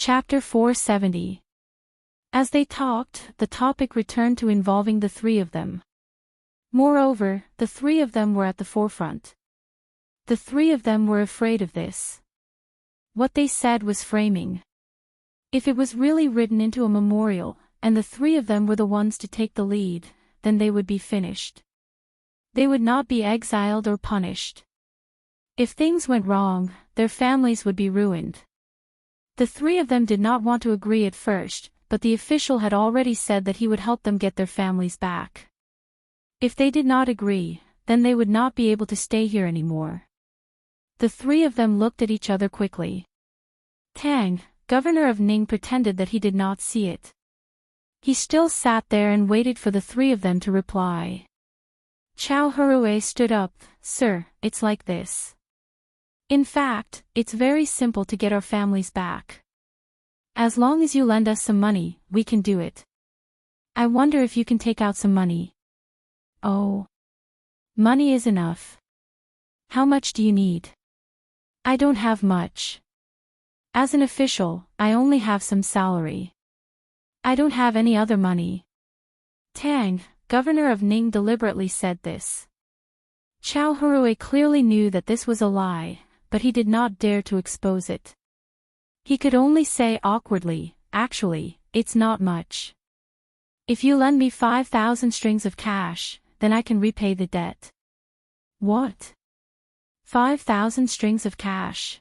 Chapter 470. As they talked, the topic returned to involving the three of them. Moreover, the three of them were at the forefront. The three of them were afraid of this. What they said was framing. If it was really written into a memorial, and the three of them were the ones to take the lead, then they would be finished. They would not be exiled or punished. If things went wrong, their families would be ruined. The three of them did not want to agree at first, but the official had already said that he would help them get their families back. If they did not agree, then they would not be able to stay here anymore. The three of them looked at each other quickly. Tang, governor of Ning, pretended that he did not see it. He still sat there and waited for the three of them to reply. Chao Hurue stood up. Sir, it's like this. In fact, it's very simple to get our families back. As long as you lend us some money, we can do it. I wonder if you can take out some money. Oh. Money is enough. How much do you need? I don't have much. As an official, I only have some salary. I don't have any other money. Tang, governor of Ning, deliberately said this. Chao Hurue clearly knew that this was a lie, but he did not dare to expose it. He could only say awkwardly, actually, it's not much. If you lend me 5,000 strings of cash, then I can repay the debt. What? 5,000 strings of cash?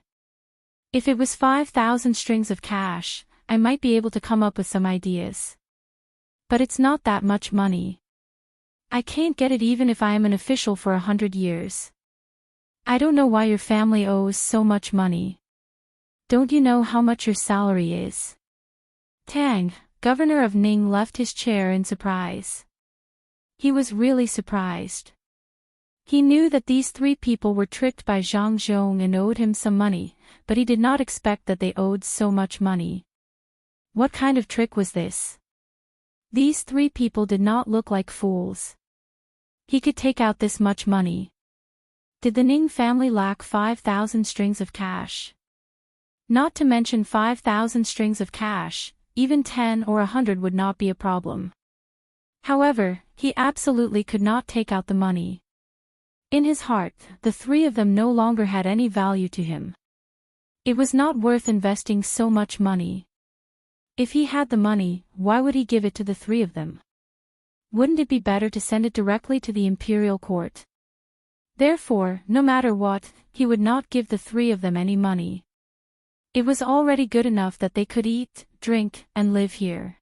If it was 5,000 strings of cash, I might be able to come up with some ideas. But it's not that much money. I can't get it even if I am an official for 100 years. I don't know why your family owes so much money. Don't you know how much your salary is? Tang, governor of Ning, left his chair in surprise. He was really surprised. He knew that these three people were tricked by Zhang Zhong and owed him some money, but he did not expect that they owed so much money. What kind of trick was this? These three people did not look like fools. He could take out this much money. Did the Ning family lack 5,000 strings of cash? Not to mention 5,000 strings of cash, even 10 or 100 would not be a problem. However, he absolutely could not take out the money. In his heart, the three of them no longer had any value to him. It was not worth investing so much money. If he had the money, why would he give it to the three of them? Wouldn't it be better to send it directly to the imperial court? Therefore, no matter what, he would not give the three of them any money. It was already good enough that they could eat, drink, and live here.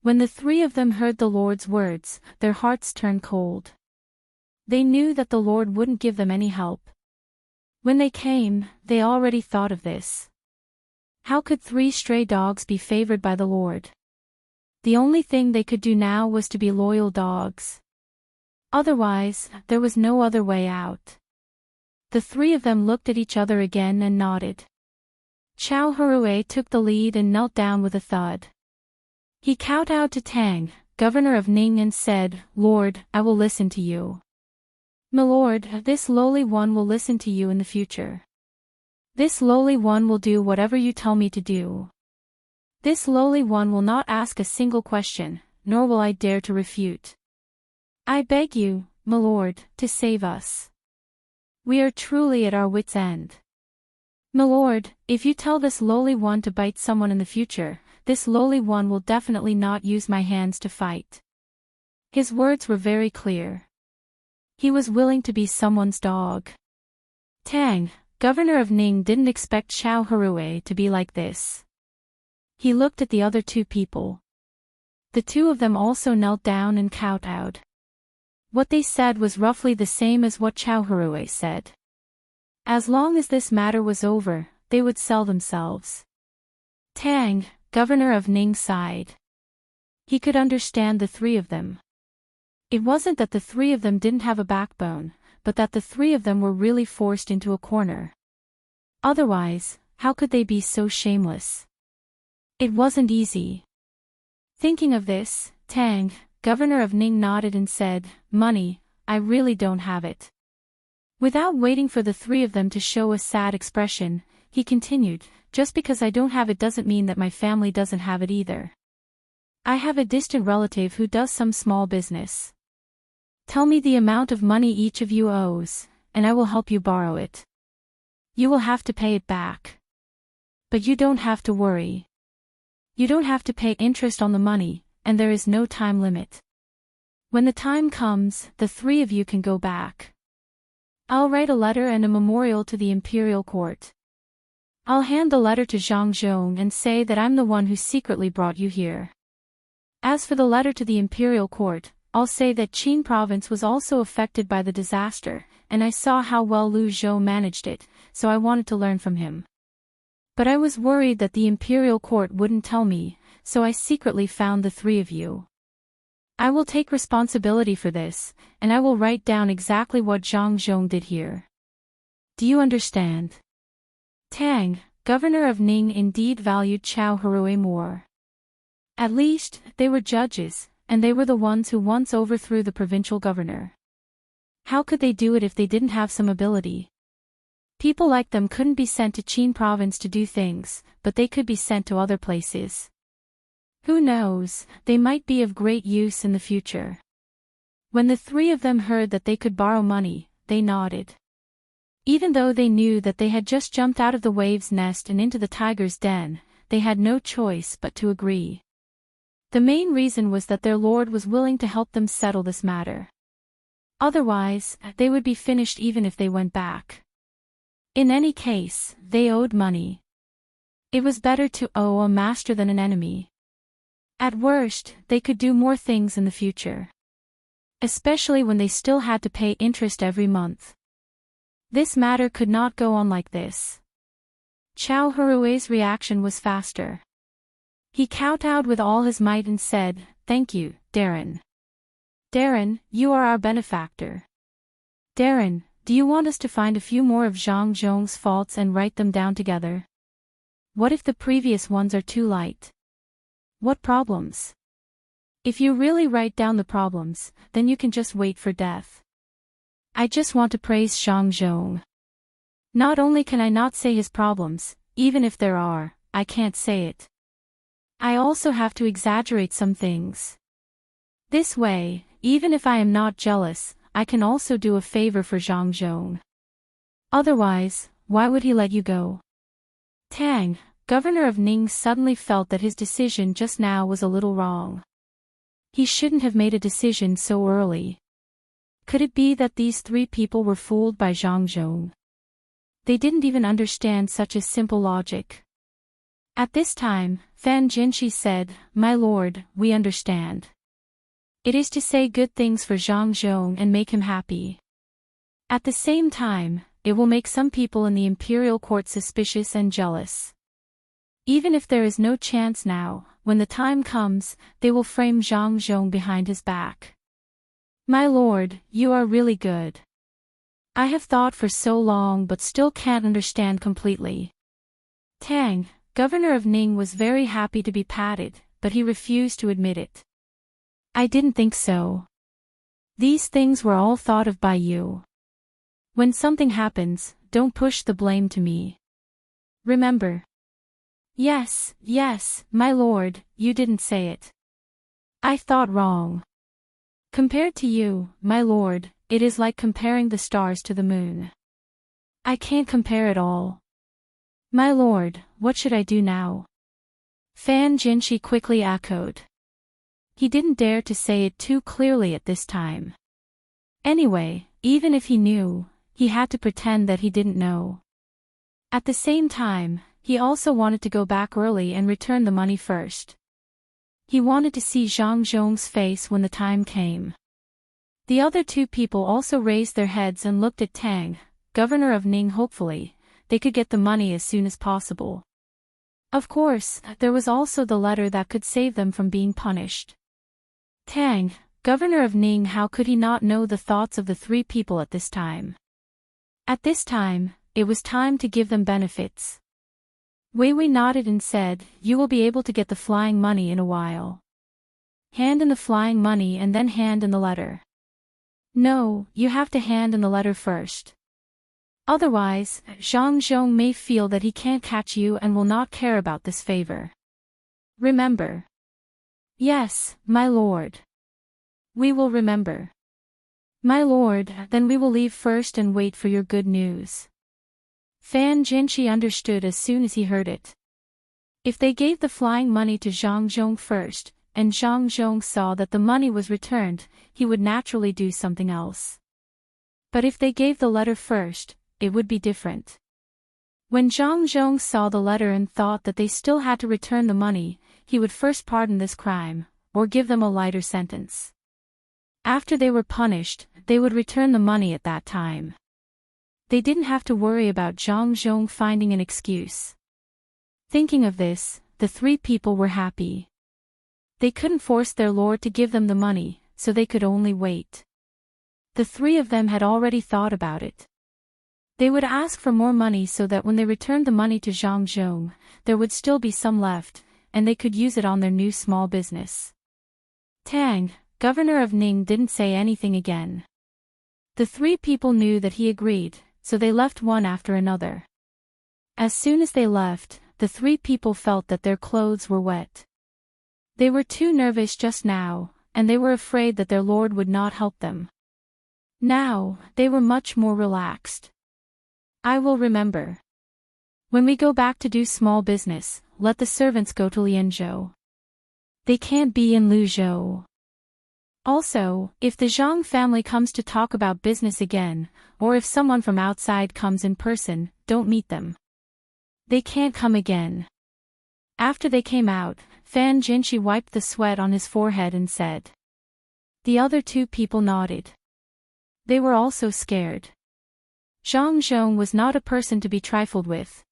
When the three of them heard the Lord's words, their hearts turned cold. They knew that the Lord wouldn't give them any help. When they came, they already thought of this. How could 3 stray dogs be favored by the Lord? The only thing they could do now was to be loyal dogs. Otherwise, there was no other way out. The three of them looked at each other again and nodded. Chao Hurue took the lead and knelt down with a thud. He kowtowed to Tang, governor of Ning, and said, Lord, I will listen to you. My lord, this lowly one will listen to you in the future. This lowly one will do whatever you tell me to do. This lowly one will not ask a single question, nor will I dare to refute. I beg you, my lord, to save us. We are truly at our wits' end. My lord, if you tell this lowly one to bite someone in the future, this lowly one will definitely not use my hands to fight. His words were very clear. He was willing to be someone's dog. Tang, governor of Ning, didn't expect Chao Hurue to be like this. He looked at the other two people. The two of them also knelt down and kowtowed. What they said was roughly the same as what Chao Hurue said. As long as this matter was over, they would sell themselves. Tang, governor of Ning, sighed. He could understand the three of them. It wasn't that the three of them didn't have a backbone, but that the three of them were really forced into a corner. Otherwise, how could they be so shameless? It wasn't easy. Thinking of this, Tang, governor of Ning, nodded and said, Money, I really don't have it. Without waiting for the three of them to show a sad expression, he continued, just because I don't have it doesn't mean that my family doesn't have it either. I have a distant relative who does some small business. Tell me the amount of money each of you owes, and I will help you borrow it. You will have to pay it back. But you don't have to worry. You don't have to pay interest on the money, and there is no time limit. When the time comes, the three of you can go back. I'll write a letter and a memorial to the imperial court. I'll hand the letter to Zhang Zhong and say that I'm the one who secretly brought you here. As for the letter to the imperial court, I'll say that Qin province was also affected by the disaster, and I saw how well Lu Zhou managed it, so I wanted to learn from him. But I was worried that the imperial court wouldn't tell me, so I secretly found the three of you. I will take responsibility for this, and I will write down exactly what Zhang Zhong did here. Do you understand? Tang, governor of Ning, indeed valued Chao Hui more. At least, they were judges, and they were the ones who once overthrew the provincial governor. How could they do it if they didn't have some ability? People like them couldn't be sent to Qin province to do things, but they could be sent to other places. Who knows, they might be of great use in the future. When the three of them heard that they could borrow money, they nodded. Even though they knew that they had just jumped out of the wave's nest and into the tiger's den, they had no choice but to agree. The main reason was that their lord was willing to help them settle this matter. Otherwise, they would be finished even if they went back. In any case, they owed money. It was better to owe a master than an enemy. At worst, they could do more things in the future. Especially when they still had to pay interest every month. This matter could not go on like this. Chao Hui's reaction was faster. He kowtowed with all his might and said, "Thank you, Darren. Darren, you are our benefactor. Darren, do you want us to find a few more of Zhang Zhong's faults and write them down together? What if the previous ones are too light? What problems? If you really write down the problems, then you can just wait for death. I just want to praise Zhang Zhong. Not only can I not say his problems, even if there are, I can't say it. I also have to exaggerate some things. This way, even if I am not jealous, I can also do a favor for Zhang Zhong. Otherwise, why would he let you go?" Tang, governor of Ning, suddenly felt that his decision just now was a little wrong. He shouldn't have made a decision so early. Could it be that these three people were fooled by Zhang Zhong? They didn't even understand such a simple logic. At this time, Fan Jinshi said, "My lord, we understand. It is to say good things for Zhang Zhong and make him happy. At the same time, it will make some people in the imperial court suspicious and jealous. Even if there is no chance now, when the time comes, they will frame Zhang Zhong behind his back. My lord, you are really good. I have thought for so long but still can't understand completely." Tang, governor of Ning, was very happy to be patted, but he refused to admit it. "I didn't think so. These things were all thought of by you. When something happens, don't push the blame to me. Remember?" Yes, my lord, you didn't say it. I thought wrong. Compared to you, my lord, it is like comparing the stars to the moon. I can't compare at all. My lord, what should I do now?" Fan Jinshi quickly echoed. He didn't dare to say it too clearly at this time. Anyway, even if he knew, he had to pretend that he didn't know. At the same time, he also wanted to go back early and return the money first. He wanted to see Zhang Zhong's face when the time came. The other two people also raised their heads and looked at Tang, governor of Ning. Hopefully, they could get the money as soon as possible. Of course, there was also the letter that could save them from being punished. Tang, governor of Ning, how could he not know the thoughts of the three people at this time? At this time, it was time to give them benefits. Wei Wei nodded and said, "You will be able to get the flying money in a while. Hand in the flying money and then hand in the letter." "No, you have to hand in the letter first." Otherwise, Zhang Zhong may feel that he can't catch you and will not care about this favor. Remember. Yes, my lord. We will remember. My lord, then we will leave first and wait for your good news. Fan Jinshi understood as soon as he heard it. If they gave the flying money to Zhang Zhong first, and Zhang Zhong saw that the money was returned, he would naturally do something else. But if they gave the letter first, it would be different. When Zhang Zhong saw the letter and thought that they still had to return the money, he would first pardon this crime, or give them a lighter sentence. After they were punished, they would return the money at that time. They didn't have to worry about Zhang Zhong finding an excuse. Thinking of this, the three people were happy. They couldn't force their lord to give them the money, so they could only wait. The three of them had already thought about it. They would ask for more money so that when they returned the money to Zhang Zhong, there would still be some left, and they could use it on their new small business. Tang, governor of Ning, didn't say anything again. The three people knew that he agreed, so they left one after another. As soon as they left, the three people felt that their clothes were wet. They were too nervous just now, and they were afraid that their lord would not help them. Now, they were much more relaxed. I will remember. When we go back to do small business, let the servants go to Lianzhou. They can't be in Luzhou. Also, if the Zhang family comes to talk about business again, or if someone from outside comes in person, don't meet them. They can't come again. After they came out, Fan Jinshi wiped the sweat on his forehead and said. The other two people nodded. They were also scared. Zhang Zhong was not a person to be trifled with.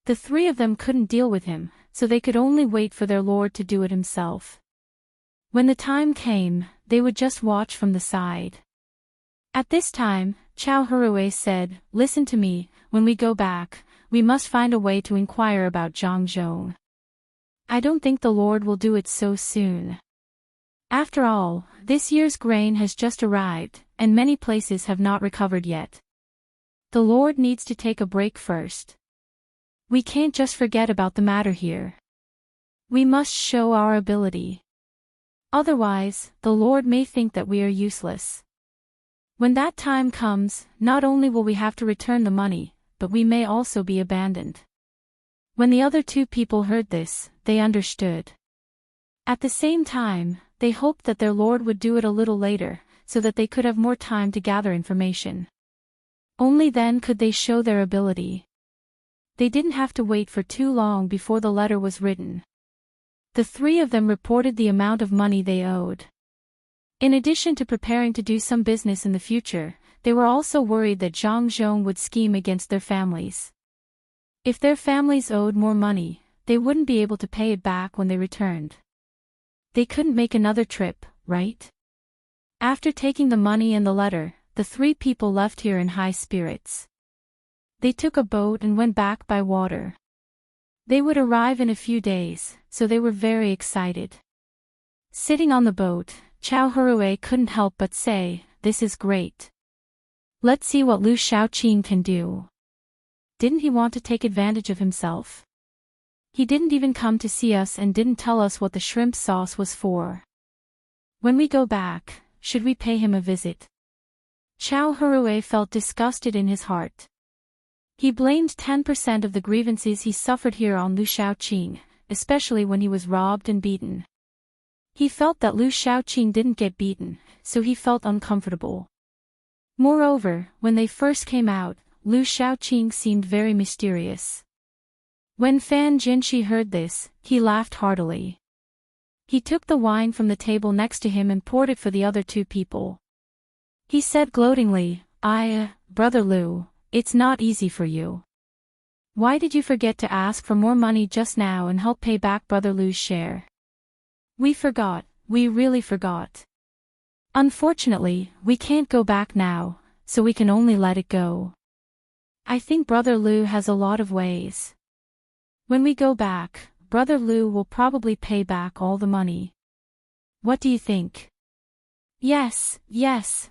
The three of them couldn't deal with him, so they could only wait for their lord to do it himself. When the time came, they would just watch from the side. At this time, Chao Hurue said, Listen to me, when we go back, we must find a way to inquire about Zhang Zhong. I don't think the Lord will do it so soon. After all, this year's grain has just arrived, and many places have not recovered yet. The Lord needs to take a break first. We can't just forget about the matter here. We must show our ability. Otherwise, the Lord may think that we are useless. When that time comes, not only will we have to return the money, but we may also be abandoned. When the other two people heard this, they understood. At the same time, they hoped that their lord would do it a little later, so that they could have more time to gather information. Only then could they show their ability. They didn't have to wait for too long before the letter was written. The three of them reported the amount of money they owed. In addition to preparing to do some business in the future, they were also worried that Zhang Zhong would scheme against their families. If their families owed more money, they wouldn't be able to pay it back when they returned. They couldn't make another trip, right? After taking the money and the letter, the three people left here in high spirits. They took a boat and went back by water. They would arrive in a few days, so they were very excited. Sitting on the boat, Chao Hurue couldn't help but say, This is great. Let's see what Lu Shaoqing can do. Didn't he want to take advantage of himself? He didn't even come to see us and didn't tell us what the shrimp sauce was for. When we go back, should we pay him a visit? Chao Hurue felt disgusted in his heart. He blamed 10% of the grievances he suffered here on Lu Shaoqing, especially when he was robbed and beaten. He felt that Lu Shaoqing didn't get beaten, so he felt uncomfortable. Moreover, when they first came out, Lu Shaoqing seemed very mysterious. When Fan Jinshi heard this, he laughed heartily. He took the wine from the table next to him and poured it for the other two people. He said gloatingly, Brother Lu, it's not easy for you. Why did you forget to ask for more money just now and help pay back Brother Lu's share? We forgot, we really forgot. Unfortunately, we can't go back now, so we can only let it go. I think Brother Lu has a lot of ways. When we go back, Brother Lu will probably pay back all the money. What do you think? Yes,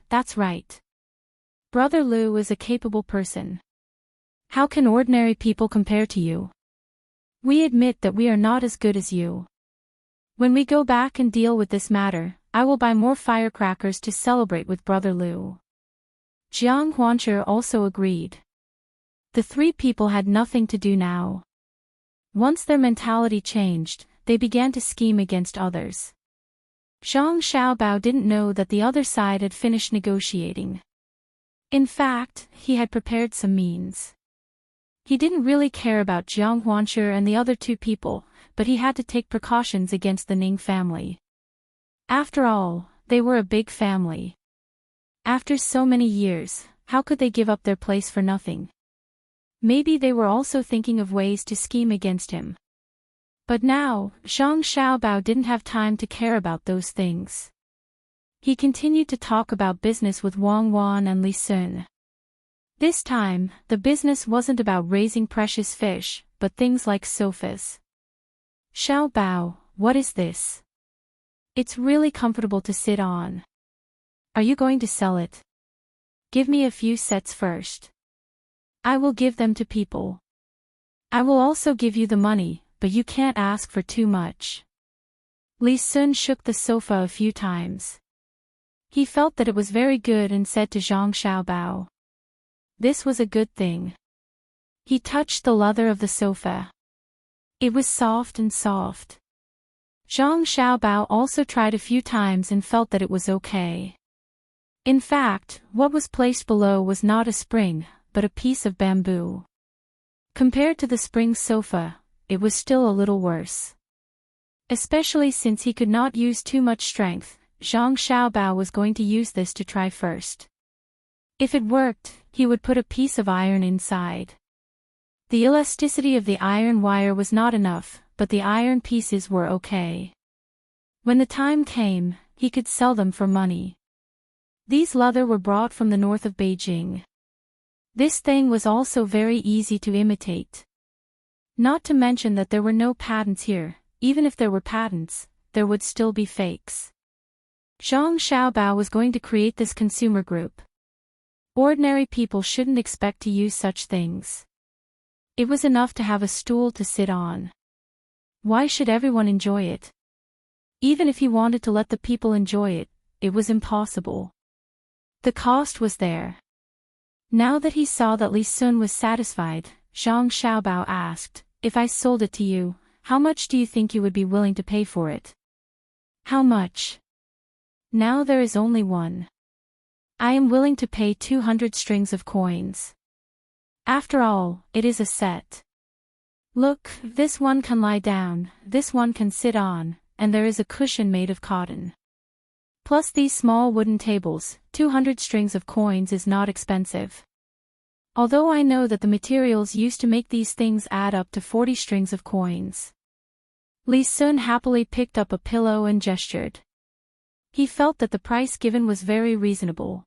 that's right. Brother Liu is a capable person. How can ordinary people compare to you? We admit that we are not as good as you. When we go back and deal with this matter, I will buy more firecrackers to celebrate with Brother Liu. Jiang Huanche also agreed. The three people had nothing to do now. Once their mentality changed, they began to scheme against others. Zhang Xiaobao didn't know that the other side had finished negotiating. In fact, he had prepared some means. He didn't really care about Jiang Huanche and the other two people, but he had to take precautions against the Ning family. After all, they were a big family. After so many years, how could they give up their place for nothing? Maybe they were also thinking of ways to scheme against him. But now, Zhang Xiaobao didn't have time to care about those things. He continued to talk about business with Wang Wan and Li Sun. This time, the business wasn't about raising precious fish, but things like sofas. Xiaobao, what is this? It's really comfortable to sit on. Are you going to sell it? Give me a few sets first. I will give them to people. I will also give you the money, but you can't ask for too much. Li Sun shook the sofa a few times. He felt that it was very good and said to Zhang Xiaobao. This was a good thing. He touched the leather of the sofa. It was soft and soft. Zhang Xiaobao also tried a few times and felt that it was okay. In fact, what was placed below was not a spring, but a piece of bamboo. Compared to the spring sofa, it was still a little worse. Especially since he could not use too much strength, Zhang Xiaobao was going to use this to try first. If it worked, he would put a piece of iron inside. The elasticity of the iron wire was not enough, but the iron pieces were okay. When the time came, he could sell them for money. These leather were brought from the north of Beijing. This thing was also very easy to imitate. Not to mention that there were no patents here. Even if there were patents, there would still be fakes. Zhang Xiaobao was going to create this consumer group. Ordinary people shouldn't expect to use such things. It was enough to have a stool to sit on. Why should everyone enjoy it? Even if he wanted to let the people enjoy it, it was impossible. The cost was there. Now that he saw that Li Sun was satisfied, Zhang Xiaobao asked, if I sold it to you, how much do you think you would be willing to pay for it? How much? Now there is only one. I am willing to pay 200 strings of coins. After all, it is a set. Look, this one can lie down, this one can sit on, and there is a cushion made of cotton. Plus these small wooden tables, 200 strings of coins is not expensive. Although I know that the materials used to make these things add up to 40 strings of coins. Li Sun happily picked up a pillow and gestured. He felt that the price given was very reasonable.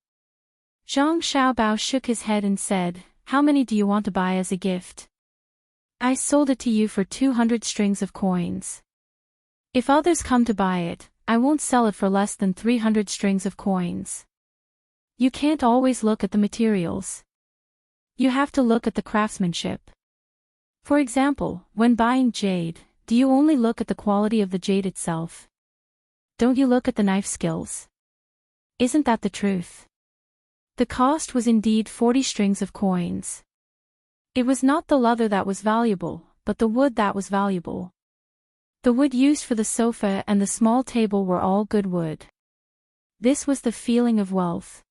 Zhang Xiaobao shook his head and said, how many do you want to buy as a gift? I sold it to you for 200 strings of coins. If others come to buy it, I won't sell it for less than 300 strings of coins. You can't always look at the materials. You have to look at the craftsmanship. For example, when buying jade, do you only look at the quality of the jade itself? Don't you look at the knife skills? Isn't that the truth? The cost was indeed 40 strings of coins. It was not the leather that was valuable, but the wood that was valuable. The wood used for the sofa and the small table were all good wood. This was the feeling of wealth.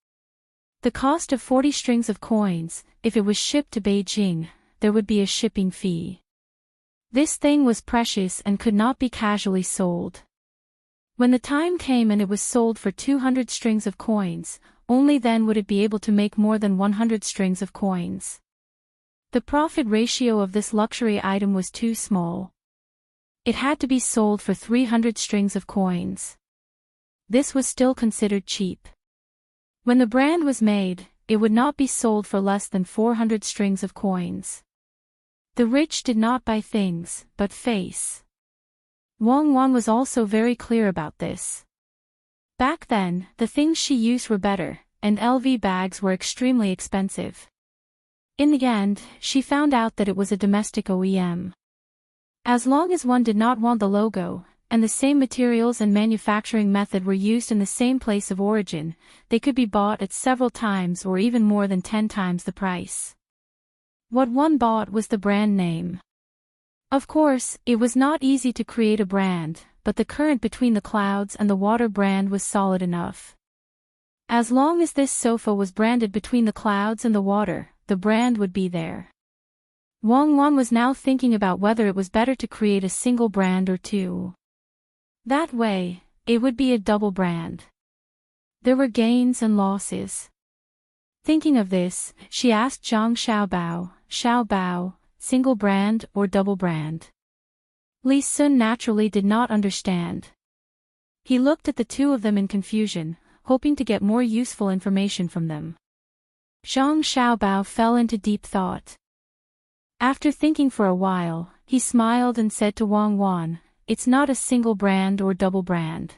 The cost of 40 strings of coins, if it was shipped to Beijing, there would be a shipping fee. This thing was precious and could not be casually sold. When the time came and it was sold for 200 strings of coins, only then would it be able to make more than 100 strings of coins. The profit ratio of this luxury item was too small. It had to be sold for 300 strings of coins. This was still considered cheap. When the brand was made, it would not be sold for less than 400 strings of coins. The rich did not buy things, but face. Wang Wan was also very clear about this. Back then, the things she used were better, and LV bags were extremely expensive. In the end, she found out that it was a domestic OEM. As long as one did not want the logo, and the same materials and manufacturing method were used in the same place of origin, they could be bought at several times or even more than 10 times the price. What one bought was the brand name. Of course, it was not easy to create a brand, but the current between the clouds and the water brand was solid enough. As long as this sofa was branded between the clouds and the water, the brand would be there. Wang Wan was now thinking about whether it was better to create a single brand or two. That way, it would be a double brand. There were gains and losses. Thinking of this, she asked Zhang Xiaobao, single brand or double brand? Li Sun naturally did not understand. He looked at the two of them in confusion, hoping to get more useful information from them. Zhang Xiaobao fell into deep thought. After thinking for a while, he smiled and said to Wang Wan, "It's not a single brand or double brand.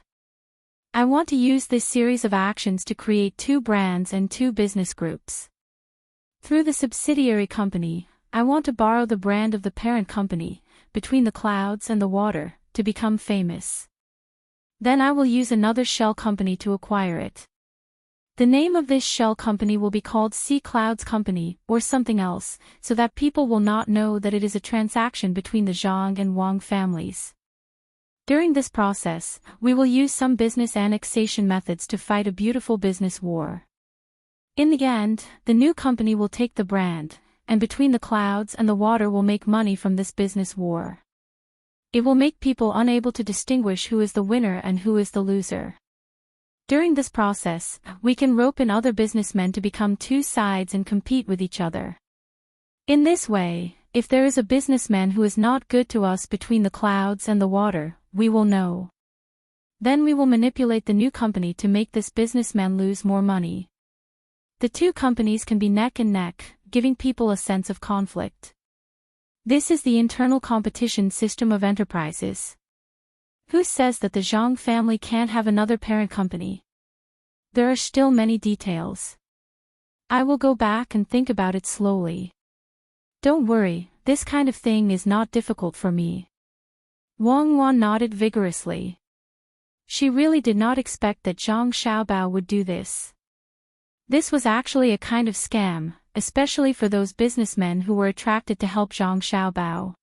I want to use this series of actions to create two brands and two business groups. Through the subsidiary company, I want to borrow the brand of the parent company, between the clouds and the water, to become famous. Then I will use another shell company to acquire it. The name of this shell company will be called Sea Clouds Company, or something else, so that people will not know that it is a transaction between the Zhang and Wang families. During this process, we will use some business annexation methods to fight a beautiful business war. In the end, the new company will take the brand, and between the clouds and the water will make money from this business war. It will make people unable to distinguish who is the winner and who is the loser. During this process, we can rope in other businessmen to become two sides and compete with each other. In this way, if there is a businessman who is not good to us between the clouds and the water, we will know. Then we will manipulate the new company to make this businessman lose more money. The two companies can be neck and neck, giving people a sense of conflict. This is the internal competition system of enterprises. Who says that the Zhang family can't have another parent company? There are still many details. I will go back and think about it slowly. Don't worry, this kind of thing is not difficult for me. Wang Wan nodded vigorously. She really did not expect that Zhang Xiaobao would do this. This was actually a kind of scam, especially for those businessmen who were attracted to help Zhang Xiaobao.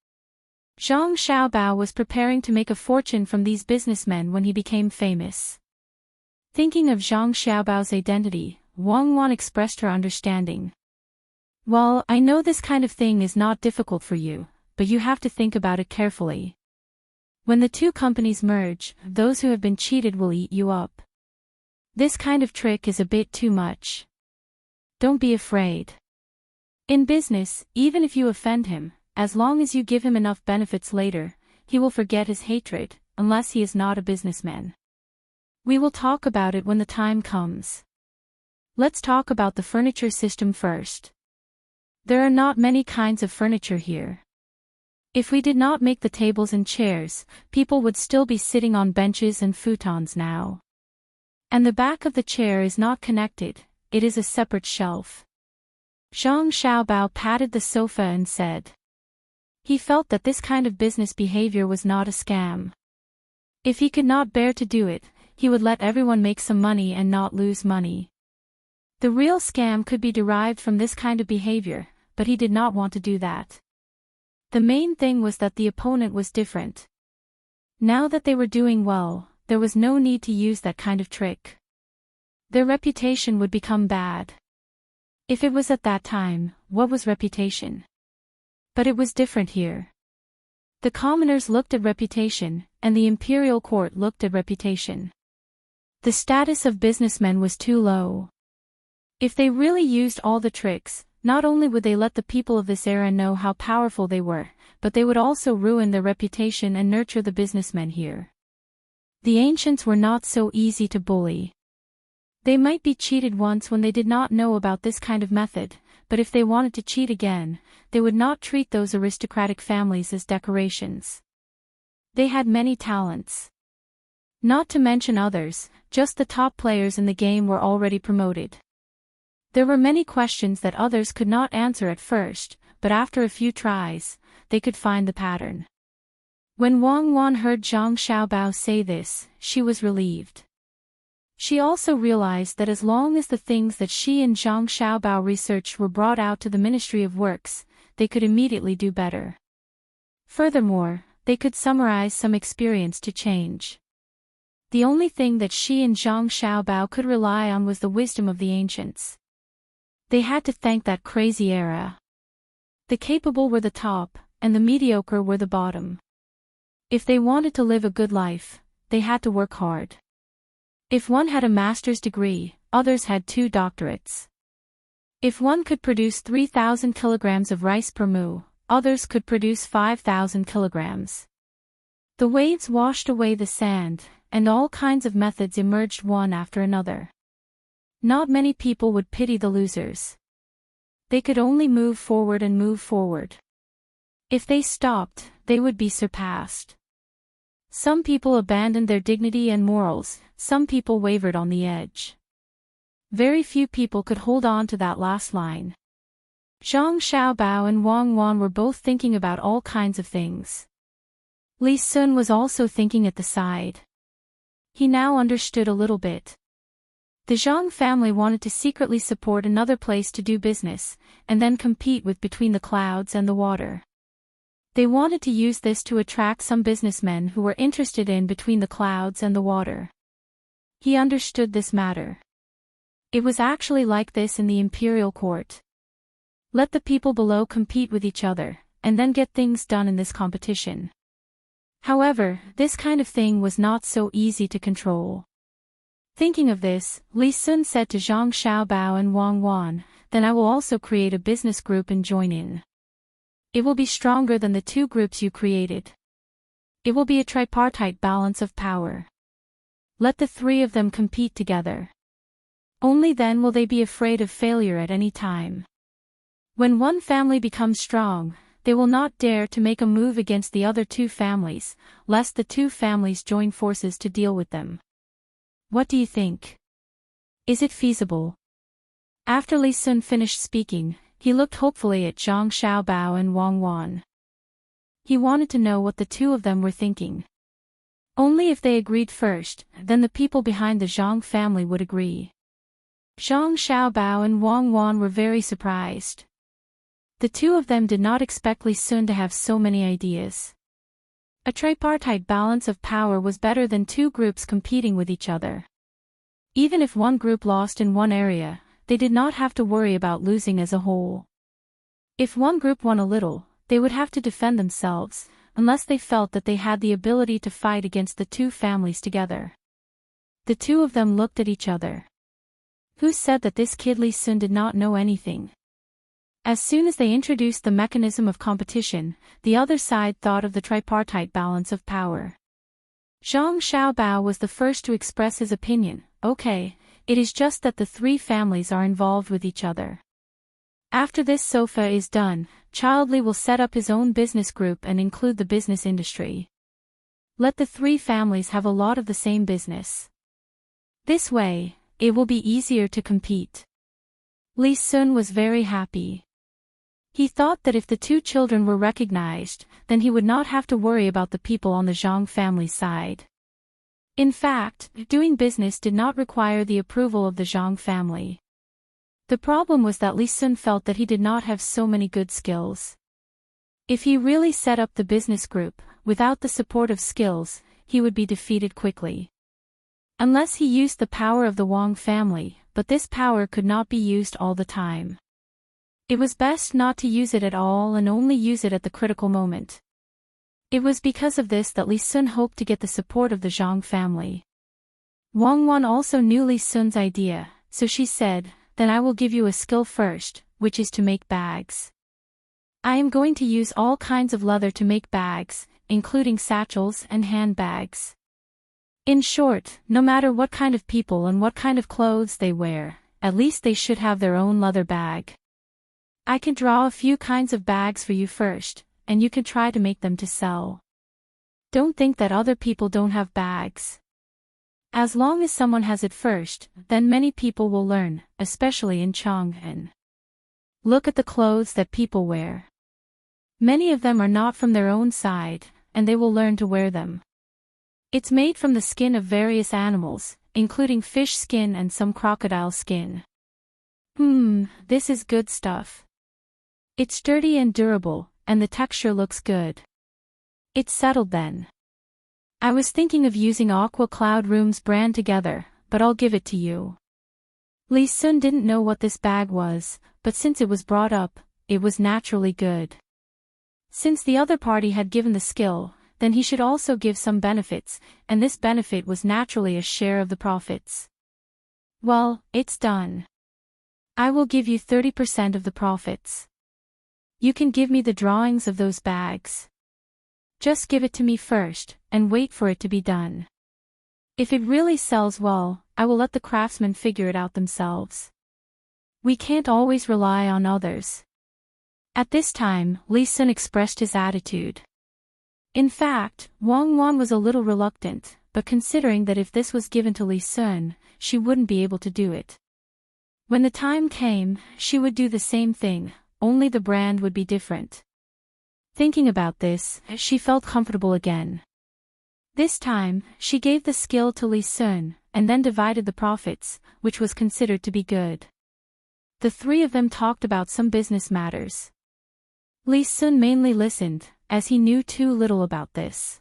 Zhang Xiaobao was preparing to make a fortune from these businessmen when he became famous. Thinking of Zhang Xiaobao's identity, Wang Wan expressed her understanding. Well, I know this kind of thing is not difficult for you, but you have to think about it carefully. When the two companies merge, those who have been cheated will eat you up. This kind of trick is a bit too much. Don't be afraid. In business, even if you offend him, as long as you give him enough benefits later, he will forget his hatred, unless he is not a businessman. We will talk about it when the time comes. Let's talk about the furniture system first. There are not many kinds of furniture here. If we did not make the tables and chairs, people would still be sitting on benches and futons now. And the back of the chair is not connected, it is a separate shelf. Zhang Xiaobao patted the sofa and said. He felt that this kind of business behavior was not a scam. If he could not bear to do it, he would let everyone make some money and not lose money. The real scam could be derived from this kind of behavior, but he did not want to do that. The main thing was that the opponent was different. Now that they were doing well, there was no need to use that kind of trick. Their reputation would become bad. If it was at that time, what was reputation? But it was different here. The commoners looked at reputation, and the imperial court looked at reputation. The status of businessmen was too low. If they really used all the tricks, not only would they let the people of this era know how powerful they were, but they would also ruin their reputation and nurture the businessmen here. The ancients were not so easy to bully. They might be cheated once when they did not know about this kind of method, but if they wanted to cheat again, they would not treat those aristocratic families as decorations. They had many talents. Not to mention others, just the top players in the game were already promoted. There were many questions that others could not answer at first, but after a few tries, they could find the pattern. When Wang Wan heard Zhang Xiaobao say this, she was relieved. She also realized that as long as the things that she and Zhang Xiaobao researched were brought out to the Ministry of Works, they could immediately do better. Furthermore, they could summarize some experience to change. The only thing that she and Zhang Xiaobao could rely on was the wisdom of the ancients. They had to thank that crazy era. The capable were the top, and the mediocre were the bottom. If they wanted to live a good life, they had to work hard. If one had a master's degree, others had 2 doctorates. If one could produce 3,000 kilograms of rice per moo, others could produce 5,000 kilograms. The waves washed away the sand, and all kinds of methods emerged one after another. Not many people would pity the losers. They could only move forward and move forward. If they stopped, they would be surpassed. Some people abandoned their dignity and morals, some people wavered on the edge. Very few people could hold on to that last line. Zhang Xiaobao and Wang Wan were both thinking about all kinds of things. Li Sun was also thinking at the side. He now understood a little bit. The Zhang family wanted to secretly support another place to do business, and then compete with between the clouds and the water. They wanted to use this to attract some businessmen who were interested in between the clouds and the water. He understood this matter. It was actually like this in the imperial court. Let the people below compete with each other, and then get things done in this competition. However, this kind of thing was not so easy to control. Thinking of this, Li Sun said to Zhang Xiaobao and Wang Wan, "Then I will also create a business group and join in. It will be stronger than the 2 groups you created. It will be a tripartite balance of power. Let the 3 of them compete together. Only then will they be afraid of failure at any time. When one family becomes strong, they will not dare to make a move against the other 2 families, lest the 2 families join forces to deal with them. What do you think? Is it feasible?" After Li Sun finished speaking, he looked hopefully at Zhang Xiaobao and Wang Wan. He wanted to know what the 2 of them were thinking. Only if they agreed first, then the people behind the Zhang family would agree. Zhang Xiaobao and Wang Wan were very surprised. The 2 of them did not expect Li Sun to have so many ideas. A tripartite balance of power was better than 2 groups competing with each other. Even if one group lost in one area, they did not have to worry about losing as a whole. If one group won a little, they would have to defend themselves, unless they felt that they had the ability to fight against the 2 families together. The 2 of them looked at each other. Who said that this kid Li Sun did not know anything? As soon as they introduced the mechanism of competition, the other side thought of the tripartite balance of power. Zhang Xiaobao was the first to express his opinion. "Okay, it is just that the 3 families are involved with each other. After this sofa is done, Child Li will set up his own business group and include the business industry. Let the 3 families have a lot of the same business. This way, it will be easier to compete." Li Sun was very happy. He thought that if the 2 children were recognized, then he would not have to worry about the people on the Zhang family side. In fact, doing business did not require the approval of the Zhang family. The problem was that Li Sun felt that he did not have so many good skills. If he really set up the business group, without the support of skills, he would be defeated quickly. Unless he used the power of the Wang family, but this power could not be used all the time. It was best not to use it at all and only use it at the critical moment. It was because of this that Li Sun hoped to get the support of the Zhang family. Wang Wan also knew Li Sun's idea, so she said, "Then I will give you a skill first, which is to make bags. I am going to use all kinds of leather to make bags, including satchels and handbags. In short, no matter what kind of people and what kind of clothes they wear, at least they should have their own leather bag. I can draw a few kinds of bags for you first, and you can try to make them to sell. Don't think that other people don't have bags. As long as someone has it first, then many people will learn, especially in Chang'an. Look at the clothes that people wear. Many of them are not from their own side, and they will learn to wear them. It's made from the skin of various animals, including fish skin and some crocodile skin. This is good stuff. It's sturdy and durable, and the texture looks good. It's settled then. I was thinking of using Aqua Cloud Room's brand together, but I'll give it to you. Li Sun didn't know what this bag was, but since it was brought up, it was naturally good. Since the other party had given the skill, then he should also give some benefits, and this benefit was naturally a share of the profits. Well, it's done. I will give you 30% of the profits. You can give me the drawings of those bags. Just give it to me first, and wait for it to be done. If it really sells well, I will let the craftsmen figure it out themselves. We can't always rely on others. At this time, Li Sun expressed his attitude. In fact, Wang Wan was a little reluctant, but considering that if this was given to Li Sun, she wouldn't be able to do it. When the time came, she would do the same thing, only the brand would be different. Thinking about this, she felt comfortable again. This time, she gave the skill to Li Sun, and then divided the profits, which was considered to be good. The three of them talked about some business matters. Li Sun mainly listened, as he knew too little about this.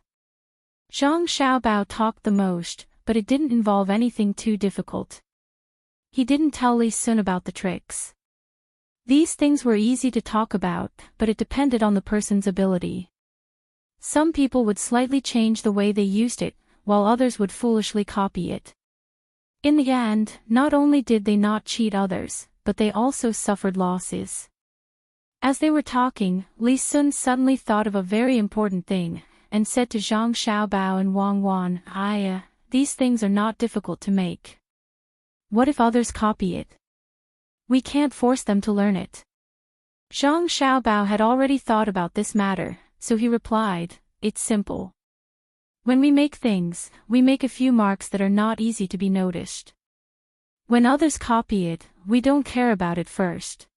Zhang Xiaobao talked the most, but it didn't involve anything too difficult. He didn't tell Li Sun about the tricks. These things were easy to talk about, but it depended on the person's ability. Some people would slightly change the way they used it, while others would foolishly copy it. In the end, not only did they not cheat others, but they also suffered losses. As they were talking, Li Sun suddenly thought of a very important thing, and said to Zhang Xiaobao and Wang Wan, these things are not difficult to make. What if others copy it? We can't force them to learn it. Zhang Xiaobao had already thought about this matter, so he replied, it's simple. When we make things, we make a few marks that are not easy to be noticed. When others copy it, we don't care about it first.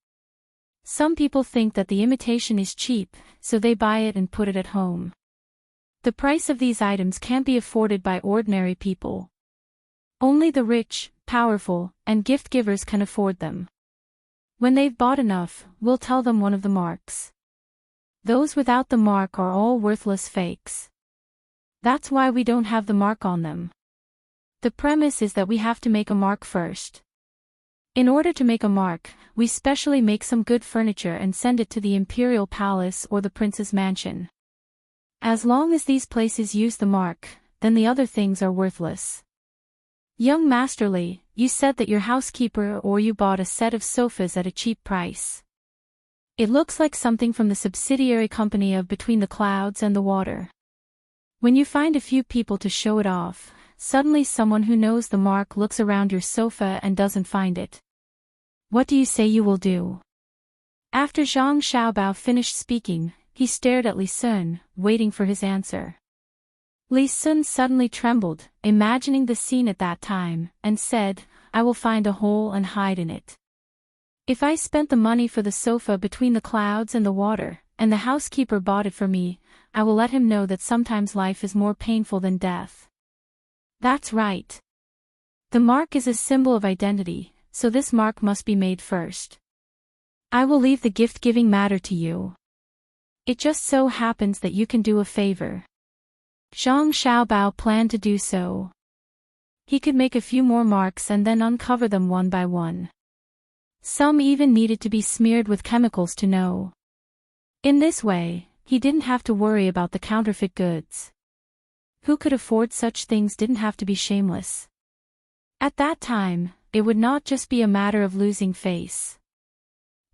Some people think that the imitation is cheap, so they buy it and put it at home. The price of these items can't be afforded by ordinary people. Only the rich, powerful, and gift givers can afford them. When they've bought enough, we'll tell them one of the marks. Those without the mark are all worthless fakes. That's why we don't have the mark on them. The premise is that we have to make a mark first. In order to make a mark, we specially make some good furniture and send it to the imperial palace or the prince's mansion. As long as these places use the mark, then the other things are worthless. Young Master Li, you said that your housekeeper or you bought a set of sofas at a cheap price. It looks like something from the subsidiary company of Between the Clouds and the Water. When you find a few people to show it off, suddenly someone who knows the mark looks around your sofa and doesn't find it. What do you say you will do? After Zhang Xiaobao finished speaking, he stared at Li Sun, waiting for his answer. Li Sun suddenly trembled, imagining the scene at that time, and said, I will find a hole and hide in it. If I spent the money for the sofa Between the Clouds and the Water, and the housekeeper bought it for me, I will let him know that sometimes life is more painful than death. That's right. The mark is a symbol of identity, so this mark must be made first. I will leave the gift-giving matter to you. It just so happens that you can do a favor. Zhang Xiaobao planned to do so. He could make a few more marks and then uncover them one by one. Some even needed to be smeared with chemicals to know. In this way, he didn't have to worry about the counterfeit goods. Who could afford such things didn't have to be shameless. At that time, it would not just be a matter of losing face.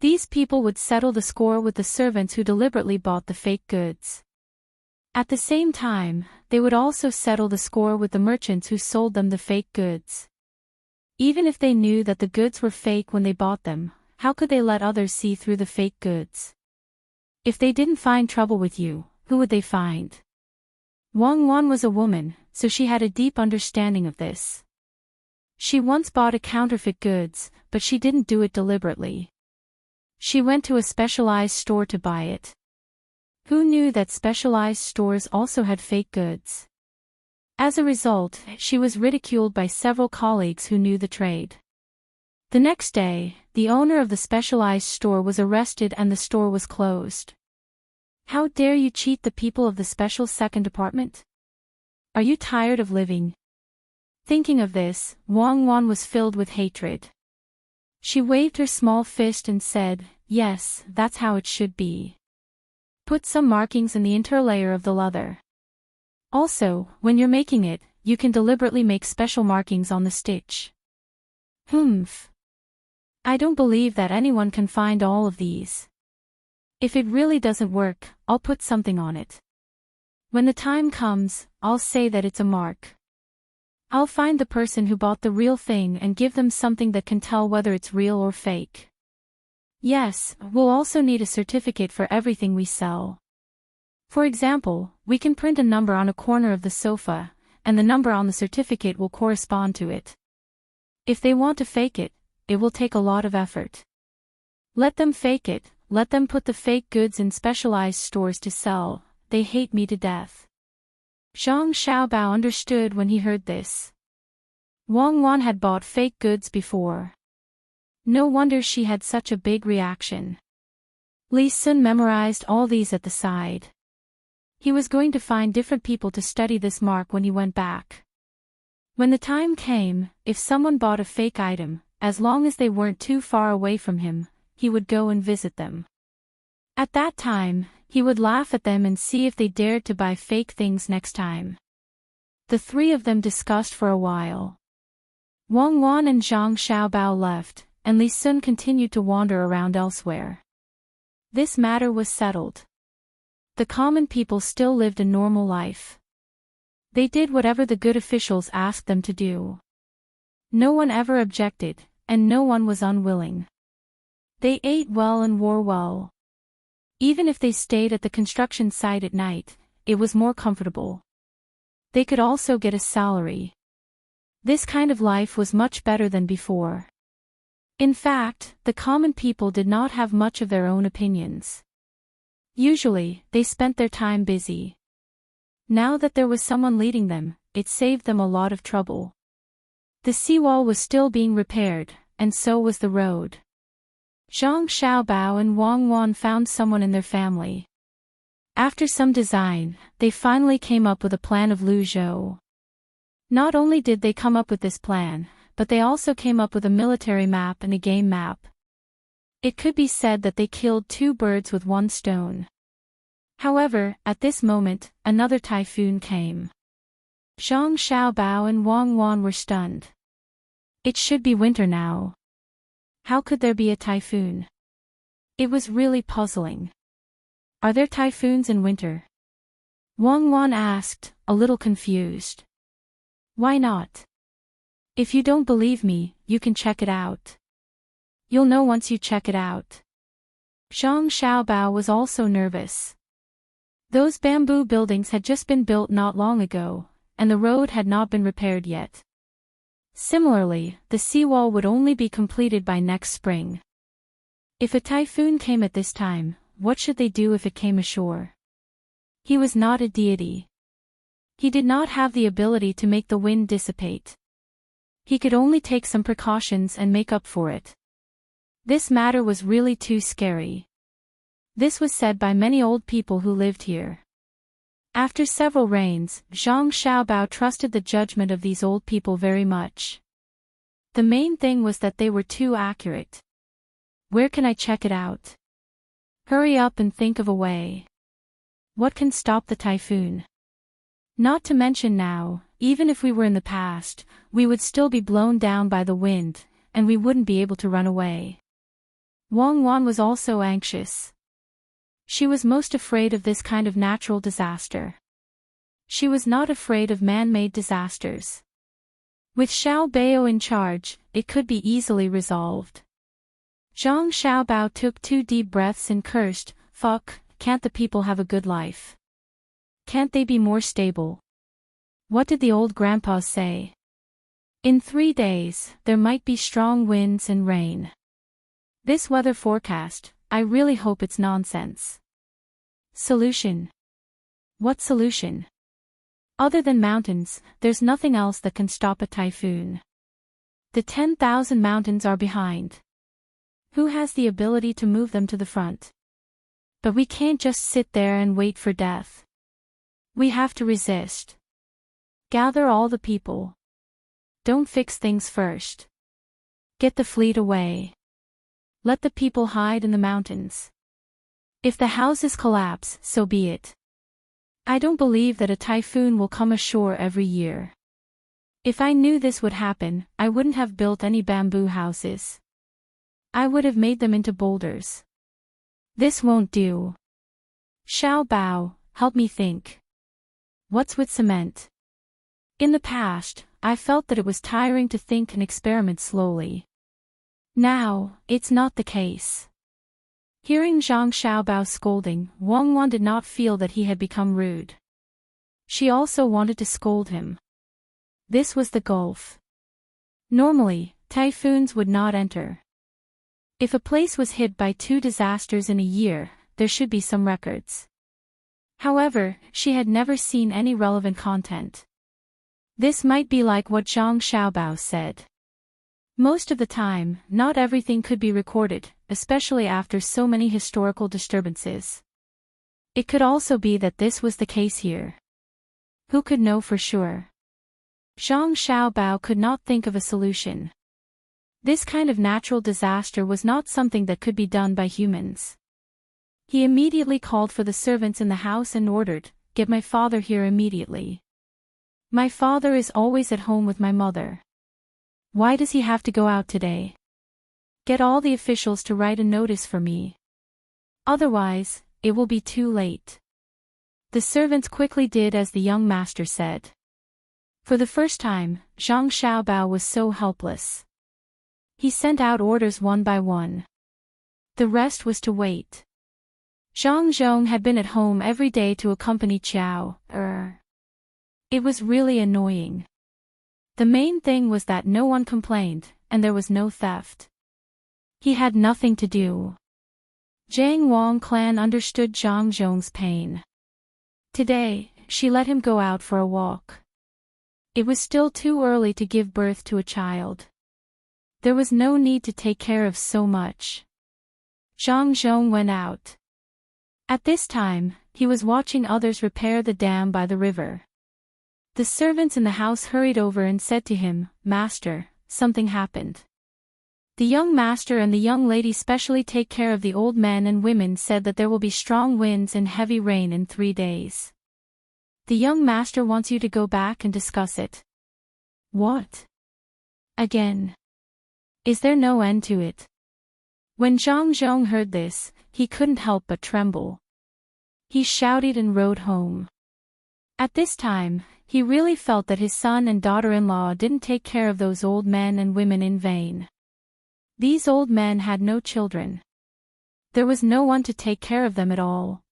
These people would settle the score with the servants who deliberately bought the fake goods. At the same time, they would also settle the score with the merchants who sold them the fake goods. Even if they knew that the goods were fake when they bought them, how could they let others see through the fake goods? If they didn't find trouble with you, who would they find? Wang Wan was a woman, so she had a deep understanding of this. She once bought a counterfeit goods, but she didn't do it deliberately. She went to a specialized store to buy it. Who knew that specialized stores also had fake goods? As a result, she was ridiculed by several colleagues who knew the trade. The next day, the owner of the specialized store was arrested and the store was closed. How dare you cheat the people of the special second department? Are you tired of living? Thinking of this, Wang Wan was filled with hatred. She waved her small fist and said, "Yes, that's how it should be. Put some markings in the interlayer of the leather. Also, when you're making it, you can deliberately make special markings on the stitch." Humph. I don't believe that anyone can find all of these. If it really doesn't work, I'll put something on it. When the time comes, I'll say that it's a mark. I'll find the person who bought the real thing and give them something that can tell whether it's real or fake. Yes, we'll also need a certificate for everything we sell. For example, we can print a number on a corner of the sofa, and the number on the certificate will correspond to it. If they want to fake it, it will take a lot of effort. Let them fake it, let them put the fake goods in specialized stores to sell, they hate me to death. Zhang Xiaobao understood when he heard this. Wang Wan had bought fake goods before. No wonder she had such a big reaction. Li Sun memorized all these at the side. He was going to find different people to study this mark when he went back. When the time came, if someone bought a fake item, as long as they weren't too far away from him, he would go and visit them. At that time, he would laugh at them and see if they dared to buy fake things next time. The three of them discussed for a while. Wang Wan and Zhang Xiaobao left, and Li Sun continued to wander around elsewhere. This matter was settled. The common people still lived a normal life. They did whatever the good officials asked them to do. No one ever objected, and no one was unwilling. They ate well and wore well. Even if they stayed at the construction site at night, it was more comfortable. They could also get a salary. This kind of life was much better than before. In fact, the common people did not have much of their own opinions. Usually, they spent their time busy. Now that there was someone leading them, it saved them a lot of trouble. The seawall was still being repaired, and so was the road. Zhang Xiaobao and Wang Wan found someone in their family. After some design, they finally came up with a plan of Luzhou. Not only did they come up with this plan, but they also came up with a military map and a game map. It could be said that they killed two birds with one stone. However, at this moment, another typhoon came. Zhang Xiaobao and Wang Wan were stunned. It should be winter now. How could there be a typhoon? It was really puzzling. Are there typhoons in winter? Wang Wan asked, a little confused. Why not? If you don't believe me, you can check it out. You'll know once you check it out. Zhang Xiaobao was also nervous. Those bamboo buildings had just been built not long ago, and the road had not been repaired yet. Similarly, the seawall would only be completed by next spring. If a typhoon came at this time, what should they do if it came ashore? He was not a deity. He did not have the ability to make the wind dissipate. He could only take some precautions and make up for it. This matter was really too scary. This was said by many old people who lived here. After several rains, Zhang Xiaobao trusted the judgment of these old people very much. The main thing was that they were too accurate. Where can I check it out? Hurry up and think of a way. What can stop the typhoon? Not to mention now, even if we were in the past, we would still be blown down by the wind, and we wouldn't be able to run away. Wang Wan was also anxious. She was most afraid of this kind of natural disaster. She was not afraid of man-made disasters. With Xiao Bao in charge, it could be easily resolved. Zhang Xiaobao took 2 deep breaths and cursed, "Fuck, can't the people have a good life? Can't they be more stable? What did the old grandpa say? In 3 days, there might be strong winds and rain. This weather forecast, I really hope it's nonsense. Solution. What solution? Other than mountains, there's nothing else that can stop a typhoon. The 10,000 mountains are behind. Who has the ability to move them to the front? But we can't just sit there and wait for death. We have to resist. Gather all the people. Don't fix things first. Get the fleet away. Let the people hide in the mountains. If the houses collapse, so be it. I don't believe that a typhoon will come ashore every year. If I knew this would happen, I wouldn't have built any bamboo houses. I would have made them into boulders. This won't do. Xiao Bao, help me think. What's with cement? In the past, I felt that it was tiring to think and experiment slowly. Now, it's not the case. Hearing Zhang Xiaobao's scolding, Wang Wan did not feel that he had become rude. She also wanted to scold him. This was the gulf. Normally, typhoons would not enter. If a place was hit by 2 disasters in a year, there should be some records. However, she had never seen any relevant content. This might be like what Zhang Xiaobao said. Most of the time, not everything could be recorded, especially after so many historical disturbances. It could also be that this was the case here. Who could know for sure? Zhang Xiaobao could not think of a solution. This kind of natural disaster was not something that could be done by humans. He immediately called for the servants in the house and ordered, "Get my father here immediately. My father is always at home with my mother. Why does he have to go out today? Get all the officials to write a notice for me. Otherwise, it will be too late." The servants quickly did as the young master said. For the first time, Zhang Xiaobao was so helpless. He sent out orders one by one. The rest was to wait. Zhang Zhong had been at home every day to accompany Qiao. It was really annoying. The main thing was that no one complained, and there was no theft. He had nothing to do. Jiang Wang clan understood Zhang Zhong's pain. Today, she let him go out for a walk. It was still too early to give birth to a child. There was no need to take care of so much. Zhang Zhong went out. At this time, he was watching others repair the dam by the river. The servants in the house hurried over and said to him, "Master, something happened." The young master and the young lady specially take care of the old men and women said that there will be strong winds and heavy rain in 3 days. The young master wants you to go back and discuss it. What? Again? Is there no end to it? When Zhang Zhong heard this, he couldn't help but tremble. He shouted and rode home. At this time, he really felt that his son and daughter-in-law didn't take care of those old men and women in vain. These old men had no children. There was no one to take care of them at all.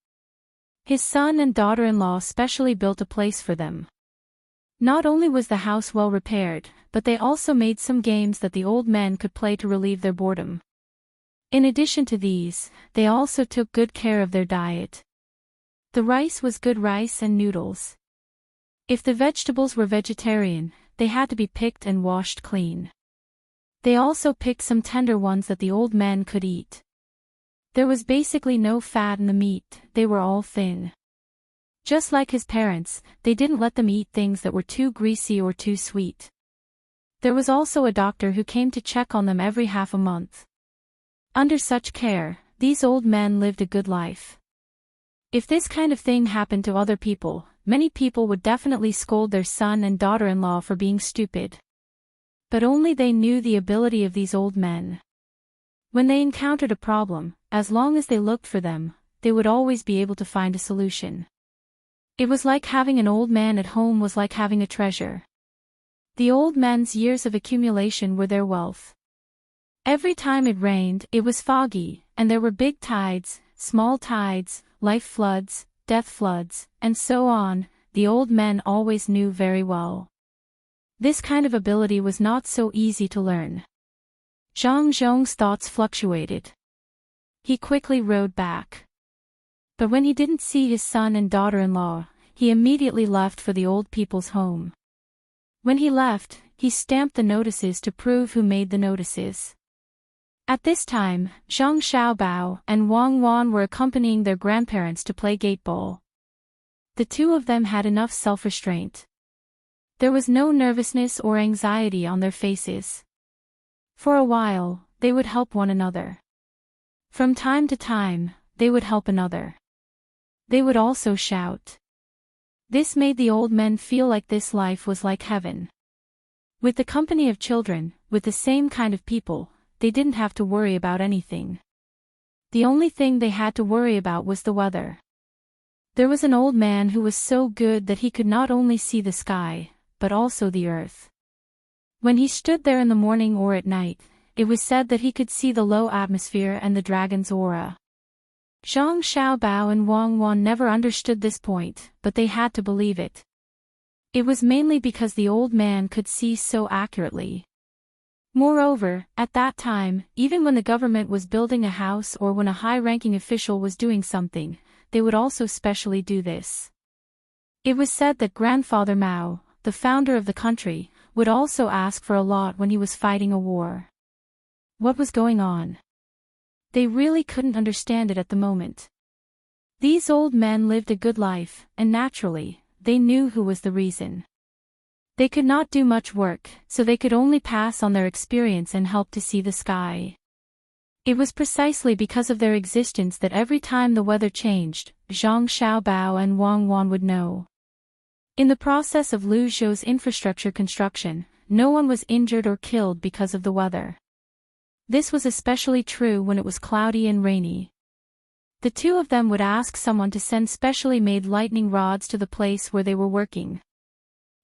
His son and daughter-in-law specially built a place for them. Not only was the house well repaired, but they also made some games that the old men could play to relieve their boredom. In addition to these, they also took good care of their diet. The rice was good rice and noodles. If the vegetables were vegetarian, they had to be picked and washed clean. They also picked some tender ones that the old men could eat. There was basically no fat in the meat, they were all thin. Just like his parents, they didn't let them eat things that were too greasy or too sweet. There was also a doctor who came to check on them every half a month. Under such care, these old men lived a good life. If this kind of thing happened to other people, many people would definitely scold their son and daughter-in-law for being stupid. But only they knew the ability of these old men. When they encountered a problem, as long as they looked for them, they would always be able to find a solution. It was like having an old man at home was like having a treasure. The old men's years of accumulation were their wealth. Every time it rained, it was foggy, and there were big tides, small tides, life floods, death floods, and so on, the old men always knew very well. This kind of ability was not so easy to learn. Zhang Zhong's thoughts fluctuated. He quickly rode back. But when he didn't see his son and daughter-in-law, he immediately left for the old people's home. When he left, he stamped the notices to prove who made the notices. At this time, Zhang Xiaobao and Wang Wan were accompanying their grandparents to play gate ball. The two of them had enough self-restraint. There was no nervousness or anxiety on their faces. For a while, they would help one another. From time to time, they would help another. They would also shout. This made the old men feel like this life was like heaven. With the company of children, with the same kind of people, they didn't have to worry about anything. The only thing they had to worry about was the weather. There was an old man who was so good that he could not only see the sky, but also the earth. When he stood there in the morning or at night, it was said that he could see the low atmosphere and the dragon's aura. Zhang Xiaobao and Wang Wan never understood this point, but they had to believe it. It was mainly because the old man could see so accurately. Moreover, at that time, even when the government was building a house or when a high-ranking official was doing something, they would also specially do this. It was said that Grandfather Mao, the founder of the country, would also ask for a lot when he was fighting a war. What was going on? They really couldn't understand it at the moment. These old men lived a good life, and naturally, they knew who was the reason. They could not do much work, so they could only pass on their experience and help to see the sky. It was precisely because of their existence that every time the weather changed, Zhang Xiaobao and Wang Wan would know. In the process of Lu Zhou's infrastructure construction, no one was injured or killed because of the weather. This was especially true when it was cloudy and rainy. The two of them would ask someone to send specially made lightning rods to the place where they were working.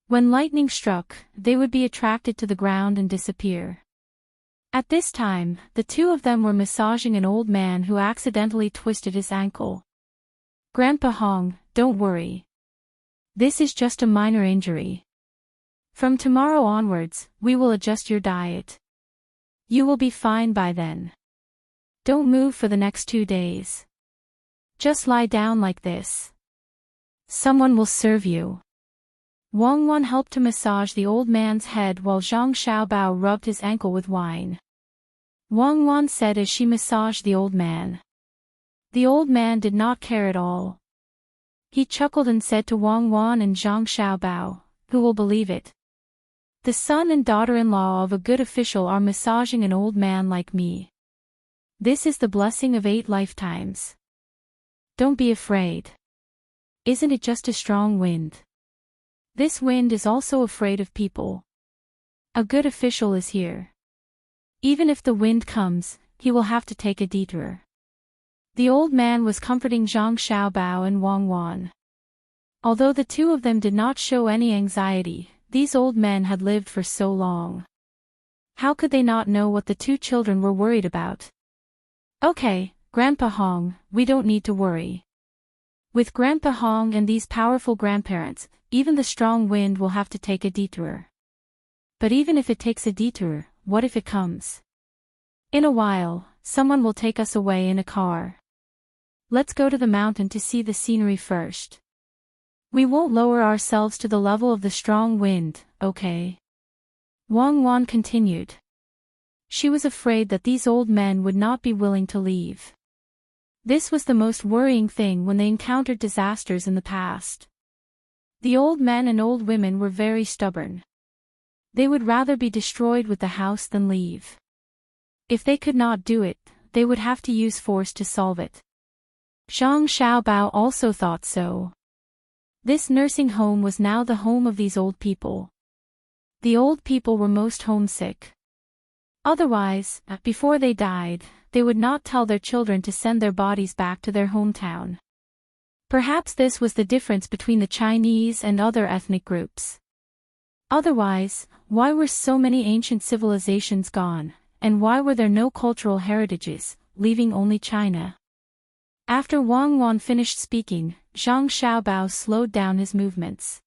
When lightning struck, they would be attracted to the ground and disappear. At this time, the two of them were massaging an old man who accidentally twisted his ankle. Grandpa Hong, don't worry. This is just a minor injury. From tomorrow onwards, we will adjust your diet. You will be fine by then. Don't move for the next 2 days. Just lie down like this. Someone will serve you. Wang Wan helped to massage the old man's head while Zhang Xiaobao rubbed his ankle with wine. Wang Wan said as she massaged the old man. The old man did not care at all. He chuckled and said to Wang Wan and Zhang Xiaobao, "Who will believe it? The son and daughter-in-law of a good official are massaging an old man like me. This is the blessing of 8 lifetimes. Don't be afraid. Isn't it just a strong wind? This wind is also afraid of people. A good official is here. Even if the wind comes, he will have to take a detour." The old man was comforting Zhang Xiaobao and Wang Wan. Although the two of them did not show any anxiety, these old men had lived for so long. How could they not know what the two children were worried about? Okay, Grandpa Hong, we don't need to worry. With Grandpa Hong and these powerful grandparents, even the strong wind will have to take a detour. But even if it takes a detour, what if it comes? In a while, someone will take us away in a car. Let's go to the mountain to see the scenery first. We won't lower ourselves to the level of the strong wind, okay? Wang Wan continued. She was afraid that these old men would not be willing to leave. This was the most worrying thing when they encountered disasters in the past. The old men and old women were very stubborn. They would rather be destroyed with the house than leave. If they could not do it, they would have to use force to solve it. Zhang Xiaobao also thought so. This nursing home was now the home of these old people. The old people were most homesick. Otherwise, before they died, they would not tell their children to send their bodies back to their hometown. Perhaps this was the difference between the Chinese and other ethnic groups. Otherwise, why were so many ancient civilizations gone, and why were there no cultural heritages, leaving only China? After Wang Wan finished speaking, Zhang Xiaobao slowed down his movements.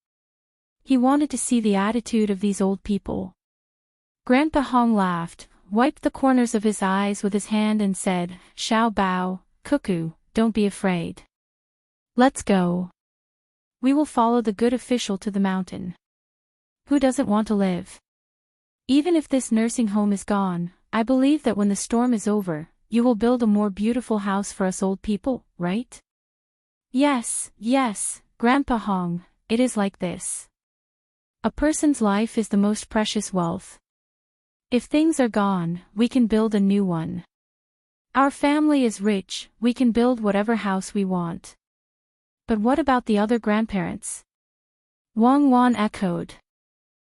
He wanted to see the attitude of these old people. Grandpa Hong laughed, wiped the corners of his eyes with his hand and said, "Xiaobao, cuckoo, don't be afraid. Let's go. We will follow the good official to the mountain. Who doesn't want to live? Even if this nursing home is gone, I believe that when the storm is over, you will build a more beautiful house for us old people, right?" Yes, Grandpa Hong, it is like this. A person's life is the most precious wealth. If things are gone, we can build a new one. Our family is rich, we can build whatever house we want. But what about the other grandparents? Wang Wan echoed.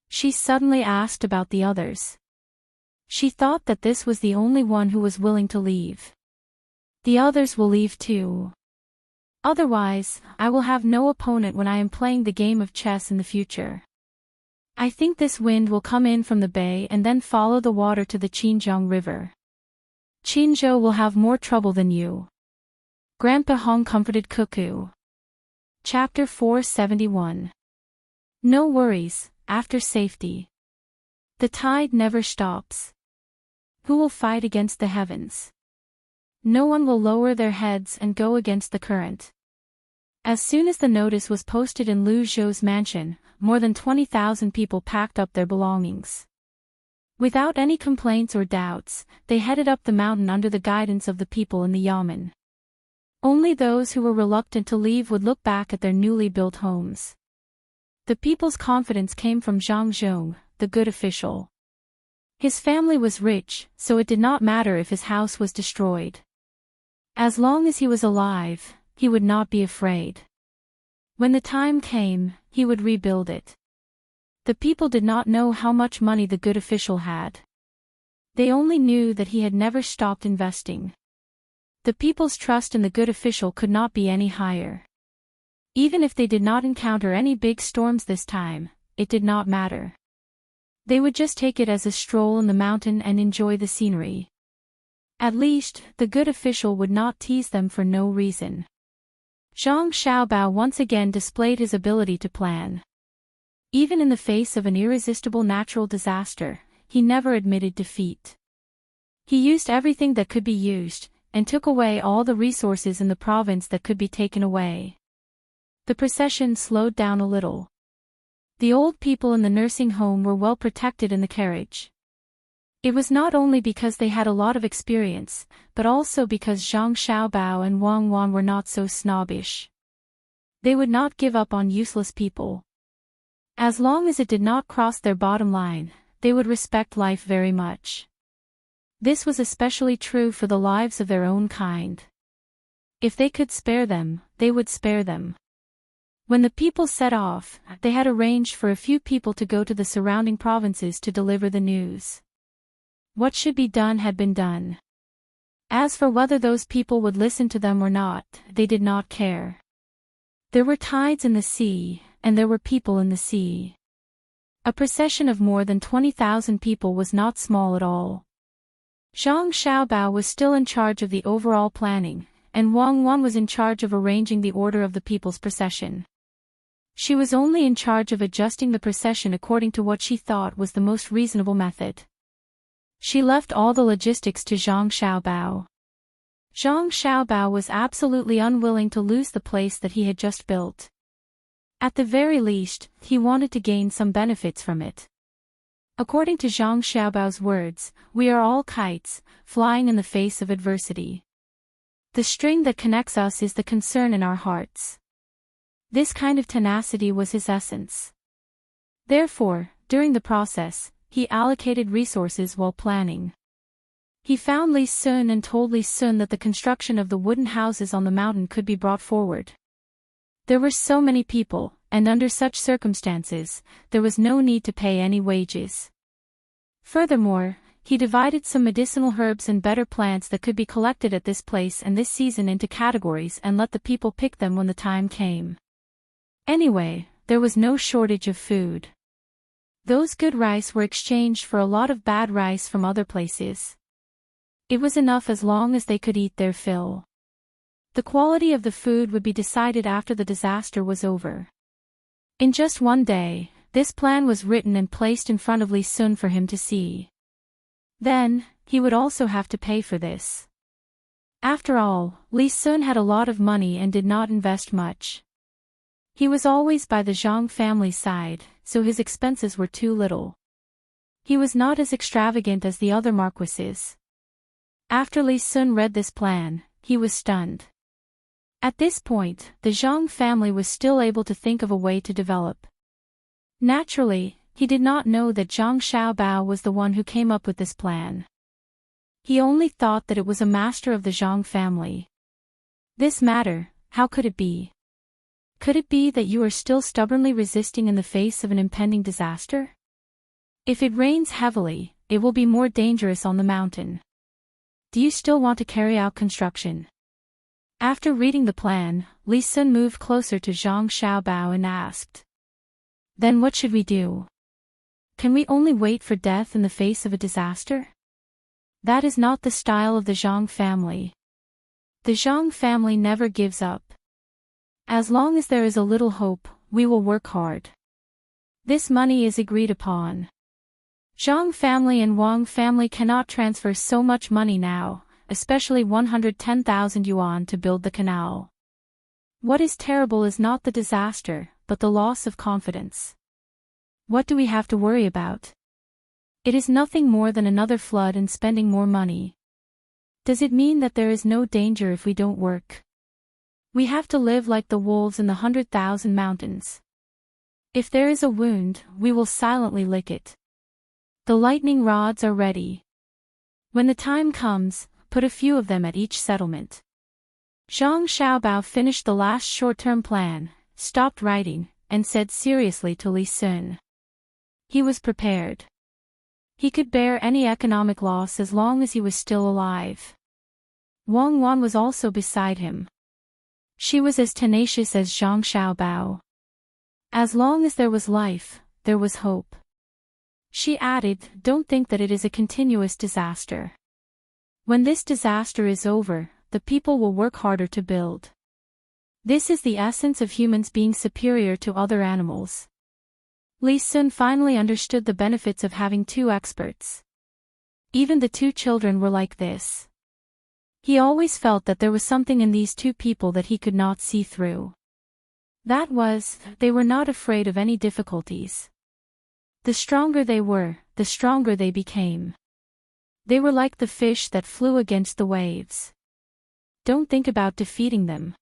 She suddenly asked about the others. She thought that this was the only one who was willing to leave. The others will leave too. Otherwise, I will have no opponent when I am playing the game of chess in the future. I think this wind will come in from the bay and then follow the water to the Qinjiang River. Qinzhou will have more trouble than you. Grandpa Hong comforted Cuckoo. Chapter 471. No worries, after safety. The tide never stops. Who will fight against the heavens? No one will lower their heads and go against the current. As soon as the notice was posted in Lu Zhou's mansion, more than 20,000 people packed up their belongings. Without any complaints or doubts, they headed up the mountain under the guidance of the people in the yamen. Only those who were reluctant to leave would look back at their newly built homes. The people's confidence came from Zhang Zhong, the good official. His family was rich, so it did not matter if his house was destroyed. As long as he was alive, he would not be afraid. When the time came, he would rebuild it. The people did not know how much money the good official had. They only knew that he had never stopped investing. The people's trust in the good official could not be any higher. Even if they did not encounter any big storms this time, it did not matter. They would just take it as a stroll in the mountain and enjoy the scenery. At least, the good official would not tease them for no reason. Zhang Xiaobao once again displayed his ability to plan. Even in the face of an irresistible natural disaster, he never admitted defeat. He used everything that could be used, and took away all the resources in the province that could be taken away. The procession slowed down a little. The old people in the nursing home were well protected in the carriage. It was not only because they had a lot of experience, but also because Zhang Xiaobao and Wang Wan were not so snobbish. They would not give up on useless people. As long as it did not cross their bottom line, they would respect life very much. This was especially true for the lives of their own kind. If they could spare them, they would spare them. When the people set off, they had arranged for a few people to go to the surrounding provinces to deliver the news. What should be done had been done. As for whether those people would listen to them or not, they did not care. There were tides in the sea, and there were people in the sea. A procession of more than 20,000 people was not small at all. Zhang Xiaobao was still in charge of the overall planning, and Wang Wan was in charge of arranging the order of the people's procession. She was only in charge of adjusting the procession according to what she thought was the most reasonable method. She left all the logistics to Zhang Xiaobao. Zhang Xiaobao was absolutely unwilling to lose the place that he had just built. At the very least, he wanted to gain some benefits from it. According to Zhang Xiaobao's words, we are all kites, flying in the face of adversity. The string that connects us is the concern in our hearts. This kind of tenacity was his essence. Therefore, during the process, he allocated resources while planning. He found Li Sun and told Li Sun that the construction of the wooden houses on the mountain could be brought forward. There were so many people, and under such circumstances, there was no need to pay any wages. Furthermore, he divided some medicinal herbs and better plants that could be collected at this place and this season into categories and let the people pick them when the time came. Anyway, there was no shortage of food. Those good rice were exchanged for a lot of bad rice from other places. It was enough as long as they could eat their fill. The quality of the food would be decided after the disaster was over. In just one day, this plan was written and placed in front of Li Sun for him to see. Then, he would also have to pay for this. After all, Li Sun had a lot of money and did not invest much. He was always by the Zhang family's side, so his expenses were too little. He was not as extravagant as the other marquises. After Li Sun read this plan, he was stunned. At this point, the Zhang family was still able to think of a way to develop. Naturally, he did not know that Zhang Xiaobao was the one who came up with this plan. He only thought that it was a master of the Zhang family. This matter, how could it be? Could it be that you are still stubbornly resisting in the face of an impending disaster? If it rains heavily, it will be more dangerous on the mountain. Do you still want to carry out construction? After reading the plan, Li Sun moved closer to Zhang Xiaobao and asked. Then what should we do? Can we only wait for death in the face of a disaster? That is not the style of the Zhang family. The Zhang family never gives up. As long as there is a little hope, we will work hard. This money is agreed upon. Zhang family and Wang family cannot transfer so much money now, especially 110,000 yuan to build the canal. What is terrible is not the disaster, but the loss of confidence. What do we have to worry about? It is nothing more than another flood and spending more money. Does it mean that there is no danger if we don't work? We have to live like the wolves in the 100,000 mountains. If there is a wound, we will silently lick it. The lightning rods are ready. When the time comes, put a few of them at each settlement. Zhang Xiaobao finished the last short-term plan, stopped writing, and said seriously to Li Sun. He was prepared. He could bear any economic loss as long as he was still alive. Wang Wan was also beside him. She was as tenacious as Zhang Xiaobao. As long as there was life, there was hope. She added, don't think that it is a continuous disaster. When this disaster is over, the people will work harder to build. This is the essence of humans being superior to other animals. Li Sun finally understood the benefits of having two experts. Even the two children were like this. He always felt that there was something in these two people that he could not see through. That was, they were not afraid of any difficulties. The stronger they were, the stronger they became. They were like the fish that flew against the waves. Don't think about defeating them.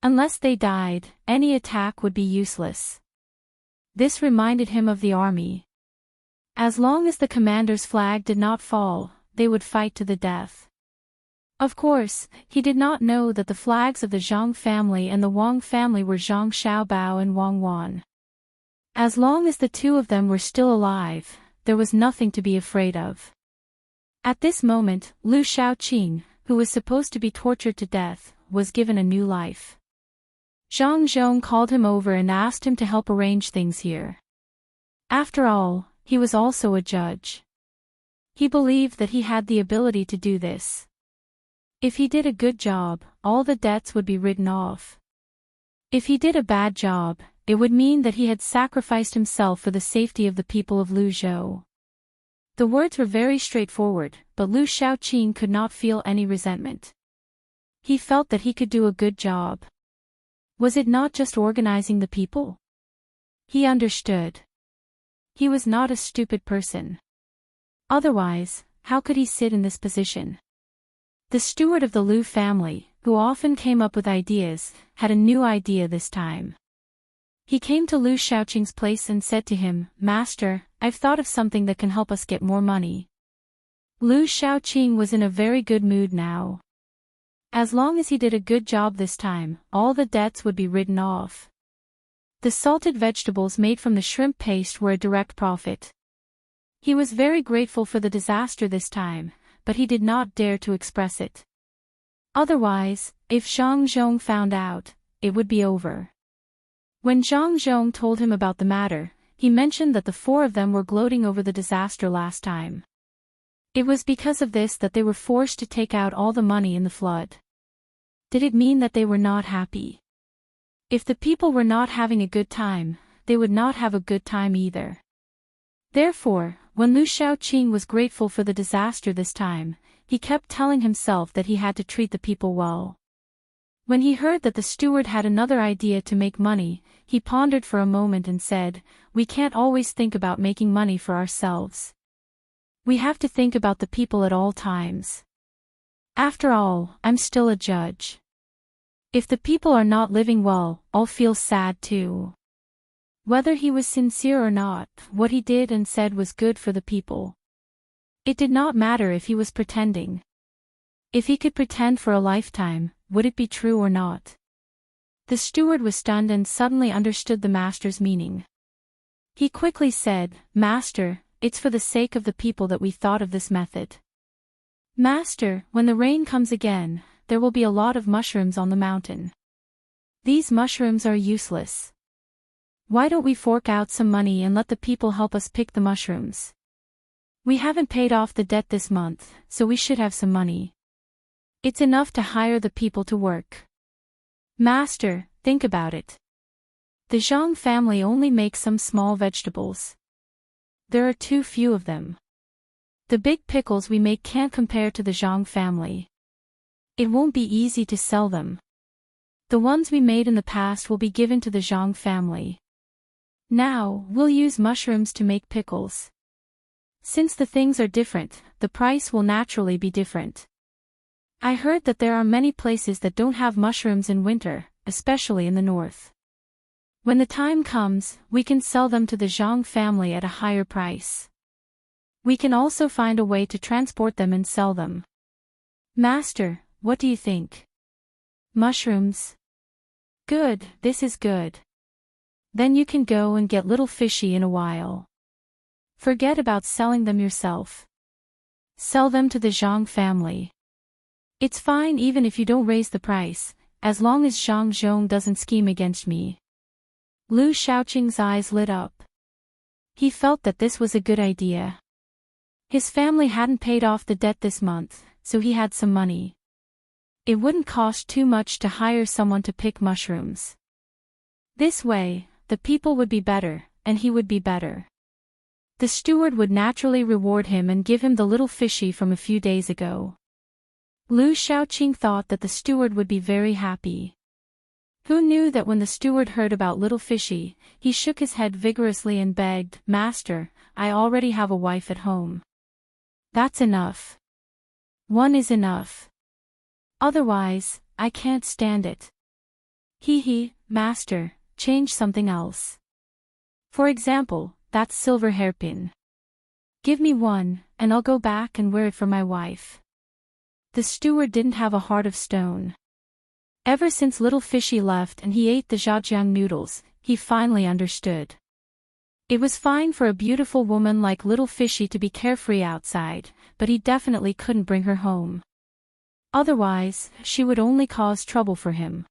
Unless they died, any attack would be useless. This reminded him of the army. As long as the commander's flag did not fall, they would fight to the death. Of course, he did not know that the flags of the Zhang family and the Wang family were Zhang Xiaobao and Wang Wan. As long as the two of them were still alive, there was nothing to be afraid of. At this moment, Lu Shaoqing, who was supposed to be tortured to death, was given a new life. Zhang Zhong called him over and asked him to help arrange things here. After all, he was also a judge. He believed that he had the ability to do this. If he did a good job, all the debts would be written off. If he did a bad job, it would mean that he had sacrificed himself for the safety of the people of Luzhou. The words were very straightforward, but Lu Shaoqing could not feel any resentment. He felt that he could do a good job. Was it not just organizing the people? He understood. He was not a stupid person. Otherwise, how could he sit in this position? The steward of the Lu family, who often came up with ideas, had a new idea this time. He came to Lu Shaoqing's place and said to him, "Master, I've thought of something that can help us get more money." Lu Shaoqing was in a very good mood now. As long as he did a good job this time, all the debts would be written off. The salted vegetables made from the shrimp paste were a direct profit. He was very grateful for the disaster this time, but he did not dare to express it. Otherwise, if Zhang Zhong found out, it would be over. When Zhang Zhong told him about the matter, he mentioned that the four of them were gloating over the disaster last time. It was because of this that they were forced to take out all the money in the flood. Did it mean that they were not happy? If the people were not having a good time, they would not have a good time either. Therefore, when Lu Shaoqing was grateful for the disaster this time, he kept telling himself that he had to treat the people well. When he heard that the steward had another idea to make money, he pondered for a moment and said, "We can't always think about making money for ourselves. We have to think about the people at all times. After all, I'm still a judge. If the people are not living well, I'll feel sad too." Whether he was sincere or not, what he did and said was good for the people. It did not matter if he was pretending. If he could pretend for a lifetime, would it be true or not? The steward was stunned and suddenly understood the master's meaning. He quickly said, "Master, it's for the sake of the people that we thought of this method. Master, when the rain comes again, there will be a lot of mushrooms on the mountain. These mushrooms are useless. Why don't we fork out some money and let the people help us pick the mushrooms? We haven't paid off the debt this month, so we should have some money. It's enough to hire the people to work. Master, think about it. The Zhang family only makes some small vegetables. There are too few of them. The big pickles we make can't compare to the Zhang family. It won't be easy to sell them. The ones we made in the past will be given to the Zhang family. Now, we'll use mushrooms to make pickles. Since the things are different, the price will naturally be different. I heard that there are many places that don't have mushrooms in winter, especially in the north. When the time comes, we can sell them to the Zhang family at a higher price. We can also find a way to transport them and sell them. Master, what do you think? Mushrooms? Good, this is good. Then you can go and get little fishy in a while. Forget about selling them yourself. Sell them to the Zhang family. It's fine even if you don't raise the price, as long as Zhang Zhong doesn't scheme against me." Lu Shaoqing's eyes lit up. He felt that this was a good idea. His family hadn't paid off the debt this month, so he had some money. It wouldn't cost too much to hire someone to pick mushrooms. This way, the people would be better, and he would be better. The steward would naturally reward him and give him the little fishy from a few days ago. Lu Shaoqing thought that the steward would be very happy. Who knew that when the steward heard about little fishy, he shook his head vigorously and begged, "Master, I already have a wife at home. That's enough. One is enough. Otherwise, I can't stand it. Hee, master, change something else. For example, that silver hairpin. Give me one, and I'll go back and wear it for my wife." The steward didn't have a heart of stone. Ever since little fishy left and he ate the zhajiang noodles, he finally understood. It was fine for a beautiful woman like little fishy to be carefree outside, but he definitely couldn't bring her home. Otherwise, she would only cause trouble for him.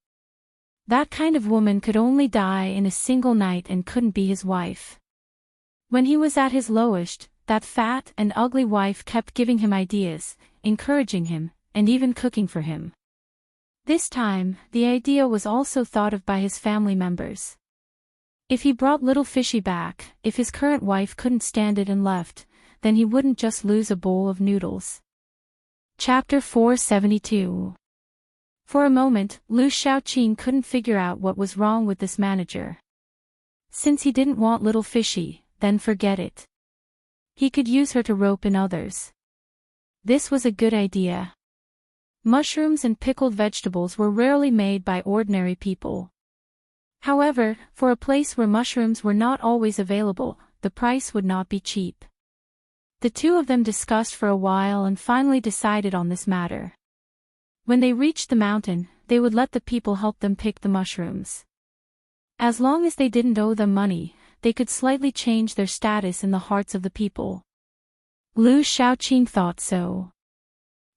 That kind of woman could only die in a single night and couldn't be his wife. When he was at his lowest, that fat and ugly wife kept giving him ideas, encouraging him, and even cooking for him. This time, the idea was also thought of by his family members. If he brought little fishy back, if his current wife couldn't stand it and left, then he wouldn't just lose a bowl of noodles. Chapter 472. For a moment, Lu Shaoqing couldn't figure out what was wrong with this manager. Since he didn't want little fishy, then forget it. He could use her to rope in others. This was a good idea. Mushrooms and pickled vegetables were rarely made by ordinary people. However, for a place where mushrooms were not always available, the price would not be cheap. The two of them discussed for a while and finally decided on this matter. When they reached the mountain, they would let the people help them pick the mushrooms. As long as they didn't owe them money, they could slightly change their status in the hearts of the people. Lu Shaoqing thought so.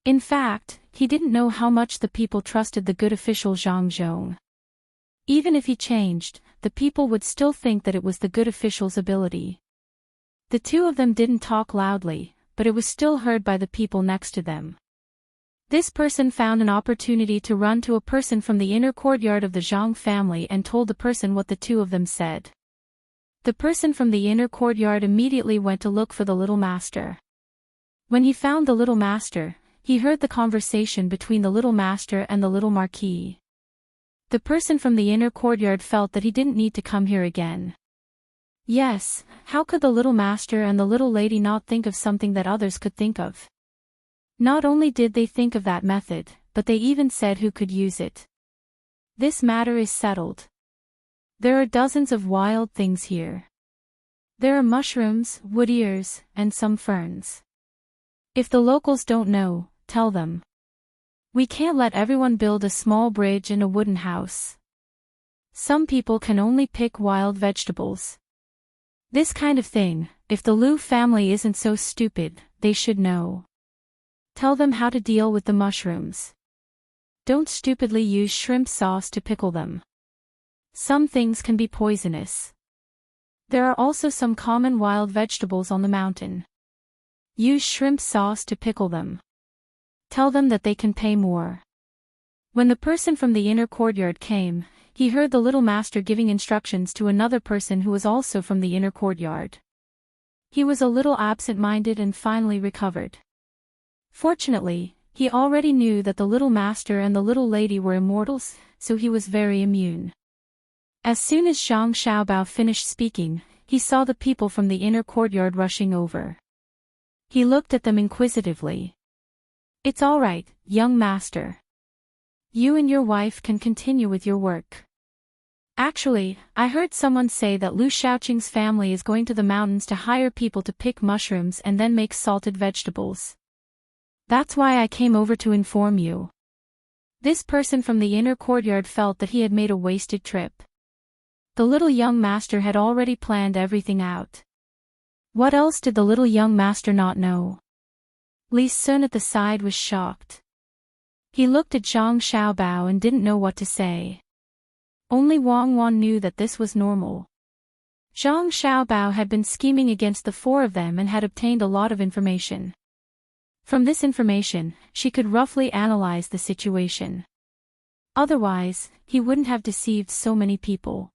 In fact, he didn't know how much the people trusted the good official Zhang Zhong. Even if he changed, the people would still think that it was the good official's ability. The two of them didn't talk loudly, but it was still heard by the people next to them. This person found an opportunity to run to a person from the inner courtyard of the Zhang family and told the person what the two of them said. The person from the inner courtyard immediately went to look for the little master. When he found the little master, he heard the conversation between the little master and the little marquis. The person from the inner courtyard felt that he didn't need to come here again. Yes, how could the little master and the little lady not think of something that others could think of? Not only did they think of that method, but they even said who could use it. This matter is settled. There are dozens of wild things here. There are mushrooms, wood ears, and some ferns. If the locals don't know, tell them. We can't let everyone build a small bridge and a wooden house. Some people can only pick wild vegetables. This kind of thing, if the Liu family isn't so stupid, they should know. Tell them how to deal with the mushrooms. Don't stupidly use shrimp sauce to pickle them. Some things can be poisonous. There are also some common wild vegetables on the mountain. Use shrimp sauce to pickle them. Tell them that they can pay more. When the person from the inner courtyard came, he heard the little master giving instructions to another person who was also from the inner courtyard. He was a little absent-minded and finally recovered. Fortunately, he already knew that the little master and the little lady were immortals, so he was very immune. As soon as Zhang Xiaobao finished speaking, he saw the people from the inner courtyard rushing over. He looked at them inquisitively. It's all right, young master. You and your wife can continue with your work. Actually, I heard someone say that Liu Shaoqing's family is going to the mountains to hire people to pick mushrooms and then make salted vegetables. That's why I came over to inform you. This person from the inner courtyard felt that he had made a wasted trip. The little young master had already planned everything out. What else did the little young master not know? Li Sun at the side was shocked. He looked at Zhang Xiaobao and didn't know what to say. Only Wang Wan knew that this was normal. Zhang Xiaobao had been scheming against the four of them and had obtained a lot of information. From this information, she could roughly analyze the situation. Otherwise, he wouldn't have deceived so many people.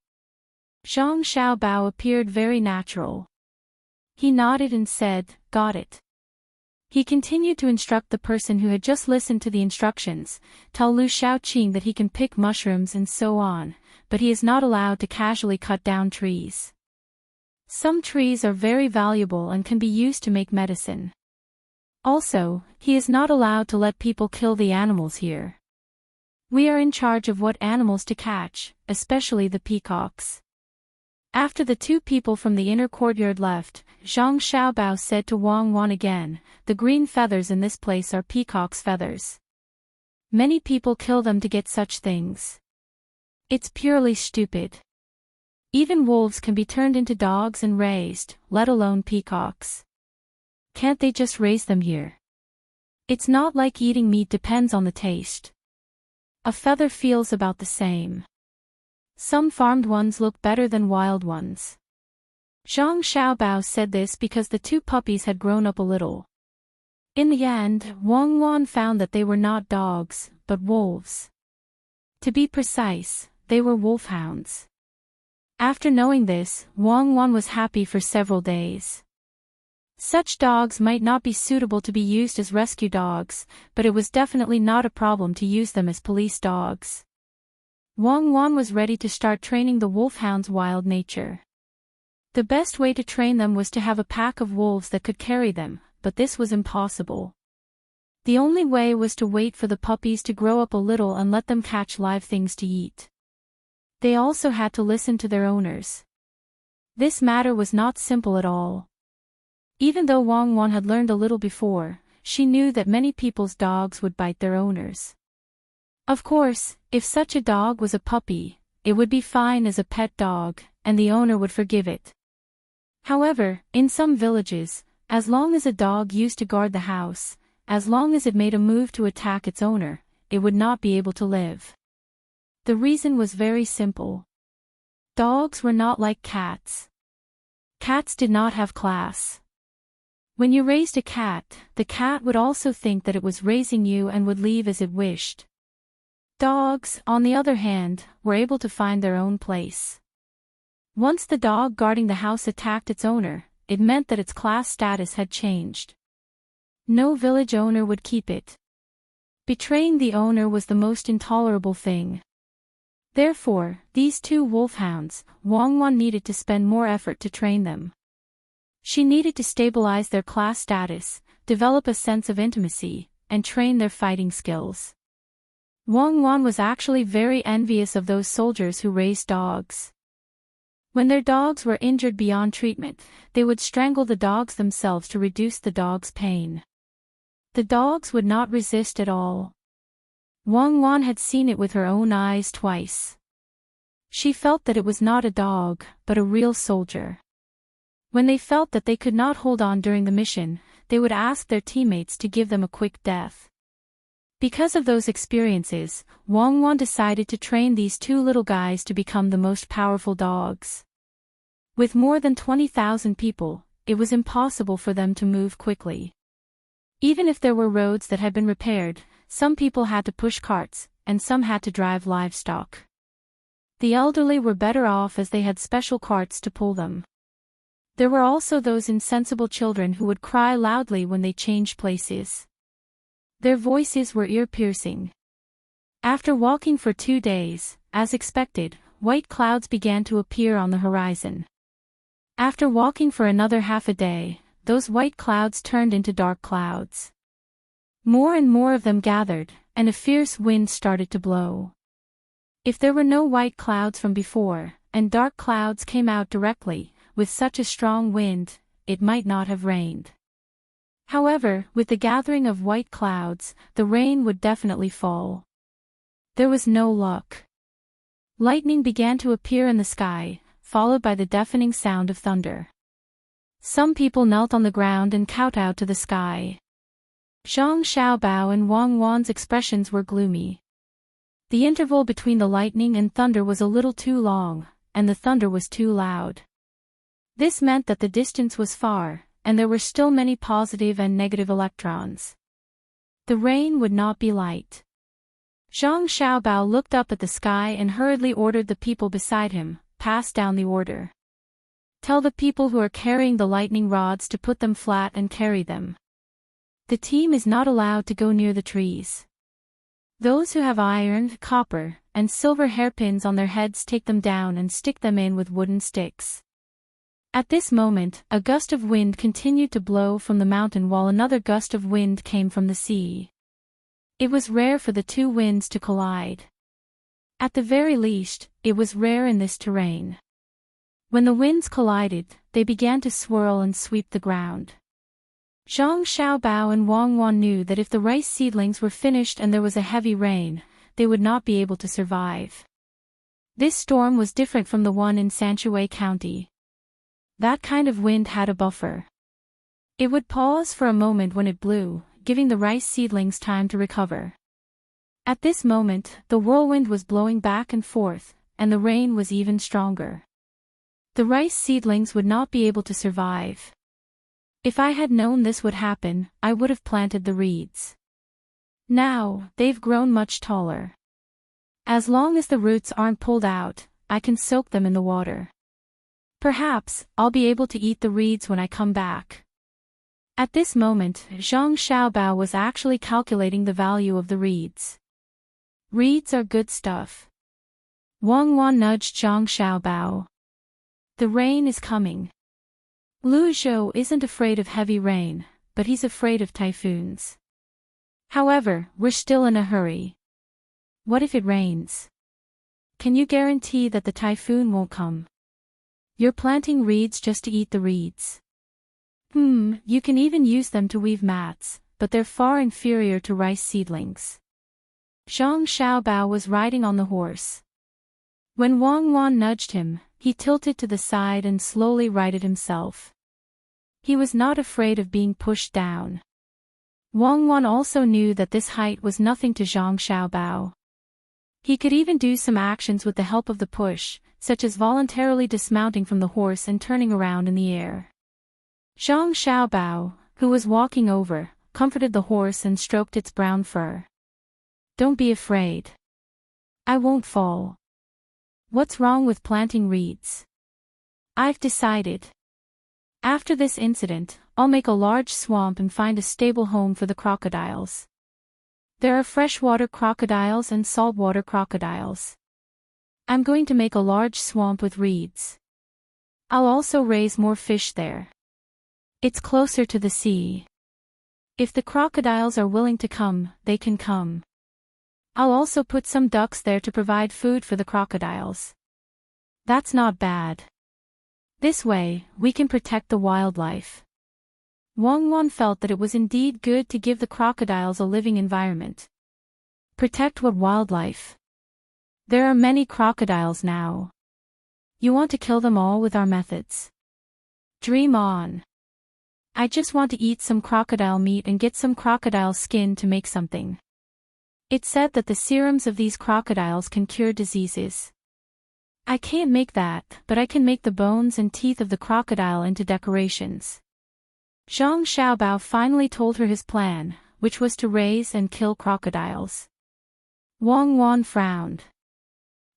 Zhang Xiaobao appeared very natural. He nodded and said, "Got it." He continued to instruct the person who had just listened to the instructions, tell Liu Shaoqing that he can pick mushrooms and so on, but he is not allowed to casually cut down trees. Some trees are very valuable and can be used to make medicine. Also, he is not allowed to let people kill the animals here. We are in charge of what animals to catch, especially the peacocks. After the two people from the inner courtyard left, Zhang Xiaobao said to Wang Wan again, "The green feathers in this place are peacock's feathers. Many people kill them to get such things. It's purely stupid. Even wolves can be turned into dogs and raised, let alone peacocks. Can't they just raise them here? It's not like eating meat depends on the taste. A feather feels about the same. Some farmed ones look better than wild ones." Zhang Xiaobao said this because the two puppies had grown up a little. In the end, Wang Wan found that they were not dogs, but wolves. To be precise, they were wolfhounds. After knowing this, Wang Wan was happy for several days. Such dogs might not be suitable to be used as rescue dogs, but it was definitely not a problem to use them as police dogs. Wang Wan was ready to start training the wolfhound's wild nature. The best way to train them was to have a pack of wolves that could carry them, but this was impossible. The only way was to wait for the puppies to grow up a little and let them catch live things to eat. They also had to listen to their owners. This matter was not simple at all. Even though Wang Wan had learned a little before, she knew that many people's dogs would bite their owners. Of course, if such a dog was a puppy, it would be fine as a pet dog, and the owner would forgive it. However, in some villages, as long as a dog used to guard the house, as long as it made a move to attack its owner, it would not be able to live. The reason was very simple. Dogs were not like cats. Cats did not have class. When you raised a cat, the cat would also think that it was raising you and would leave as it wished. Dogs, on the other hand, were able to find their own place. Once the dog guarding the house attacked its owner, it meant that its class status had changed. No village owner would keep it. Betraying the owner was the most intolerable thing. Therefore, these two wolfhounds, Wangwan needed to spend more effort to train them. She needed to stabilize their class status, develop a sense of intimacy, and train their fighting skills. Wangwan was actually very envious of those soldiers who raised dogs. When their dogs were injured beyond treatment, they would strangle the dogs themselves to reduce the dog's pain. The dogs would not resist at all. Wangwan had seen it with her own eyes twice. She felt that it was not a dog, but a real soldier. When they felt that they could not hold on during the mission, they would ask their teammates to give them a quick death. Because of those experiences, Wangwan decided to train these two little guys to become the most powerful dogs. With more than 20,000 people, it was impossible for them to move quickly. Even if there were roads that had been repaired, some people had to push carts, and some had to drive livestock. The elderly were better off as they had special carts to pull them. There were also those insensible children who would cry loudly when they changed places. Their voices were ear-piercing. After walking for 2 days, as expected, white clouds began to appear on the horizon. After walking for another half a day, those white clouds turned into dark clouds. More and more of them gathered, and a fierce wind started to blow. If there were no white clouds from before, and dark clouds came out directly, with such a strong wind, it might not have rained. However, with the gathering of white clouds, the rain would definitely fall. There was no luck. Lightning began to appear in the sky, followed by the deafening sound of thunder. Some people knelt on the ground and kowtowed to the sky. Zhang Xiaobao and Wang Wan's expressions were gloomy. The interval between the lightning and thunder was a little too long, and the thunder was too loud. This meant that the distance was far, and there were still many positive and negative electrons. The rain would not be light. Zhang Xiaobao looked up at the sky and hurriedly ordered the people beside him, pass down the order. Tell the people who are carrying the lightning rods to put them flat and carry them. The team is not allowed to go near the trees. Those who have iron, copper, and silver hairpins on their heads take them down and stick them in with wooden sticks. At this moment, a gust of wind continued to blow from the mountain while another gust of wind came from the sea. It was rare for the two winds to collide. At the very least, it was rare in this terrain. When the winds collided, they began to swirl and sweep the ground. Zhang Xiaobao and Wang Wan knew that if the rice seedlings were finished and there was a heavy rain, they would not be able to survive. This storm was different from the one in Sanshui County. That kind of wind had a buffer. It would pause for a moment when it blew, giving the rice seedlings time to recover. At this moment, the whirlwind was blowing back and forth, and the rain was even stronger. The rice seedlings would not be able to survive. If I had known this would happen, I would have planted the reeds. Now, they've grown much taller. As long as the roots aren't pulled out, I can soak them in the water. Perhaps, I'll be able to eat the reeds when I come back. At this moment, Zhang Xiaobao was actually calculating the value of the reeds. Reeds are good stuff. Wang Wan nudged Zhang Xiaobao. The rain is coming. Lu Zhou isn't afraid of heavy rain, but he's afraid of typhoons. However, we're still in a hurry. What if it rains? Can you guarantee that the typhoon won't come? You're planting reeds just to eat the reeds. You can even use them to weave mats, but they're far inferior to rice seedlings. Zhang Xiaobao was riding on the horse. When Wang Wan nudged him, he tilted to the side and slowly righted himself. He was not afraid of being pushed down. Wang Wan also knew that this height was nothing to Zhang Xiaobao. He could even do some actions with the help of the push, such as voluntarily dismounting from the horse and turning around in the air. Zhang Xiaobao, who was walking over, comforted the horse and stroked its brown fur. "Don't be afraid. I won't fall. What's wrong with planting reeds? I've decided. After this incident, I'll make a large swamp and find a stable home for the crocodiles. There are freshwater crocodiles and saltwater crocodiles. I'm going to make a large swamp with reeds. I'll also raise more fish there. It's closer to the sea. If the crocodiles are willing to come, they can come. I'll also put some ducks there to provide food for the crocodiles. That's not bad. This way, we can protect the wildlife." Wang Wan felt that it was indeed good to give the crocodiles a living environment. Protect what wildlife? There are many crocodiles now. You want to kill them all with our methods? Dream on. I just want to eat some crocodile meat and get some crocodile skin to make something. It's said that the serums of these crocodiles can cure diseases. I can't make that, but I can make the bones and teeth of the crocodile into decorations. Zhang Xiaobao finally told her his plan, which was to raise and kill crocodiles. Wang Wan frowned.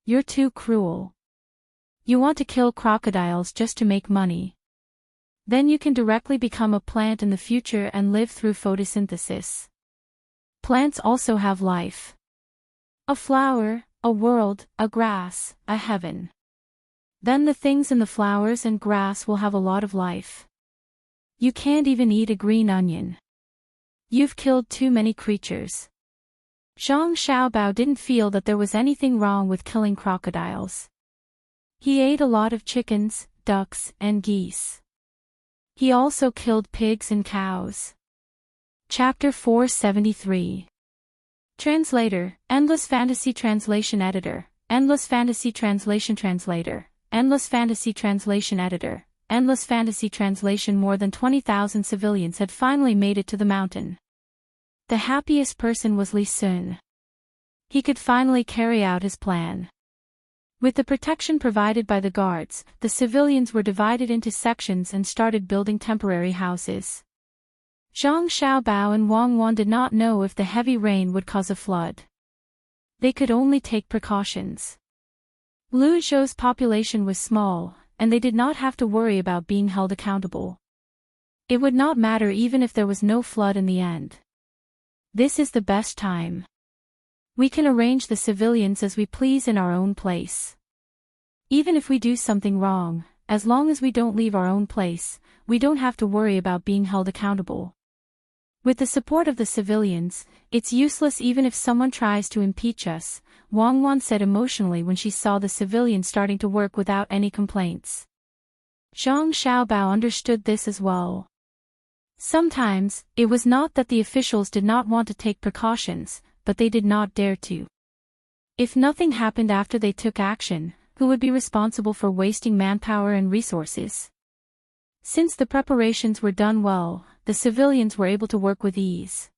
"You're too cruel. You want to kill crocodiles just to make money. Then you can directly become a plant in the future and live through photosynthesis. Plants also have life. A flower, a world, a grass, a heaven. Then the things in the flowers and grass will have a lot of life. You can't even eat a green onion. You've killed too many creatures." Zhang Xiaobao didn't feel that there was anything wrong with killing crocodiles. He ate a lot of chickens, ducks, and geese. He also killed pigs and cows. Chapter 473. Translator, Endless Fantasy Translation Editor, Endless Fantasy Translation Translator, Endless Fantasy Translation Editor, Endless Fantasy Translation. More than 20,000 civilians had finally made it to the mountain. The happiest person was Li Sun. He could finally carry out his plan. With the protection provided by the guards, the civilians were divided into sections and started building temporary houses. Zhang Xiaobao and Wang Wan did not know if the heavy rain would cause a flood. They could only take precautions. Lu Zhou's population was small, and they did not have to worry about being held accountable. It would not matter even if there was no flood in the end. This is the best time. We can arrange the civilians as we please in our own place. Even if we do something wrong, as long as we don't leave our own place, we don't have to worry about being held accountable. With the support of the civilians, it's useless even if someone tries to impeach us, Wang Wan said emotionally when she saw the civilians starting to work without any complaints. Zhang Xiaobao understood this as well. Sometimes, it was not that the officials did not want to take precautions, but they did not dare to. If nothing happened after they took action, who would be responsible for wasting manpower and resources? Since the preparations were done well, the civilians were able to work with ease.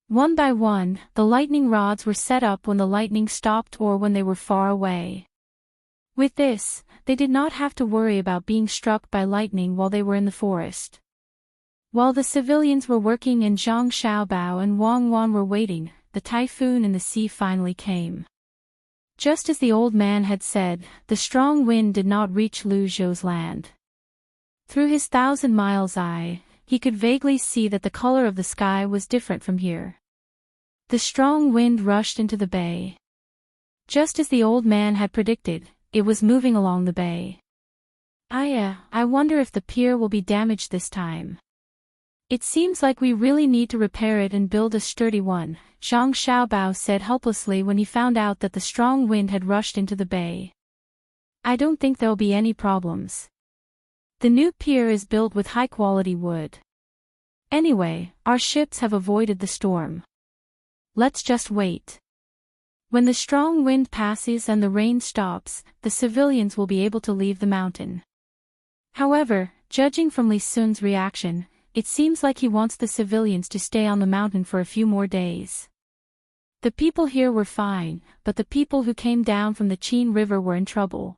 One by one, the lightning rods were set up when the lightning stopped or when they were far away. With this, they did not have to worry about being struck by lightning while they were in the forest. While the civilians were working and Zhang Xiaobao and Wang Wan were waiting, the typhoon in the sea finally came. Just as the old man had said, the strong wind did not reach Lu Zhou's land. Through his 1,000 miles eye, he could vaguely see that the color of the sky was different from here. The strong wind rushed into the bay. Just as the old man had predicted, it was moving along the bay. I wonder if the pier will be damaged this time. It seems like we really need to repair it and build a sturdy one, Zhang Xiaobao said helplessly when he found out that the strong wind had rushed into the bay. I don't think there'll be any problems. The new pier is built with high-quality wood. Anyway, our ships have avoided the storm. Let's just wait. When the strong wind passes and the rain stops, the civilians will be able to leave the mountain. However, judging from Li Sun's reaction, it seems like he wants the civilians to stay on the mountain for a few more days. The people here were fine, but the people who came down from the Qin River were in trouble.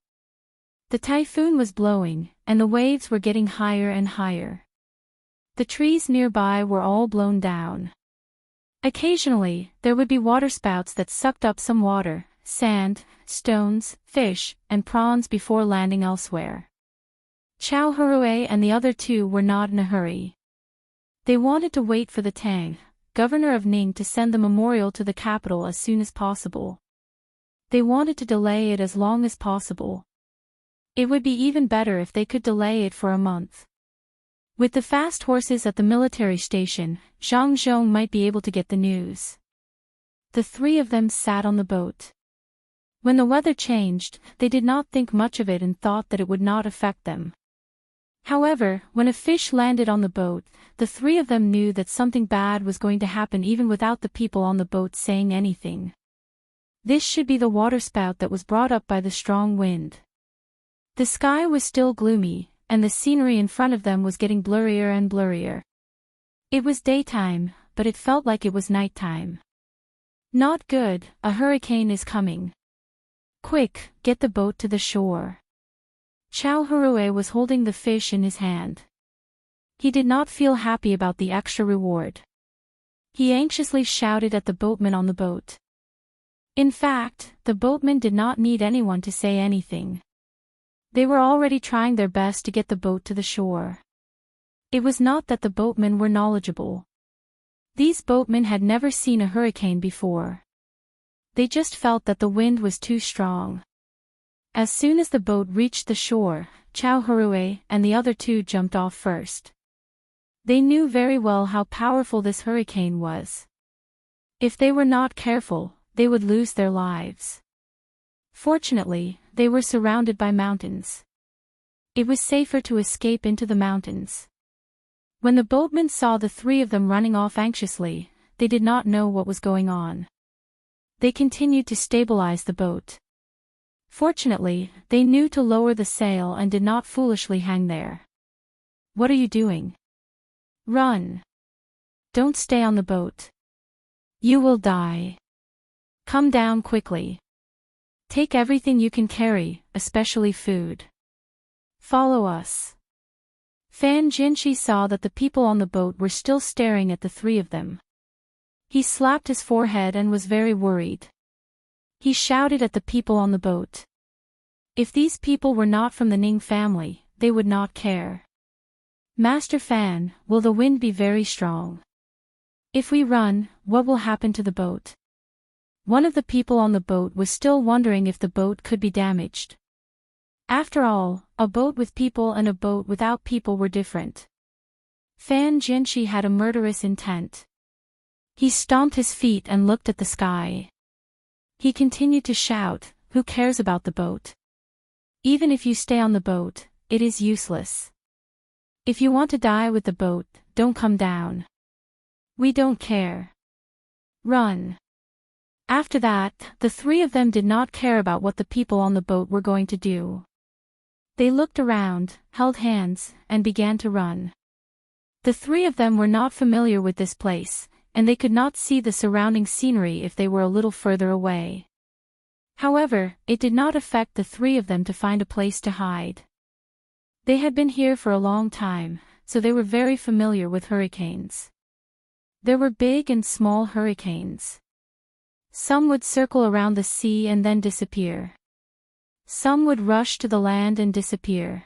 The typhoon was blowing, and the waves were getting higher and higher. The trees nearby were all blown down. Occasionally, there would be waterspouts that sucked up some water, sand, stones, fish, and prawns before landing elsewhere. Chow Hurue and the other two were not in a hurry. They wanted to wait for the Tang, governor of Ning, to send the memorial to the capital as soon as possible. They wanted to delay it as long as possible. It would be even better if they could delay it for a month. With the fast horses at the military station, Zhang Zhong might be able to get the news. The three of them sat on the boat. When the weather changed, they did not think much of it and thought that it would not affect them. However, when a fish landed on the boat, the three of them knew that something bad was going to happen even without the people on the boat saying anything. This should be the waterspout that was brought up by the strong wind. The sky was still gloomy, and the scenery in front of them was getting blurrier and blurrier. It was daytime, but it felt like it was nighttime. Not good, a hurricane is coming. Quick, get the boat to the shore. Chow Hurue was holding the fish in his hand. He did not feel happy about the extra reward. He anxiously shouted at the boatman on the boat. In fact, the boatmen did not need anyone to say anything. They were already trying their best to get the boat to the shore. It was not that the boatmen were knowledgeable. These boatmen had never seen a hurricane before. They just felt that the wind was too strong. As soon as the boat reached the shore, Chow Hurue and the other two jumped off first. They knew very well how powerful this hurricane was. If they were not careful, they would lose their lives. Fortunately, they were surrounded by mountains. It was safer to escape into the mountains. When the boatmen saw the three of them running off anxiously, they did not know what was going on. They continued to stabilize the boat. Fortunately, they knew to lower the sail and did not foolishly hang there. What are you doing? Run. Don't stay on the boat. You will die. Come down quickly. Take everything you can carry, especially food. Follow us. Fan Jinshi saw that the people on the boat were still staring at the three of them. He slapped his forehead and was very worried. He shouted at the people on the boat. If these people were not from the Ning family, they would not care. Master Fan, will the wind be very strong? If we run, what will happen to the boat? One of the people on the boat was still wondering if the boat could be damaged. After all, a boat with people and a boat without people were different. Fan Jinshi had a murderous intent. He stomped his feet and looked at the sky. He continued to shout, "Who cares about the boat? Even if you stay on the boat, it is useless. If you want to die with the boat, don't come down. We don't care. Run." After that, the three of them did not care about what the people on the boat were going to do. They looked around, held hands, and began to run. The three of them were not familiar with this place, and they could not see the surrounding scenery if they were a little further away. However, it did not affect the three of them to find a place to hide. They had been here for a long time, so they were very familiar with hurricanes. There were big and small hurricanes. Some would circle around the sea and then disappear. Some would rush to the land and disappear.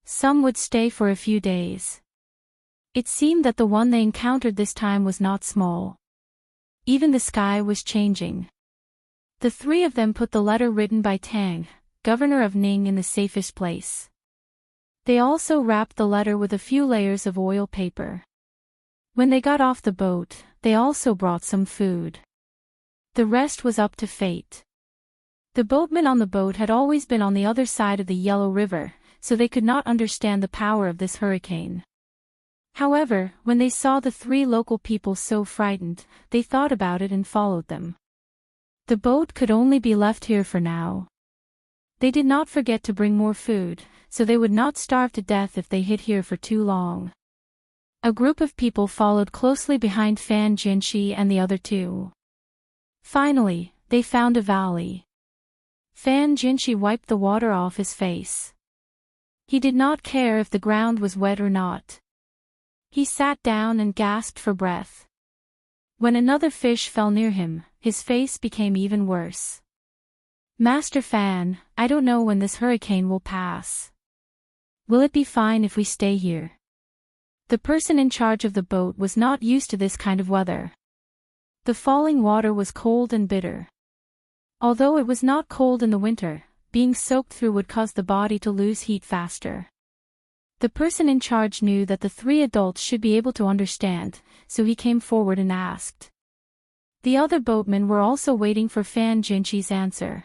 Some would stay for a few days. It seemed that the one they encountered this time was not small. Even the sky was changing. The three of them put the letter written by Tang, governor of Ning, in the safest place. They also wrapped the letter with a few layers of oil paper. When they got off the boat, they also brought some food. The rest was up to fate. The boatmen on the boat had always been on the other side of the Yellow River, so they could not understand the power of this hurricane. However, when they saw the three local people so frightened, they thought about it and followed them. The boat could only be left here for now. They did not forget to bring more food, so they would not starve to death if they hid here for too long. A group of people followed closely behind Fan Jinshi and the other two. Finally, they found a valley. Fan Jinshi wiped the water off his face. He did not care if the ground was wet or not. He sat down and gasped for breath. When another fish fell near him, his face became even worse. Master Fan, I don't know when this hurricane will pass. Will it be fine if we stay here? The person in charge of the boat was not used to this kind of weather. The falling water was cold and bitter. Although it was not cold in the winter, being soaked through would cause the body to lose heat faster. The person in charge knew that the three adults should be able to understand, so he came forward and asked. The other boatmen were also waiting for Fan Jinchi's answer.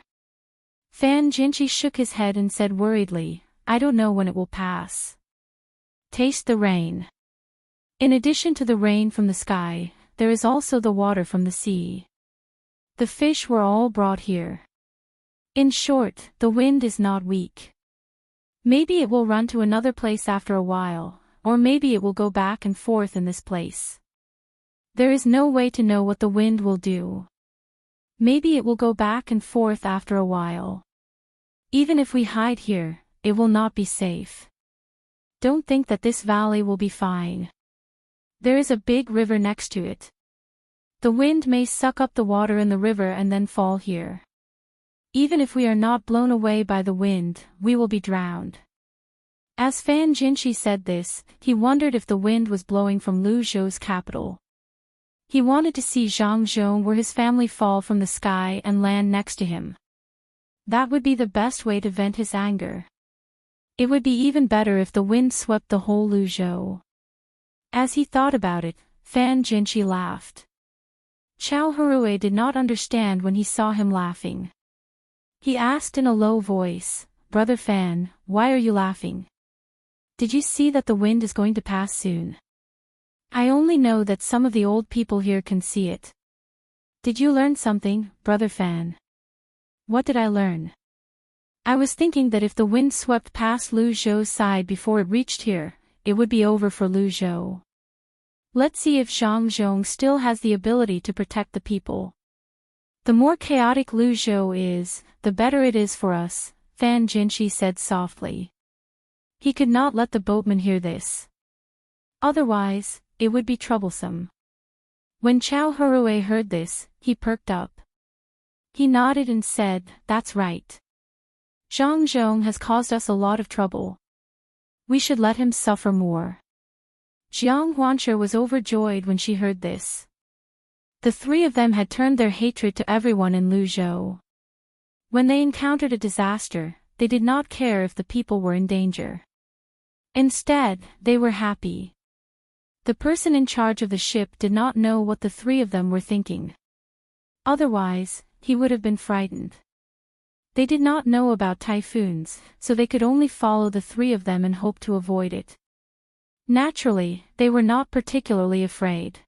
Fan Jinchi shook his head and said worriedly, I don't know when it will pass. Taste the rain. In addition to the rain from the sky, there is also the water from the sea. The fish were all brought here. In short, the wind is not weak. Maybe it will run to another place after a while, or maybe it will go back and forth in this place. There is no way to know what the wind will do. Maybe it will go back and forth after a while. Even if we hide here, it will not be safe. Don't think that this valley will be fine. There is a big river next to it. The wind may suck up the water in the river and then fall here. Even if we are not blown away by the wind, we will be drowned. As Fan Jinchi said this, he wondered if the wind was blowing from Lu Zhou's capital. He wanted to see Zhang Zhong or his family fall from the sky and land next to him. That would be the best way to vent his anger. It would be even better if the wind swept the whole Lu Zhou. As he thought about it, Fan Jinchi laughed. Chao Harue did not understand when he saw him laughing. He asked in a low voice, Brother Fan, why are you laughing? Did you see that the wind is going to pass soon? I only know that some of the old people here can see it. Did you learn something, Brother Fan? What did I learn? I was thinking that if the wind swept past Lu Zhou's side before it reached here, it would be over for Lu Zhou. Let's see if Zhang Zhong still has the ability to protect the people. The more chaotic Lu Zhou is, the better it is for us, Fan Jinchi said softly. He could not let the boatman hear this. Otherwise, it would be troublesome. When Chao Harue heard this, he perked up. He nodded and said, That's right. Zhang Zhong has caused us a lot of trouble. We should let him suffer more. Jiang Huanche was overjoyed when she heard this. The three of them had turned their hatred to everyone in Lu Zhou. When they encountered a disaster, they did not care if the people were in danger. Instead, they were happy. The person in charge of the ship did not know what the three of them were thinking. Otherwise, he would have been frightened. They did not know about typhoons, so they could only follow the three of them and hope to avoid it. Naturally, they were not particularly afraid.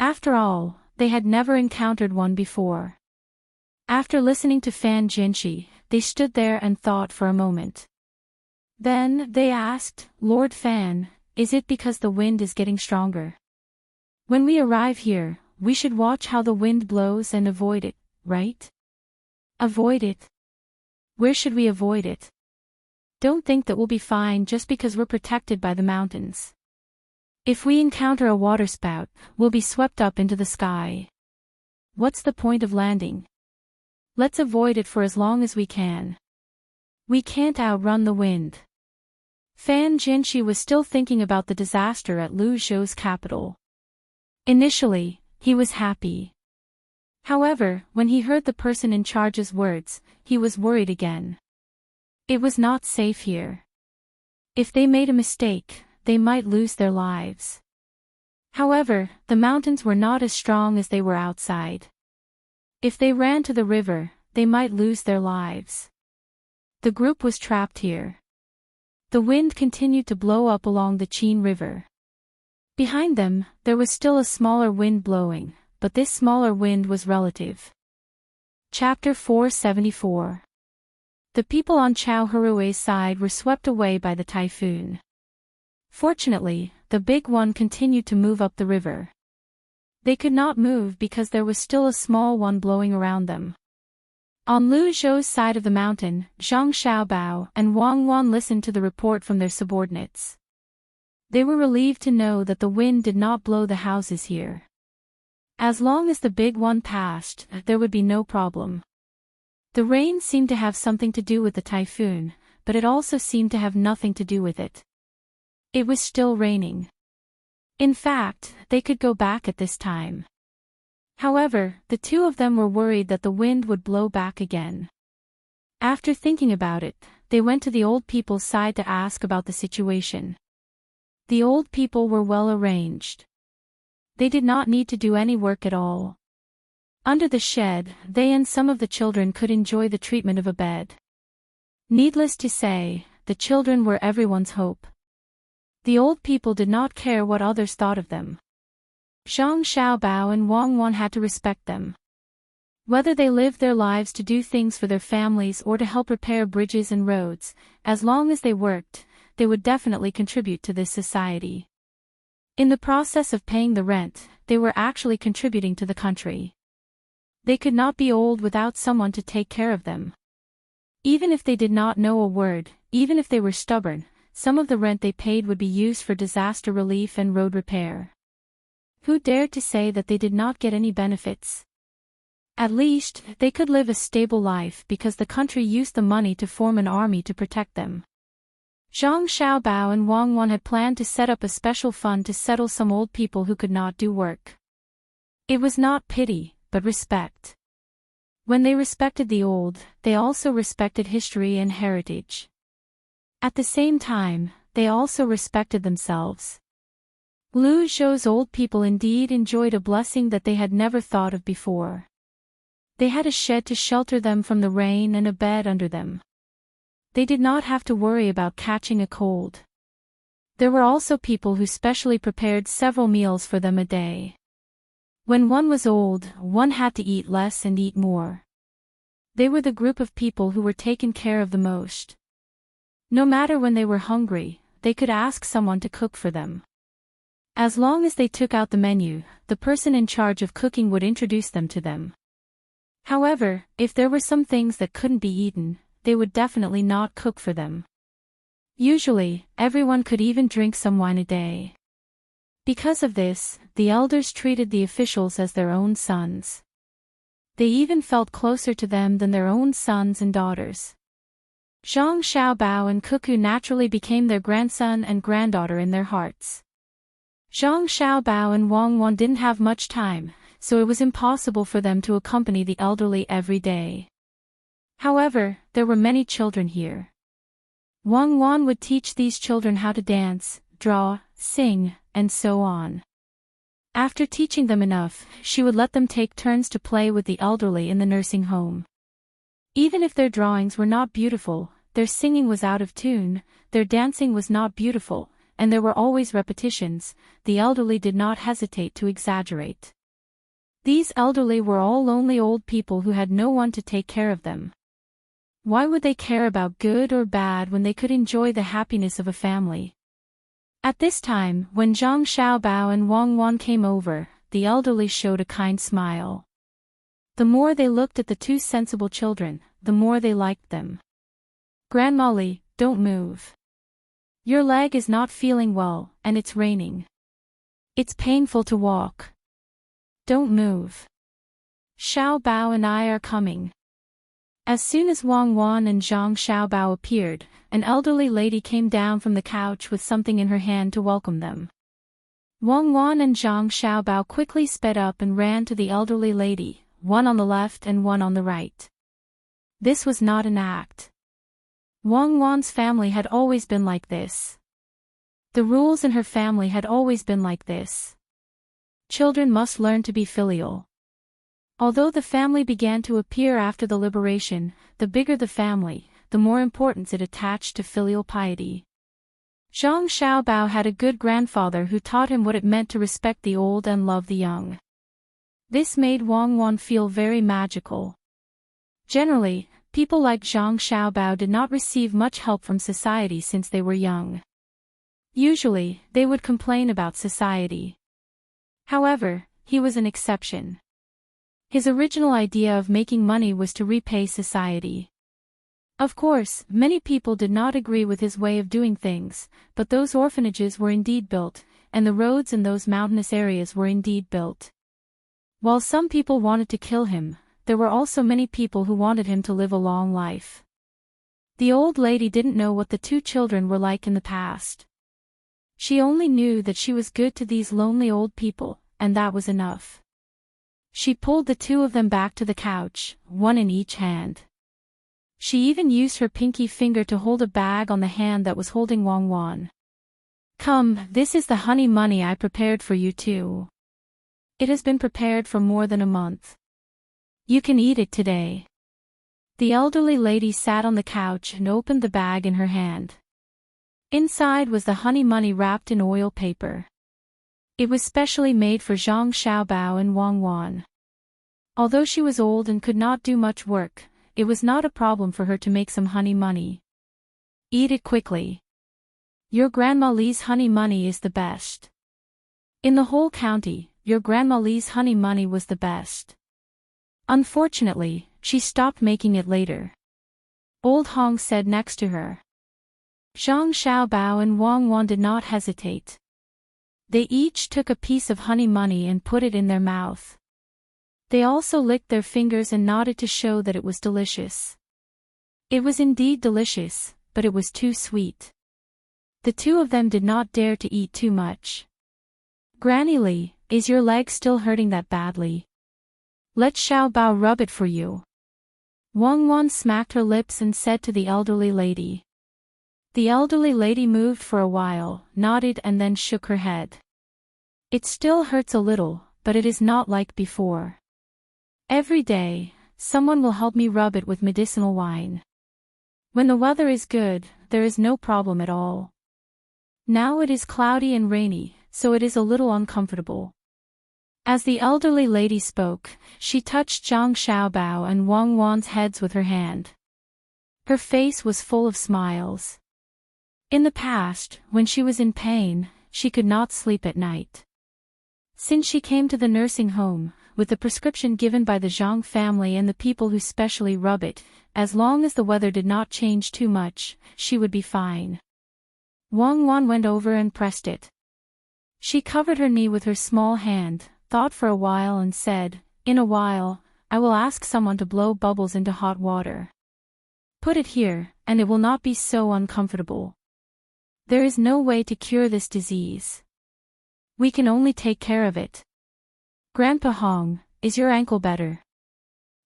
After all, they had never encountered one before. After listening to Fan Jinchi, they stood there and thought for a moment. Then, they asked, Lord Fan, is it because the wind is getting stronger? When we arrive here, we should watch how the wind blows and avoid it, right? Avoid it? Where should we avoid it? Don't think that we'll be fine just because we're protected by the mountains. If we encounter a waterspout, we'll be swept up into the sky. What's the point of landing? Let's avoid it for as long as we can. We can't outrun the wind. Fan Jinchi was still thinking about the disaster at Lu Zhou's capital. Initially, he was happy. However, when he heard the person in charge's words, he was worried again. It was not safe here. If they made a mistake, they might lose their lives. However, the mountains were not as strong as they were outside. If they ran to the river, they might lose their lives. The group was trapped here. The wind continued to blow up along the Qin River. Behind them, there was still a smaller wind blowing, but this smaller wind was relative. Chapter 474. The people on Chao Harue's side were swept away by the typhoon. Fortunately, the big one continued to move up the river. They could not move because there was still a small one blowing around them. On Lu Zhou's side of the mountain, Zhang Xiaobao and Wang Wan listened to the report from their subordinates. They were relieved to know that the wind did not blow the houses here. As long as the big one passed, there would be no problem. The rain seemed to have something to do with the typhoon, but it also seemed to have nothing to do with it. It was still raining. In fact, they could go back at this time. However, the two of them were worried that the wind would blow back again. After thinking about it, they went to the old people's side to ask about the situation. The old people were well arranged. They did not need to do any work at all. Under the shed, they and some of the children could enjoy the treatment of a bed. Needless to say, the children were everyone's hope. The old people did not care what others thought of them. Zhang Xiaobao and Wang Wan had to respect them. Whether they lived their lives to do things for their families or to help repair bridges and roads, as long as they worked, they would definitely contribute to this society. In the process of paying the rent, they were actually contributing to the country. They could not be old without someone to take care of them. Even if they did not know a word, even if they were stubborn, some of the rent they paid would be used for disaster relief and road repair. Who dared to say that they did not get any benefits? At least, they could live a stable life because the country used the money to form an army to protect them. Zhang Xiaobao and Wang Wan had planned to set up a special fund to settle some old people who could not do work. It was not pity, but respect. When they respected the old, they also respected history and heritage. At the same time, they also respected themselves. Lu Zhou's old people indeed enjoyed a blessing that they had never thought of before. They had a shed to shelter them from the rain and a bed under them. They did not have to worry about catching a cold. There were also people who specially prepared several meals for them a day. When one was old, one had to eat less and eat more. They were the group of people who were taken care of the most. No matter when they were hungry, they could ask someone to cook for them. As long as they took out the menu, the person in charge of cooking would introduce them to them. However, if there were some things that couldn't be eaten, they would definitely not cook for them. Usually, everyone could even drink some wine a day. Because of this, the elders treated the officials as their own sons. They even felt closer to them than their own sons and daughters. Zhang Xiaobao and Cuckoo naturally became their grandson and granddaughter in their hearts. Zhang Xiaobao and Wang Wan didn't have much time, so it was impossible for them to accompany the elderly every day. However, there were many children here. Wang Wan would teach these children how to dance, draw, sing, and so on. After teaching them enough, she would let them take turns to play with the elderly in the nursing home. Even if their drawings were not beautiful, their singing was out of tune, their dancing was not beautiful, and there were always repetitions, the elderly did not hesitate to exaggerate. These elderly were all lonely old people who had no one to take care of them. Why would they care about good or bad when they could enjoy the happiness of a family? At this time, when Zhang Xiaobao and Wang Wan came over, the elderly showed a kind smile. The more they looked at the two sensible children, the more they liked them. "Grandma Li, don't move. Your leg is not feeling well, and it's raining. It's painful to walk. Don't move. Xiaobao and I are coming." As soon as Wang Wan and Zhang Xiaobao appeared, an elderly lady came down from the couch with something in her hand to welcome them. Wang Wan and Zhang Xiaobao quickly sped up and ran to the elderly lady, one on the left and one on the right. This was not an act. Wang Wan's family had always been like this. The rules in her family had always been like this. Children must learn to be filial. Although the family began to appear after the liberation, the bigger the family, the more importance it attached to filial piety. Zhang Xiaobao had a good grandfather who taught him what it meant to respect the old and love the young. This made Wang Wan feel very magical. Generally, people like Zhang Xiaobao did not receive much help from society since they were young. Usually, they would complain about society. However, he was an exception. His original idea of making money was to repay society. Of course, many people did not agree with his way of doing things, but those orphanages were indeed built, and the roads in those mountainous areas were indeed built. While some people wanted to kill him, there were also many people who wanted him to live a long life. The old lady didn't know what the two children were like in the past. She only knew that she was good to these lonely old people, and that was enough. She pulled the two of them back to the couch, one in each hand. She even used her pinky finger to hold a bag on the hand that was holding Wang Wan. Come, this is the honey money I prepared for you too. It has been prepared for more than a month. You can eat it today. The elderly lady sat on the couch and opened the bag in her hand. Inside was the honey money wrapped in oil paper. It was specially made for Zhang Xiaobao and Wang Wan. Although she was old and could not do much work, it was not a problem for her to make some honey money. Eat it quickly. Your Grandma Li's honey money is the best. In the whole county, your Grandma Li's honey money was the best. Unfortunately, she stopped making it later. Old Hong said next to her. Zhang Xiaobao and Wang Wan did not hesitate. They each took a piece of honey money and put it in their mouth. They also licked their fingers and nodded to show that it was delicious. It was indeed delicious, but it was too sweet. The two of them did not dare to eat too much. Granny Li, is your leg still hurting that badly? Let Xiaobao rub it for you. Wang Wan smacked her lips and said to the elderly lady. The elderly lady moved for a while, nodded and then shook her head. It still hurts a little, but it is not like before. Every day, someone will help me rub it with medicinal wine. When the weather is good, there is no problem at all. Now it is cloudy and rainy, so it is a little uncomfortable. As the elderly lady spoke, she touched Zhang Xiaobao and Wang Wan's heads with her hand. Her face was full of smiles. In the past, when she was in pain, she could not sleep at night. Since she came to the nursing home, with the prescription given by the Zhang family and the people who specially rub it, as long as the weather did not change too much, she would be fine. Wang Wan went over and pressed it. She covered her knee with her small hand, thought for a while and said, in a while, I will ask someone to blow bubbles into hot water. Put it here, and it will not be so uncomfortable. There is no way to cure this disease. We can only take care of it. Grandpa Hong, is your ankle better?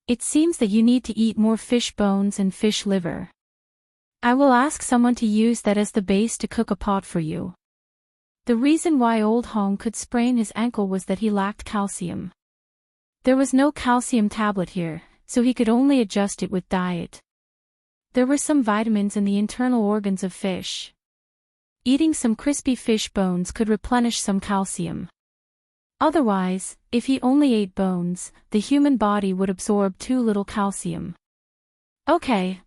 It seems that you need to eat more fish bones and fish liver. I will ask someone to use that as the base to cook a pot for you. The reason why old Hong could sprain his ankle was that he lacked calcium. There was no calcium tablet here, so he could only adjust it with diet. There were some vitamins in the internal organs of fish. Eating some crispy fish bones could replenish some calcium. Otherwise, if he only ate bones, the human body would absorb too little calcium. Okay,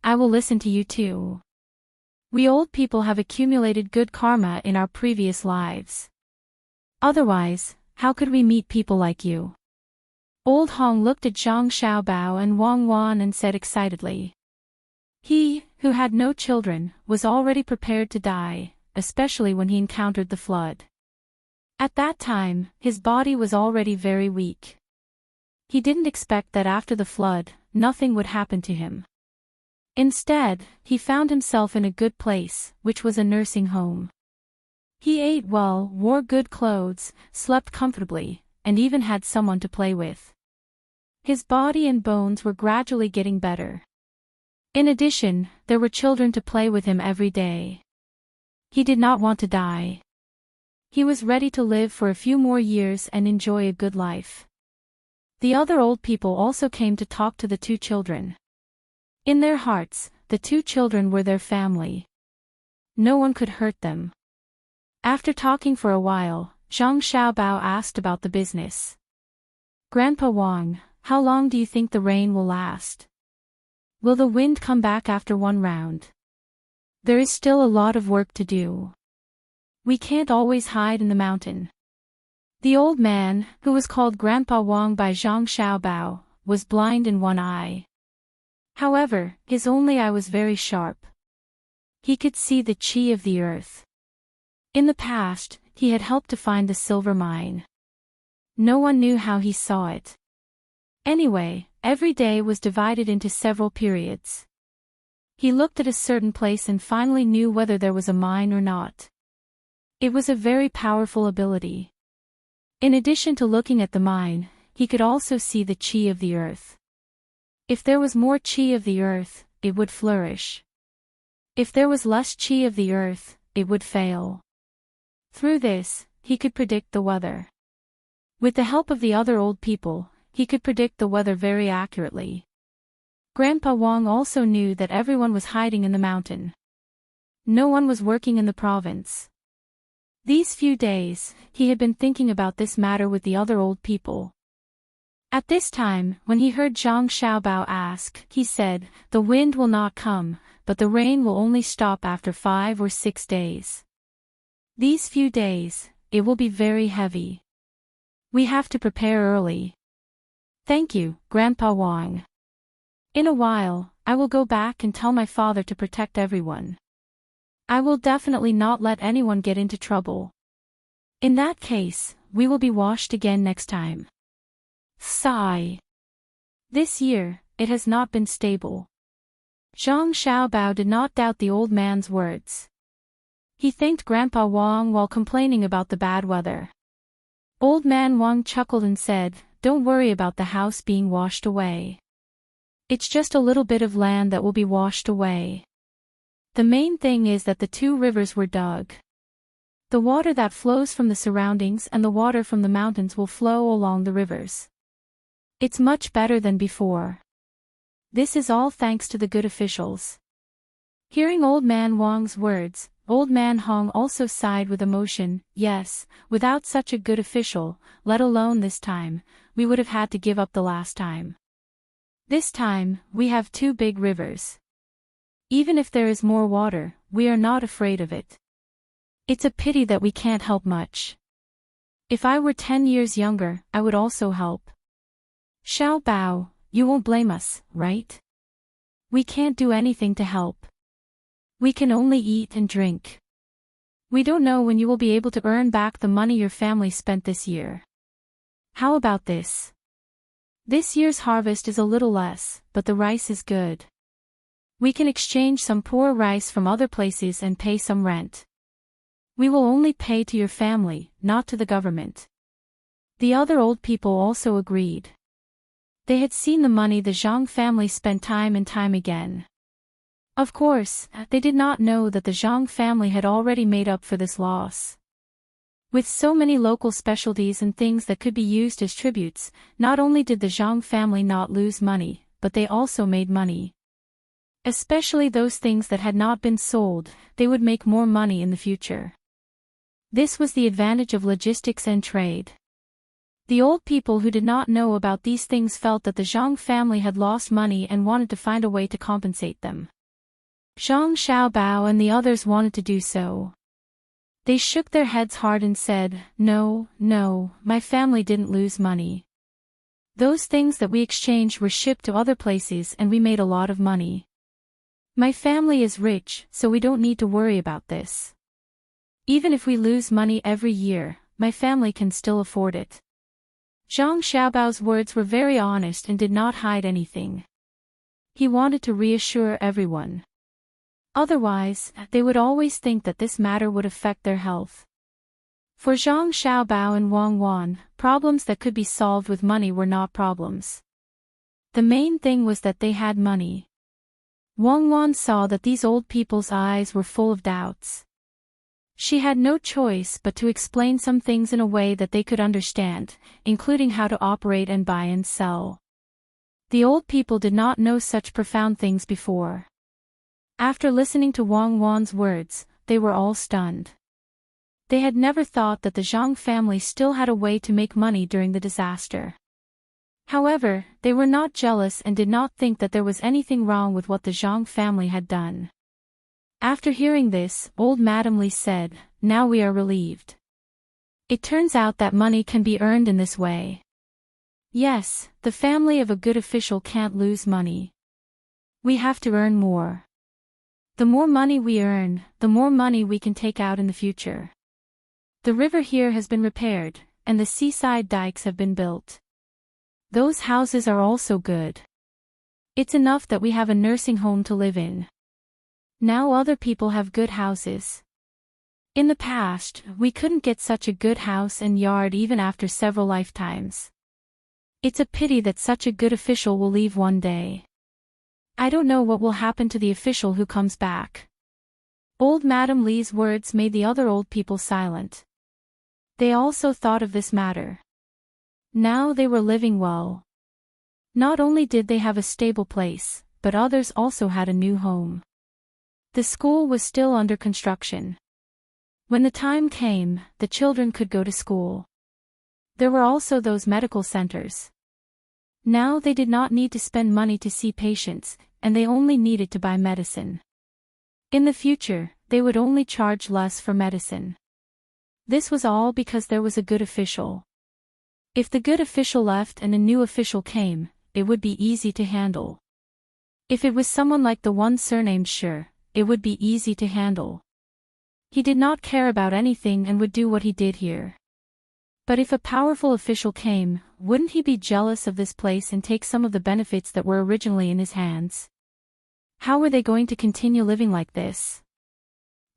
I will listen to you too. We old people have accumulated good karma in our previous lives. Otherwise, how could we meet people like you? Old Hong looked at Zhang Xiaobao and Wang Wan and said excitedly. He, who had no children, was already prepared to die, especially when he encountered the flood. At that time, his body was already very weak. He didn't expect that after the flood, nothing would happen to him. Instead, he found himself in a good place, which was a nursing home. He ate well, wore good clothes, slept comfortably, and even had someone to play with. His body and bones were gradually getting better. In addition, there were children to play with him every day. He did not want to die. He was ready to live for a few more years and enjoy a good life. The other old people also came to talk to the two children. In their hearts, the two children were their family. No one could hurt them. After talking for a while, Zhang Xiaobao asked about the business. Grandpa Wang, how long do you think the rain will last? Will the wind come back after one round? There is still a lot of work to do. We can't always hide in the mountain. The old man, who was called Grandpa Wang by Zhang Xiaobao, was blind in one eye. However, his only eye was very sharp. He could see the chi of the earth. In the past, he had helped to find the silver mine. No one knew how he saw it. Anyway, every day was divided into several periods. He looked at a certain place and finally knew whether there was a mine or not. It was a very powerful ability. In addition to looking at the mine, he could also see the chi of the earth. If there was more chi of the earth, it would flourish. If there was less chi of the earth, it would fail. Through this, he could predict the weather. With the help of the other old people, he could predict the weather very accurately. Grandpa Wang also knew that everyone was hiding in the mountain. No one was working in the province. These few days, he had been thinking about this matter with the other old people. At this time, when he heard Zhang Xiaobao ask, he said, "The wind will not come, but the rain will only stop after 5 or 6 days. These few days, it will be very heavy. We have to prepare early." "Thank you, Grandpa Wang. In a while, I will go back and tell my father to protect everyone. I will definitely not let anyone get into trouble. In that case, we will be washed again next time." Sigh. This year, it has not been stable. Zhang Xiaobao did not doubt the old man's words. He thanked Grandpa Wang while complaining about the bad weather. Old man Wang chuckled and said, "Don't worry about the house being washed away. It's just a little bit of land that will be washed away. The main thing is that the 2 rivers were dug. The water that flows from the surroundings and the water from the mountains will flow along the rivers. It's much better than before. This is all thanks to the good officials." Hearing Old Man Wang's words, Old Man Hong also sighed with emotion. Yes, without such a good official, let alone this time, we would have had to give up the last time. This time, we have 2 big rivers. Even if there is more water, we are not afraid of it. It's a pity that we can't help much. If I were 10 years younger, I would also help. Xiao Bao, you won't blame us, right? We can't do anything to help. We can only eat and drink. We don't know when you will be able to earn back the money your family spent this year. How about this? This year's harvest is a little less, but the rice is good. We can exchange some poor rice from other places and pay some rent. We will only pay to your family, not to the government." The other old people also agreed. They had seen the money the Zhang family spent time and time again. Of course, they did not know that the Zhang family had already made up for this loss. With so many local specialties and things that could be used as tributes, not only did the Zhang family not lose money, but they also made money. Especially those things that had not been sold, they would make more money in the future. This was the advantage of logistics and trade. The old people who did not know about these things felt that the Zhang family had lost money and wanted to find a way to compensate them. Zhang Xiaobao and the others wanted to do so. They shook their heads hard and said, "No, my family didn't lose money. Those things that we exchanged were shipped to other places and we made a lot of money. My family is rich, so we don't need to worry about this. Even if we lose money every year, my family can still afford it." Zhang Xiaobao's words were very honest and did not hide anything. He wanted to reassure everyone. Otherwise, they would always think that this matter would affect their health. For Zhang Xiaobao and Wang Wan, problems that could be solved with money were not problems. The main thing was that they had money. Wang Wan saw that these old people's eyes were full of doubts. She had no choice but to explain some things in a way that they could understand, including how to operate and buy and sell. The old people did not know such profound things before. After listening to Wang Wan's words, they were all stunned. They had never thought that the Zhang family still had a way to make money during the disaster. However, they were not jealous and did not think that there was anything wrong with what the Zhang family had done. After hearing this, old Madame Li said, "Now we are relieved. It turns out that money can be earned in this way. Yes, the family of a good official can't lose money. We have to earn more. The more money we earn, the more money we can take out in the future. The river here has been repaired, and the seaside dikes have been built. Those houses are also good. It's enough that we have a nursing home to live in. Now other people have good houses. In the past, we couldn't get such a good house and yard even after several lifetimes. It's a pity that such a good official will leave one day. I don't know what will happen to the official who comes back. Old Madam Lee's words made the other old people silent. They also thought of this matter. Now they were living well. Not only did they have a stable place, but others also had a new home. The school was still under construction. When the time came, the children could go to school. There were also those medical centers. Now they did not need to spend money to see patients, and they only needed to buy medicine. In the future, they would only charge less for medicine. This was all because there was a good official. If the good official left and a new official came, it would be easy to handle. If it was someone like the one surnamed Sure, it would be easy to handle. He did not care about anything and would do what he did here. But if a powerful official came, wouldn't he be jealous of this place and take some of the benefits that were originally in his hands? How were they going to continue living like this?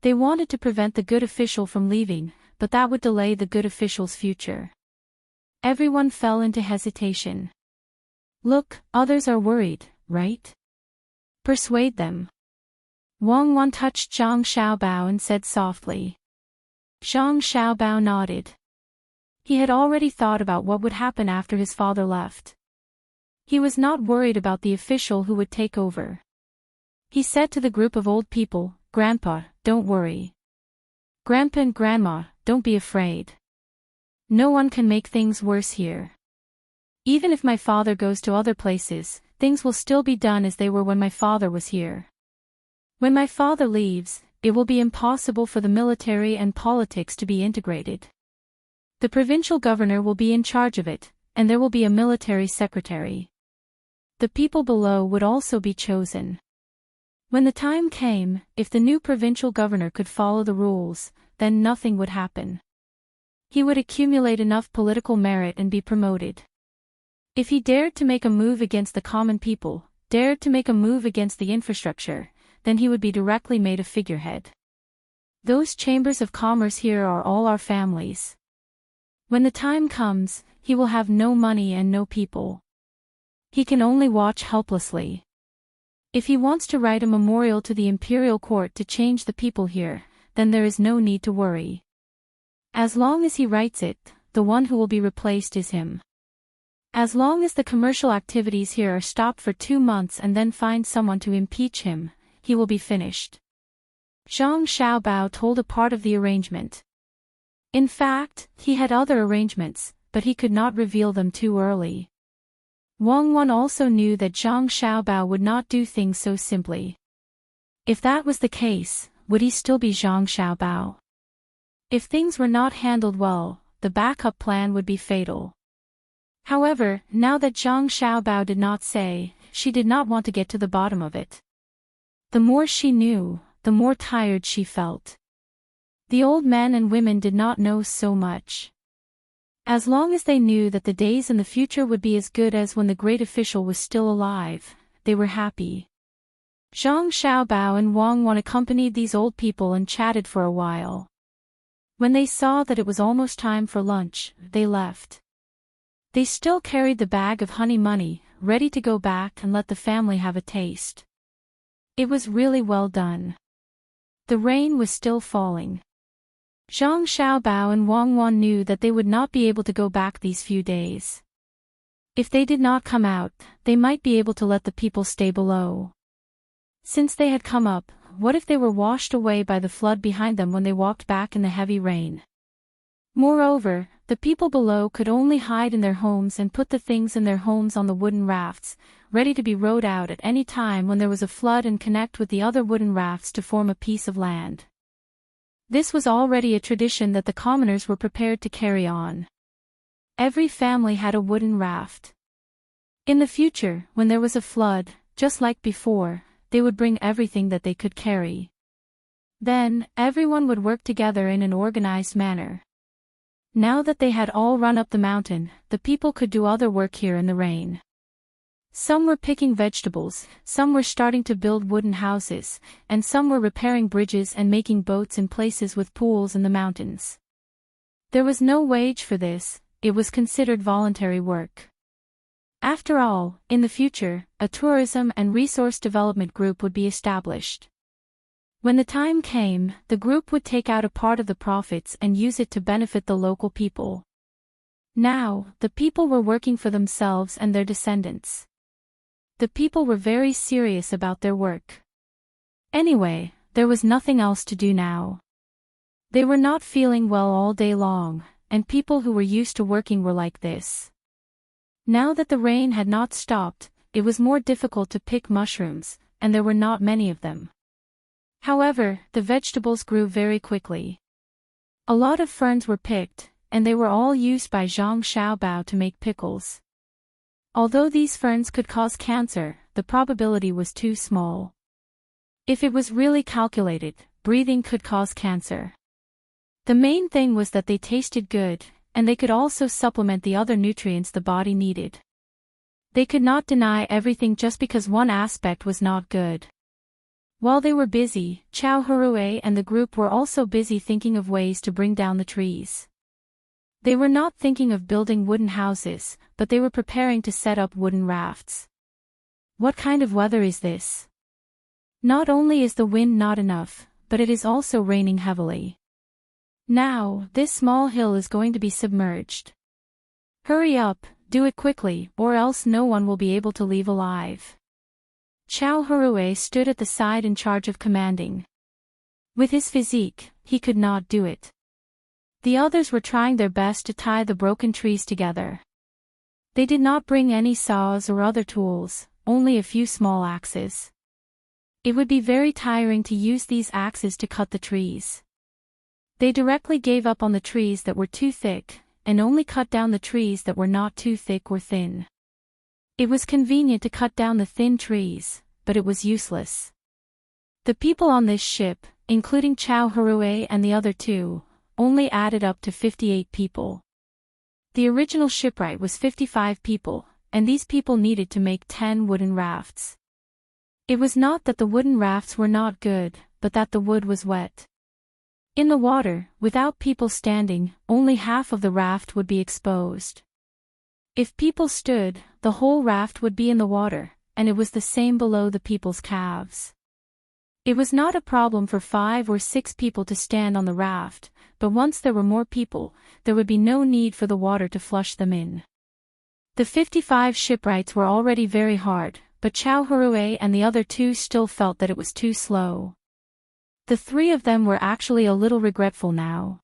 They wanted to prevent the good official from leaving, but that would delay the good official's future. Everyone fell into hesitation. Look, others are worried, right? Persuade them. Wang Wan touched Zhang Xiaobao and said softly. Zhang Xiaobao nodded. He had already thought about what would happen after his father left. He was not worried about the official who would take over. He said to the group of old people, Grandpa, don't worry. Grandpa and Grandma, don't be afraid. No one can make things worse here. Even if my father goes to other places, things will still be done as they were when my father was here. When my father leaves, it will be impossible for the military and politics to be integrated. The provincial governor will be in charge of it, and there will be a military secretary. The people below would also be chosen. When the time came, if the new provincial governor could follow the rules, then nothing would happen. He would accumulate enough political merit and be promoted. If he dared to make a move against the common people, dared to make a move against the infrastructure, then he would be directly made a figurehead. Those chambers of commerce here are all our families. When the time comes, he will have no money and no people. He can only watch helplessly. If he wants to write a memorial to the imperial court to change the people here, then there is no need to worry. As long as he writes it, the one who will be replaced is him. As long as the commercial activities here are stopped for 2 months and then find someone to impeach him, he will be finished. Zhang Xiaobao told a part of the arrangement. In fact, he had other arrangements, but he could not reveal them too early. Wang Wan also knew that Zhang Xiaobao would not do things so simply. If that was the case, would he still be Zhang Xiaobao? If things were not handled well, the backup plan would be fatal. However, now that Zhang Xiaobao did not say, she did not want to get to the bottom of it. The more she knew, the more tired she felt. The old men and women did not know so much. As long as they knew that the days in the future would be as good as when the great official was still alive, they were happy. Zhang Xiaobao and Wang Wan accompanied these old people and chatted for a while. When they saw that it was almost time for lunch, they left. They still carried the bag of honey money, ready to go back and let the family have a taste. It was really well done. The rain was still falling. Zhang Xiaobao and Wang Wan knew that they would not be able to go back these few days. If they did not come out, they might be able to let the people stay below. Since they had come up, what if they were washed away by the flood behind them when they walked back in the heavy rain? Moreover, the people below could only hide in their homes and put the things in their homes on the wooden rafts, ready to be rowed out at any time when there was a flood and connect with the other wooden rafts to form a piece of land. This was already a tradition that the commoners were prepared to carry on. Every family had a wooden raft. In the future, when there was a flood, just like before, they would bring everything that they could carry. Then, everyone would work together in an organized manner. Now that they had all run up the mountain, the people could do other work here in the rain. Some were picking vegetables, some were starting to build wooden houses, and some were repairing bridges and making boats in places with pools in the mountains. There was no wage for this, it was considered voluntary work. After all, in the future, a tourism and resource development group would be established. When the time came, the group would take out a part of the profits and use it to benefit the local people. Now, the people were working for themselves and their descendants. The people were very serious about their work. Anyway, there was nothing else to do now. They were not feeling well all day long, and people who were used to working were like this. Now that the rain had not stopped, it was more difficult to pick mushrooms, and there were not many of them. However, the vegetables grew very quickly. A lot of ferns were picked, and they were all used by Zhang Xiaobao to make pickles. Although these ferns could cause cancer, the probability was too small. If it was really calculated, breathing could cause cancer. The main thing was that they tasted good, and they could also supplement the other nutrients the body needed. They could not deny everything just because one aspect was not good. While they were busy, Chao Hurue and the group were also busy thinking of ways to bring down the trees. They were not thinking of building wooden houses, but they were preparing to set up wooden rafts. What kind of weather is this? Not only is the wind not enough, but it is also raining heavily. Now, this small hill is going to be submerged. Hurry up, do it quickly, or else no one will be able to leave alive. Chao Hurue stood at the side in charge of commanding. With his physique, he could not do it. The others were trying their best to tie the broken trees together. They did not bring any saws or other tools, only a few small axes. It would be very tiring to use these axes to cut the trees. They directly gave up on the trees that were too thick, and only cut down the trees that were not too thick or thin. It was convenient to cut down the thin trees, but it was useless. The people on this ship, including Chao Hurue and the other two, only added up to 58 people. The original shipwright was 55 people, and these people needed to make 10 wooden rafts. It was not that the wooden rafts were not good, but that the wood was wet. In the water, without people standing, only half of the raft would be exposed. If people stood, the whole raft would be in the water, and it was the same below the people's calves. It was not a problem for 5 or 6 people to stand on the raft, but once there were more people, there would be no need for the water to flush them in. The 55 shipwrights were already very hard, but Chao Hurue and the other two still felt that it was too slow. The 3 of them were actually a little regretful now.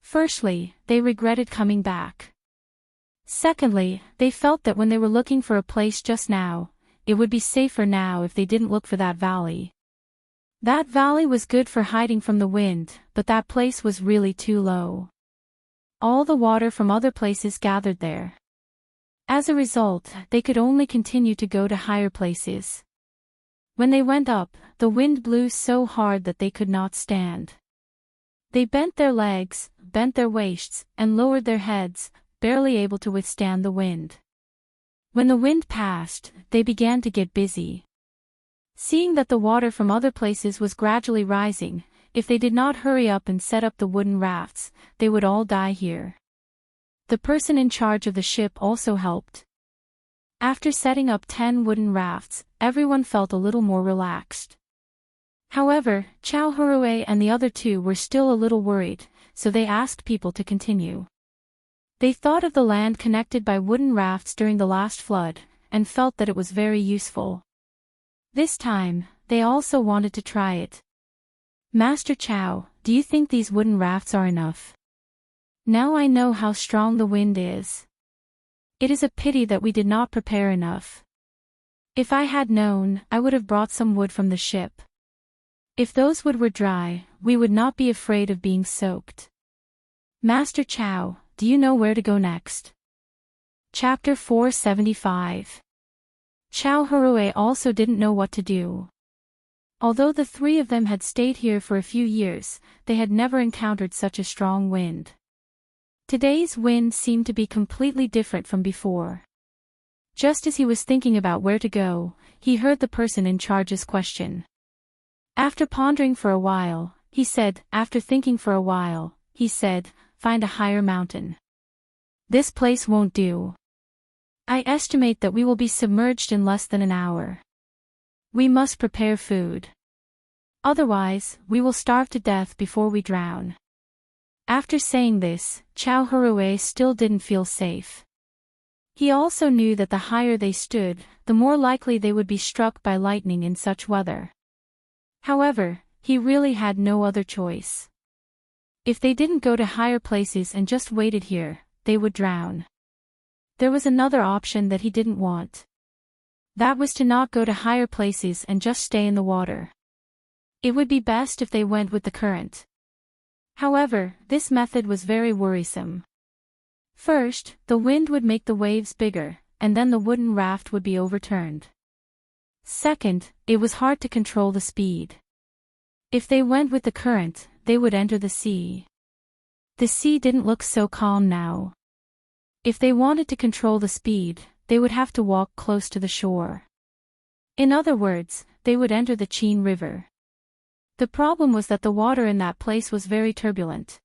Firstly, they regretted coming back. Secondly, they felt that when they were looking for a place just now, it would be safer now if they didn't look for that valley. That valley was good for hiding from the wind, but that place was really too low. All the water from other places gathered there. As a result, they could only continue to go to higher places. When they went up, the wind blew so hard that they could not stand. They bent their legs, bent their waists, and lowered their heads, barely able to withstand the wind. When the wind passed, they began to get busy. Seeing that the water from other places was gradually rising, if they did not hurry up and set up the wooden rafts, they would all die here. The person in charge of the ship also helped. After setting up 10 wooden rafts, everyone felt a little more relaxed. However, Chao Hurue and the other two were still a little worried, so they asked people to continue. They thought of the land connected by wooden rafts during the last flood, and felt that it was very useful. This time, they also wanted to try it. Master Chao, do you think these wooden rafts are enough? Now I know how strong the wind is. It is a pity that we did not prepare enough. If I had known, I would have brought some wood from the ship. If those wood were dry, we would not be afraid of being soaked. Master Chao, do you know where to go next? Chapter 475. Chao Harue also didn't know what to do. Although the three of them had stayed here for a few years, they had never encountered such a strong wind. Today's wind seemed to be completely different from before. Just as he was thinking about where to go, he heard the person in charge's question. After pondering for a while, he said, find a higher mountain. This place won't do. I estimate that we will be submerged in less than an hour. We must prepare food. Otherwise, we will starve to death before we drown. After saying this, Chao Harue still didn't feel safe. He also knew that the higher they stood, the more likely they would be struck by lightning in such weather. However, he really had no other choice. If they didn't go to higher places and just waited here, they would drown. There was another option that he didn't want. That was to not go to higher places and just stay in the water. It would be best if they went with the current. However, this method was very worrisome. First, the wind would make the waves bigger, and then the wooden raft would be overturned. Second, it was hard to control the speed. If they went with the current, they would enter the sea. The sea didn't look so calm now. If they wanted to control the speed, they would have to walk close to the shore. In other words, they would enter the Qin River. The problem was that the water in that place was very turbulent.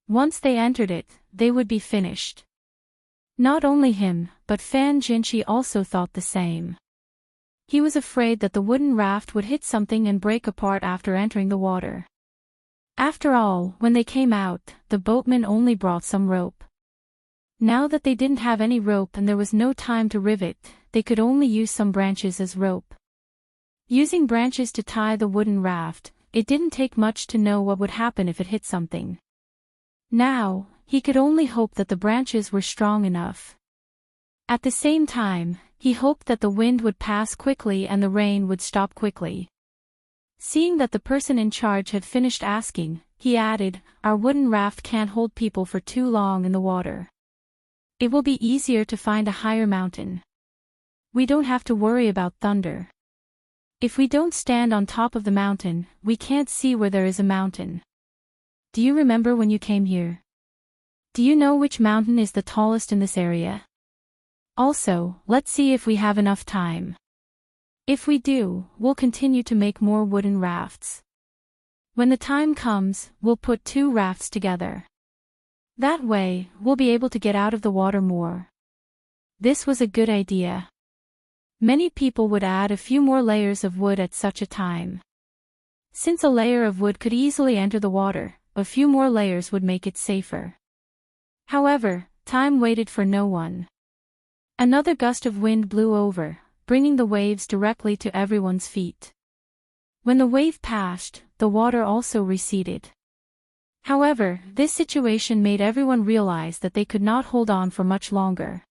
Once they entered it, they would be finished. Not only him, but Fan Jinshi also thought the same. He was afraid that the wooden raft would hit something and break apart after entering the water. After all, when they came out, the boatmen only brought some rope. Now that they didn't have any rope and there was no time to rivet, they could only use some branches as rope. Using branches to tie the wooden raft, it didn't take much to know what would happen if it hit something. Now, he could only hope that the branches were strong enough. At the same time, he hoped that the wind would pass quickly and the rain would stop quickly. Seeing that the person in charge had finished asking, he added, "Our wooden raft can't hold people for too long in the water. It will be easier to find a higher mountain. We don't have to worry about thunder. If we don't stand on top of the mountain, we can't see where there is a mountain. Do you remember when you came here? Do you know which mountain is the tallest in this area? Also, let's see if we have enough time. If we do, we'll continue to make more wooden rafts. When the time comes, we'll put 2 rafts together. That way, we'll be able to get out of the water more." This was a good idea. Many people would add a few more layers of wood at such a time. Since a layer of wood could easily enter the water, a few more layers would make it safer. However, time waited for no one. Another gust of wind blew over, bringing the waves directly to everyone's feet. When the wave passed, the water also receded. However, this situation made everyone realize that they could not hold on for much longer.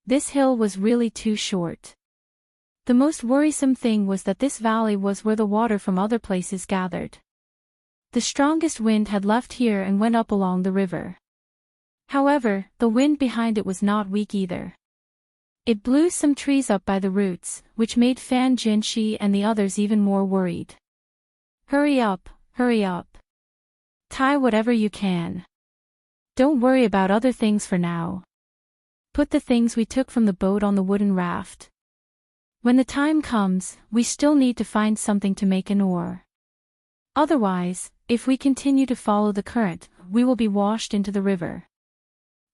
This hill was really too short. The most worrisome thing was that this valley was where the water from other places gathered. The strongest wind had left here and went up along the river. However, the wind behind it was not weak either. It blew some trees up by the roots, which made Fan Jinshi and the others even more worried. Hurry up, hurry up. Tie whatever you can. Don't worry about other things for now. Put the things we took from the boat on the wooden raft. When the time comes, we still need to find something to make an oar. Otherwise, if we continue to follow the current, we will be washed into the river.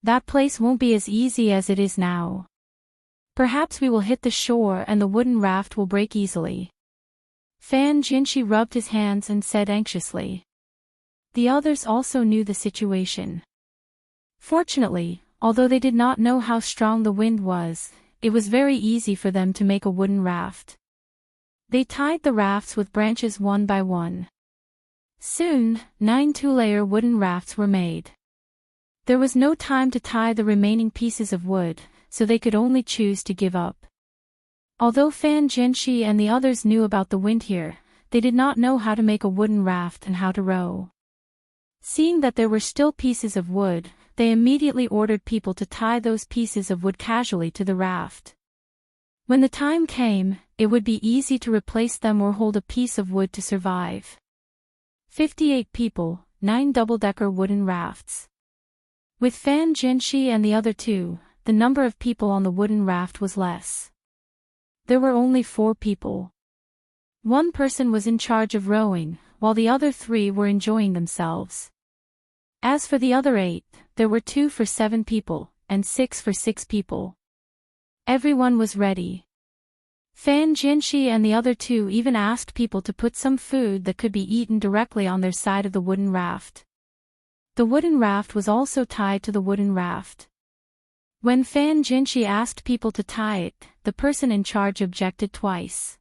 That place won't be as easy as it is now. Perhaps we will hit the shore and the wooden raft will break easily." Fan Jinshi rubbed his hands and said anxiously. The others also knew the situation. Fortunately, although they did not know how strong the wind was, it was very easy for them to make a wooden raft. They tied the rafts with branches one by one. Soon, 9 2-layer wooden rafts were made. There was no time to tie the remaining pieces of wood, so they could only choose to give up. Although Fan Jinshi and the others knew about the wind here, they did not know how to make a wooden raft and how to row. Seeing that there were still pieces of wood, they immediately ordered people to tie those pieces of wood casually to the raft. When the time came, it would be easy to replace them or hold a piece of wood to survive. 58 people, 9 double-decker wooden rafts. With Fan Jinshi and the other two, the number of people on the wooden raft was less. There were only 4 people. One person was in charge of rowing, while the other 3 were enjoying themselves. As for the other 8, there were 2 for 7 people, and 6 for 6 people. Everyone was ready. Fan Jinshi and the other 2 even asked people to put some food that could be eaten directly on their side of the wooden raft. The wooden raft was also tied to the wooden raft. When Fan Jinshi asked people to tie it, the person in charge objected twice.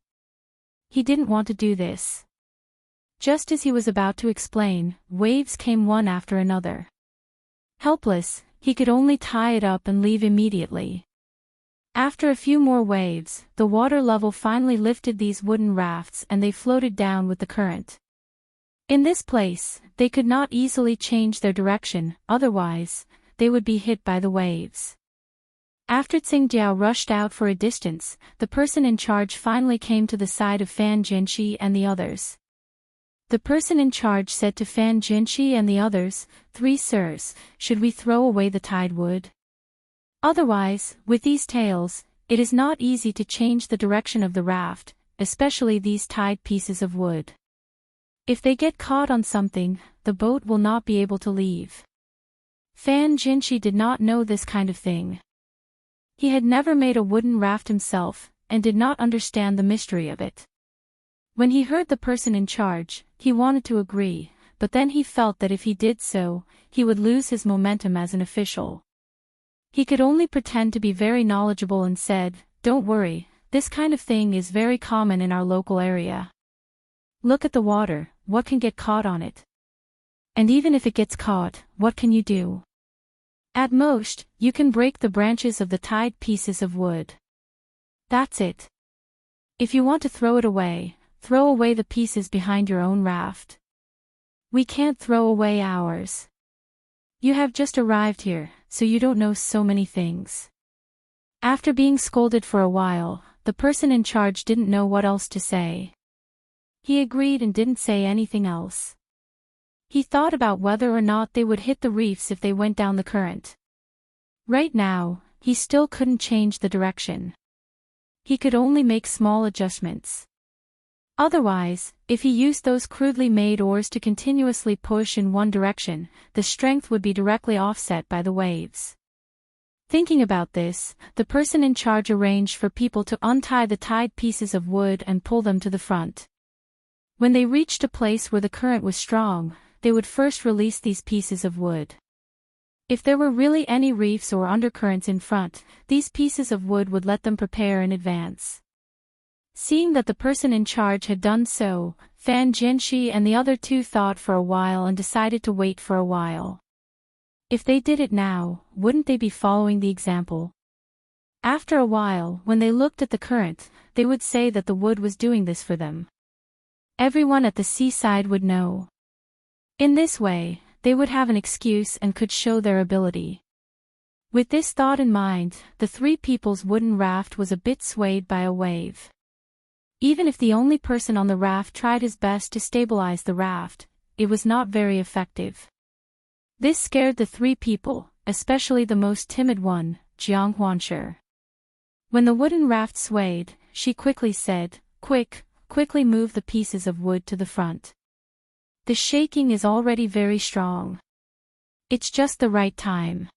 He didn't want to do this. Just as he was about to explain, waves came one after another. Helpless, he could only tie it up and leave immediately. After a few more waves, the water level finally lifted these wooden rafts and they floated down with the current. In this place, they could not easily change their direction, otherwise, they would be hit by the waves. After Tsingjiao rushed out for a distance, the person in charge finally came to the side of Fan Jinshi and the others. The person in charge said to Fan Jinshi and the others, 3 sirs, should we throw away the tied wood? Otherwise, with these tails, it is not easy to change the direction of the raft, especially these tied pieces of wood. If they get caught on something, the boat will not be able to leave. Fan Jinshi did not know this kind of thing. He had never made a wooden raft himself, and did not understand the mystery of it. When he heard the person in charge, he wanted to agree, but then he felt that if he did so, he would lose his momentum as an official. He could only pretend to be very knowledgeable and said, "Don't worry, this kind of thing is very common in our local area. Look at the water, what can get caught on it? And even if it gets caught, what can you do? At most, you can break the branches of the tied pieces of wood. That's it. If you want to throw away the pieces behind your own raft. We can't throw away ours. You have just arrived here, so you don't know so many things." After being scolded for a while, the person in charge didn't know what else to say. He agreed and didn't say anything else. He thought about whether or not they would hit the reefs if they went down the current. Right now, he still couldn't change the direction. He could only make small adjustments. Otherwise, if he used those crudely made oars to continuously push in one direction, the strength would be directly offset by the waves. Thinking about this, the person in charge arranged for people to untie the tied pieces of wood and pull them to the front. When they reached a place where the current was strong, they would first release these pieces of wood. If there were really any reefs or undercurrents in front, these pieces of wood would let them prepare in advance. Seeing that the person in charge had done so, Fan Jinshi and the other 2 thought for a while and decided to wait for a while. If they did it now, wouldn't they be following the example? After a while, when they looked at the current, they would say that the wood was doing this for them. Everyone at the seaside would know. In this way, they would have an excuse and could show their ability. With this thought in mind, the 3 people's wooden raft was a bit swayed by a wave. Even if the only person on the raft tried his best to stabilize the raft, it was not very effective. This scared the 3 people, especially the most timid one, Jiang Huanshi. When the wooden raft swayed, she quickly said, quickly move the pieces of wood to the front. The shaking is already very strong. It's just the right time.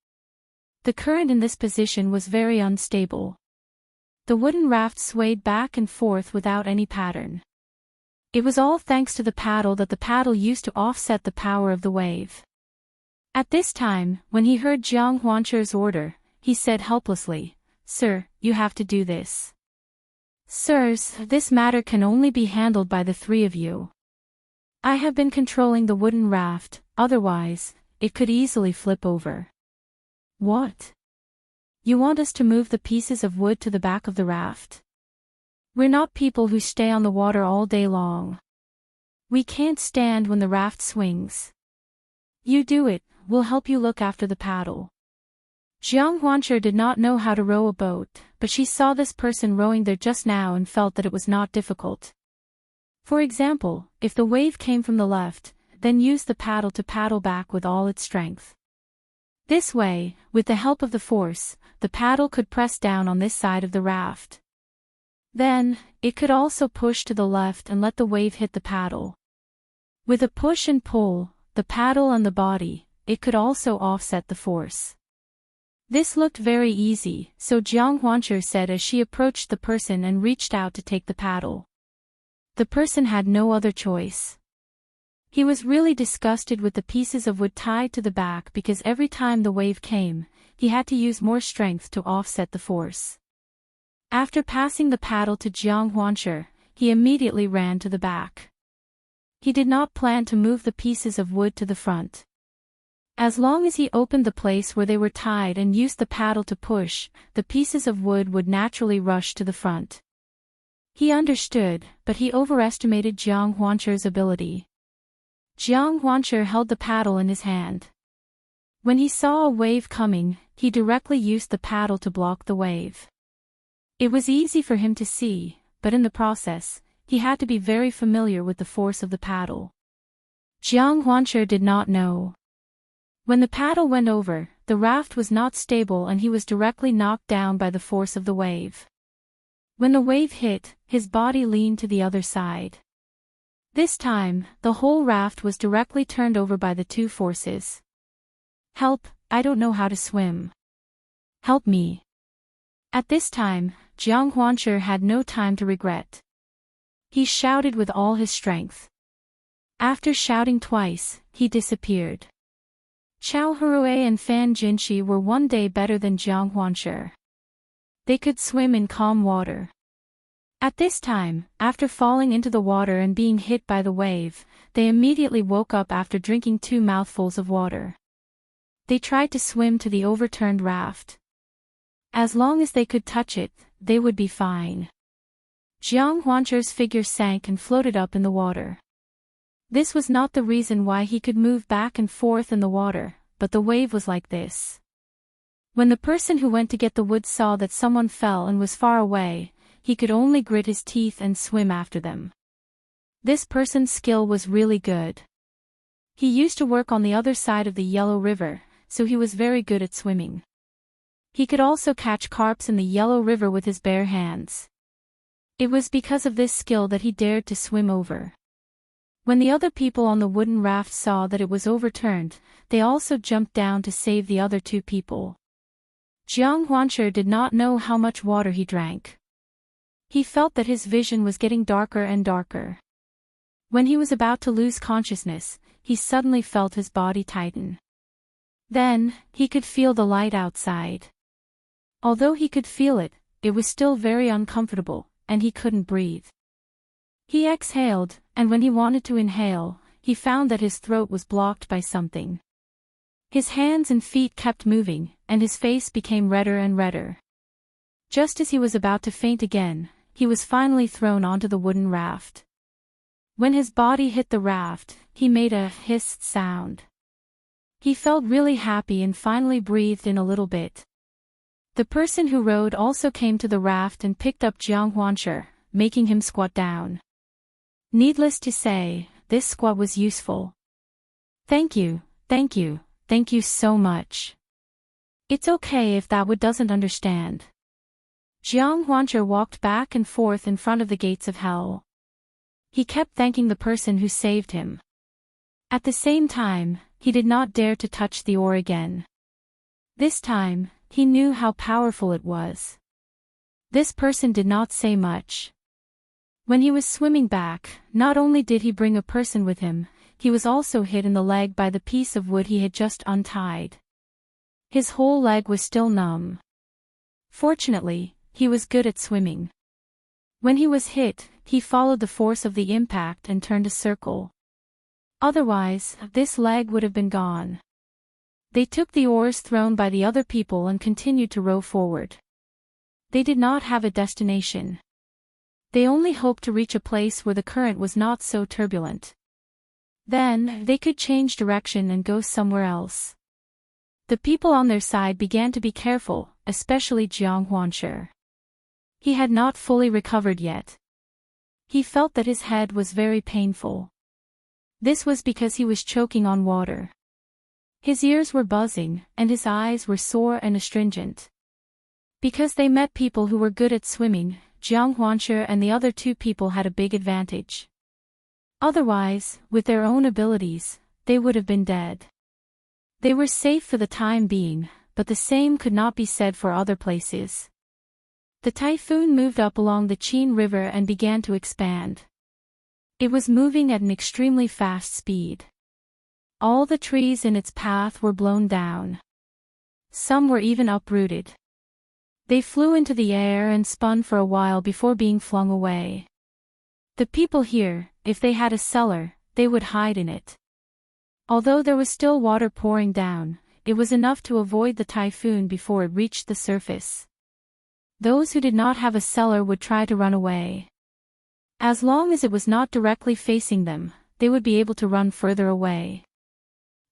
The current in this position was very unstable. The wooden raft swayed back and forth without any pattern. It was all thanks to the paddle that the paddle used to offset the power of the wave. At this time, when he heard Jiang Huanshi's order, he said helplessly, "Sir, you have to do this." "Sirs, this matter can only be handled by the 3 of you. I have been controlling the wooden raft, otherwise, it could easily flip over." "What? You want us to move the pieces of wood to the back of the raft? We're not people who stay on the water all day long. We can't stand when the raft swings. You do it, we'll help you look after the paddle." Jiang Huancher did not know how to row a boat, but she saw this person rowing there just now and felt that it was not difficult. For example, if the wave came from the left, then use the paddle to paddle back with all its strength. This way, with the help of the force, the paddle could press down on this side of the raft. Then, it could also push to the left and let the wave hit the paddle. With a push and pull, the paddle and the body, it could also offset the force. This looked very easy, so Jiang Huancher said as she approached the person and reached out to take the paddle. The person had no other choice. He was really disgusted with the pieces of wood tied to the back because every time the wave came, he had to use more strength to offset the force. After passing the paddle to Jiang Huancher, he immediately ran to the back. He did not plan to move the pieces of wood to the front. As long as he opened the place where they were tied and used the paddle to push, the pieces of wood would naturally rush to the front. He understood, but he overestimated Jiang Huancher's ability. Jiang Huancher held the paddle in his hand. When he saw a wave coming, he directly used the paddle to block the wave. It was easy for him to see, but in the process, he had to be very familiar with the force of the paddle. Jiang Huancher did not know. When the paddle went over, the raft was not stable and he was directly knocked down by the force of the wave. When the wave hit, his body leaned to the other side. This time, the whole raft was directly turned over by the two forces. "Help, I don't know how to swim. Help me." At this time, Jiang Huancher had no time to regret. He shouted with all his strength. After shouting twice, he disappeared. Chao Hurue and Fan Jinshi were one day better than Jiang Huancher. They could swim in calm water. At this time, after falling into the water and being hit by the wave, they immediately woke up after drinking 2 mouthfuls of water. They tried to swim to the overturned raft. As long as they could touch it, they would be fine. Jiang Huancher's figure sank and floated up in the water. This was not the reason why he could move back and forth in the water, but the wave was like this. When the person who went to get the wood saw that someone fell and was far away, he could only grit his teeth and swim after them. This person's skill was really good. He used to work on the other side of the Yellow River, so he was very good at swimming. He could also catch carps in the Yellow River with his bare hands. It was because of this skill that he dared to swim over. When the other people on the wooden raft saw that it was overturned, they also jumped down to save the other 2 people. Jiang Huancher did not know how much water he drank. He felt that his vision was getting darker and darker. When he was about to lose consciousness, he suddenly felt his body tighten. Then, he could feel the light outside. Although he could feel it, it was still very uncomfortable, and he couldn't breathe. He exhaled, and when he wanted to inhale, he found that his throat was blocked by something. His hands and feet kept moving, and his face became redder and redder. Just as he was about to faint again, he was finally thrown onto the wooden raft. When his body hit the raft, he made a hissed sound. He felt really happy and finally breathed in a little bit. The person who rowed also came to the raft and picked up Jiang Huancher, making him squat down. Needless to say, this squat was useful. "Thank you, thank you, thank you so much. It's okay if that wood doesn't understand." Jiang Huancher walked back and forth in front of the gates of hell. He kept thanking the person who saved him. At the same time, he did not dare to touch the oar again. This time, he knew how powerful it was. This person did not say much. When he was swimming back, not only did he bring a person with him, he was also hit in the leg by the piece of wood he had just untied. His whole leg was still numb. Fortunately, he was good at swimming. When he was hit, he followed the force of the impact and turned a circle. Otherwise, this leg would have been gone. They took the oars thrown by the other people and continued to row forward. They did not have a destination. They only hoped to reach a place where the current was not so turbulent. Then, they could change direction and go somewhere else. The people on their side began to be careful, especially Jiang Huanshe. He had not fully recovered yet. He felt that his head was very painful. This was because he was choking on water. His ears were buzzing, and his eyes were sore and astringent. Because they met people who were good at swimming, Jiang Huanshe and the other two people had a big advantage. Otherwise, with their own abilities, they would have been dead. They were safe for the time being, but the same could not be said for other places. The typhoon moved up along the Qin River and began to expand. It was moving at an extremely fast speed. All the trees in its path were blown down. Some were even uprooted. They flew into the air and spun for a while before being flung away. The people here, if they had a cellar, they would hide in it. Although there was still water pouring down, it was enough to avoid the typhoon before it reached the surface. Those who did not have a cellar would try to run away. As long as it was not directly facing them, they would be able to run further away.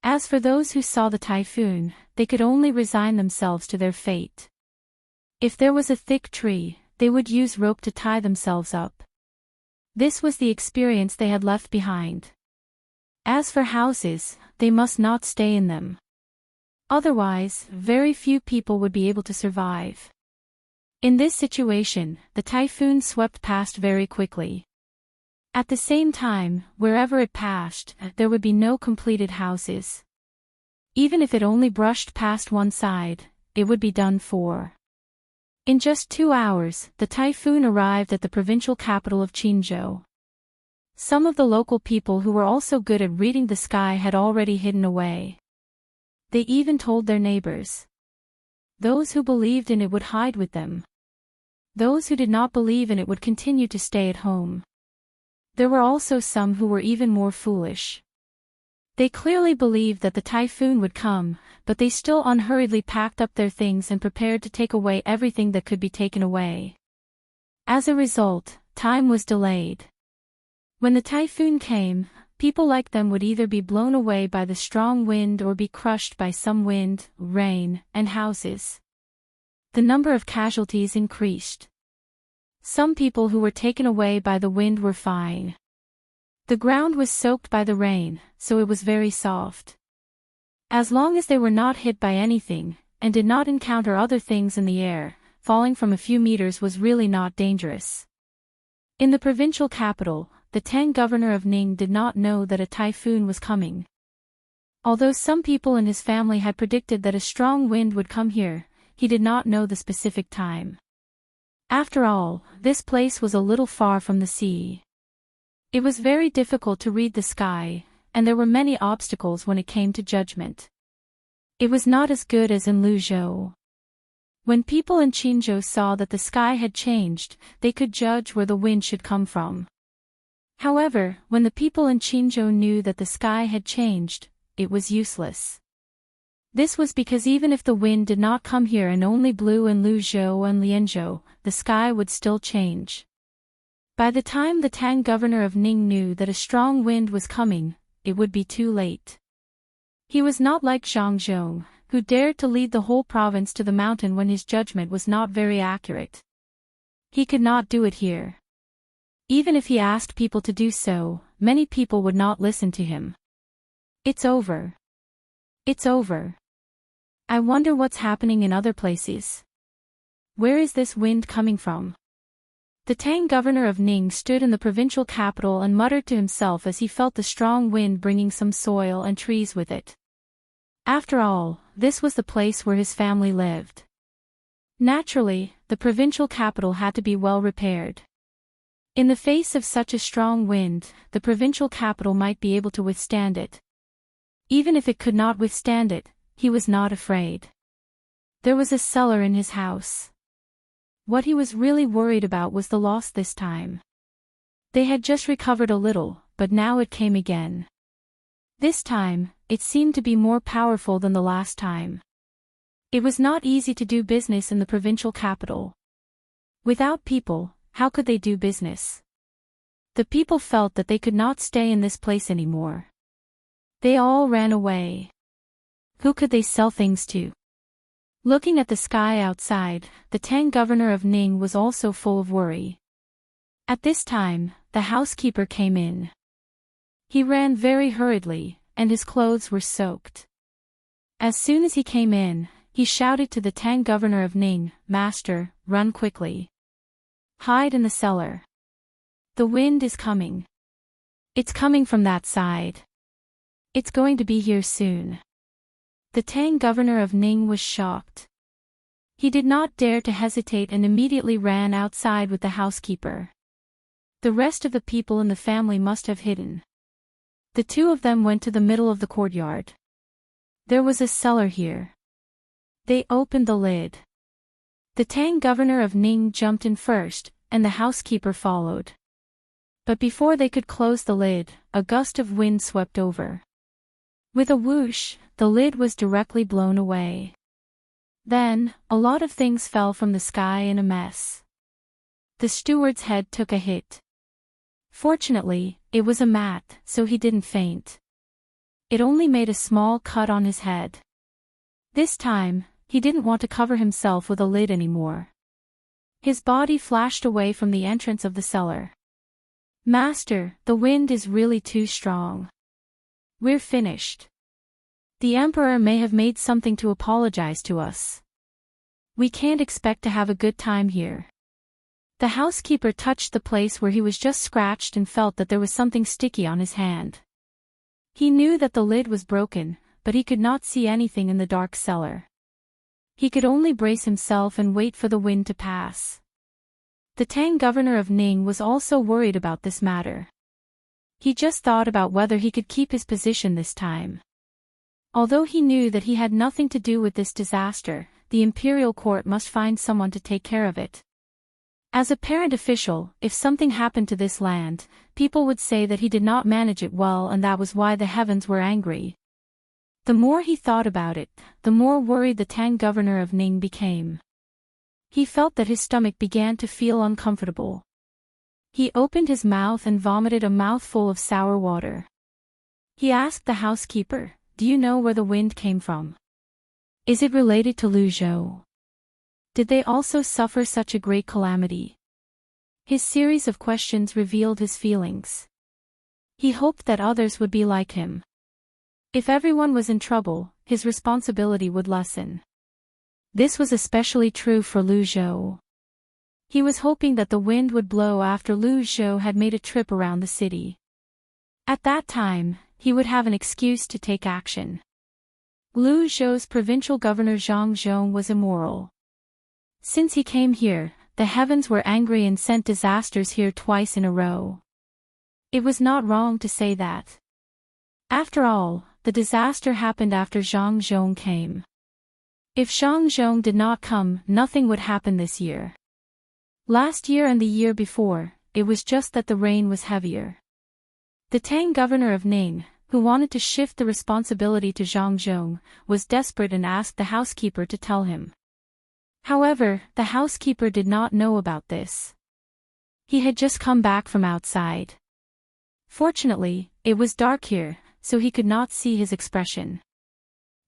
As for those who saw the typhoon, they could only resign themselves to their fate. If there was a thick tree, they would use rope to tie themselves up. This was the experience they had left behind. As for houses, they must not stay in them. Otherwise, very few people would be able to survive. In this situation, the typhoon swept past very quickly. At the same time, wherever it passed, there would be no completed houses. Even if it only brushed past one side, it would be done for. In just 2 hours, the typhoon arrived at the provincial capital of Qinzhou. Some of the local people who were also good at reading the sky had already hidden away. They even told their neighbors. Those who believed in it would hide with them. Those who did not believe in it would continue to stay at home. There were also some who were even more foolish. They clearly believed that the typhoon would come, but they still unhurriedly packed up their things and prepared to take away everything that could be taken away. As a result, time was delayed. When the typhoon came, people like them would either be blown away by the strong wind or be crushed by some wind, rain, and houses. The number of casualties increased. Some people who were taken away by the wind were fine. The ground was soaked by the rain, so it was very soft. As long as they were not hit by anything, and did not encounter other things in the air, falling from a few meters was really not dangerous. In the provincial capital, the Tang governor of Ning did not know that a typhoon was coming. Although some people in his family had predicted that a strong wind would come here, he did not know the specific time. After all, this place was a little far from the sea. It was very difficult to read the sky, and there were many obstacles when it came to judgment. It was not as good as in Luzhou. When people in Qinzhou saw that the sky had changed, they could judge where the wind should come from. However, when the people in Qinzhou knew that the sky had changed, it was useless. This was because even if the wind did not come here and only blew in Luzhou and Lianzhou, the sky would still change. By the time the Tang governor of Ning knew that a strong wind was coming, it would be too late. He was not like Zhang Zhong, who dared to lead the whole province to the mountain when his judgment was not very accurate. He could not do it here. Even if he asked people to do so, many people would not listen to him. It's over. It's over. I wonder what's happening in other places. Where is this wind coming from? The Tang governor of Ning stood in the provincial capital and muttered to himself as he felt the strong wind bringing some soil and trees with it. After all, this was the place where his family lived. Naturally, the provincial capital had to be well repaired. In the face of such a strong wind, the provincial capital might be able to withstand it. Even if it could not withstand it, he was not afraid. There was a cellar in his house. What he was really worried about was the loss this time. They had just recovered a little, but now it came again. This time, it seemed to be more powerful than the last time. It was not easy to do business in the provincial capital. Without people, how could they do business? The people felt that they could not stay in this place anymore. They all ran away. Who could they sell things to? Looking at the sky outside, the Tang governor of Ning was also full of worry. At this time, the housekeeper came in. He ran very hurriedly, and his clothes were soaked. As soon as he came in, he shouted to the Tang governor of Ning, "Master, run quickly. Hide in the cellar. The wind is coming. It's coming from that side. It's going to be here soon." The Tang governor of Ning was shocked. He did not dare to hesitate and immediately ran outside with the housekeeper. The rest of the people in the family must have hidden. The two of them went to the middle of the courtyard. There was a cellar here. They opened the lid. The Tang governor of Ning jumped in first, and the housekeeper followed. But before they could close the lid, a gust of wind swept over. With a whoosh, the lid was directly blown away. Then, a lot of things fell from the sky in a mess. The steward's head took a hit. Fortunately, it was a mat, so he didn't faint. It only made a small cut on his head. This time, he didn't want to cover himself with a lid anymore. His body flashed away from the entrance of the cellar. "Master, the wind is really too strong. We're finished. The emperor may have made something to apologize to us. We can't expect to have a good time here." The housekeeper touched the place where he was just scratched and felt that there was something sticky on his hand. He knew that the lid was broken, but he could not see anything in the dark cellar. He could only brace himself and wait for the wind to pass. The Tang governor of Ning was also worried about this matter. He just thought about whether he could keep his position this time. Although he knew that he had nothing to do with this disaster, the imperial court must find someone to take care of it. As a parent official, if something happened to this land, people would say that he did not manage it well and that was why the heavens were angry. The more he thought about it, the more worried the Tang governor of Ning became. He felt that his stomach began to feel uncomfortable. He opened his mouth and vomited a mouthful of sour water. He asked the housekeeper, "Do you know where the wind came from? Is it related to Lu Zhou? Did they also suffer such a great calamity?" His series of questions revealed his feelings. He hoped that others would be like him. If everyone was in trouble, his responsibility would lessen. This was especially true for Lu Zhou. He was hoping that the wind would blow after Lu Zhou had made a trip around the city. At that time, he would have an excuse to take action. Lu Zhou's provincial governor Zhang Zhong was immoral. Since he came here, the heavens were angry and sent disasters here twice in a row. It was not wrong to say that. After all, the disaster happened after Zhang Zhong came. If Zhang Zhong did not come, nothing would happen this year. Last year and the year before, it was just that the rain was heavier. The Tang governor of Ning, who wanted to shift the responsibility to Zhang Zhong, was desperate and asked the housekeeper to tell him. However, the housekeeper did not know about this. He had just come back from outside. Fortunately, it was dark here, so he could not see his expression.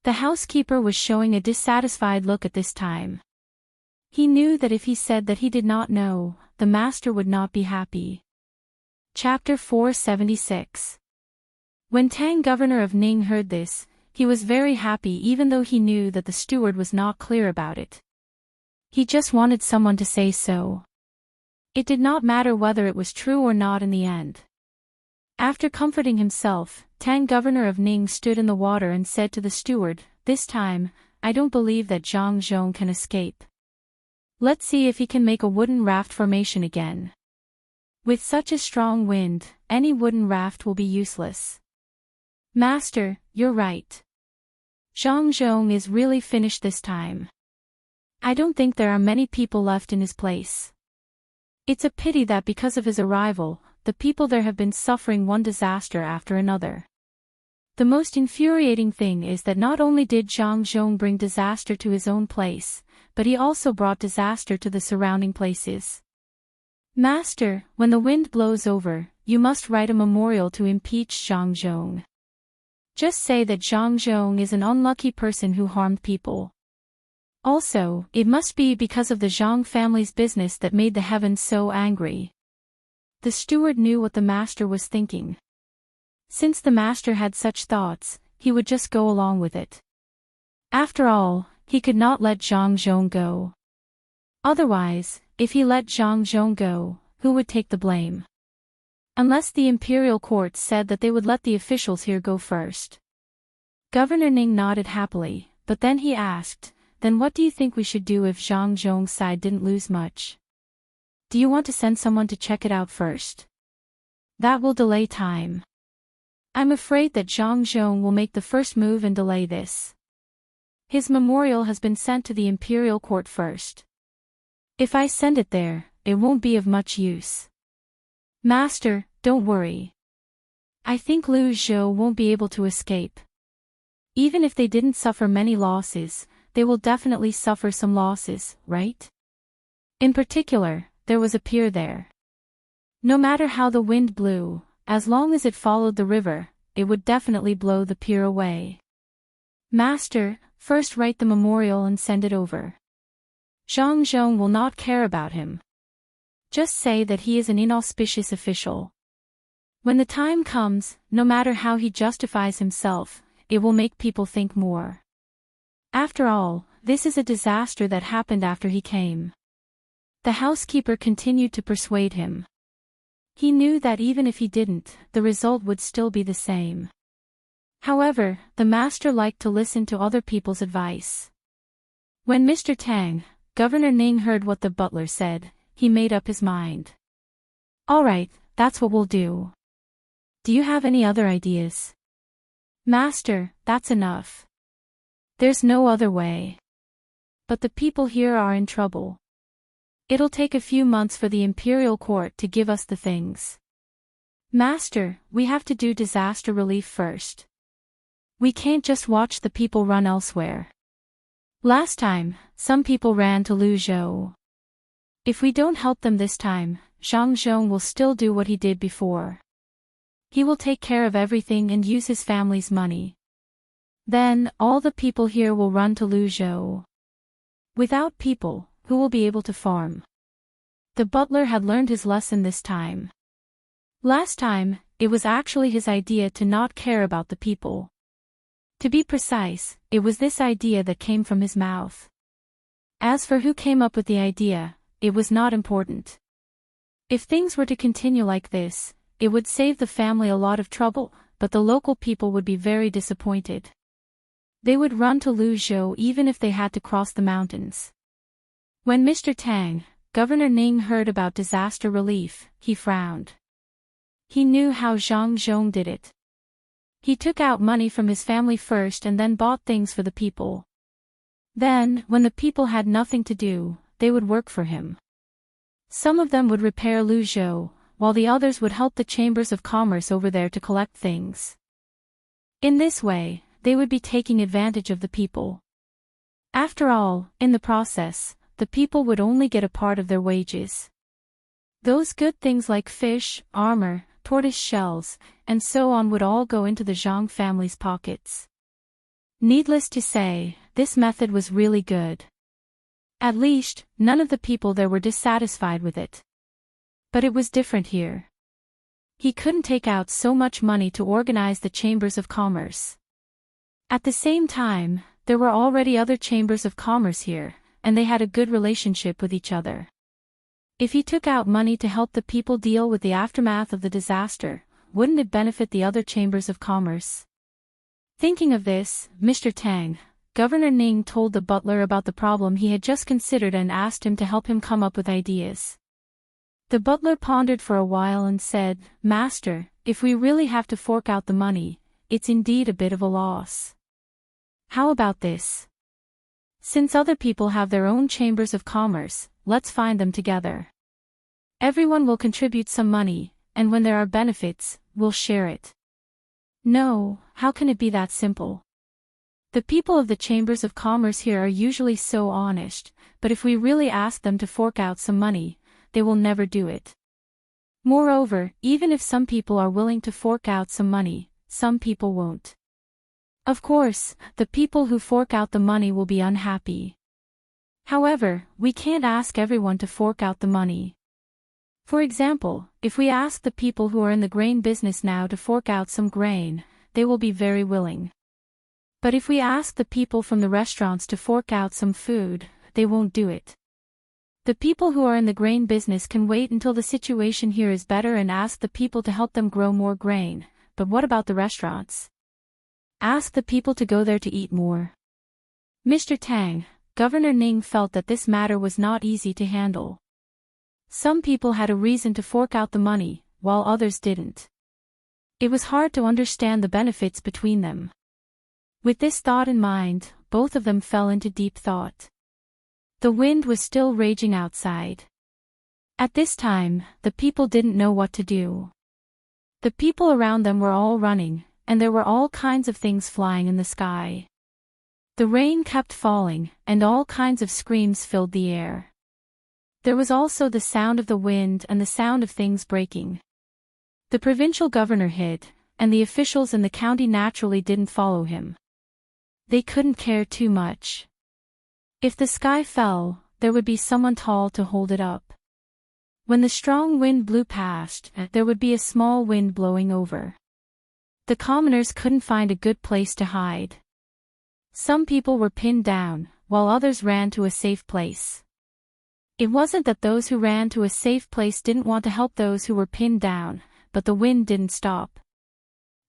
The housekeeper was showing a dissatisfied look at this time. He knew that if he said that he did not know, the master would not be happy. Chapter 476. When Tang governor of Ning heard this, he was very happy even though he knew that the steward was not clear about it. He just wanted someone to say so. It did not matter whether it was true or not in the end. After comforting himself, Tang governor of Ning stood in the water and said to the steward, "This time, I don't believe that Zhang Zhong can escape. Let's see if he can make a wooden raft formation again. With such a strong wind, any wooden raft will be useless." "Master, you're right. Zhang Zhong is really finished this time. I don't think there are many people left in his place. It's a pity that because of his arrival, the people there have been suffering one disaster after another. The most infuriating thing is that not only did Zhang Zhong bring disaster to his own place, but he also brought disaster to the surrounding places. Master, when the wind blows over, you must write a memorial to impeach Zhang Zhong. Just say that Zhang Zhong is an unlucky person who harmed people. Also, it must be because of the Zhang family's business that made the heavens so angry. The steward knew what the master was thinking. Since the master had such thoughts, he would just go along with it. After all, he could not let Zhang Zhong go. Otherwise, if he let Zhang Zhong go, who would take the blame? Unless the imperial court said that they would let the officials here go first. Governor Ning nodded happily, but then he asked, "Then what do you think we should do if Zhang Zhong's side didn't lose much? Do you want to send someone to check it out first? That will delay time. I'm afraid that Zhang Zhong will make the first move and delay this. His memorial has been sent to the imperial court first. If I send it there, it won't be of much use." "Master, don't worry. I think Lu Zhou won't be able to escape. Even if they didn't suffer many losses, they will definitely suffer some losses, right? In particular, there was a pier there. No matter how the wind blew, as long as it followed the river, it would definitely blow the pier away. Master, first write the memorial and send it over. Zhang Zhong will not care about him. Just say that he is an inauspicious official. When the time comes, no matter how he justifies himself, it will make people think more. After all, this is a disaster that happened after he came." The housekeeper continued to persuade him. He knew that even if he didn't, the result would still be the same. However, the master liked to listen to other people's advice. When Mr. Tang, Governor Ning, heard what the butler said, he made up his mind. "All right, that's what we'll do. Do you have any other ideas?" "Master, that's enough. There's no other way. But the people here are in trouble. It'll take a few months for the imperial court to give us the things. Master, we have to do disaster relief first. We can't just watch the people run elsewhere. Last time, some people ran to Lu Zhou. If we don't help them this time, Zhang Zhong will still do what he did before. He will take care of everything and use his family's money. Then, all the people here will run to Lu Zhou. Without people, who will be able to farm?" The butler had learned his lesson this time. Last time, it was actually his idea to not care about the people. To be precise, it was this idea that came from his mouth. As for who came up with the idea, it was not important. If things were to continue like this, it would save the family a lot of trouble, but the local people would be very disappointed. They would run to Lu Zhou even if they had to cross the mountains. When Mr. Tang, Governor Ning, heard about disaster relief, he frowned. He knew how Zhang Zhong did it. He took out money from his family first and then bought things for the people. Then, when the people had nothing to do, they would work for him. Some of them would repair Lu Zhou, while the others would help the chambers of commerce over there to collect things. In this way, they would be taking advantage of the people. After all, in the process, the people would only get a part of their wages. Those good things like fish, armor, tortoise shells, and so on would all go into the Zhang family's pockets. Needless to say, this method was really good. At least, none of the people there were dissatisfied with it. But it was different here. He couldn't take out so much money to organize the chambers of commerce. At the same time, there were already other chambers of commerce here, and they had a good relationship with each other. If he took out money to help the people deal with the aftermath of the disaster, wouldn't it benefit the other chambers of commerce? Thinking of this, Mr. Tang, Governor Ning, told the butler about the problem he had just considered and asked him to help him come up with ideas. The butler pondered for a while and said, "Master, if we really have to fork out the money, it's indeed a bit of a loss. How about this? Since other people have their own chambers of commerce, let's find them together. Everyone will contribute some money, and when there are benefits, we'll share it." No, how can it be that simple? The people of the chambers of commerce here are usually so honest, but if we really ask them to fork out some money, they will never do it. Moreover, even if some people are willing to fork out some money, some people won't. Of course, the people who fork out the money will be unhappy. However, we can't ask everyone to fork out the money. For example, if we ask the people who are in the grain business now to fork out some grain, they will be very willing. But if we ask the people from the restaurants to fork out some food, they won't do it. The people who are in the grain business can wait until the situation here is better and ask the people to help them grow more grain, but what about the restaurants? Ask the people to go there to eat more. Mr. Tang, Governor Ning felt that this matter was not easy to handle. Some people had a reason to fork out the money, while others didn't. It was hard to understand the benefits between them. With this thought in mind, both of them fell into deep thought. The wind was still raging outside. At this time, the people didn't know what to do. The people around them were all running, and there were all kinds of things flying in the sky. The rain kept falling, and all kinds of screams filled the air. There was also the sound of the wind and the sound of things breaking. The provincial governor hid, and the officials in the county naturally didn't follow him. They couldn't care too much. If the sky fell, there would be someone tall to hold it up. When the strong wind blew past, there would be a small wind blowing over. The commoners couldn't find a good place to hide. Some people were pinned down, while others ran to a safe place. It wasn't that those who ran to a safe place didn't want to help those who were pinned down, but the wind didn't stop.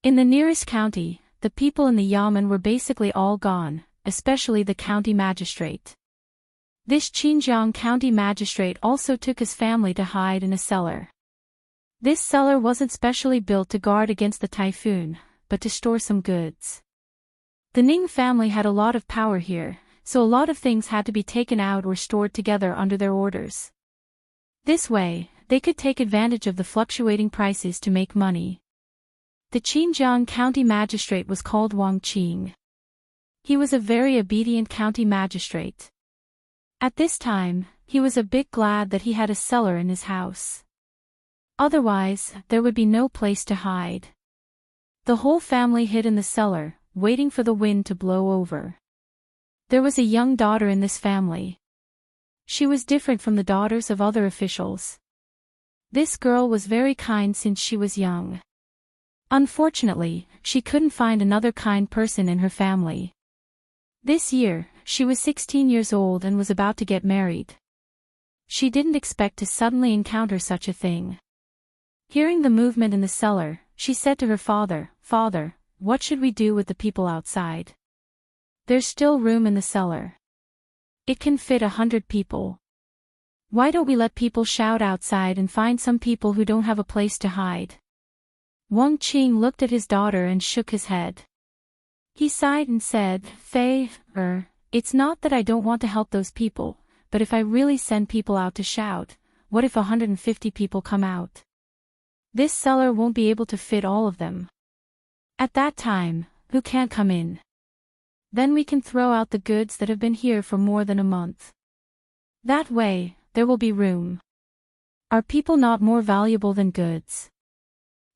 In the nearest county, the people in the yamen were basically all gone, especially the county magistrate. This Xinjiang county magistrate also took his family to hide in a cellar. This cellar wasn't specially built to guard against the typhoon, but to store some goods. The Ning family had a lot of power here, so a lot of things had to be taken out or stored together under their orders. This way, they could take advantage of the fluctuating prices to make money. The Xinjiang county magistrate was called Wang Qing. He was a very obedient county magistrate. At this time, he was a bit glad that he had a cellar in his house. Otherwise, there would be no place to hide. The whole family hid in the cellar, waiting for the wind to blow over. There was a young daughter in this family. She was different from the daughters of other officials. This girl was very kind since she was young. Unfortunately, she couldn't find another kind person in her family. This year, she was 16 years old and was about to get married. She didn't expect to suddenly encounter such a thing. Hearing the movement in the cellar, she said to her father, "Father, what should we do with the people outside? There's still room in the cellar. It can fit 100 people. Why don't we let people shout outside and find some people who don't have a place to hide?" Wang Qing looked at his daughter and shook his head. He sighed and said, "Fei, it's not that I don't want to help those people, but if I really send people out to shout, what if 150 people come out? This cellar won't be able to fit all of them. At that time, who can't come in? Then we can throw out the goods that have been here for more than a month. That way, there will be room. Are people not more valuable than goods?"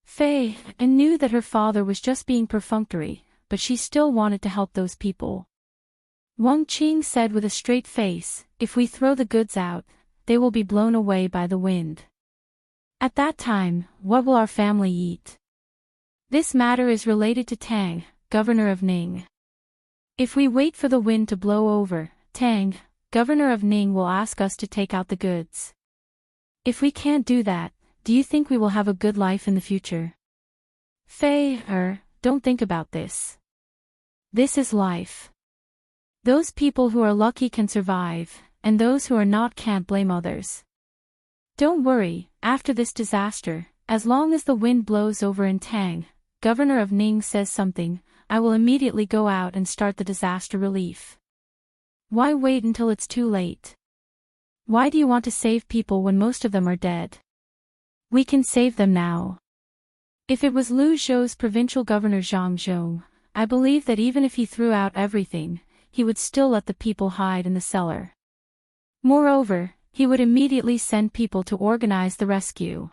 Fei knew that her father was just being perfunctory, but she still wanted to help those people. Wang Qing said with a straight face, "If we throw the goods out, they will be blown away by the wind. At that time, what will our family eat?" This matter is related to Tang, governor of Ning. If we wait for the wind to blow over, Tang, governor of Ning will ask us to take out the goods. If we can't do that, do you think we will have a good life in the future? Fei, don't think about this. This is life. Those people who are lucky can survive, and those who are not can't blame others. Don't worry, after this disaster, as long as the wind blows over and Tang, governor of Ning, says something, I will immediately go out and start the disaster relief. Why wait until it's too late? Why do you want to save people when most of them are dead? We can save them now. If it was Lu Zhou's provincial governor Zhang Zhong, I believe that even if he threw out everything, he would still let the people hide in the cellar. Moreover, he would immediately send people to organize the rescue.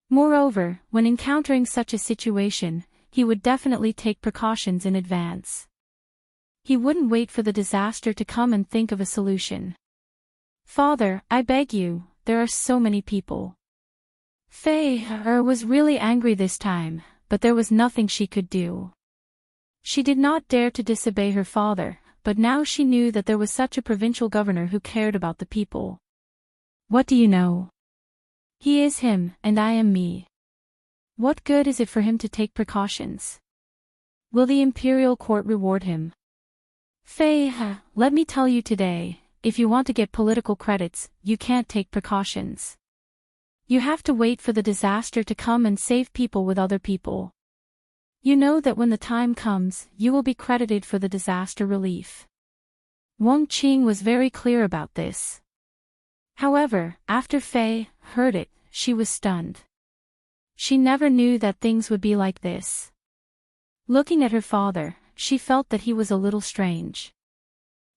Moreover, when encountering such a situation, he would definitely take precautions in advance. He wouldn't wait for the disaster to come and think of a solution. "Father, I beg you, there are so many people." Fei was really angry this time, but there was nothing she could do. She did not dare to disobey her father, but now she knew that there was such a provincial governor who cared about the people. "What do you know? He is him, and I am me. What good is it for him to take precautions? Will the imperial court reward him?" "Fei, let me tell you today, if you want to get political credits, you can't take precautions. You have to wait for the disaster to come and save people with other people. You know that when the time comes, you will be credited for the disaster relief." Wang Qing was very clear about this. However, after Fei heard it, she was stunned. She never knew that things would be like this. Looking at her father, she felt that he was a little strange.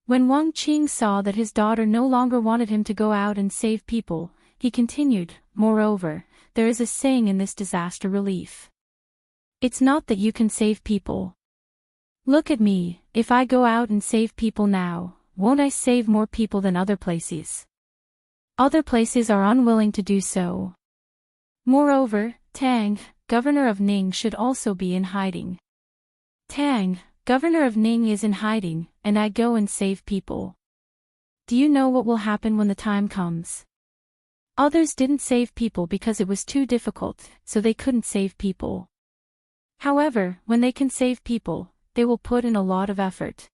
When Wang Qing saw that his daughter no longer wanted him to go out and save people, he continued, "Moreover, there is a saying in this disaster relief. It's not that you can save people. Look at me, if I go out and save people now, won't I save more people than other places? Other places are unwilling to do so. Moreover, Tang, governor of Ning, should also be in hiding. Tang, governor of Ning, is in hiding, and I go and save people. Do you know what will happen when the time comes? Others didn't save people because it was too difficult, so they couldn't save people. However, when they can save people, they will put in a lot of effort.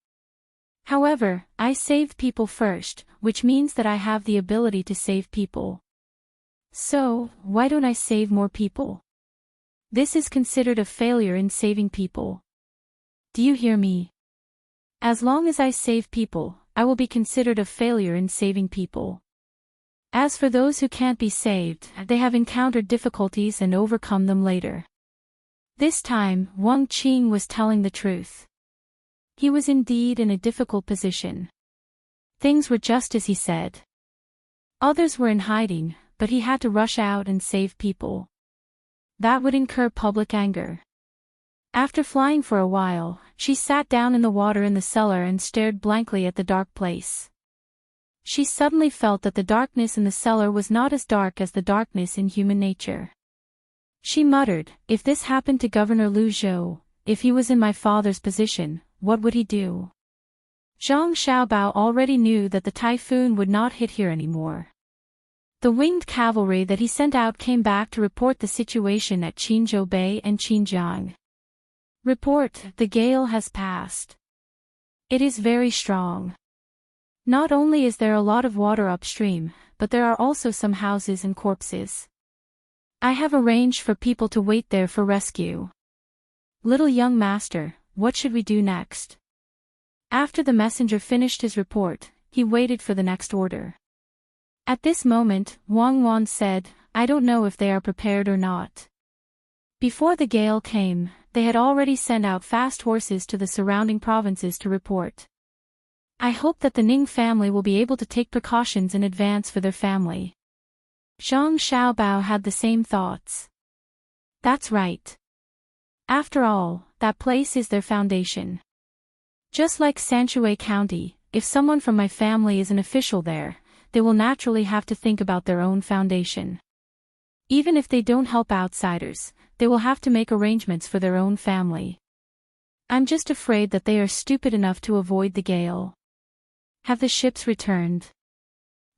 However, I saved people first, which means that I have the ability to save people. So, why don't I save more people? This is considered a failure in saving people. Do you hear me? As long as I save people, I will be considered a failure in saving people. As for those who can't be saved, they have encountered difficulties and overcome them later." This time, Wang Qing was telling the truth. He was indeed in a difficult position. Things were just as he said. Others were in hiding, but he had to rush out and save people. That would incur public anger. After flying for a while, she sat down in the water in the cellar and stared blankly at the dark place. She suddenly felt that the darkness in the cellar was not as dark as the darkness in human nature. She muttered, "If this happened to Governor Lu Zhou, if he was in my father's position, what would he do?" Zhang Xiaobao already knew that the typhoon would not hit here anymore. The winged cavalry that he sent out came back to report the situation at Qinzhou Bay and Xinjiang. "Report, the gale has passed. It is very strong. Not only is there a lot of water upstream, but there are also some houses and corpses. I have arranged for people to wait there for rescue. Little young master, what should we do next?" After the messenger finished his report, he waited for the next order. At this moment, Wang Wan said, "I don't know if they are prepared or not." Before the gale came, they had already sent out fast horses to the surrounding provinces to report. "I hope that the Ning family will be able to take precautions in advance for their family." Zhang Xiaobao had the same thoughts. That's right. After all, that place is their foundation. Just like Sanshui County, if someone from my family is an official there, they will naturally have to think about their own foundation. Even if they don't help outsiders, they will have to make arrangements for their own family. I'm just afraid that they are stupid enough to avoid the gale. Have the ships returned?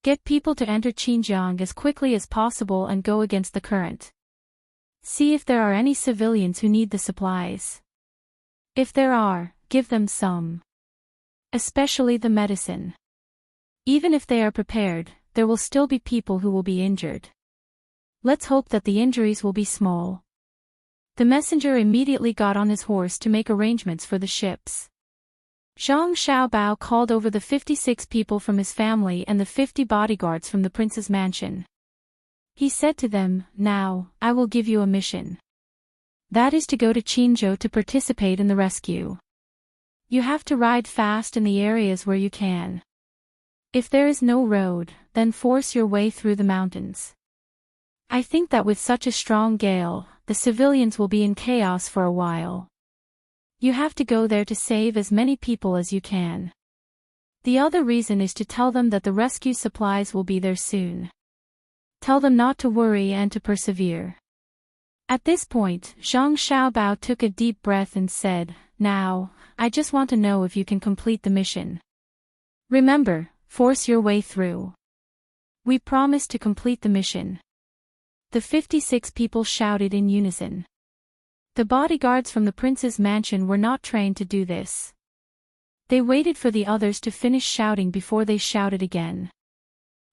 Get people to enter Xinjiang as quickly as possible and go against the current. See if there are any civilians who need the supplies. If there are, give them some. Especially the medicine. Even if they are prepared, there will still be people who will be injured. Let's hope that the injuries will be small." The messenger immediately got on his horse to make arrangements for the ships. Zhang Xiaobao called over the 56 people from his family and the 50 bodyguards from the prince's mansion. He said to them, "Now, I will give you a mission. That is to go to Qinzhou to participate in the rescue. You have to ride fast in the areas where you can. If there is no road, then force your way through the mountains. I think that with such a strong gale, the civilians will be in chaos for a while. You have to go there to save as many people as you can. The other reason is to tell them that the rescue supplies will be there soon. Tell them not to worry and to persevere. At this point, Zhang Xiaobao took a deep breath and said, "Now, I just want to know if you can complete the mission. Remember, force your way through. We promise to complete the mission." The 56 people shouted in unison. The bodyguards from the prince's mansion were not trained to do this. They waited for the others to finish shouting before they shouted again.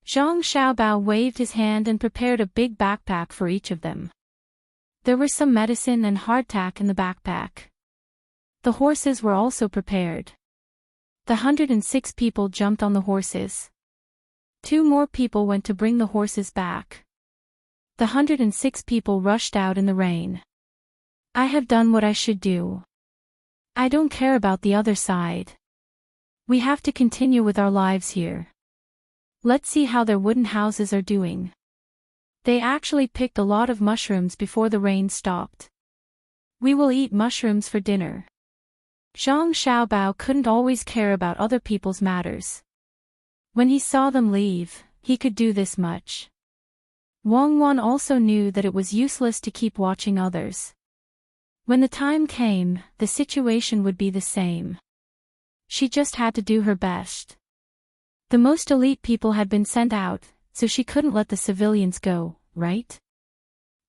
Zhang Xiaobao waved his hand and prepared a big backpack for each of them. There were some medicine and hardtack in the backpack. The horses were also prepared. The 106 people jumped on the horses. 2 more people went to bring the horses back. The 106 people rushed out in the rain. I have done what I should do. I don't care about the other side. We have to continue with our lives here. Let's see how their wooden houses are doing. They actually picked a lot of mushrooms before the rain stopped. We will eat mushrooms for dinner. Zhang Xiaobao couldn't always care about other people's matters. When he saw them leave, he could do this much. Wang Wan also knew that it was useless to keep watching others. When the time came, the situation would be the same. She just had to do her best. The most elite people had been sent out, so she couldn't let the civilians go, right?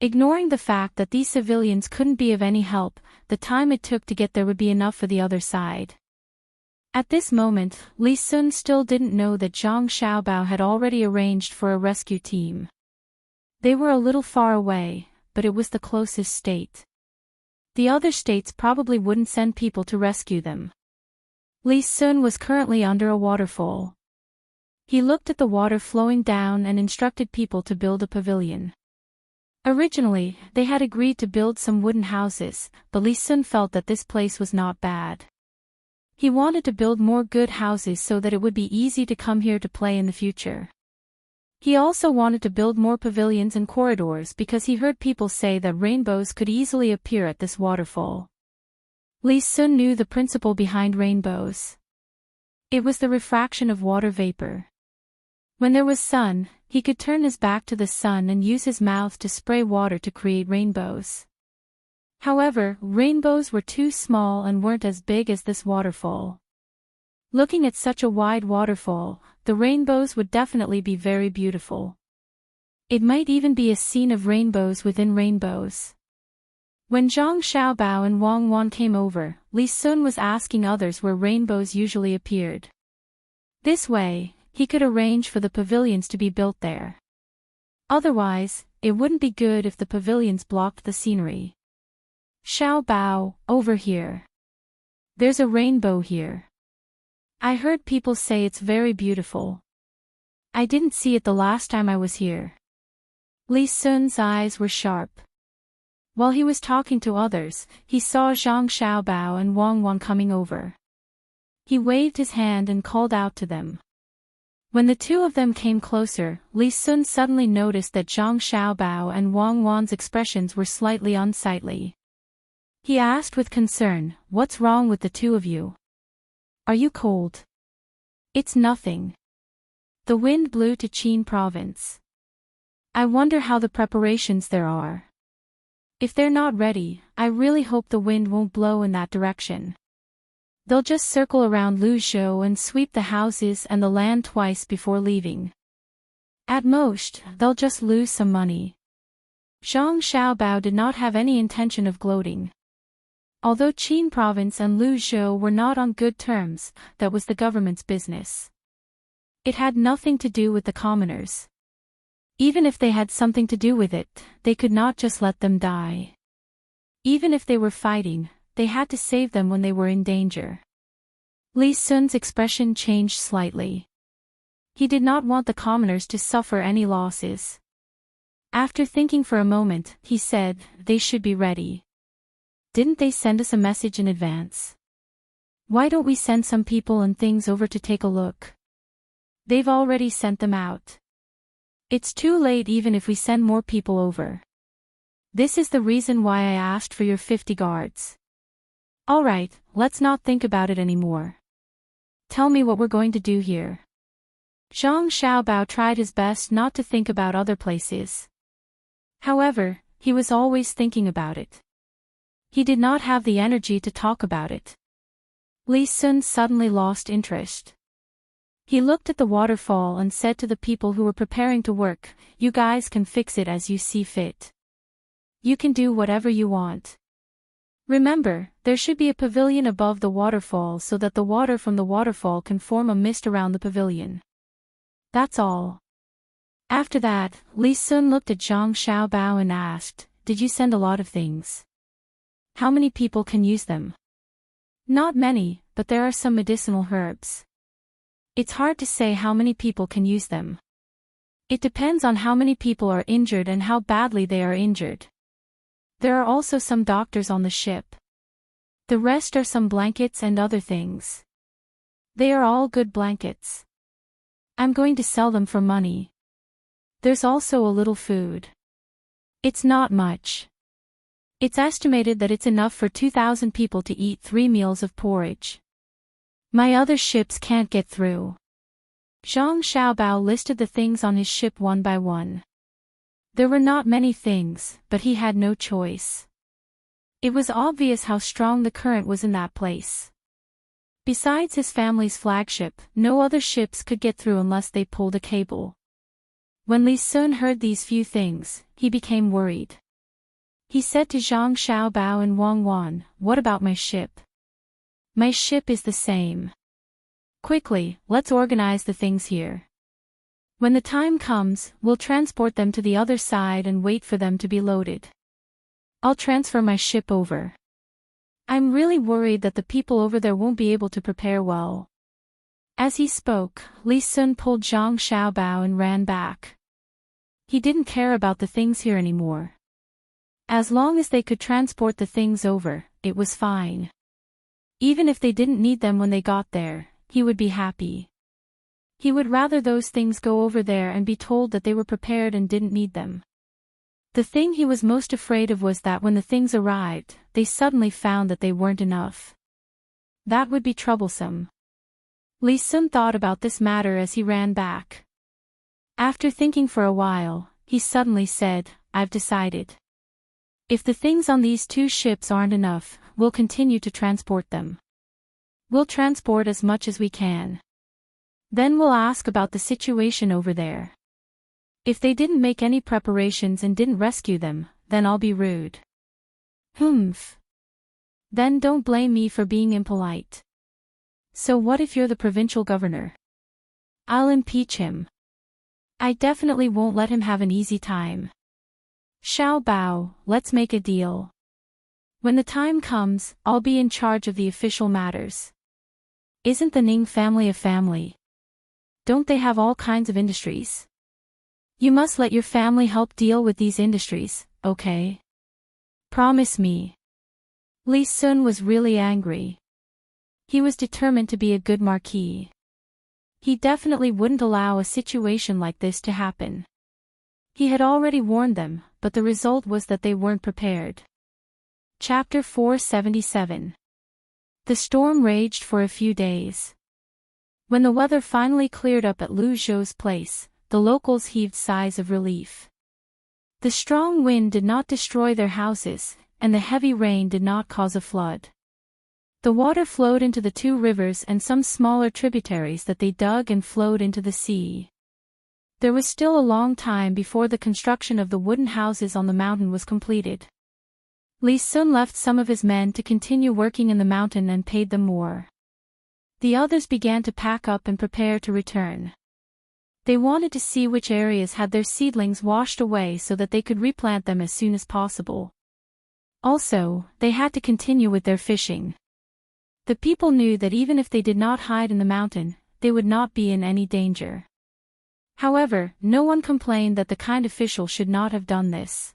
Ignoring the fact that these civilians couldn't be of any help, the time it took to get there would be enough for the other side. At this moment, Li Sun still didn't know that Zhang Xiaobao had already arranged for a rescue team. They were a little far away, but it was the closest state. The other states probably wouldn't send people to rescue them. Li Sun was currently under a waterfall. He looked at the water flowing down and instructed people to build a pavilion. Originally, they had agreed to build some wooden houses, but Li Sun felt that this place was not bad. He wanted to build more good houses so that it would be easy to come here to play in the future. He also wanted to build more pavilions and corridors because he heard people say that rainbows could easily appear at this waterfall. Li Sun knew the principle behind rainbows. It was the refraction of water vapor. When there was sun, he could turn his back to the sun and use his mouth to spray water to create rainbows. However, rainbows were too small and weren't as big as this waterfall. Looking at such a wide waterfall, the rainbows would definitely be very beautiful. It might even be a scene of rainbows within rainbows. When Zhang Xiaobao and Wang Wan came over, Li Sun was asking others where rainbows usually appeared. This way, he could arrange for the pavilions to be built there. Otherwise, it wouldn't be good if the pavilions blocked the scenery. Xiaobao, over here. There's a rainbow here. I heard people say it's very beautiful. I didn't see it the last time I was here. Li Sun's eyes were sharp. While he was talking to others, he saw Zhang Xiaobao and Wang Wan coming over. He waved his hand and called out to them. When the two of them came closer, Li Sun suddenly noticed that Zhang Xiaobao and Wang Wan's expressions were slightly unsightly. He asked with concern, "What's wrong with the two of you? Are you cold?" "It's nothing. The wind blew to Qin province. I wonder how the preparations there are. If they're not ready, I really hope the wind won't blow in that direction. They'll just circle around Luzhou and sweep the houses and the land twice before leaving. At most, they'll just lose some money." Zhang Xiaobao did not have any intention of gloating. Although Qin province and Luzhou were not on good terms, that was the government's business. It had nothing to do with the commoners. Even if they had something to do with it, they could not just let them die. Even if they were fighting, they had to save them when they were in danger. Li Sun's expression changed slightly. He did not want the commoners to suffer any losses. After thinking for a moment, he said, "They should be ready. Didn't they send us a message in advance? Why don't we send some people and things over to take a look? They've already sent them out. It's too late even if we send more people over. This is the reason why I asked for your 50 guards. Alright, let's not think about it anymore. Tell me what we're going to do here. Zhang Xiaobao tried his best not to think about other places. However, he was always thinking about it. He did not have the energy to talk about it. Li Sun suddenly lost interest. He looked at the waterfall and said to the people who were preparing to work, "You guys can fix it as you see fit. You can do whatever you want. Remember, there should be a pavilion above the waterfall so that the water from the waterfall can form a mist around the pavilion. That's all." After that, Li Sun looked at Zhang Xiaobao and asked, "Did you send a lot of things? How many people can use them?" "Not many, but there are some medicinal herbs. It's hard to say how many people can use them. It depends on how many people are injured and how badly they are injured. There are also some doctors on the ship. The rest are some blankets and other things. They are all good blankets. I'm going to sell them for money. There's also a little food. It's not much. It's estimated that it's enough for 2,000 people to eat 3 meals of porridge. My other ships can't get through." Zhang Xiaobao listed the things on his ship one by one. There were not many things, but he had no choice. It was obvious how strong the current was in that place. Besides his family's flagship, no other ships could get through unless they pulled a cable. When Li Sun heard these few things, he became worried. He said to Zhang Xiaobao and Wang Wan, "What about my ship? My ship is the same. Quickly, let's organize the things here. When the time comes, we'll transport them to the other side and wait for them to be loaded. I'll transfer my ship over. I'm really worried that the people over there won't be able to prepare well." As he spoke, Li Sun pulled Zhang Xiaobao and ran back. He didn't care about the things here anymore. As long as they could transport the things over, it was fine. Even if they didn't need them when they got there, he would be happy. He would rather those things go over there and be told that they were prepared and didn't need them. The thing he was most afraid of was that when the things arrived, they suddenly found that they weren't enough. That would be troublesome. Li Sun thought about this matter as he ran back. After thinking for a while, he suddenly said, "I've decided. If the things on these 2 ships aren't enough, we'll continue to transport them. We'll transport as much as we can. Then we'll ask about the situation over there. If they didn't make any preparations and didn't rescue them, then I'll be rude." "Humph. Then don't blame me for being impolite. So what if you're the provincial governor? I'll impeach him. I definitely won't let him have an easy time. Xiaobao, let's make a deal. When the time comes, I'll be in charge of the official matters. Isn't the Ning family a family? Don't they have all kinds of industries? You must let your family help deal with these industries, okay? Promise me." Li Sun was really angry. He was determined to be a good marquis. He definitely wouldn't allow a situation like this to happen. He had already warned them, but the result was that they weren't prepared. Chapter 477. The storm raged for a few days. When the weather finally cleared up at Lu Zhou's place, the locals heaved sighs of relief. The strong wind did not destroy their houses, and the heavy rain did not cause a flood. The water flowed into the 2 rivers and some smaller tributaries that they dug and flowed into the sea. There was still a long time before the construction of the wooden houses on the mountain was completed. Li Sun left some of his men to continue working in the mountain and paid them more. The others began to pack up and prepare to return. They wanted to see which areas had their seedlings washed away so that they could replant them as soon as possible. Also, they had to continue with their fishing. The people knew that even if they did not hide in the mountain, they would not be in any danger. However, no one complained that the kind official should not have done this.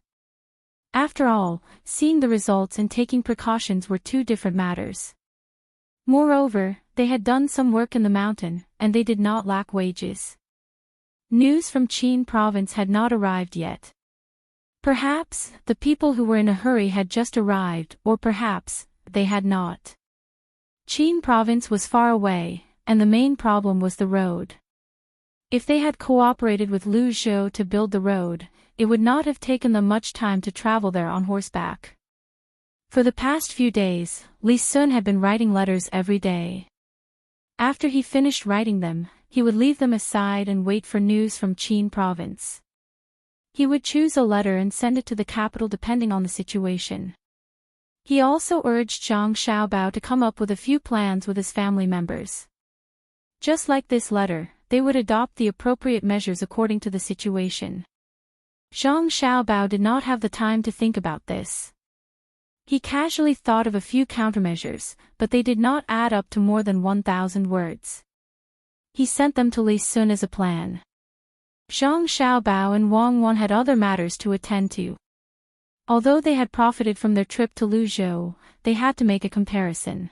After all, seeing the results and taking precautions were 2 different matters. Moreover, they had done some work in the mountain, and they did not lack wages. News from Qin province had not arrived yet. Perhaps, the people who were in a hurry had just arrived, or perhaps, they had not. Qin province was far away, and the main problem was the road. If they had cooperated with Lu Zhou to build the road, it would not have taken them much time to travel there on horseback. For the past few days, Li Sun had been writing letters every day. After he finished writing them, he would leave them aside and wait for news from Qin province. He would choose a letter and send it to the capital depending on the situation. He also urged Zhang Xiaobao to come up with a few plans with his family members. Just like this letter, they would adopt the appropriate measures according to the situation. Zhang Xiaobao did not have the time to think about this. He casually thought of a few countermeasures, but they did not add up to more than 1,000 words. He sent them to Li Sun as a plan. Zhang Xiaobao and Wang Wan had other matters to attend to. Although they had profited from their trip to Luzhou, they had to make a comparison.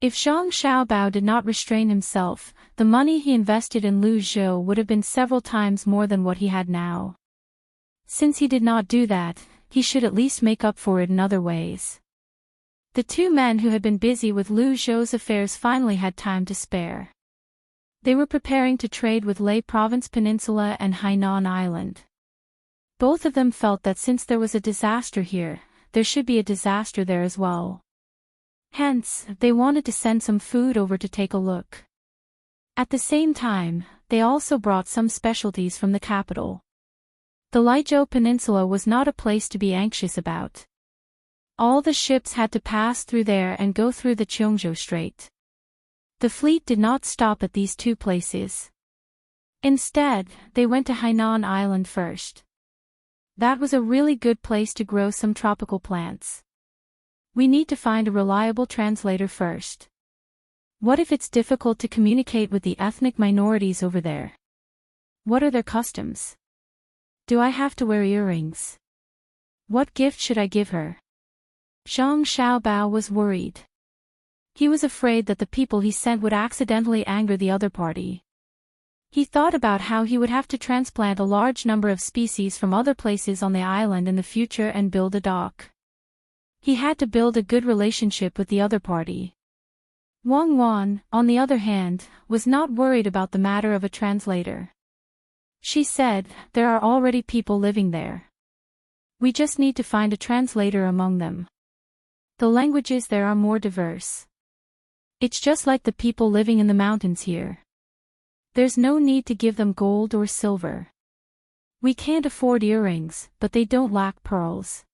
If Zhang Xiaobao did not restrain himself, the money he invested in Luzhou would have been several times more than what he had now. Since he did not do that, he should at least make up for it in other ways. The two men who had been busy with Luzhou's affairs finally had time to spare. They were preparing to trade with Lei Province Peninsula and Hainan Island. Both of them felt that since there was a disaster here, there should be a disaster there as well. Hence, they wanted to send some food over to take a look. At the same time, they also brought some specialties from the capital. The Lijiao Peninsula was not a place to be anxious about. All the ships had to pass through there and go through the Qiongzhou Strait. The fleet did not stop at these two places. Instead, they went to Hainan Island first. That was a really good place to grow some tropical plants. We need to find a reliable translator first. What if it's difficult to communicate with the ethnic minorities over there? What are their customs? Do I have to wear earrings? What gift should I give her? Zhang Xiaobao was worried. He was afraid that the people he sent would accidentally anger the other party. He thought about how he would have to transplant a large number of species from other places on the island in the future and build a dock. He had to build a good relationship with the other party. Wang Wan, on the other hand, was not worried about the matter of a translator. She said, "There are already people living there. We just need to find a translator among them. The languages there are more diverse. It's just like the people living in the mountains here. There's no need to give them gold or silver. We can't afford earrings, but they don't lack pearls.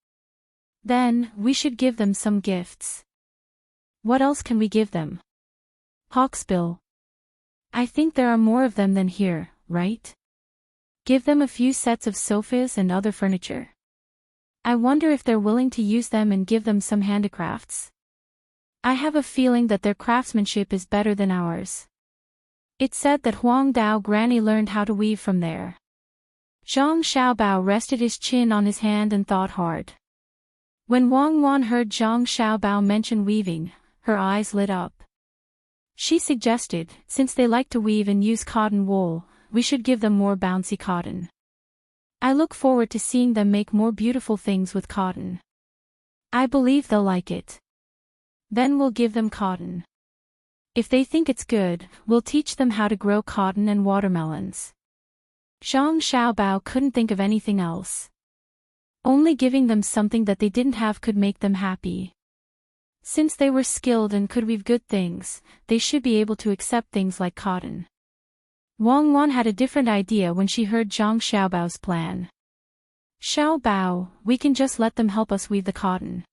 Then, we should give them some gifts. What else can we give them? Hawksbill. I think there are more of them than here, right? Give them a few sets of sofas and other furniture. I wonder if they're willing to use them and give them some handicrafts. I have a feeling that their craftsmanship is better than ours." It said that Huang Dao Granny learned how to weave from there. Zhang Xiaobao rested his chin on his hand and thought hard. When Wang Wan heard Zhang Xiaobao mention weaving, her eyes lit up. She suggested, since they like to weave and use cotton wool, we should give them more bouncy cotton. I look forward to seeing them make more beautiful things with cotton. I believe they'll like it. Then we'll give them cotton. If they think it's good, we'll teach them how to grow cotton and watermelons. Zhang Xiaobao couldn't think of anything else. Only giving them something that they didn't have could make them happy. Since they were skilled and could weave good things, they should be able to accept things like cotton. Wang Wan had a different idea when she heard Zhang Xiaobao's plan. "Xiaobao, we can just let them help us weave the cotton.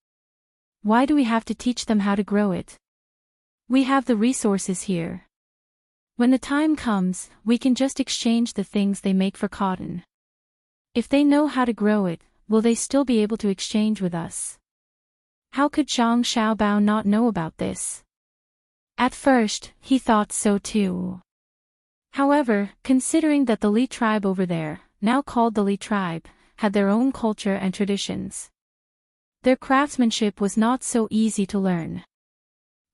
Why do we have to teach them how to grow it? We have the resources here. When the time comes, we can just exchange the things they make for cotton. If they know how to grow it, will they still be able to exchange with us?" How could Zhang Xiaobao not know about this? At first, he thought so too. However, considering that the Li tribe over there, now called the Li tribe, had their own culture and traditions, their craftsmanship was not so easy to learn.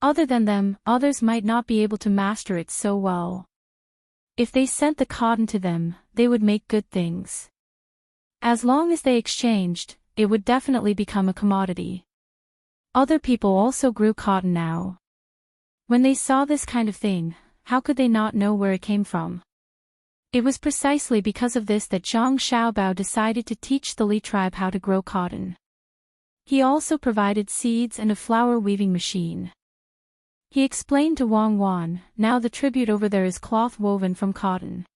Other than them, others might not be able to master it so well. If they sent the cotton to them, they would make good things. As long as they exchanged, it would definitely become a commodity. Other people also grew cotton now. When they saw this kind of thing, how could they not know where it came from? It was precisely because of this that Zhang Xiaobao decided to teach the Li tribe how to grow cotton. He also provided seeds and a flower weaving machine. He explained to Wang Wan, now the tribute over there is cloth woven from cotton.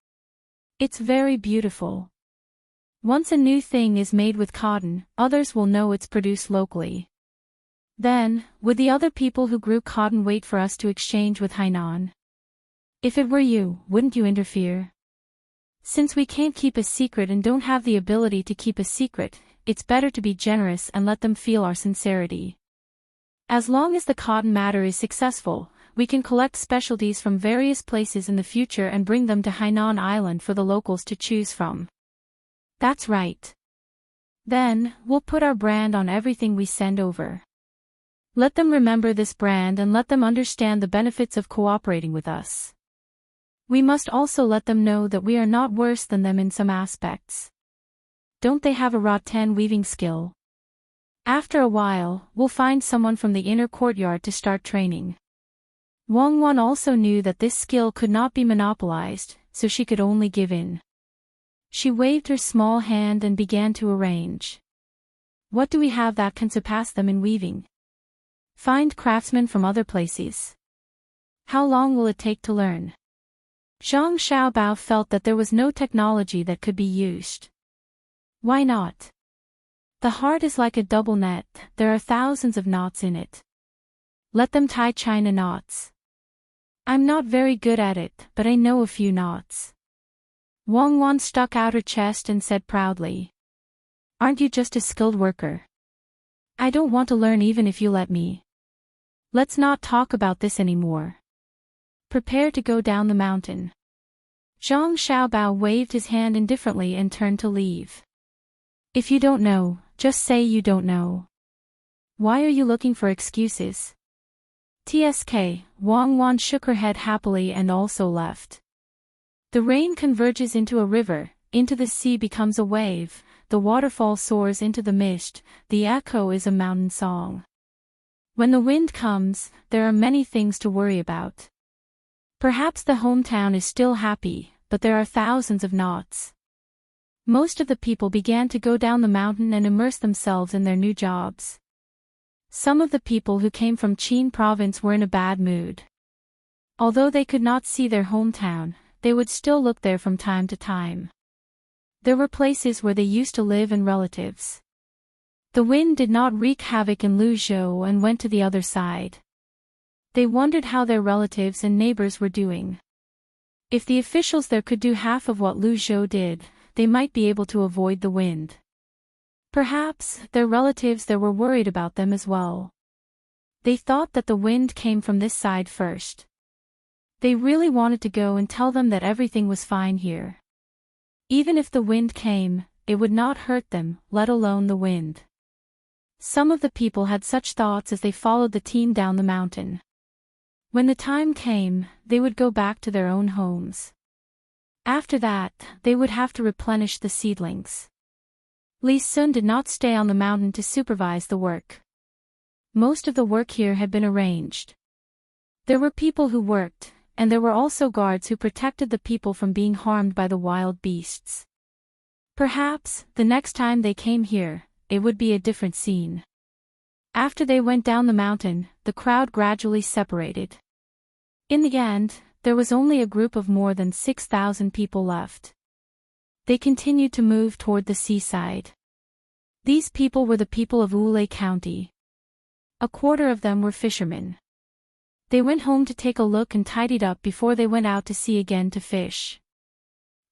It's very beautiful. Once a new thing is made with cotton, others will know it's produced locally. Then, would the other people who grew cotton wait for us to exchange with Hainan? If it were you, wouldn't you interfere? Since we can't keep a secret and don't have the ability to keep a secret, it's better to be generous and let them feel our sincerity. As long as the cotton matter is successful, we can collect specialties from various places in the future and bring them to Hainan Island for the locals to choose from. That's right. Then, we'll put our brand on everything we send over. Let them remember this brand and let them understand the benefits of cooperating with us. We must also let them know that we are not worse than them in some aspects. Don't they have a rattan weaving skill? After a while, we'll find someone from the inner courtyard to start training. Wang Wan also knew that this skill could not be monopolized, so she could only give in. She waved her small hand and began to arrange. What do we have that can surpass them in weaving? Find craftsmen from other places. How long will it take to learn? Zhang Xiaobao felt that there was no technology that could be used. Why not? The heart is like a double net, there are thousands of knots in it. Let them tie China knots. I'm not very good at it, but I know a few knots. Wang Wan stuck out her chest and said proudly. Aren't you just a skilled worker? I don't want to learn even if you let me. Let's not talk about this anymore. Prepare to go down the mountain. Zhang Xiaobao waved his hand indifferently and turned to leave. If you don't know, just say you don't know. Why are you looking for excuses? TSK, Wang Wan shook her head happily and also left. The rain converges into a river, into the sea becomes a wave, the waterfall soars into the mist, the echo is a mountain song. When the wind comes, there are many things to worry about. Perhaps the hometown is still happy, but there are thousands of knots. Most of the people began to go down the mountain and immerse themselves in their new jobs. Some of the people who came from Qin province were in a bad mood. Although they could not see their hometown, they would still look there from time to time. There were places where they used to live and relatives. The wind did not wreak havoc in Luzhou and went to the other side. They wondered how their relatives and neighbors were doing. If the officials there could do half of what Luzhou did, they might be able to avoid the wind. Perhaps their relatives there were worried about them as well. They thought that the wind came from this side first. They really wanted to go and tell them that everything was fine here. Even if the wind came, it would not hurt them, let alone the wind. Some of the people had such thoughts as they followed the team down the mountain. When the time came, they would go back to their own homes. After that, they would have to replenish the seedlings. Li Sun did not stay on the mountain to supervise the work. Most of the work here had been arranged. There were people who worked, and there were also guards who protected the people from being harmed by the wild beasts. Perhaps, the next time they came here, it would be a different scene. After they went down the mountain, the crowd gradually separated. In the end, there was only a group of more than 6,000 people left. They continued to move toward the seaside. These people were the people of Wulei County. A quarter of them were fishermen. They went home to take a look and tidied up before they went out to sea again to fish.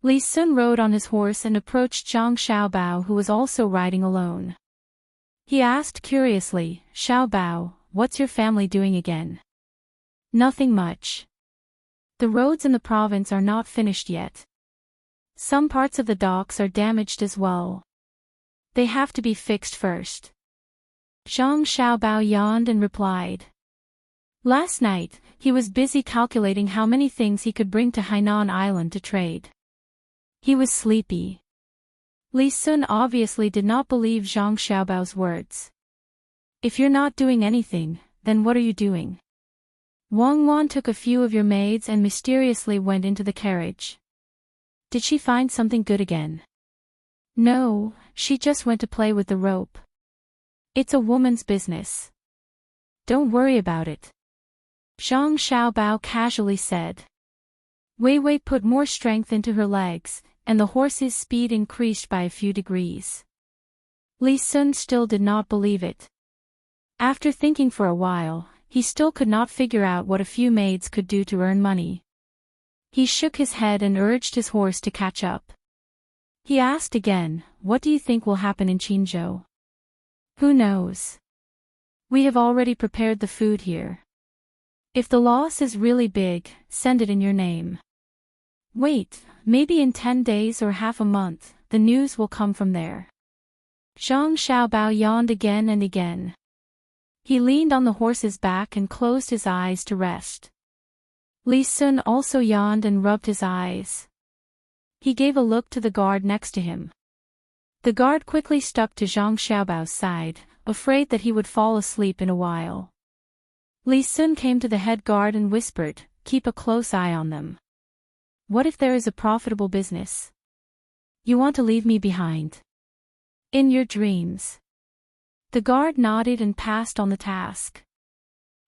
Li Sun rode on his horse and approached Zhang Xiaobao, who was also riding alone. He asked curiously, Xiaobao, what's your family doing again? Nothing much. The roads in the province are not finished yet. Some parts of the docks are damaged as well. They have to be fixed first. Zhang Xiaobao yawned and replied. Last night, he was busy calculating how many things he could bring to Hainan Island to trade. He was sleepy. Li Sun obviously did not believe Zhang Xiaobao's words. If you're not doing anything, then what are you doing? Wang Wan took a few of your maids and mysteriously went into the carriage. Did she find something good again? No, she just went to play with the rope. It's a woman's business. Don't worry about it. Zhang Xiaobao casually said. Wei Wei put more strength into her legs, and the horse's speed increased by a few degrees. Li Sun still did not believe it. After thinking for a while, he still could not figure out what a few maids could do to earn money. He shook his head and urged his horse to catch up. He asked again, what do you think will happen in Qinzhou? Who knows? We have already prepared the food here. If the loss is really big, send it in your name. Wait, maybe in 10 days or half a month, the news will come from there. Zhang Xiaobao yawned again and again. He leaned on the horse's back and closed his eyes to rest. Li Sun also yawned and rubbed his eyes. He gave a look to the guard next to him. The guard quickly stuck to Zhang Xiaobao's side, afraid that he would fall asleep in a while. Li Sun came to the head guard and whispered, keep a close eye on them. What if there is a profitable business? You want to leave me behind? In your dreams. The guard nodded and passed on the task.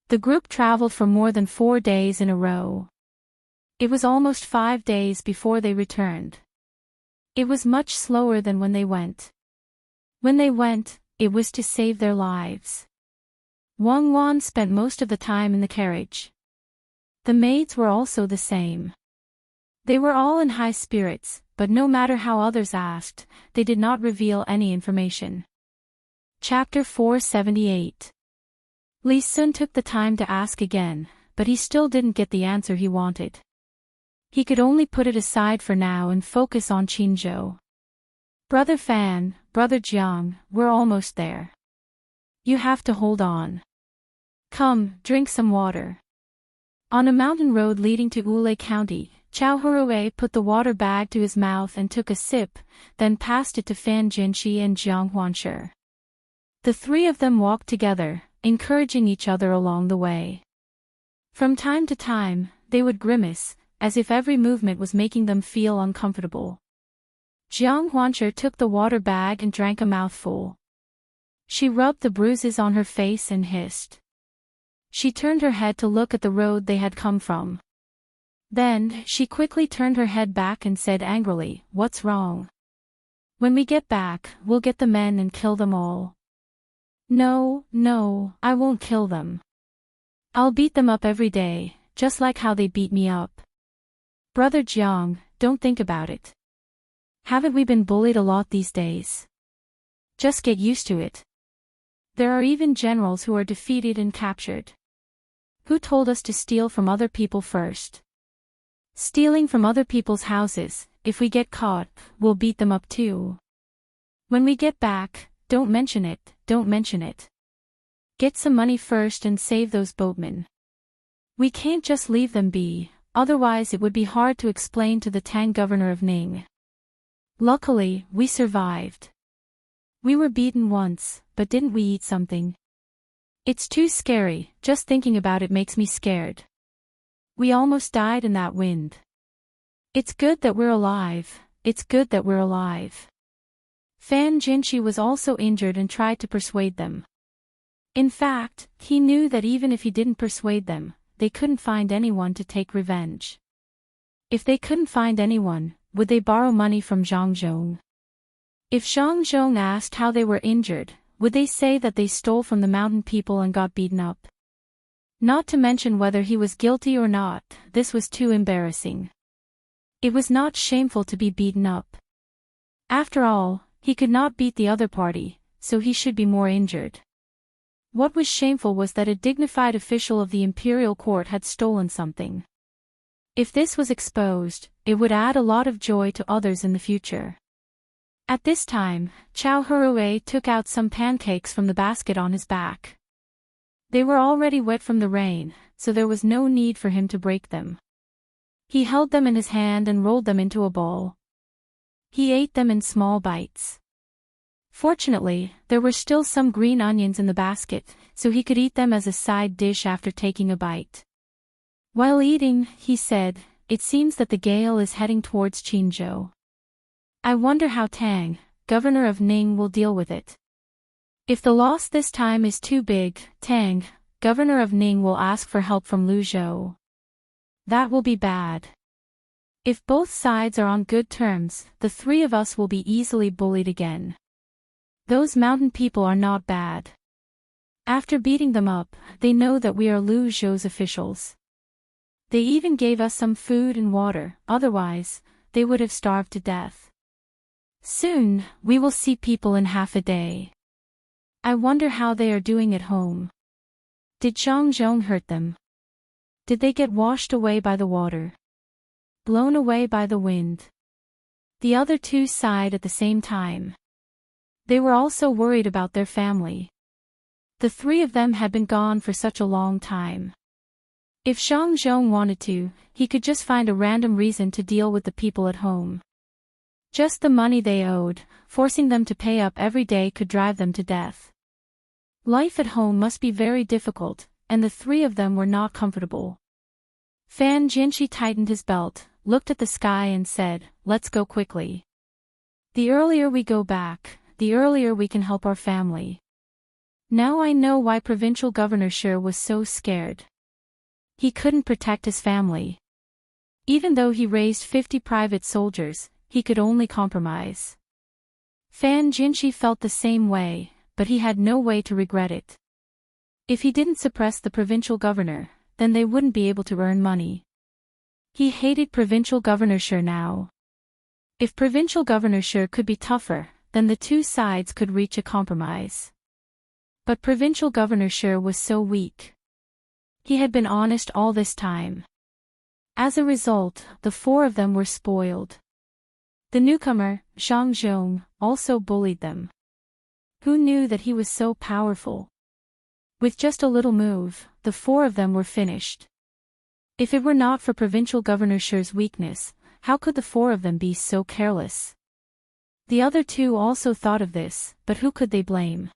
The group traveled for more than 4 days in a row. It was almost 5 days before they returned. It was much slower than when they went. When they went, it was to save their lives. Wang Wan spent most of the time in the carriage. The maids were also the same. They were all in high spirits, but no matter how others asked, they did not reveal any information. Chapter 478. Li Sun took the time to ask again, but he still didn't get the answer he wanted. He could only put it aside for now and focus on Qinzhou. Brother Fan, Brother Jiang, we're almost there. You have to hold on. Come, drink some water. On a mountain road leading to Wulei County, Chao Hurui put the water bag to his mouth and took a sip, then passed it to Fan Jinxi and Jiang Huanshe. The three of them walked together, encouraging each other along the way. From time to time, they would grimace, as if every movement was making them feel uncomfortable. Jiang Huanshe took the water bag and drank a mouthful. She rubbed the bruises on her face and hissed. She turned her head to look at the road they had come from. Then, she quickly turned her head back and said angrily, "What's wrong? When we get back, we'll get the men and kill them all." No, I won't kill them. I'll beat them up every day, just like how they beat me up. Brother Jiang, don't think about it. Haven't we been bullied a lot these days? Just get used to it. There are even generals who are defeated and captured. Who told us to steal from other people first? Stealing from other people's houses, if we get caught, we'll beat them up too. When we get back, don't mention it. Get some money first and save those boatmen. We can't just leave them be, otherwise it would be hard to explain to the Tang governor of Ning. Luckily, we survived. We were beaten once, but didn't we eat something? It's too scary, just thinking about it makes me scared. We almost died in that wind. It's good that we're alive. Fan Jinxi was also injured and tried to persuade them. In fact, he knew that even if he didn't persuade them, they couldn't find anyone to take revenge. If they couldn't find anyone, would they borrow money from Zhang Zhong? If Zhang Zhong asked how they were injured, would they say that they stole from the mountain people and got beaten up? Not to mention whether he was guilty or not, this was too embarrassing. It was not shameful to be beaten up. After all, he could not beat the other party, so he should be more injured. What was shameful was that a dignified official of the imperial court had stolen something. If this was exposed, it would add a lot of joy to others in the future. At this time, Chao Hurui took out some pancakes from the basket on his back. They were already wet from the rain, so there was no need for him to break them. He held them in his hand and rolled them into a ball. He ate them in small bites. Fortunately, there were still some green onions in the basket, so he could eat them as a side dish after taking a bite. While eating, he said, "It seems that the gale is heading towards Qinzhou. I wonder how Tang, governor of Ning, will deal with it. If the loss this time is too big, Tang, governor of Ning, will ask for help from Luzhou. That will be bad. If both sides are on good terms, the three of us will be easily bullied again. Those mountain people are not bad. After beating them up, they know that we are Luzhou's officials. They even gave us some food and water, otherwise, they would have starved to death. Soon, we will see people in half a day. I wonder how they are doing at home. Did Zhang hurt them? Did they get washed away by the water? Blown away by the wind?" The other two sighed at the same time. They were also worried about their family. The three of them had been gone for such a long time. If Zhang wanted to, he could just find a random reason to deal with the people at home. Just the money they owed, forcing them to pay up every day could drive them to death. Life at home must be very difficult, and the three of them were not comfortable. Fan Jinshi tightened his belt, looked at the sky and said, "Let's go quickly. The earlier we go back, the earlier we can help our family." Now I know why Provincial Governor Shi was so scared. He couldn't protect his family. Even though he raised 50 private soldiers, he could only compromise. Fan Jinshi felt the same way, but he had no way to regret it. If he didn't suppress the provincial governor, then they wouldn't be able to earn money. He hated Provincial Governor Shi now. If Provincial Governor Shi could be tougher, then the two sides could reach a compromise. But Provincial Governor Shi was so weak. He had been honest all this time. As a result, the four of them were spoiled. The newcomer, Zhang, also bullied them. Who knew that he was so powerful? With just a little move, the four of them were finished. If it were not for Provincial Governor Shi's weakness, how could the four of them be so careless? The other two also thought of this, but who could they blame?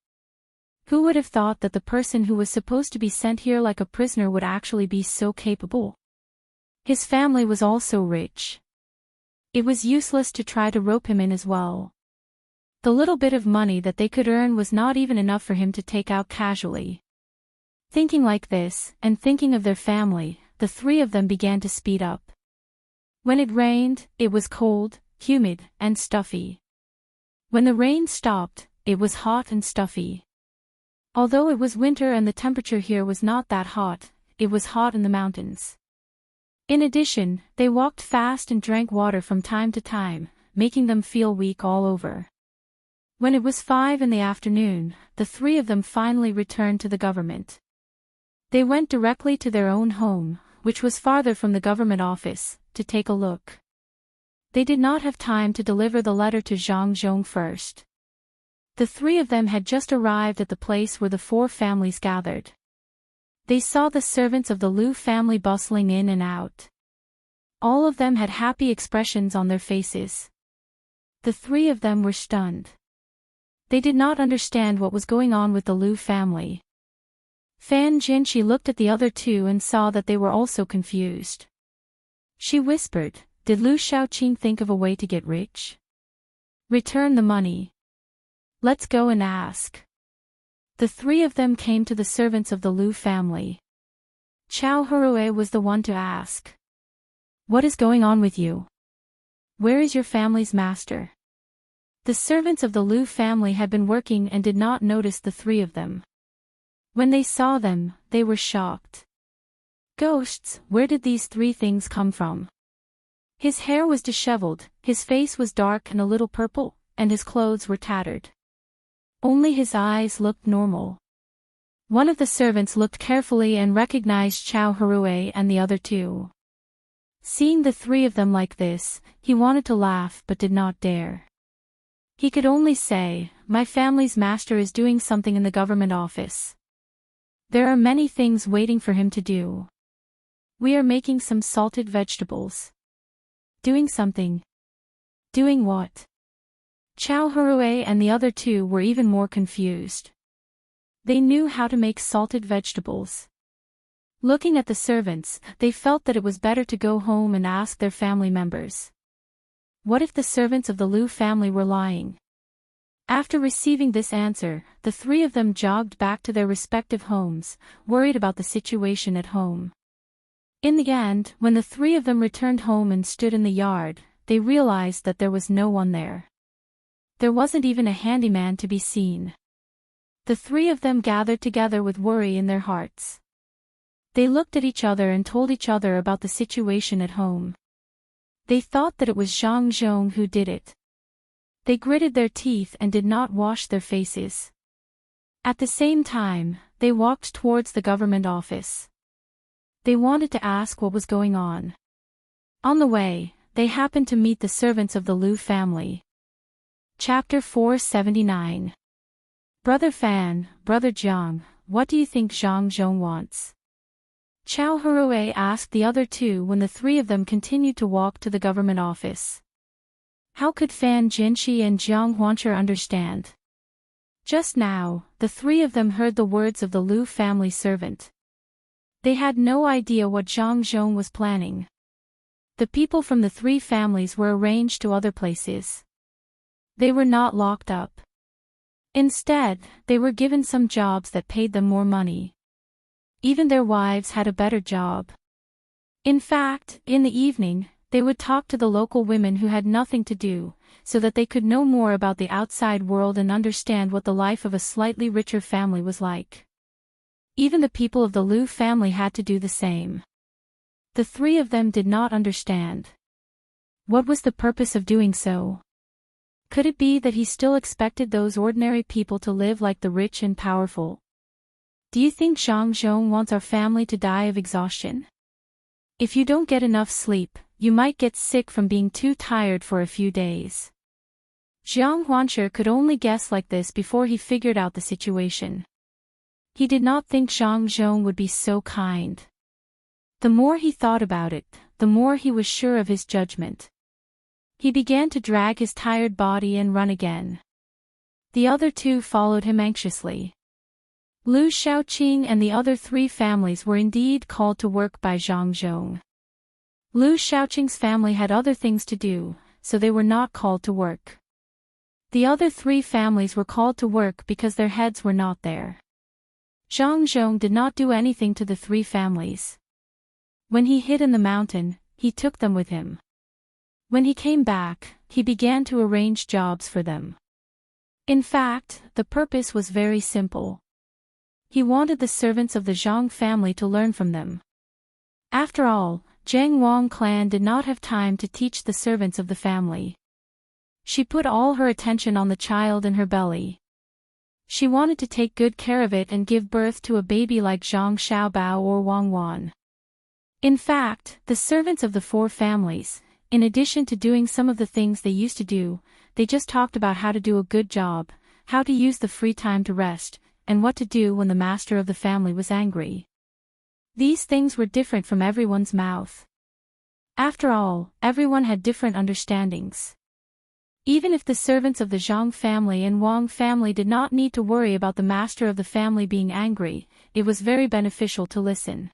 Who would have thought that the person who was supposed to be sent here like a prisoner would actually be so capable? His family was also rich. It was useless to try to rope him in as well. The little bit of money that they could earn was not even enough for him to take out casually. Thinking like this, and thinking of their family, the three of them began to speed up. When it rained, it was cold, humid, and stuffy. When the rain stopped, it was hot and stuffy. Although it was winter and the temperature here was not that hot, it was hot in the mountains. In addition, they walked fast and drank water from time to time, making them feel weak all over. When it was 5 in the afternoon, the three of them finally returned to the government. They went directly to their own home, which was farther from the government office, to take a look. They did not have time to deliver the letter to Zhang first. The three of them had just arrived at the place where the four families gathered. They saw the servants of the Lu family bustling in and out. All of them had happy expressions on their faces. The three of them were stunned. They did not understand what was going on with the Lu family. Fan Jinshi looked at the other two and saw that they were also confused. She whispered, "Did Lu Shaoqing think of a way to get rich? Return the money. Let's go and ask." The three of them came to the servants of the Lu family. Chao Hurue was the one to ask. "What is going on with you? Where is your family's master?" The servants of the Lu family had been working and did not notice the three of them. When they saw them, they were shocked. Ghosts, where did these three things come from? His hair was disheveled, his face was dark and a little purple, and his clothes were tattered. Only his eyes looked normal. One of the servants looked carefully and recognized Chao Hurue and the other two. Seeing the three of them like this, he wanted to laugh but did not dare. He could only say, "My family's master is doing something in the government office. There are many things waiting for him to do. We are making some salted vegetables." Doing something. Doing what? Chow Hurue and the other two were even more confused. They knew how to make salted vegetables. Looking at the servants, they felt that it was better to go home and ask their family members. What if the servants of the Lu family were lying? After receiving this answer, the three of them jogged back to their respective homes, worried about the situation at home. In the end, when the three of them returned home and stood in the yard, they realized that there was no one there. There wasn't even a handyman to be seen. The three of them gathered together with worry in their hearts. They looked at each other and told each other about the situation at home. They thought that it was Zhang Zhong who did it. They gritted their teeth and did not wash their faces. At the same time, they walked towards the government office. They wanted to ask what was going on. On the way, they happened to meet the servants of the Lu family. Chapter 479. Brother Fan, Brother Jiang, what do you think Zhang Zhong wants? Chow Hurue asked the other two when the three of them continued to walk to the government office. How could Fan Jinshi and Jiang Huancher understand? Just now, the three of them heard the words of the Lu family servant. They had no idea what Zhang Zhong was planning. The people from the three families were arranged to other places. They were not locked up. Instead, they were given some jobs that paid them more money. Even their wives had a better job. In fact, in the evening, they would talk to the local women who had nothing to do, so that they could know more about the outside world and understand what the life of a slightly richer family was like. Even the people of the Lu family had to do the same. The three of them did not understand. What was the purpose of doing so? Could it be that he still expected those ordinary people to live like the rich and powerful? Do you think Zhang Zhong wants our family to die of exhaustion? If you don't get enough sleep, you might get sick from being too tired for a few days. Jiang Huancher could only guess like this before he figured out the situation. He did not think Zhang Zhong would be so kind. The more he thought about it, the more he was sure of his judgment. He began to drag his tired body and run again. The other two followed him anxiously. Lu Shaoqing and the other three families were indeed called to work by Zhang Zhong. Lu Shaoqing's family had other things to do, so they were not called to work. The other three families were called to work because their heads were not there. Zhang Zhong did not do anything to the three families. When he hid in the mountain, he took them with him. When he came back, he began to arrange jobs for them. In fact, the purpose was very simple. He wanted the servants of the Zhang family to learn from them. After all, Zhang Wang clan did not have time to teach the servants of the family. She put all her attention on the child in her belly. She wanted to take good care of it and give birth to a baby like Zhang Xiaobao or Wang Wan. In fact, the servants of the four families, in addition to doing some of the things they used to do, they just talked about how to do a good job, how to use the free time to rest, and what to do when the master of the family was angry. These things were different from everyone's mouth. After all, everyone had different understandings. Even if the servants of the Zhang family and Wang family did not need to worry about the master of the family being angry, it was very beneficial to listen.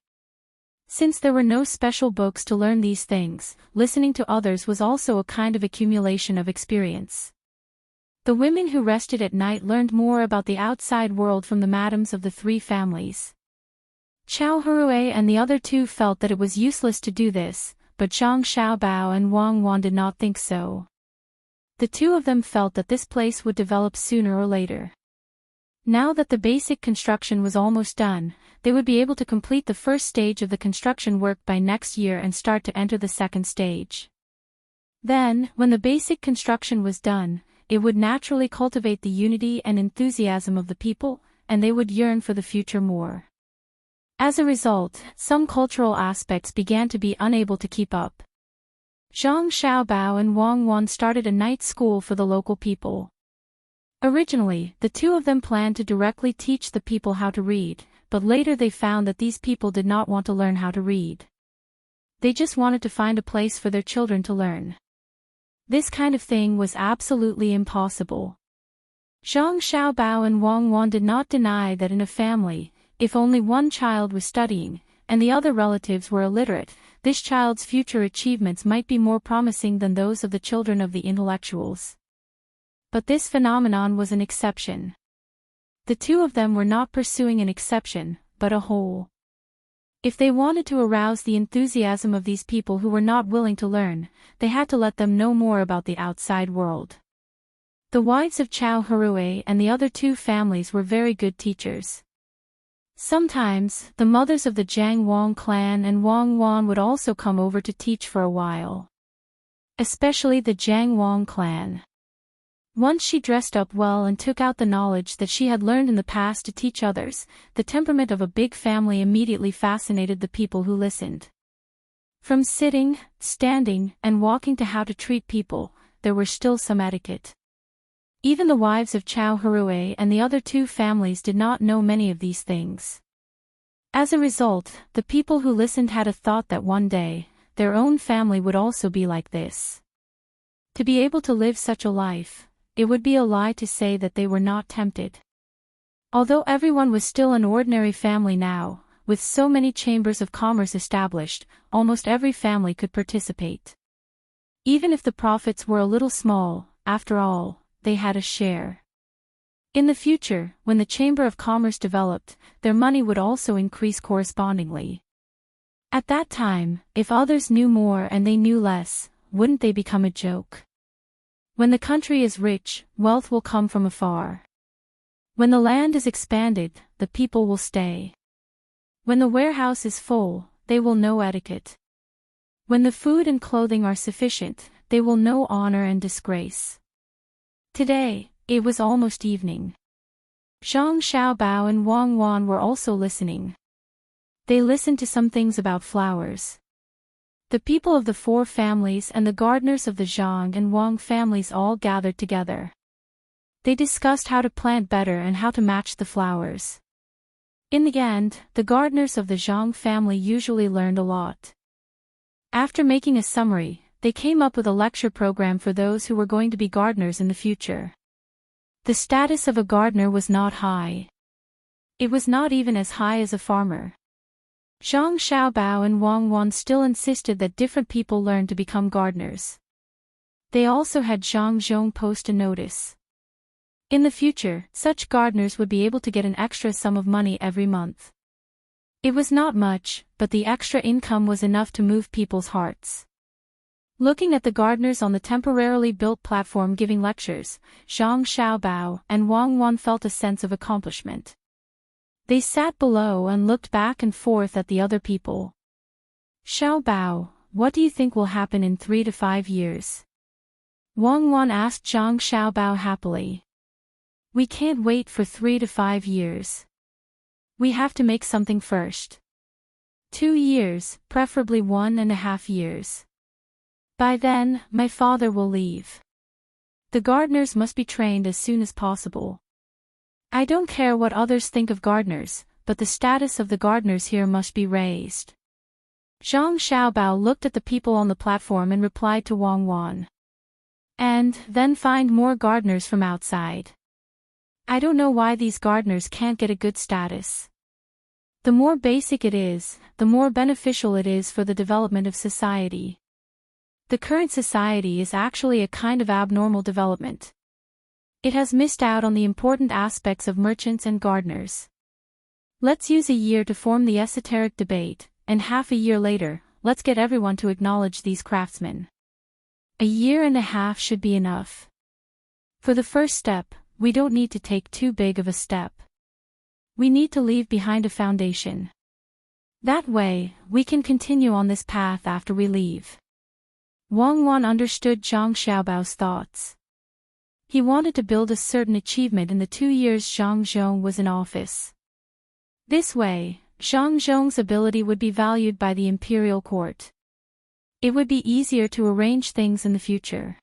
Since there were no special books to learn these things, listening to others was also a kind of accumulation of experience. The women who rested at night learned more about the outside world from the madams of the three families. Chow Hurue and the other two felt that it was useless to do this, but Zhang Xiaobao and Wang Wan did not think so. The two of them felt that this place would develop sooner or later. Now that the basic construction was almost done, they would be able to complete the first stage of the construction work by next year and start to enter the second stage. Then, when the basic construction was done, it would naturally cultivate the unity and enthusiasm of the people, and they would yearn for the future more. As a result, some cultural aspects began to be unable to keep up. Zhang Xiaobao and Wang Wan started a night school for the local people. Originally, the two of them planned to directly teach the people how to read, but later they found that these people did not want to learn how to read. They just wanted to find a place for their children to learn. This kind of thing was absolutely impossible. Zhang Xiaobao and Wang Wan did not deny that in a family, if only one child was studying, and the other relatives were illiterate, this child's future achievements might be more promising than those of the children of the intellectuals. But this phenomenon was an exception. The two of them were not pursuing an exception, but a whole. If they wanted to arouse the enthusiasm of these people who were not willing to learn, they had to let them know more about the outside world. The wives of Chao Harue and the other two families were very good teachers. Sometimes, the mothers of the Jiang Wang clan and Wang Wan would also come over to teach for a while. Especially the Jiang Wang clan. Once she dressed up well and took out the knowledge that she had learned in the past to teach others, the temperament of a big family immediately fascinated the people who listened. From sitting, standing, and walking to how to treat people, there were still some etiquette. Even the wives of Chao Harue and the other two families did not know many of these things. As a result, the people who listened had a thought that one day, their own family would also be like this. To be able to live such a life, it would be a lie to say that they were not tempted. Although everyone was still an ordinary family now, with so many chambers of commerce established, almost every family could participate. Even if the profits were a little small, after all, they had a share. In the future, when the Chamber of Commerce developed, their money would also increase correspondingly. At that time, if others knew more and they knew less, wouldn't they become a joke? When the country is rich, wealth will come from afar. When the land is expanded, the people will stay. When the warehouse is full, they will know etiquette. When the food and clothing are sufficient, they will know honor and disgrace. Today, it was almost evening. Zhang Xiaobao and Wang Wan were also listening. They listened to some things about flowers. The people of the four families and the gardeners of the Zhang and Wang families all gathered together. They discussed how to plant better and how to match the flowers. In the end, the gardeners of the Zhang family usually learned a lot. After making a summary, they came up with a lecture program for those who were going to be gardeners in the future. The status of a gardener was not high. It was not even as high as a farmer. Zhang Xiaobao and Wang Wan still insisted that different people learn to become gardeners. They also had Zhang Zhong post a notice. In the future, such gardeners would be able to get an extra sum of money every month. It was not much, but the extra income was enough to move people's hearts. Looking at the gardeners on the temporarily built platform giving lectures, Zhang Xiaobao and Wang Wan felt a sense of accomplishment. They sat below and looked back and forth at the other people. Xiaobao, what do you think will happen in 3 to 5 years? Wang Wan asked Zhang Xiaobao happily. We can't wait for 3 to 5 years. We have to make something first. 2 years, preferably 1.5 years. By then, my father will leave. The gardeners must be trained as soon as possible. I don't care what others think of gardeners, but the status of the gardeners here must be raised. Zhang Xiaobao looked at the people on the platform and replied to Wang Wan. And then find more gardeners from outside. I don't know why these gardeners can't get a good status. The more basic it is, the more beneficial it is for the development of society. The current society is actually a kind of abnormal development. It has missed out on the important aspects of merchants and gardeners. Let's use a year to form the esoteric debate, and half a year later, let's get everyone to acknowledge these craftsmen. A year and a half should be enough. For the first step, we don't need to take too big of a step. We need to leave behind a foundation. That way, we can continue on this path after we leave. Wang Wan understood Zhang Xiaobao's thoughts. He wanted to build a certain achievement in the 2 years Zhang Zhong was in office. This way, Zhang Zhong's ability would be valued by the imperial court. It would be easier to arrange things in the future.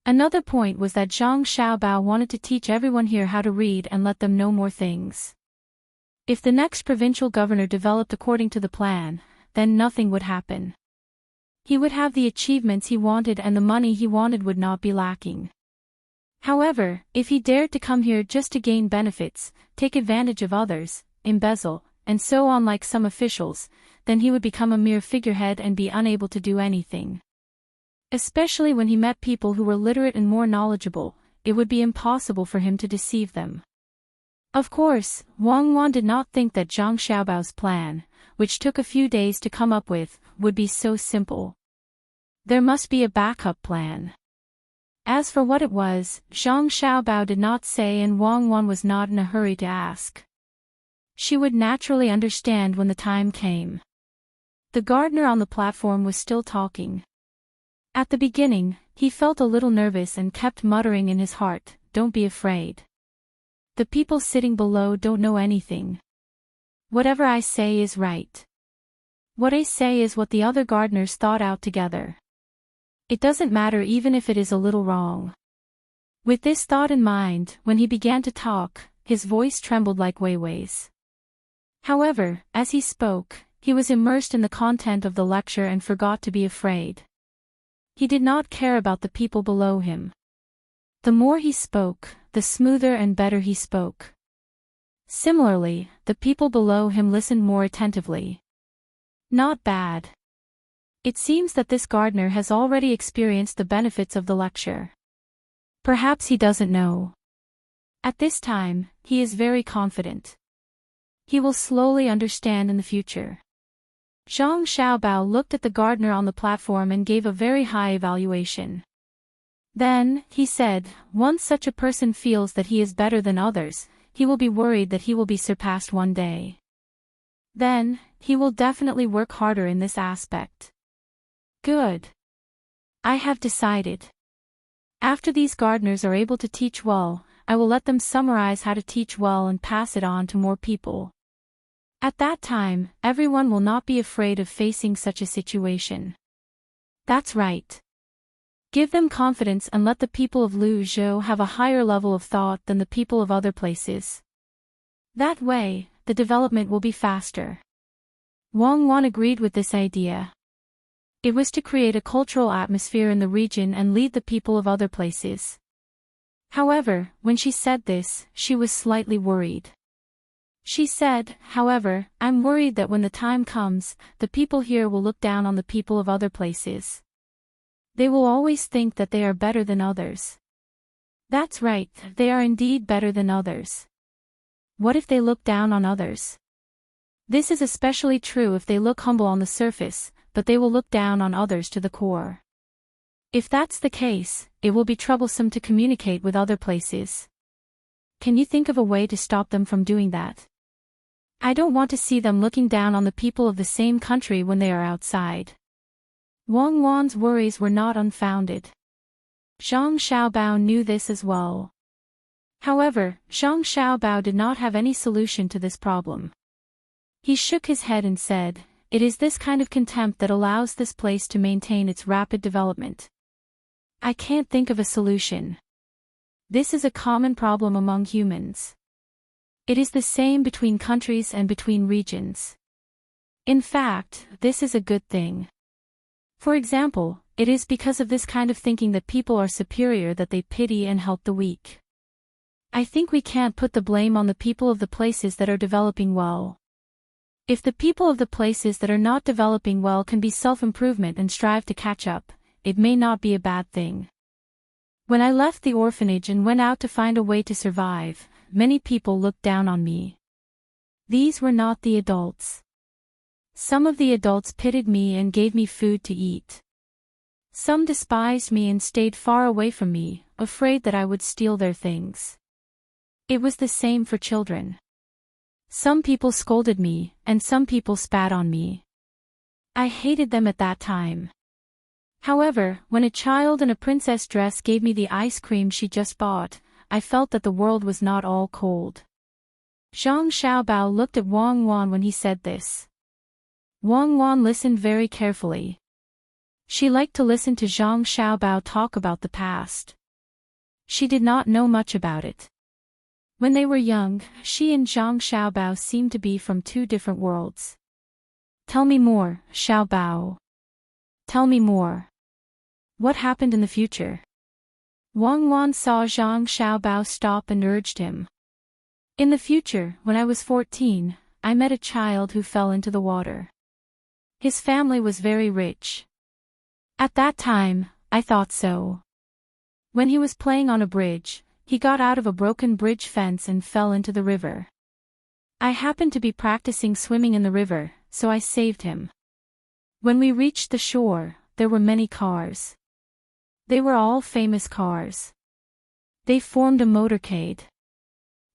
Another point was that Zhang Xiaobao wanted to teach everyone here how to read and let them know more things. If the next provincial governor developed according to the plan, then nothing would happen. He would have the achievements he wanted and the money he wanted would not be lacking. However, if he dared to come here just to gain benefits, take advantage of others, embezzle, and so on like some officials, then he would become a mere figurehead and be unable to do anything. Especially when he met people who were literate and more knowledgeable, it would be impossible for him to deceive them. Of course, Wang Wan did not think that Zhang Xiaobao's plan, which took a few days to come up with, would be so simple. There must be a backup plan. As for what it was, Zhang Xiaobao did not say and Wang Wan was not in a hurry to ask. She would naturally understand when the time came. The gardener on the platform was still talking. At the beginning, he felt a little nervous and kept muttering in his heart, "Don't be afraid. The people sitting below don't know anything. Whatever I say is right. What I say is what the other gardeners thought out together. It doesn't matter even if it is a little wrong." With this thought in mind, when he began to talk, his voice trembled like Weiwei's. However, as he spoke, he was immersed in the content of the lecture and forgot to be afraid. He did not care about the people below him. The more he spoke, the smoother and better he spoke. Similarly, the people below him listened more attentively. Not bad. It seems that this gardener has already experienced the benefits of the lecture. Perhaps he doesn't know. At this time, he is very confident. He will slowly understand in the future. Zhang Xiaobao looked at the gardener on the platform and gave a very high evaluation. Then, he said, once such a person feels that he is better than others, he will be worried that he will be surpassed one day. Then, he will definitely work harder in this aspect. Good. I have decided. After these gardeners are able to teach well, I will let them summarize how to teach well and pass it on to more people. At that time, everyone will not be afraid of facing such a situation. That's right. Give them confidence and let the people of Luzhou have a higher level of thought than the people of other places. That way, the development will be faster. Wang Wan agreed with this idea. It was to create a cultural atmosphere in the region and lead the people of other places. However, when she said this, she was slightly worried. She said, however, "I'm worried that when the time comes, the people here will look down on the people of other places. They will always think that they are better than others." That's right, they are indeed better than others. What if they look down on others? This is especially true if they look humble on the surface, but they will look down on others to the core. If that's the case, it will be troublesome to communicate with other places. Can you think of a way to stop them from doing that? I don't want to see them looking down on the people of the same country when they are outside. Wang Wan's worries were not unfounded. Zhang Xiaobao knew this as well. However, Zhang Xiaobao did not have any solution to this problem. He shook his head and said, "It is this kind of contempt that allows this place to maintain its rapid development. I can't think of a solution. This is a common problem among humans. It is the same between countries and between regions. In fact, this is a good thing. For example, it is because of this kind of thinking that people are superior that they pity and help the weak. I think we can't put the blame on the people of the places that are developing well. If the people of the places that are not developing well can be self-improvement and strive to catch up, it may not be a bad thing. When I left the orphanage and went out to find a way to survive, many people looked down on me. These were not the adults. Some of the adults pitied me and gave me food to eat. Some despised me and stayed far away from me, afraid that I would steal their things. It was the same for children. Some people scolded me, and some people spat on me. I hated them at that time. However, when a child in a princess dress gave me the ice cream she just bought, I felt that the world was not all cold. Zhang Xiaobao looked at Wang Wan when he said this. Wang Wan listened very carefully. She liked to listen to Zhang Xiaobao talk about the past. She did not know much about it. When they were young, she and Zhang Xiaobao seemed to be from two different worlds. Tell me more, Xiaobao. Tell me more. What happened in the future? Wang Wan saw Zhang Xiaobao stop and urged him. In the future, when I was 14, I met a child who fell into the water. His family was very rich. At that time, I thought so. When he was playing on a bridge, he got out of a broken bridge fence and fell into the river. I happened to be practicing swimming in the river, so I saved him. When we reached the shore, there were many cars. They were all famous cars. They formed a motorcade.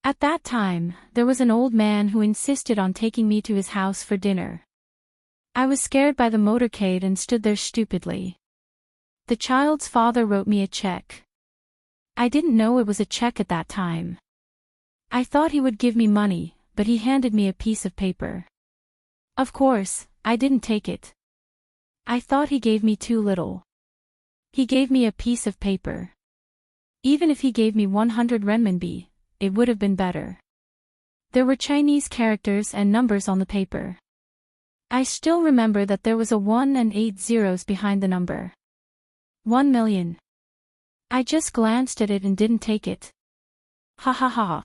At that time, there was an old man who insisted on taking me to his house for dinner. I was scared by the motorcade and stood there stupidly. The child's father wrote me a check. I didn't know it was a check at that time. I thought he would give me money, but he handed me a piece of paper. Of course, I didn't take it. I thought he gave me too little. He gave me a piece of paper. Even if he gave me 100 renminbi, it would have been better. There were Chinese characters and numbers on the paper. I still remember that there was a 1 and 8 zeros behind the number. 1 million. I just glanced at it and didn't take it. Ha ha ha.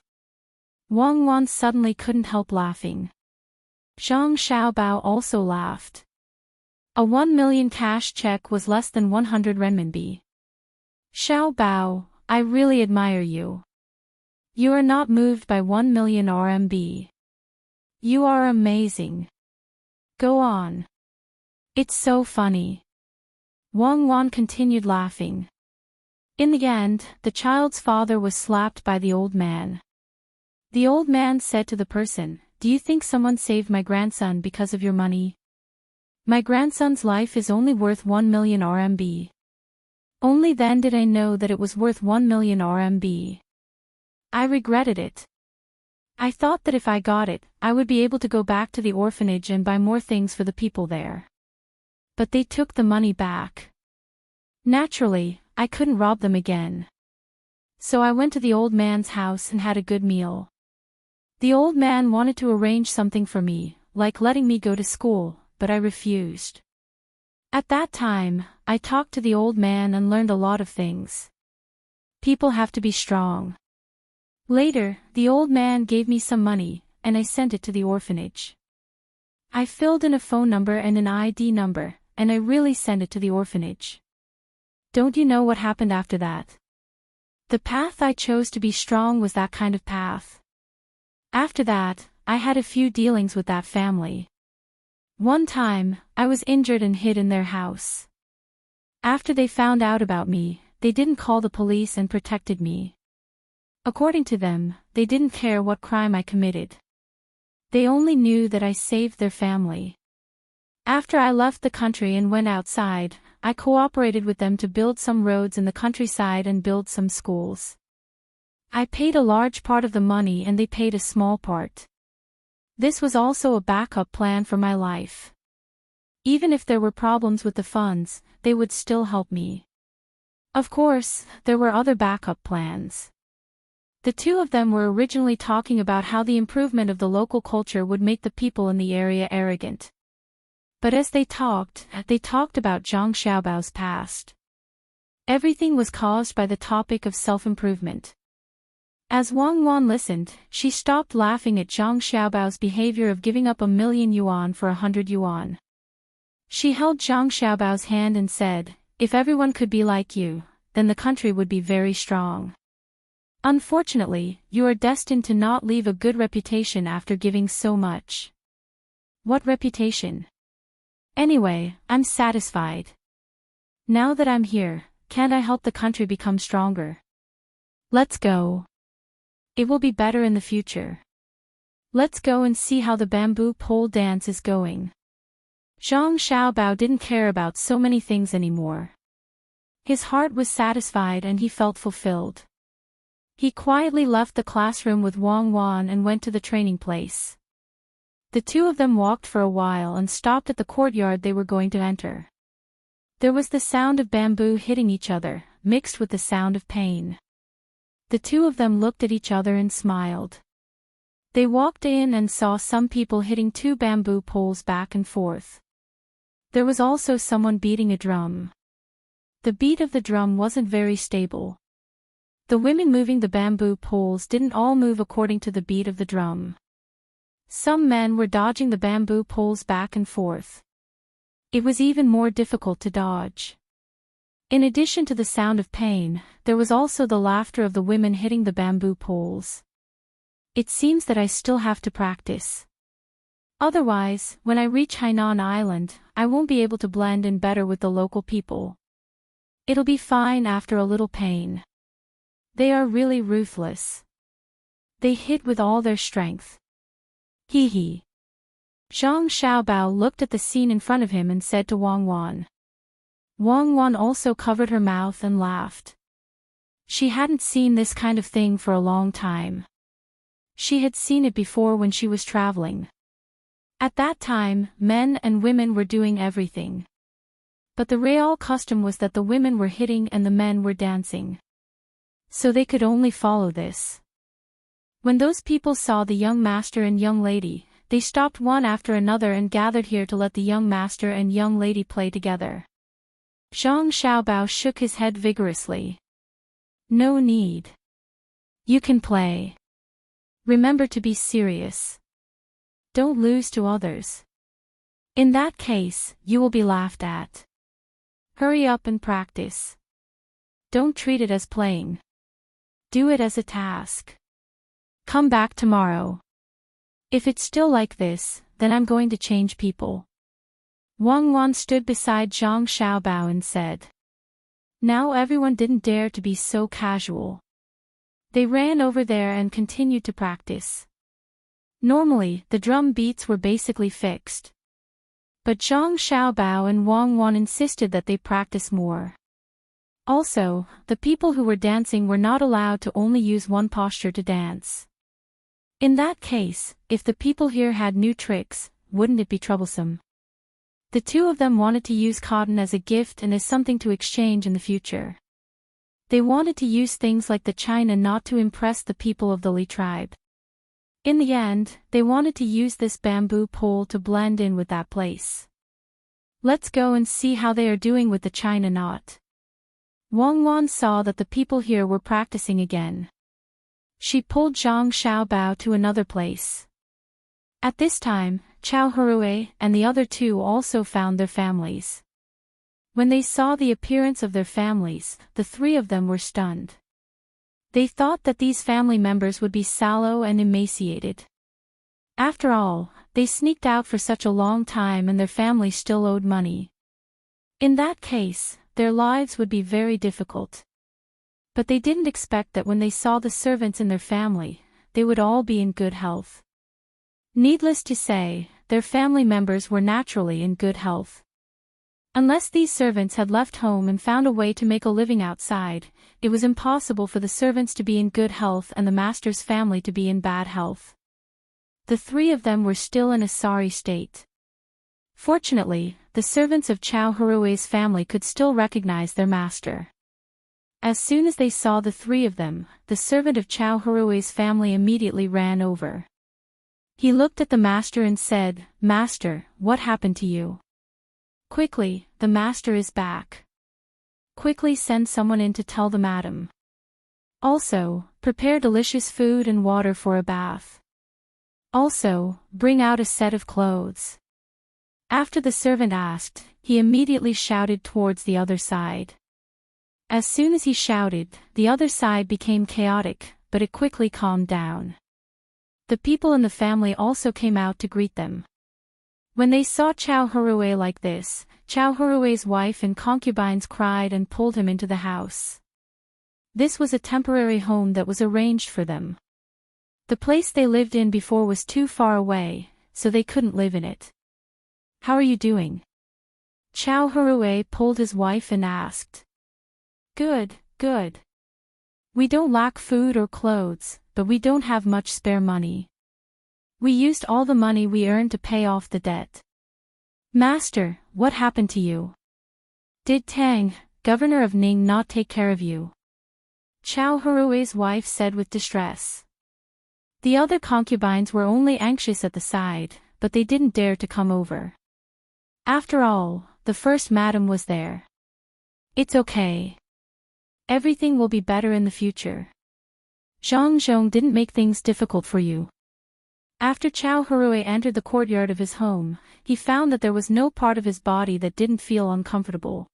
Wang Wan suddenly couldn't help laughing. Zhang Xiaobao also laughed. A 1 million cash check was less than 100 renminbi. Xiaobao, I really admire you. You are not moved by 1 million RMB. You are amazing. Go on. It's so funny. Wang Wan continued laughing. In the end, the child's father was slapped by the old man. The old man said to the person, "Do you think someone saved my grandson because of your money? My grandson's life is only worth 1 million RMB. Only then did I know that it was worth 1 million RMB. I regretted it. I thought that if I got it, I would be able to go back to the orphanage and buy more things for the people there. But they took the money back. Naturally, I couldn't rob them again. So I went to the old man's house and had a good meal. The old man wanted to arrange something for me, like letting me go to school, but I refused. At that time, I talked to the old man and learned a lot of things. People have to be strong. Later, the old man gave me some money, and I sent it to the orphanage. I filled in a phone number and an ID number, and I really sent it to the orphanage. Don't you know what happened after that? The path I chose to be strong was that kind of path. After that, I had a few dealings with that family. One time, I was injured and hid in their house. After they found out about me, they didn't call the police and protected me. According to them, they didn't care what crime I committed. They only knew that I saved their family. After I left the country and went outside, I cooperated with them to build some roads in the countryside and build some schools. I paid a large part of the money and they paid a small part. This was also a backup plan for my life. Even if there were problems with the funds, they would still help me. Of course, there were other backup plans. The two of them were originally talking about how the improvement of the local culture would make the people in the area arrogant. But as they talked about Zhang Xiaobao's past. Everything was caused by the topic of self-improvement. As Wang Wan listened, she stopped laughing at Zhang Xiaobao's behavior of giving up 1 million yuan for 100 yuan. She held Zhang Xiaobao's hand and said, "If everyone could be like you, then the country would be very strong. Unfortunately, you are destined to not leave a good reputation after giving so much." What reputation? Anyway, I'm satisfied. Now that I'm here, can't I help the country become stronger? Let's go. It will be better in the future. Let's go and see how the bamboo pole dance is going. Zhang Xiaobao didn't care about so many things anymore. His heart was satisfied and he felt fulfilled. He quietly left the classroom with Wang Wan and went to the training place. The two of them walked for a while and stopped at the courtyard they were going to enter. There was the sound of bamboo hitting each other, mixed with the sound of pain. The two of them looked at each other and smiled. They walked in and saw some people hitting two bamboo poles back and forth. There was also someone beating a drum. The beat of the drum wasn't very stable. The women moving the bamboo poles didn't all move according to the beat of the drum. Some men were dodging the bamboo poles back and forth. It was even more difficult to dodge. In addition to the sound of pain, there was also the laughter of the women hitting the bamboo poles. It seems that I still have to practice. Otherwise, when I reach Hainan Island, I won't be able to blend in better with the local people. It'll be fine after a little pain. They are really ruthless. They hit with all their strength. Hee hee. Zhang Xiaobao looked at the scene in front of him and said to Wang Wan. Wang Wan also covered her mouth and laughed. She hadn't seen this kind of thing for a long time. She had seen it before when she was traveling. At that time, men and women were doing everything. But the real custom was that the women were hitting and the men were dancing. So they could only follow this. When those people saw the young master and young lady, they stopped one after another and gathered here to let the young master and young lady play together. Zhang Xiaobao shook his head vigorously. No need. You can play. Remember to be serious. Don't lose to others. In that case, you will be laughed at. Hurry up and practice. Don't treat it as playing. Do it as a task. Come back tomorrow. If it's still like this, then I'm going to change people. Wang Wan stood beside Zhang Xiaobao and said. Now everyone didn't dare to be so casual. They ran over there and continued to practice. Normally, the drum beats were basically fixed. But Zhang Xiaobao and Wang Wan insisted that they practice more. Also, the people who were dancing were not allowed to only use one posture to dance. In that case, if the people here had new tricks, wouldn't it be troublesome? The two of them wanted to use cotton as a gift and as something to exchange in the future. They wanted to use things like the china not to impress the people of the Li tribe. In the end, they wanted to use this bamboo pole to blend in with that place. Let's go and see how they are doing with the china knot. Wang Wan saw that the people here were practicing again. She pulled Zhang Xiaobao to another place. At this time, Chao Hurue and the other two also found their families. When they saw the appearance of their families, the three of them were stunned. They thought that these family members would be sallow and emaciated. After all, they sneaked out for such a long time and their family still owed money. In that case, their lives would be very difficult. But they didn't expect that when they saw the servants in their family, they would all be in good health. Needless to say, their family members were naturally in good health. Unless these servants had left home and found a way to make a living outside, it was impossible for the servants to be in good health and the master's family to be in bad health. The three of them were still in a sorry state. Fortunately, the servants of Chao Hurue's family could still recognize their master. As soon as they saw the three of them, the servant of Chao Hurue's family immediately ran over. He looked at the master and said, "Master, what happened to you?" "Quickly, the master is back. Quickly send someone in to tell the madam. Also, prepare delicious food and water for a bath. Also, bring out a set of clothes." After the servant asked, he immediately shouted towards the other side. As soon as he shouted, the other side became chaotic, but it quickly calmed down. The people in the family also came out to greet them. When they saw Chao Hurue like this, Chao Hurue's wife and concubines cried and pulled him into the house. This was a temporary home that was arranged for them. The place they lived in before was too far away, so they couldn't live in it. "How are you doing?" Chao Hurue pulled his wife and asked. "Good, good. We don't lack food or clothes, but we don't have much spare money. We used all the money we earned to pay off the debt." "Master, what happened to you? Did Tang, governor of Ning, not take care of you?" Chao Hurue's wife said with distress. The other concubines were only anxious at the side, but they didn't dare to come over. After all, the first madam was there. It's okay. Everything will be better in the future. Zhang Zhong didn't make things difficult for you. After Chao Hurui entered the courtyard of his home, he found that there was no part of his body that didn't feel uncomfortable.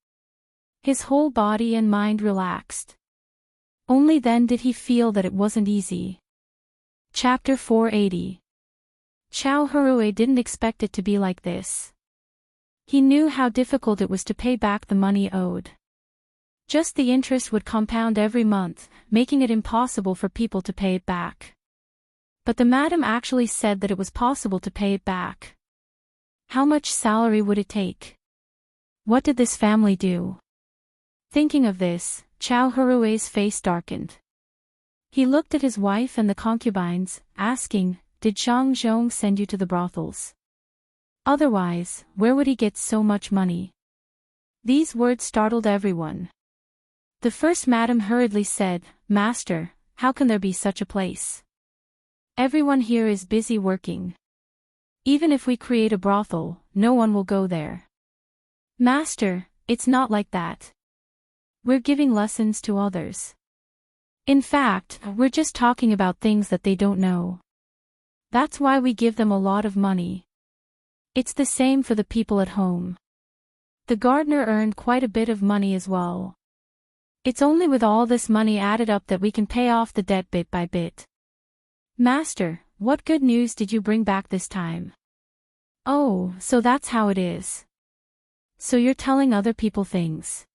His whole body and mind relaxed. Only then did he feel that it wasn't easy. Chapter 480. Chao Hurui didn't expect it to be like this. He knew how difficult it was to pay back the money owed. Just the interest would compound every month, making it impossible for people to pay it back. But the madam actually said that it was possible to pay it back. How much salary would it take? What did this family do? Thinking of this, Chao Hurui's face darkened. He looked at his wife and the concubines, asking, "Did Zhang Zhong send you to the brothels? Otherwise, where would he get so much money?" These words startled everyone. The first madam hurriedly said, "Master, how can there be such a place? Everyone here is busy working. Even if we create a brothel, no one will go there." "Master, it's not like that. We're giving lessons to others. In fact, we're just talking about things that they don't know. That's why we give them a lot of money. It's the same for the people at home. The gardener earned quite a bit of money as well. It's only with all this money added up that we can pay off the debt bit by bit." "Master, what good news did you bring back this time?" "Oh, so that's how it is. So you're telling other people things.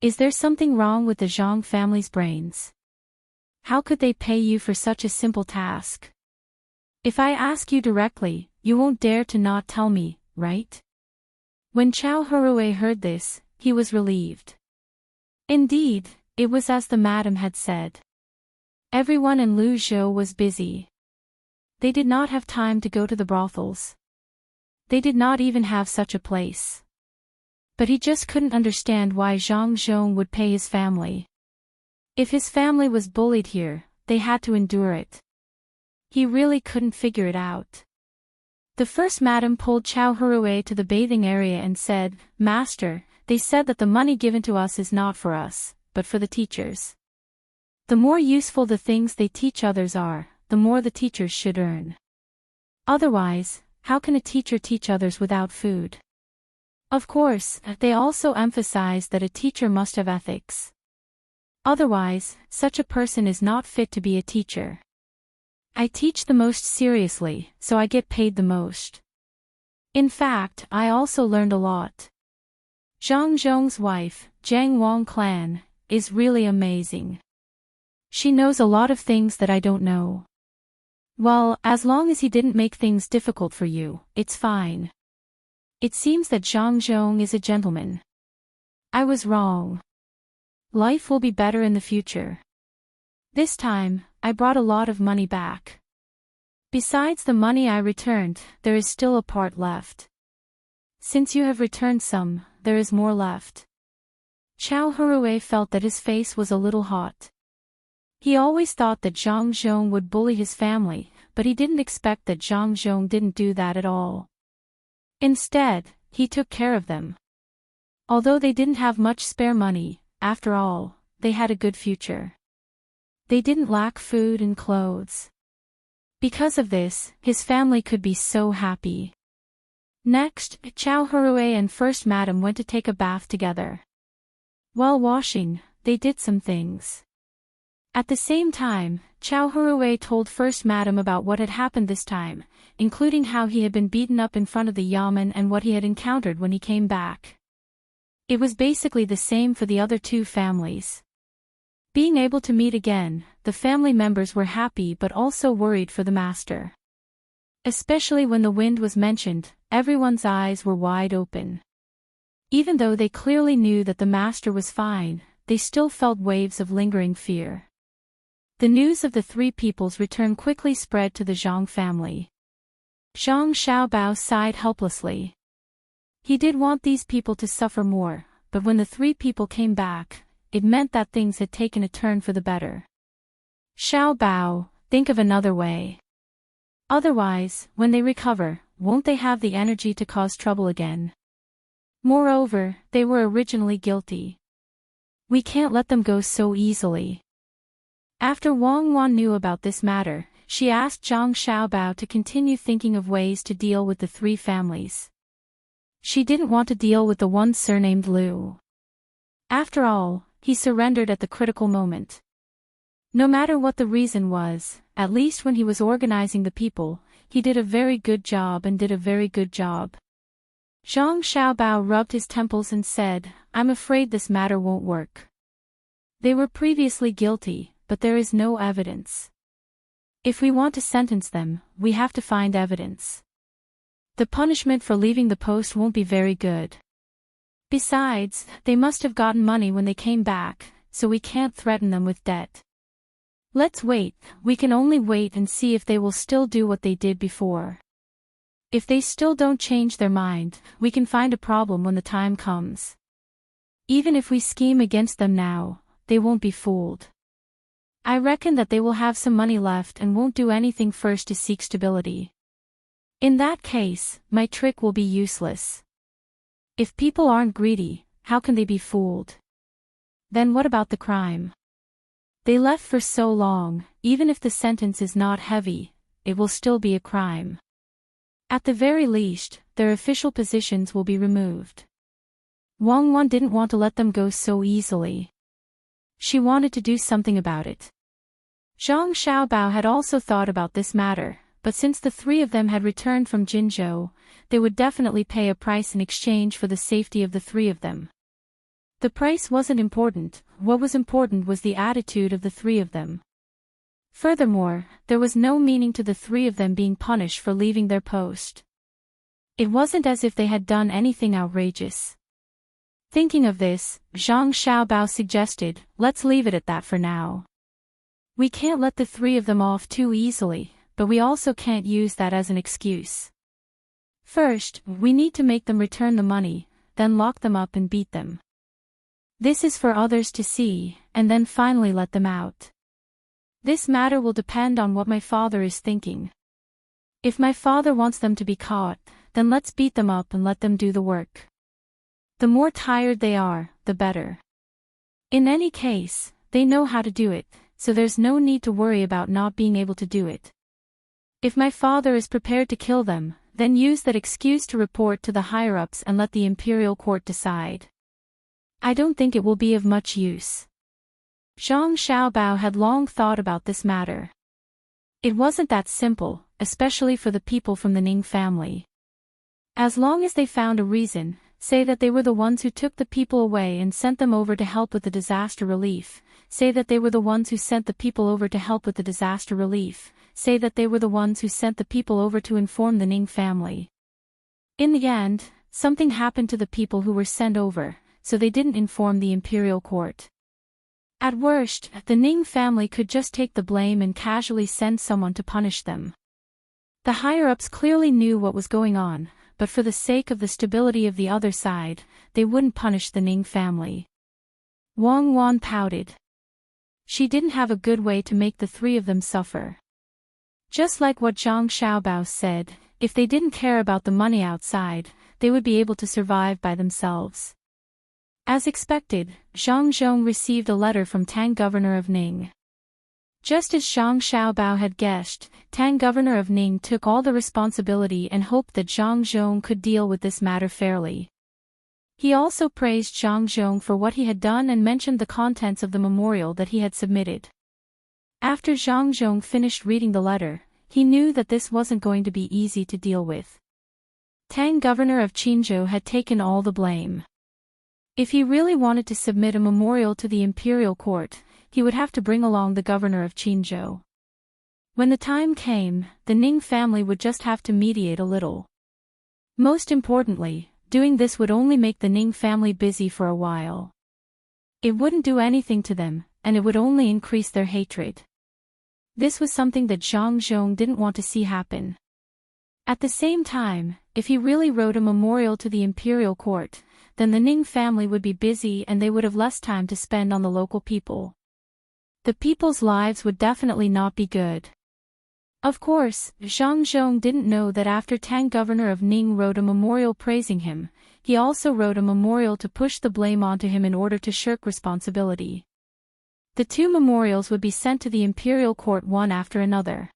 Is there something wrong with the Zhang family's brains? How could they pay you for such a simple task? If I ask you directly, you won't dare to not tell me, right?" When Chao Hurui heard this, he was relieved. Indeed, it was as the madam had said. Everyone in Luzhou was busy. They did not have time to go to the brothels. They did not even have such a place. But he just couldn't understand why Zhang Zhong would pay his family. If his family was bullied here, they had to endure it. He really couldn't figure it out. The first madam pulled Chao Hurui to the bathing area and said, "Master, they said that the money given to us is not for us, but for the teachers. The more useful the things they teach others are, the more the teachers should earn. Otherwise, how can a teacher teach others without food?" Of course, they also emphasized that a teacher must have ethics. Otherwise, such a person is not fit to be a teacher. I teach the most seriously, so I get paid the most. In fact, I also learned a lot. Zhang Zhong's wife, Zhang Wang Clan, is really amazing. She knows a lot of things that I don't know. Well, as long as he didn't make things difficult for you, it's fine. It seems that Zhang Zhong is a gentleman. I was wrong. Life will be better in the future. This time, I brought a lot of money back. Besides the money I returned, there is still a part left. Since you have returned some, there is more left." Chao Hurui felt that his face was a little hot. He always thought that Zhang Zhong would bully his family, but he didn't expect that Zhang Zhong didn't do that at all. Instead, he took care of them. Although they didn't have much spare money, after all, they had a good future. They didn't lack food and clothes. Because of this, his family could be so happy. Next, Chao Hurui and First Madam went to take a bath together. While washing, they did some things. At the same time, Chao Hurui told First Madam about what had happened this time, including how he had been beaten up in front of the yamen and what he had encountered when he came back. It was basically the same for the other two families. Being able to meet again, the family members were happy but also worried for the master. Especially when the wind was mentioned, everyone's eyes were wide open. Even though they clearly knew that the master was fine, they still felt waves of lingering fear. The news of the three people's return quickly spread to the Zhang family. Zhang Xiaobao sighed helplessly. He did want these people to suffer more, but when the three people came back, it meant that things had taken a turn for the better. Xiaobao, think of another way. Otherwise, when they recover, won't they have the energy to cause trouble again? Moreover, they were originally guilty. We can't let them go so easily. After Wang Wan knew about this matter, she asked Zhang Xiaobao to continue thinking of ways to deal with the three families. She didn't want to deal with the one surnamed Liu. After all, he surrendered at the critical moment. No matter what the reason was, at least when he was organizing the people, he did a very good job and did a very good job. Zhang Xiaobao rubbed his temples and said, I'm afraid this matter won't work. They were previously guilty, but there is no evidence. If we want to sentence them, we have to find evidence. The punishment for leaving the post won't be very good. Besides, they must have gotten money when they came back, so we can't threaten them with debt. Let's wait, we can only wait and see if they will still do what they did before. If they still don't change their mind, we can find a problem when the time comes. Even if we scheme against them now, they won't be fooled. I reckon that they will have some money left and won't do anything first to seek stability. In that case, my trick will be useless. If people aren't greedy, how can they be fooled? Then what about the crime? They left for so long, even if the sentence is not heavy, it will still be a crime. At the very least, their official positions will be removed. Wang Wan didn't want to let them go so easily. She wanted to do something about it. Zhang Xiaobao had also thought about this matter, but since the three of them had returned from Jinzhou, they would definitely pay a price in exchange for the safety of the three of them. The price wasn't important, what was important was the attitude of the three of them. Furthermore, there was no meaning to the three of them being punished for leaving their post. It wasn't as if they had done anything outrageous. Thinking of this, Zhang Xiaobao suggested, let's leave it at that for now. We can't let the three of them off too easily, but we also can't use that as an excuse. First, we need to make them return the money, then lock them up and beat them. This is for others to see, and then finally let them out. This matter will depend on what my father is thinking. If my father wants them to be caught, then let's beat them up and let them do the work. The more tired they are, the better. In any case, they know how to do it, so there's no need to worry about not being able to do it. If my father is prepared to kill them, then use that excuse to report to the higher-ups and let the imperial court decide. I don't think it will be of much use. Zhang Xiaobao had long thought about this matter. It wasn't that simple, especially for the people from the Ning family. As long as they found a reason, say that they were the ones who took the people away and sent them over to help with the disaster relief, say that they were the ones who sent the people over to help with the disaster relief, say that they were the ones who sent the people over to inform the Ning family. In the end, something happened to the people who were sent over, so they didn't inform the imperial court. At worst, the Ning family could just take the blame and casually send someone to punish them. The higher-ups clearly knew what was going on, but for the sake of the stability of the other side, they wouldn't punish the Ning family. Wang Wan pouted. She didn't have a good way to make the three of them suffer. Just like what Zhang Xiaobao said, if they didn't care about the money outside, they would be able to survive by themselves. As expected, Zhang Zhong received a letter from Tang, governor of Ning. Just as Zhang Xiaobao had guessed, Tang, governor of Ning, took all the responsibility and hoped that Zhang Zhong could deal with this matter fairly. He also praised Zhang Zhong for what he had done and mentioned the contents of the memorial that he had submitted. After Zhang Zhong finished reading the letter, he knew that this wasn't going to be easy to deal with. Tang, governor of Qinzhou, had taken all the blame. If he really wanted to submit a memorial to the imperial court, he would have to bring along the governor of Qinzhou. When the time came, the Ning family would just have to mediate a little. Most importantly, doing this would only make the Ning family busy for a while. It wouldn't do anything to them, and it would only increase their hatred. This was something that Zhang Zhong didn't want to see happen. At the same time, if he really wrote a memorial to the imperial court, then the Ning family would be busy and they would have less time to spend on the local people. The people's lives would definitely not be good. Of course, Zhang Zhong didn't know that after Tang governor of Ning wrote a memorial praising him, he also wrote a memorial to push the blame onto him in order to shirk responsibility. The two memorials would be sent to the imperial court one after another.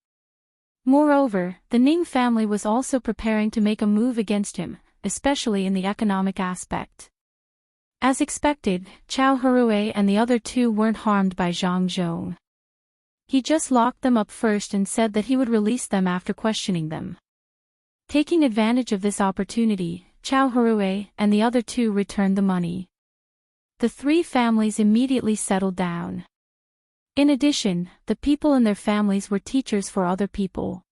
Moreover, the Ning family was also preparing to make a move against him, especially in the economic aspect. As expected, Chao Harue and the other two weren't harmed by Zhang Zhong. He just locked them up first and said that he would release them after questioning them. Taking advantage of this opportunity, Chao Harue and the other two returned the money. The three families immediately settled down. In addition, the people in their families were teachers for other people.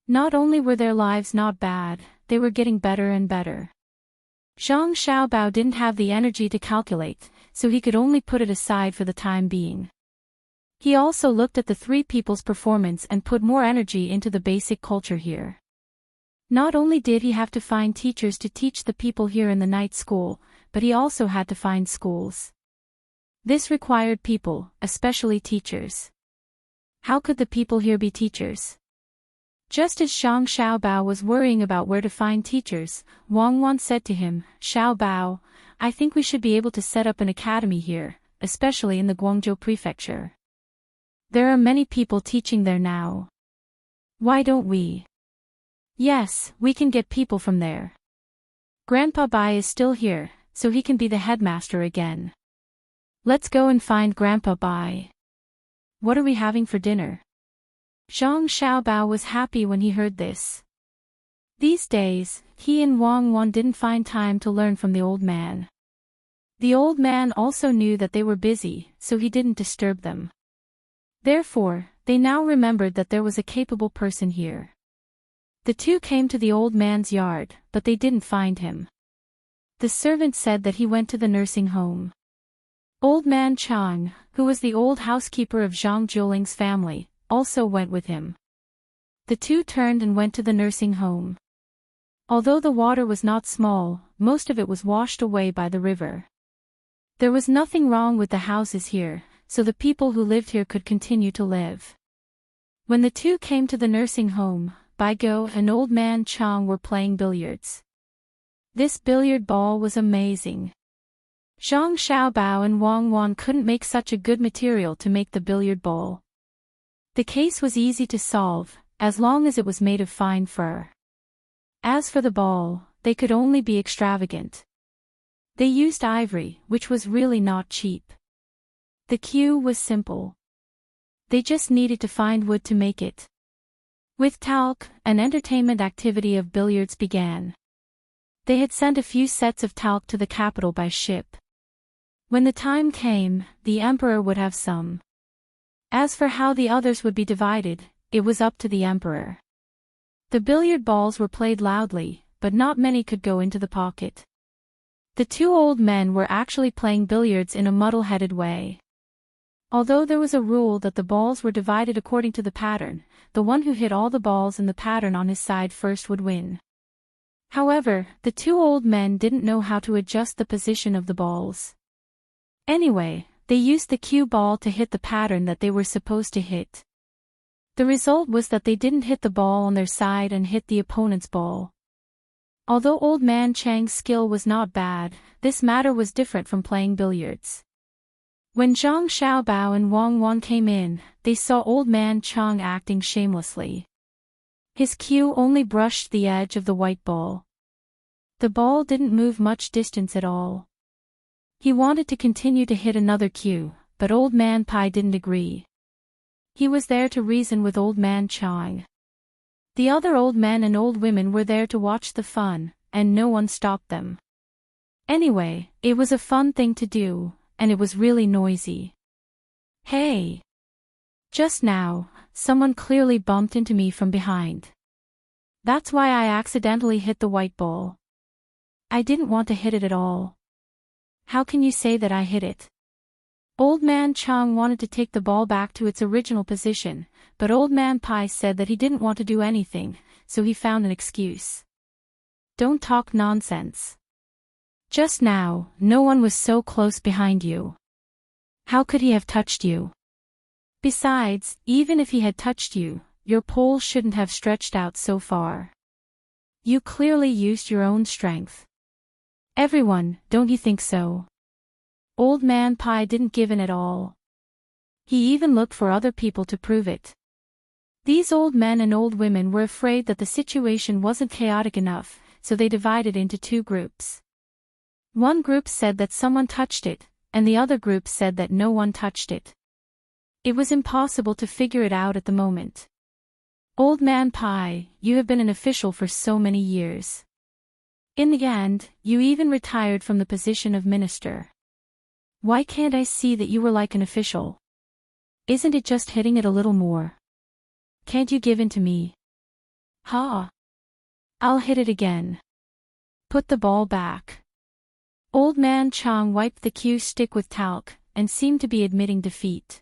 Not only were their lives not bad, they were getting better and better. Zhang Xiaobao didn't have the energy to calculate, so he could only put it aside for the time being. He also looked at the three people's performance and put more energy into the basic culture here. Not only did he have to find teachers to teach the people here in the night school, but he also had to find schools. This required people, especially teachers. How could the people here be teachers? Just as Zhang Xiaobao was worrying about where to find teachers, Wang Wan said to him, "Xiaobao, I think we should be able to set up an academy here, especially in the Guangzhou prefecture. There are many people teaching there now. Why don't we?" "Yes, we can get people from there. Grandpa Bai is still here, so he can be the headmaster again. Let's go and find Grandpa Bai. What are we having for dinner?" Zhang Xiaobao was happy when he heard this. These days, he and Wang Wan didn't find time to learn from the old man. The old man also knew that they were busy, so he didn't disturb them. Therefore, they now remembered that there was a capable person here. The two came to the old man's yard, but they didn't find him. The servant said that he went to the nursing home. Old man Chang, who was the old housekeeper of Zhang Jiuling's family, also went with him. The two turned and went to the nursing home. Although the water was not small, most of it was washed away by the river. There was nothing wrong with the houses here, so the people who lived here could continue to live. When the two came to the nursing home, Bai Go and old man Chang were playing billiards. This billiard ball was amazing. Zhang Xiaobao and Wang Wan couldn't make such a good material to make the billiard ball. The case was easy to solve, as long as it was made of fine fur. As for the ball, they could only be extravagant. They used ivory, which was really not cheap. The cue was simple. They just needed to find wood to make it. With talc, an entertainment activity of billiards began. They had sent a few sets of talc to the capital by ship. When the time came, the emperor would have some. As for how the others would be divided, it was up to the emperor. The billiard balls were played loudly, but not many could go into the pocket. The two old men were actually playing billiards in a muddle-headed way. Although there was a rule that the balls were divided according to the pattern, the one who hit all the balls in the pattern on his side first would win. However, the two old men didn't know how to adjust the position of the balls. Anyway, they used the cue ball to hit the pattern that they were supposed to hit. The result was that they didn't hit the ball on their side and hit the opponent's ball. Although old man Chang's skill was not bad, this matter was different from playing billiards. When Zhang Xiaobao and Wang Wan came in, they saw old man Chang acting shamelessly. His cue only brushed the edge of the white ball. The ball didn't move much distance at all. He wanted to continue to hit another cue, but old man Pai didn't agree. He was there to reason with old man Chang. The other old men and old women were there to watch the fun, and no one stopped them. Anyway, it was a fun thing to do, and it was really noisy. Hey! Just now, someone clearly bumped into me from behind. That's why I accidentally hit the white ball. I didn't want to hit it at all. How can you say that I hit it? Old man Chang wanted to take the ball back to its original position, but old man Pai said that he didn't want to do anything, so he found an excuse. Don't talk nonsense. Just now, no one was so close behind you. How could he have touched you? Besides, even if he had touched you, your pole shouldn't have stretched out so far. You clearly used your own strength. Everyone, don't you think so? Old Man Pie didn't give in at all. He even looked for other people to prove it. These old men and old women were afraid that the situation wasn't chaotic enough, so they divided into two groups. One group said that someone touched it, and the other group said that no one touched it. It was impossible to figure it out at the moment. Old Man Pie, you have been an official for so many years. In the end, you even retired from the position of minister. Why can't I see that you were like an official? Isn't it just hitting it a little more? Can't you give in to me? Ha! I'll hit it again. Put the ball back. Old Man Chang wiped the cue stick with talc, and seemed to be admitting defeat.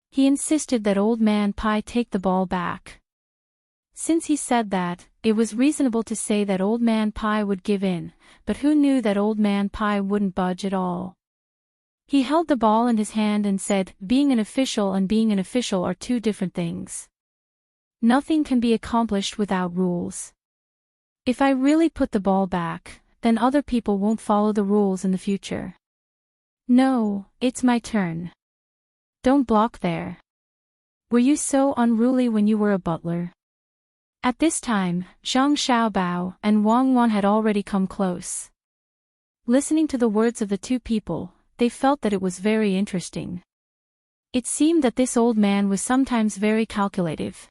He insisted that Old Man Pie take the ball back. Since he said that, it was reasonable to say that Old Man Pie would give in, but who knew that Old Man Pie wouldn't budge at all? He held the ball in his hand and said, being an official and being an official are two different things. Nothing can be accomplished without rules. If I really put the ball back, then other people won't follow the rules in the future. No, it's my turn. Don't block there. Were you so unruly when you were a butler? At this time, Zhang Xiaobao and Wang Wan had already come close. Listening to the words of the two people, they felt that it was very interesting. It seemed that this old man was sometimes very calculative.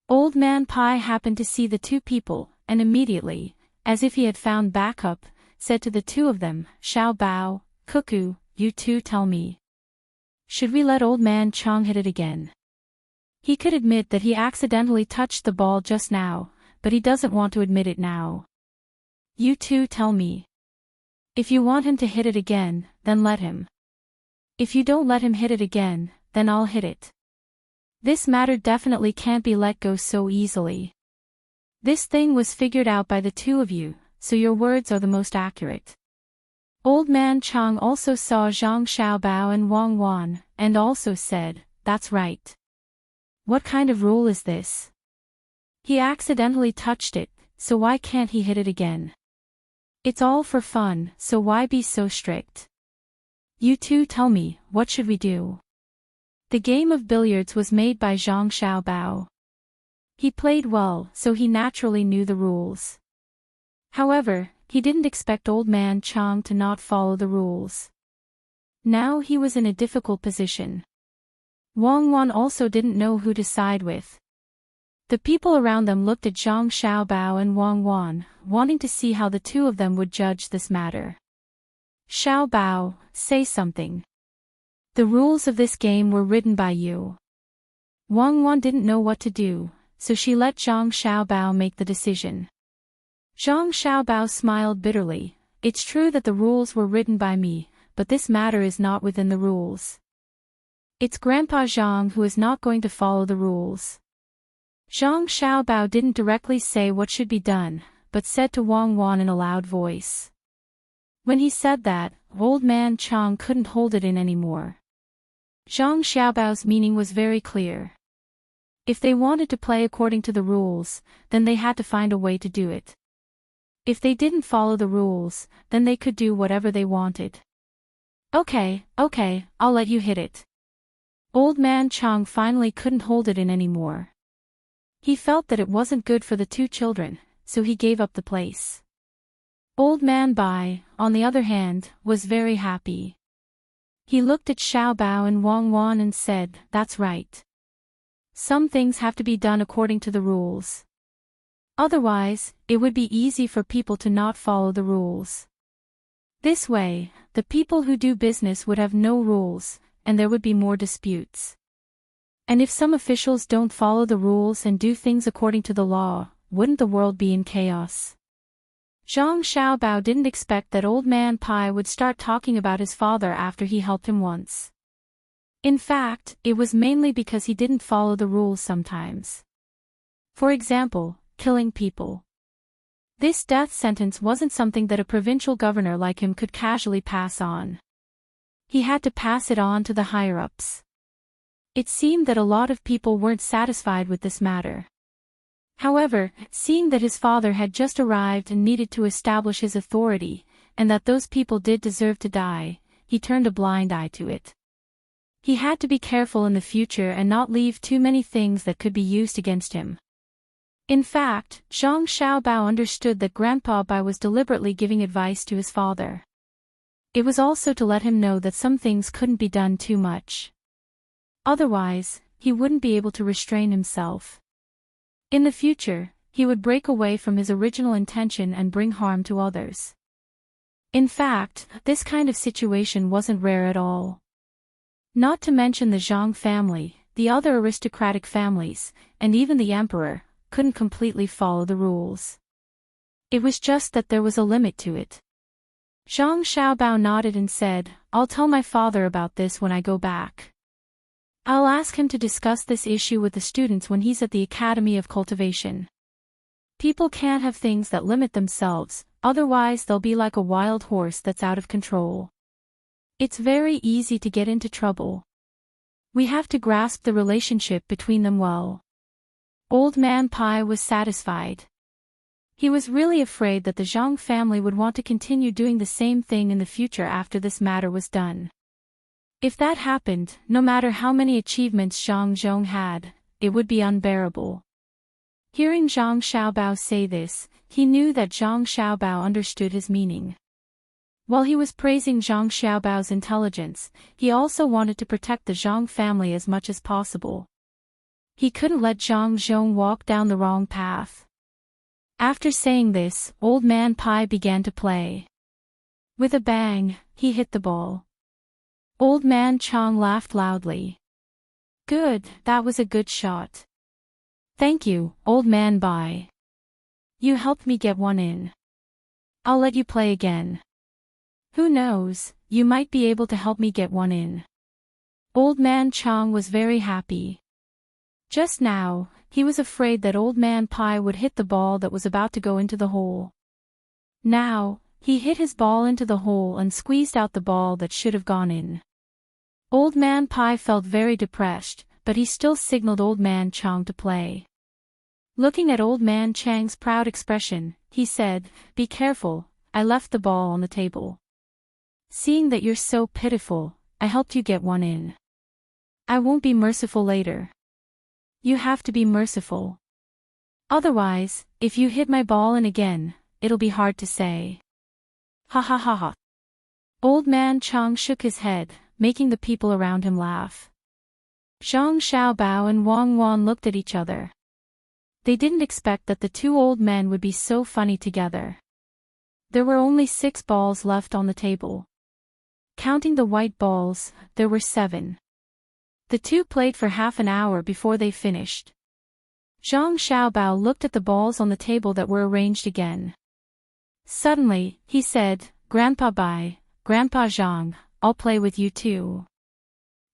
Old Man Pie happened to see the two people, and immediately, as if he had found backup, said to the two of them, Xiaobao, Cuckoo, you two tell me. Should we let Old Man Chang hit it again? He could admit that he accidentally touched the ball just now, but he doesn't want to admit it now. You two tell me. If you want him to hit it again, then let him. If you don't let him hit it again, then I'll hit it. This matter definitely can't be let go so easily. This thing was figured out by the two of you, so your words are the most accurate. Old Man Chang also saw Zhang Xiaobao and Wang Wan, and also said, that's right. What kind of rule is this? He accidentally touched it, so why can't he hit it again? It's all for fun, so why be so strict? You two tell me, what should we do? The game of billiards was made by Zhang Xiaobao. He played well, so he naturally knew the rules. However, he didn't expect Old Man Chang to not follow the rules. Now he was in a difficult position. Wang Wan also didn't know who to side with. The people around them looked at Zhang Xiaobao and Wang Wan, wanting to see how the two of them would judge this matter. Xiaobao, say something. The rules of this game were written by you. Wang Wan didn't know what to do, so she let Zhang Xiaobao make the decision. Zhang Xiaobao smiled bitterly. It's true that the rules were written by me, but this matter is not within the rules. It's Grandpa Zhang who is not going to follow the rules. Zhang Xiaobao didn't directly say what should be done, but said to Wang Wan in a loud voice. When he said that, Old Man Chang couldn't hold it in anymore. Zhang Xiaobao's meaning was very clear. If they wanted to play according to the rules, then they had to find a way to do it. If they didn't follow the rules, then they could do whatever they wanted. Okay, I'll let you hit it. Old Man Chang finally couldn't hold it in anymore. He felt that it wasn't good for the two children, so he gave up the place. Old Man Bai, on the other hand, was very happy. He looked at Xiaobao and Wang Wan and said, that's right. Some things have to be done according to the rules. Otherwise, it would be easy for people to not follow the rules. This way, the people who do business would have no rules, and there would be more disputes. And if some officials don't follow the rules and do things according to the law, wouldn't the world be in chaos? Zhang Xiaobao didn't expect that Old Man Pie would start talking about his father after he helped him once. In fact, it was mainly because he didn't follow the rules sometimes. For example, killing people. This death sentence wasn't something that a provincial governor like him could casually pass on. He had to pass it on to the higher-ups. It seemed that a lot of people weren't satisfied with this matter. However, seeing that his father had just arrived and needed to establish his authority, and that those people did deserve to die, he turned a blind eye to it. He had to be careful in the future and not leave too many things that could be used against him. In fact, Zhang Xiaobao understood that Grandpa Bai was deliberately giving advice to his father. It was also to let him know that some things couldn't be done too much. Otherwise, he wouldn't be able to restrain himself. In the future, he would break away from his original intention and bring harm to others. In fact, this kind of situation wasn't rare at all. Not to mention the Zhang family, the other aristocratic families, and even the emperor, couldn't completely follow the rules. It was just that there was a limit to it. Zhang Xiaobao nodded and said, "I'll tell my father about this when I go back. I'll ask him to discuss this issue with the students when he's at the Academy of Cultivation. People can't have things that limit themselves, otherwise they'll be like a wild horse that's out of control. It's very easy to get into trouble. We have to grasp the relationship between them well." Old Man Pai was satisfied. He was really afraid that the Zhang family would want to continue doing the same thing in the future after this matter was done. If that happened, no matter how many achievements Zhang Zhong had, it would be unbearable. Hearing Zhang Xiaobao say this, he knew that Zhang Xiaobao understood his meaning. While he was praising Zhang Xiaobao's intelligence, he also wanted to protect the Zhang family as much as possible. He couldn't let Zhang Zhong walk down the wrong path. After saying this, Old Man Pai began to play. With a bang, he hit the ball. Old Man Chong laughed loudly. "Good, that was a good shot. Thank you, Old Man Bai. You helped me get one in. I'll let you play again. Who knows, you might be able to help me get one in." Old Man Chong was very happy. Just now, he was afraid that Old Man Pai would hit the ball that was about to go into the hole. Now, he hit his ball into the hole and squeezed out the ball that should have gone in. Old Man Pai felt very depressed, but he still signaled Old Man Chong to play. Looking at Old Man Chang's proud expression, he said, "Be careful, I left the ball on the table. Seeing that you're so pitiful, I helped you get one in. I won't be merciful later. You have to be merciful. Otherwise, if you hit my ball in again, it'll be hard to say." Ha ha ha ha. Old Man Chong shook his head, making the people around him laugh. Zhang Xiaobao and Wang Wan looked at each other. They didn't expect that the two old men would be so funny together. There were only 6 balls left on the table. Counting the white balls, there were 7. The two played for half an hour before they finished. Zhang Xiaobao looked at the balls on the table that were arranged again. Suddenly, he said, "Grandpa Bai, Grandpa Zhang, I'll play with you too.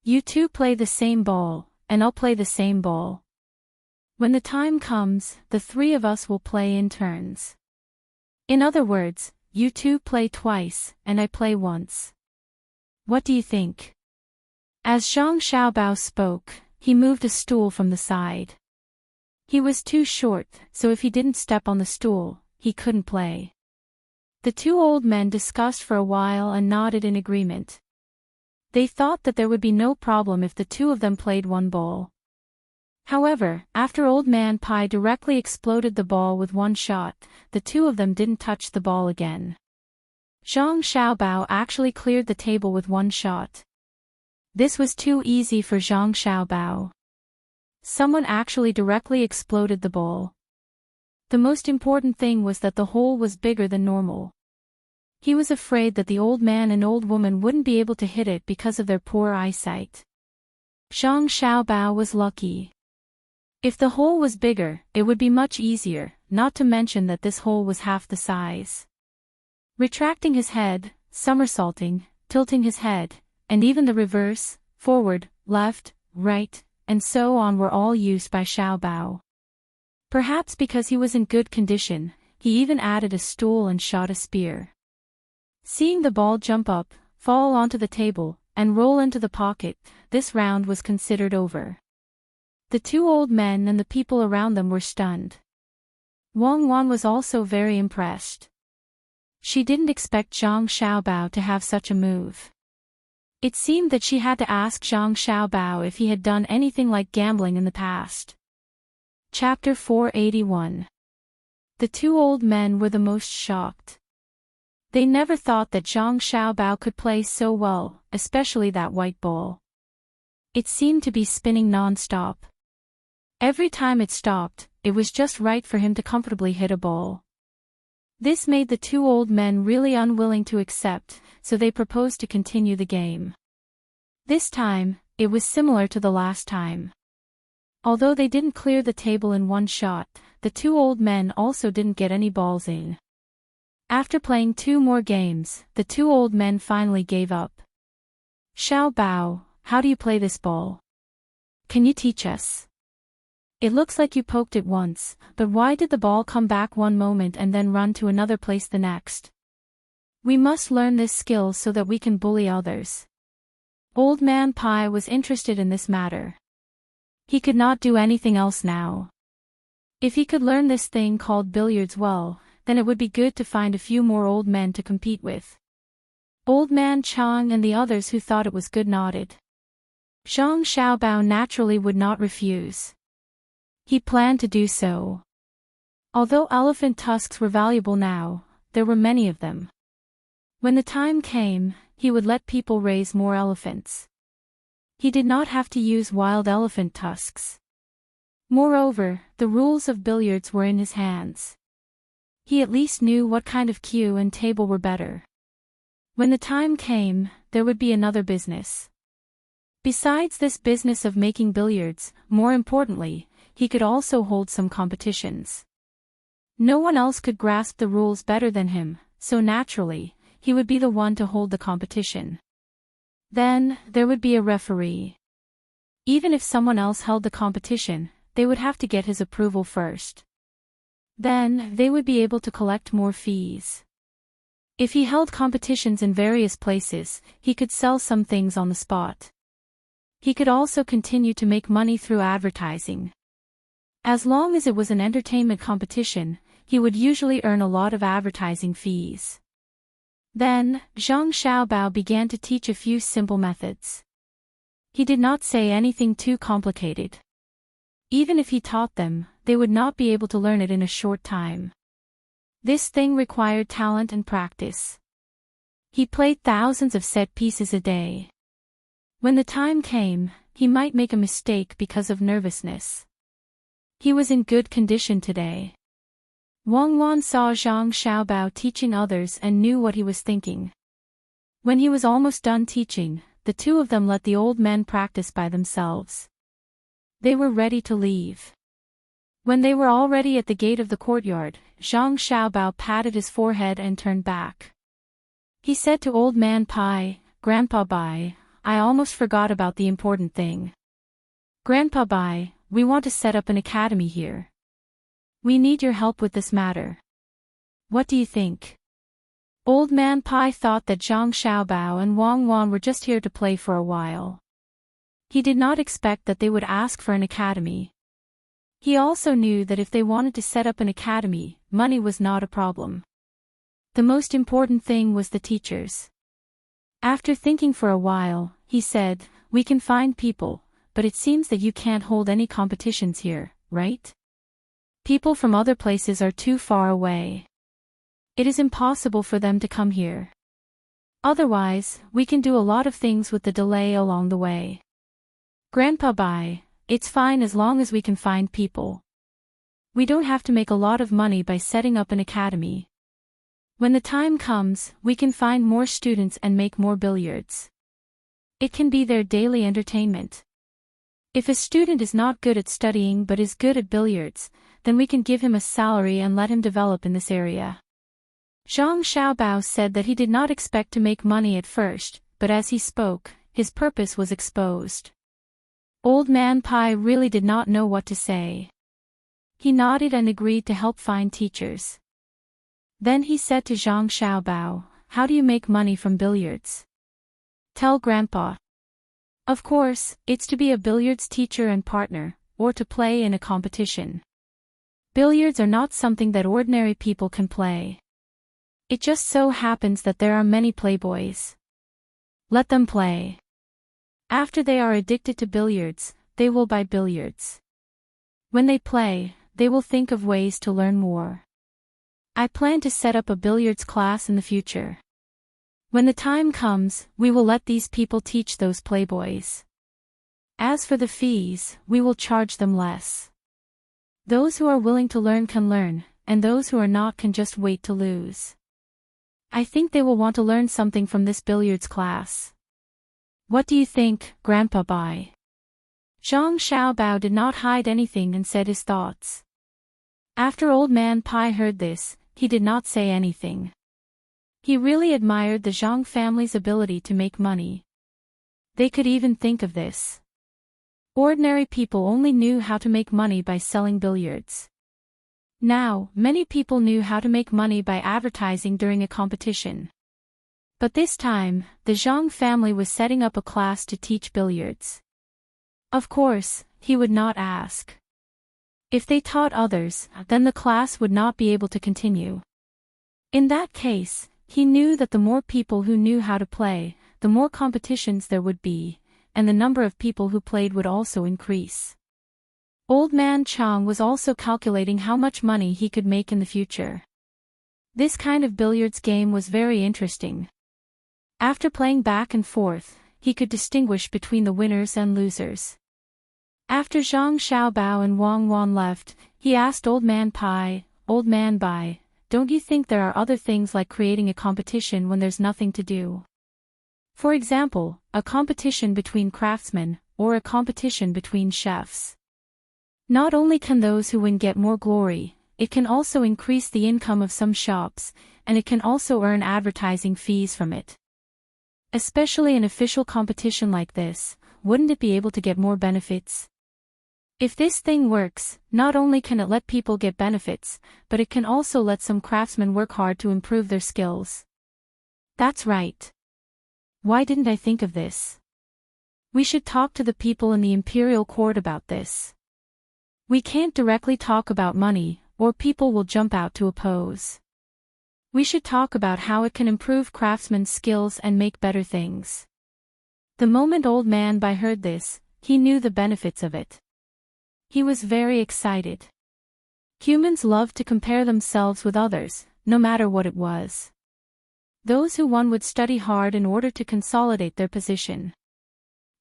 You two play the same ball, and I'll play the same ball. When the time comes, the 3 of us will play in turns. In other words, you two play twice, and I play once. What do you think?" As Zhang Xiaobao spoke, he moved a stool from the side. He was too short, so if he didn't step on the stool, he couldn't play. The two old men discussed for a while and nodded in agreement. They thought that there would be no problem if the two of them played one ball. However, after Old Man Pai directly exploded the ball with one shot, the two of them didn't touch the ball again. Zhang Xiaobao actually cleared the table with one shot. This was too easy for Zhang Xiaobao. Someone actually directly exploded the ball. The most important thing was that the hole was bigger than normal. He was afraid that the old man and old woman wouldn't be able to hit it because of their poor eyesight. Zhang Xiaobao was lucky. If the hole was bigger, it would be much easier, not to mention that this hole was half the size. Retracting his head, somersaulting, tilting his head, and even the reverse, forward, left, right, and so on were all used by Xiaobao. Perhaps because he was in good condition, he even added a stool and shot a spear. Seeing the ball jump up, fall onto the table, and roll into the pocket, this round was considered over. The two old men and the people around them were stunned. Wang Wan was also very impressed. She didn't expect Zhang Xiaobao to have such a move. It seemed that she had to ask Zhang Xiaobao if he had done anything like gambling in the past. Chapter 481. The two old men were the most shocked. They never thought that Zhang Xiaobao could play so well, especially that white ball. It seemed to be spinning non-stop. Every time it stopped, it was just right for him to comfortably hit a ball. This made the two old men really unwilling to accept, so they proposed to continue the game. This time, it was similar to the last time. Although they didn't clear the table in one shot, the two old men also didn't get any balls in. After playing 2 more games, the two old men finally gave up. Xiao Bao, how do you play this ball? Can you teach us? It looks like you poked it once, but why did the ball come back one moment and then run to another place the next? We must learn this skill so that we can bully others. Old Man Pai was interested in this matter. He could not do anything else now. If he could learn this thing called billiards well, then it would be good to find a few more old men to compete with. Old Man Chang and the others who thought it was good nodded. Zhang Xiaobao naturally would not refuse. He planned to do so. Although elephant tusks were valuable now, there were many of them. When the time came, he would let people raise more elephants. He did not have to use wild elephant tusks. Moreover, the rules of billiards were in his hands. He at least knew what kind of cue and table were better. When the time came, there would be another business. Besides this business of making billiards, more importantly, he could also hold some competitions. No one else could grasp the rules better than him, so naturally, he would be the one to hold the competition. Then, there would be a referee. Even if someone else held the competition, they would have to get his approval first. Then, they would be able to collect more fees. If he held competitions in various places, he could sell some things on the spot. He could also continue to make money through advertising. As long as it was an entertainment competition, he would usually earn a lot of advertising fees. Then, Zhang Xiaobao began to teach a few simple methods. He did not say anything too complicated. Even if he taught them, they would not be able to learn it in a short time. This thing required talent and practice. He played thousands of set pieces a day. When the time came, he might make a mistake because of nervousness. He was in good condition today. Wang Wan saw Zhang Xiaobao teaching others and knew what he was thinking. When he was almost done teaching, the two of them let the old men practice by themselves. They were ready to leave. When they were already at the gate of the courtyard, Zhang Xiaobao patted his forehead and turned back. He said to Old Man Pai, "Grandpa Bai, I almost forgot about the important thing. Grandpa Bai, we want to set up an academy here. We need your help with this matter. What do you think?" Old Man Pai thought that Zhang Xiaobao and Wang Wan were just here to play for a while. He did not expect that they would ask for an academy. He also knew that if they wanted to set up an academy, money was not a problem. The most important thing was the teachers. After thinking for a while, he said, "We can find people, but it seems that you can't hold any competitions here, right? People from other places are too far away. It is impossible for them to come here. Otherwise, we can do a lot of things with the delay along the way. Grandpa Bai, it's fine as long as we can find people. We don't have to make a lot of money by setting up an academy. When the time comes, we can find more students and make more billiards. It can be their daily entertainment. If a student is not good at studying but is good at billiards, then we can give him a salary and let him develop in this area." Zhang Xiaobao said that he did not expect to make money at first, but as he spoke, his purpose was exposed. Old Man Pai really did not know what to say. He nodded and agreed to help find teachers. Then he said to Zhang Xiaobao, "How do you make money from billiards? Tell Grandpa." Of course, it's to be a billiards teacher and partner, or to play in a competition. Billiards are not something that ordinary people can play. It just so happens that there are many playboys. Let them play. After they are addicted to billiards, they will buy billiards. When they play, they will think of ways to learn more. I plan to set up a billiards class in the future. When the time comes, we will let these people teach those playboys. As for the fees, we will charge them less. Those who are willing to learn can learn, and those who are not can just wait to lose. I think they will want to learn something from this billiards class. What do you think, Grandpa Bai? Zhang Xiaobao did not hide anything and said his thoughts. After Old Man Pai heard this, he did not say anything. He really admired the Zhang family's ability to make money. They could even think of this. Ordinary people only knew how to make money by selling billiards. Now, many people knew how to make money by advertising during a competition. But this time, the Zhang family was setting up a class to teach billiards. Of course, he would not ask. If they taught others, then the class would not be able to continue. In that case, he knew that the more people who knew how to play, the more competitions there would be, and the number of people who played would also increase. Old Man Chang was also calculating how much money he could make in the future. This kind of billiards game was very interesting. After playing back and forth, he could distinguish between the winners and losers. After Zhang Xiaobao and Wang Wan left, he asked Old Man Pai, "Old Man Bai, don't you think there are other things like creating a competition when there's nothing to do? For example, a competition between craftsmen, or a competition between chefs. Not only can those who win get more glory, it can also increase the income of some shops, and it can also earn advertising fees from it. Especially an official competition like this, wouldn't it be able to get more benefits? If this thing works, not only can it let people get benefits, but it can also let some craftsmen work hard to improve their skills." That's right. Why didn't I think of this? We should talk to the people in the imperial court about this. We can't directly talk about money, or people will jump out to oppose. We should talk about how it can improve craftsmen's skills and make better things. The moment Old Man Bai heard this, he knew the benefits of it. He was very excited. Humans love to compare themselves with others, no matter what it was. Those who won would study hard in order to consolidate their position.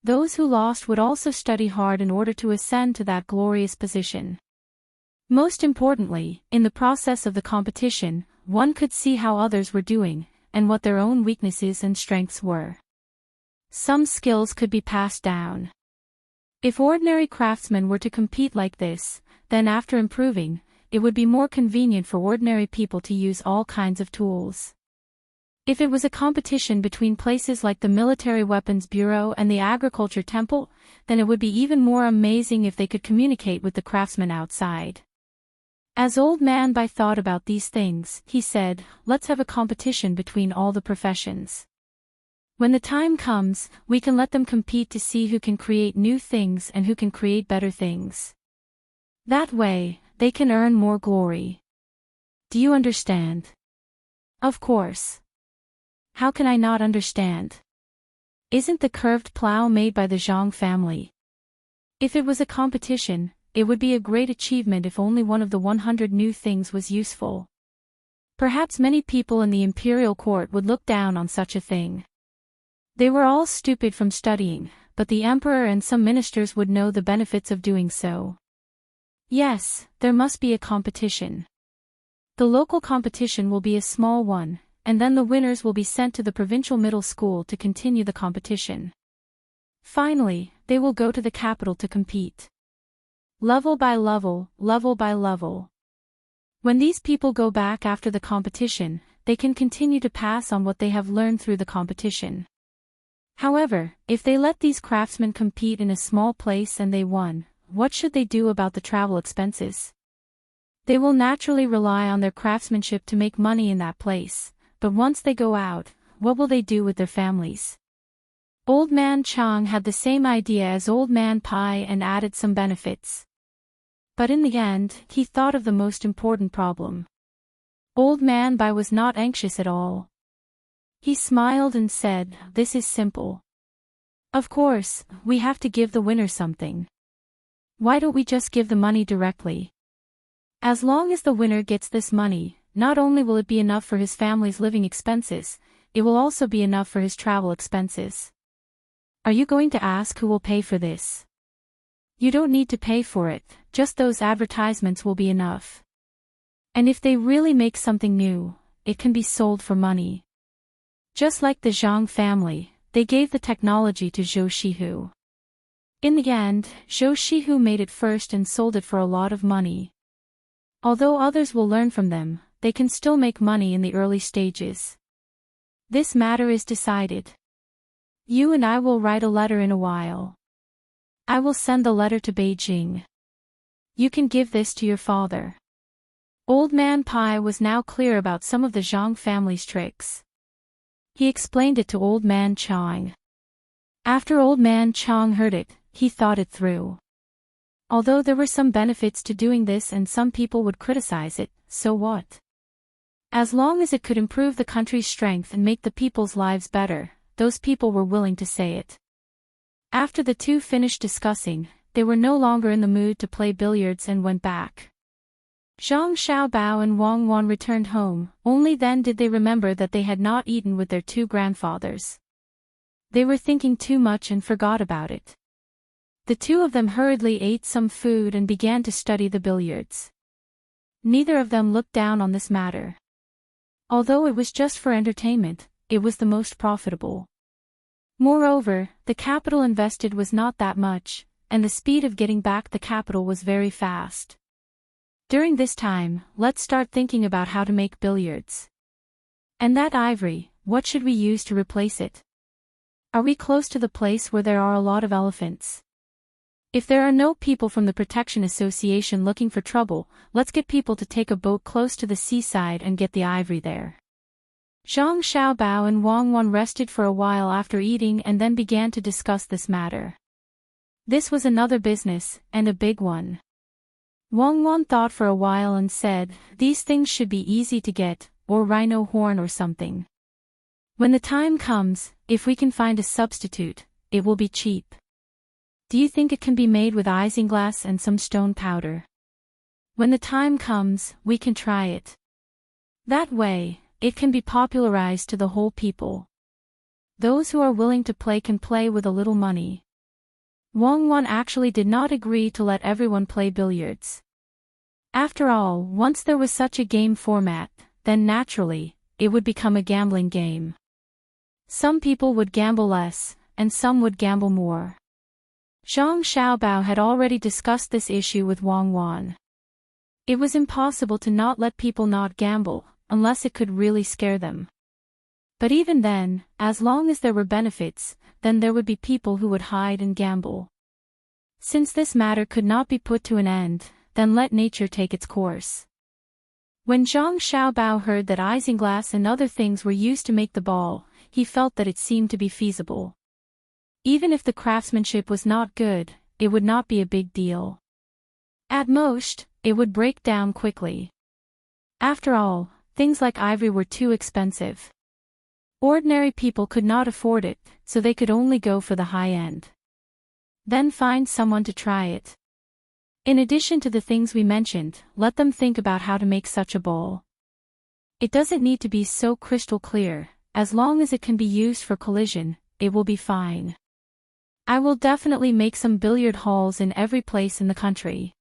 Those who lost would also study hard in order to ascend to that glorious position. Most importantly, in the process of the competition, one could see how others were doing, and what their own weaknesses and strengths were. Some skills could be passed down. If ordinary craftsmen were to compete like this, then after improving, it would be more convenient for ordinary people to use all kinds of tools. If it was a competition between places like the Military Weapons Bureau and the Agriculture Temple, then it would be even more amazing if they could communicate with the craftsmen outside. As Old Man Bai thought about these things, he said, "Let's have a competition between all the professions. When the time comes, we can let them compete to see who can create new things and who can create better things. That way, they can earn more glory." Do you understand? Of course. How can I not understand? Isn't the curved plow made by the Zhang family? If it was a competition, it would be a great achievement if only one of the 100 new things was useful. Perhaps many people in the imperial court would look down on such a thing. They were all stupid from studying, but the emperor and some ministers would know the benefits of doing so. Yes, there must be a competition. The local competition will be a small one, and then the winners will be sent to the provincial middle school to continue the competition. Finally, they will go to the capital to compete. Level by level, level by level. When these people go back after the competition, they can continue to pass on what they have learned through the competition. However, if they let these craftsmen compete in a small place and they won, what should they do about the travel expenses? They will naturally rely on their craftsmanship to make money in that place, but once they go out, what will they do with their families? Old Man Chang had the same idea as Old Man Pai and added some benefits. But in the end, he thought of the most important problem. Old Man Pai was not anxious at all. He smiled and said, "This is simple. Of course, we have to give the winner something. Why don't we just give the money directly? As long as the winner gets this money, not only will it be enough for his family's living expenses, it will also be enough for his travel expenses." Are you going to ask who will pay for this? You don't need to pay for it, just those advertisements will be enough. And if they really make something new, it can be sold for money. Just like the Zhang family, they gave the technology to Zhou Shihu. In the end, Zhou Shihu made it first and sold it for a lot of money. Although others will learn from them, they can still make money in the early stages. This matter is decided. You and I will write a letter in a while. I will send the letter to Beijing. You can give this to your father. Old Man Pai was now clear about some of the Zhang family's tricks. He explained it to Old Man Chang. After Old Man Chang heard it, he thought it through. Although there were some benefits to doing this and some people would criticize it, so what? As long as it could improve the country's strength and make the people's lives better, those people were willing to say it. After the two finished discussing, they were no longer in the mood to play billiards and went back. Zhang Xiaobao and Wang Wan returned home, only then did they remember that they had not eaten with their two grandfathers. They were thinking too much and forgot about it. The two of them hurriedly ate some food and began to study the billiards. Neither of them looked down on this matter. Although it was just for entertainment, it was the most profitable. Moreover, the capital invested was not that much, and the speed of getting back the capital was very fast. During this time, let's start thinking about how to make billiards. And that ivory, what should we use to replace it? Are we close to the place where there are a lot of elephants? If there are no people from the Protection Association looking for trouble, let's get people to take a boat close to the seaside and get the ivory there. Zhang Xiaobao and Wang Wan rested for a while after eating and then began to discuss this matter. This was another business, and a big one. Wang Wan thought for a while and said, "These things should be easy to get, or rhino horn or something. When the time comes, if we can find a substitute, it will be cheap. Do you think it can be made with isinglass and some stone powder? When the time comes, we can try it. That way, it can be popularized to the whole people. Those who are willing to play can play with a little money." Wang Wan actually did not agree to let everyone play billiards. After all, once there was such a game format, then naturally, it would become a gambling game. Some people would gamble less, and some would gamble more. Zhang Xiaobao had already discussed this issue with Wang Wan. It was impossible to not let people not gamble, unless it could really scare them. But even then, as long as there were benefits, then there would be people who would hide and gamble. Since this matter could not be put to an end, then let nature take its course. When Zhang Xiaobao heard that isinglass and other things were used to make the ball, he felt that it seemed to be feasible. Even if the craftsmanship was not good, it would not be a big deal. At most, it would break down quickly. After all, things like ivory were too expensive. Ordinary people could not afford it, so they could only go for the high end. Then find someone to try it. In addition to the things we mentioned, let them think about how to make such a ball. It doesn't need to be so crystal clear, as long as it can be used for collision, it will be fine. I will definitely make some billiard halls in every place in the country.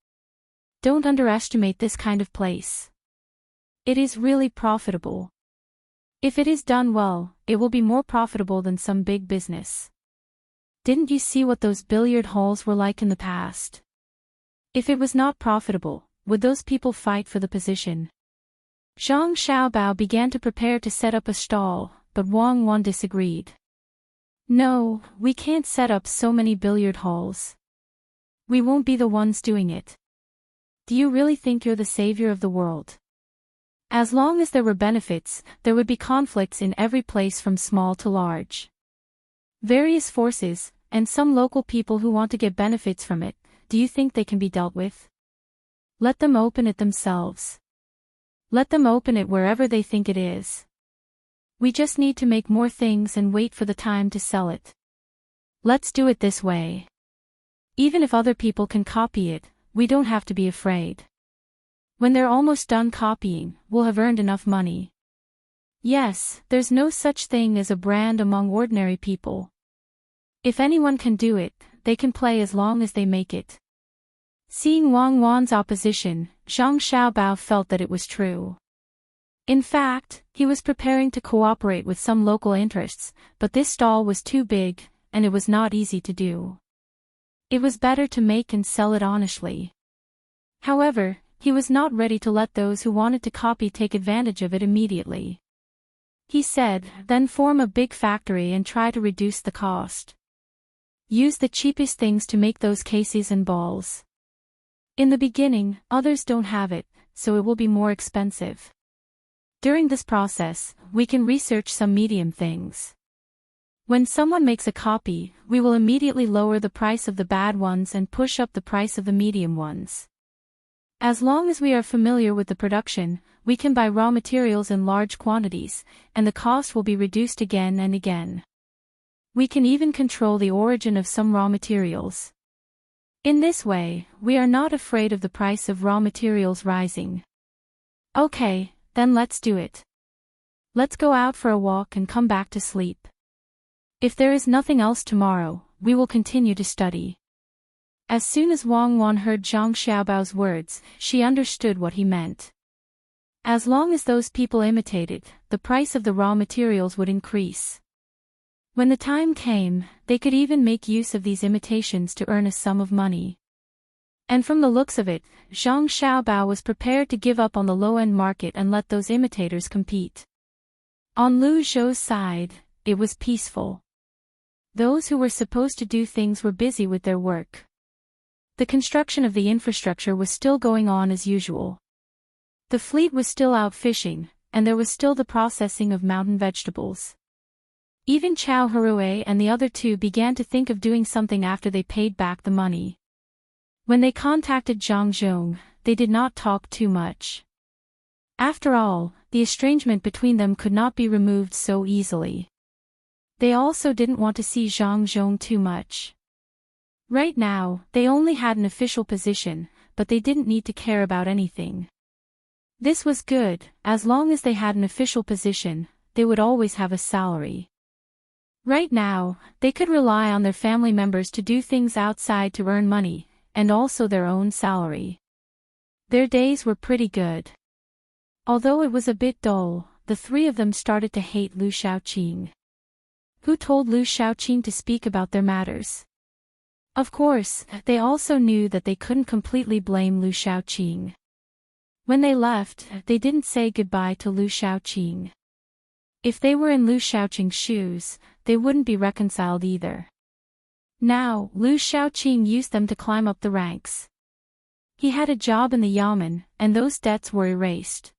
Don't underestimate this kind of place. It is really profitable. If it is done well, it will be more profitable than some big business. Didn't you see what those billiard halls were like in the past? If it was not profitable, would those people fight for the position? Zhang Xiaobao began to prepare to set up a stall, but Wang Wan disagreed. No, we can't set up so many billiard halls. We won't be the ones doing it. Do you really think you're the savior of the world? As long as there were benefits, there would be conflicts in every place from small to large. Various forces, and some local people who want to get benefits from it. Do you think they can be dealt with? Let them open it themselves. Let them open it wherever they think it is. We just need to make more things and wait for the time to sell it. Let's do it this way. Even if other people can copy it, we don't have to be afraid. When they're almost done copying, we'll have earned enough money. Yes, there's no such thing as a brand among ordinary people. If anyone can do it, they can play as long as they make it. Seeing Wang Wan's opposition, Zhang Xiaobao felt that it was true. In fact, he was preparing to cooperate with some local interests, but this stall was too big, and it was not easy to do. It was better to make and sell it honestly. However, he was not ready to let those who wanted to copy take advantage of it immediately. He said, then form a big factory and try to reduce the cost. Use the cheapest things to make those cases and balls. In the beginning, others don't have it, so it will be more expensive. During this process, we can research some medium things. When someone makes a copy, we will immediately lower the price of the bad ones and push up the price of the medium ones. As long as we are familiar with the production, we can buy raw materials in large quantities, and the cost will be reduced again and again. We can even control the origin of some raw materials. In this way, we are not afraid of the price of raw materials rising. Okay, then let's do it. Let's go out for a walk and come back to sleep. If there is nothing else tomorrow, we will continue to study. As soon as Wang Wan heard Zhang Xiaobao's words, she understood what he meant. As long as those people imitated, the price of the raw materials would increase. When the time came, they could even make use of these imitations to earn a sum of money. And from the looks of it, Zhang Xiaobao was prepared to give up on the low-end market and let those imitators compete. On Lu Zhou's side, it was peaceful. Those who were supposed to do things were busy with their work. The construction of the infrastructure was still going on as usual. The fleet was still out fishing, and there was still the processing of mountain vegetables. Even Chao Harue and the other two began to think of doing something after they paid back the money. When they contacted Zhang Zhong, they did not talk too much. After all, the estrangement between them could not be removed so easily. They also didn't want to see Zhang Zhong too much. Right now, they only had an official position, but they didn't need to care about anything. This was good. As long as they had an official position, they would always have a salary. Right now, they could rely on their family members to do things outside to earn money, and also their own salary. Their days were pretty good. Although it was a bit dull, the three of them started to hate Lu Shaoqing. Who told Lu Shaoqing to speak about their matters? Of course, they also knew that they couldn't completely blame Lu Shaoqing. When they left, they didn't say goodbye to Lu Shaoqing. If they were in Lu Shaoqing's shoes, they wouldn't be reconciled either. Now, Lu Shaoqing used them to climb up the ranks. He had a job in the yamen, and those debts were erased.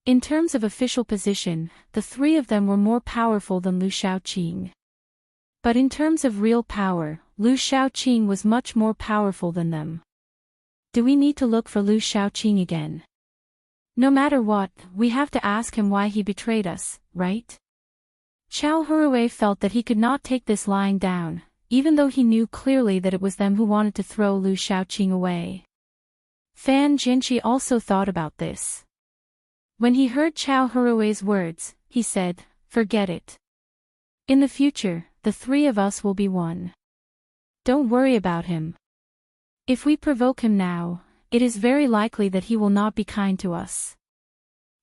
In terms of official position, the three of them were more powerful than Lu Shaoqing. But in terms of real power, Lu Shaoqing was much more powerful than them. Do we need to look for Lu Shaoqing again? No matter what, we have to ask him why he betrayed us, right? Chao Harue felt that he could not take this lying down, even though he knew clearly that it was them who wanted to throw Lu Shaoqing away. Fan Jinqi also thought about this. When he heard Chao Harue's words, he said, "Forget it. In the future, the three of us will be one. Don't worry about him. If we provoke him now, it is very likely that he will not be kind to us.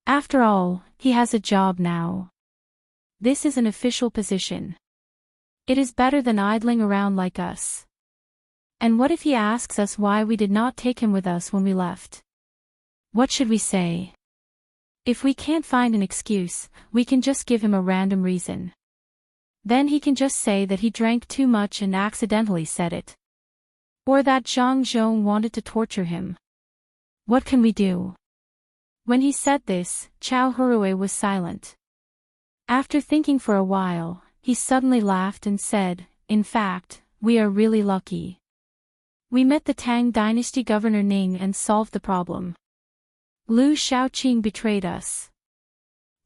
After all, he has a job now. This is an official position. It is better than idling around like us. And what if he asks us why we did not take him with us when we left? What should we say? If we can't find an excuse, we can just give him a random reason. Then he can just say that he drank too much and accidentally said it. Or that Zhang Zhong wanted to torture him. What can we do?" When he said this, Chao Harue was silent. After thinking for a while, he suddenly laughed and said, "In fact, we are really lucky. We met the Tang dynasty governor Ning and solved the problem. Lu Shaoqing betrayed us.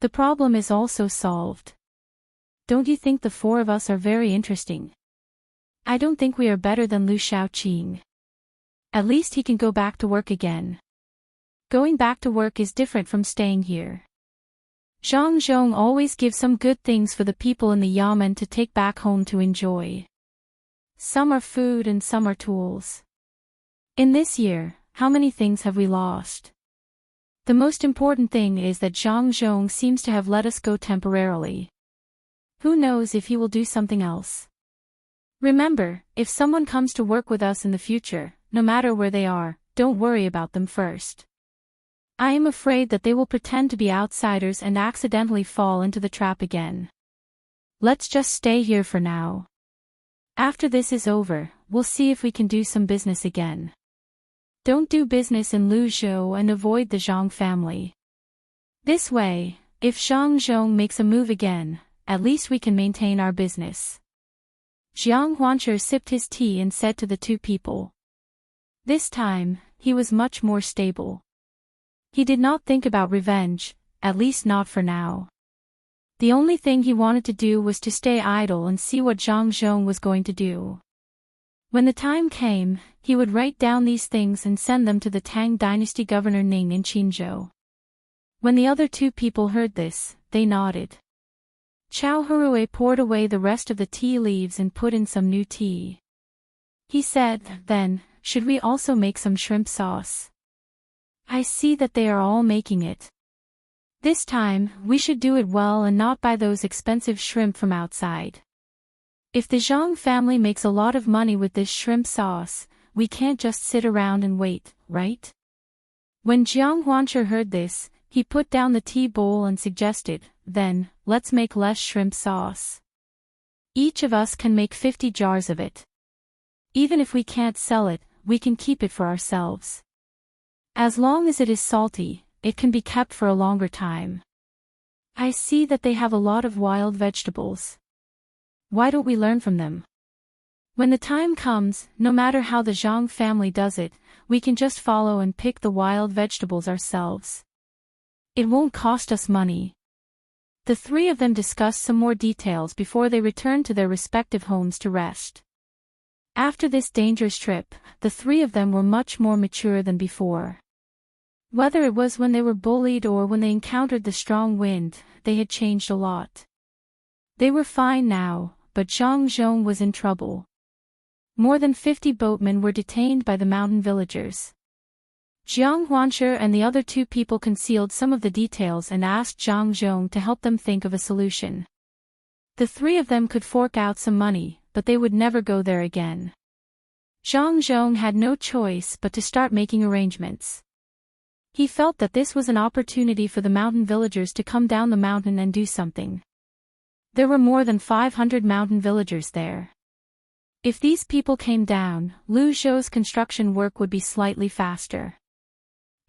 The problem is also solved. Don't you think the four of us are very interesting? I don't think we are better than Lu Shaoqing. At least he can go back to work again. Going back to work is different from staying here. Zhang Zhong always gives some good things for the people in the yamen to take back home to enjoy. Some are food and some are tools. In this year, how many things have we lost? The most important thing is that Zhang Zhong seems to have let us go temporarily. Who knows if he will do something else? Remember, if someone comes to work with us in the future, no matter where they are, don't worry about them first. I am afraid that they will pretend to be outsiders and accidentally fall into the trap again. Let's just stay here for now. After this is over, we'll see if we can do some business again. Don't do business in Luzhou and avoid the Zhang family. This way, if Zhang Zhong makes a move again, at least we can maintain our business." Jiang Huancher sipped his tea and said to the two people. This time, he was much more stable. He did not think about revenge, at least not for now. The only thing he wanted to do was to stay idle and see what Zhang Zhong was going to do. When the time came, he would write down these things and send them to the Tang dynasty governor Ning in Qinzhou. When the other two people heard this, they nodded. Chao Hurue poured away the rest of the tea leaves and put in some new tea. He said, "Then, should we also make some shrimp sauce? I see that they are all making it. This time, we should do it well and not buy those expensive shrimp from outside. If the Zhang family makes a lot of money with this shrimp sauce, we can't just sit around and wait, right?" When Jiang Huancher heard this, he put down the tea bowl and suggested, "Then, let's make less shrimp sauce. Each of us can make 50 jars of it. Even if we can't sell it, we can keep it for ourselves. As long as it is salty, it can be kept for a longer time. I see that they have a lot of wild vegetables. Why don't we learn from them? When the time comes, no matter how the Zhang family does it, we can just follow and pick the wild vegetables ourselves. It won't cost us money." The three of them discussed some more details before they returned to their respective homes to rest. After this dangerous trip, the three of them were much more mature than before. Whether it was when they were bullied or when they encountered the strong wind, they had changed a lot. They were fine now, but Zhang Zhong was in trouble. More than 50 boatmen were detained by the mountain villagers. Jiang Huancher and the other two people concealed some of the details and asked Zhang Zhong to help them think of a solution. The three of them could fork out some money, but they would never go there again. Zhang Zhong had no choice but to start making arrangements. He felt that this was an opportunity for the mountain villagers to come down the mountain and do something. There were more than 500 mountain villagers there. If these people came down, Luzhou's construction work would be slightly faster.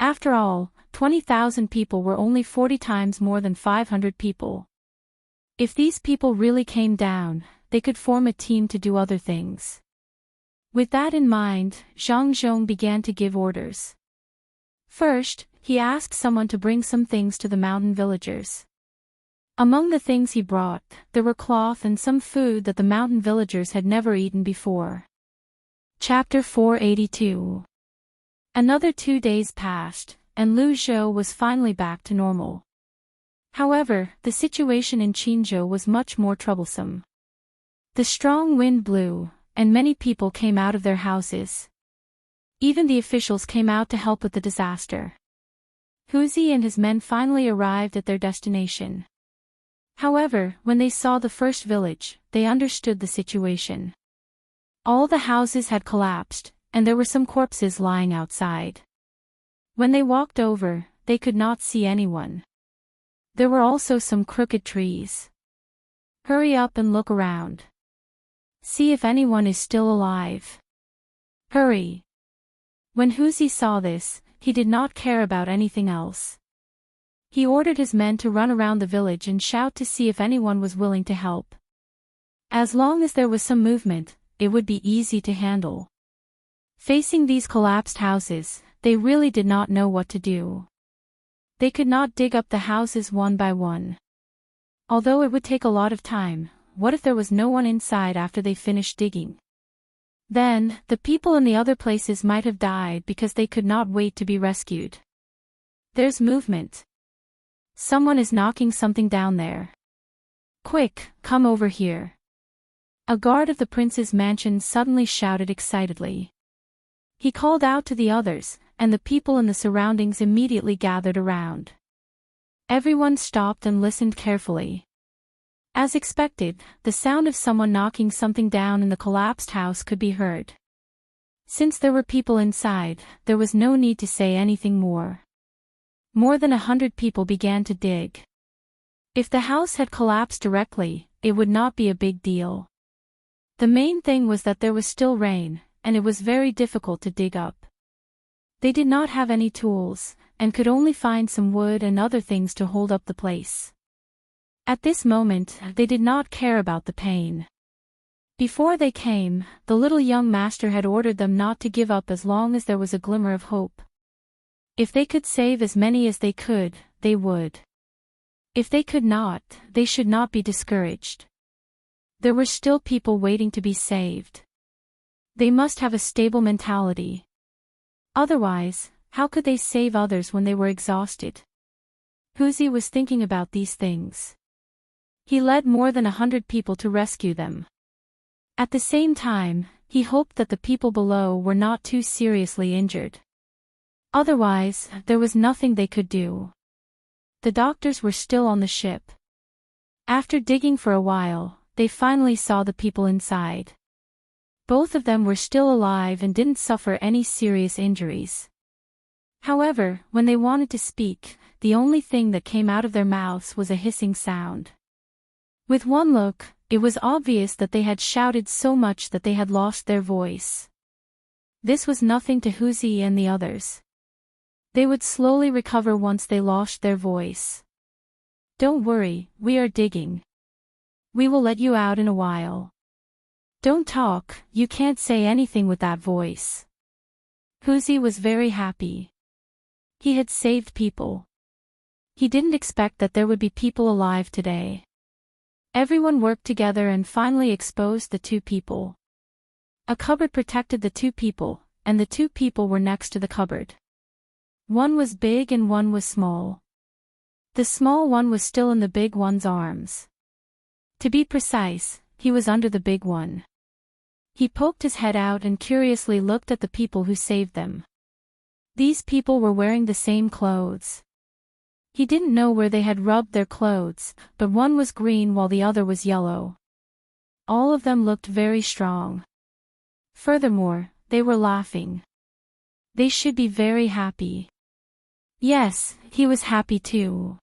After all, 20,000 people were only 40 times more than 500 people. If these people really came down, they could form a team to do other things. With that in mind, Zhang Zhong began to give orders. First, he asked someone to bring some things to the mountain villagers. Among the things he brought, there were cloth and some food that the mountain villagers had never eaten before. Chapter 482. Another 2 days passed, and Luzhou was finally back to normal. However, the situation in Qinzhou was much more troublesome. The strong wind blew, and many people came out of their houses. Even the officials came out to help with the disaster. Huzi and his men finally arrived at their destination. However, when they saw the first village, they understood the situation. All the houses had collapsed, and there were some corpses lying outside. When they walked over, they could not see anyone. There were also some crooked trees. Hurry up and look around. See if anyone is still alive. Hurry. When Huzi saw this, he did not care about anything else. He ordered his men to run around the village and shout to see if anyone was willing to help. As long as there was some movement, it would be easy to handle. Facing these collapsed houses, they really did not know what to do. They could not dig up the houses one by one. Although it would take a lot of time, what if there was no one inside after they finished digging? Then, the people in the other places might have died because they could not wait to be rescued. There's movement. Someone is knocking something down there. Quick, come over here. A guard of the prince's mansion suddenly shouted excitedly. He called out to the others, and the people in the surroundings immediately gathered around. Everyone stopped and listened carefully. As expected, the sound of someone knocking something down in the collapsed house could be heard. Since there were people inside, there was no need to say anything more. More than 100 people began to dig. If the house had collapsed directly, it would not be a big deal. The main thing was that there was still rain, and it was very difficult to dig up. They did not have any tools, and could only find some wood and other things to hold up the place. At this moment, they did not care about the pain. Before they came, the little young master had ordered them not to give up as long as there was a glimmer of hope. If they could save as many as they could, they would. If they could not, they should not be discouraged. There were still people waiting to be saved. They must have a stable mentality. Otherwise, how could they save others when they were exhausted? Huzi was thinking about these things. He led more than 100 people to rescue them. At the same time, he hoped that the people below were not too seriously injured. Otherwise, there was nothing they could do. The doctors were still on the ship. After digging for a while, they finally saw the people inside. Both of them were still alive and didn't suffer any serious injuries. However, when they wanted to speak, the only thing that came out of their mouths was a hissing sound. With one look, it was obvious that they had shouted so much that they had lost their voice. This was nothing to Huzi and the others. They would slowly recover once they lost their voice. Don't worry, we are digging. We will let you out in a while. Don't talk, you can't say anything with that voice. Huzi was very happy. He had saved people. He didn't expect that there would be people alive today. Everyone worked together and finally exposed the two people. A cupboard protected the two people, and the two people were next to the cupboard. One was big and one was small. The small one was still in the big one's arms. To be precise, he was under the big one. He poked his head out and curiously looked at the people who saved them. These people were wearing the same clothes. He didn't know where they had rubbed their clothes, but one was green while the other was yellow. All of them looked very strong. Furthermore, they were laughing. They should be very happy. Yes, he was happy too.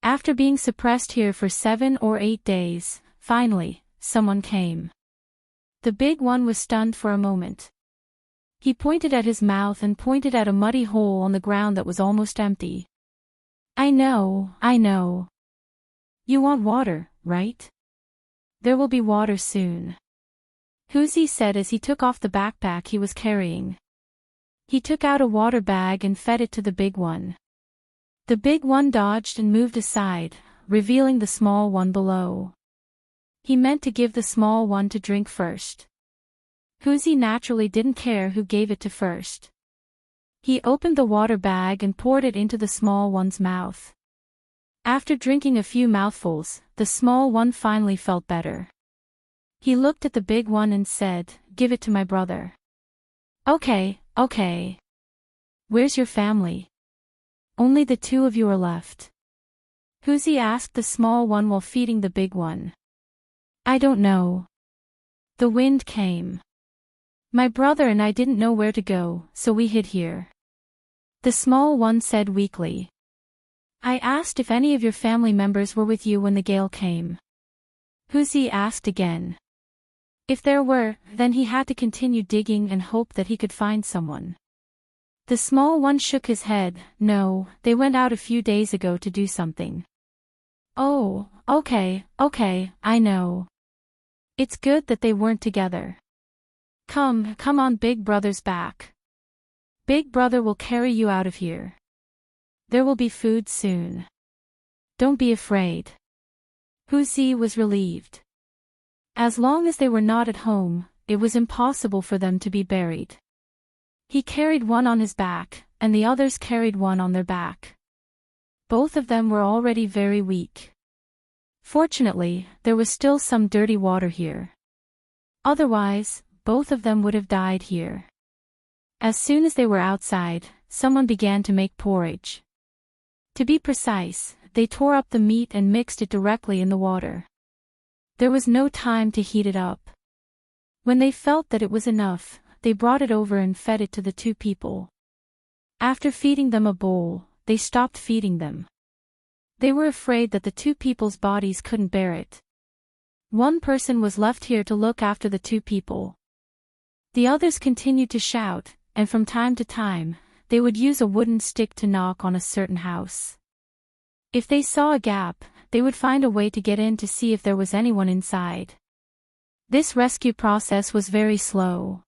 After being suppressed here for 7 or 8 days, finally, someone came. The big one was stunned for a moment. He pointed at his mouth and pointed at a muddy hole on the ground that was almost empty. I know. You want water, right? There will be water soon. Huzi said as he took off the backpack he was carrying. He took out a water bag and fed it to the big one. The big one dodged and moved aside, revealing the small one below. He meant to give the small one to drink first. Huzi naturally didn't care who gave it to first. He opened the water bag and poured it into the small one's mouth. After drinking a few mouthfuls, the small one finally felt better. He looked at the big one and said, "Give it to my brother." Okay. Where's your family? Only the two of you are left. Huzi asked the small one while feeding the big one. I don't know. The wind came. My brother and I didn't know where to go, so we hid here. The small one said weakly. I asked if any of your family members were with you when the gale came. Huzi asked again. If there were, then he had to continue digging and hope that he could find someone. The small one shook his head. No, they went out a few days ago to do something. Oh, okay, I know. It's good that they weren't together. Come on Big Brother's back. Big Brother will carry you out of here. There will be food soon. Don't be afraid. Huzi was relieved. As long as they were not at home, it was impossible for them to be buried. He carried one on his back, and the others carried one on their back. Both of them were already very weak. Fortunately, there was still some dirty water here. Otherwise, both of them would have died here. As soon as they were outside, someone began to make porridge. To be precise, they tore up the meat and mixed it directly in the water. There was no time to heat it up. When they felt that it was enough, they brought it over and fed it to the two people. After feeding them a bowl, they stopped feeding them. They were afraid that the two people's bodies couldn't bear it. One person was left here to look after the two people. The others continued to shout, and from time to time, they would use a wooden stick to knock on a certain house. If they saw a gap, they would find a way to get in to see if there was anyone inside. This rescue process was very slow.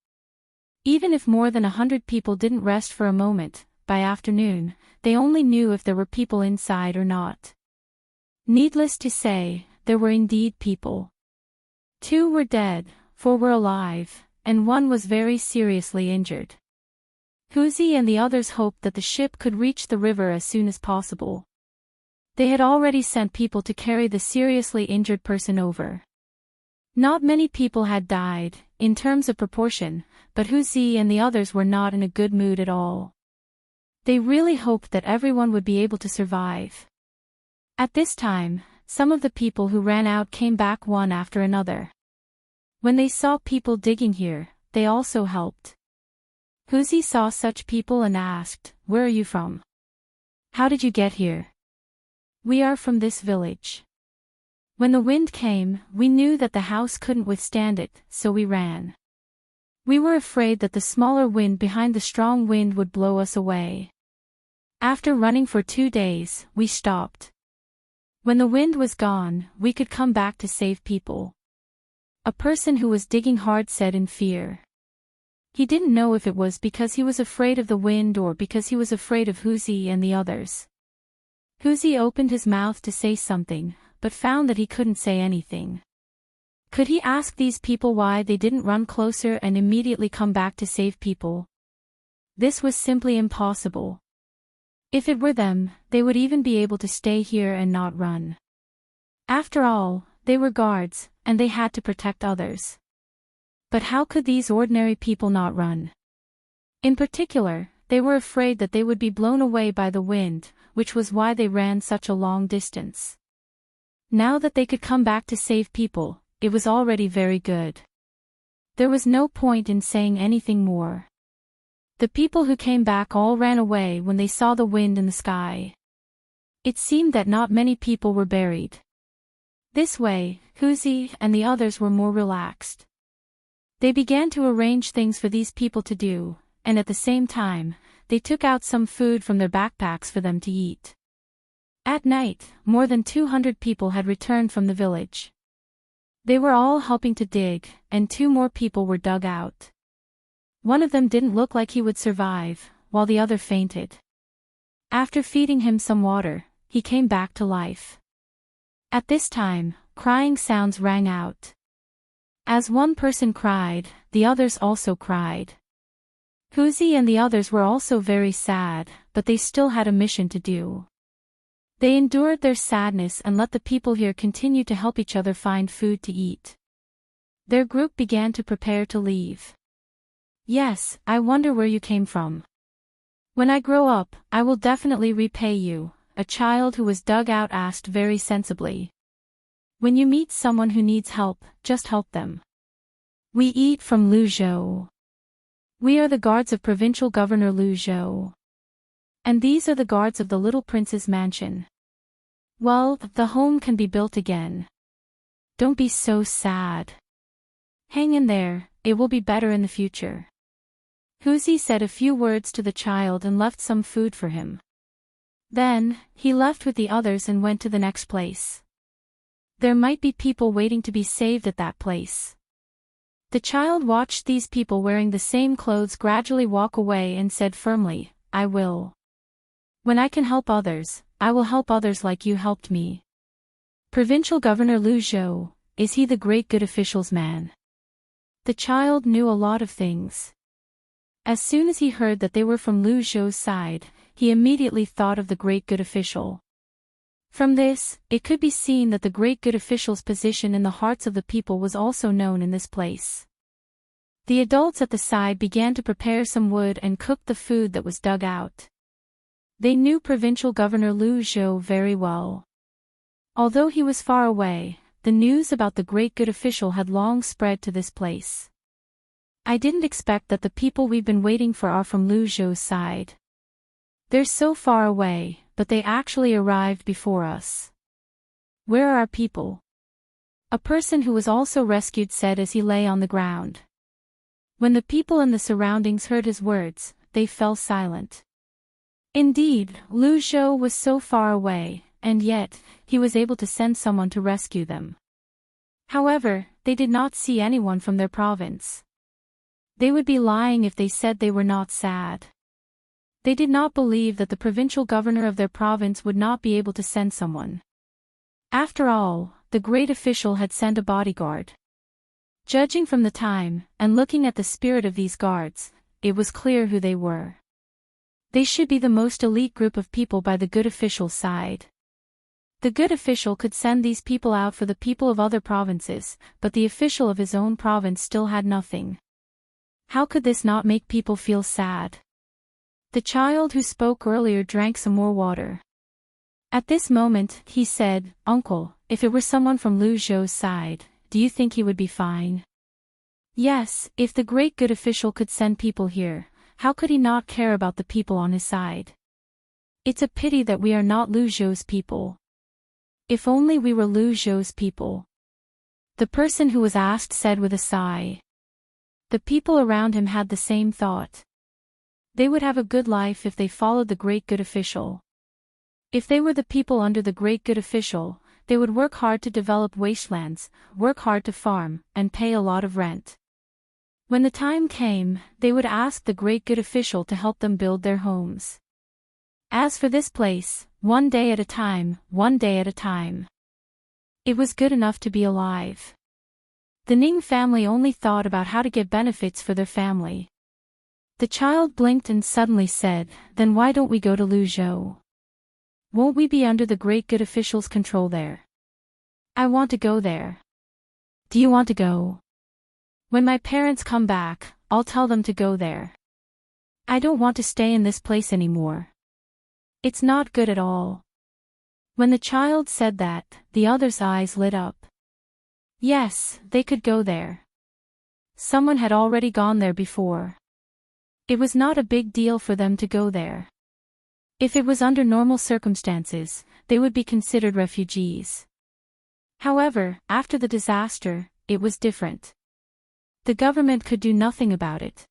Even if more than 100 people didn't rest for a moment, by afternoon, they only knew if there were people inside or not. Needless to say, there were indeed people. 2 were dead, 4 were alive, and 1 was very seriously injured. Huzi and the others hoped that the ship could reach the river as soon as possible. They had already sent people to carry the seriously injured person over. Not many people had died, in terms of proportion, but Huzi and the others were not in a good mood at all. They really hoped that everyone would be able to survive. At this time, some of the people who ran out came back one after another. When they saw people digging here, they also helped. Huzi saw such people and asked, "Where are you from? How did you get here?" "We are from this village. When the wind came, we knew that the house couldn't withstand it, so we ran. We were afraid that the smaller wind behind the strong wind would blow us away. After running for 2 days, we stopped. When the wind was gone, we could come back to save people." A person who was digging hard said in fear. He didn't know if it was because he was afraid of the wind or because he was afraid of Huzi and the others. Huzi opened his mouth to say something, but found that he couldn't say anything. Could he ask these people why they didn't run closer and immediately come back to save people? This was simply impossible. If it were them, they would even be able to stay here and not run. After all, they were guards, and they had to protect others. But how could these ordinary people not run? In particular, they were afraid that they would be blown away by the wind, which was why they ran such a long distance. Now that they could come back to save people, it was already very good. There was no point in saying anything more. The people who came back all ran away when they saw the wind in the sky. It seemed that not many people were buried. This way, Huzi and the others were more relaxed. They began to arrange things for these people to do, and at the same time, they took out some food from their backpacks for them to eat. At night, more than 200 people had returned from the village. They were all helping to dig, and 2 more people were dug out. One of them didn't look like he would survive, while the other fainted. After feeding him some water, he came back to life. At this time, crying sounds rang out. As one person cried, the others also cried. Huzi and the others were also very sad, but they still had a mission to do. They endured their sadness and let the people here continue to help each other find food to eat. Their group began to prepare to leave. "Yes, I wonder where you came from. When I grow up, I will definitely repay you," a child who was dug out asked very sensibly. "When you meet someone who needs help, just help them. We eat from Luzhou. We are the guards of Provincial Governor Luzhou. And these are the guards of the Little Prince's mansion. Well, the home can be built again. Don't be so sad. Hang in there, it will be better in the future." Huzi said a few words to the child and left some food for him. Then, he left with the others and went to the next place. There might be people waiting to be saved at that place. The child watched these people wearing the same clothes gradually walk away and said firmly, I will. When I can help others, I will help others like you helped me. Provincial Governor Lu Zhou, is he the great good official's man? The child knew a lot of things. As soon as he heard that they were from Lu Zhou's side, he immediately thought of the great good official. From this, it could be seen that the great good official's position in the hearts of the people was also known in this place. The adults at the side began to prepare some wood and cook the food that was dug out. They knew Provincial Governor Lu Zhou very well. Although he was far away, the news about the great good official had long spread to this place. I didn't expect that the people we've been waiting for are from Lu Zhou's side. They're so far away, but they actually arrived before us. Where are our people? A person who was also rescued said as he lay on the ground. When the people in the surroundings heard his words, they fell silent. Indeed, Lu Zhou was so far away, and yet, he was able to send someone to rescue them. However, they did not see anyone from their province. They would be lying if they said they were not sad. They did not believe that the provincial governor of their province would not be able to send someone. After all, the great official had sent a bodyguard. Judging from the time, and looking at the spirit of these guards, it was clear who they were. They should be the most elite group of people by the good official's side. The good official could send these people out for the people of other provinces, but the official of his own province still had nothing. How could this not make people feel sad? The child who spoke earlier drank some more water. At this moment, he said, Uncle, if it were someone from Lu Zhou's side, do you think he would be fine? Yes, if the great good official could send people here, how could he not care about the people on his side? It's a pity that we are not Lu Zhou's people. If only we were Lu Zhou's people. The person who was asked said with a sigh. The people around him had the same thought. They would have a good life if they followed the great good official. If they were the people under the great good official, they would work hard to develop wastelands, work hard to farm, and pay a lot of rent. When the time came, they would ask the great good official to help them build their homes. As for this place, one day at a time, one day at a time. It was good enough to be alive. The Ning family only thought about how to get benefits for their family. The child blinked and suddenly said, Then why don't we go to Lu Zhou? Won't we be under the great good official's control there? I want to go there. Do you want to go? When my parents come back, I'll tell them to go there. I don't want to stay in this place anymore. It's not good at all. When the child said that, the other's eyes lit up. Yes, they could go there. Someone had already gone there before. It was not a big deal for them to go there. If it was under normal circumstances, they would be considered refugees. However, after the disaster, it was different. The government could do nothing about it.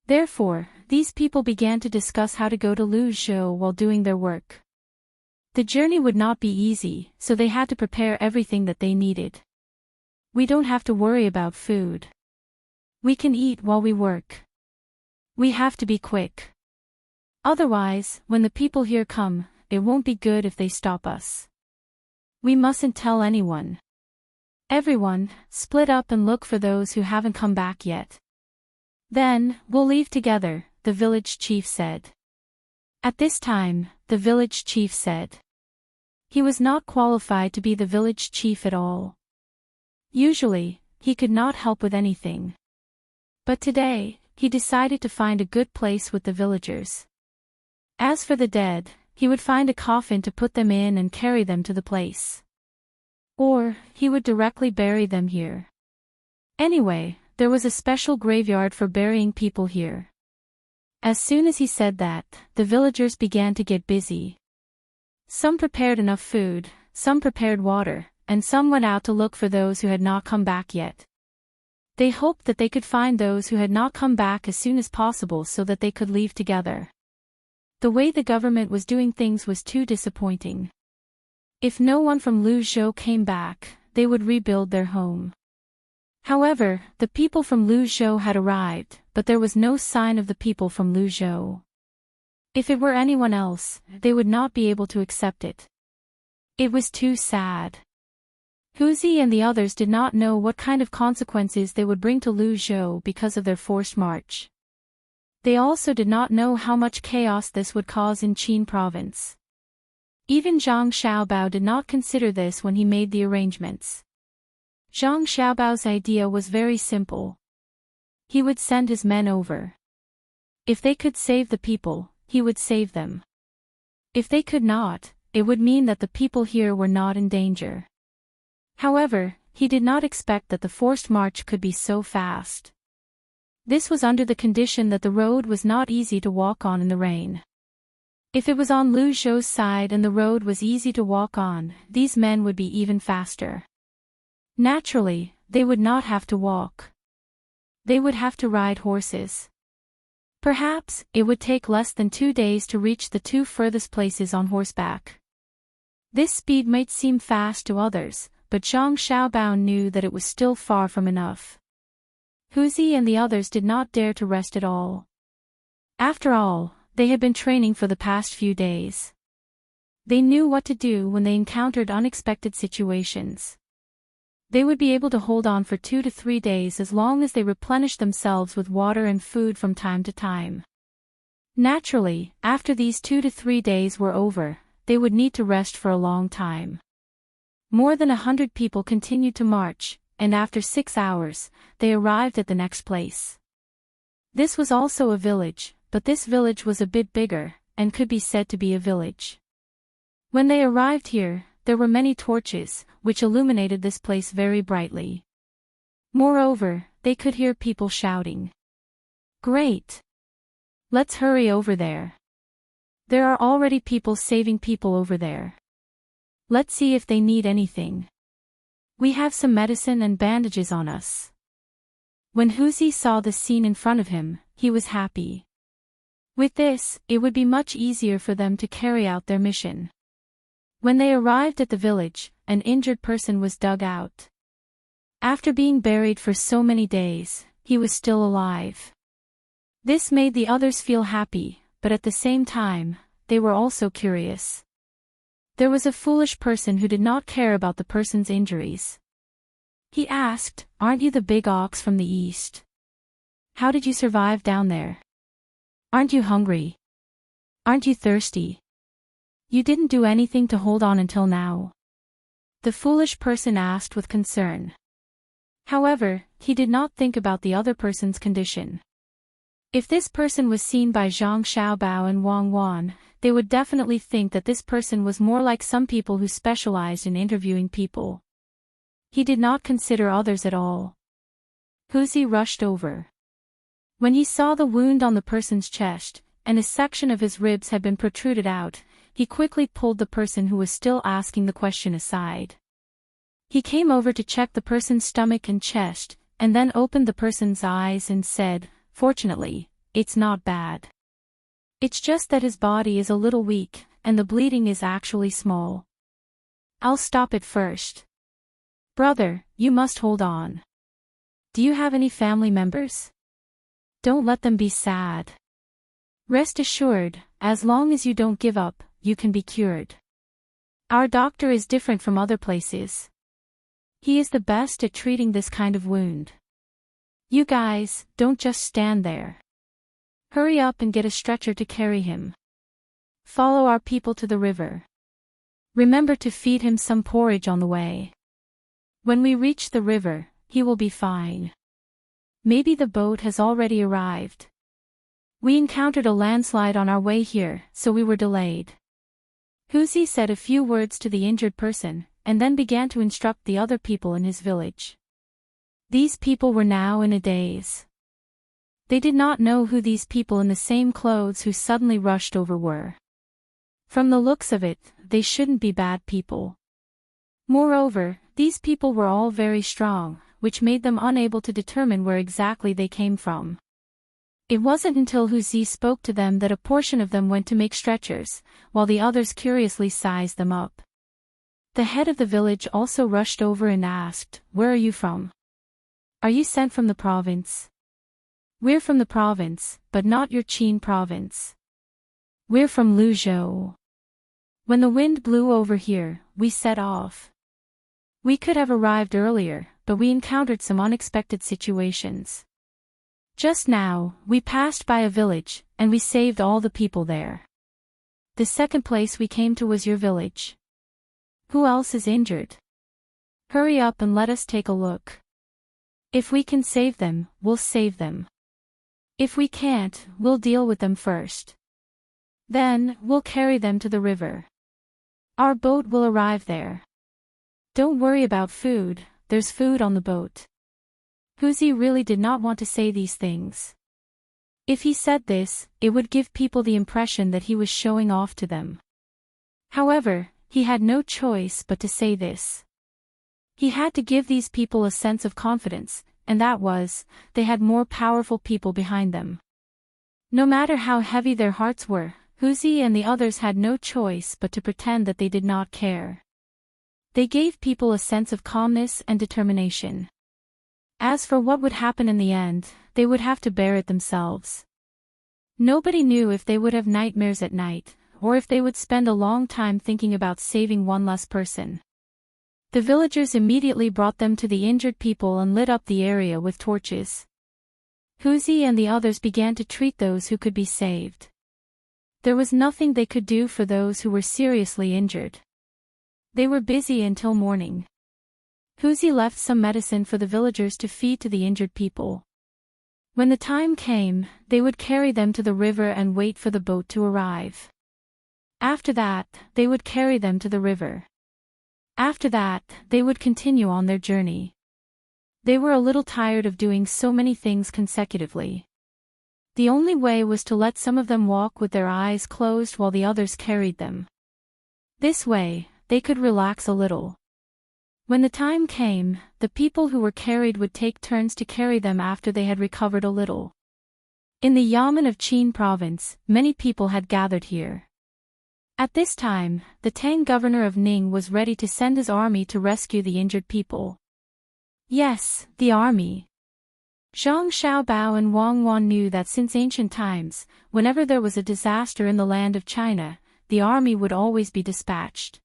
Therefore, these people began to discuss how to go to Lu Zhou while doing their work. The journey would not be easy, so they had to prepare everything that they needed. We don't have to worry about food. We can eat while we work. We have to be quick. Otherwise, when the people here come, it won't be good if they stop us. We mustn't tell anyone. Everyone, split up and look for those who haven't come back yet. Then, we'll leave together, the village chief said. At this time, the village chief said. He was not qualified to be the village chief at all. Usually, he could not help with anything. But today, he decided to find a good place with the villagers. As for the dead, he would find a coffin to put them in and carry them to the place. Or, he would directly bury them here. Anyway, there was a special graveyard for burying people here. As soon as he said that, the villagers began to get busy. Some prepared enough food, some prepared water, and some went out to look for those who had not come back yet. They hoped that they could find those who had not come back as soon as possible so that they could leave together. The way the government was doing things was too disappointing. If no one from Luzhou came back, they would rebuild their home. However, the people from Luzhou had arrived, but there was no sign of the people from Luzhou. If it were anyone else, they would not be able to accept it. It was too sad. Huzi and the others did not know what kind of consequences they would bring to Luzhou because of their forced march. They also did not know how much chaos this would cause in Qin province. Even Zhang Xiaobao did not consider this when he made the arrangements. Zhang Xiaobao's idea was very simple. He would send his men over. If they could save the people, he would save them. If they could not, it would mean that the people here were not in danger. However, he did not expect that the forced march could be so fast. This was under the condition that the road was not easy to walk on in the rain. If it was on Luzhou's side and the road was easy to walk on, these men would be even faster. Naturally, they would not have to walk. They would have to ride horses. Perhaps, it would take less than 2 days to reach the 2 furthest places on horseback. This speed might seem fast to others, but Zhang Xiaobao knew that it was still far from enough. Huzi and the others did not dare to rest at all. After all, they had been training for the past few days. They knew what to do when they encountered unexpected situations. They would be able to hold on for 2 to 3 days as long as they replenished themselves with water and food from time to time. Naturally, after these 2 to 3 days were over, they would need to rest for a long time. More than 100 people continued to march, and after 6 hours, they arrived at the next place. This was also a village, but this village was a bit bigger, and could be said to be a village. When they arrived here, there were many torches, which illuminated this place very brightly. Moreover, they could hear people shouting. "Great! Let's hurry over there. There are already people saving people over there. Let's see if they need anything. We have some medicine and bandages on us." When Huzi saw the scene in front of him, he was happy. With this, it would be much easier for them to carry out their mission. When they arrived at the village, an injured person was dug out. After being buried for so many days, he was still alive. This made the others feel happy, but at the same time, they were also curious. There was a foolish person who did not care about the person's injuries. He asked, "Aren't you the big ox from the east? How did you survive down there? Aren't you hungry? Aren't you thirsty? You didn't do anything to hold on until now?" The foolish person asked with concern. However, he did not think about the other person's condition. If this person was seen by Zhang Xiaobao and Wang Wan, they would definitely think that this person was more like some people who specialized in interviewing people. He did not consider others at all. Huzi rushed over. When he saw the wound on the person's chest, and a section of his ribs had been protruded out, he quickly pulled the person who was still asking the question aside. He came over to check the person's stomach and chest, and then opened the person's eyes and said, "Fortunately, it's not bad. It's just that his body is a little weak, and the bleeding is actually small. I'll stop it first. Brother, you must hold on. Do you have any family members? Don't let them be sad. Rest assured, as long as you don't give up, you can be cured. Our doctor is different from other places. He is the best at treating this kind of wound. You guys, don't just stand there. Hurry up and get a stretcher to carry him. Follow our people to the river. Remember to feed him some porridge on the way. When we reach the river, he will be fine. Maybe the boat has already arrived. We encountered a landslide on our way here, so we were delayed." Huzi said a few words to the injured person, and then began to instruct the other people in his village. These people were now in a daze. They did not know who these people in the same clothes who suddenly rushed over were. From the looks of it, they shouldn't be bad people. Moreover, these people were all very strong, which made them unable to determine where exactly they came from. It wasn't until Huzi spoke to them that a portion of them went to make stretchers, while the others curiously sized them up. The head of the village also rushed over and asked, "Where are you from? Are you sent from the province?" "We're from the province, but not your Qin province. We're from Luzhou. When the wind blew over here, we set off. We could have arrived earlier, but we encountered some unexpected situations. Just now, we passed by a village, and we saved all the people there. The second place we came to was your village. Who else is injured? Hurry up and let us take a look. If we can save them, we'll save them. If we can't, we'll deal with them first. Then, we'll carry them to the river. Our boat will arrive there. Don't worry about food, there's food on the boat." Huzi really did not want to say these things. If he said this, it would give people the impression that he was showing off to them. However, he had no choice but to say this. He had to give these people a sense of confidence, and that was, they had more powerful people behind them. No matter how heavy their hearts were, Huzi and the others had no choice but to pretend that they did not care. They gave people a sense of calmness and determination. As for what would happen in the end, they would have to bear it themselves. Nobody knew if they would have nightmares at night, or if they would spend a long time thinking about saving one less person. The villagers immediately brought them to the injured people and lit up the area with torches. Huzi and the others began to treat those who could be saved. There was nothing they could do for those who were seriously injured. They were busy until morning. Huzi left some medicine for the villagers to feed to the injured people. When the time came, they would carry them to the river and wait for the boat to arrive. After that, they would carry them to the river. After that, they would continue on their journey. They were a little tired of doing so many things consecutively. The only way was to let some of them walk with their eyes closed while the others carried them. This way, they could relax a little. When the time came, the people who were carried would take turns to carry them after they had recovered a little. In the Yamen of Qin province, many people had gathered here. At this time, the Tang governor of Ning was ready to send his army to rescue the injured people. Yes, the army. Zhang Xiaobao and Wang Wan knew that since ancient times, whenever there was a disaster in the land of China, the army would always be dispatched.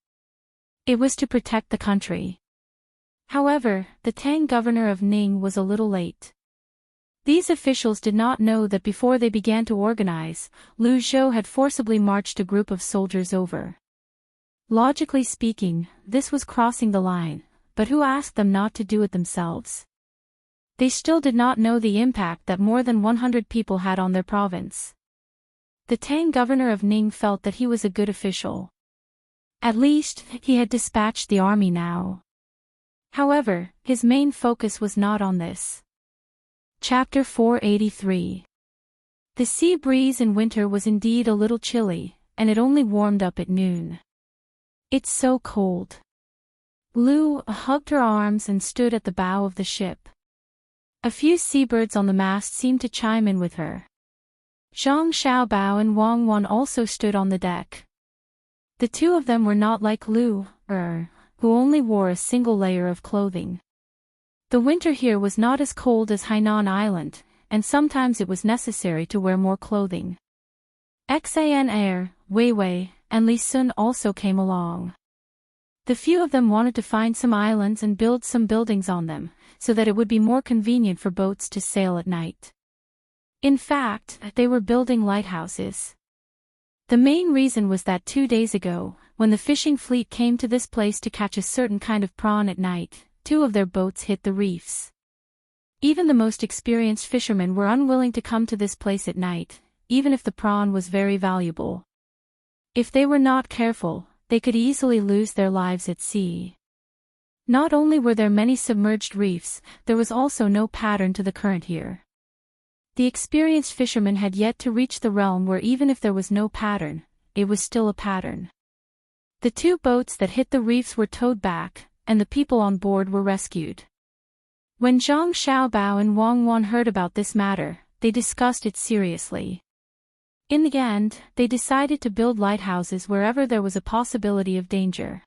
It was to protect the country. However, the Tang governor of Ning was a little late. These officials did not know that before they began to organize, Lu Zhou had forcibly marched a group of soldiers over. Logically speaking, this was crossing the line, but who asked them not to do it themselves? They still did not know the impact that more than 100 people had on their province. The Tang governor of Ning felt that he was a good official. At least, he had dispatched the army now. However, his main focus was not on this. Chapter 483. The sea breeze in winter was indeed a little chilly, and it only warmed up at noon. "It's so cold." Lu hugged her arms and stood at the bow of the ship. A few seabirds on the mast seemed to chime in with her. Zhang Xiaobao and Wang Wan also stood on the deck. The two of them were not like Lu, who only wore a single layer of clothing. The winter here was not as cold as Hainan Island, and sometimes it was necessary to wear more clothing. Xan Air, Wei Wei, and Li Sun also came along. The few of them wanted to find some islands and build some buildings on them, so that it would be more convenient for boats to sail at night. In fact, they were building lighthouses. The main reason was that 2 days ago, when the fishing fleet came to this place to catch a certain kind of prawn at night, 2 of their boats hit the reefs. Even the most experienced fishermen were unwilling to come to this place at night, even if the prawn was very valuable. If they were not careful, they could easily lose their lives at sea. Not only were there many submerged reefs, there was also no pattern to the current here. The experienced fishermen had yet to reach the realm where even if there was no pattern, it was still a pattern. The 2 boats that hit the reefs were towed back, and the people on board were rescued. When Zhang Xiaobao and Wang Wan heard about this matter, they discussed it seriously. In the end, they decided to build lighthouses wherever there was a possibility of danger.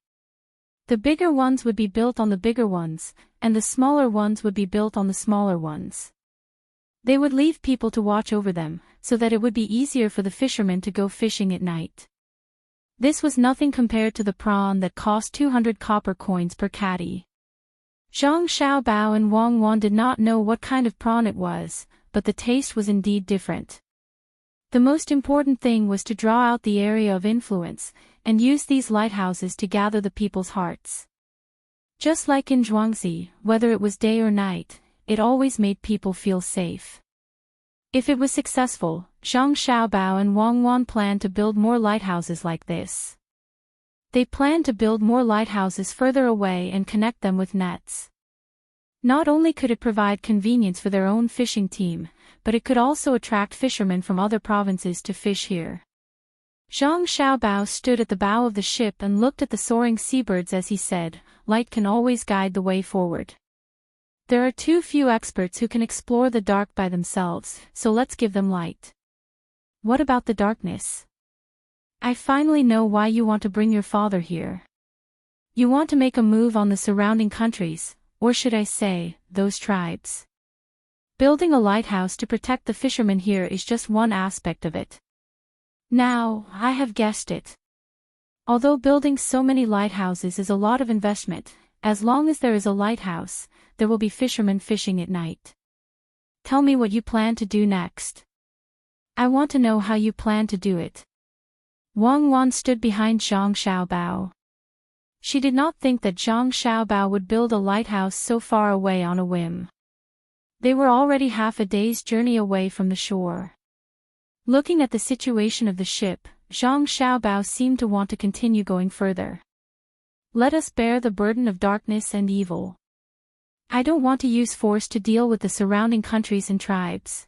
The bigger ones would be built on the bigger ones, and the smaller ones would be built on the smaller ones. They would leave people to watch over them, so that it would be easier for the fishermen to go fishing at night. This was nothing compared to the prawn that cost 200 copper coins per caddy. Zhang Xiaobao and Wang Wan did not know what kind of prawn it was, but the taste was indeed different. The most important thing was to draw out the area of influence, and use these lighthouses to gather the people's hearts. Just like in Zhuangzi, whether it was day or night, it always made people feel safe. If it was successful, Zhang Xiaobao and Wang Wan planned to build more lighthouses like this. They planned to build more lighthouses further away and connect them with nets. Not only could it provide convenience for their own fishing team, but it could also attract fishermen from other provinces to fish here. Zhang Xiaobao stood at the bow of the ship and looked at the soaring seabirds as he said, "Light can always guide the way forward. There are too few experts who can explore the dark by themselves, so let's give them light." What about the darkness? I finally know why you want to bring your father here. You want to make a move on the surrounding countries, or should I say, those tribes. Building a lighthouse to protect the fishermen here is just one aspect of it. Now, I have guessed it. Although building so many lighthouses is a lot of investment, as long as there is a lighthouse, there will be fishermen fishing at night. Tell me what you plan to do next. I want to know how you plan to do it. Wang Wan stood behind Zhang Xiaobao. She did not think that Zhang Xiaobao would build a lighthouse so far away on a whim. They were already half a day's journey away from the shore. Looking at the situation of the ship, Zhang Xiaobao seemed to want to continue going further. Let us bear the burden of darkness and evil. I don't want to use force to deal with the surrounding countries and tribes.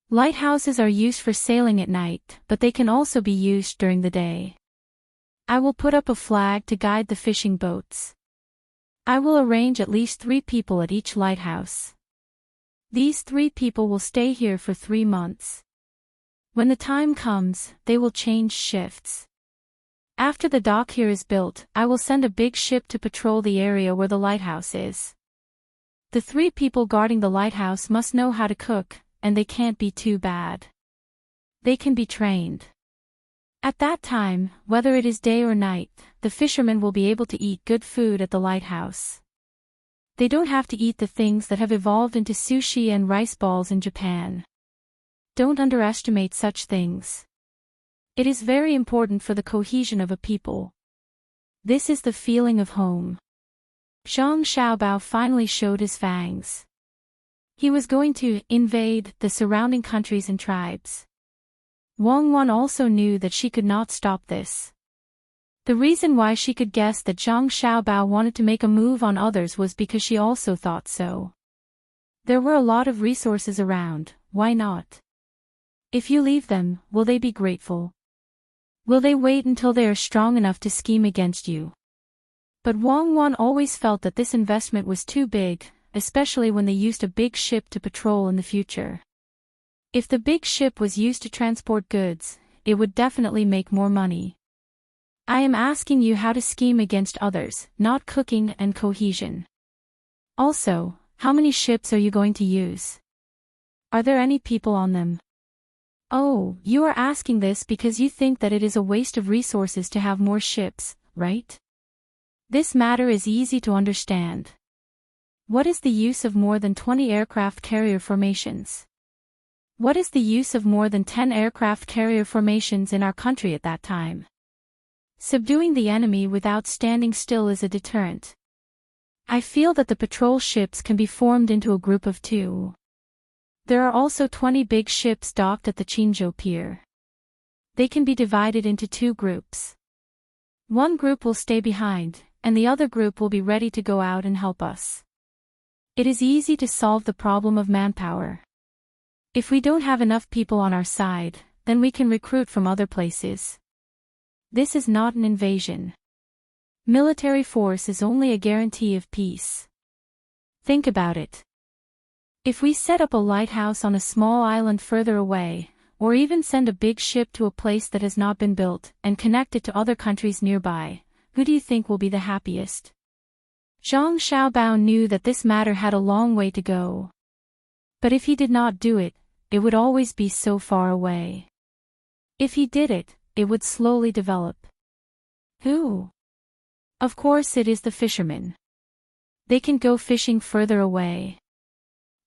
Lighthouses are used for sailing at night, but they can also be used during the day. I will put up a flag to guide the fishing boats. I will arrange at least 3 people at each lighthouse. These 3 people will stay here for 3 months. When the time comes, they will change shifts. After the dock here is built, I will send a big ship to patrol the area where the lighthouse is. The 3 people guarding the lighthouse must know how to cook, and they can't be too bad. They can be trained. At that time, whether it is day or night, the fishermen will be able to eat good food at the lighthouse. They don't have to eat the things that have evolved into sushi and rice balls in Japan. Don't underestimate such things. It is very important for the cohesion of a people. This is the feeling of home. Zhang Xiaobao finally showed his fangs. He was going to invade the surrounding countries and tribes. Wang Wan also knew that she could not stop this. The reason why she could guess that Zhang Xiaobao wanted to make a move on others was because she also thought so. There were a lot of resources around, why not? If you leave them, will they be grateful? Will they wait until they are strong enough to scheme against you? But Wang Wan always felt that this investment was too big, especially when they used a big ship to patrol in the future. If the big ship was used to transport goods, it would definitely make more money. I am asking you how to scheme against others, not cooking and cohesion. Also, how many ships are you going to use? Are there any people on them? Oh, you are asking this because you think that it is a waste of resources to have more ships, right? This matter is easy to understand. What is the use of more than 20 aircraft carrier formations? What is the use of more than 10 aircraft carrier formations in our country at that time? Subduing the enemy without standing still is a deterrent. I feel that the patrol ships can be formed into a group of 2. There are also 20 big ships docked at the Qinzhou pier. They can be divided into 2 groups. One group will stay behind, and the other group will be ready to go out and help us. It is easy to solve the problem of manpower. If we don't have enough people on our side, then we can recruit from other places. This is not an invasion. Military force is only a guarantee of peace. Think about it. If we set up a lighthouse on a small island further away, or even send a big ship to a place that has not been built, and connect it to other countries nearby, who do you think will be the happiest? Zhang Xiaobao knew that this matter had a long way to go. But if he did not do it, it would always be so far away. If he did it, it would slowly develop. Who? Of course it is the fishermen. They can go fishing further away.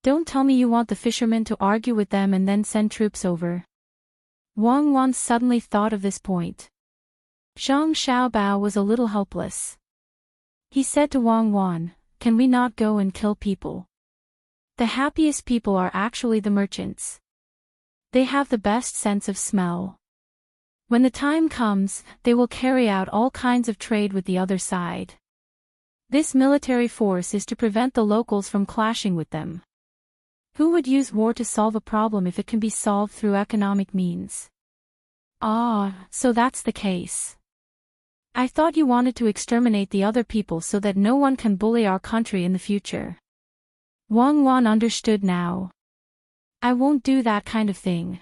Don't tell me you want the fishermen to argue with them and then send troops over. Wang Wan suddenly thought of this point. Zhang Xiaobao was a little helpless. He said to Wang Wan, "Can we not go and kill people? The happiest people are actually the merchants. They have the best sense of smell. When the time comes, they will carry out all kinds of trade with the other side. This military force is to prevent the locals from clashing with them. Who would use war to solve a problem if it can be solved through economic means?" Ah, so that's the case. I thought you wanted to exterminate the other people so that no one can bully our country in the future. Wang Wan understood now. I won't do that kind of thing.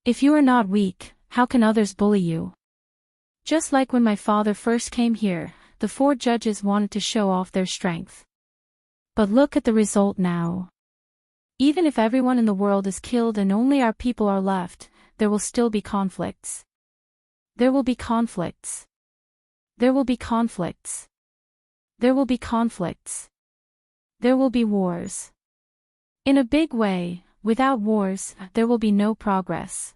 If you are not weak, how can others bully you? Just like when my father first came here, the 4 judges wanted to show off their strength. But look at the result now. Even if everyone in the world is killed and only our people are left, there will still be conflicts. There will be conflicts. There will be conflicts. There will be conflicts. There will be wars. In a big way, without wars, there will be no progress.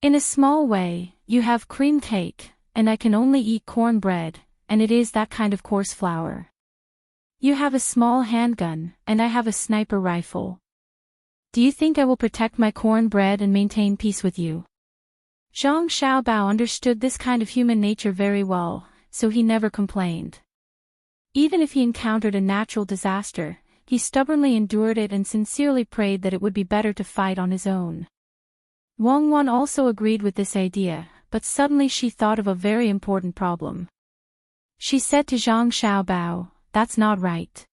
In a small way, you have cream cake, and I can only eat cornbread, and it is that kind of coarse flour. You have a small handgun, and I have a sniper rifle. Do you think I will protect my cornbread and maintain peace with you? Zhang Xiaobao understood this kind of human nature very well, so he never complained. Even if he encountered a natural disaster, he stubbornly endured it and sincerely prayed that it would be better to fight on his own. Wang Wan also agreed with this idea, but suddenly she thought of a very important problem. She said to Zhang Xiaobao, "That's not right.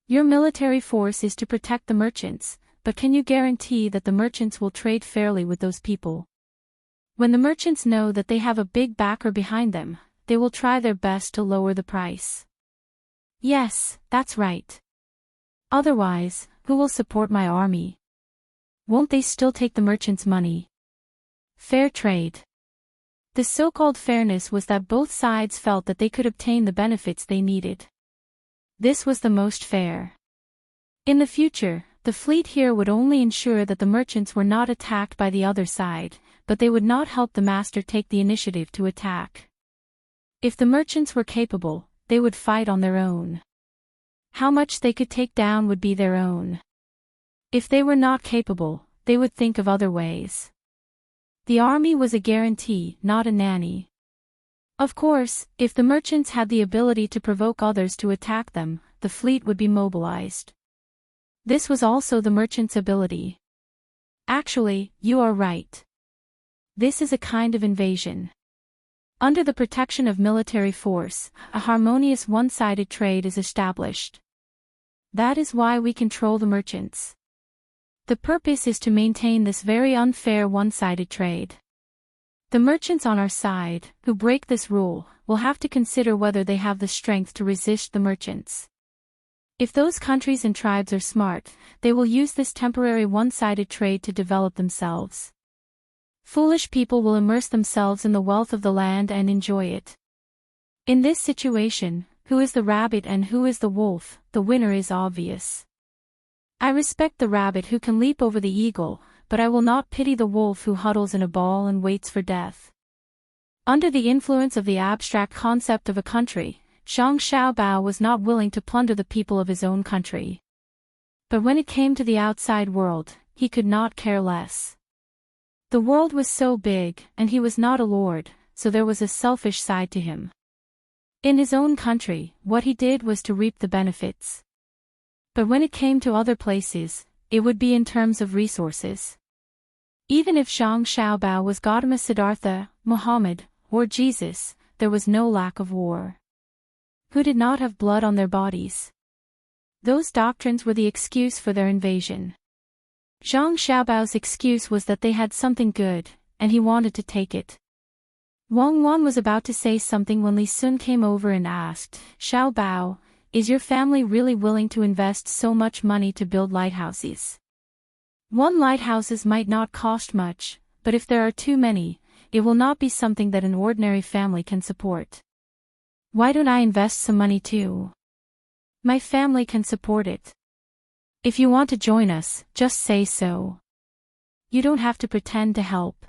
Your military force is to protect the merchants, but can you guarantee that the merchants will trade fairly with those people? When the merchants know that they have a big backer behind them, they will try their best to lower the price." Yes, that's right. Otherwise, who will support my army? Won't they still take the merchants' money? Fair trade. The so-called fairness was that both sides felt that they could obtain the benefits they needed. This was the most fair. In the future, the fleet here would only ensure that the merchants were not attacked by the other side, but they would not help the master take the initiative to attack. If the merchants were capable, they would fight on their own. How much they could take down would be their own. If they were not capable, they would think of other ways. The army was a guarantee, not a nanny. Of course, if the merchants had the ability to provoke others to attack them, the fleet would be mobilized. This was also the merchants' ability. Actually, you are right. This is a kind of invasion. Under the protection of military force, a harmonious one-sided trade is established. That is why we control the merchants. The purpose is to maintain this very unfair one-sided trade. The merchants on our side, who break this rule, will have to consider whether they have the strength to resist the merchants. If those countries and tribes are smart, they will use this temporary one-sided trade to develop themselves. Foolish people will immerse themselves in the wealth of the land and enjoy it. In this situation, who is the rabbit and who is the wolf, the winner is obvious. I respect the rabbit who can leap over the eagle, but I will not pity the wolf who huddles in a ball and waits for death. Under the influence of the abstract concept of a country, Zhang Xiaobao was not willing to plunder the people of his own country. But when it came to the outside world, he could not care less. The world was so big, and he was not a lord, so there was a selfish side to him. In his own country, what he did was to reap the benefits. But when it came to other places, it would be in terms of resources. Even if Zhang Xiaobao was Gautama Siddhartha, Muhammad, or Jesus, there was no lack of war. Who did not have blood on their bodies? Those doctrines were the excuse for their invasion. Zhang Xiaobao's excuse was that they had something good, and he wanted to take it. Wang Wan was about to say something when Li Sun came over and asked, Xiao Bao, is your family really willing to invest so much money to build lighthouses? One lighthouses might not cost much, but if there are too many, it will not be something that an ordinary family can support. Why don't I invest some money too? My family can support it. If you want to join us, just say so. You don't have to pretend to help.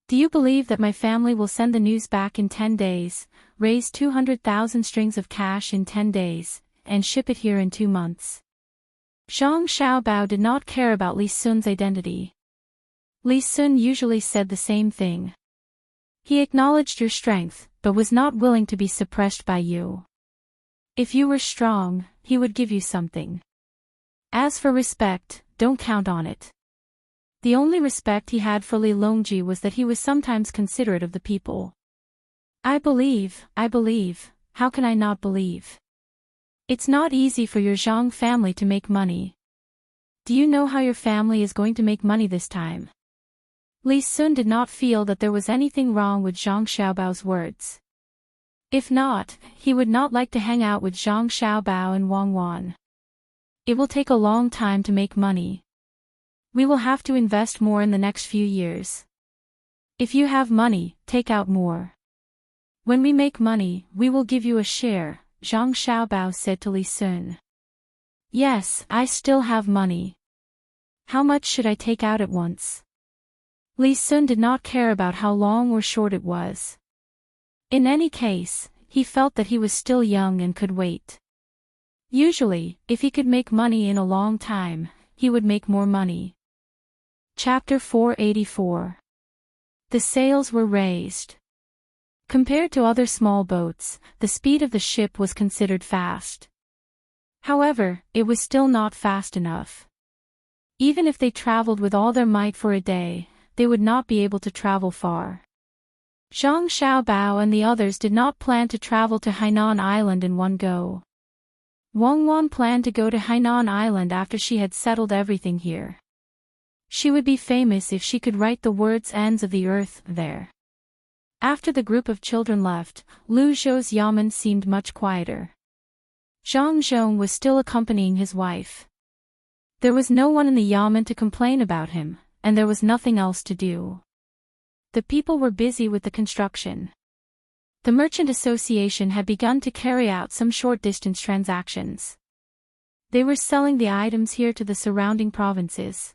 Do you believe that my family will send the news back in 10 days, raise 200,000 strings of cash in 10 days, and ship it here in 2 months? Zhang Xiaobao did not care about Li Sun's identity. Li Sun usually said the same thing. He acknowledged your strength, but was not willing to be suppressed by you. If you were strong, he would give you something. As for respect, don't count on it. The only respect he had for Li Longji was that he was sometimes considerate of the people. I believe, how can I not believe? It's not easy for your Zhang family to make money. Do you know how your family is going to make money this time? Li Sun did not feel that there was anything wrong with Zhang Xiaobao's words. If not, he would not like to hang out with Zhang Xiaobao and Wang Wan. It will take a long time to make money. We will have to invest more in the next few years. If you have money, take out more. When we make money, we will give you a share, Zhang Xiaobao said to Li Sun. Yes, I still have money. How much should I take out at once? Li Sun did not care about how long or short it was. In any case, he felt that he was still young and could wait. Usually, if he could make money in a long time, he would make more money. Chapter 484. The sails were raised. Compared to other small boats, the speed of the ship was considered fast. However, it was still not fast enough. Even if they traveled with all their might for a day, they would not be able to travel far. Zhang Xiaobao and the others did not plan to travel to Hainan Island in one go. Wang Wan planned to go to Hainan Island after she had settled everything here. She would be famous if she could write the words ends of the earth there. After the group of children left, Lu Zhou's yamen seemed much quieter. Zhang Zhong was still accompanying his wife. There was no one in the yamen to complain about him, and there was nothing else to do. The people were busy with the construction. The merchant association had begun to carry out some short-distance transactions. They were selling the items here to the surrounding provinces.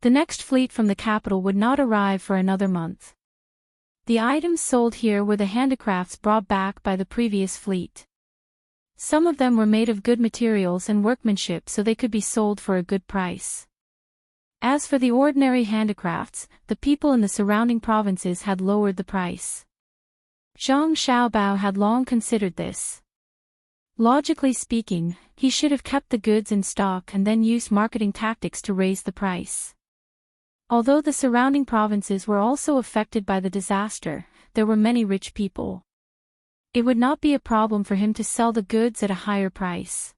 The next fleet from the capital would not arrive for another month. The items sold here were the handicrafts brought back by the previous fleet. Some of them were made of good materials and workmanship, so they could be sold for a good price. As for the ordinary handicrafts, the people in the surrounding provinces had lowered the price. Zhang Xiaobao had long considered this. Logically speaking, he should have kept the goods in stock and then used marketing tactics to raise the price. Although the surrounding provinces were also affected by the disaster, there were many rich people. It would not be a problem for him to sell the goods at a higher price.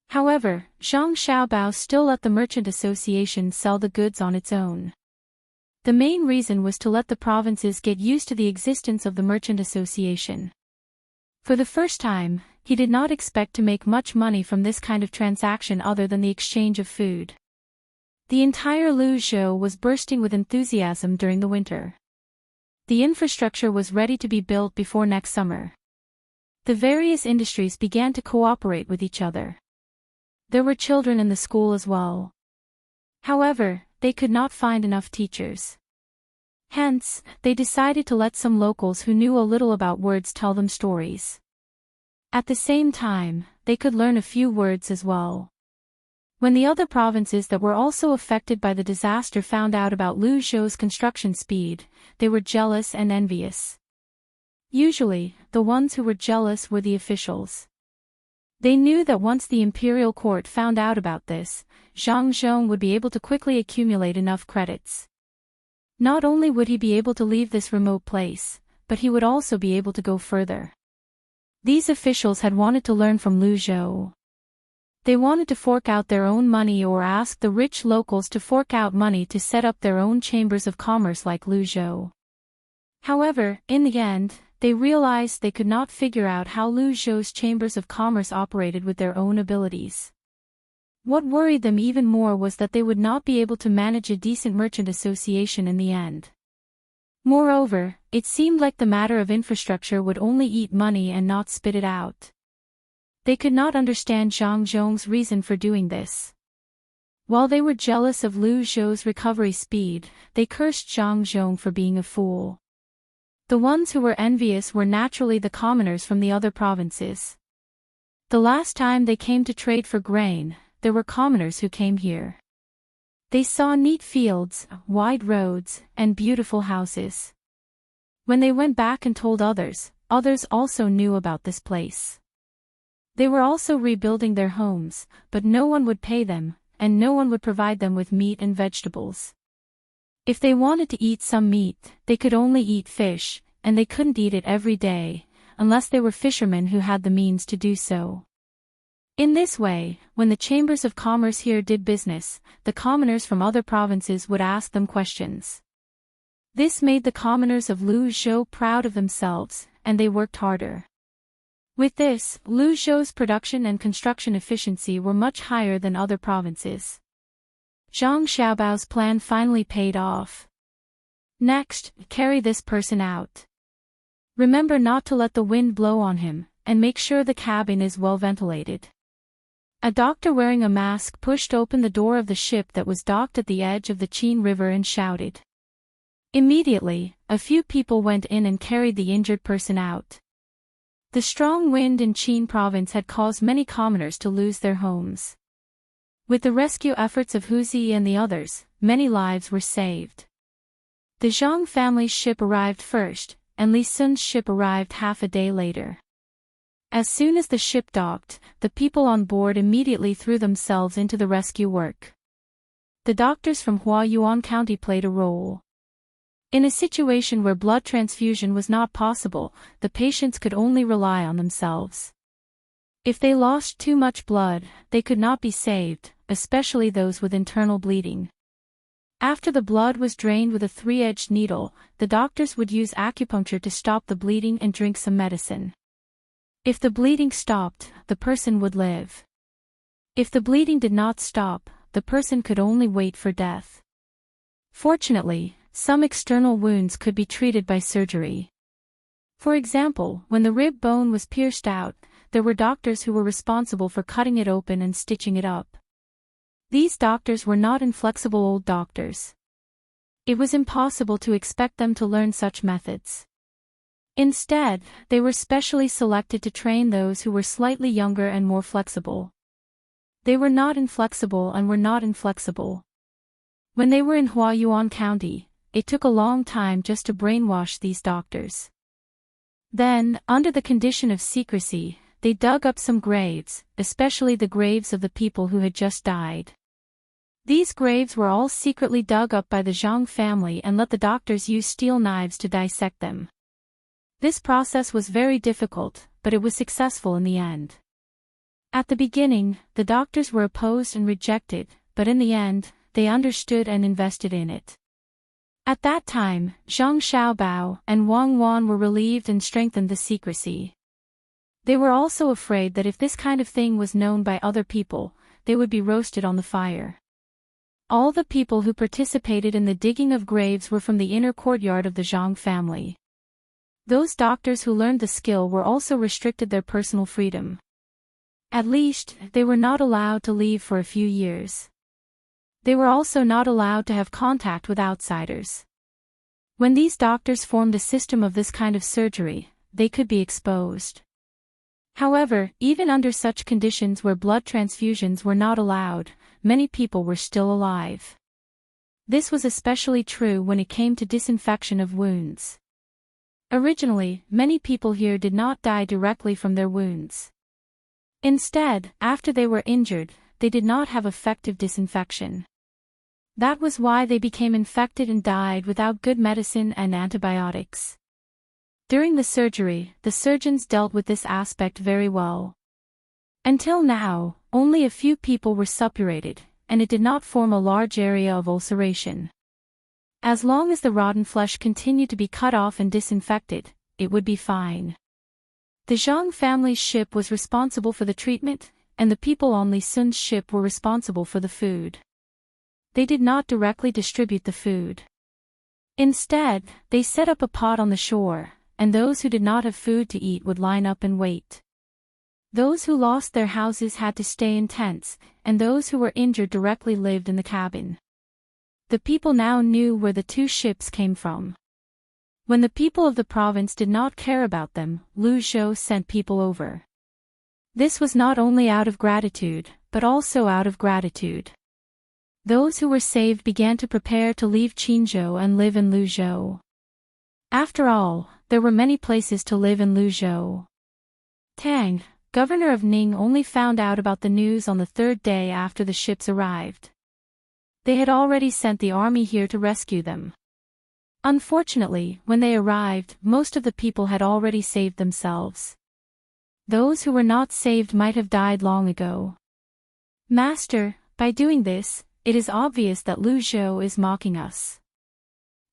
However, Zhang Xiaobao still let the merchant association sell the goods on its own. The main reason was to let the provinces get used to the existence of the merchant association. For the first time, he did not expect to make much money from this kind of transaction other than the exchange of food. The entire Luzhou was bursting with enthusiasm during the winter. The infrastructure was ready to be built before next summer. The various industries began to cooperate with each other. There were children in the school as well. However, they could not find enough teachers. Hence, they decided to let some locals who knew a little about words tell them stories. At the same time, they could learn a few words as well. When the other provinces that were also affected by the disaster found out about Luzhou's construction speed, they were jealous and envious. Usually, the ones who were jealous were the officials. They knew that once the imperial court found out about this, Zhang Zhong would be able to quickly accumulate enough credits. Not only would he be able to leave this remote place, but he would also be able to go further. These officials had wanted to learn from Luzhou. They wanted to fork out their own money or ask the rich locals to fork out money to set up their own chambers of commerce like Luzhou. However, in the end, they realized they could not figure out how Lu Zhou's chambers of commerce operated with their own abilities. What worried them even more was that they would not be able to manage a decent merchant association in the end. Moreover, it seemed like the matter of infrastructure would only eat money and not spit it out. They could not understand Zhang Zhong's reason for doing this. While they were jealous of Lu Zhou's recovery speed, they cursed Zhang Zhong for being a fool. The ones who were envious were naturally the commoners from the other provinces. The last time they came to trade for grain, there were commoners who came here. They saw neat fields, wide roads, and beautiful houses. When they went back and told others, others also knew about this place. They were also rebuilding their homes, but no one would pay them, and no one would provide them with meat and vegetables. If they wanted to eat some meat, they could only eat fish, and they couldn't eat it every day, unless they were fishermen who had the means to do so. In this way, when the chambers of commerce here did business, the commoners from other provinces would ask them questions. This made the commoners of Lu Zhou proud of themselves, and they worked harder. With this, Lu Zhou's production and construction efficiency were much higher than other provinces. Zhang Xiaobao's plan finally paid off. Next, carry this person out. Remember not to let the wind blow on him, and make sure the cabin is well ventilated. A doctor wearing a mask pushed open the door of the ship that was docked at the edge of the Qin River and shouted. Immediately, a few people went in and carried the injured person out. The strong wind in Qin province had caused many commoners to lose their homes. With the rescue efforts of Hu Zi and the others, many lives were saved. The Zhang family's ship arrived first, and Li Sun's ship arrived half a day later. As soon as the ship docked, the people on board immediately threw themselves into the rescue work. The doctors from Huayuan County played a role. In a situation where blood transfusion was not possible, the patients could only rely on themselves. If they lost too much blood, they could not be saved, especially those with internal bleeding. After the blood was drained with a 3-edged needle, the doctors would use acupuncture to stop the bleeding and drink some medicine. If the bleeding stopped, the person would live. If the bleeding did not stop, the person could only wait for death. Fortunately, some external wounds could be treated by surgery. For example, when the rib bone was pierced out, there were doctors who were responsible for cutting it open and stitching it up. These doctors were not inflexible old doctors. It was impossible to expect them to learn such methods. Instead, they were specially selected to train those who were slightly younger and more flexible. They were not inflexible and were not inflexible. When they were in Huayuan County, it took a long time just to brainwash these doctors. Then, under the condition of secrecy, they dug up some graves, especially the graves of the people who had just died. These graves were all secretly dug up by the Zhang family and let the doctors use steel knives to dissect them. This process was very difficult, but it was successful in the end. At the beginning, the doctors were opposed and rejected, but in the end, they understood and invested in it. At that time, Zhang Xiaobao and Wang Wan were relieved and strengthened the secrecy. They were also afraid that if this kind of thing was known by other people, they would be roasted on the fire. All the people who participated in the digging of graves were from the inner courtyard of the Zhang family. Those doctors who learned the skill were also restricted their personal freedom. At least, they were not allowed to leave for a few years. They were also not allowed to have contact with outsiders. When these doctors formed a system of this kind of surgery, they could be exposed. However, even under such conditions where blood transfusions were not allowed, many people were still alive. This was especially true when it came to disinfection of wounds. Originally, many people here did not die directly from their wounds. Instead, after they were injured, they did not have effective disinfection. That was why they became infected and died without good medicine and antibiotics. During the surgery, the surgeons dealt with this aspect very well. Until now, only a few people were suppurated, and it did not form a large area of ulceration. As long as the rotten flesh continued to be cut off and disinfected, it would be fine. The Zhang family's ship was responsible for the treatment, and the people on Li Sun's ship were responsible for the food. They did not directly distribute the food. Instead, they set up a pot on the shore, and those who did not have food to eat would line up and wait. Those who lost their houses had to stay in tents, and those who were injured directly lived in the cabin. The people now knew where the two ships came from. When the people of the province did not care about them, Lu Zhou sent people over. This was not only out of gratitude, but also out of gratitude. Those who were saved began to prepare to leave Qinzhou and live in Luzhou. After all, there were many places to live in Luzhou. Tang, governor of Ning, only found out about the news on the third day after the ships arrived. They had already sent the army here to rescue them. Unfortunately, when they arrived, most of the people had already saved themselves. Those who were not saved might have died long ago. Master, by doing this, it is obvious that Lu Zhou is mocking us.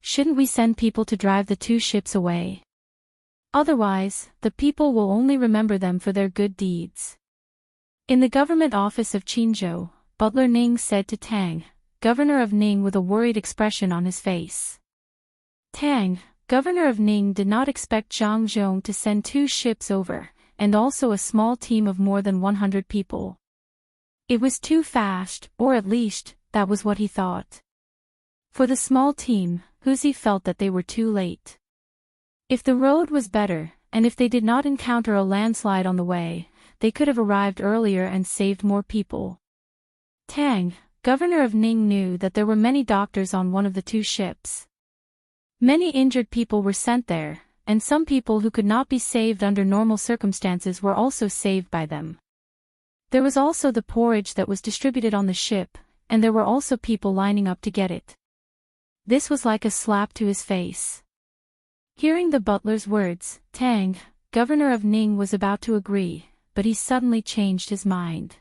Shouldn't we send people to drive the two ships away? Otherwise, the people will only remember them for their good deeds. In the government office of Qinzhou, Butler Ning said to Tang, governor of Ning, with a worried expression on his face. Tang, governor of Ning, did not expect Zhang Zhong to send two ships over, and also a small team of more than 100 people. It was too fast, or at least, that was what he thought. For the small team, Huzi felt that they were too late. If the road was better, and if they did not encounter a landslide on the way, they could have arrived earlier and saved more people. Tang, governor of Ning, knew that there were many doctors on one of the two ships. Many injured people were sent there, and some people who could not be saved under normal circumstances were also saved by them. There was also the porridge that was distributed on the ship, and there were also people lining up to get it. This was like a slap to his face. Hearing the butler's words, Tang, governor of Ning, was about to agree, but he suddenly changed his mind.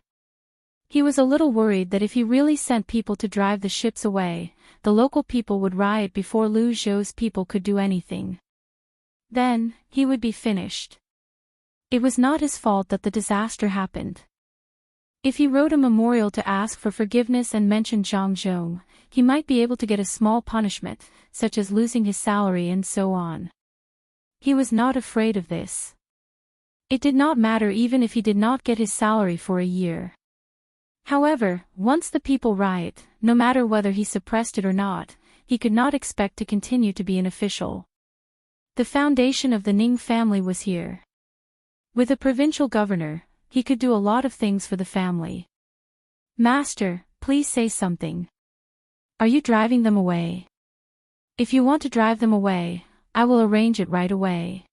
He was a little worried that if he really sent people to drive the ships away, the local people would riot before Lu Zhou's people could do anything. Then, he would be finished. It was not his fault that the disaster happened. If he wrote a memorial to ask for forgiveness and mentioned Zhang Zhong, he might be able to get a small punishment, such as losing his salary and so on. He was not afraid of this. It did not matter even if he did not get his salary for a year. However, once the people riot, no matter whether he suppressed it or not, he could not expect to continue to be an official. The foundation of the Ning family was here. With a provincial governor, he could do a lot of things for the family. Master, please say something. Are you driving them away? If you want to drive them away, I will arrange it right away.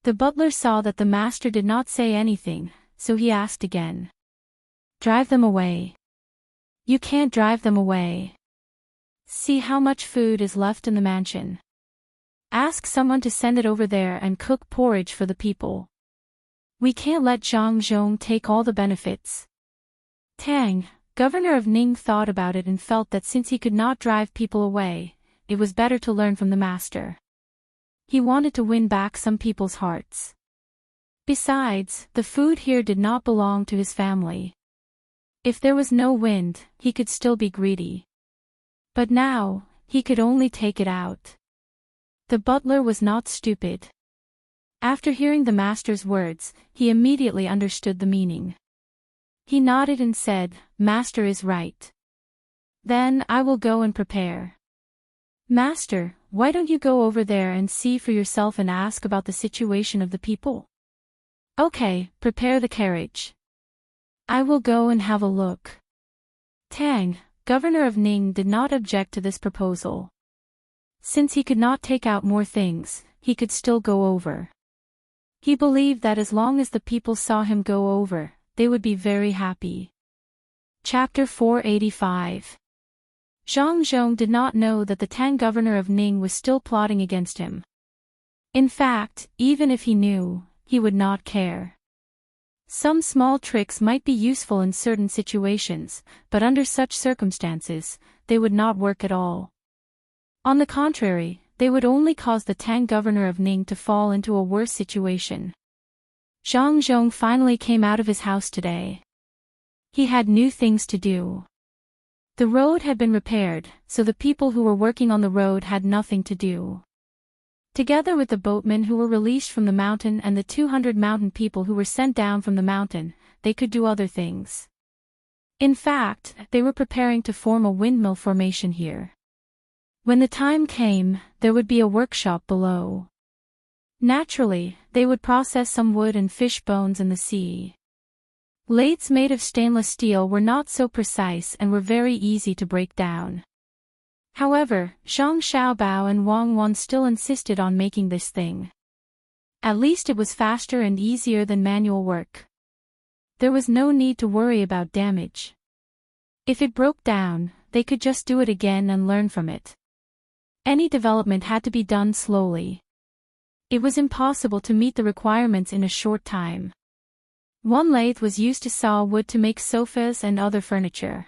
The butler saw that the master did not say anything, so he asked again. Drive them away. You can't drive them away. See how much food is left in the mansion. Ask someone to send it over there and cook porridge for the people. We can't let Zhang Zhong take all the benefits. Tang, governor of Ning, thought about it and felt that since he could not drive people away, it was better to learn from the master. He wanted to win back some people's hearts. Besides, the food here did not belong to his family. If there was no wind, he could still be greedy. But now, he could only take it out. The butler was not stupid. After hearing the master's words, he immediately understood the meaning. He nodded and said, Master is right. Then I will go and prepare. Master, why don't you go over there and see for yourself and ask about the situation of the people? Okay, prepare the carriage. I will go and have a look. Tang, governor of Ning, did not object to this proposal. Since he could not take out more things, he could still go over. He believed that as long as the people saw him go over, they would be very happy. Chapter 485. Zhang Zhong did not know that the Tang governor of Ning was still plotting against him. In fact, even if he knew, he would not care. Some small tricks might be useful in certain situations, but under such circumstances, they would not work at all. On the contrary, they would only cause the Tang governor of Ning to fall into a worse situation. Zhang Zhong finally came out of his house today. He had new things to do. The road had been repaired, so the people who were working on the road had nothing to do. Together with the boatmen who were released from the mountain and the 200 mountain people who were sent down from the mountain, they could do other things. In fact, they were preparing to form a windmill formation here. When the time came, there would be a workshop below. Naturally, they would process some wood and fish bones in the sea. Lathes made of stainless steel were not so precise and were very easy to break down. However, Zhang Xiaobao and Wang Wan still insisted on making this thing. At least it was faster and easier than manual work. There was no need to worry about damage. If it broke down, they could just do it again and learn from it. Any development had to be done slowly. It was impossible to meet the requirements in a short time. One lathe was used to saw wood to make sofas and other furniture.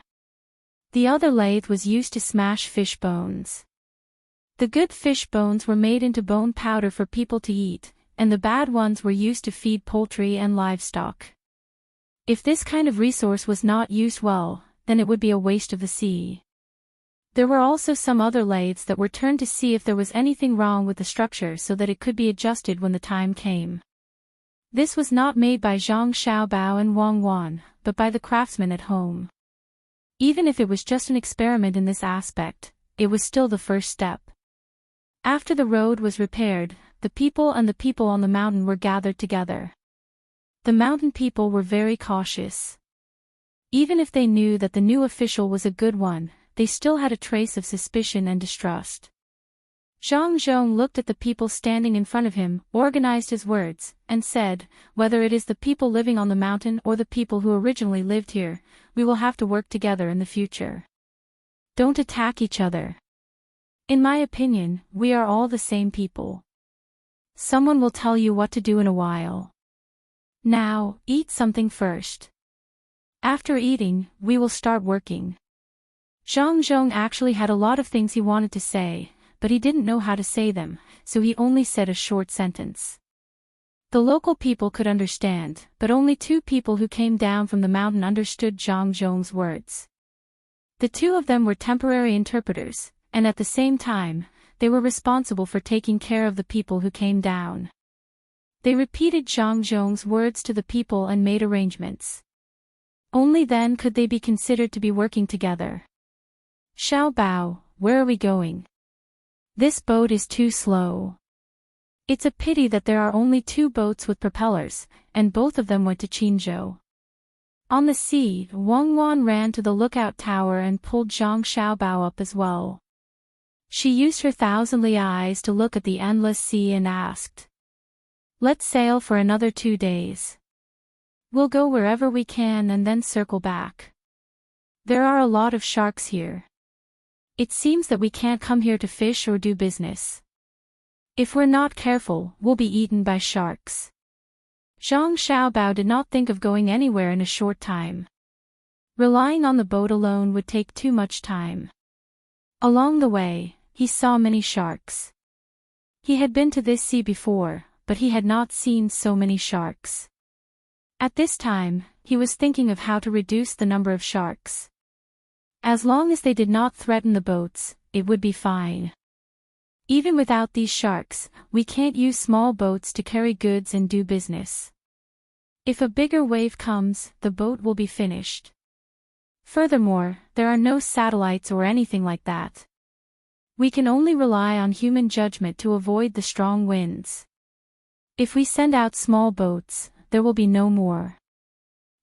The other lathe was used to smash fish bones. The good fish bones were made into bone powder for people to eat, and the bad ones were used to feed poultry and livestock. If this kind of resource was not used well, then it would be a waste of the sea. There were also some other lathes that were turned to see if there was anything wrong with the structure so that it could be adjusted when the time came. This was not made by Zhang Xiaobao and Wang Wan, but by the craftsmen at home. Even if it was just an experiment in this aspect, it was still the first step. After the road was repaired, the people on the mountain were gathered together. The mountain people were very cautious. Even if they knew that the new official was a good one, they still had a trace of suspicion and distrust. Zhang Zhong looked at the people standing in front of him, organized his words, and said, "Whether it is the people living on the mountain or the people who originally lived here, we will have to work together in the future. Don't attack each other. In my opinion, we are all the same people. Someone will tell you what to do in a while. Now, eat something first. After eating, we will start working." Zhang Zhong actually had a lot of things he wanted to say, but he didn't know how to say them, so he only said a short sentence. The local people could understand, but only 2 people who came down from the mountain understood Zhang Zhong's words. The 2 of them were temporary interpreters, and at the same time, they were responsible for taking care of the people who came down. They repeated Zhang Zhong's words to the people and made arrangements. Only then could they be considered to be working together. "Xiao Bao, where are we going? This boat is too slow. It's a pity that there are only 2 boats with propellers, and both of them went to Qinzhou." On the sea, Wang Wan ran to the lookout tower and pulled Zhang Xiaobao up as well. She used her thousandly eyes to look at the endless sea and asked, "Let's sail for another 2 days. We'll go wherever we can and then circle back. There are a lot of sharks here. It seems that we can't come here to fish or do business. If we're not careful, we'll be eaten by sharks." Zhang Xiaobao did not think of going anywhere in a short time. Relying on the boat alone would take too much time. Along the way, he saw many sharks. He had been to this sea before, but he had not seen so many sharks. At this time, he was thinking of how to reduce the number of sharks. As long as they did not threaten the boats, it would be fine. Even without these sharks, we can't use small boats to carry goods and do business. If a bigger wave comes, the boat will be finished. Furthermore, there are no satellites or anything like that. We can only rely on human judgment to avoid the strong winds. If we send out small boats, there will be no more.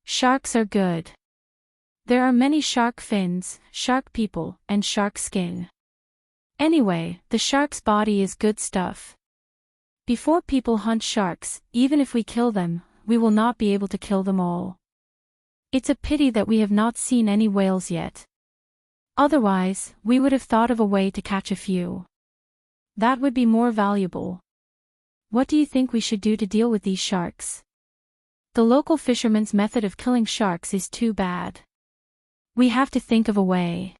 Sharks are good. There are many shark fins, shark people, and shark skin. Anyway, the shark's body is good stuff. Before people hunt sharks, even if we kill them, we will not be able to kill them all. It's a pity that we have not seen any whales yet. Otherwise, we would have thought of a way to catch a few. That would be more valuable. What do you think we should do to deal with these sharks? The local fishermen's method of killing sharks is too bad. We have to think of a way.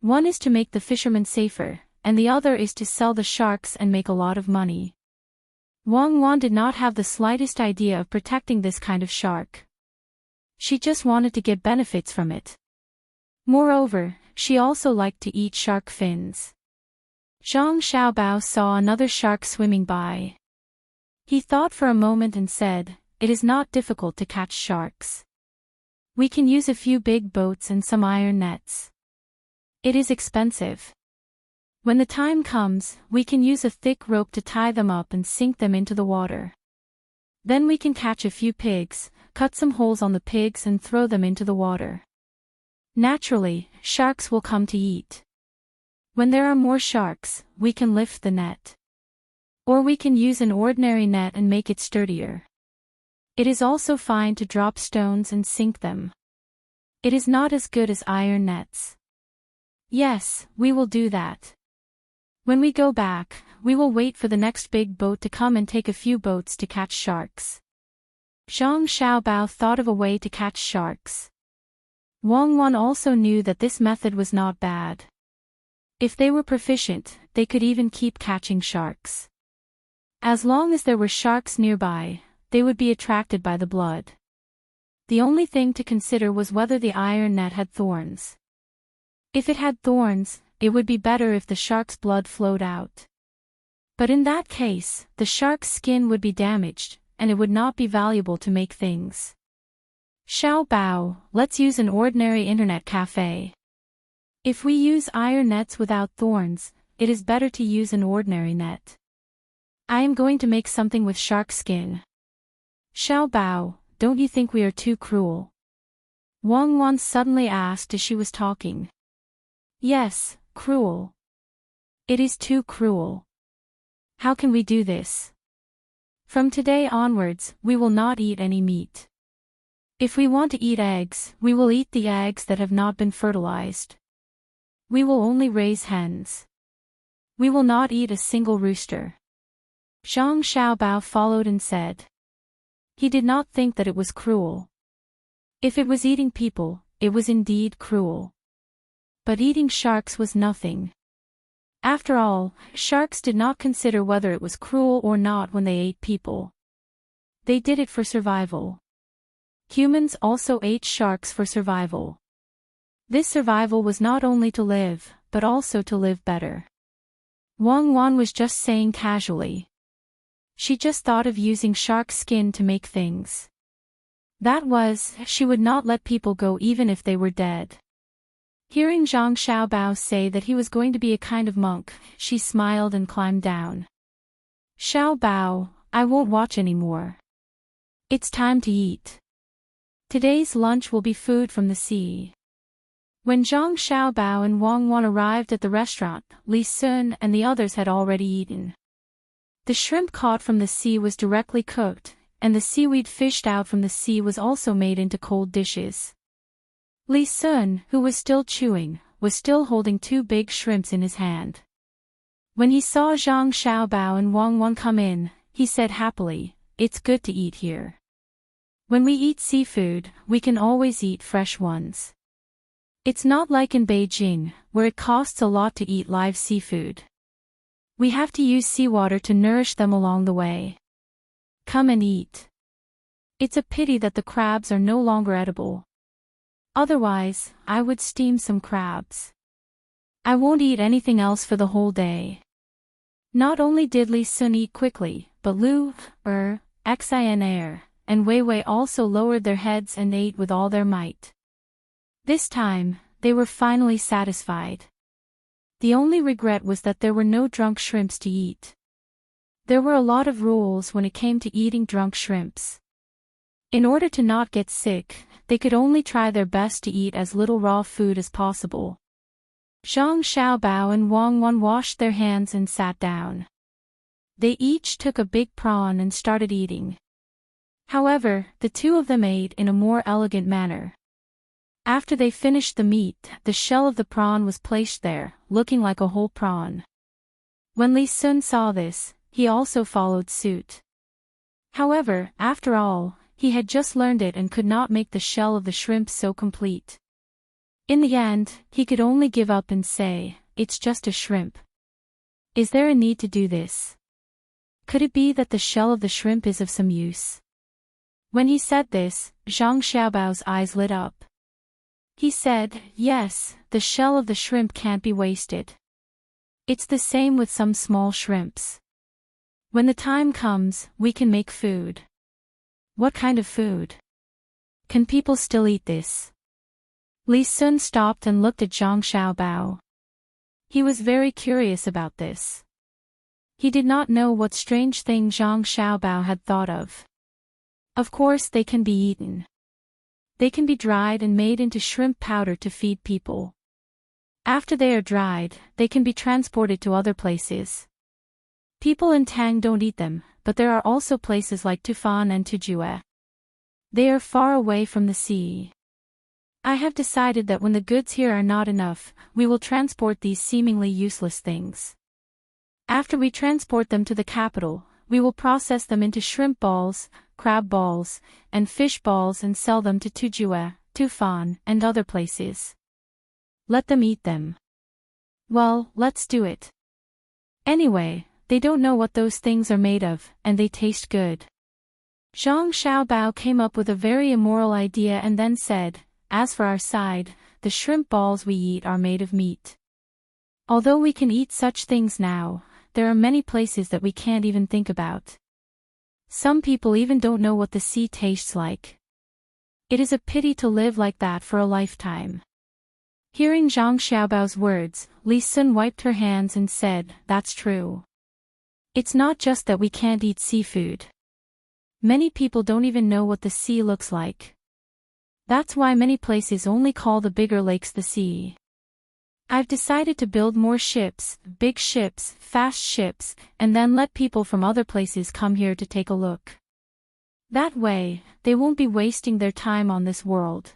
One is to make the fishermen safer, and the other is to sell the sharks and make a lot of money. Wang Wan did not have the slightest idea of protecting this kind of shark. She just wanted to get benefits from it. Moreover, she also liked to eat shark fins. Zhang Xiaobao saw another shark swimming by. He thought for a moment and said, "It is not difficult to catch sharks. We can use a few big boats and some iron nets. It is expensive. When the time comes, we can use a thick rope to tie them up and sink them into the water. Then we can catch a few pigs, cut some holes on the pigs and throw them into the water. Naturally, sharks will come to eat. When there are more sharks, we can lift the net. Or we can use an ordinary net and make it sturdier. It is also fine to drop stones and sink them. It is not as good as iron nets." "Yes, we will do that. When we go back, we will wait for the next big boat to come and take a few boats to catch sharks." Zhang Xiaobao thought of a way to catch sharks. Wang Wan also knew that this method was not bad. If they were proficient, they could even keep catching sharks. As long as there were sharks nearby, they would be attracted by the blood. The only thing to consider was whether the iron net had thorns. If it had thorns, it would be better if the shark's blood flowed out. But in that case, the shark's skin would be damaged, and it would not be valuable to make things. "Xiao Bao, let's use an ordinary internet cafe. If we use iron nets without thorns, it is better to use an ordinary net. I am going to make something with shark skin." "Xiao Bao, don't you think we are too cruel?" Wang Wan suddenly asked as she was talking. "Yes, cruel. It is too cruel. How can we do this? From today onwards, we will not eat any meat. If we want to eat eggs, we will eat the eggs that have not been fertilized. We will only raise hens. We will not eat a single rooster." Zhang Xiaobao followed and said. He did not think that it was cruel. If it was eating people, it was indeed cruel. But eating sharks was nothing. After all, sharks did not consider whether it was cruel or not when they ate people. They did it for survival. Humans also ate sharks for survival. This survival was not only to live, but also to live better. Wang Wan was just saying casually. She just thought of using shark skin to make things. That was, she would not let people go even if they were dead. Hearing Zhang Xiaobao say that he was going to be a kind of monk, she smiled and climbed down. "Xiao Bao, I won't watch anymore. It's time to eat. Today's lunch will be food from the sea." When Zhang Xiaobao and Wang Wan arrived at the restaurant, Li Sun and the others had already eaten. The shrimp caught from the sea was directly cooked, and the seaweed fished out from the sea was also made into cold dishes. Li Sun, who was still chewing, was still holding 2 big shrimps in his hand. When he saw Zhang Xiaobao and Wang Wan come in, he said happily, "It's good to eat here. When we eat seafood, we can always eat fresh ones. It's not like in Beijing, where it costs a lot to eat live seafood. We have to use seawater to nourish them along the way. Come and eat. It's a pity that the crabs are no longer edible. Otherwise, I would steam some crabs. I won't eat anything else for the whole day." Not only did Li Sun eat quickly, but Lu, Xin, and Wei Wei also lowered their heads and ate with all their might. This time, they were finally satisfied. The only regret was that there were no drunk shrimps to eat. There were a lot of rules when it came to eating drunk shrimps. In order to not get sick, they could only try their best to eat as little raw food as possible. Zhang Xiaobao and Wang Wan washed their hands and sat down. They each took a big prawn and started eating. However, the 2 of them ate in a more elegant manner. After they finished the meat, the shell of the prawn was placed there, looking like a whole prawn. When Li Sun saw this, he also followed suit. However, after all, he had just learned it and could not make the shell of the shrimp so complete. In the end, he could only give up and say, "It's just a shrimp. Is there a need to do this? Could it be that the shell of the shrimp is of some use? When he said this, Zhang Xiaobao's eyes lit up. He said, yes, the shell of the shrimp can't be wasted. It's the same with some small shrimps. When the time comes, we can make food. What kind of food? Can people still eat this? Li Sun stopped and looked at Zhang Xiaobao. He was very curious about this. He did not know what strange thing Zhang Xiaobao had thought of. Of course they can be eaten. They can be dried and made into shrimp powder to feed people. After they are dried, they can be transported to other places. People in Tang don't eat them, but there are also places like Tufan and Tujue. They are far away from the sea. I have decided that when the goods here are not enough, we will transport these seemingly useless things. After we transport them to the capital, we will process them into shrimp balls, crab balls, and fish balls and sell them to Tujue, Tufan, and other places. Let them eat them. Well, let's do it. Anyway, they don't know what those things are made of, and they taste good. Zhang Xiaobao came up with a very immoral idea and then said, as for our side, the shrimp balls we eat are made of meat. Although we can eat such things now, there are many places that we can't even think about. Some people even don't know what the sea tastes like. It is a pity to live like that for a lifetime. Hearing Zhang Xiaobao's words, Li Sun wiped her hands and said, that's true. It's not just that we can't eat seafood. Many people don't even know what the sea looks like. That's why many places only call the bigger lakes the sea. I've decided to build more ships, big ships, fast ships, and then let people from other places come here to take a look. That way, they won't be wasting their time on this world.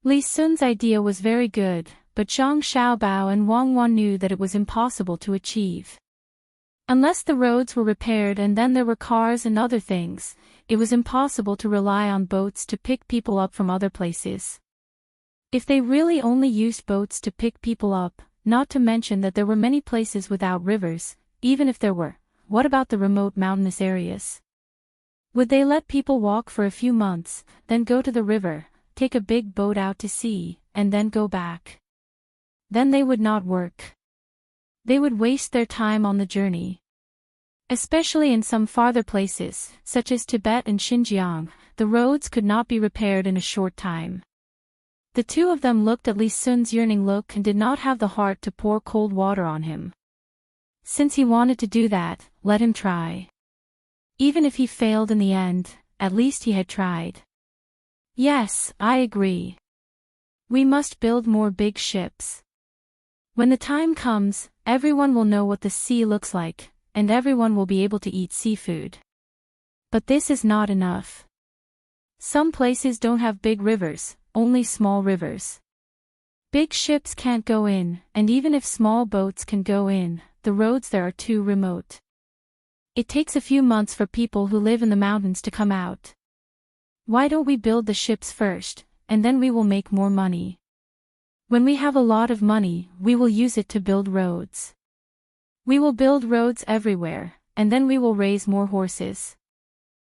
Li Sun's idea was very good, but Zhang Xiaobao and Wang Wan knew that it was impossible to achieve. Unless the roads were repaired and then there were cars and other things, it was impossible to rely on boats to pick people up from other places. If they really only used boats to pick people up, not to mention that there were many places without rivers, even if there were, what about the remote mountainous areas? Would they let people walk for a few months, then go to the river, take a big boat out to sea, and then go back? Then they would not work. They would waste their time on the journey. Especially in some farther places, such as Tibet and Xinjiang, the roads could not be repaired in a short time. The two of them looked at Li Sun's yearning look and did not have the heart to pour cold water on him. Since he wanted to do that, let him try. Even if he failed in the end, at least he had tried. Yes, I agree. We must build more big ships. When the time comes, everyone will know what the sea looks like, and everyone will be able to eat seafood. But this is not enough. Some places don't have big rivers, only small rivers. Big ships can't go in, and even if small boats can go in, the roads there are too remote. It takes a few months for people who live in the mountains to come out. Why don't we build the ships first, and then we will make more money. When we have a lot of money, we will use it to build roads. We will build roads everywhere, and then we will raise more horses.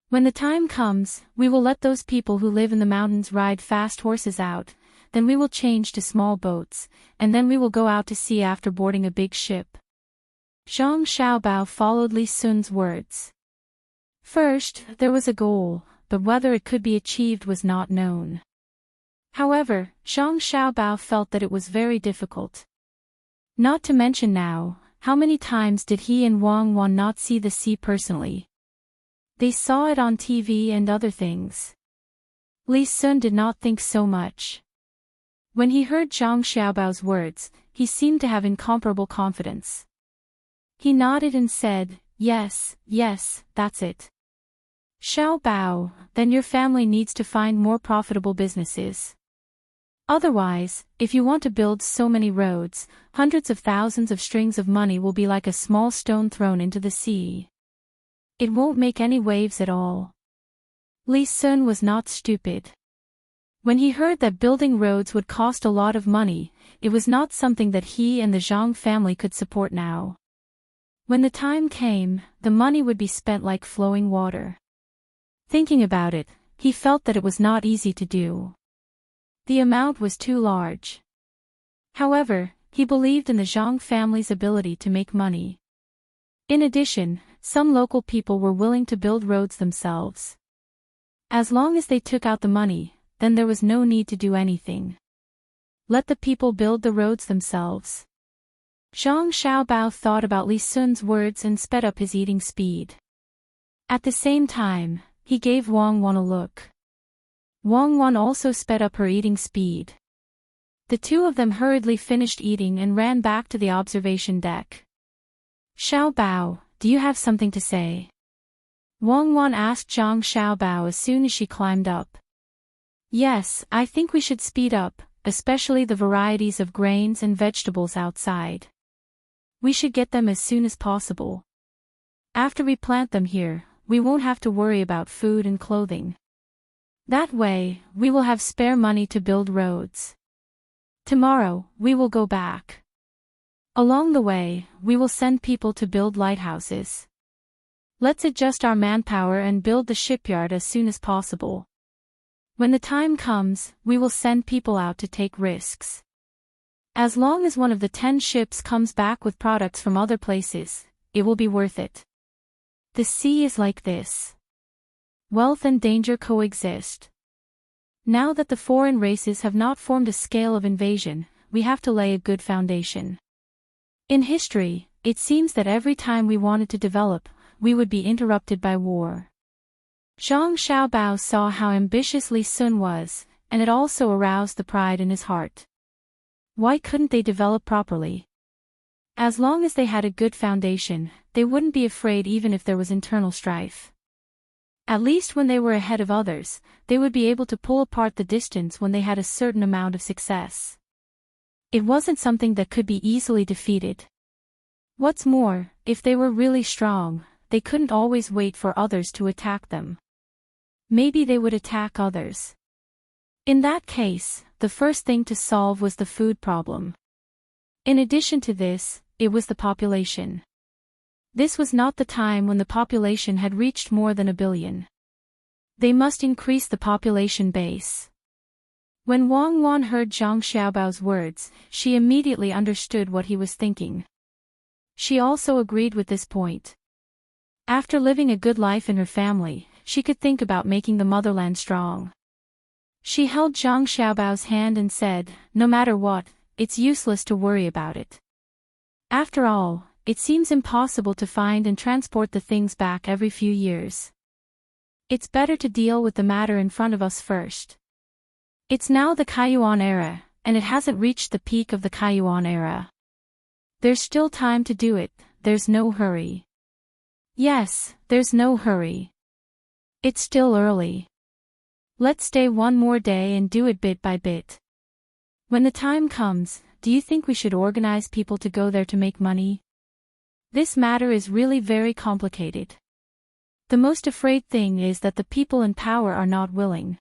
When the time comes, we will let those people who live in the mountains ride fast horses out, then we will change to small boats, and then we will go out to sea after boarding a big ship. Zhang Xiaobao followed Li Sun's words. First, there was a goal, but whether it could be achieved was not known. However, Zhang Xiaobao felt that it was very difficult. Not to mention now, how many times did he and Wang Wan not see the sea personally? They saw it on TV and other things. Li Sun did not think so much. When he heard Zhang Xiaobao's words, he seemed to have incomparable confidence. He nodded and said, yes, that's it. Xiaobao, then your family needs to find more profitable businesses. Otherwise, if you want to build so many roads, hundreds of thousands of strings of money will be like a small stone thrown into the sea. It won't make any waves at all. Li Sun was not stupid. When he heard that building roads would cost a lot of money, it was not something that he and the Zhang family could support now. When the time came, the money would be spent like flowing water. Thinking about it, he felt that it was not easy to do. The amount was too large. However, he believed in the Zhang family's ability to make money. In addition, some local people were willing to build roads themselves. As long as they took out the money, then there was no need to do anything. Let the people build the roads themselves. Zhang Xiaobao thought about Li Sun's words and sped up his eating speed. At the same time, he gave Wang Wan a look. Wang Wan also sped up her eating speed. The two of them hurriedly finished eating and ran back to the observation deck. Xiaobao, do you have something to say? Wang Wan asked Zhang Xiaobao as soon as she climbed up. Yes, I think we should speed up, especially the varieties of grains and vegetables outside. We should get them as soon as possible. After we plant them here, we won't have to worry about food and clothing. That way, we will have spare money to build roads. Tomorrow, we will go back. Along the way, we will send people to build lighthouses. Let's adjust our manpower and build the shipyard as soon as possible. When the time comes, we will send people out to take risks. As long as one of the 10 ships comes back with products from other places, it will be worth it. The sea is like this. Wealth and danger coexist. Now that the foreign races have not formed a scale of invasion, we have to lay a good foundation. In history, it seems that every time we wanted to develop, we would be interrupted by war. Zhang Xiaobao saw how ambitious Li Sun was, and it also aroused the pride in his heart. Why couldn't they develop properly? As long as they had a good foundation, they wouldn't be afraid even if there was internal strife. At least when they were ahead of others, they would be able to pull apart the distance when they had a certain amount of success. It wasn't something that could be easily defeated. What's more, if they were really strong, they couldn't always wait for others to attack them. Maybe they would attack others. In that case, the first thing to solve was the food problem. In addition to this, it was the population. This was not the time when the population had reached more than 1 billion. They must increase the population base. When Wang Wan heard Zhang Xiaobao's words, she immediately understood what he was thinking. She also agreed with this point. After living a good life in her family, she could think about making the motherland strong. She held Zhang Xiaobao's hand and said, "No matter what, it's useless to worry about it. After all, it seems impossible to find and transport the things back every few years. It's better to deal with the matter in front of us first. It's now the Kaiyuan era, and it hasn't reached the peak of the Kaiyuan era. There's still time to do it, there's no hurry." Yes, there's no hurry. It's still early. Let's stay one more day and do it bit by bit. When the time comes, do you think we should organize people to go there to make money? This matter is really very complicated. The most afraid thing is that the people in power are not willing.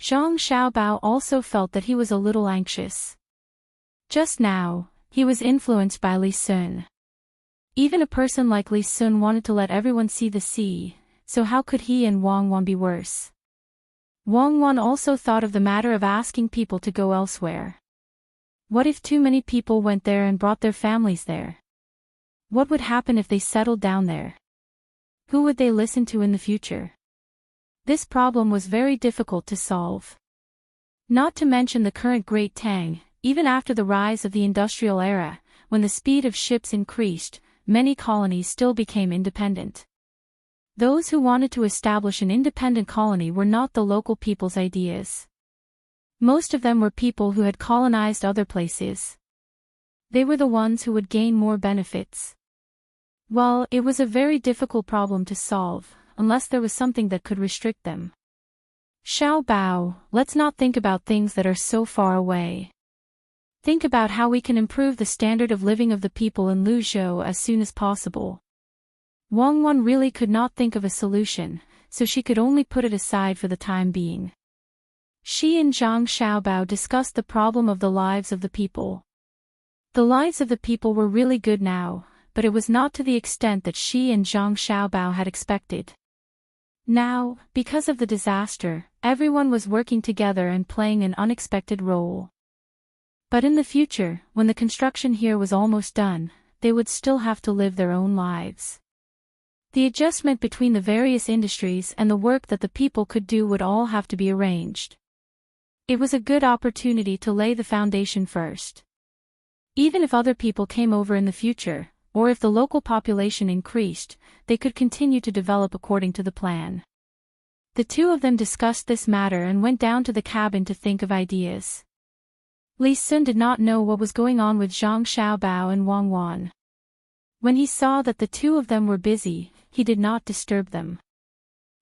Zhang Xiaobao also felt that he was a little anxious. Just now, he was influenced by Li Sun. Even a person like Li Sun wanted to let everyone see the sea, so how could he and Wang Wan be worse? Wang Wan also thought of the matter of asking people to go elsewhere. What if too many people went there and brought their families there? What would happen if they settled down there? Who would they listen to in the future? This problem was very difficult to solve. Not to mention the current Great Tang, even after the rise of the industrial era, when the speed of ships increased, many colonies still became independent. Those who wanted to establish an independent colony were not the local people's ideas. Most of them were people who had colonized other places. They were the ones who would gain more benefits. Well, it was a very difficult problem to solve, unless there was something that could restrict them. Xiaobao, let's not think about things that are so far away. Think about how we can improve the standard of living of the people in Luzhou as soon as possible. Wang Wan really could not think of a solution, so she could only put it aside for the time being. She and Zhang Xiaobao discussed the problem of the lives of the people. The lives of the people were really good now, but it was not to the extent that she and Zhang Xiaobao had expected. Now, because of the disaster, everyone was working together and playing an unexpected role. But in the future, when the construction here was almost done, they would still have to live their own lives. The adjustment between the various industries and the work that the people could do would all have to be arranged. It was a good opportunity to lay the foundation first. Even if other people came over in the future, or if the local population increased, they could continue to develop according to the plan. The two of them discussed this matter and went down to the cabin to think of ideas. Li Sun did not know what was going on with Zhang Xiaobao and Wang Wan. When he saw that the two of them were busy, he did not disturb them.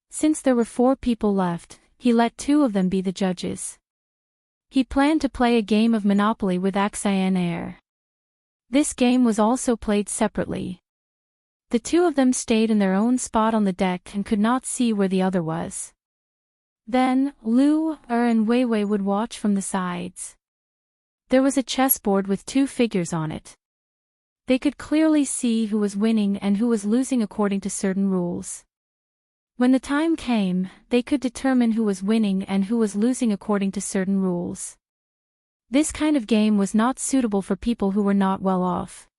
Since there were 4 people left, he let 2 of them be the judges. He planned to play a game of Monopoly with Xian Air. This game was also played separately. The 2 of them stayed in their own spot on the deck and could not see where the other was. Then, Lu, and Wei Wei would watch from the sides. There was a chessboard with 2 figures on it. They could clearly see who was winning and who was losing according to certain rules. When the time came, they could determine who was winning and who was losing according to certain rules. This kind of game was not suitable for people who were not well off.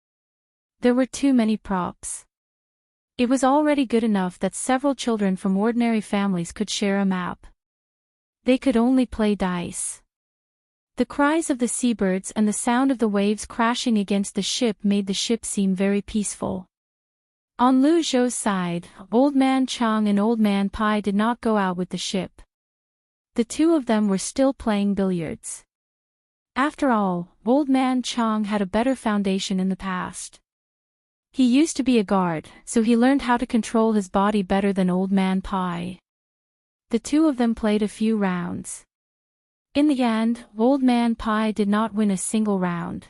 There were too many props. It was already good enough that several children from ordinary families could share a map. They could only play dice. The cries of the seabirds and the sound of the waves crashing against the ship made the ship seem very peaceful. On Lu Zhou's side, Old Man Chang and Old Man Pai did not go out with the ship. The 2 of them were still playing billiards. After all, Old Man Chang had a better foundation in the past. He used to be a guard, so he learned how to control his body better than Old Man Pai. The 2 of them played a few rounds. In the end, Old Man Pai did not win a single round.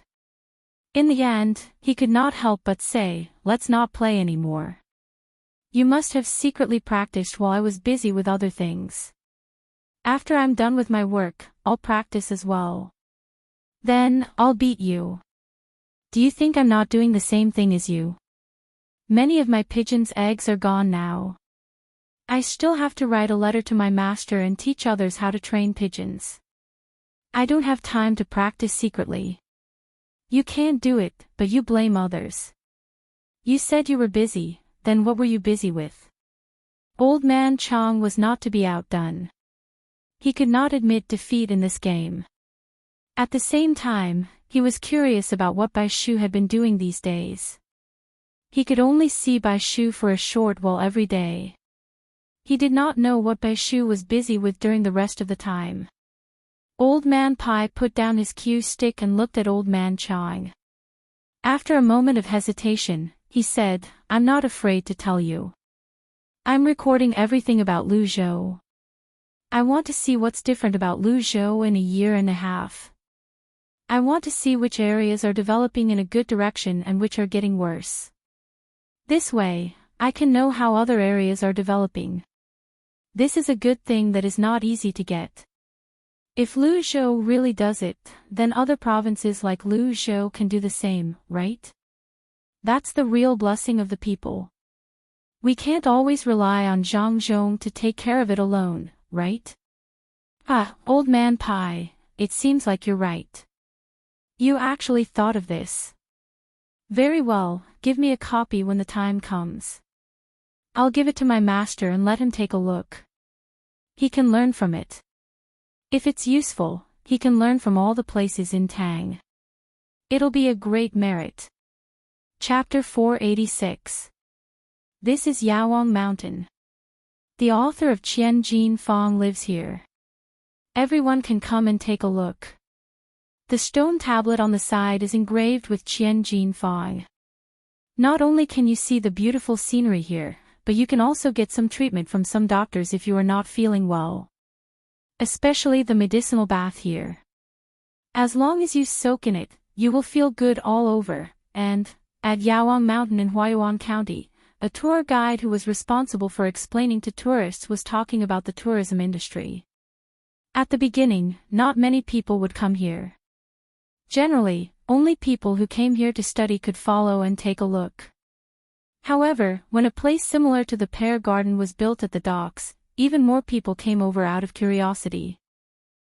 In the end, he could not help but say, "Let's not play anymore. You must have secretly practiced while I was busy with other things. After I'm done with my work, I'll practice as well. Then, I'll beat you. Do you think I'm not doing the same thing as you? Many of my pigeons' eggs are gone now. I still have to write a letter to my master and teach others how to train pigeons. I don't have time to practice secretly. You can't do it, but you blame others. You said you were busy, then what were you busy with?" Old Man Chang was not to be outdone. He could not admit defeat in this game. At the same time, he was curious about what Bai Shu had been doing these days. He could only see Bai Shu for a short while every day. He did not know what Bai Shu was busy with during the rest of the time. Old Man Pai put down his cue stick and looked at Old Man Chang. After a moment of hesitation, he said, "I'm not afraid to tell you. I'm recording everything about Lu Zhou. I want to see what's different about Lu Zhou in a year and a half. I want to see which areas are developing in a good direction and which are getting worse. This way, I can know how other areas are developing. This is a good thing that is not easy to get. If Lu Zhou really does it, then other provinces like Lu Zhou can do the same, right? That's the real blessing of the people. We can't always rely on Zhang Zhong to take care of it alone, right?" Old Man Pai, it seems like you're right. You actually thought of this. Very well, give me a copy when the time comes. I'll give it to my master and let him take a look. He can learn from it. If it's useful, he can learn from all the places in Tang. It'll be a great merit. Chapter 486. This is Yaowang Mountain. The author of Qian Jin Fong lives here. Everyone can come and take a look. The stone tablet on the side is engraved with Qian Jin Fong. Not only can you see the beautiful scenery here, but you can also get some treatment from some doctors if you are not feeling well. Especially the medicinal bath here. As long as you soak in it, you will feel good all over, and, at Yaowang Mountain in Huaiyuan County, a tour guide who was responsible for explaining to tourists was talking about the tourism industry. At the beginning, not many people would come here. Generally, only people who came here to study could follow and take a look. However, when a place similar to the pear garden was built at the docks, even more people came over out of curiosity.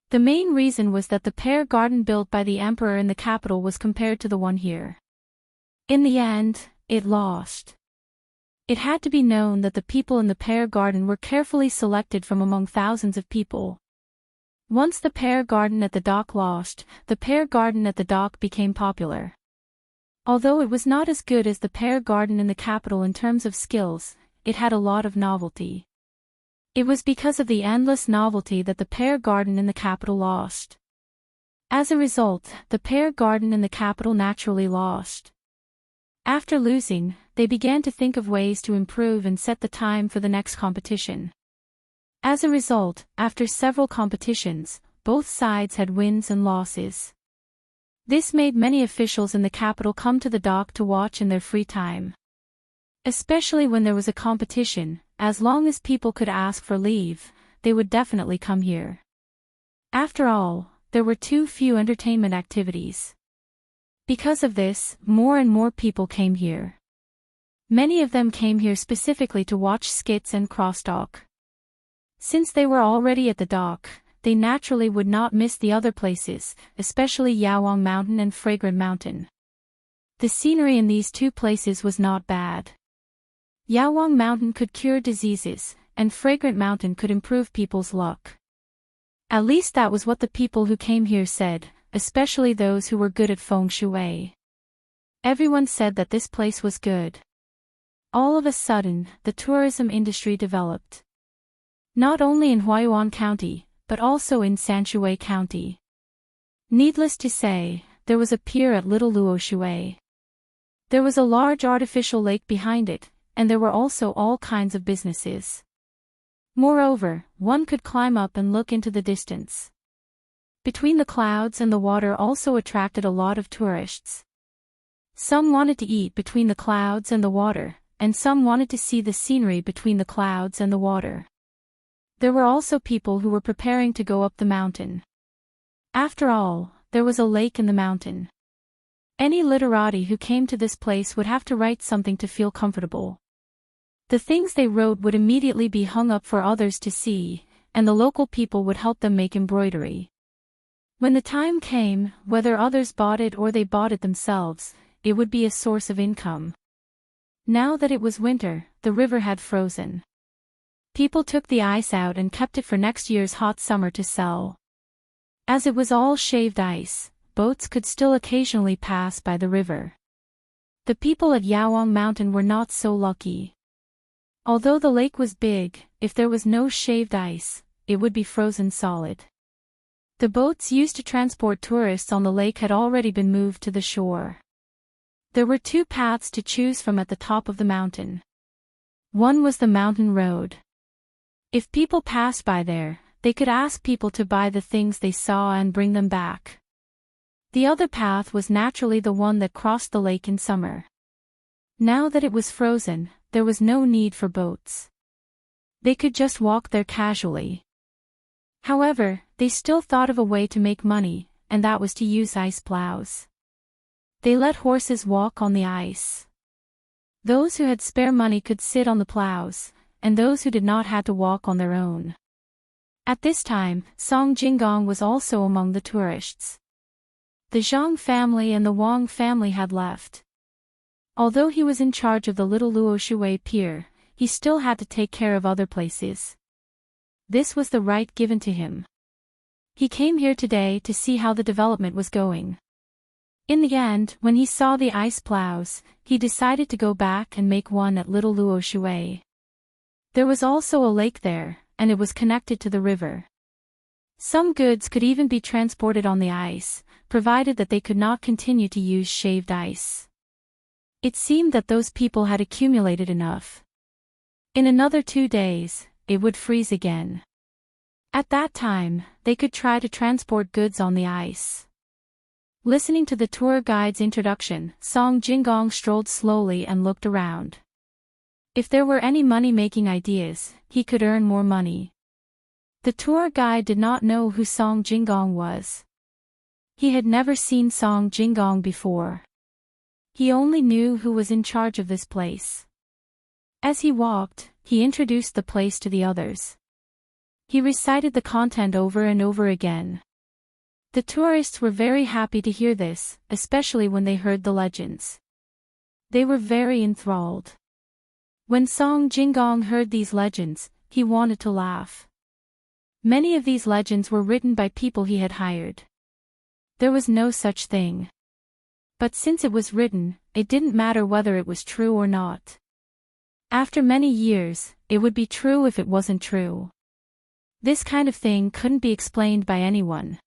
The main reason was that the pear garden built by the emperor in the capital was compared to the one here. In the end, it lost. It had to be known that the people in the pear garden were carefully selected from among thousands of people. Once the pear garden at the dock lost, the pear garden at the dock became popular. Although it was not as good as the pear garden in the capital in terms of skills, it had a lot of novelty. It was because of the endless novelty that the pear garden in the capital lost. As a result, the pear garden in the capital naturally lost. After losing, they began to think of ways to improve and set the time for the next competition. As a result, after several competitions, both sides had wins and losses. This made many officials in the capital come to the dock to watch in their free time. Especially when there was a competition, as long as people could ask for leave, they would definitely come here. After all, there were too few entertainment activities. Because of this, more and more people came here. Many of them came here specifically to watch skits and crosstalk. Since they were already at the dock, they naturally would not miss the other places, especially Yawang Mountain and Fragrant Mountain. The scenery in these two places was not bad. Yawang Mountain could cure diseases, and Fragrant Mountain could improve people's luck. At least that was what the people who came here said, especially those who were good at feng shui. Everyone said that this place was good. All of a sudden, the tourism industry developed. Not only in Huayuan County, but also in Sanshui County. Needless to say, there was a pier at Little Luoshui. There was a large artificial lake behind it, and there were also all kinds of businesses. Moreover, one could climb up and look into the distance. Between the clouds and the water also attracted a lot of tourists. Some wanted to eat between the clouds and the water, and some wanted to see the scenery between the clouds and the water. There were also people who were preparing to go up the mountain. After all, there was a lake in the mountain. Any literati who came to this place would have to write something to feel comfortable. The things they wrote would immediately be hung up for others to see, and the local people would help them make embroidery. When the time came, whether others bought it or they bought it themselves, it would be a source of income. Now that it was winter, the river had frozen. People took the ice out and kept it for next year's hot summer to sell. As it was all shaved ice, boats could still occasionally pass by the river. The people at Yawang Mountain were not so lucky. Although the lake was big, if there was no shaved ice, it would be frozen solid. The boats used to transport tourists on the lake had already been moved to the shore. There were two paths to choose from at the top of the mountain. One was the mountain road. If people passed by there, they could ask people to buy the things they saw and bring them back. The other path was naturally the one that crossed the lake in summer. Now that it was frozen, there was no need for boats. They could just walk there casually. However, they still thought of a way to make money, and that was to use ice plows. They let horses walk on the ice. Those who had spare money could sit on the plows, and those who did not had to walk on their own. At this time, Song Jinggong was also among the tourists. The Zhang family and the Wang family had left. Although he was in charge of the Little Luoshui Pier, he still had to take care of other places. This was the right given to him. He came here today to see how the development was going. In the end, when he saw the ice plows, he decided to go back and make one at Little Luoshui. There was also a lake there, and it was connected to the river. Some goods could even be transported on the ice, provided that they could not continue to use shaved ice. It seemed that those people had accumulated enough. In another 2 days, it would freeze again. At that time, they could try to transport goods on the ice. Listening to the tour guide's introduction, Song Jinggong strolled slowly and looked around. If there were any money-making ideas, he could earn more money. The tour guide did not know who Song Jinggong was. He had never seen Song Jinggong before. He only knew who was in charge of this place. As he walked, he introduced the place to the others. He recited the content over and over again. The tourists were very happy to hear this, especially when they heard the legends. They were very enthralled. When Song Jinggong heard these legends, he wanted to laugh. Many of these legends were written by people he had hired. There was no such thing. But since it was written, it didn't matter whether it was true or not. After many years, it would be true if it wasn't true. This kind of thing couldn't be explained by anyone.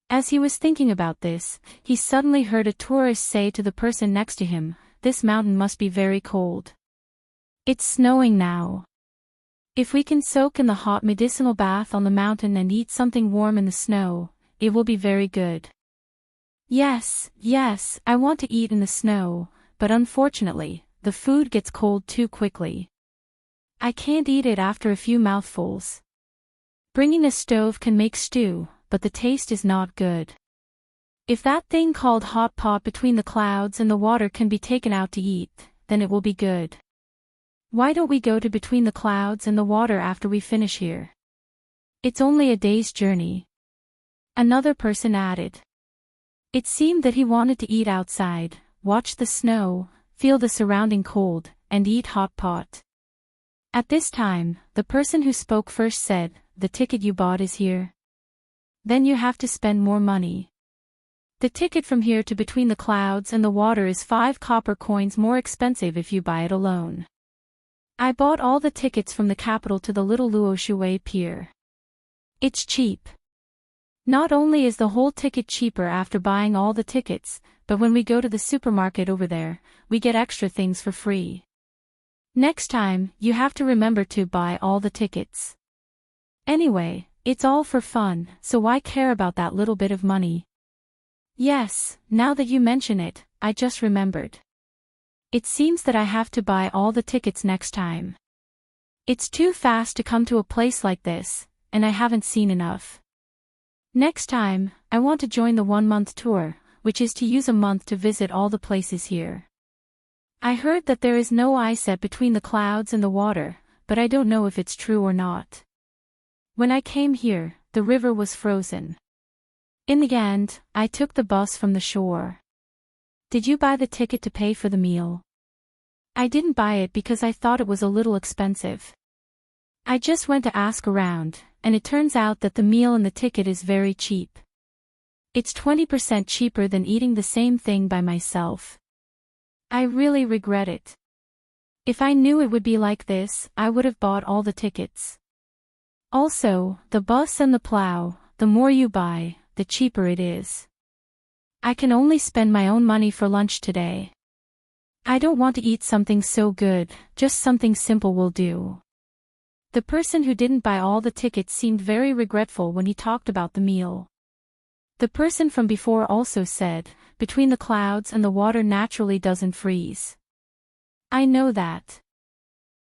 As he was thinking about this, he suddenly heard a tourist say to the person next to him, "This mountain must be very cold. It's snowing now. If we can soak in the hot medicinal bath on the mountain and eat something warm in the snow, it will be very good." Yes, I want to eat in the snow, but unfortunately, the food gets cold too quickly. I can't eat it after a few mouthfuls. Bringing a stove can make stew, but the taste is not good. If that thing called hot pot between the clouds and the water can be taken out to eat, then it will be good. Why don't we go to between the clouds and the water after we finish here? It's only a day's journey. Another person added. It seemed that he wanted to eat outside, watch the snow, feel the surrounding cold, and eat hot pot. At this time, the person who spoke first said, "The ticket you bought is here. Then you have to spend more money. The ticket from here to between the clouds and the water is 5 copper coins more expensive if you buy it alone. I bought all the tickets from the capital to the little Luoshuwei pier. It's cheap. Not only is the whole ticket cheaper after buying all the tickets, but when we go to the supermarket over there, we get extra things for free. Next time, you have to remember to buy all the tickets. Anyway, it's all for fun, so why care about that little bit of money?" Yes, now that you mention it, I just remembered. It seems that I have to buy all the tickets next time. It's too fast to come to a place like this, and I haven't seen enough. Next time, I want to join the 1-month tour, which is to use a month to visit all the places here. I heard that there is no ice set between the clouds and the water, but I don't know if it's true or not. When I came here, the river was frozen. In the end, I took the bus from the shore. Did you buy the ticket to pay for the meal? I didn't buy it because I thought it was a little expensive. I just went to ask around, and it turns out that the meal and the ticket is very cheap. It's 20% cheaper than eating the same thing by myself. I really regret it. If I knew it would be like this, I would have bought all the tickets. Also, the bus and the plow, the more you buy, the cheaper it is. I can only spend my own money for lunch today. I don't want to eat something so good, just something simple will do. The person who didn't buy all the tickets seemed very regretful when he talked about the meal. The person from before also said, "Between the clouds and the water naturally doesn't freeze." I know that.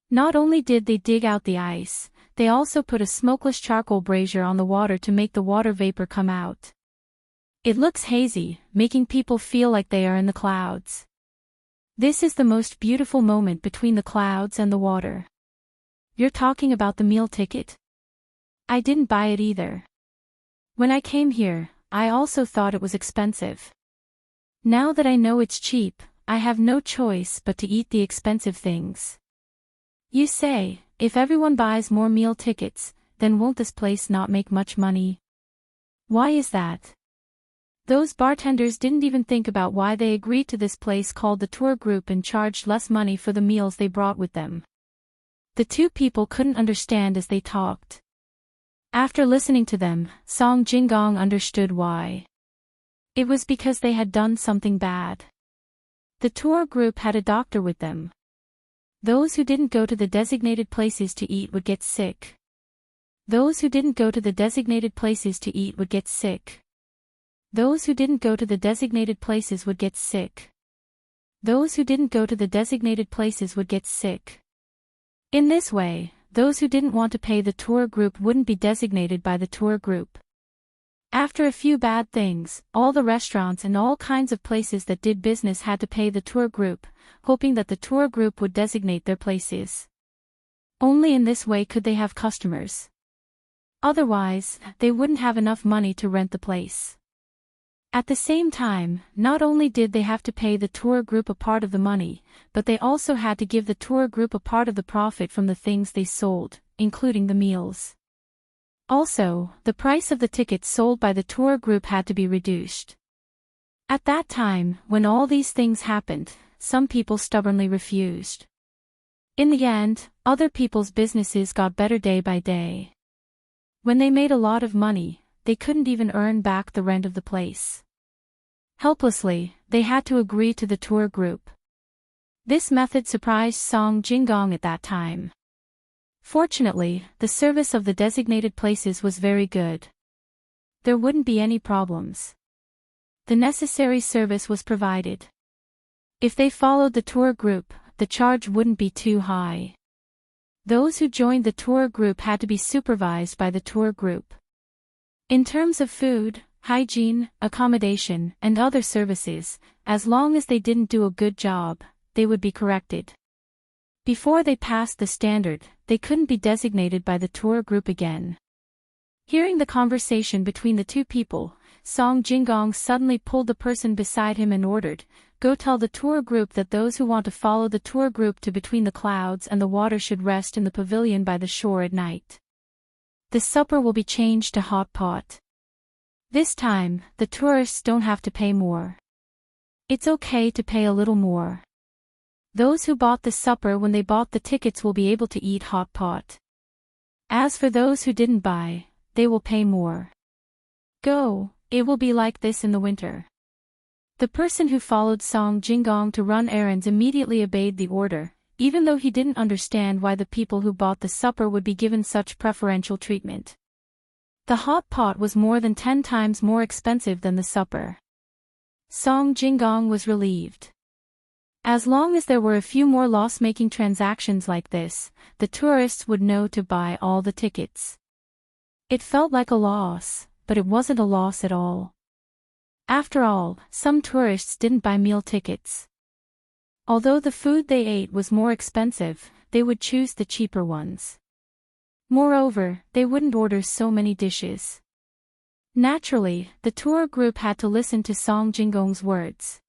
Not only did they dig out the ice, they also put a smokeless charcoal brazier on the water to make the water vapor come out. It looks hazy, making people feel like they are in the clouds. This is the most beautiful moment between the clouds and the water. You're talking about the meal ticket? I didn't buy it either. When I came here, I also thought it was expensive. Now that I know it's cheap, I have no choice but to eat the expensive things. You say, if everyone buys more meal tickets, then won't this place not make much money? Why is that? Those bartenders didn't even think about why they agreed to this place called the tour group and charged less money for the meals they brought with them. The two people couldn't understand as they talked. After listening to them, Song Jinggong understood why. It was because they had done something bad. The tour group had a doctor with them. Those who didn't go to the designated places to eat would get sick. Those who didn't go to the designated places to eat would get sick. Those who didn't go to the designated places would get sick. Those who didn't go to the designated places would get sick. In this way, those who didn't want to pay the tour group wouldn't be designated by the tour group. After a few bad things, all the restaurants and all kinds of places that did business had to pay the tour group, hoping that the tour group would designate their places. Only in this way could they have customers. Otherwise, they wouldn't have enough money to rent the place. At the same time, not only did they have to pay the tour group a part of the money, but they also had to give the tour group a part of the profit from the things they sold, including the meals. Also, the price of the tickets sold by the tour group had to be reduced. At that time, when all these things happened, some people stubbornly refused. In the end, other people's businesses got better day by day. When they made a lot of money, they couldn't even earn back the rent of the place. Helplessly, they had to agree to the tour group. This method surprised Song Jinggong at that time. Fortunately, the service of the designated places was very good. There wouldn't be any problems. The necessary service was provided. If they followed the tour group, the charge wouldn't be too high. Those who joined the tour group had to be supervised by the tour group. In terms of food, hygiene, accommodation, and other services, as long as they didn't do a good job, they would be corrected. Before they passed the standard, they couldn't be designated by the tour group again. Hearing the conversation between the two people, Song Jinggong suddenly pulled the person beside him and ordered, "Go tell the tour group that those who want to follow the tour group to between the clouds and the water should rest in the pavilion by the shore at night. The supper will be changed to hot pot. This time, the tourists don't have to pay more. It's okay to pay a little more. Those who bought the supper when they bought the tickets will be able to eat hot pot. As for those who didn't buy, they will pay more. Go, it will be like this in the winter." The person who followed Song Jinggong to run errands immediately obeyed the order, even though he didn't understand why the people who bought the supper would be given such preferential treatment. The hot pot was more than 10 times more expensive than the supper. Song Jinggong was relieved. As long as there were a few more loss-making transactions like this, the tourists would know to buy all the tickets. It felt like a loss, but it wasn't a loss at all. After all, some tourists didn't buy meal tickets. Although the food they ate was more expensive, they would choose the cheaper ones. Moreover, they wouldn't order so many dishes. Naturally, the tour group had to listen to Song Jinggong's words.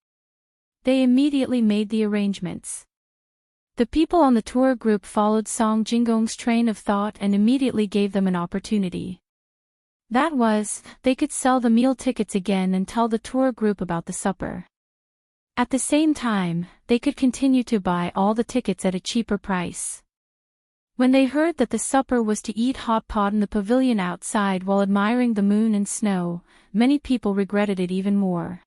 They immediately made the arrangements. The people on the tour group followed Song Jinggong's train of thought and immediately gave them an opportunity. That was, they could sell the meal tickets again and tell the tour group about the supper. At the same time, they could continue to buy all the tickets at a cheaper price. When they heard that the supper was to eat hot pot in the pavilion outside while admiring the moon and snow, many people regretted it even more.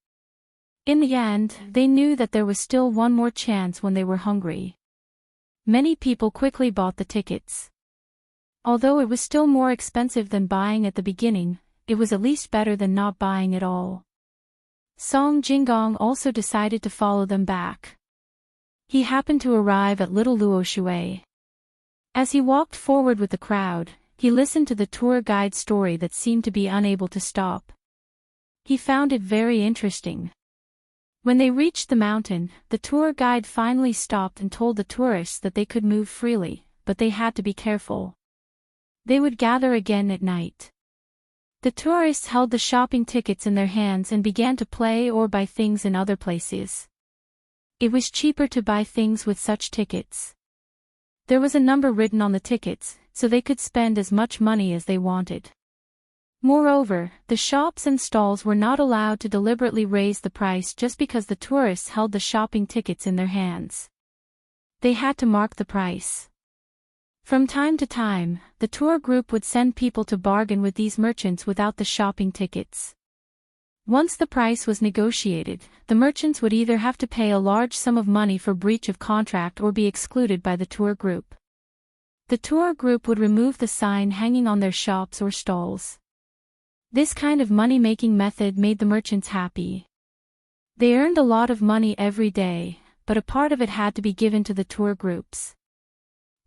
In the end, they knew that there was still one more chance when they were hungry. Many people quickly bought the tickets. Although it was still more expensive than buying at the beginning, it was at least better than not buying at all. Song Jinggong also decided to follow them back. He happened to arrive at Little Luoshui. As he walked forward with the crowd, he listened to the tour guide's story that seemed to be unable to stop. He found it very interesting. When they reached the mountain, the tour guide finally stopped and told the tourists that they could move freely, but they had to be careful. They would gather again at night. The tourists held the shopping tickets in their hands and began to play or buy things in other places. It was cheaper to buy things with such tickets. There was a number written on the tickets, so they could spend as much money as they wanted. Moreover, the shops and stalls were not allowed to deliberately raise the price just because the tourists held the shopping tickets in their hands. They had to mark the price. From time to time, the tour group would send people to bargain with these merchants without the shopping tickets. Once the price was negotiated, the merchants would either have to pay a large sum of money for breach of contract or be excluded by the tour group. The tour group would remove the sign hanging on their shops or stalls. This kind of money-making method made the merchants happy. They earned a lot of money every day, but a part of it had to be given to the tour groups.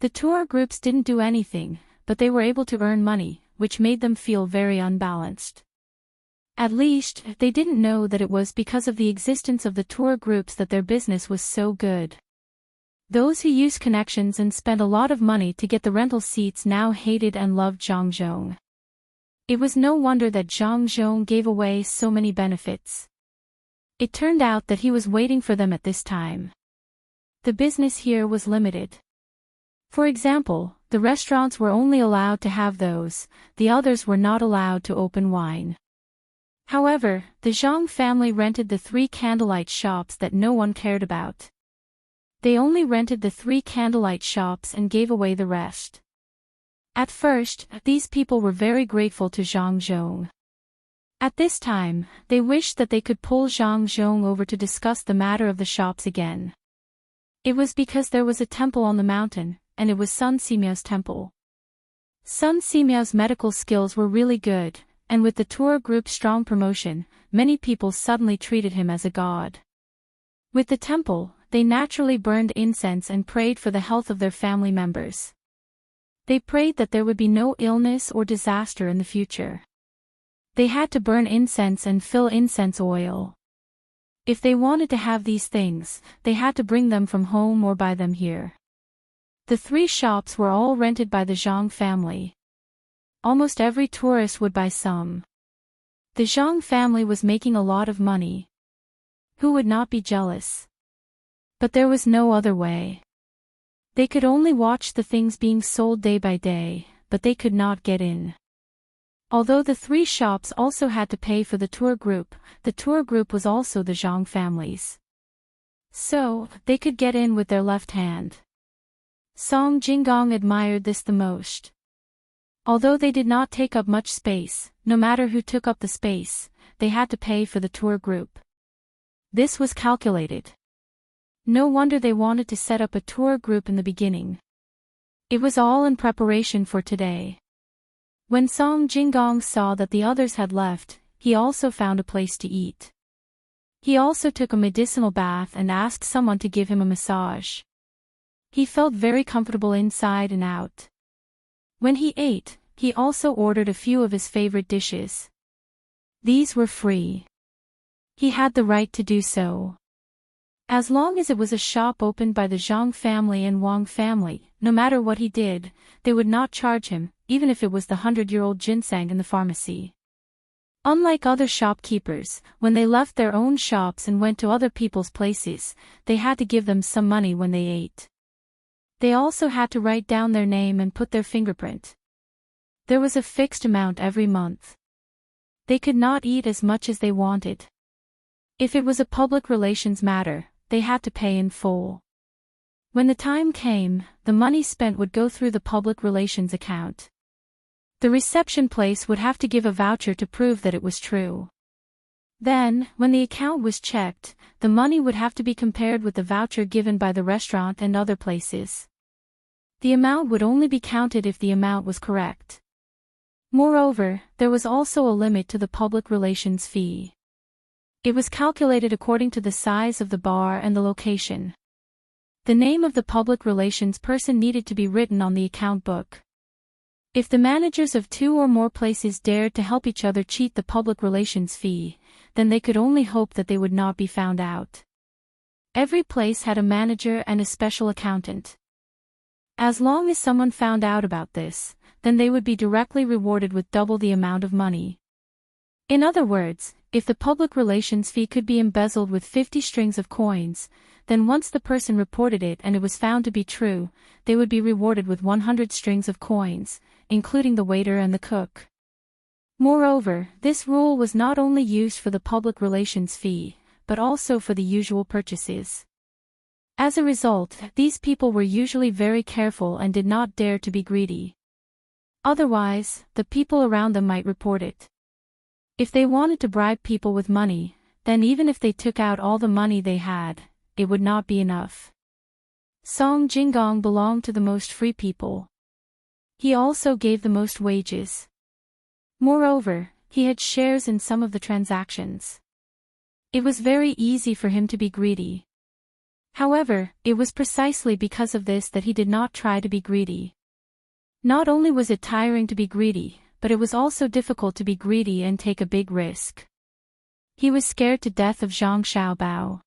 The tour groups didn't do anything, but they were able to earn money, which made them feel very unbalanced. At least, they didn't know that it was because of the existence of the tour groups that their business was so good. Those who used connections and spent a lot of money to get the rental seats now hated and loved Zhang Zhong. It was no wonder that Zhang Zhong gave away so many benefits. It turned out that he was waiting for them at this time. The business here was limited. For example, the restaurants were only allowed to have those, the others were not allowed to open wine. However, the Zhang family rented the 3 candlelight shops that no one cared about. They only rented the 3 candlelight shops and gave away the rest. At first, these people were very grateful to Zhang Zhong. At this time, they wished that they could pull Zhang Zhong over to discuss the matter of the shops again. It was because there was a temple on the mountain, and it was Sun Simiao's temple. Sun Simiao's medical skills were really good, and with the tour group's strong promotion, many people suddenly treated him as a god. With the temple, they naturally burned incense and prayed for the health of their family members. They prayed that there would be no illness or disaster in the future. They had to burn incense and fill incense oil. If they wanted to have these things, they had to bring them from home or buy them here. The 3 shops were all rented by the Zhang family. Almost every tourist would buy some. The Zhang family was making a lot of money. Who would not be jealous? But there was no other way. They could only watch the things being sold day by day, but they could not get in. Although the 3 shops also had to pay for the tour group was also the Zhang family's. So, they could get in with their left hand. Song Jinggong admired this the most. Although they did not take up much space, no matter who took up the space, they had to pay for the tour group. This was calculated. No wonder they wanted to set up a tour group in the beginning. It was all in preparation for today. When Song Jinggong saw that the others had left, he also found a place to eat. He also took a medicinal bath and asked someone to give him a massage. He felt very comfortable inside and out. When he ate, he also ordered a few of his favorite dishes. These were free. He had the right to do so. As long as it was a shop opened by the Zhang family and Wang family, no matter what he did, they would not charge him, even if it was the 100-year-old ginseng in the pharmacy. Unlike other shopkeepers, when they left their own shops and went to other people's places, they had to give them some money when they ate. They also had to write down their name and put their fingerprint. There was a fixed amount every month. They could not eat as much as they wanted. If it was a public relations matter, they had to pay in full. When the time came, the money spent would go through the public relations account. The reception place would have to give a voucher to prove that it was true. Then, when the account was checked, the money would have to be compared with the voucher given by the restaurant and other places. The amount would only be counted if the amount was correct. Moreover, there was also a limit to the public relations fee. It was calculated according to the size of the bar and the location. The name of the public relations person needed to be written on the account book. If the managers of 2 or more places dared to help each other cheat the public relations fee, then they could only hope that they would not be found out. Every place had a manager and a special accountant. As long as someone found out about this, then they would be directly rewarded with double the amount of money. In other words, if the public relations fee could be embezzled with 50 strings of coins, then once the person reported it and it was found to be true, they would be rewarded with 100 strings of coins, including the waiter and the cook. Moreover, this rule was not only used for the public relations fee, but also for the usual purchases. As a result, these people were usually very careful and did not dare to be greedy. Otherwise, the people around them might report it. If they wanted to bribe people with money, then even if they took out all the money they had, it would not be enough. Song Jinggong belonged to the most free people. He also gave the most wages. Moreover, he had shares in some of the transactions. It was very easy for him to be greedy. However, it was precisely because of this that he did not try to be greedy. Not only was it tiring to be greedy, but it was also difficult to be greedy and take a big risk. He was scared to death of Zhang Xiaobao.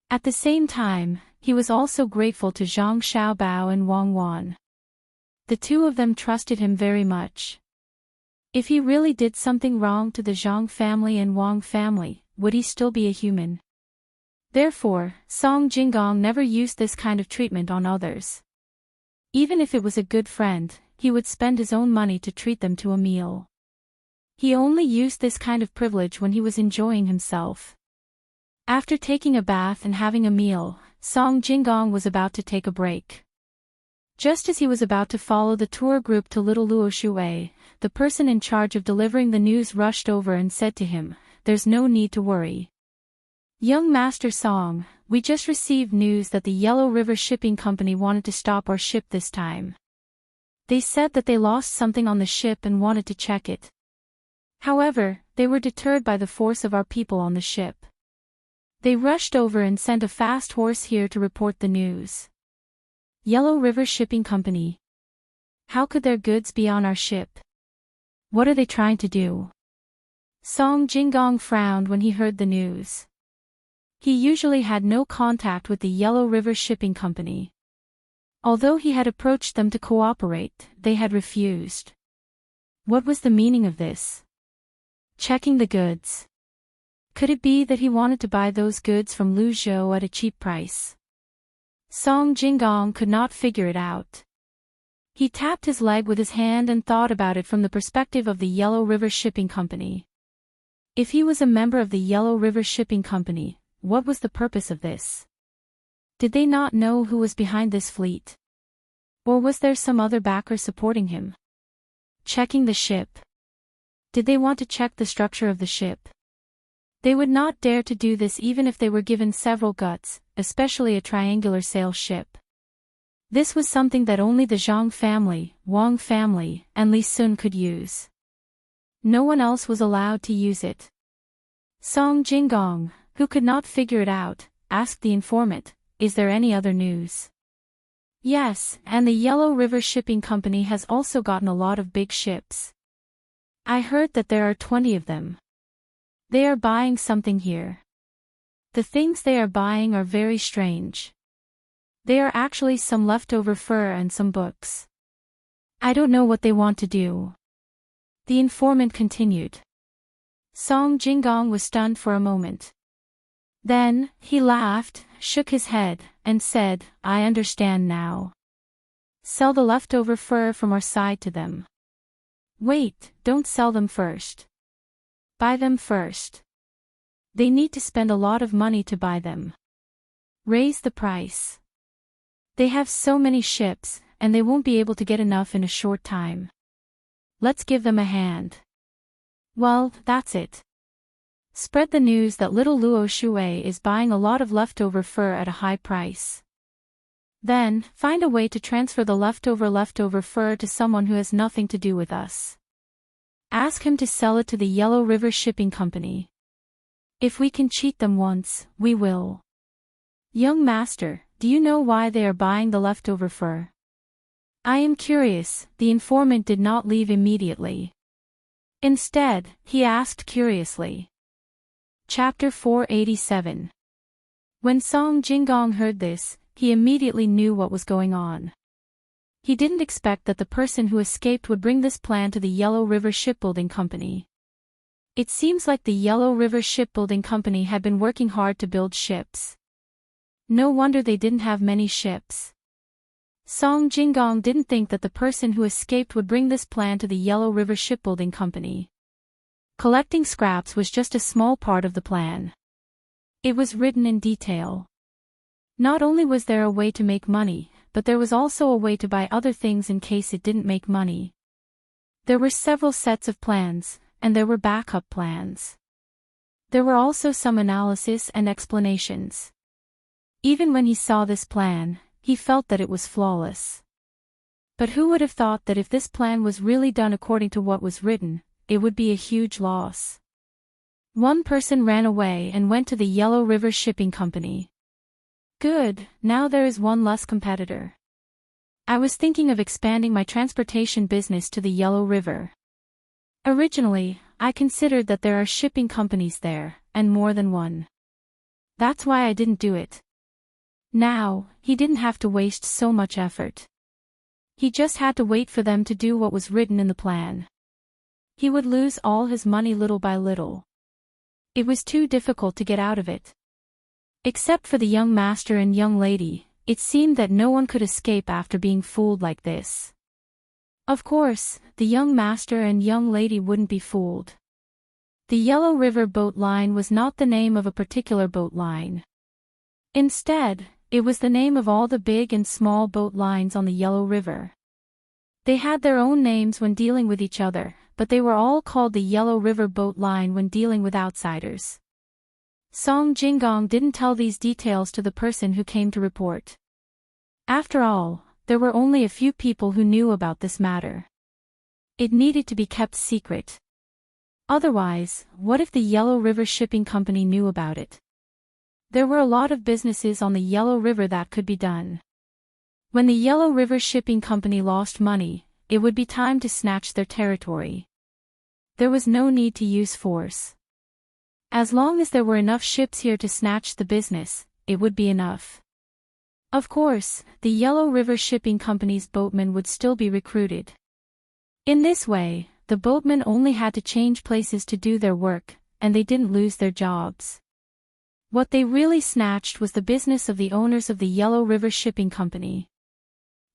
At the same time, he was also grateful to Zhang Xiaobao and Wang Wan. The two of them trusted him very much. If he really did something wrong to the Zhang family and Wang family, would he still be a human? Therefore, Song Jinggong never used this kind of treatment on others. Even if it was a good friend, he would spend his own money to treat them to a meal. He only used this kind of privilege when he was enjoying himself. After taking a bath and having a meal, Song Jinggong was about to take a break. Just as he was about to follow the tour group to Little Luoshui, the person in charge of delivering the news rushed over and said to him, "There's no need to worry. Young Master Song, we just received news that the Yellow River Shipping Company wanted to stop our ship this time. They said that they lost something on the ship and wanted to check it. However, they were deterred by the force of our people on the ship. They rushed over and sent a fast horse here to report the news. Yellow River Shipping Company. How could their goods be on our ship? What are they trying to do?" Song Jinggong frowned when he heard the news. He usually had no contact with the Yellow River Shipping Company. Although he had approached them to cooperate, they had refused. What was the meaning of this? Checking the goods. Could it be that he wanted to buy those goods from Lu Zhou at a cheap price? Song Jinggong could not figure it out. He tapped his leg with his hand and thought about it from the perspective of the Yellow River Shipping Company. If he was a member of the Yellow River Shipping Company, what was the purpose of this? Did they not know who was behind this fleet? Or was there some other backer supporting him? Checking the ship. Did they want to check the structure of the ship? They would not dare to do this even if they were given several guts, especially a triangular sail ship. This was something that only the Zhang family, Wang family, and Li Sun could use. No one else was allowed to use it. Song Jinggong, who could not figure it out, asked the informant, "Is there any other news?" "Yes, and the Yellow River Shipping Company has also gotten a lot of big ships. I heard that there are 20 of them. They are buying something here. The things they are buying are very strange. They are actually some leftover fur and some books. I don't know what they want to do." The informant continued. Song Jinggong was stunned for a moment. Then, he laughed, shook his head, and said, "I understand now. Sell the leftover fur from our side to them." "Wait, don't sell them first. Buy them first. They need to spend a lot of money to buy them. Raise the price. They have so many ships, and they won't be able to get enough in a short time. Let's give them a hand. Well, that's it. Spread the news that little Luo Shui is buying a lot of leftover fur at a high price. Then, find a way to transfer the leftover fur to someone who has nothing to do with us. Ask him to sell it to the Yellow River Shipping Company. If we can cheat them once, we will. Young master, do you know why they are buying the leftover fur?" "I am curious." The informant did not leave immediately. Instead, he asked curiously. Chapter 487. When Song Jinggong heard this, he immediately knew what was going on. He didn't expect that the person who escaped would bring this plan to the Yellow River Shipbuilding Company. It seems like the Yellow River Shipbuilding Company had been working hard to build ships. No wonder they didn't have many ships. Song Jinggong didn't think that the person who escaped would bring this plan to the Yellow River Shipbuilding Company. Collecting scraps was just a small part of the plan. It was written in detail. Not only was there a way to make money, but there was also a way to buy other things in case it didn't make money. There were several sets of plans, and there were backup plans. There were also some analysis and explanations. Even when he saw this plan, he felt that it was flawless. But who would have thought that if this plan was really done according to what was written, it would be a huge loss. One person ran away and went to the Yellow River Shipping Company. Good, now there is one less competitor. I was thinking of expanding my transportation business to the Yellow River. Originally, I considered that there are shipping companies there, and more than one. That's why I didn't do it. Now, he didn't have to waste so much effort. He just had to wait for them to do what was written in the plan. He would lose all his money little by little. It was too difficult to get out of it. Except for the young master and young lady, it seemed that no one could escape after being fooled like this. Of course, the young master and young lady wouldn't be fooled. The Yellow River Boat Line was not the name of a particular boat line. Instead, it was the name of all the big and small boat lines on the Yellow River. They had their own names when dealing with each other, but they were all called the Yellow River Boat Line when dealing with outsiders. Song Jinggong didn't tell these details to the person who came to report. After all, there were only a few people who knew about this matter. It needed to be kept secret. Otherwise, what if the Yellow River Shipping Company knew about it? There were a lot of businesses on the Yellow River that could be done. When the Yellow River Shipping Company lost money, it would be time to snatch their territory. There was no need to use force. As long as there were enough ships here to snatch the business, it would be enough. Of course, the Yellow River Shipping Company's boatmen would still be recruited. In this way, the boatmen only had to change places to do their work, and they didn't lose their jobs. What they really snatched was the business of the owners of the Yellow River Shipping Company.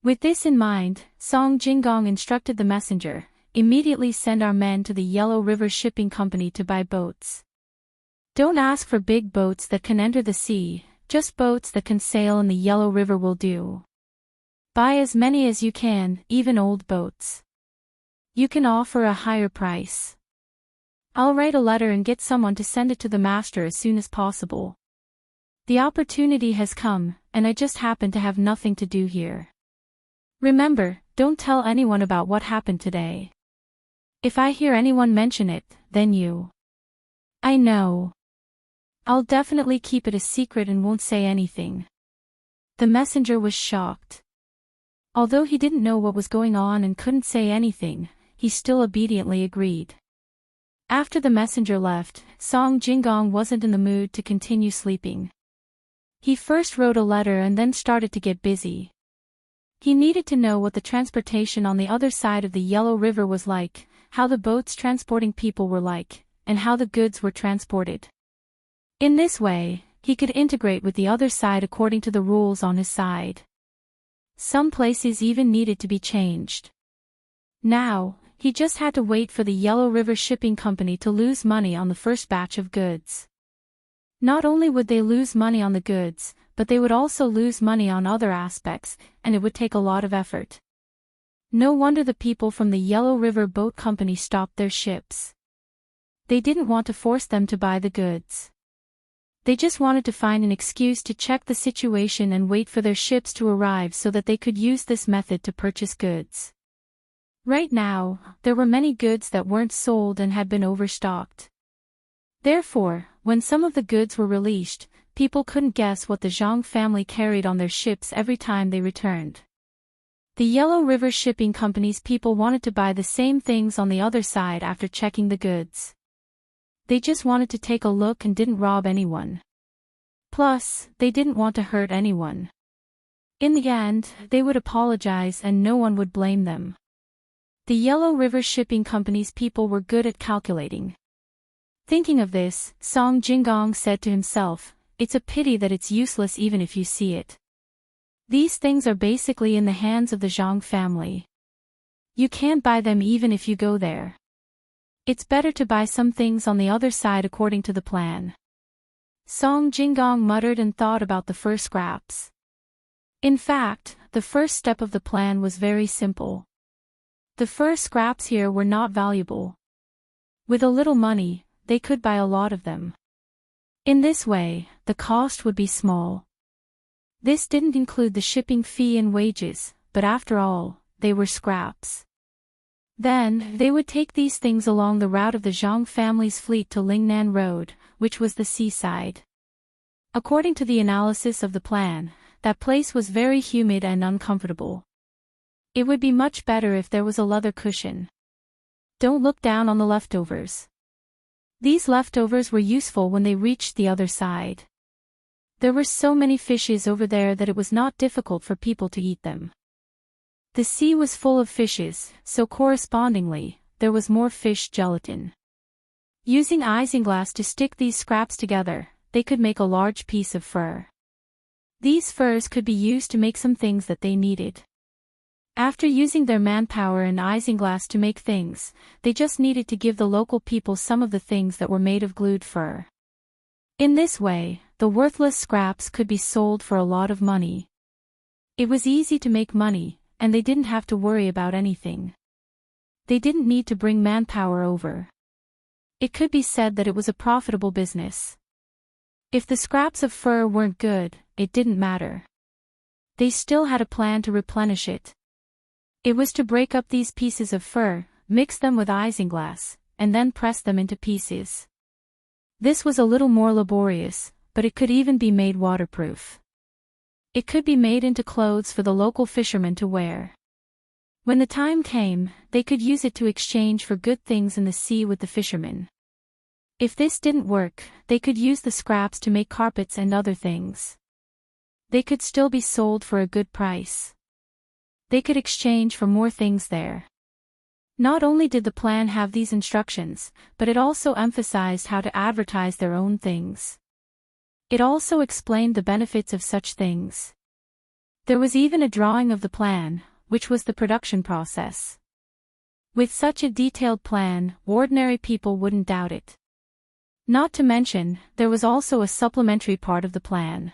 With this in mind, Song Jinggong instructed the messenger, "Immediately send our men to the Yellow River Shipping Company to buy boats. Don't ask for big boats that can enter the sea, just boats that can sail in the Yellow River will do. Buy as many as you can, even old boats. You can offer a higher price. I'll write a letter and get someone to send it to the master as soon as possible. The opportunity has come, and I just happen to have nothing to do here. Remember, don't tell anyone about what happened today. If I hear anyone mention it, then you." "I know. I'll definitely keep it a secret and won't say anything." The messenger was shocked. Although he didn't know what was going on and couldn't say anything, he still obediently agreed. After the messenger left, Song Jinggong wasn't in the mood to continue sleeping. He first wrote a letter and then started to get busy. He needed to know what the transportation on the other side of the Yellow River was like, how the boats transporting people were like, and how the goods were transported. In this way, he could integrate with the other side according to the rules on his side. Some places even needed to be changed. Now, he just had to wait for the Yellow River Shipping Company to lose money on the first batch of goods. Not only would they lose money on the goods, but they would also lose money on other aspects, and it would take a lot of effort. No wonder the people from the Yellow River Boat Company stopped their ships. They didn't want to force them to buy the goods. They just wanted to find an excuse to check the situation and wait for their ships to arrive so that they could use this method to purchase goods. Right now, there were many goods that weren't sold and had been overstocked. Therefore, when some of the goods were released, people couldn't guess what the Zhang family carried on their ships every time they returned. The Yellow River Shipping Company's people wanted to buy the same things on the other side after checking the goods. They just wanted to take a look and didn't rob anyone. Plus, they didn't want to hurt anyone. In the end, they would apologize and no one would blame them. The Yellow River Shipping Company's people were good at calculating. Thinking of this, Song Jinggong said to himself, "It's a pity that it's useless even if you see it. These things are basically in the hands of the Zhang family. You can't buy them even if you go there. It's better to buy some things on the other side according to the plan." Song Jinggong muttered and thought about the fur scraps. In fact, the first step of the plan was very simple. The fur scraps here were not valuable. With a little money, they could buy a lot of them. In this way, the cost would be small. This didn't include the shipping fee and wages, but after all, they were scraps. Then, they would take these things along the route of the Zhang family's fleet to Lingnan Road, which was the seaside. According to the analysis of the plan, that place was very humid and uncomfortable. It would be much better if there was a leather cushion. Don't look down on the leftovers. These leftovers were useful when they reached the other side. There were so many fishes over there that it was not difficult for people to eat them. The sea was full of fishes, so correspondingly, there was more fish gelatin. Using isinglass to stick these scraps together, they could make a large piece of fur. These furs could be used to make some things that they needed. After using their manpower and isinglass to make things, they just needed to give the local people some of the things that were made of glued fur. In this way, the worthless scraps could be sold for a lot of money. It was easy to make money, and they didn't have to worry about anything. They didn't need to bring manpower over. It could be said that it was a profitable business. If the scraps of fur weren't good, it didn't matter. They still had a plan to replenish it. It was to break up these pieces of fur, mix them with isinglass, and then press them into pieces. This was a little more laborious, but it could even be made waterproof. It could be made into clothes for the local fishermen to wear. When the time came, they could use it to exchange for good things in the sea with the fishermen. If this didn't work, they could use the scraps to make carpets and other things. They could still be sold for a good price. They could exchange for more things there. Not only did the plan have these instructions, but it also emphasized how to advertise their own things. It also explained the benefits of such things. There was even a drawing of the plan, which was the production process. With such a detailed plan, ordinary people wouldn't doubt it. Not to mention, there was also a supplementary part of the plan.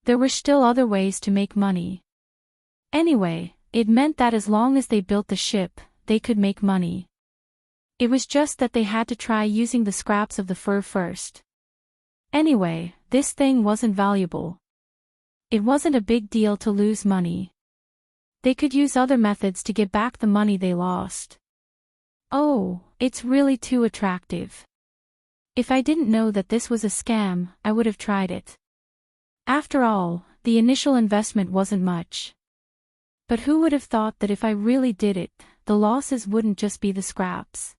There were still other ways to make money. Anyway, it meant that as long as they built the ship, they could make money. It was just that they had to try using the scraps of the fur first. Anyway, this thing wasn't valuable. It wasn't a big deal to lose money. They could use other methods to get back the money they lost. Oh, it's really too attractive. If I didn't know that this was a scam, I would have tried it. After all, the initial investment wasn't much. But who would have thought that if I really did it, the losses wouldn't just be the scraps?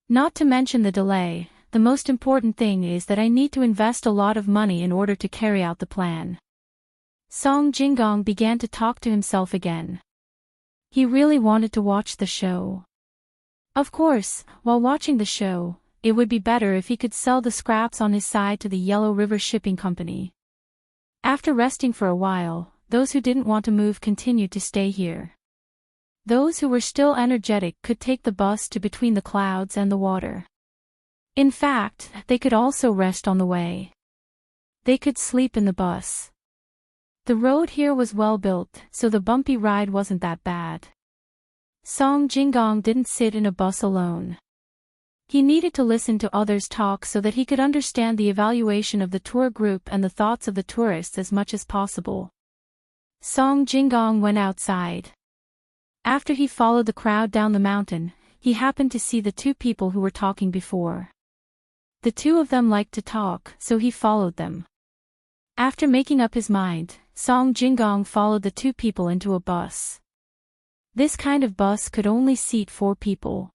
Not to mention the delay, the most important thing is that I need to invest a lot of money in order to carry out the plan. Song Jinggong began to talk to himself again. He really wanted to watch the show. Of course, while watching the show, it would be better if he could sell the scraps on his side to the Yellow River Shipping Company. After resting for a while, those who didn't want to move continued to stay here. Those who were still energetic could take the bus to between the clouds and the water. In fact, they could also rest on the way. They could sleep in the bus. The road here was well built, so the bumpy ride wasn't that bad. Song Jinggong didn't sit in a bus alone. He needed to listen to others talk so that he could understand the evaluation of the tour group and the thoughts of the tourists as much as possible. Song Jinggong went outside. After he followed the crowd down the mountain, he happened to see the two people who were talking before. The two of them liked to talk, so he followed them. After making up his mind, Song Jinggong followed the two people into a bus. This kind of bus could only seat 4 people.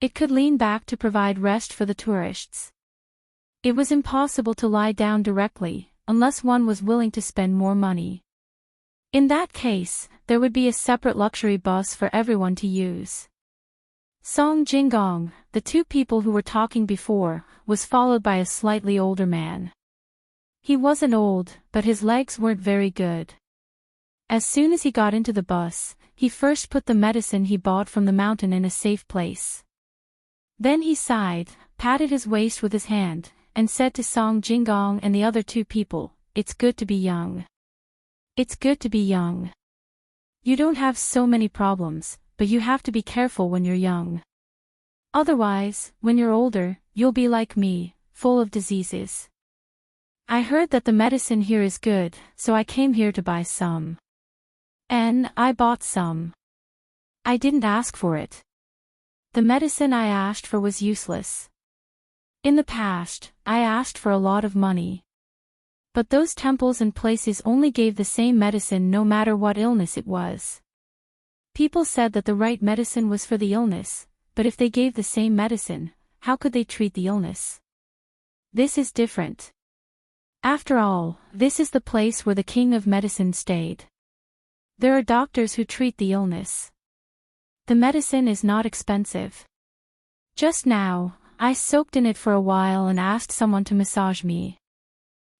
It could lean back to provide rest for the tourists. It was impossible to lie down directly, unless one was willing to spend more money. In that case, there would be a separate luxury bus for everyone to use. Song Jinggong, the two people who were talking before, was followed by a slightly older man. He wasn't old, but his legs weren't very good. As soon as he got into the bus, he first put the medicine he bought from the mountain in a safe place. Then he sighed, patted his waist with his hand, and said to Song Jinggong and the other two people, "It's good to be young. It's good to be young. You don't have so many problems, but you have to be careful when you're young. Otherwise, when you're older, you'll be like me, full of diseases. I heard that the medicine here is good, so I came here to buy some. And I bought some. I didn't ask for it. The medicine I asked for was useless. In the past, I asked for a lot of money. But those temples and places only gave the same medicine no matter what illness it was. People said that the right medicine was for the illness, but if they gave the same medicine, how could they treat the illness? This is different. After all, this is the place where the king of medicine stayed. There are doctors who treat the illness. The medicine is not expensive. Just now, I soaked in it for a while and asked someone to massage me.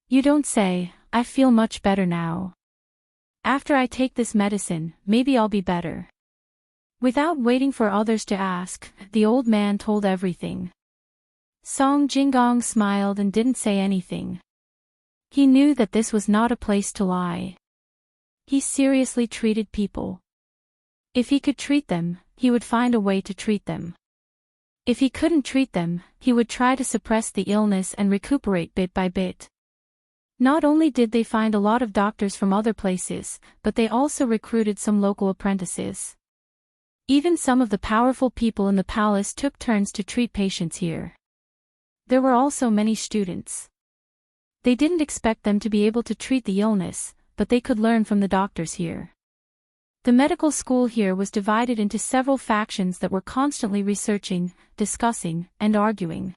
You don't say. I feel much better now. After I take this medicine, maybe I'll be better. Without waiting for others to ask, the old man told everything. Song Jingong smiled and didn't say anything. He knew that this was not a place to lie. He seriously treated people. If he could treat them, he would find a way to treat them. If he couldn't treat them, he would try to suppress the illness and recuperate bit by bit. Not only did they find a lot of doctors from other places, but they also recruited some local apprentices. Even some of the powerful people in the palace took turns to treat patients here. There were also many students. They didn't expect them to be able to treat the illness, but they could learn from the doctors here. The medical school here was divided into several factions that were constantly researching, discussing, and arguing.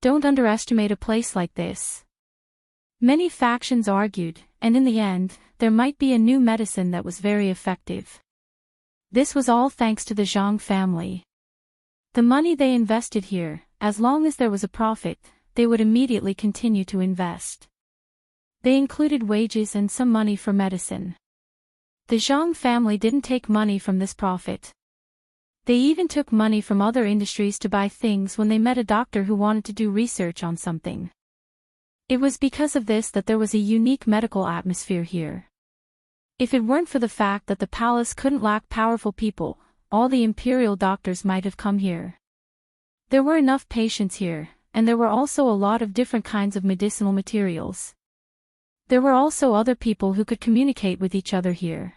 Don't underestimate a place like this. Many factions argued, and in the end, there might be a new medicine that was very effective. This was all thanks to the Zhang family. The money they invested here, as long as there was a profit, they would immediately continue to invest. They included wages and some money for medicine. The Zhang family didn't take money from this profit. They even took money from other industries to buy things when they met a doctor who wanted to do research on something. It was because of this that there was a unique medical atmosphere here. If it weren't for the fact that the palace couldn't lack powerful people, all the imperial doctors might have come here. There were enough patients here, and there were also a lot of different kinds of medicinal materials. There were also other people who could communicate with each other here.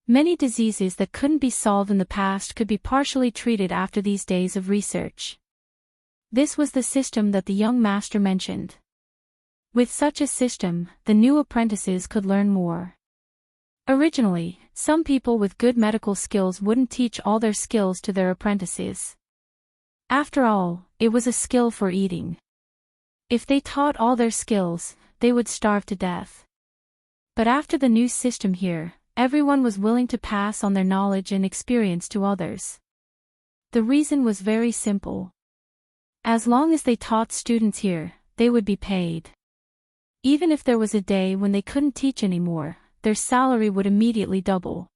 Many diseases that couldn't be solved in the past could be partially treated after these days of research. This was the system that the young master mentioned. With such a system, the new apprentices could learn more. Originally, some people with good medical skills wouldn't teach all their skills to their apprentices. After all, it was a skill for eating. If they taught all their skills, they would starve to death. But after the new system here, everyone was willing to pass on their knowledge and experience to others. The reason was very simple. As long as they taught students here, they would be paid. Even if there was a day when they couldn't teach anymore, their salary would immediately double.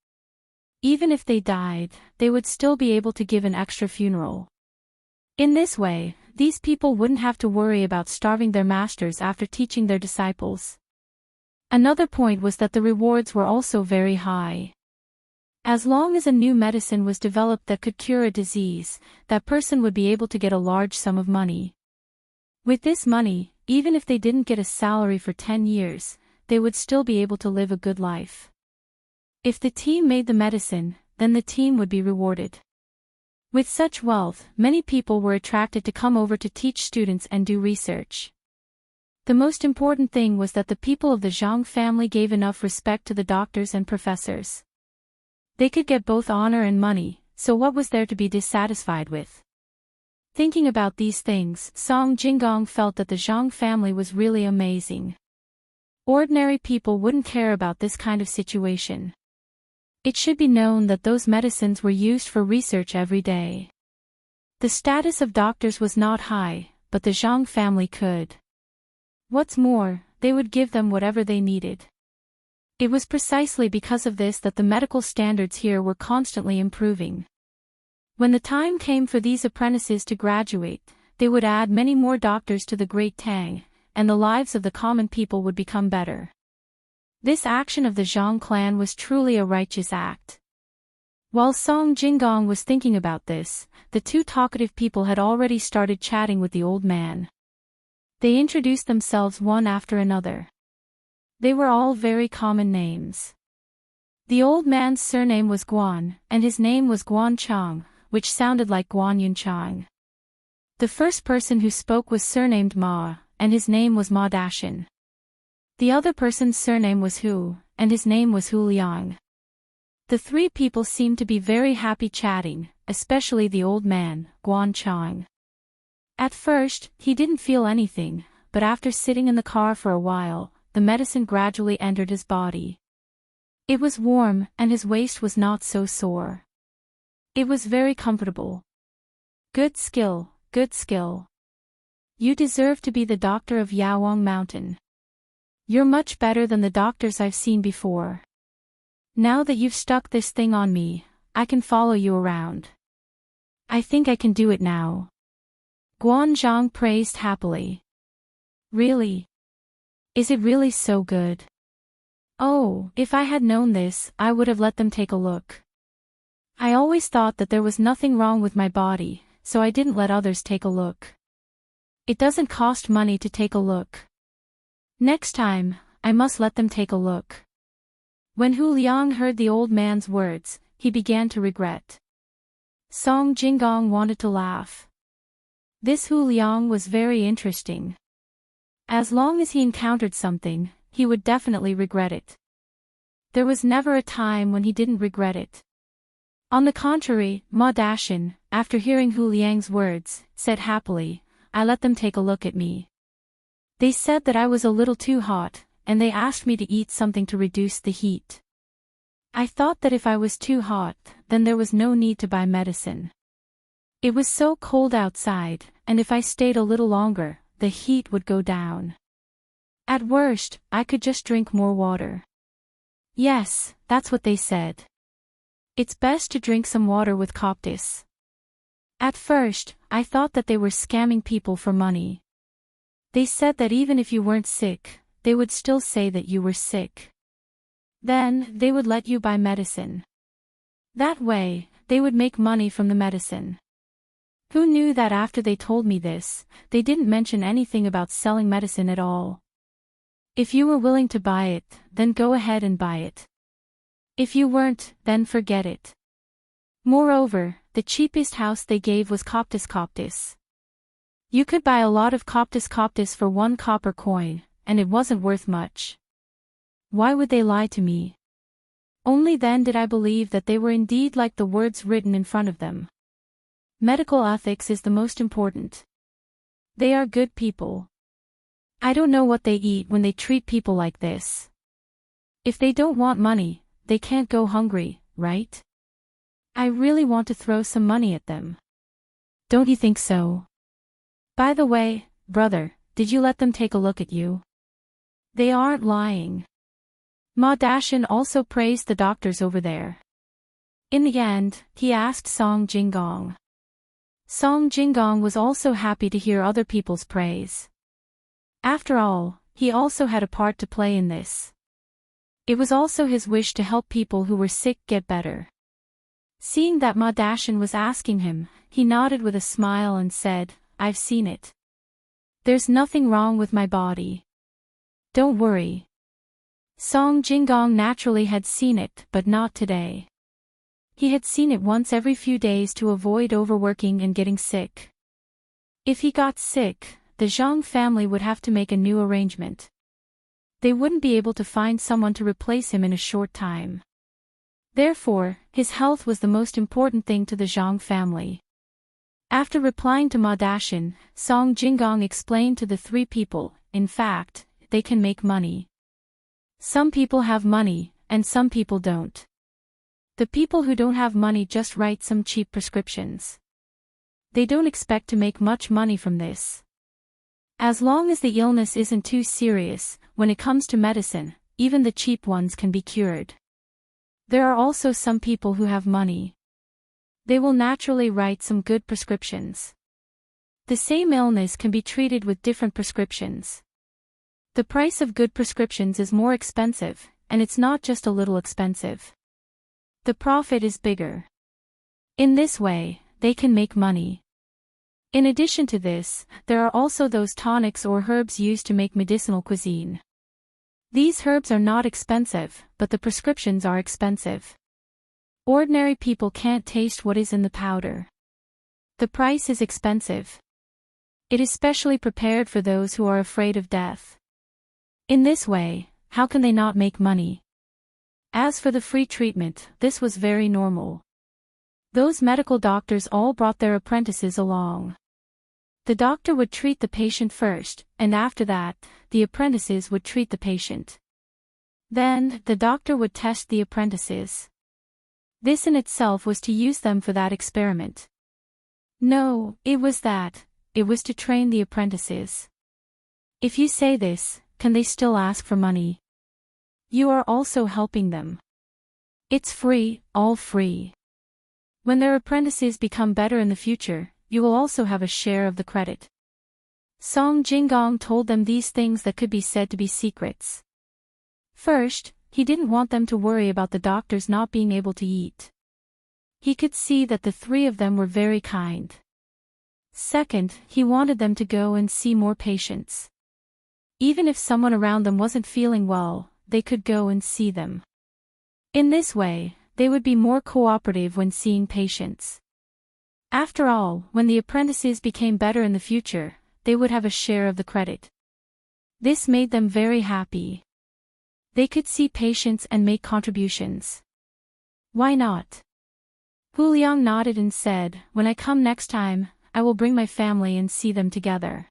Even if they died, they would still be able to give an extra funeral. In this way, these people wouldn't have to worry about starving their masters after teaching their disciples. Another point was that the rewards were also very high. As long as a new medicine was developed that could cure a disease, that person would be able to get a large sum of money. With this money, even if they didn't get a salary for 10 years, they would still be able to live a good life. If the team made the medicine, then the team would be rewarded. With such wealth, many people were attracted to come over to teach students and do research. The most important thing was that the people of the Zhang family gave enough respect to the doctors and professors. They could get both honor and money, so what was there to be dissatisfied with? Thinking about these things, Song Jingong felt that the Zhang family was really amazing. Ordinary people wouldn't care about this kind of situation. It should be known that those medicines were used for research every day. The status of doctors was not high, but the Zhang family could. What's more, they would give them whatever they needed. It was precisely because of this that the medical standards here were constantly improving. When the time came for these apprentices to graduate, they would add many more doctors to the great Tang, and the lives of the common people would become better. This action of the Zhang clan was truly a righteous act. While Song Jingong was thinking about this, the two talkative people had already started chatting with the old man. They introduced themselves one after another. They were all very common names. The old man's surname was Guan, and his name was Guan Chang, which sounded like Guan Yun Chang. The first person who spoke was surnamed Ma, and his name was Ma Dashin. The other person's surname was Hu, and his name was Hu Liang. The three people seemed to be very happy chatting, especially the old man, Guan Chang. At first, he didn't feel anything, but after sitting in the car for a while, the medicine gradually entered his body. It was warm, and his waist was not so sore. It was very comfortable. Good skill, good skill. You deserve to be the doctor of Yawang Mountain. You're much better than the doctors I've seen before. Now that you've stuck this thing on me, I can follow you around. I think I can do it now. Guan Zhang praised happily. Really? Is it really so good? Oh, if I had known this, I would have let them take a look. I always thought that there was nothing wrong with my body, so I didn't let others take a look. It doesn't cost money to take a look. Next time, I must let them take a look. When Hu Liang heard the old man's words, he began to regret. Song Jinggong wanted to laugh. This Hu Liang was very interesting. As long as he encountered something, he would definitely regret it. There was never a time when he didn't regret it. On the contrary, Ma Dashin, after hearing Hu Liang's words, said happily, I let them take a look at me. They said that I was a little too hot, and they asked me to eat something to reduce the heat. I thought that if I was too hot, then there was no need to buy medicine. It was so cold outside, and if I stayed a little longer, the heat would go down. At worst, I could just drink more water. Yes, that's what they said. It's best to drink some water with Coptis. At first, I thought that they were scamming people for money. They said that even if you weren't sick, they would still say that you were sick. Then, they would let you buy medicine. That way, they would make money from the medicine. Who knew that after they told me this, they didn't mention anything about selling medicine at all? If you were willing to buy it, then go ahead and buy it. If you weren't, then forget it. Moreover, the cheapest house they gave was Coptis. You could buy a lot of Coptis for 1 copper coin, and it wasn't worth much. Why would they lie to me? Only then did I believe that they were indeed like the words written in front of them. Medical ethics is the most important. They are good people. I don't know what they eat when they treat people like this. If they don't want money, they can't go hungry, right? I really want to throw some money at them. Don't you think so? By the way, brother, did you let them take a look at you? They aren't lying. Ma Dashin also praised the doctors over there. In the end, he asked Song Jinggong. Song Jinggong was also happy to hear other people's praise. After all, he also had a part to play in this. It was also his wish to help people who were sick get better. Seeing that Ma Dashin was asking him, he nodded with a smile and said, I've seen it. There's nothing wrong with my body. Don't worry. Song Jinggong naturally had seen it, but not today. He had seen it once every few days to avoid overworking and getting sick. If he got sick, the Zhang family would have to make a new arrangement. They wouldn't be able to find someone to replace him in a short time. Therefore, his health was the most important thing to the Zhang family. After replying to Ma Dashin, Song Jinggong explained to the 3 people, in fact, they can make money. Some people have money, and some people don't. The people who don't have money just write some cheap prescriptions. They don't expect to make much money from this. As long as the illness isn't too serious, when it comes to medicine, even the cheap ones can be cured. There are also some people who have money. They will naturally write some good prescriptions. The same illness can be treated with different prescriptions. The price of good prescriptions is more expensive, and it's not just a little expensive. The profit is bigger. In this way, they can make money. In addition to this, there are also those tonics or herbs used to make medicinal cuisine. These herbs are not expensive, but the prescriptions are expensive. Ordinary people can't taste what is in the powder. The price is expensive. It is specially prepared for those who are afraid of death. In this way, how can they not make money? As for the free treatment, this was very normal. Those medical doctors all brought their apprentices along. The doctor would treat the patient first, and after that, the apprentices would treat the patient. Then, the doctor would test the apprentices. This in itself was to use them for that experiment. No, it was to train the apprentices. If you say this, can they still ask for money? You are also helping them. It's free, all free. When their apprentices become better in the future, you will also have a share of the credit. Song Jinggong told them these things that could be said to be secrets. First, he didn't want them to worry about the doctors not being able to eat. He could see that the three of them were very kind. Second, he wanted them to go and see more patients. Even if someone around them wasn't feeling well, they could go and see them. In this way, they would be more cooperative when seeing patients. After all, when the apprentices became better in the future, they would have a share of the credit. This made them very happy. They could see patients and make contributions. Why not? Hu Liang nodded and said, "When I come next time, I will bring my family and see them together.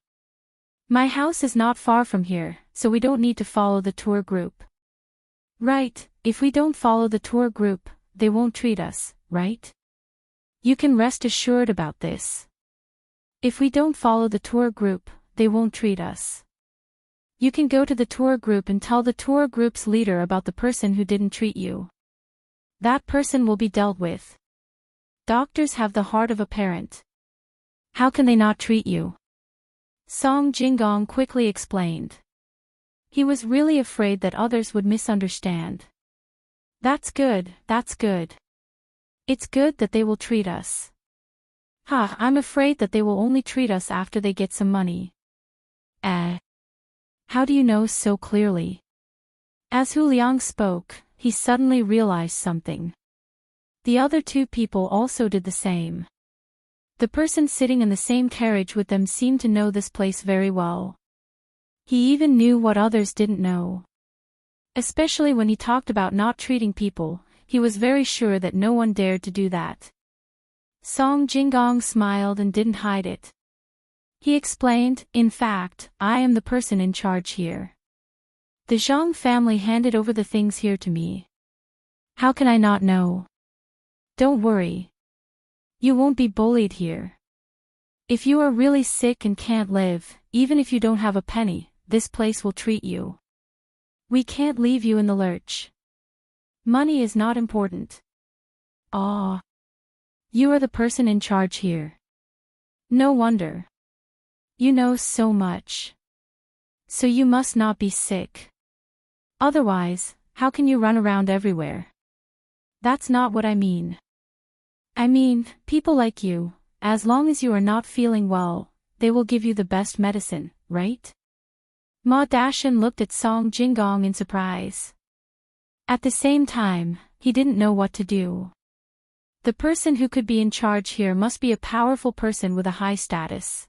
My house is not far from here, so we don't need to follow the tour group." Right, if we don't follow the tour group, they won't treat us, right? You can rest assured about this. If we don't follow the tour group, they won't treat us. You can go to the tour group and tell the tour group's leader about the person who didn't treat you. That person will be dealt with. Doctors have the heart of a parent. How can they not treat you? Song Jinggong quickly explained. He was really afraid that others would misunderstand. That's good, that's good. It's good that they will treat us. I'm afraid that they will only treat us after they get some money. How do you know so clearly? As Hu Liang spoke, he suddenly realized something. The other two people also did the same. The person sitting in the same carriage with them seemed to know this place very well. He even knew what others didn't know. Especially when he talked about not treating people, he was very sure that no one dared to do that. Song Jinggong smiled and didn't hide it. He explained, "In fact, I am the person in charge here. The Zhang family handed over the things here to me. How can I not know? Don't worry. You won't be bullied here. If you are really sick and can't live, even if you don't have a penny, this place will treat you. We can't leave you in the lurch. Money is not important." You are the person in charge here. No wonder. You know so much. So you must not be sick. Otherwise, how can you run around everywhere? That's not what I mean. I mean, people like you, as long as you are not feeling well, they will give you the best medicine, right? Ma Dashan looked at Song Jinggong in surprise. At the same time, he didn't know what to do. The person who could be in charge here must be a powerful person with a high status.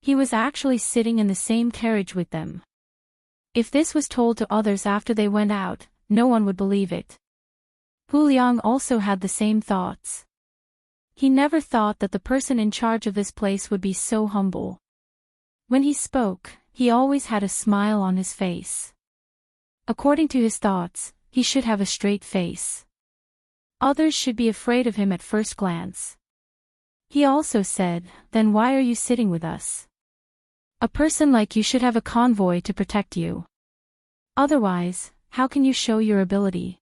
He was actually sitting in the same carriage with them. If this was told to others after they went out, no one would believe it. Hu Liang also had the same thoughts. He never thought that the person in charge of this place would be so humble. When he spoke, he always had a smile on his face. According to his thoughts, he should have a straight face. Others should be afraid of him at first glance. He also said, "Then why are you sitting with us? A person like you should have a convoy to protect you. Otherwise, how can you show your ability?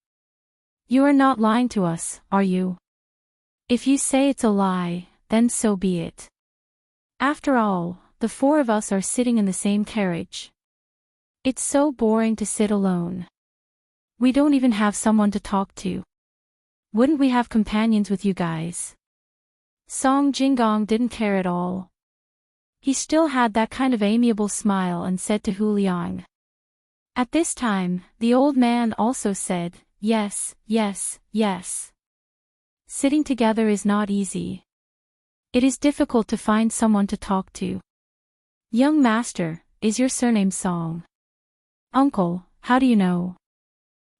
You are not lying to us, are you? If you say it's a lie, then so be it. After all, the four of us are sitting in the same carriage. It's so boring to sit alone. We don't even have someone to talk to. Wouldn't we have companions with you guys?" Song Jinggong didn't care at all. He still had that kind of amiable smile and said to Hu Liang. At this time, the old man also said, "Yes, yes, yes. Sitting together is not easy. It is difficult to find someone to talk to. Young master, is your surname Song?" "Uncle, how do you know?"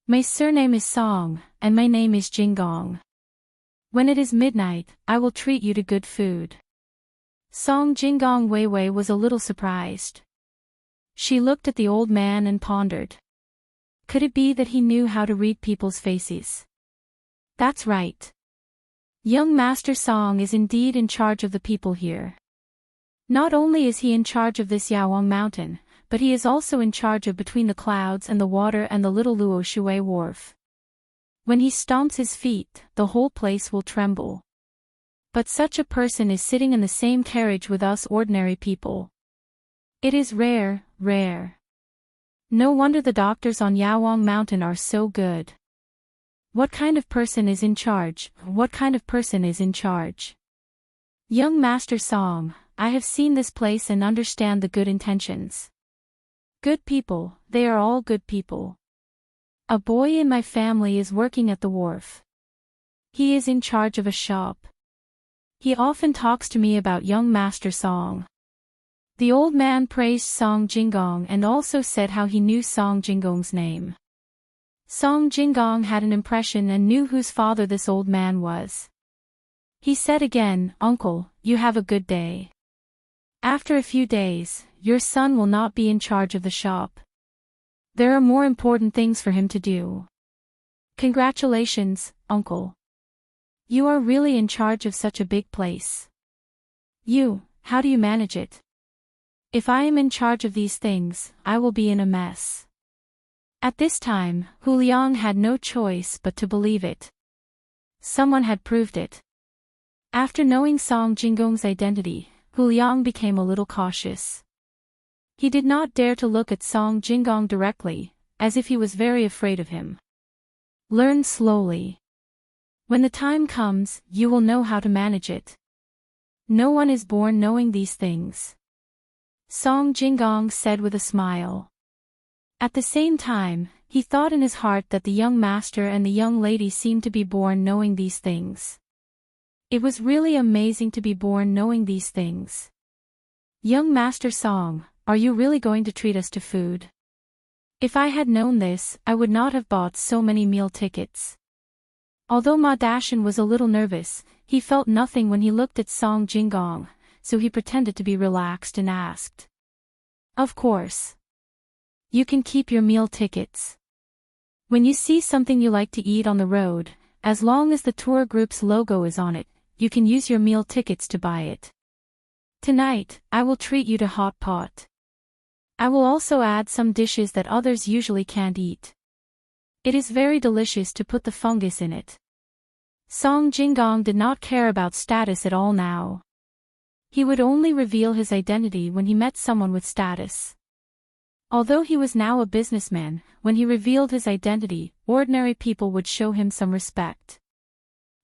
"My surname is Song, and my name is Jinggong." When it is midnight, I will treat you to good food. Song Jingong Weiwei was a little surprised. She looked at the old man and pondered. Could it be that he knew how to read people's faces? That's right. Young Master Song is indeed in charge of the people here. Not only is he in charge of this Yaowang mountain, but he is also in charge of between the clouds and the water and the little Luo Shui wharf. When he stomps his feet, the whole place will tremble. But such a person is sitting in the same carriage with us ordinary people. It is rare, rare. No wonder the doctors on Yaowang mountain are so good. What kind of person is in charge? What kind of person is in charge? Young Master Song, I have seen this place and understand the good intentions. Good people, they are all good people. A boy in my family is working at the wharf. He is in charge of a shop. He often talks to me about young Master Song. The old man praised Song Jingong and also said how he knew Song Jingong's name. Song Jingong had an impression and knew whose father this old man was. He said again, "Uncle, you have a good day. After a few days, your son will not be in charge of the shop. There are more important things for him to do." "Congratulations, uncle. You are really in charge of such a big place. How do you manage it? If I am in charge of these things, I will be in a mess." At this time, Hu Liang had no choice but to believe it. Someone had proved it. After knowing Song Jingong's identity, Hu Liang became a little cautious. He did not dare to look at Song Jingong directly, as if he was very afraid of him. Learn slowly. When the time comes, you will know how to manage it. No one is born knowing these things. Song Jingong said with a smile. At the same time, he thought in his heart that the young master and the young lady seemed to be born knowing these things. It was really amazing to be born knowing these things. Young Master Song, are you really going to treat us to food? If I had known this, I would not have bought so many meal tickets. Although Ma Dashan was a little nervous, he felt nothing when he looked at Song Jingong, so he pretended to be relaxed and asked. Of course. You can keep your meal tickets. When you see something you like to eat on the road, as long as the tour group's logo is on it, you can use your meal tickets to buy it. Tonight, I will treat you to hot pot. I will also add some dishes that others usually can't eat. It is very delicious to put the fungus in it. Song Jingong did not care about status at all now. He would only reveal his identity when he met someone with status. Although he was now a businessman, when he revealed his identity, ordinary people would show him some respect.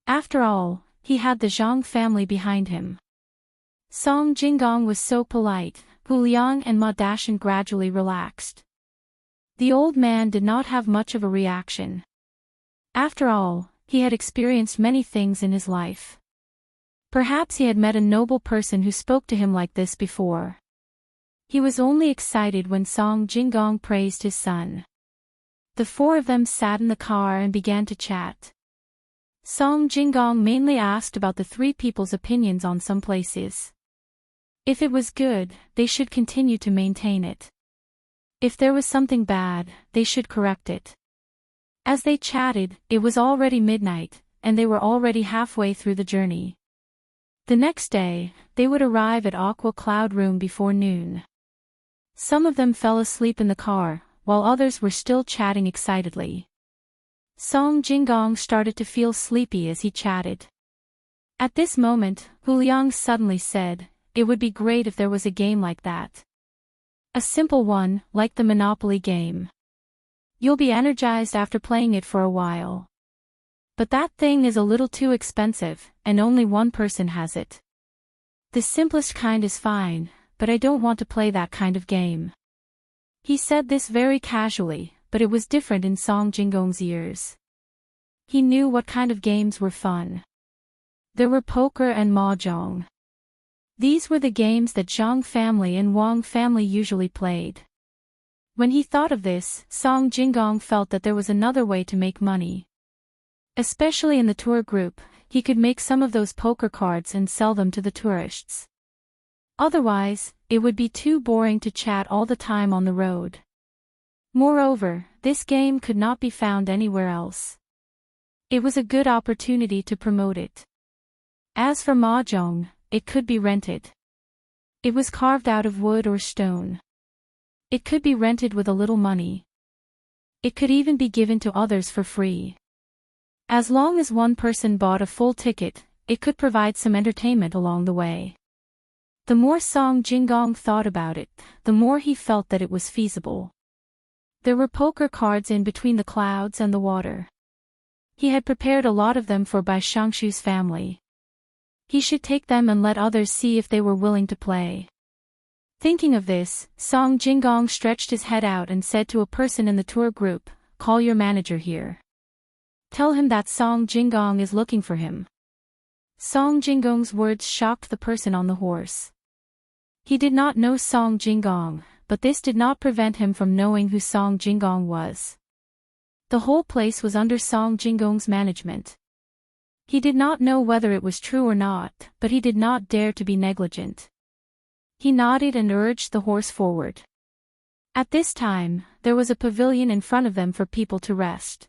After all, he had the Zhang family behind him. Song Jingong was so polite, Hu Liang and Ma Dashan gradually relaxed. The old man did not have much of a reaction. After all, he had experienced many things in his life. Perhaps he had met a noble person who spoke to him like this before. He was only excited when Song Jingong praised his son. The four of them sat in the car and began to chat. Song Jingong mainly asked about the three people's opinions on some places. If it was good, they should continue to maintain it. If there was something bad, they should correct it. As they chatted, it was already midnight, and they were already halfway through the journey. The next day, they would arrive at Aqua Cloud Room before noon. Some of them fell asleep in the car, while others were still chatting excitedly. Song Jingong started to feel sleepy as he chatted. At this moment, Hu Liang suddenly said, "It would be great if there was a game like that. A simple one, like the Monopoly game. You'll be energized after playing it for a while. But that thing is a little too expensive, and only one person has it. The simplest kind is fine, but I don't want to play that kind of game." He said this very casually, but it was different in Song Jingong's ears. He knew what kind of games were fun. There were poker and mahjong. These were the games that Zhang family and Wang family usually played. When he thought of this, Song Jingong felt that there was another way to make money. Especially in the tour group, he could make some of those poker cards and sell them to the tourists. Otherwise, it would be too boring to chat all the time on the road. Moreover, this game could not be found anywhere else. It was a good opportunity to promote it. As for mahjong, it could be rented. It was carved out of wood or stone. It could be rented with a little money. It could even be given to others for free. As long as one person bought a full ticket, it could provide some entertainment along the way. The more Song Jinggong thought about it, the more he felt that it was feasible. There were poker cards in between the clouds and the water. He had prepared a lot of them for Bai Shangshu's family. He should take them and let others see if they were willing to play. Thinking of this, Song Jinggong stretched his head out and said to a person in the tour group, "Call your manager here. Tell him that Song Jinggong is looking for him." Song Jinggong's words shocked the person on the horse. He did not know Song Jinggong, but this did not prevent him from knowing who Song Jinggong was. The whole place was under Song Jinggong's management. He did not know whether it was true or not, but he did not dare to be negligent. He nodded and urged the horse forward. At this time, there was a pavilion in front of them for people to rest.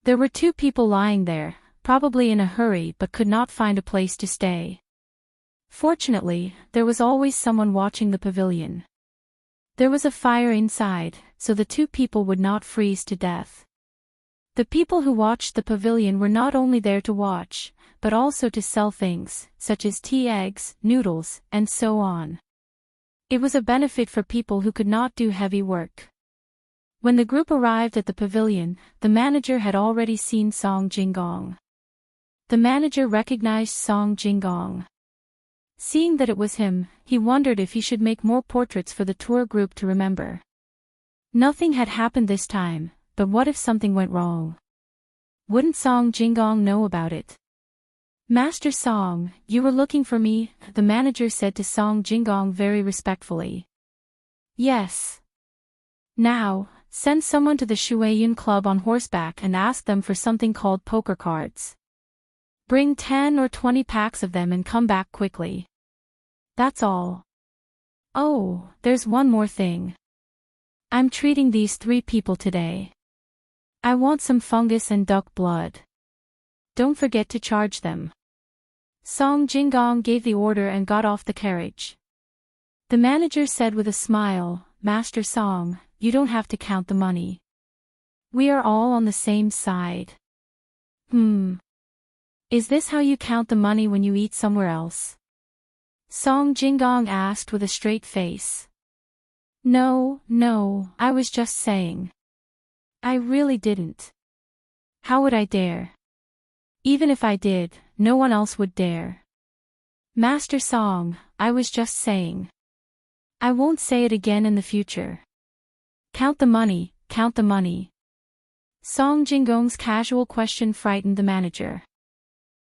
There were 2 people lying there, probably in a hurry but could not find a place to stay. Fortunately, there was always someone watching the pavilion. There was a fire inside, so the 2 people would not freeze to death. The people who watched the pavilion were not only there to watch, but also to sell things, such as tea, eggs, noodles, and so on. It was a benefit for people who could not do heavy work. When the group arrived at the pavilion, the manager had already seen Song Jinggong. The manager recognized Song Jinggong. Seeing that it was him, he wondered if he should make more portraits for the tour group to remember. Nothing had happened this time, but what if something went wrong? Wouldn't Song Jinggong know about it? "Master Song, you were looking for me," the manager said to Song Jinggong very respectfully. "Yes. Now, send someone to the Shuiyun Club on horseback and ask them for something called poker cards. Bring 10 or 20 packs of them and come back quickly. That's all. Oh, there's one more thing. I'm treating these 3 people today. I want some fungus and duck blood. Don't forget to charge them." Song Jinggong gave the order and got off the carriage. The manager said with a smile, "Master Song, you don't have to count the money. We are all on the same side." Is this how you count the money when you eat somewhere else?" Song Jinggong asked with a straight face. No, I was just saying. I really didn't. How would I dare? Even if I did, no one else would dare. Master Song, I was just saying. I won't say it again in the future. Count the money, count the money. Song Jinggong's casual question frightened the manager.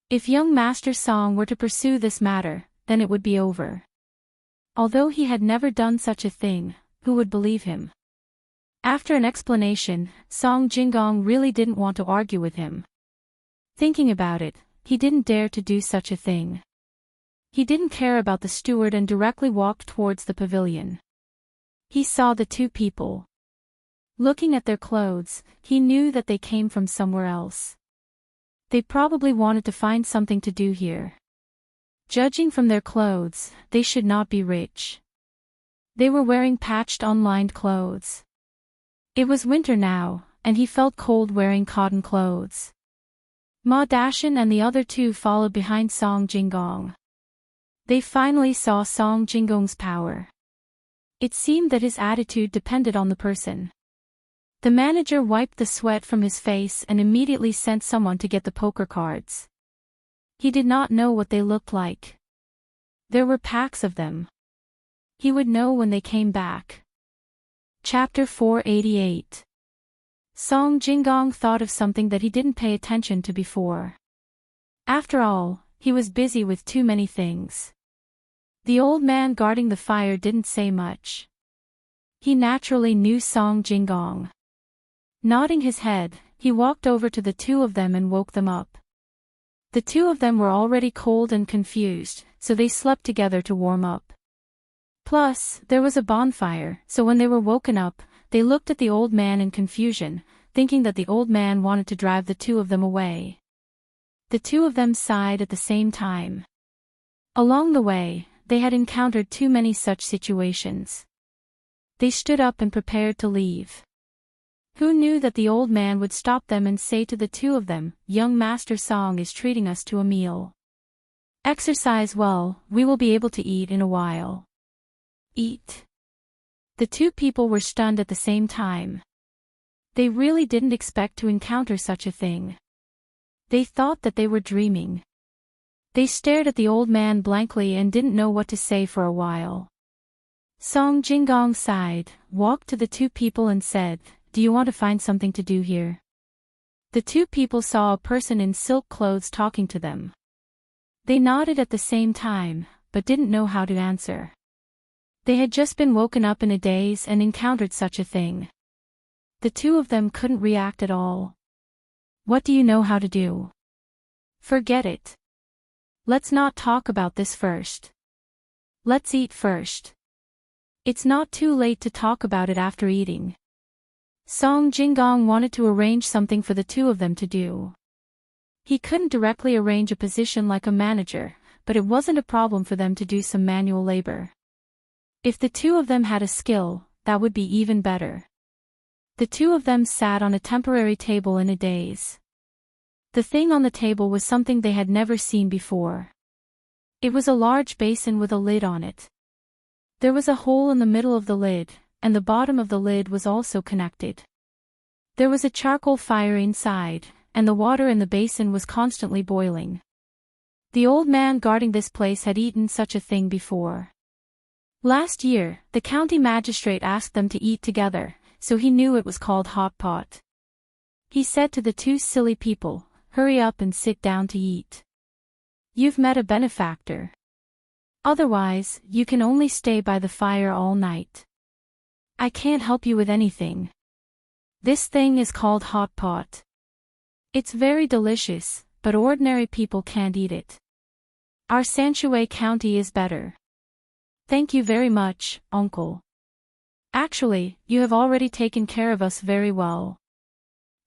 If young Master Song were to pursue this matter, then it would be over. Although he had never done such a thing, who would believe him? After an explanation, Song Jinggong really didn't want to argue with him. Thinking about it, he didn't dare to do such a thing. He didn't care about the steward and directly walked towards the pavilion. He saw the 2 people. Looking at their clothes, he knew that they came from somewhere else. They probably wanted to find something to do here. Judging from their clothes, they should not be rich. They were wearing patched unlined clothes. It was winter now, and he felt cold wearing cotton clothes. Ma Dashan and the other 2 followed behind Song Jinggong. They finally saw Song Jinggong's power. It seemed that his attitude depended on the person. The manager wiped the sweat from his face and immediately sent someone to get the poker cards. He did not know what they looked like. There were packs of them. He would know when they came back. Chapter 488. Song Jinggong thought of something that he didn't pay attention to before. After all, he was busy with too many things. The old man guarding the fire didn't say much. He naturally knew Song Jinggong. Nodding his head, he walked over to the 2 of them and woke them up. The two of them were already cold and confused, so they slept together to warm up. Plus, there was a bonfire, so when they were woken up, they looked at the old man in confusion, thinking that the old man wanted to drive the two of them away. The two of them sighed at the same time. Along the way, they had encountered too many such situations. They stood up and prepared to leave. Who knew that the old man would stop them and say to the two of them, "Young Master Song is treating us to a meal. Exercise well, we will be able to eat in a while." Eat. The two people were stunned at the same time. They really didn't expect to encounter such a thing. They thought that they were dreaming. They stared at the old man blankly and didn't know what to say for a while. Song Jinggong sighed, walked to the two people and said, "Do you want to find something to do here?" The two people saw a person in silk clothes talking to them. They nodded at the same time, but didn't know how to answer. They had just been woken up in a daze and encountered such a thing. The two of them couldn't react at all. "What do you know how to do?" "Forget it. Let's not talk about this first. Let's eat first. It's not too late to talk about it after eating." Song Jinggong wanted to arrange something for the two of them to do. He couldn't directly arrange a position like a manager, but it wasn't a problem for them to do some manual labor. If the two of them had a skill, that would be even better. The two of them sat on a temporary table in a daze. The thing on the table was something they had never seen before. It was a large basin with a lid on it. There was a hole in the middle of the lid, and the bottom of the lid was also connected. There was a charcoal fire inside, and the water in the basin was constantly boiling. The old man guarding this place had eaten such a thing before. Last year, the county magistrate asked them to eat together, so he knew it was called hot pot. He said to the two silly people, "Hurry up and sit down to eat. You've met a benefactor. Otherwise, you can only stay by the fire all night. I can't help you with anything. This thing is called hot pot. It's very delicious, but ordinary people can't eat it. Our Sanshui County is better. Thank you very much, Uncle. Actually, you have already taken care of us very well.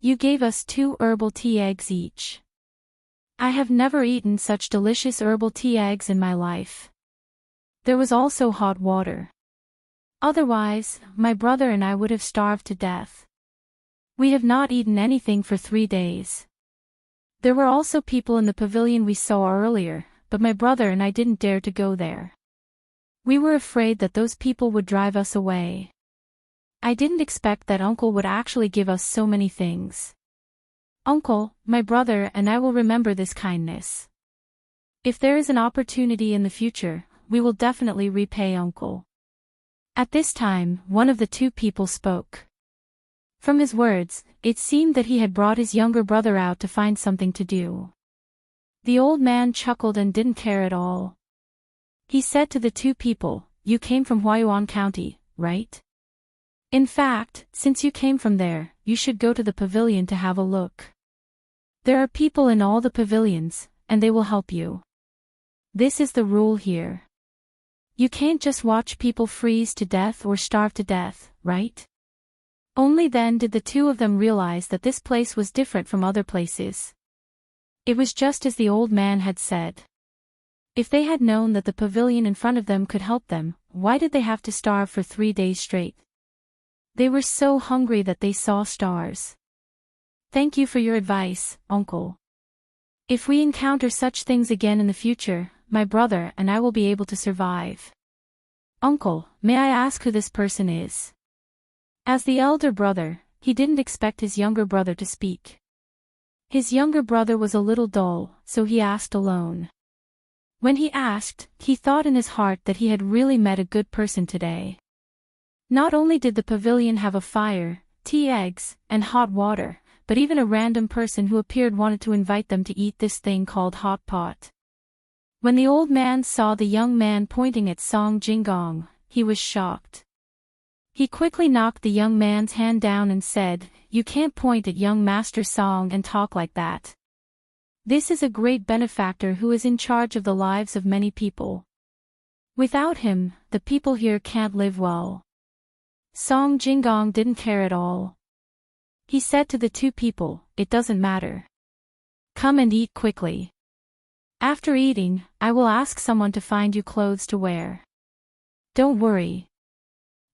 You gave us 2 herbal tea eggs each. I have never eaten such delicious herbal tea eggs in my life. There was also hot water. Otherwise, my brother and I would have starved to death. We have not eaten anything for 3 days. There were also people in the pavilion we saw earlier, but my brother and I didn't dare to go there. We were afraid that those people would drive us away. I didn't expect that Uncle would actually give us so many things. Uncle, my brother and I will remember this kindness. If there is an opportunity in the future, we will definitely repay Uncle." At this time, one of the two people spoke. From his words, it seemed that he had brought his younger brother out to find something to do. The old man chuckled and didn't care at all. He said to the two people, "You came from Huayuan County, right? In fact, since you came from there, you should go to the pavilion to have a look. There are people in all the pavilions, and they will help you. This is the rule here. You can't just watch people freeze to death or starve to death, right?" Only then did the two of them realize that this place was different from other places. It was just as the old man had said. If they had known that the pavilion in front of them could help them, why did they have to starve for 3 days straight? They were so hungry that they saw stars. "Thank you for your advice, Uncle. If we encounter such things again in the future, my brother and I will be able to survive. Uncle, may I ask who this person is?" As the elder brother, he didn't expect his younger brother to speak. His younger brother was a little dull, so he asked alone. When he asked, he thought in his heart that he had really met a good person today. Not only did the pavilion have a fire, tea eggs, and hot water, but even a random person who appeared wanted to invite them to eat this thing called hot pot. When the old man saw the young man pointing at Song Jinggong, he was shocked. He quickly knocked the young man's hand down and said, "You can't point at young Master Song and talk like that. This is a great benefactor who is in charge of the lives of many people. Without him, the people here can't live well. Song Jinggong didn't care at all. He said to the two people, "It doesn't matter. Come and eat quickly. After eating, I will ask someone to find you clothes to wear. Don't worry.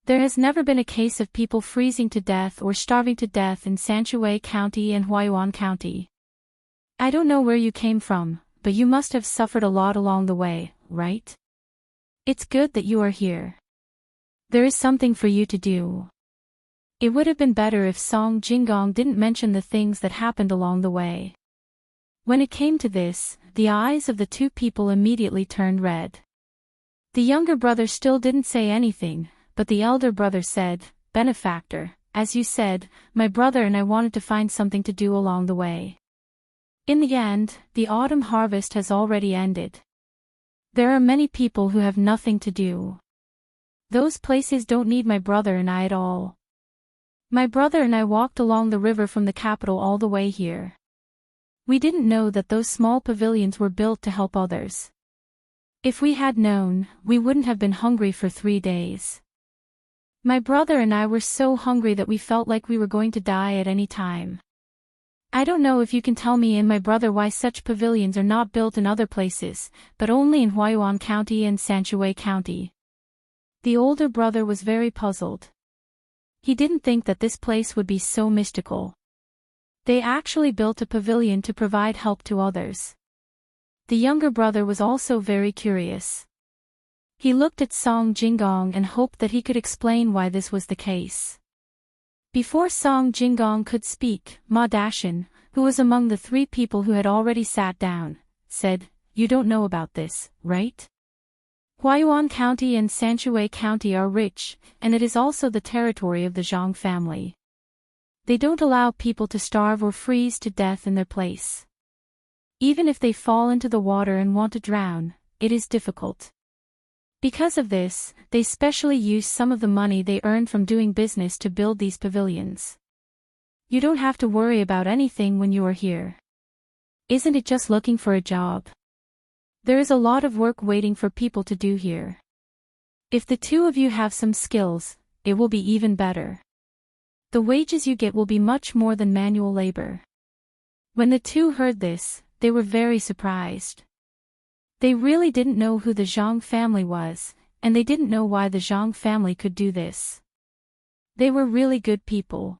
There has never been a case of people freezing to death or starving to death in Sanshui County and Huayuan County. I don't know where you came from, but you must have suffered a lot along the way, right? It's good that you are here. There is something for you to do." It would have been better if Song Jinggong didn't mention the things that happened along the way. When it came to this, the eyes of the two people immediately turned red. The younger brother still didn't say anything, but the elder brother said, "Benefactor, as you said, my brother and I wanted to find something to do along the way. In the end, the autumn harvest has already ended. There are many people who have nothing to do. Those places don't need my brother and I at all. My brother and I walked along the river from the capital all the way here. We didn't know that those small pavilions were built to help others. If we had known, we wouldn't have been hungry for 3 days. My brother and I were so hungry that we felt like we were going to die at any time. I don't know if you can tell me and my brother why such pavilions are not built in other places, but only in Huayuan County and Sanshui County." The older brother was very puzzled. He didn't think that this place would be so mystical. They actually built a pavilion to provide help to others. The younger brother was also very curious. He looked at Song Jinggong and hoped that he could explain why this was the case. Before Song Jinggong could speak, Ma Dashin, who was among the 3 people who had already sat down, said, "You don't know about this, right? Huayuan County and Sanshui County are rich, and it is also the territory of the Zhang family. They don't allow people to starve or freeze to death in their place. Even if they fall into the water and want to drown, it is difficult. Because of this, they specially use some of the money they earn from doing business to build these pavilions. You don't have to worry about anything when you are here. Isn't it just looking for a job? There is a lot of work waiting for people to do here. If the two of you have some skills, it will be even better. The wages you get will be much more than manual labor." When the two heard this, they were very surprised. They really didn't know who the Zhang family was, and they didn't know why the Zhang family could do this. They were really good people.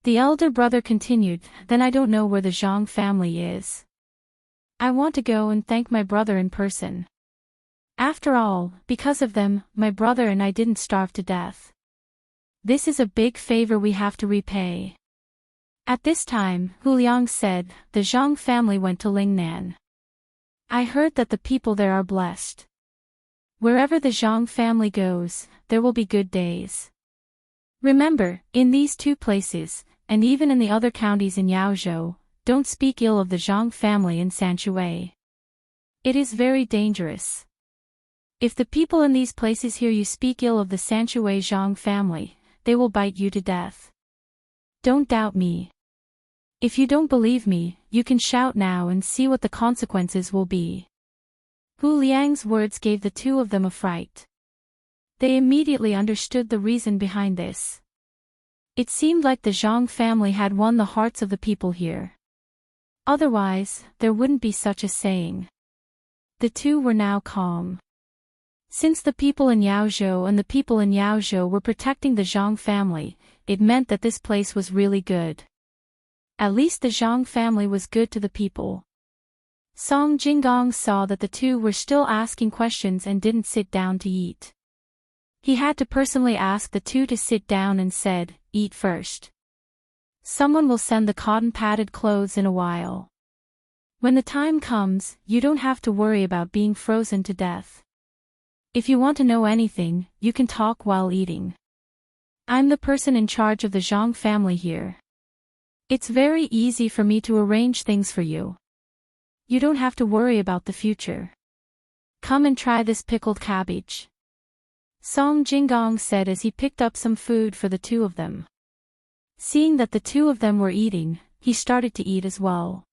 The elder brother continued, "Then I don't know where the Zhang family is. I want to go and thank my brother in person. After all, because of them, my brother and I didn't starve to death. This is a big favor we have to repay." At this time, Hu Liang said, "The Zhang family went to Lingnan. I heard that the people there are blessed. Wherever the Zhang family goes, there will be good days. Remember, in these 2 places, and even in the other counties in Yaozhou, don't speak ill of the Zhang family in Sanshui. It is very dangerous. If the people in these places hear you speak ill of the Sanshui Zhang family, they will bite you to death. Don't doubt me. If you don't believe me, you can shout now and see what the consequences will be." Hu Liang's words gave the 2 of them a fright. They immediately understood the reason behind this. It seemed like the Zhang family had won the hearts of the people here. Otherwise, there wouldn't be such a saying. The 2 were now calm. Since the people in Yaozhou and the people in Yaozhou were protecting the Zhang family, it meant that this place was really good. At least the Zhang family was good to the people. Song Jinggong saw that the 2 were still asking questions and didn't sit down to eat. He had to personally ask the 2 to sit down and said, "Eat first. Someone will send the cotton-padded clothes in a while. When the time comes, you don't have to worry about being frozen to death. If you want to know anything, you can talk while eating. I'm the person in charge of the Zhang family here. It's very easy for me to arrange things for you. You don't have to worry about the future. Come and try this pickled cabbage." Song Jinggong said as he picked up some food for the 2 of them. Seeing that the 2 of them were eating, he started to eat as well.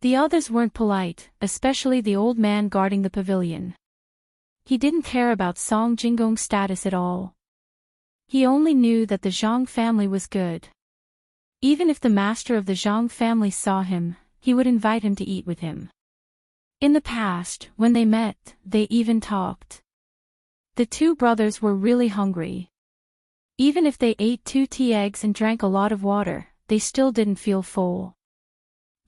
The others weren't polite, especially the old man guarding the pavilion. He didn't care about Song Jinggong's status at all. He only knew that the Zhang family was good. Even if the master of the Zhang family saw him, he would invite him to eat with him. In the past, when they met, they even talked. The two brothers were really hungry. Even if they ate 2 tea eggs and drank a lot of water, they still didn't feel full.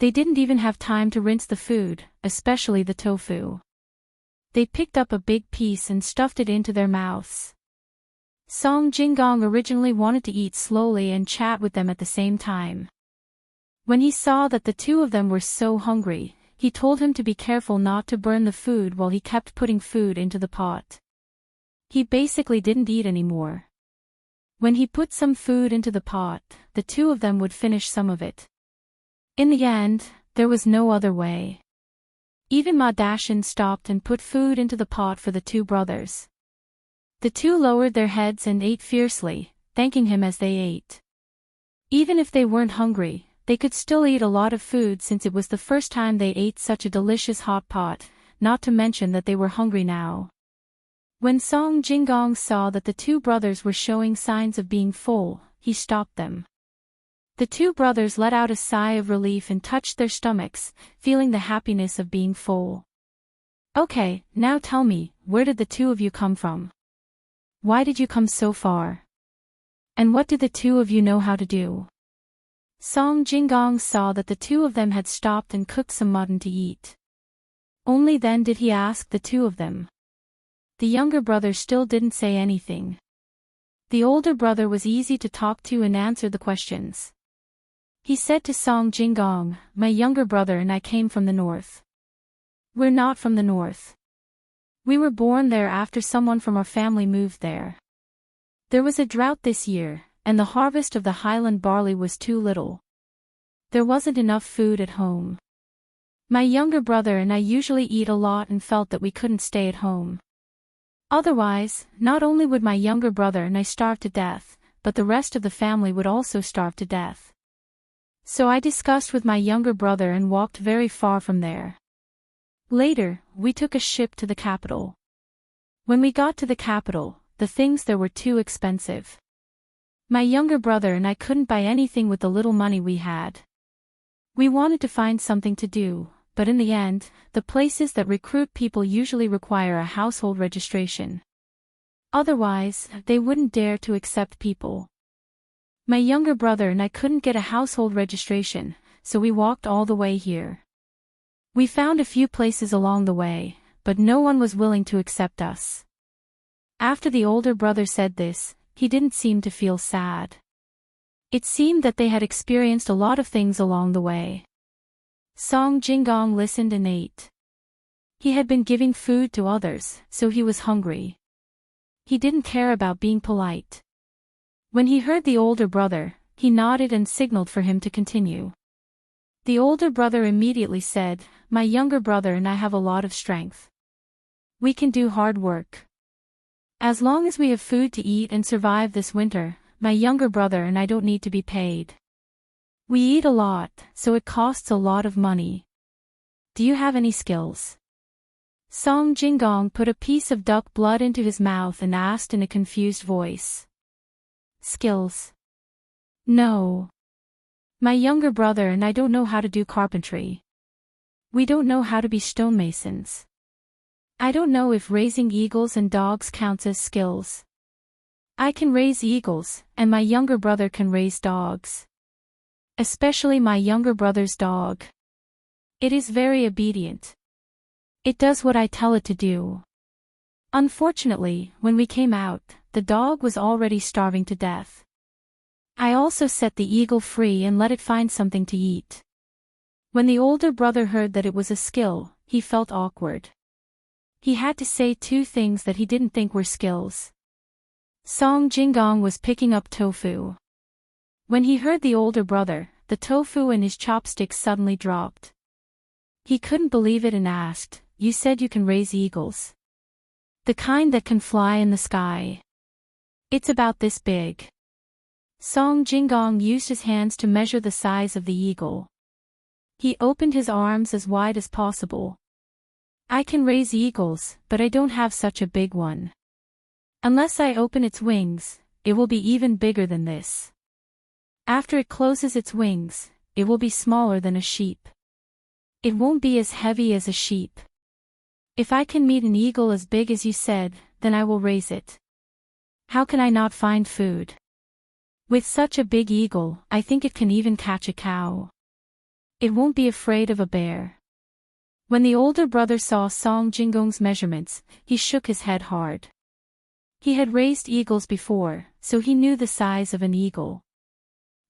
They didn't even have time to rinse the food, especially the tofu. They picked up a big piece and stuffed it into their mouths. Song Jinggong originally wanted to eat slowly and chat with them at the same time. When he saw that the two of them were so hungry, he told him to be careful not to burn the food while he kept putting food into the pot. He basically didn't eat anymore. When he put some food into the pot, the two of them would finish some of it. In the end, there was no other way. Even Ma Dashin stopped and put food into the pot for the two brothers. The two lowered their heads and ate fiercely, thanking him as they ate. Even if they weren't hungry, they could still eat a lot of food since it was the first time they ate such a delicious hot pot, not to mention that they were hungry now. When Song Jinggong saw that the two brothers were showing signs of being full, he stopped them. The two brothers let out a sigh of relief and touched their stomachs, feeling the happiness of being full. Okay, now tell me, where did the two of you come from? Why did you come so far? And what did the two of you know how to do? Song Jinggong saw that the two of them had stopped and cooked some mutton to eat. Only then did he ask the two of them. The younger brother still didn't say anything. The older brother was easy to talk to and answered the questions. He said to Song Jinggong, "My younger brother and I came from the north." "We're not from the north. We were born there after someone from our family moved there. There was a drought this year, and the harvest of the highland barley was too little. There wasn't enough food at home. My younger brother and I usually eat a lot and felt that we couldn't stay at home. Otherwise, not only would my younger brother and I starve to death, but the rest of the family would also starve to death. So I discussed with my younger brother and walked very far from there. Later, we took a ship to the capital. When we got to the capital, the things there were too expensive. My younger brother and I couldn't buy anything with the little money we had. We wanted to find something to do, but in the end, the places that recruit people usually require a household registration. Otherwise, they wouldn't dare to accept people. My younger brother and I couldn't get a household registration, so we walked all the way here. We found a few places along the way, but no one was willing to accept us." After the older brother said this, he didn't seem to feel sad. It seemed that they had experienced a lot of things along the way. Song Jinggong listened and ate. He had been giving food to others, so he was hungry. He didn't care about being polite. When he heard the older brother, he nodded and signaled for him to continue. The older brother immediately said, "My younger brother and I have a lot of strength. We can do hard work. As long as we have food to eat and survive this winter, my younger brother and I don't need to be paid. We eat a lot, so it costs a lot of money. Do you have any skills?" Song Jinggong put a piece of duck blood into his mouth and asked in a confused voice. "Skills? No. My younger brother and I don't know how to do carpentry. We don't know how to be stonemasons. I don't know if raising eagles and dogs counts as skills. I can raise eagles, and my younger brother can raise dogs. Especially my younger brother's dog. It is very obedient. It does what I tell it to do. Unfortunately, when we came out, the dog was already starving to death. I also set the eagle free and let it find something to eat." When the older brother heard that it was a skill, he felt awkward. He had to say two things that he didn't think were skills. Song Jinggong was picking up tofu. When he heard the older brother, the tofu in his chopsticks suddenly dropped. He couldn't believe it and asked, "You said you can raise eagles? The kind that can fly in the sky?" "It's about this big." Song Jinggong used his hands to measure the size of the eagle. He opened his arms as wide as possible. I can raise eagles, but I don't have such a big one. Unless I open its wings, it will be even bigger than this. After it closes its wings, it will be smaller than a sheep. It won't be as heavy as a sheep. If I can meet an eagle as big as you said, then I will raise it. How can I not find food? With such a big eagle, I think it can even catch a cow. It won't be afraid of a bear. When the older brother saw Song Jingong's measurements, he shook his head hard. He had raised eagles before, so he knew the size of an eagle.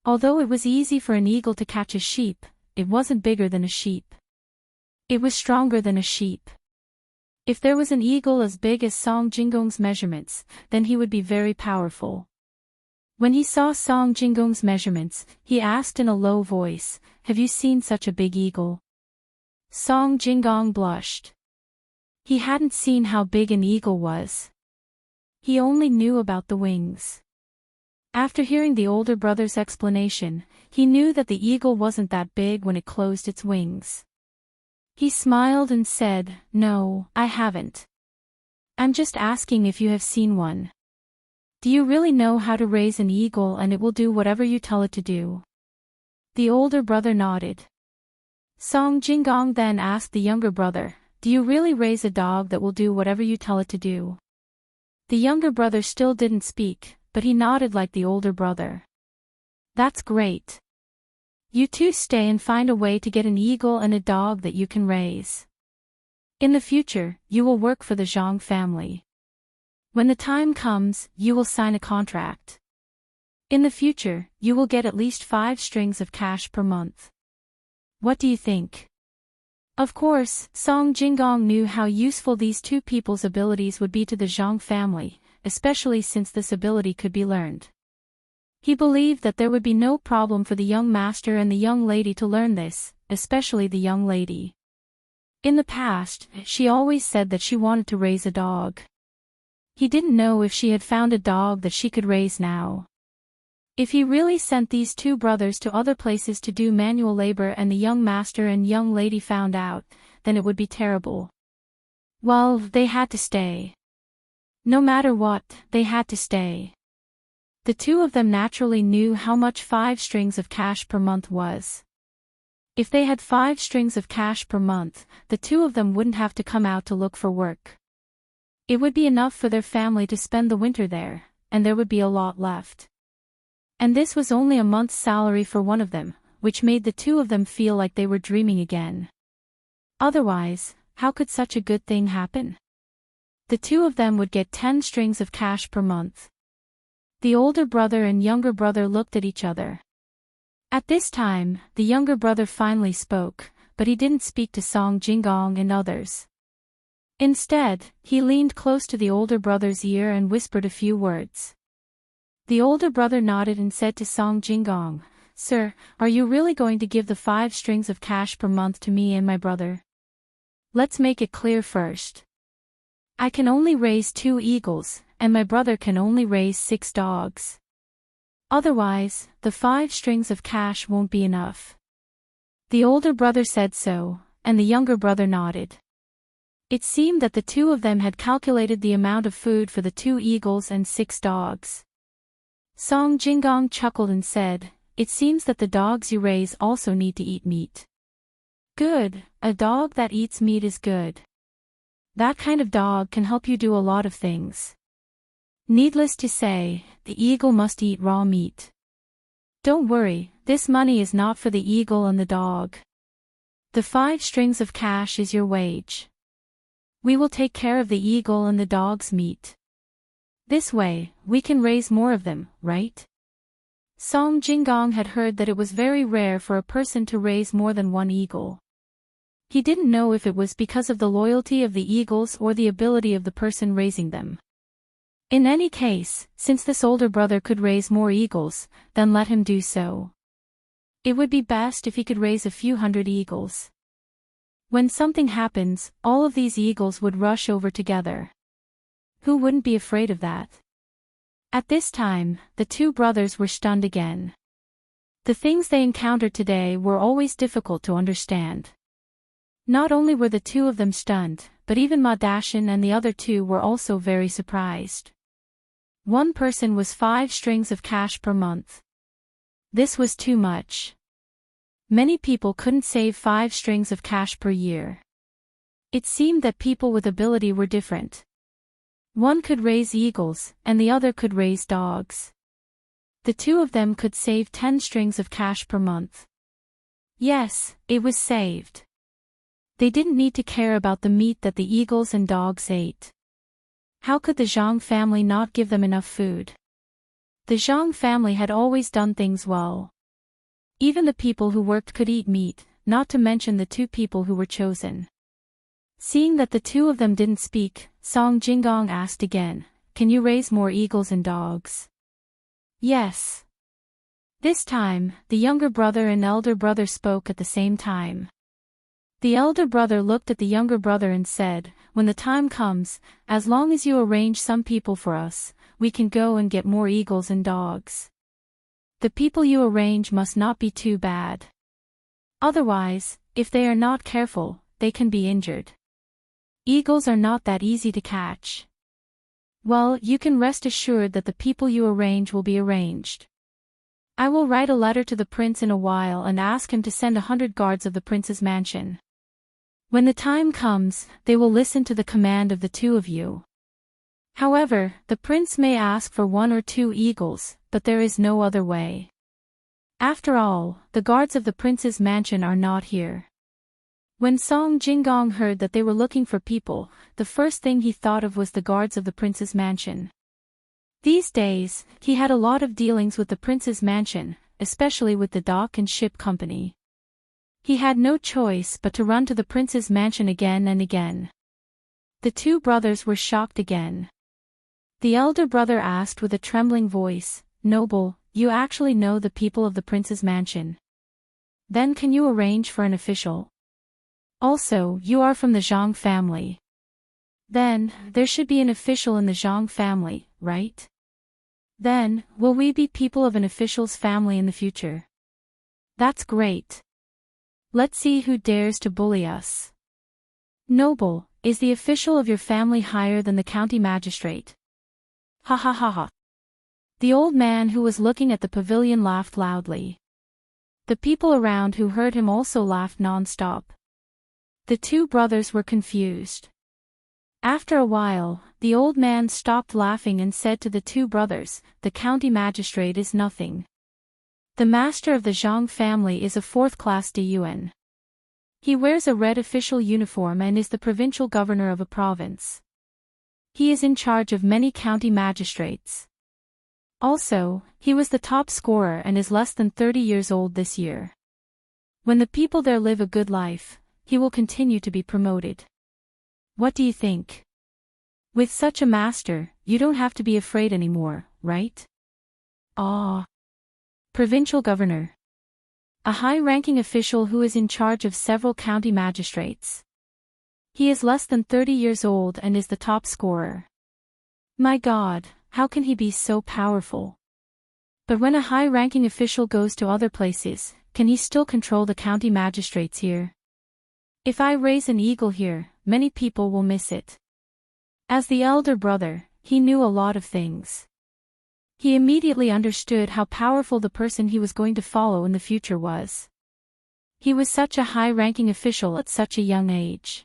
Although it was easy for an eagle to catch a sheep, it wasn't bigger than a sheep. It was stronger than a sheep. If there was an eagle as big as Song Jingong's measurements, then he would be very powerful. When he saw Song Jingong's measurements, he asked in a low voice, "Have you seen such a big eagle?" Song Jingong blushed. He hadn't seen how big an eagle was. He only knew about the wings. After hearing the older brother's explanation, he knew that the eagle wasn't that big when it closed its wings. He smiled and said, "No, I haven't. I'm just asking if you have seen one. Do you really know how to raise an eagle and it will do whatever you tell it to do?" The older brother nodded. Song Jingong then asked the younger brother, "Do you really raise a dog that will do whatever you tell it to do?" The younger brother still didn't speak, but he nodded like the older brother. "That's great. You two stay and find a way to get an eagle and a dog that you can raise. In the future, you will work for the Zhang family. When the time comes, you will sign a contract. In the future, you will get at least 5 strings of cash per month. What do you think?" Of course, Song Jingong knew how useful these two people's abilities would be to the Zhang family, especially since this ability could be learned. He believed that there would be no problem for the young master and the young lady to learn this, especially the young lady. In the past, she always said that she wanted to raise a dog. He didn't know if she had found a dog that she could raise now. If he really sent these two brothers to other places to do manual labor and the young master and young lady found out, then it would be terrible. Well, they had to stay. No matter what, they had to stay. The two of them naturally knew how much 5 strings of cash per month was. If they had 5 strings of cash per month, the two of them wouldn't have to come out to look for work. It would be enough for their family to spend the winter there, and there would be a lot left. And this was only a month's salary for one of them, which made the two of them feel like they were dreaming again. Otherwise, how could such a good thing happen? The two of them would get 10 strings of cash per month. The older brother and younger brother looked at each other. At this time, the younger brother finally spoke, but he didn't speak to Song Jingong and others. Instead, he leaned close to the older brother's ear and whispered a few words. The older brother nodded and said to Song Jingong, "Sir, are you really going to give the 5 strings of cash per month to me and my brother? Let's make it clear first. I can only raise 2 eagles, and my brother can only raise 6 dogs. Otherwise, the 5 strings of cash won't be enough." The older brother said so, and the younger brother nodded. It seemed that the two of them had calculated the amount of food for the 2 eagles and 6 dogs. Song Jingong chuckled and said, "It seems that the dogs you raise also need to eat meat." "Good, a dog that eats meat is good. That kind of dog can help you do a lot of things. Needless to say, the eagle must eat raw meat. Don't worry, this money is not for the eagle and the dog. The 5 strings of cash is your wage. We will take care of the eagle and the dog's meat. This way, we can raise more of them, right?" Song Jingong had heard that it was very rare for a person to raise more than 1 eagle. He didn't know if it was because of the loyalty of the eagles or the ability of the person raising them. In any case, since this older brother could raise more eagles, then let him do so. It would be best if he could raise a few hundred eagles. When something happens, all of these eagles would rush over together. Who wouldn't be afraid of that? At this time, the 2 brothers were stunned again. The things they encountered today were always difficult to understand. Not only were the two of them stunned, but even Madashin and the other two were also very surprised. One person was 5 strings of cash per month. This was too much. Many people couldn't save 5 strings of cash per year. It seemed that people with ability were different. One could raise eagles, and the other could raise dogs. The two of them could save 10 strings of cash per month. Yes, it was saved. They didn't need to care about the meat that the eagles and dogs ate. How could the Zhang family not give them enough food? The Zhang family had always done things well. Even the people who worked could eat meat, not to mention the 2 people who were chosen. Seeing that the 2 of them didn't speak, Song Jinggong asked again, "Can you raise more eagles and dogs?" Yes. This time, the younger brother and elder brother spoke at the same time. The elder brother looked at the younger brother and said, "When the time comes, as long as you arrange some people for us, we can go and get more eagles and dogs. The people you arrange must not be too bad. Otherwise, if they are not careful, they can be injured. Eagles are not that easy to catch. Well, you can rest assured that the people you arrange will be arranged. I will write a letter to the prince in a while and ask him to send 100 guards of the prince's mansion. When the time comes, they will listen to the command of the 2 of you. However, the prince may ask for 1 or 2 eagles, but there is no other way. After all, the guards of the prince's mansion are not here." When Song Jinggong heard that they were looking for people, the first thing he thought of was the guards of the prince's mansion. These days, he had a lot of dealings with the prince's mansion, especially with the dock and ship company. He had no choice but to run to the prince's mansion again and again. The 2 brothers were shocked again. The elder brother asked with a trembling voice, "Noble, you actually know the people of the prince's mansion? Then can you arrange for an official? Also, you are from the Zhang family. Then, there should be an official in the Zhang family, right? Then, will we be people of an official's family in the future? That's great. Let's see who dares to bully us." "Noble, is the official of your family higher than the county magistrate?" "Ha ha ha ha." The old man who was looking at the pavilion laughed loudly. The people around who heard him also laughed non-stop. The 2 brothers were confused. After a while, the old man stopped laughing and said to the 2 brothers, "The county magistrate is nothing. The master of the Zhang family is a 4th-class Dayuan. He wears a red official uniform and is the provincial governor of a province. He is in charge of many county magistrates. Also, he was the top scorer and is less than 30 years old this year. When the people there live a good life, he will continue to be promoted. What do you think? With such a master, you don't have to be afraid anymore, right?" "Ah. Provincial governor. A high-ranking official who is in charge of several county magistrates. He is less than 30 years old and is the top scorer. My God, how can he be so powerful? But when a high-ranking official goes to other places, can he still control the county magistrates here? If I raise an eagle here, many people will miss it." As the elder brother, he knew a lot of things. He immediately understood how powerful the person he was going to follow in the future was. He was such a high-ranking official at such a young age.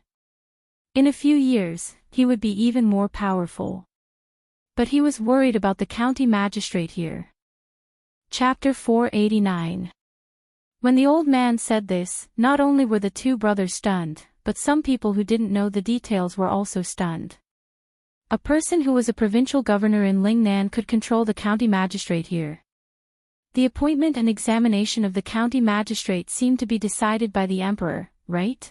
In a few years, he would be even more powerful. But he was worried about the county magistrate here. Chapter 489. When the old man said this, not only were the 2 brothers stunned, but some people who didn't know the details were also stunned. A person who was a provincial governor in Lingnan could control the county magistrate here. The appointment and examination of the county magistrate seemed to be decided by the emperor, right?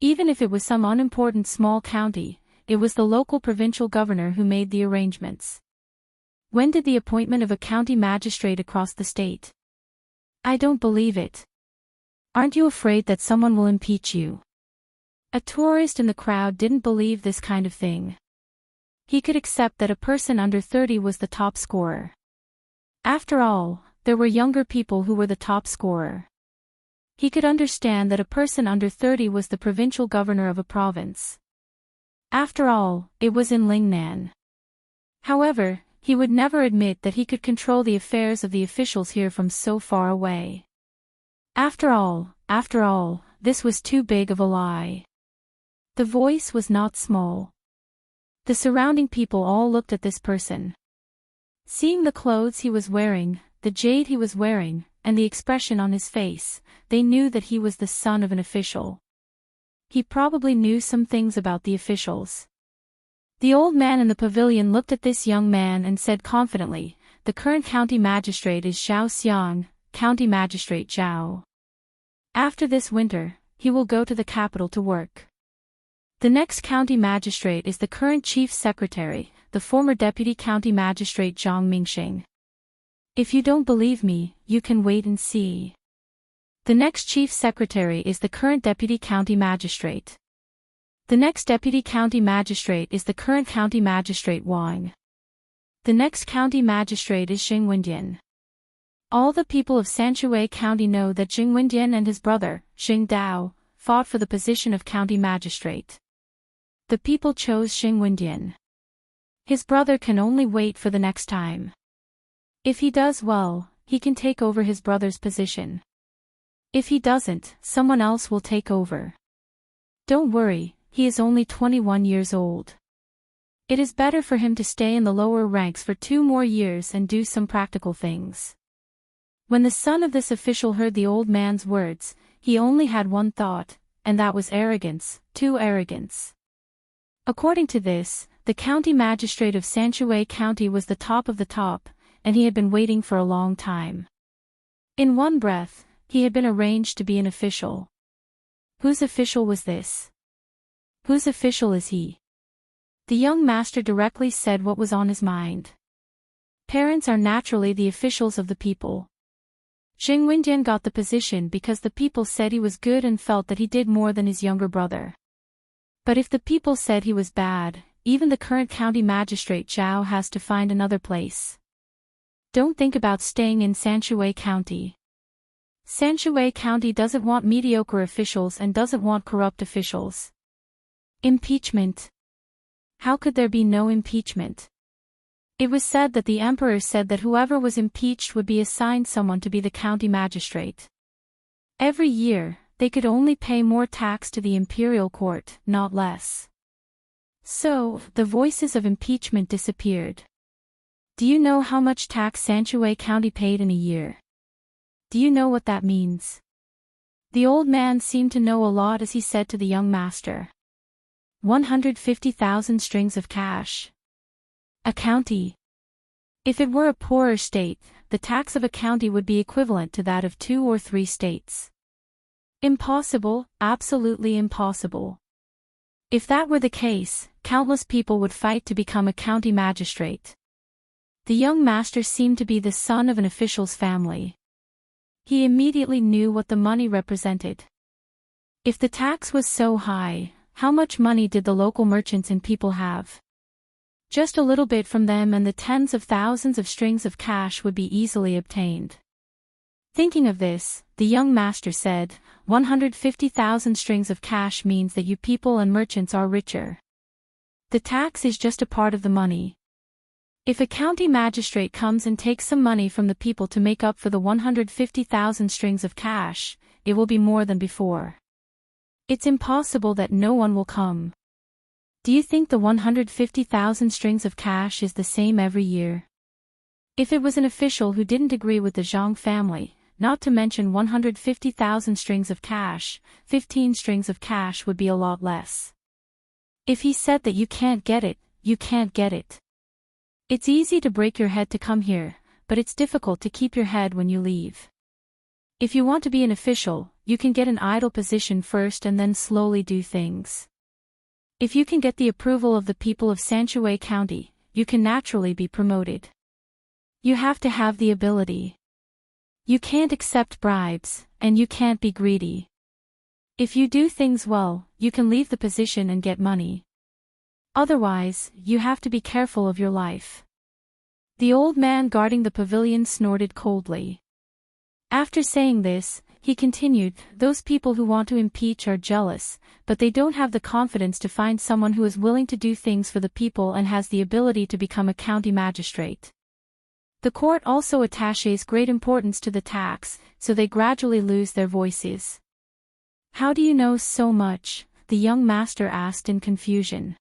Even if it was some unimportant small county, it was the local provincial governor who made the arrangements. When did the appointment of a county magistrate across the state? I don't believe it. Aren't you afraid that someone will impeach you? A tourist in the crowd didn't believe this kind of thing. He could accept that a person under 30 was the top scorer. After all, there were younger people who were the top scorer. He could understand that a person under 30 was the provincial governor of a province. After all, it was in Lingnan. However, he would never admit that he could control the affairs of the officials here from so far away. After all, this was too big of a lie. The voice was not small. The surrounding people all looked at this person. Seeing the clothes he was wearing, the jade he was wearing, and the expression on his face, they knew that he was the son of an official. He probably knew some things about the officials. The old man in the pavilion looked at this young man and said confidently, "The current county magistrate is Zhao Xiang, County Magistrate Zhao. After this winter, he will go to the capital to work. The next county magistrate is the current chief secretary, the former deputy county magistrate Zhang Mingxing. If you don't believe me, you can wait and see. The next chief secretary is the current deputy county magistrate. The next deputy county magistrate is the current county magistrate Wang. The next county magistrate is Xing Wendian. All the people of Sanshui County know that Xing Wendian and his brother, Xing Dao, fought for the position of county magistrate. The people chose Xing Wendian. His brother can only wait for the next time. If he does well, he can take over his brother's position. If he doesn't, someone else will take over. Don't worry, he is only 21 years old. It is better for him to stay in the lower ranks for 2 more years and do some practical things." When the son of this official heard the old man's words, he only had one thought, and that was arrogance, arrogance. According to this, the county magistrate of Sanshui County was the top of the top, and he had been waiting for a long time. In one breath, he had been arranged to be an official. Whose official was this? Whose official is he? The young master directly said what was on his mind. Parents are naturally the officials of the people. Xing Wendian got the position because the people said he was good and felt that he did more than his younger brother. But if the people said he was bad, even the current county magistrate Zhao has to find another place. Don't think about staying in Sanshui County. Sanshui County doesn't want mediocre officials and doesn't want corrupt officials. Impeachment. How could there be no impeachment? It was said that the emperor said that whoever was impeached would be assigned someone to be the county magistrate. Every year, they could only pay more tax to the imperial court, not less. So, the voices of impeachment disappeared. Do you know how much tax Sanshui County paid in a year? Do you know what that means? The old man seemed to know a lot as he said to the young master. 150,000 strings of cash. A county. If it were a poorer state, the tax of a county would be equivalent to that of 2 or 3 states. Impossible, absolutely impossible. If that were the case, countless people would fight to become a county magistrate. The young master seemed to be the son of an official's family. He immediately knew what the money represented. If the tax was so high, how much money did the local merchants and people have? Just a little bit from them and the tens of thousands of strings of cash would be easily obtained. Thinking of this, the young master said, 150,000 strings of cash means that you people and merchants are richer. The tax is just a part of the money. If a county magistrate comes and takes some money from the people to make up for the 150,000 strings of cash, it will be more than before. It's impossible that no one will come. Do you think the 150,000 strings of cash is the same every year? If it was an official who didn't agree with the Zhang family, not to mention 150,000 strings of cash, 15 strings of cash would be a lot less. If he said that you can't get it, you can't get it. It's easy to break your head to come here, but it's difficult to keep your head when you leave. If you want to be an official, you can get an idle position first and then slowly do things. If you can get the approval of the people of Sanshui County, you can naturally be promoted. You have to have the ability. You can't accept bribes, and you can't be greedy. If you do things well, you can leave the position and get money. Otherwise, you have to be careful of your life. The old man guarding the pavilion snorted coldly. After saying this, he continued, those people who want to impeach are jealous, but they don't have the confidence to find someone who is willing to do things for the people and has the ability to become a county magistrate. The court also attaches great importance to the tax, so they gradually lose their voices. How do you know so much? The young master asked in confusion.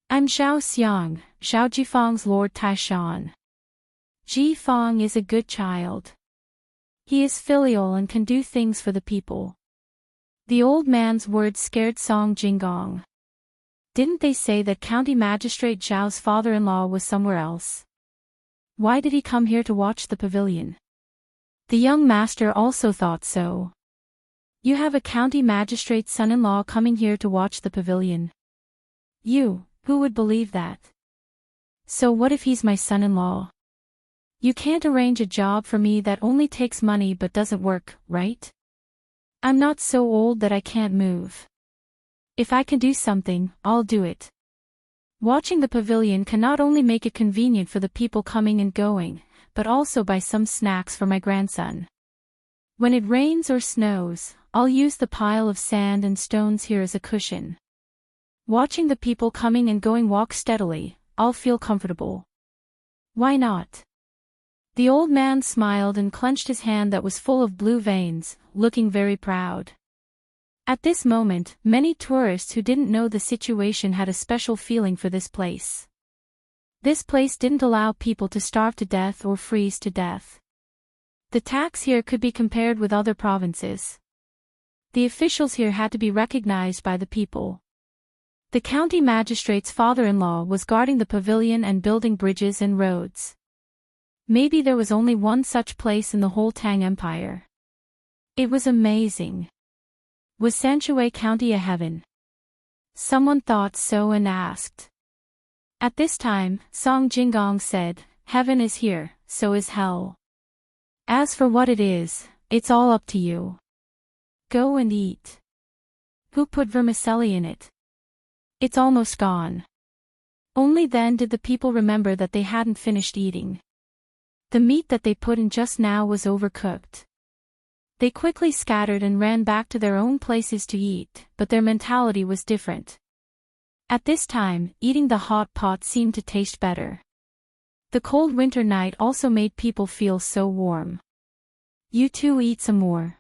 I'm Zhao Xiang, Zhao Jifang's Lord Taishan. Jifang is a good child. He is filial and can do things for the people. The old man's words scared Song Jinggong. Didn't they say that County Magistrate Zhao's father-in-law was somewhere else? Why did he come here to watch the pavilion? The young master also thought so. You have a county magistrate's son-in-law coming here to watch the pavilion. You, who would believe that? So what if he's my son-in-law? You can't arrange a job for me that only takes money but doesn't work, right? I'm not so old that I can't move. If I can do something, I'll do it. Watching the pavilion can not only make it convenient for the people coming and going, but also buy some snacks for my grandson. When it rains or snows, I'll use the pile of sand and stones here as a cushion. Watching the people coming and going walk steadily, I'll feel comfortable. Why not? The old man smiled and clenched his hand that was full of blue veins, looking very proud. At this moment, many tourists who didn't know the situation had a special feeling for this place. This place didn't allow people to starve to death or freeze to death. The tax here could be compared with other provinces. The officials here had to be recognized by the people. The county magistrate's father-in-law was guarding the pavilion and building bridges and roads. Maybe there was only one such place in the whole Tang Empire. It was amazing. Was Sanshui County a heaven? Someone thought so and asked. At this time, Song Jinggong said, heaven is here, so is hell. As for what it is, it's all up to you. Go and eat. Who put vermicelli in it? It's almost gone. Only then did the people remember that they hadn't finished eating. The meat that they put in just now was overcooked. They quickly scattered and ran back to their own places to eat, but their mentality was different. At this time, eating the hot pot seemed to taste better. The cold winter night also made people feel so warm. You too eat some more.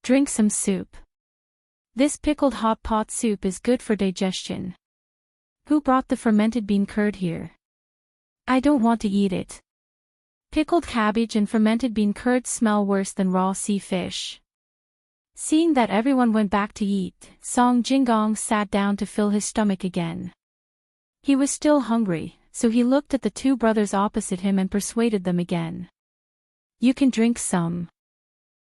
Drink some soup. This pickled hot pot soup is good for digestion. Who brought the fermented bean curd here? I don't want to eat it. Pickled cabbage and fermented bean curd smell worse than raw sea fish. Seeing that everyone went back to eat, Song Jinggong sat down to fill his stomach again. He was still hungry, so he looked at the two brothers opposite him and persuaded them again. You can drink some.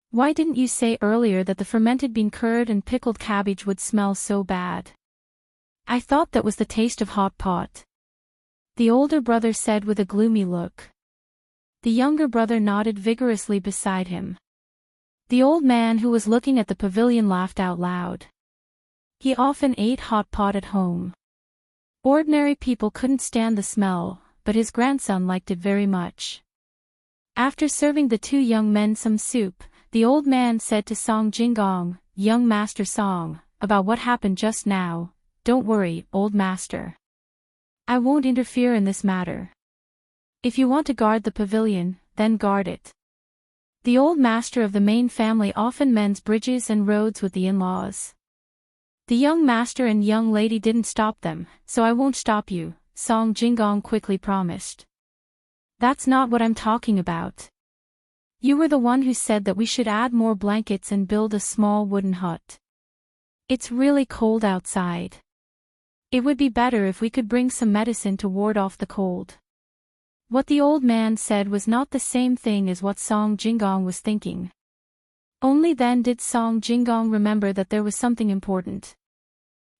Why didn't you say earlier that the fermented bean curd and pickled cabbage would smell so bad? I thought that was the taste of hot pot. The older brother said with a gloomy look. The younger brother nodded vigorously beside him. The old man who was looking at the pavilion laughed out loud. He often ate hot pot at home. Ordinary people couldn't stand the smell, but his grandson liked it very much. After serving the two young men some soup, the old man said to Song Jinggong, young master Song, about what happened just now, don't worry, old master. I won't interfere in this matter. If you want to guard the pavilion, then guard it. The old master of the main family often mends bridges and roads with the in-laws. The young master and young lady didn't stop them, so I won't stop you, Song Jinggong quickly promised. That's not what I'm talking about. You were the one who said that we should add more blankets and build a small wooden hut. It's really cold outside. It would be better if we could bring some medicine to ward off the cold. What the old man said was not the same thing as what Song Jinggong was thinking. Only then did Song Jinggong remember that there was something important.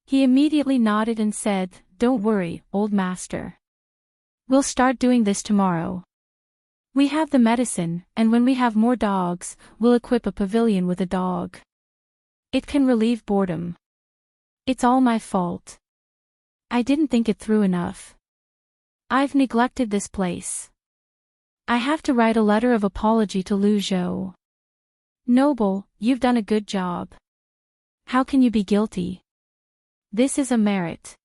He immediately nodded and said, don't worry, old master. We'll start doing this tomorrow. We have the medicine, and when we have more dogs, we'll equip a pavilion with a dog. It can relieve boredom. It's all my fault. I didn't think it through enough. I've neglected this place. I have to write a letter of apology to Lu Zhou. Noble, you've done a good job. How can you be guilty? This is a merit.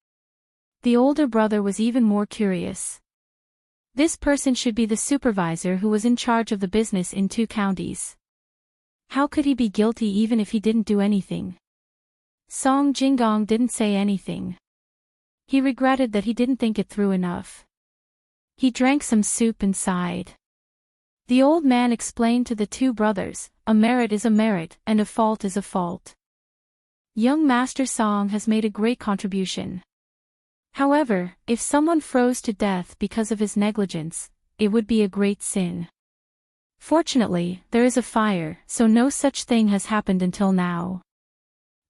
The older brother was even more curious. This person should be the supervisor who was in charge of the business in 2 counties. How could he be guilty even if he didn't do anything? Song Jinggong didn't say anything. He regretted that he didn't think it through enough. He drank some soup and sighed. The old man explained to the 2 brothers, a merit is a merit and a fault is a fault. Young Master Song has made a great contribution. However, if someone froze to death because of his negligence, it would be a great sin. Fortunately, there is a fire, so no such thing has happened until now.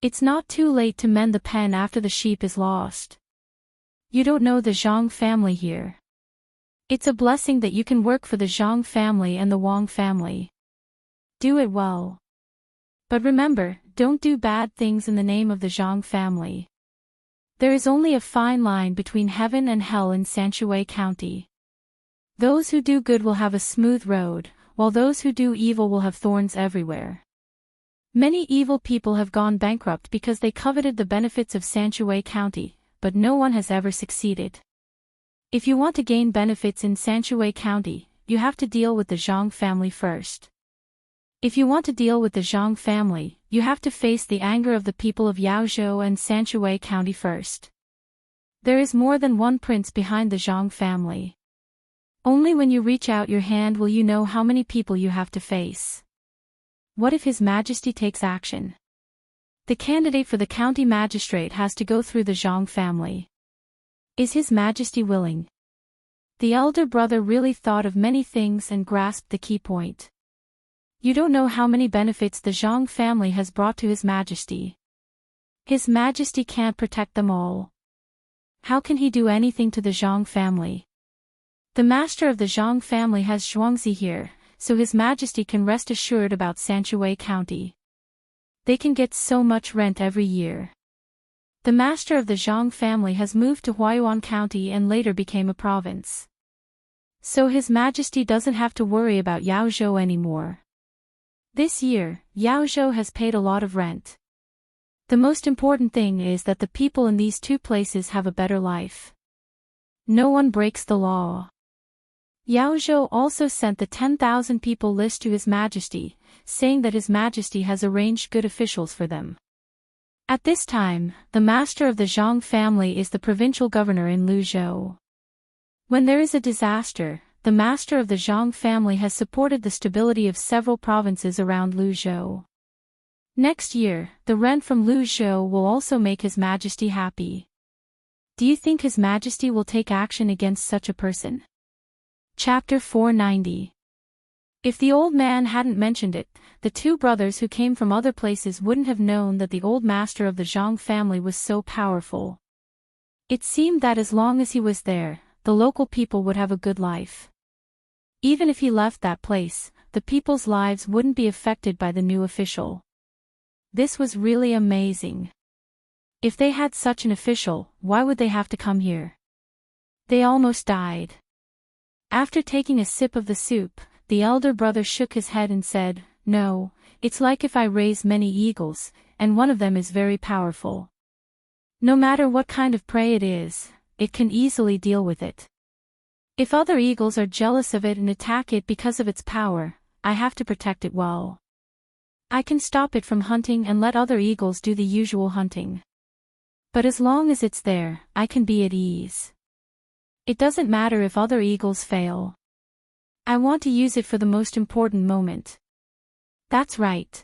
It's not too late to mend the pen after the sheep is lost. You don't know the Zhang family here. It's a blessing that you can work for the Zhang family and the Wang family. Do it well. But remember, don't do bad things in the name of the Zhang family. There is only a fine line between heaven and hell in Sanshui County. Those who do good will have a smooth road, while those who do evil will have thorns everywhere. Many evil people have gone bankrupt because they coveted the benefits of Sanshui County, but no one has ever succeeded. If you want to gain benefits in Sanshui County, you have to deal with the Zhang family first. If you want to deal with the Zhang family, you have to face the anger of the people of Yaozhou and Sanshui County first. There is more than one prince behind the Zhang family. Only when you reach out your hand will you know how many people you have to face. What if His Majesty takes action? The candidate for the county magistrate has to go through the Zhang family. Is His Majesty willing? The elder brother really thought of many things and grasped the key point. You don't know how many benefits the Zhang family has brought to His Majesty. His Majesty can't protect them all. How can he do anything to the Zhang family? The master of the Zhang family has Zhuangzi here, so His Majesty can rest assured about Sanshui County. They can get so much rent every year. The master of the Zhang family has moved to Huayuan County and later became a province. So His Majesty doesn't have to worry about Yaozhou anymore. This year, Yaozhou has paid a lot of rent. The most important thing is that the people in these 2 places have a better life. No one breaks the law. Yaozhou also sent the 10,000 people list to His Majesty, saying that His Majesty has arranged good officials for them. At this time, the master of the Zhang family is the provincial governor in Luzhou. When there is a disaster, the master of the Zhang family has supported the stability of several provinces around Luzhou. Next year, the rent from Luzhou will also make His Majesty happy. Do you think His Majesty will take action against such a person? Chapter 490. If the old man hadn't mentioned it, the 2 brothers who came from other places wouldn't have known that the old master of the Zhang family was so powerful. It seemed that as long as he was there, the local people would have a good life. Even if he left that place, the people's lives wouldn't be affected by the new official. This was really amazing. If they had such an official, why would they have to come here? They almost died. After taking a sip of the soup, the elder brother shook his head and said, "No, it's like if I raise many eagles, and one of them is very powerful. No matter what kind of prey it is, it can easily deal with it. If other eagles are jealous of it and attack it because of its power, I have to protect it well. I can stop it from hunting and let other eagles do the usual hunting. But as long as it's there, I can be at ease. It doesn't matter if other eagles fail. I want to use it for the most important moment." That's right.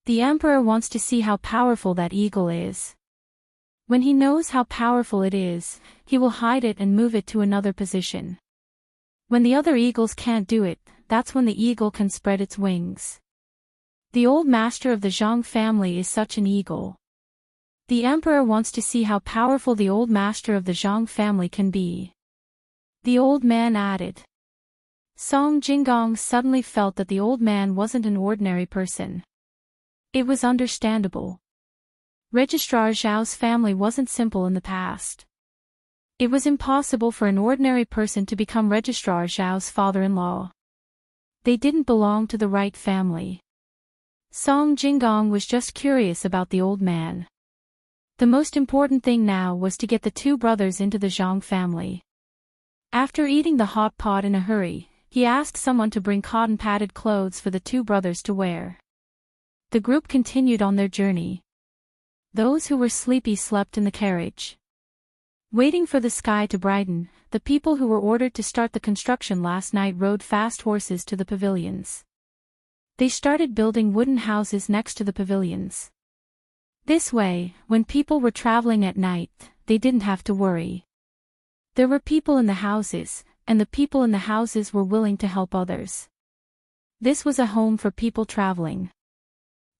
The emperor wants to see how powerful that eagle is. When he knows how powerful it is, he will hide it and move it to another position. When the other eagles can't do it, that's when the eagle can spread its wings. The old master of the Zhang family is such an eagle. The emperor wants to see how powerful the old master of the Zhang family can be. The old man added. Song Jinggong suddenly felt that the old man wasn't an ordinary person. It was understandable. Registrar Zhao's family wasn't simple in the past. It was impossible for an ordinary person to become Registrar Zhao's father-in-law. They didn't belong to the right family. Song Jinggong was just curious about the old man. The most important thing now was to get the two brothers into the Zhang family. After eating the hot pot in a hurry, he asked someone to bring cotton-padded clothes for the two brothers to wear. The group continued on their journey. Those who were sleepy slept in the carriage. Waiting for the sky to brighten, the people who were ordered to start the construction last night rode fast horses to the pavilions. They started building wooden houses next to the pavilions. This way, when people were traveling at night, they didn't have to worry. There were people in the houses, and the people in the houses were willing to help others. This was a home for people traveling.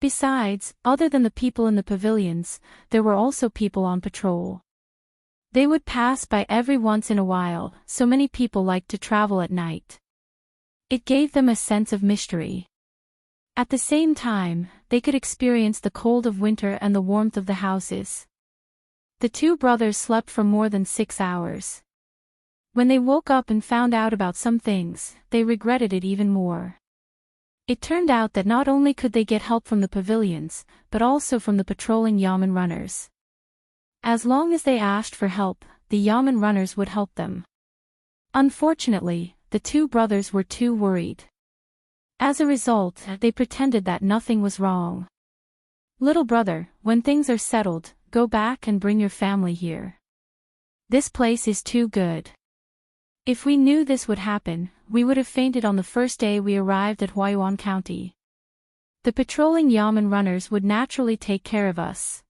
Besides, other than the people in the pavilions, there were also people on patrol. They would pass by every once in a while, so many people liked to travel at night. It gave them a sense of mystery. At the same time, they could experience the cold of winter and the warmth of the houses. The two brothers slept for more than 6 hours. When they woke up and found out about some things, they regretted it even more. It turned out that not only could they get help from the pavilions, but also from the patrolling yamen runners. As long as they asked for help, the yamen runners would help them. Unfortunately, the two brothers were too worried. As a result, they pretended that nothing was wrong. "Little brother, when things are settled, go back and bring your family here. This place is too good. If we knew this would happen, we would have fainted on the first day we arrived at Huayuan County. The patrolling yamen runners would naturally take care of us."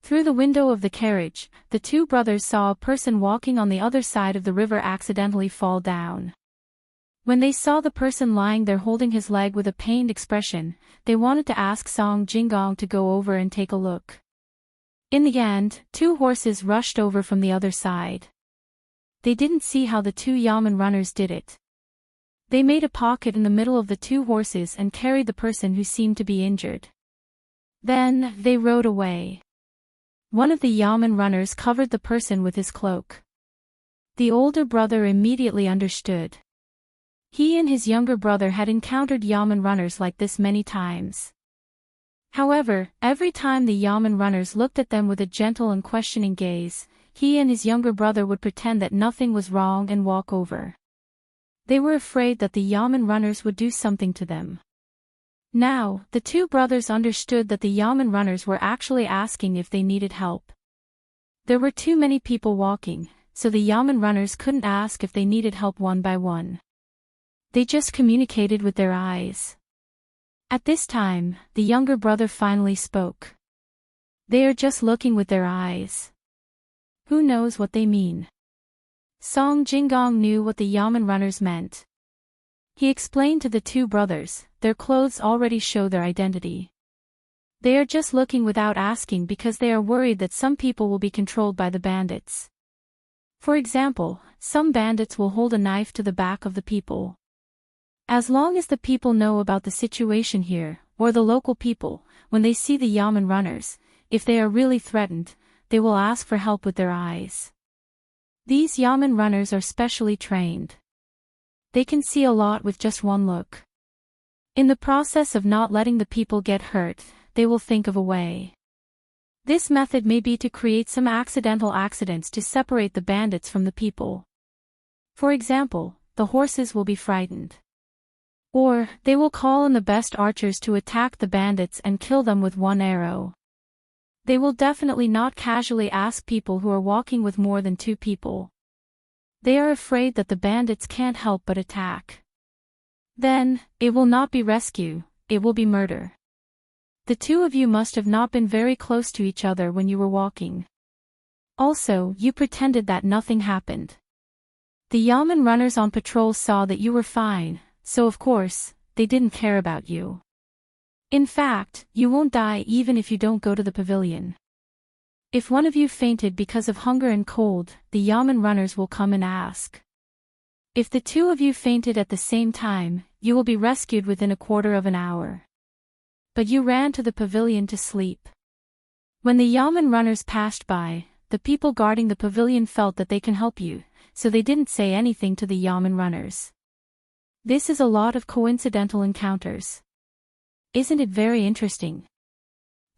Through the window of the carriage, the two brothers saw a person walking on the other side of the river accidentally fall down. When they saw the person lying there holding his leg with a pained expression, they wanted to ask Song Jinggong to go over and take a look. In the end, 2 horses rushed over from the other side. They didn't see how the 2 yamen runners did it. They made a pocket in the middle of the 2 horses and carried the person who seemed to be injured. Then, they rode away. One of the yamen runners covered the person with his cloak. The older brother immediately understood. He and his younger brother had encountered yamen runners like this many times. However, every time the yamen runners looked at them with a gentle and questioning gaze, he and his younger brother would pretend that nothing was wrong and walk over. They were afraid that the yamen runners would do something to them. Now, the 2 brothers understood that the yamen runners were actually asking if they needed help. There were too many people walking, so the yamen runners couldn't ask if they needed help one by one. They just communicated with their eyes. At this time, the younger brother finally spoke. "They are just looking with their eyes. Who knows what they mean?" Song Jinggong knew what the yamen runners meant. He explained to the 2 brothers, "Their clothes already show their identity. They are just looking without asking because they are worried that some people will be controlled by the bandits. For example, some bandits will hold a knife to the back of the people. As long as the people know about the situation here, or the local people, when they see the yamen runners, if they are really threatened, they will ask for help with their eyes. These yamen runners are specially trained. They can see a lot with just one look. In the process of not letting the people get hurt, they will think of a way. This method may be to create some accidental accidents to separate the bandits from the people. For example, the horses will be frightened. Or, they will call in the best archers to attack the bandits and kill them with 1 arrow. They will definitely not casually ask people who are walking with more than 2 people. They are afraid that the bandits can't help but attack. Then, it will not be rescue, it will be murder. The 2 of you must have not been very close to each other when you were walking. Also, you pretended that nothing happened. The yamen runners on patrol saw that you were fine, so of course, they didn't care about you. In fact, you won't die even if you don't go to the pavilion. If one of you fainted because of hunger and cold, the yamen runners will come and ask. If the 2 of you fainted at the same time, you will be rescued within a quarter of an hour. But you ran to the pavilion to sleep. When the yamen runners passed by, the people guarding the pavilion felt that they can help you, so they didn't say anything to the yamen runners. This is a lot of coincidental encounters. Isn't it very interesting?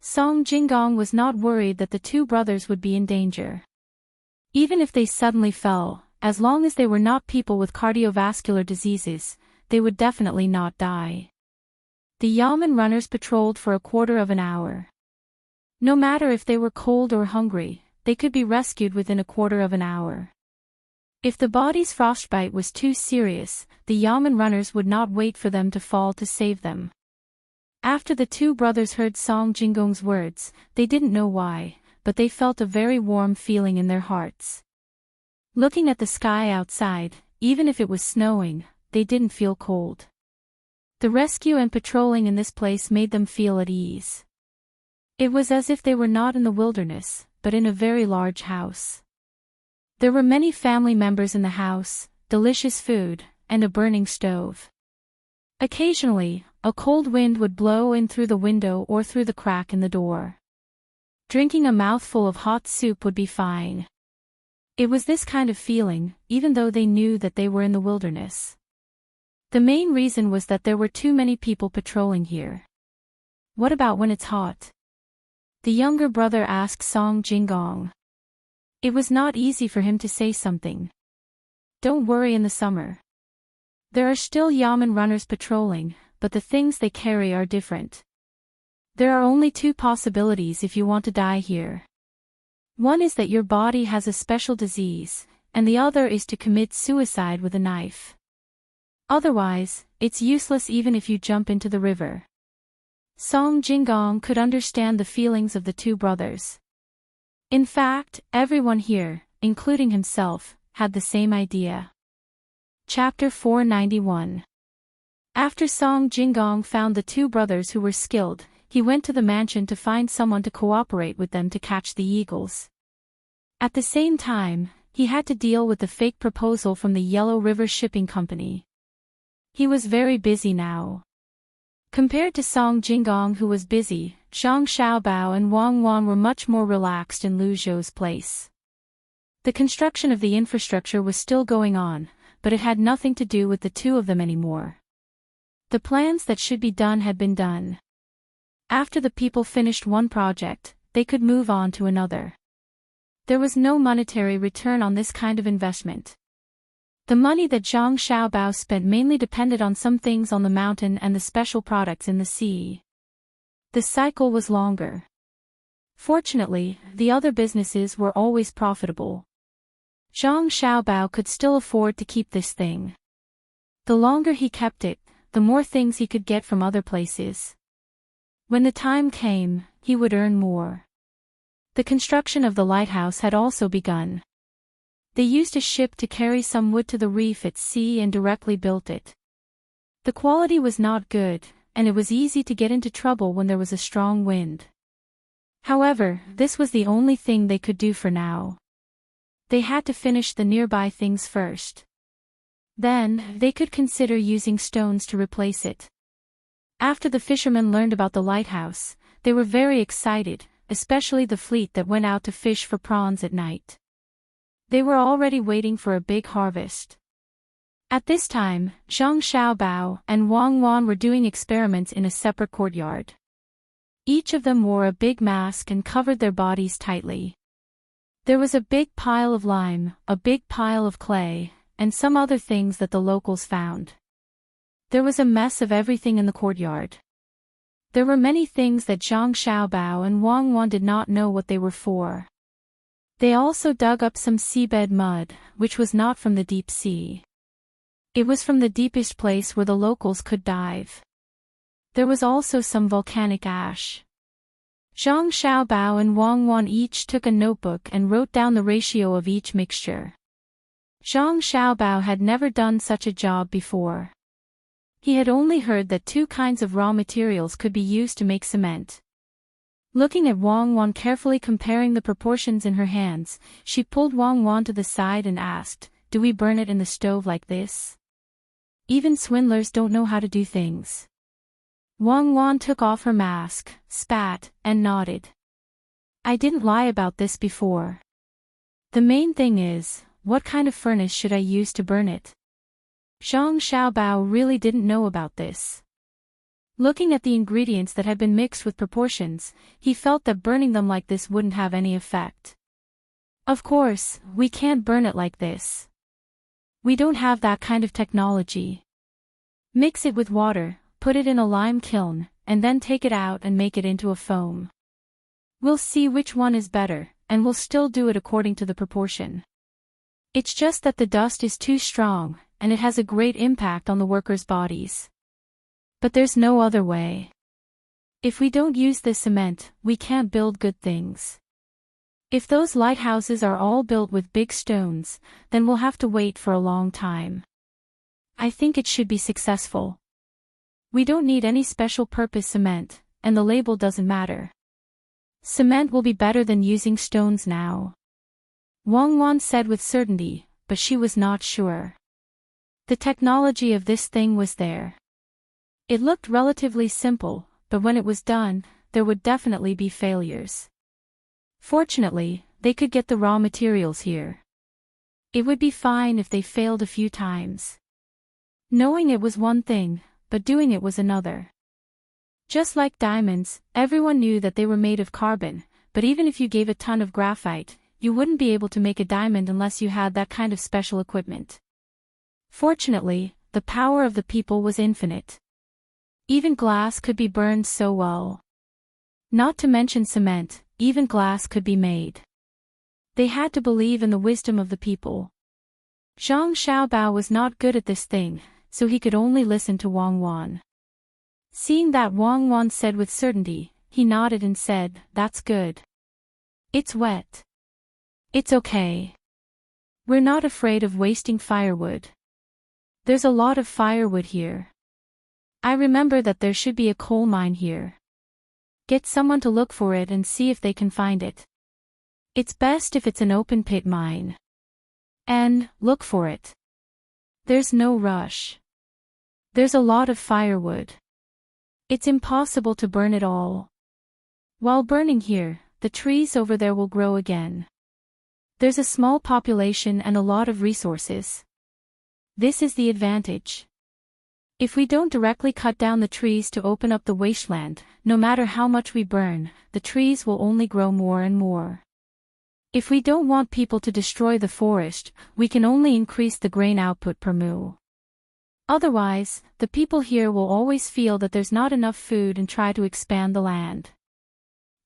Song Jinggong was not worried that the two brothers would be in danger. Even if they suddenly fell, as long as they were not people with cardiovascular diseases, they would definitely not die. The yamen runners patrolled for a quarter of an hour. No matter if they were cold or hungry, they could be rescued within a quarter of an hour. If the body's frostbite was too serious, the yamen runners would not wait for them to fall to save them. After the two brothers heard Song Jinggong's words, they didn't know why, but they felt a very warm feeling in their hearts. Looking at the sky outside, even if it was snowing, they didn't feel cold. The rescue and patrolling in this place made them feel at ease. It was as if they were not in the wilderness, but in a very large house. There were many family members in the house, delicious food, and a burning stove. Occasionally, a cold wind would blow in through the window or through the crack in the door. Drinking a mouthful of hot soup would be fine. It was this kind of feeling, even though they knew that they were in the wilderness. The main reason was that there were too many people patrolling here. What about when it's hot? The younger brother asked Song Jinggong. It was not easy for him to say something. Don't worry in the summer. There are still yamen runners patrolling, but the things they carry are different. There are only two possibilities if you want to die here. One is that your body has a special disease, and the other is to commit suicide with a knife. Otherwise, it's useless even if you jump into the river. Song Jinggong could understand the feelings of the two brothers. In fact, everyone here, including himself, had the same idea. Chapter 491. After Song Jinggong found the two brothers who were skilled, he went to the mansion to find someone to cooperate with them to catch the eagles. At the same time, he had to deal with the fake proposal from the Yellow River Shipping Company. He was very busy now. Compared to Song Jinggong, who was busy, Zhang Xiaobao and Wang Wan were much more relaxed in Lu Zhou's place. The construction of the infrastructure was still going on, but it had nothing to do with the two of them anymore. The plans that should be done had been done. After the people finished one project, they could move on to another. There was no monetary return on this kind of investment. The money that Zhang Xiaobao spent mainly depended on some things on the mountain and the special products in the sea. The cycle was longer. Fortunately, the other businesses were always profitable. Zhang Xiaobao could still afford to keep this thing. The longer he kept it, the more things he could get from other places. When the time came, he would earn more. The construction of the lighthouse had also begun. They used a ship to carry some wood to the reef at sea and directly built it. The quality was not good, and it was easy to get into trouble when there was a strong wind. However, this was the only thing they could do for now. They had to finish the nearby things first. Then, they could consider using stones to replace it. After the fishermen learned about the lighthouse, they were very excited, especially the fleet that went out to fish for prawns at night. They were already waiting for a big harvest. At this time, Zhang Xiaobao and Wang Wan were doing experiments in a separate courtyard. Each of them wore a big mask and covered their bodies tightly. There was a big pile of lime, a big pile of clay, and some other things that the locals found. There was a mess of everything in the courtyard. There were many things that Zhang Xiaobao and Wang Wan did not know what they were for. They also dug up some seabed mud, which was not from the deep sea. It was from the deepest place where the locals could dive. There was also some volcanic ash. Zhang Xiaobao and Wang Wan each took a notebook and wrote down the ratio of each mixture. Zhang Xiaobao had never done such a job before. He had only heard that two kinds of raw materials could be used to make cement. Looking at Wang Wan carefully comparing the proportions in her hands, she pulled Wang Wan to the side and asked, "Do we burn it in the stove like this? Even swindlers don't know how to do things." Wang Wan took off her mask, spat, and nodded. "I didn't lie about this before. The main thing is, what kind of furnace should I use to burn it? Zhang Xiaobao really didn't know about this. Looking at the ingredients that had been mixed with proportions, he felt that burning them like this wouldn't have any effect. Of course, we can't burn it like this. We don't have that kind of technology. Mix it with water, put it in a lime kiln, and then take it out and make it into a foam. We'll see which one is better, and we'll still do it according to the proportion. It's just that the dust is too strong, and it has a great impact on the workers' bodies. But there's no other way. If we don't use this cement, we can't build good things. If those lighthouses are all built with big stones, then we'll have to wait for a long time. I think it should be successful. We don't need any special purpose cement, and the label doesn't matter. Cement will be better than using stones now. Wang Wan said with certainty, but she was not sure. The technology of this thing was there. It looked relatively simple, but when it was done, there would definitely be failures. Fortunately, they could get the raw materials here. It would be fine if they failed a few times. Knowing it was one thing, but doing it was another. Just like diamonds, everyone knew that they were made of carbon, but even if you gave a ton of graphite, you wouldn't be able to make a diamond unless you had that kind of special equipment. Fortunately, the power of the people was infinite. Even glass could be burned so well. Not to mention cement, even glass could be made. They had to believe in the wisdom of the people. Zhang Xiaobao was not good at this thing, so he could only listen to Wang Wan. Seeing that Wang Wan said with certainty, he nodded and said, "That's good. It's wet. It's okay. We're not afraid of wasting firewood. There's a lot of firewood here. I remember that there should be a coal mine here. Get someone to look for it and see if they can find it. It's best if it's an open pit mine. And, look for it. There's no rush. There's a lot of firewood. It's impossible to burn it all. While burning here, the trees over there will grow again. There's a small population and a lot of resources. This is the advantage. If we don't directly cut down the trees to open up the wasteland, no matter how much we burn, the trees will only grow more and more. If we don't want people to destroy the forest, we can only increase the grain output per moo. Otherwise, the people here will always feel that there's not enough food and try to expand the land.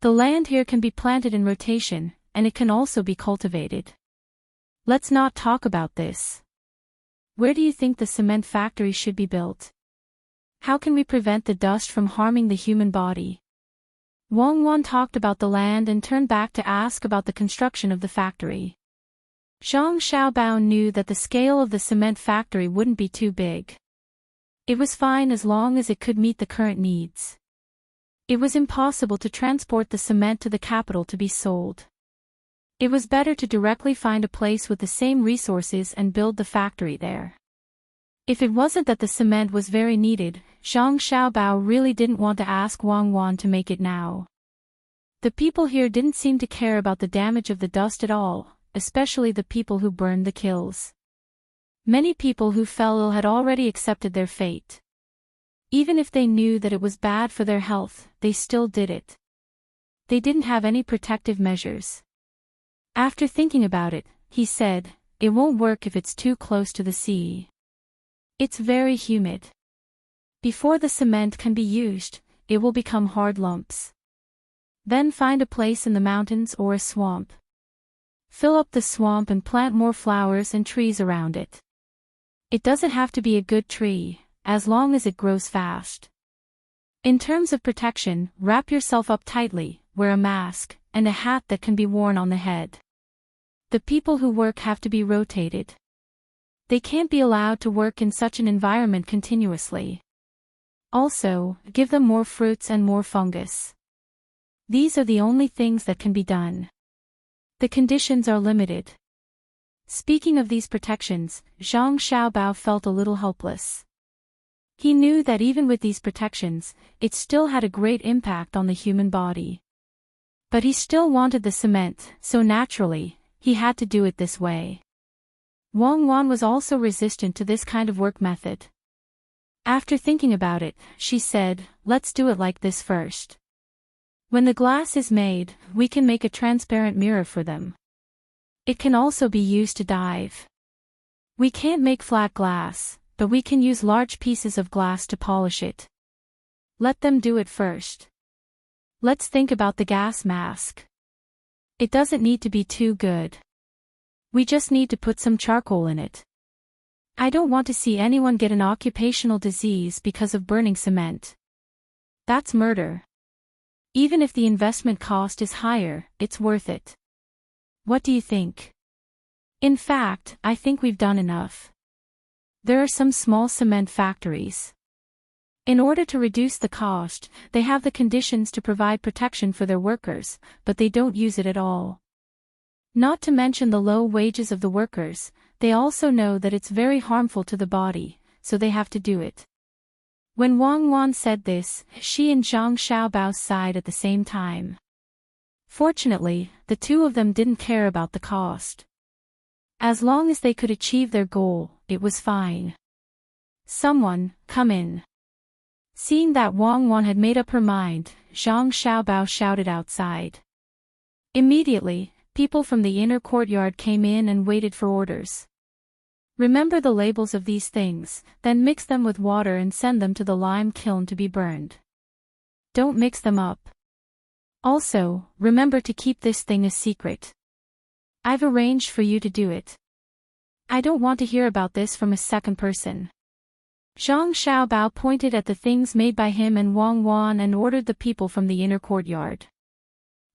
The land here can be planted in rotation, and it can also be cultivated. Let's not talk about this. Where do you think the cement factory should be built? How can we prevent the dust from harming the human body? Wang Wan talked about the land and turned back to ask about the construction of the factory. Zhang Xiaobao knew that the scale of the cement factory wouldn't be too big. It was fine as long as it could meet the current needs. It was impossible to transport the cement to the capital to be sold. It was better to directly find a place with the same resources and build the factory there. If it wasn't that the cement was very needed, Zhang Xiaobao really didn't want to ask Wang Wan to make it now. The people here didn't seem to care about the damage of the dust at all, especially the people who burned the kilns. Many people who fell ill had already accepted their fate. Even if they knew that it was bad for their health, they still did it. They didn't have any protective measures. After thinking about it, he said, "It won't work if it's too close to the sea. It's very humid. Before the cement can be used, it will become hard lumps. Then find a place in the mountains or a swamp. Fill up the swamp and plant more flowers and trees around it. It doesn't have to be a good tree, as long as it grows fast. In terms of protection, wrap yourself up tightly, wear a mask, and a hat that can be worn on the head. The people who work have to be rotated. They can't be allowed to work in such an environment continuously. Also, give them more fruits and more fungus. These are the only things that can be done. The conditions are limited." Speaking of these protections, Zhang Xiaobao felt a little helpless. He knew that even with these protections, it still had a great impact on the human body. But he still wanted the cement, so naturally, he had to do it this way. Wang Wan was also resistant to this kind of work method. After thinking about it, she said, let's do it like this first. When the glass is made, we can make a transparent mirror for them. It can also be used to dive. We can't make flat glass, but we can use large pieces of glass to polish it. Let them do it first. Let's think about the gas mask. It doesn't need to be too good. We just need to put some charcoal in it. I don't want to see anyone get an occupational disease because of burning cement. That's murder. Even if the investment cost is higher, it's worth it. What do you think? In fact, I think we've done enough. There are some small cement factories. In order to reduce the cost, they have the conditions to provide protection for their workers, but they don't use it at all. Not to mention the low wages of the workers, they also know that it's very harmful to the body, so they have to do it. When Wang Wan said this, she and Zhang Xiaobao sighed at the same time. Fortunately, the two of them didn't care about the cost. As long as they could achieve their goal, it was fine. Someone, come in. Seeing that Wang Wan had made up her mind, Zhang Xiaobao shouted outside. Immediately, people from the inner courtyard came in and waited for orders. Remember the labels of these things, then mix them with water and send them to the lime kiln to be burned. Don't mix them up. Also, remember to keep this thing a secret. I've arranged for you to do it. I don't want to hear about this from a second person. Zhang Xiaobao pointed at the things made by him and Wang Wan and ordered the people from the inner courtyard.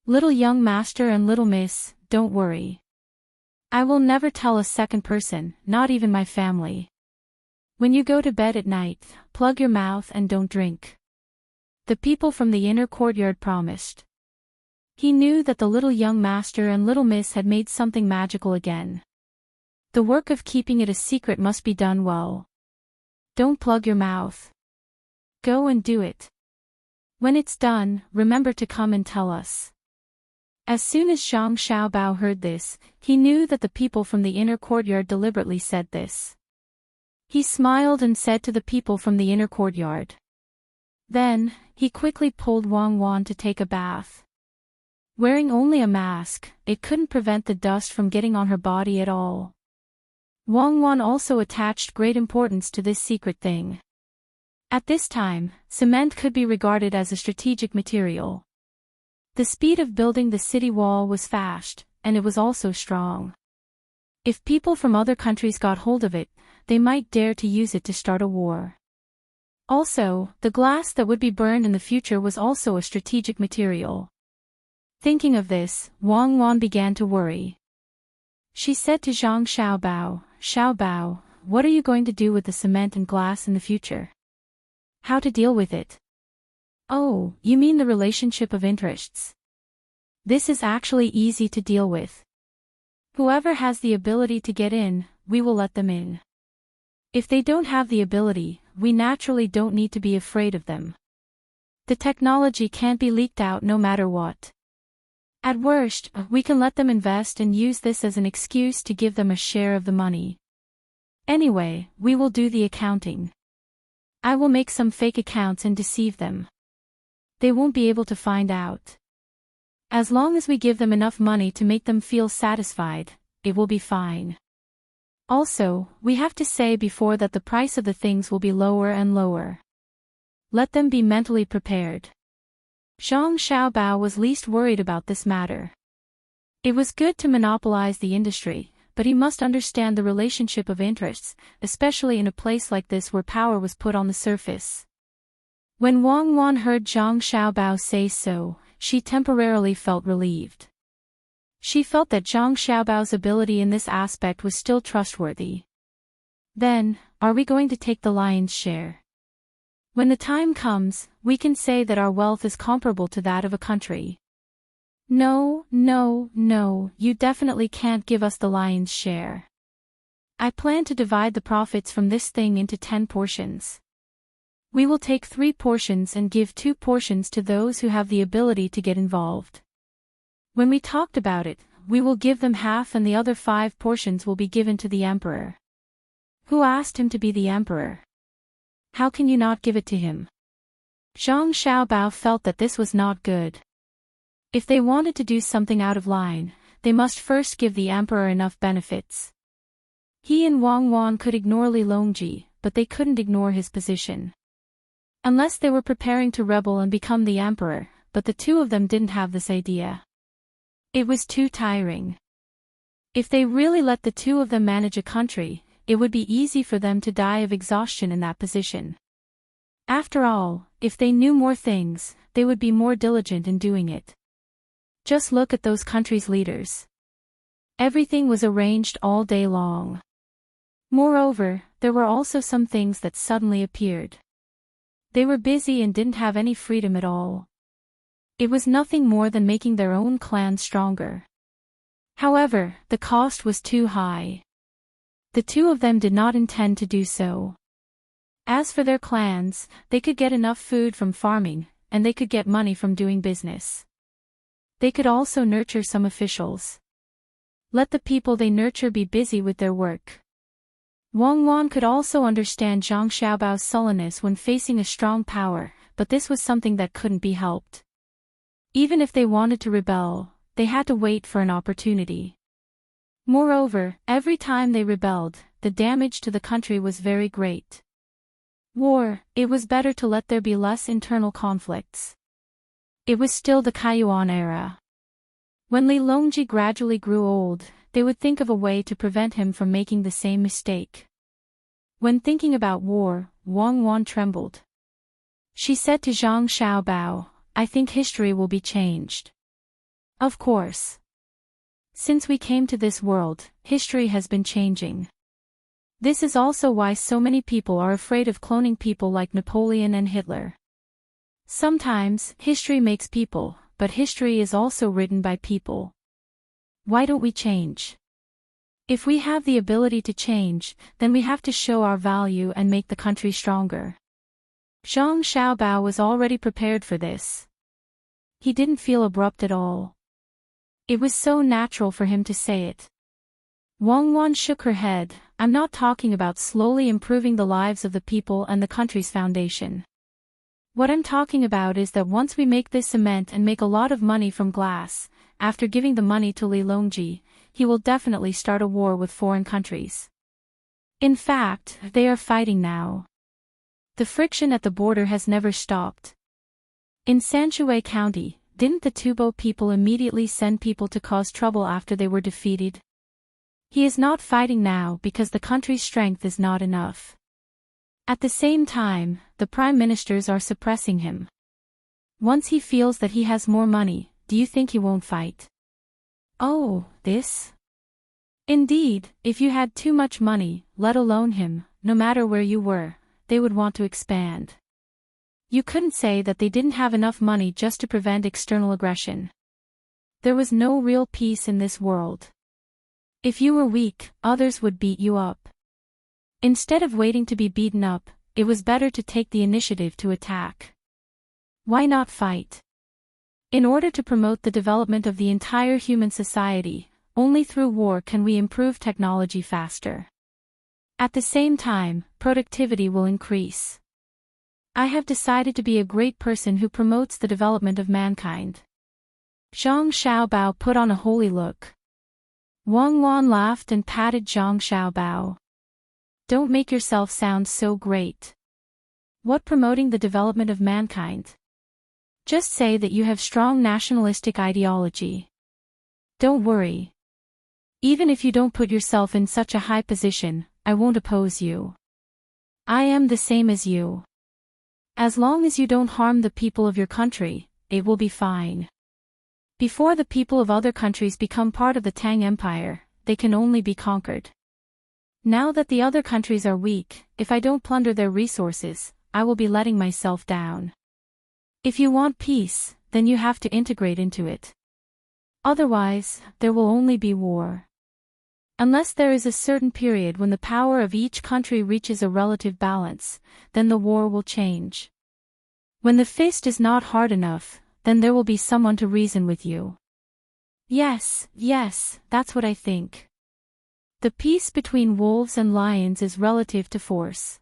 Little young master and little miss, don't worry. I will never tell a second person, not even my family. When you go to bed at night, plug your mouth and don't drink. The people from the inner courtyard promised. He knew that the little young master and little miss had made something magical again. The work of keeping it a secret must be done well. Don't plug your mouth. Go and do it. When it's done, remember to come and tell us. As soon as Zhang Xiaobao heard this, he knew that the people from the inner courtyard deliberately said this. He smiled and said to the people from the inner courtyard. Then, he quickly pulled Wang Wan to take a bath. Wearing only a mask, it couldn't prevent the dust from getting on her body at all. Wang Wan also attached great importance to this secret thing. At this time, cement could be regarded as a strategic material. The speed of building the city wall was fast, and it was also strong. If people from other countries got hold of it, they might dare to use it to start a war. Also, the glass that would be burned in the future was also a strategic material. Thinking of this, Wang Wan began to worry. She said to Zhang Xiaobao, Xiaobao, what are you going to do with the cement and glass in the future? How to deal with it? Oh, you mean the relationship of interests. This is actually easy to deal with. Whoever has the ability to get in, we will let them in. If they don't have the ability, we naturally don't need to be afraid of them. The technology can't be leaked out no matter what. At worst, we can let them invest and use this as an excuse to give them a share of the money. Anyway, we will do the accounting. I will make some fake accounts and deceive them. They won't be able to find out. As long as we give them enough money to make them feel satisfied, it will be fine. Also, we have to say before that the price of the things will be lower and lower. Let them be mentally prepared. Zhang Xiaobao was least worried about this matter. It was good to monopolize the industry, but he must understand the relationship of interests, especially in a place like this where power was put on the surface. When Wang Wan heard Zhang Xiaobao say so, she temporarily felt relieved. She felt that Zhang Xiaobao's ability in this aspect was still trustworthy. Then, are we going to take the lion's share? When the time comes, we can say that our wealth is comparable to that of a country. No, you definitely can't give us the lion's share. I plan to divide the profits from this thing into 10 portions. We will take 3 portions and give 2 portions to those who have the ability to get involved. When we talked about it, we will give them half and the other 5 portions will be given to the emperor. Who asked him to be the emperor? How can you not give it to him? Zhang Xiaobao felt that this was not good. If they wanted to do something out of line, they must first give the emperor enough benefits. He and Wang Wan could ignore Li Longji, but they couldn't ignore his position. Unless they were preparing to rebel and become the emperor, but the two of them didn't have this idea. It was too tiring. If they really let the two of them manage a country, it would be easy for them to die of exhaustion in that position. After all, if they knew more things, they would be more diligent in doing it. Just look at those countries' leaders. Everything was arranged all day long. Moreover, there were also some things that suddenly appeared. They were busy and didn't have any freedom at all. It was nothing more than making their own clan stronger. However, the cost was too high. The two of them did not intend to do so. As for their clans, they could get enough food from farming, and they could get money from doing business. They could also nurture some officials. Let the people they nurture be busy with their work. Wang Wan could also understand Zhang Xiaobao's sullenness when facing a strong power, but this was something that couldn't be helped. Even if they wanted to rebel, they had to wait for an opportunity. Moreover, every time they rebelled, the damage to the country was very great. War, it was better to let there be less internal conflicts. It was still the Kaiyuan era. When Li Longji gradually grew old, they would think of a way to prevent him from making the same mistake. When thinking about war, Wang Wan trembled. She said to Zhang Xiaobao, "I think history will be changed." Of course. Since we came to this world, history has been changing. This is also why so many people are afraid of cloning people like Napoleon and Hitler. Sometimes, history makes people, but history is also written by people. Why don't we change? If we have the ability to change, then we have to show our value and make the country stronger. Zhang Xiaobao was already prepared for this. He didn't feel abrupt at all. It was so natural for him to say it. Wang Wan shook her head. "I'm not talking about slowly improving the lives of the people and the country's foundation. What I'm talking about is that once we make this cement and make a lot of money from glass, after giving the money to Li Longji, he will definitely start a war with foreign countries. In fact, they are fighting now. The friction at the border has never stopped. In Sanshui County, didn't the Tubo people immediately send people to cause trouble after they were defeated? He is not fighting now because the country's strength is not enough. At the same time, the prime ministers are suppressing him. Once he feels that he has more money, do you think he won't fight?" "Oh, this?" "Indeed, if you had too much money, let alone him, no matter where you were, they would want to expand. You couldn't say that they didn't have enough money just to prevent external aggression. There was no real peace in this world. If you were weak, others would beat you up. Instead of waiting to be beaten up, it was better to take the initiative to attack. Why not fight? In order to promote the development of the entire human society, only through war can we improve technology faster. At the same time, productivity will increase. I have decided to be a great person who promotes the development of mankind." Zhang Xiaobao put on a holy look. Wang Wan laughed and patted Zhang Xiaobao. "Don't make yourself sound so great. What promoting the development of mankind? Just say that you have strong nationalistic ideology. Don't worry. Even if you don't put yourself in such a high position, I won't oppose you. I am the same as you. As long as you don't harm the people of your country, it will be fine. Before the people of other countries become part of the Tang Empire, they can only be conquered. Now that the other countries are weak, if I don't plunder their resources, I will be letting myself down. If you want peace, then you have to integrate into it. Otherwise, there will only be war. Unless there is a certain period when the power of each country reaches a relative balance, then the war will change. When the fist is not hard enough, then there will be someone to reason with you. Yes, yes, that's what I think. The peace between wolves and lions is relative to force.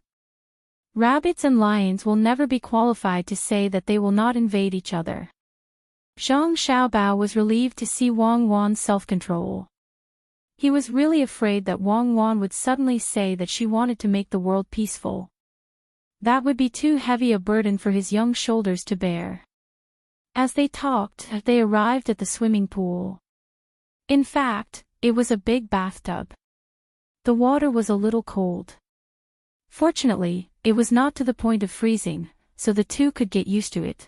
Rabbits and lions will never be qualified to say that they will not invade each other. Zhang Xiaobao was relieved to see Wang Wan's self-control. He was really afraid that Wang Wan would suddenly say that she wanted to make the world peaceful. That would be too heavy a burden for his young shoulders to bear. As they talked, they arrived at the swimming pool. In fact, it was a big bathtub. The water was a little cold. Fortunately, it was not to the point of freezing, so the two could get used to it.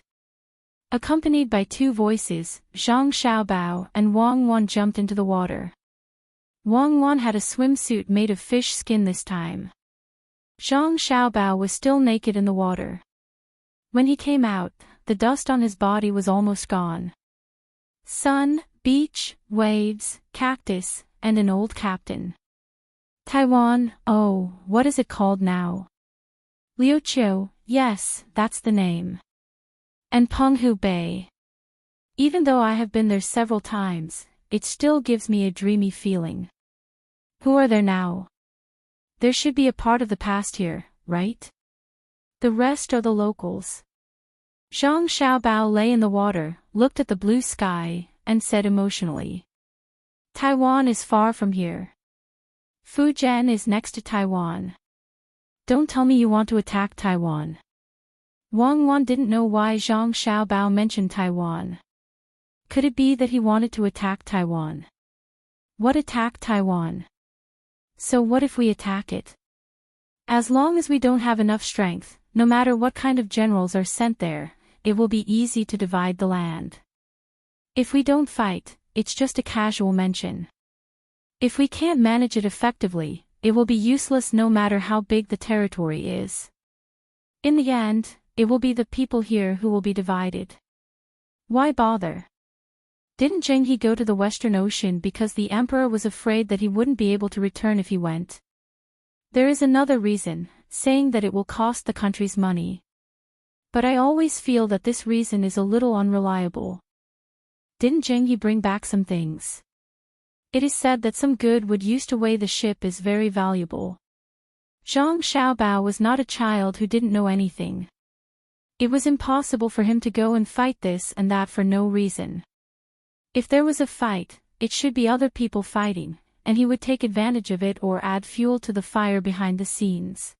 Accompanied by two voices, Zhang Xiaobao and Wang Wan jumped into the water. Wang Wan had a swimsuit made of fish skin this time. Zhang Xiaobao was still naked in the water. When he came out, the dust on his body was almost gone. Sun, beach, waves, cactus, and an old captain. Taiwan, oh, what is it called now? Liuqiu, yes, that's the name. And Penghu Bay. Even though I have been there several times, it still gives me a dreamy feeling. Who are there now? There should be a part of the past here, right? The rest are the locals. Zhang Xiaobao lay in the water, looked at the blue sky, and said emotionally. Taiwan is far from here. Fujian is next to Taiwan. Don't tell me you want to attack Taiwan. Wang Wan didn't know why Zhang Xiaobao mentioned Taiwan. Could it be that he wanted to attack Taiwan? What attack Taiwan? So what if we attack it? As long as we don't have enough strength, no matter what kind of generals are sent there, it will be easy to divide the land. If we don't fight, it's just a casual mention. If we can't manage it effectively, it will be useless no matter how big the territory is. In the end, it will be the people here who will be divided. Why bother? Didn't Zheng He go to the Western Ocean because the emperor was afraid that he wouldn't be able to return if he went? There is another reason, saying that it will cost the country's money. But I always feel that this reason is a little unreliable. Didn't Zheng He bring back some things? It is said that some good wood used to weigh the ship is very valuable. Zhang Xiaobao was not a child who didn't know anything. It was impossible for him to go and fight this and that for no reason. If there was a fight, it should be other people fighting, and he would take advantage of it or add fuel to the fire behind the scenes.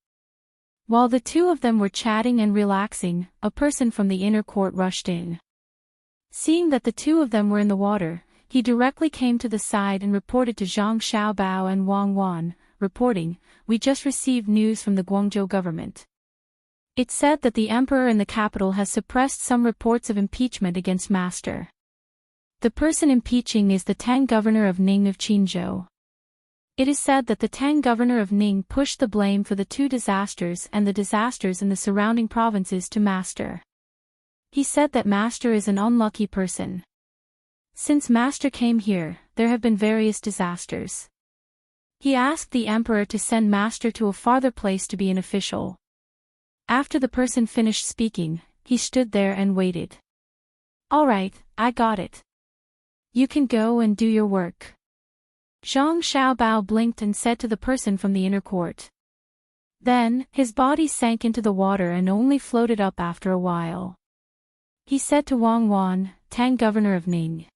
While the two of them were chatting and relaxing, a person from the inner court rushed in. Seeing that the two of them were in the water, he directly came to the side and reported to Zhang Xiaobao and Wang Wan, reporting, "We just received news from the Guangzhou government. It said that the emperor in the capital has suppressed some reports of impeachment against Master. The person impeaching is the Tang governor of Ning of Qinzhou. It is said that the Tang governor of Ning pushed the blame for the two disasters and the disasters in the surrounding provinces to Master. He said that Master is an unlucky person. Since Master came here, there have been various disasters. He asked the emperor to send Master to a farther place to be an official." After the person finished speaking, he stood there and waited. "All right, I got it. You can go and do your work." Zhang Xiaobao blinked and said to the person from the inner court. Then, his body sank into the water and only floated up after a while. He said to Wang Wan, Tang governor of Ning.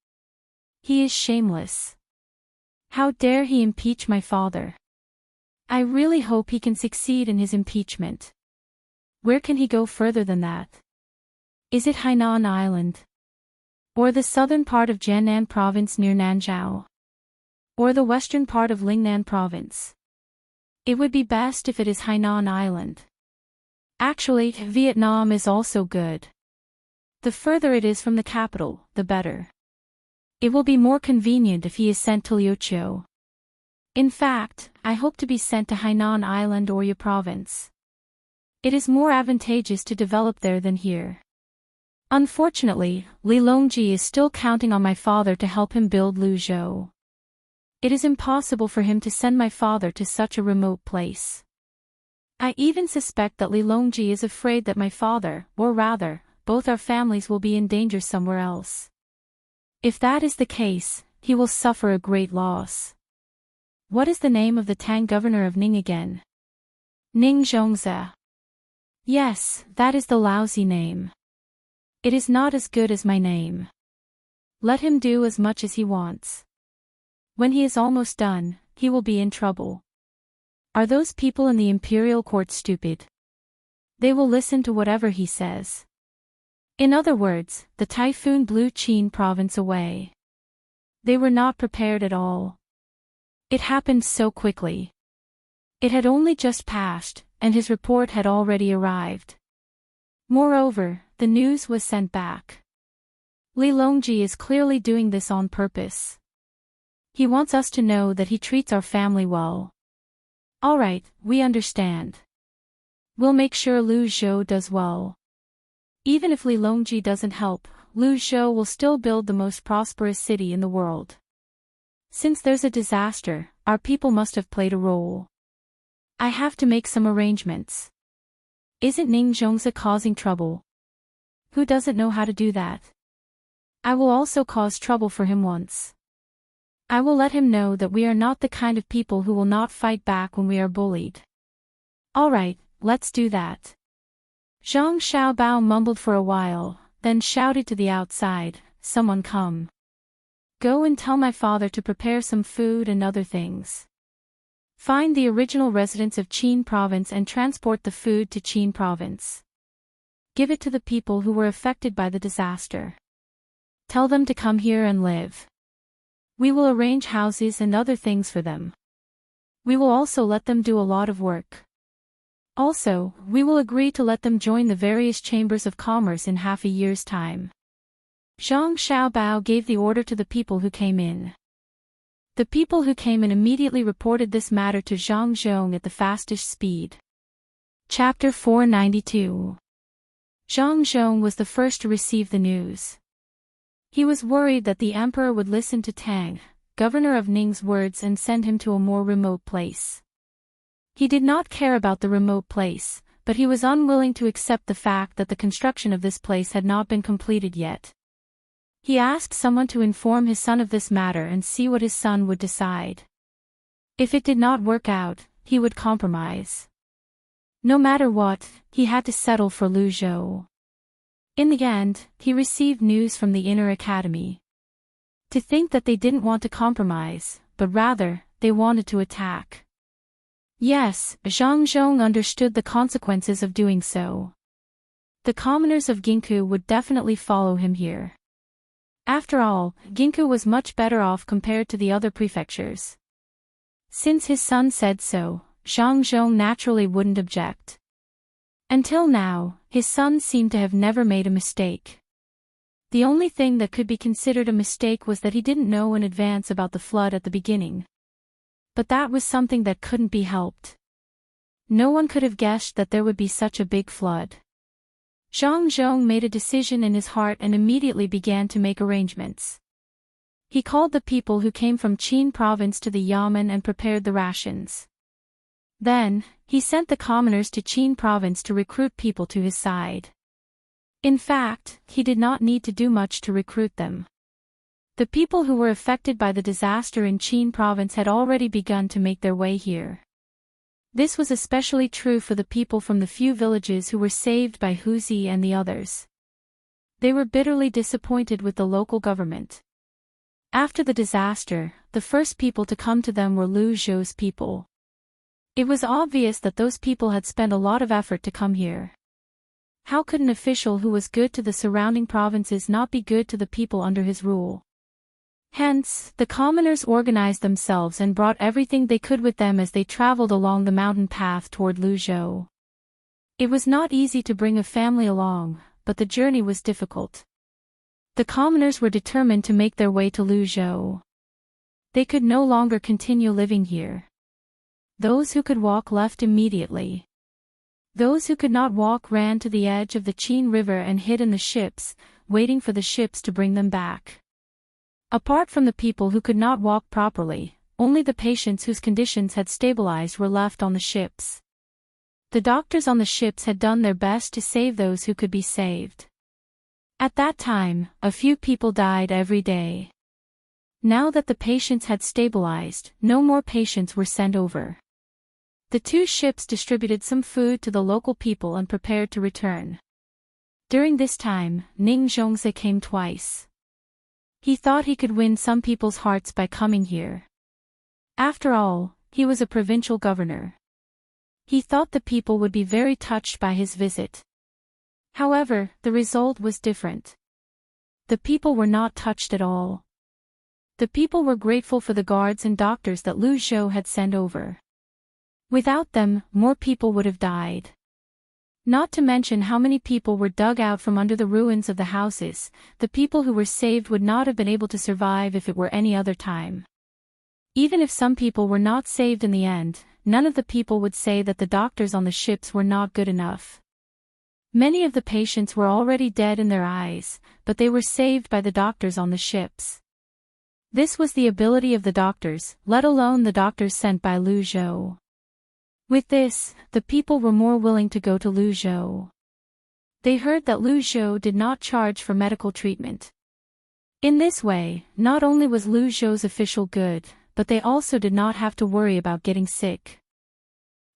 "He is shameless. How dare he impeach my father? I really hope he can succeed in his impeachment. Where can he go further than that? Is it Hainan Island? Or the southern part of Jiannan province near Nanzhao? Or the western part of Lingnan province? It would be best if it is Hainan Island. Actually, Vietnam is also good. The further it is from the capital, the better. It will be more convenient if he is sent to Liuqiu. In fact, I hope to be sent to Hainan Island or Yi province. It is more advantageous to develop there than here. Unfortunately, Li Longji is still counting on my father to help him build Luzhou. It is impossible for him to send my father to such a remote place. I even suspect that Li Longji is afraid that my father, or rather, both our families will be in danger somewhere else. If that is the case, he will suffer a great loss. What is the name of the Tang governor of Ning again? Ning Zhongze. Yes, that is the lousy name. It is not as good as my name. Let him do as much as he wants. When he is almost done, he will be in trouble. Are those people in the imperial court stupid? They will listen to whatever he says. In other words, the typhoon blew Qin province away. They were not prepared at all. It happened so quickly. It had only just passed, and his report had already arrived. Moreover, the news was sent back. Li Longji is clearly doing this on purpose. He wants us to know that he treats our family well. Alright, we understand. We'll make sure Lu Zhou does well. Even if Li Longji doesn't help, Lu Zhou will still build the most prosperous city in the world. Since there's a disaster, our people must have played a role. I have to make some arrangements. Isn't Ning Zhongze causing trouble? Who doesn't know how to do that? I will also cause trouble for him once. I will let him know that we are not the kind of people who will not fight back when we are bullied. Alright, let's do that. Zhang Xiaobao mumbled for a while, then shouted to the outside, "Someone come. Go and tell my father to prepare some food and other things. Find the original residents of Qin province and transport the food to Qin province. Give it to the people who were affected by the disaster. Tell them to come here and live. We will arrange houses and other things for them. We will also let them do a lot of work. Also, we will agree to let them join the various chambers of commerce in half a year's time." Zhang Xiaobao gave the order to the people who came in. The people who came in immediately reported this matter to Zhang Zhong at the fastest speed. Chapter 492. Zhang Zhong was the first to receive the news. He was worried that the emperor would listen to Tang, governor of Ning's words, and send him to a more remote place. He did not care about the remote place, but he was unwilling to accept the fact that the construction of this place had not been completed yet. He asked someone to inform his son of this matter and see what his son would decide. If it did not work out, he would compromise. No matter what, he had to settle for Lu Zhou. In the end, he received news from the inner academy. To think that they didn't want to compromise, but rather, they wanted to attack. Yes, Zhang Zhong understood the consequences of doing so. The commoners of Ginkgo would definitely follow him here. After all, Ginkgo was much better off compared to the other prefectures. Since his son said so, Zhang Zhong naturally wouldn't object. Until now, his son seemed to have never made a mistake. The only thing that could be considered a mistake was that he didn't know in advance about the flood at the beginning. But that was something that couldn't be helped. No one could have guessed that there would be such a big flood. Zhang Zhong made a decision in his heart and immediately began to make arrangements. He called the people who came from Qin province to the yamen and prepared the rations. Then, he sent the commoners to Qin province to recruit people to his side. In fact, he did not need to do much to recruit them. The people who were affected by the disaster in Qin province had already begun to make their way here. This was especially true for the people from the few villages who were saved by Huzi and the others. They were bitterly disappointed with the local government. After the disaster, the first people to come to them were Lu Zhou's people. It was obvious that those people had spent a lot of effort to come here. How could an official who was good to the surrounding provinces not be good to the people under his rule? Hence, the commoners organized themselves and brought everything they could with them as they traveled along the mountain path toward Lu Zhou. It was not easy to bring a family along, but the journey was difficult. The commoners were determined to make their way to Lu Zhou. They could no longer continue living here. Those who could walk left immediately. Those who could not walk ran to the edge of the Qin River and hid in the ships, waiting for the ships to bring them back. Apart from the people who could not walk properly, only the patients whose conditions had stabilized were left on the ships. The doctors on the ships had done their best to save those who could be saved. At that time, a few people died every day. Now that the patients had stabilized, no more patients were sent over. The two ships distributed some food to the local people and prepared to return. During this time, Ning Zhongzi came twice. He thought he could win some people's hearts by coming here. After all, he was a provincial governor. He thought the people would be very touched by his visit. However, the result was different. The people were not touched at all. The people were grateful for the guards and doctors that Lu Zhou had sent over. Without them, more people would have died. Not to mention how many people were dug out from under the ruins of the houses. The people who were saved would not have been able to survive if it were any other time. Even if some people were not saved in the end, none of the people would say that the doctors on the ships were not good enough. Many of the patients were already dead in their eyes, but they were saved by the doctors on the ships. This was the ability of the doctors, let alone the doctors sent by Lu Zhou. With this, the people were more willing to go to Lu Zhou. They heard that Lu Zhou did not charge for medical treatment. In this way, not only was Lu Zhou's official good, but they also did not have to worry about getting sick.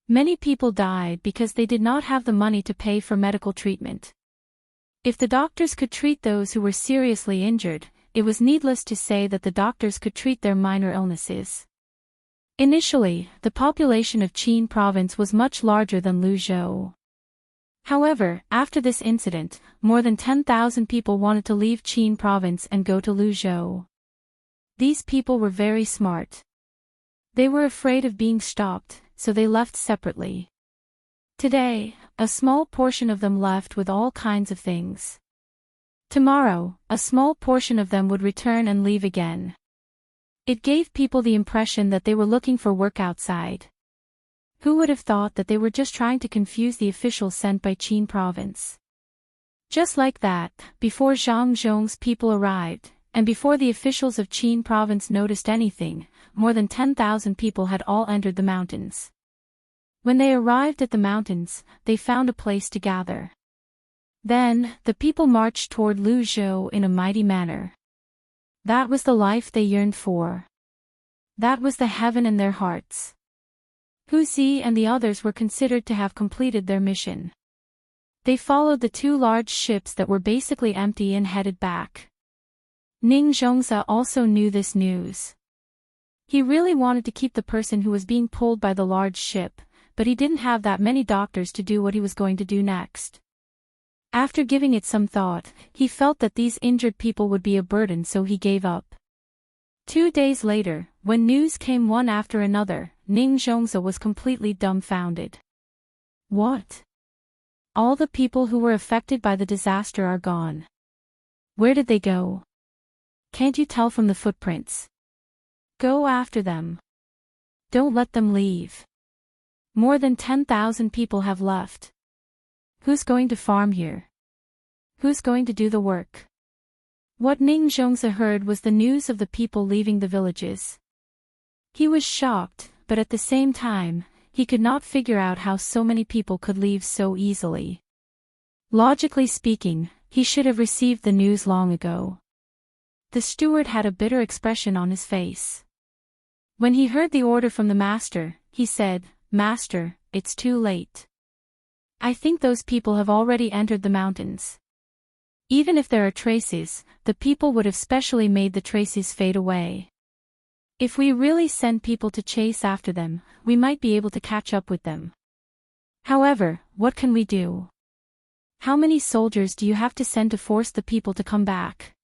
Many people died because they did not have the money to pay for medical treatment. If the doctors could treat those who were seriously injured, it was needless to say that the doctors could treat their minor illnesses. Initially, the population of Qin province was much larger than Lu Zhou. However, after this incident, more than 10,000 people wanted to leave Qin province and go to Lu Zhou. These people were very smart. They were afraid of being stopped, so they left separately. Today, a small portion of them left with all kinds of things. Tomorrow, a small portion of them would return and leave again. It gave people the impression that they were looking for work outside. Who would have thought that they were just trying to confuse the officials sent by Qin province? Just like that, before Zhang Zhong's people arrived, and before the officials of Qin province noticed anything, more than 10,000 people had all entered the mountains. When they arrived at the mountains, they found a place to gather. Then, the people marched toward Lu Zhou in a mighty manner. That was the life they yearned for. That was the heaven in their hearts. Hu Zi and the others were considered to have completed their mission. They followed the two large ships that were basically empty and headed back. Ning Zhongzi also knew this news. He really wanted to keep the person who was being pulled by the large ship, but he didn't have that many doctors to do what he was going to do next. After giving it some thought, he felt that these injured people would be a burden, so he gave up. 2 days later, when news came one after another, Ning Zhongzi was completely dumbfounded. What? All the people who were affected by the disaster are gone. Where did they go? Can't you tell from the footprints? Go after them. Don't let them leave. More than 10,000 people have left. Who's going to farm here? Who's going to do the work? What Ning Zhongzi heard was the news of the people leaving the villages. He was shocked, but at the same time, he could not figure out how so many people could leave so easily. Logically speaking, he should have received the news long ago. The steward had a bitter expression on his face. When he heard the order from the master, he said, "Master, it's too late. I think those people have already entered the mountains. Even if there are traces, the people would have specially made the traces fade away. If we really send people to chase after them, we might be able to catch up with them. However, what can we do? How many soldiers do you have to send to force the people to come back?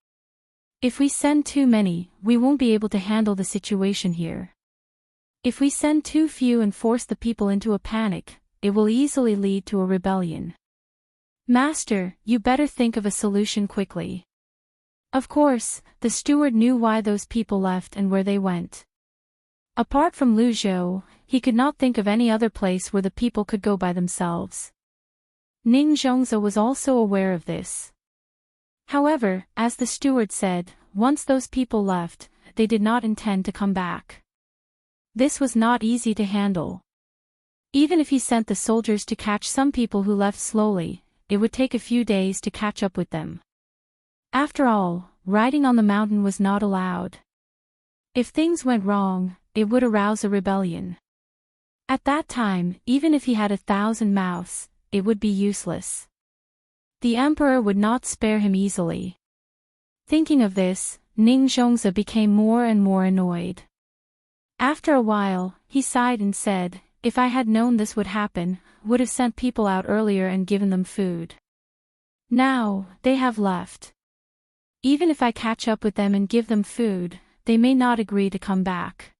If we send too many, we won't be able to handle the situation here. If we send too few and force the people into a panic, it will easily lead to a rebellion. Master, you better think of a solution quickly." Of course, the steward knew why those people left and where they went. Apart from Lu Zhou, he could not think of any other place where the people could go by themselves. Ning Zhongzi was also aware of this. However, as the steward said, once those people left, they did not intend to come back. This was not easy to handle. Even if he sent the soldiers to catch some people who left slowly, it would take a few days to catch up with them. After all, riding on the mountain was not allowed. If things went wrong, it would arouse a rebellion. At that time, even if he had 1,000 mouths, it would be useless. The emperor would not spare him easily. Thinking of this, Ning Zhongzi became more and more annoyed. After a while, he sighed and said, "If I had known this would happen, would have sent people out earlier and given them food. Now, they have left. Even if I catch up with them and give them food, they may not agree to come back.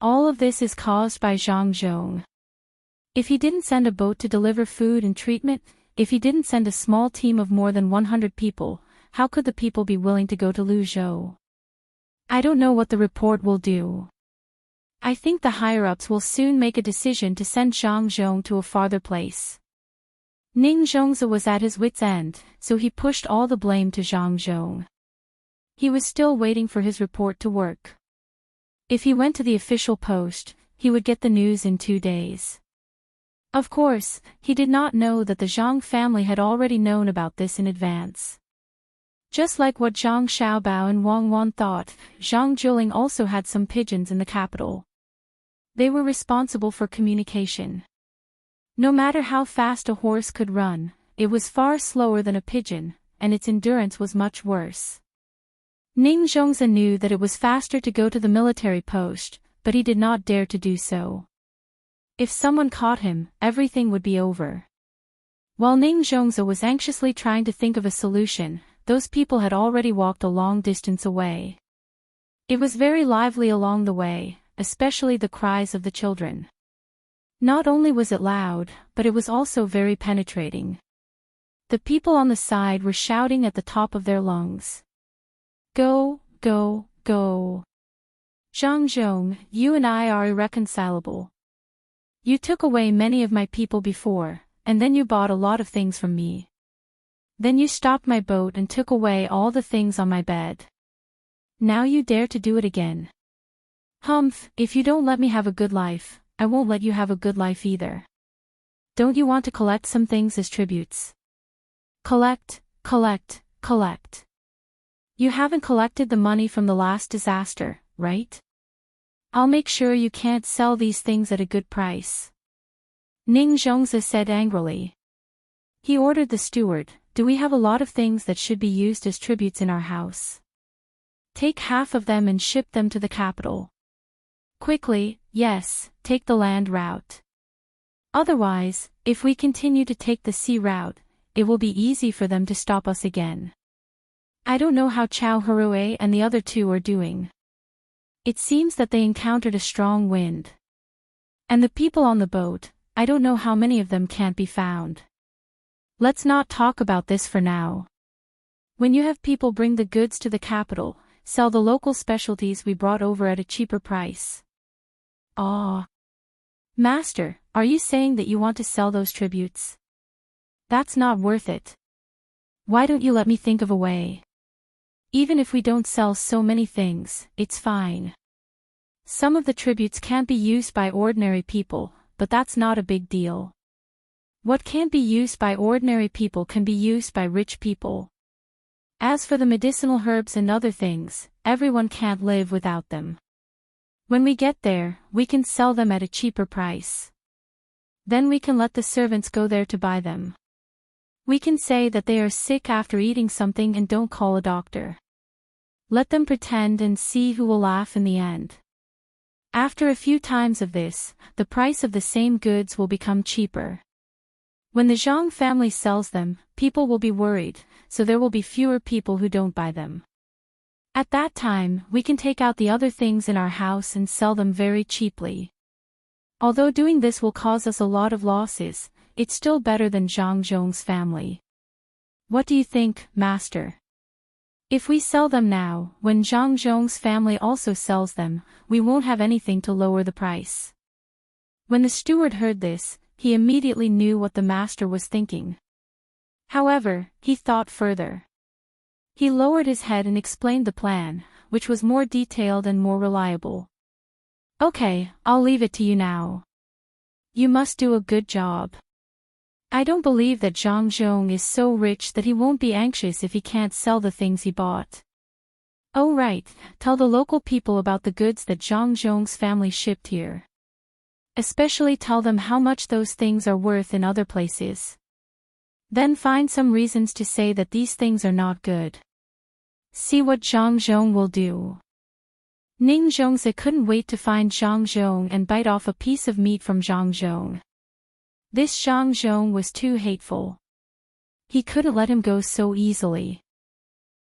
All of this is caused by Zhang Zhong. If he didn't send a boat to deliver food and treatment, if he didn't send a small team of more than 100 people, how could the people be willing to go to Luzhou? I don't know what the report will do. I think the higher-ups will soon make a decision to send Zhang Zhong to a farther place." Ning Zhongzi was at his wit's end, so he pushed all the blame to Zhang Zhong. He was still waiting for his report to work. If he went to the official post, he would get the news in 2 days. Of course, he did not know that the Zhang family had already known about this in advance. Just like what Zhang Xiaobao and Wang Wan thought, Zhang Juling also had some pigeons in the capital. They were responsible for communication. No matter how fast a horse could run, it was far slower than a pigeon, and its endurance was much worse. Ning Zhongzi knew that it was faster to go to the military post, but he did not dare to do so. If someone caught him, everything would be over. While Ning Zhongzi was anxiously trying to think of a solution, those people had already walked a long distance away. It was very lively along the way, especially the cries of the children. Not only was it loud, but it was also very penetrating. The people on the side were shouting at the top of their lungs. "Go, go, go. Zhang Zhong, you and I are irreconcilable. You took away many of my people before, and then you bought a lot of things from me. Then you stopped my boat and took away all the things on my bed. Now you dare to do it again. Humph, if you don't let me have a good life, I won't let you have a good life either. Don't you want to collect some things as tributes? Collect, collect, collect. You haven't collected the money from the last disaster, right? I'll make sure you can't sell these things at a good price." Ning Zhongzi said angrily. He ordered the steward, "Do we have a lot of things that should be used as tributes in our house? Take half of them and ship them to the capital. Quickly, yes, take the land route. Otherwise, if we continue to take the sea route, it will be easy for them to stop us again. I don't know how Chao Harue and the other two are doing. It seems that they encountered a strong wind. And the people on the boat, I don't know how many of them can't be found. Let's not talk about this for now. When you have people bring the goods to the capital, sell the local specialties we brought over at a cheaper price." "Ah. Master, are you saying that you want to sell those tributes? That's not worth it. Why don't you let me think of a way? Even if we don't sell so many things, it's fine. Some of the tributes can't be used by ordinary people, but that's not a big deal. What can't be used by ordinary people can be used by rich people. As for the medicinal herbs and other things, everyone can't live without them. When we get there, we can sell them at a cheaper price. Then we can let the servants go there to buy them. We can say that they are sick after eating something and don't call a doctor. Let them pretend and see who will laugh in the end. After a few times of this, the price of the same goods will become cheaper. When the Zhang family sells them, people will be worried, so there will be fewer people who don't buy them. At that time, we can take out the other things in our house and sell them very cheaply. Although doing this will cause us a lot of losses, it's still better than Zhang Zhong's family. What do you think, Master? If we sell them now, when Zhang Zhong's family also sells them, we won't have anything to lower the price." When the steward heard this, he immediately knew what the master was thinking. However, he thought further. He lowered his head and explained the plan, which was more detailed and more reliable. "Okay, I'll leave it to you now. You must do a good job. I don't believe that Zhang Zhong is so rich that he won't be anxious if he can't sell the things he bought. Oh right, tell the local people about the goods that Zhang Zhong's family shipped here. Especially tell them how much those things are worth in other places. Then find some reasons to say that these things are not good. See what Zhang Zhong will do. Ning Zhongze couldn't wait to find Zhang Zhong and bite off a piece of meat from Zhang Zhong. This Zhang Zhong was too hateful. He couldn't let him go so easily.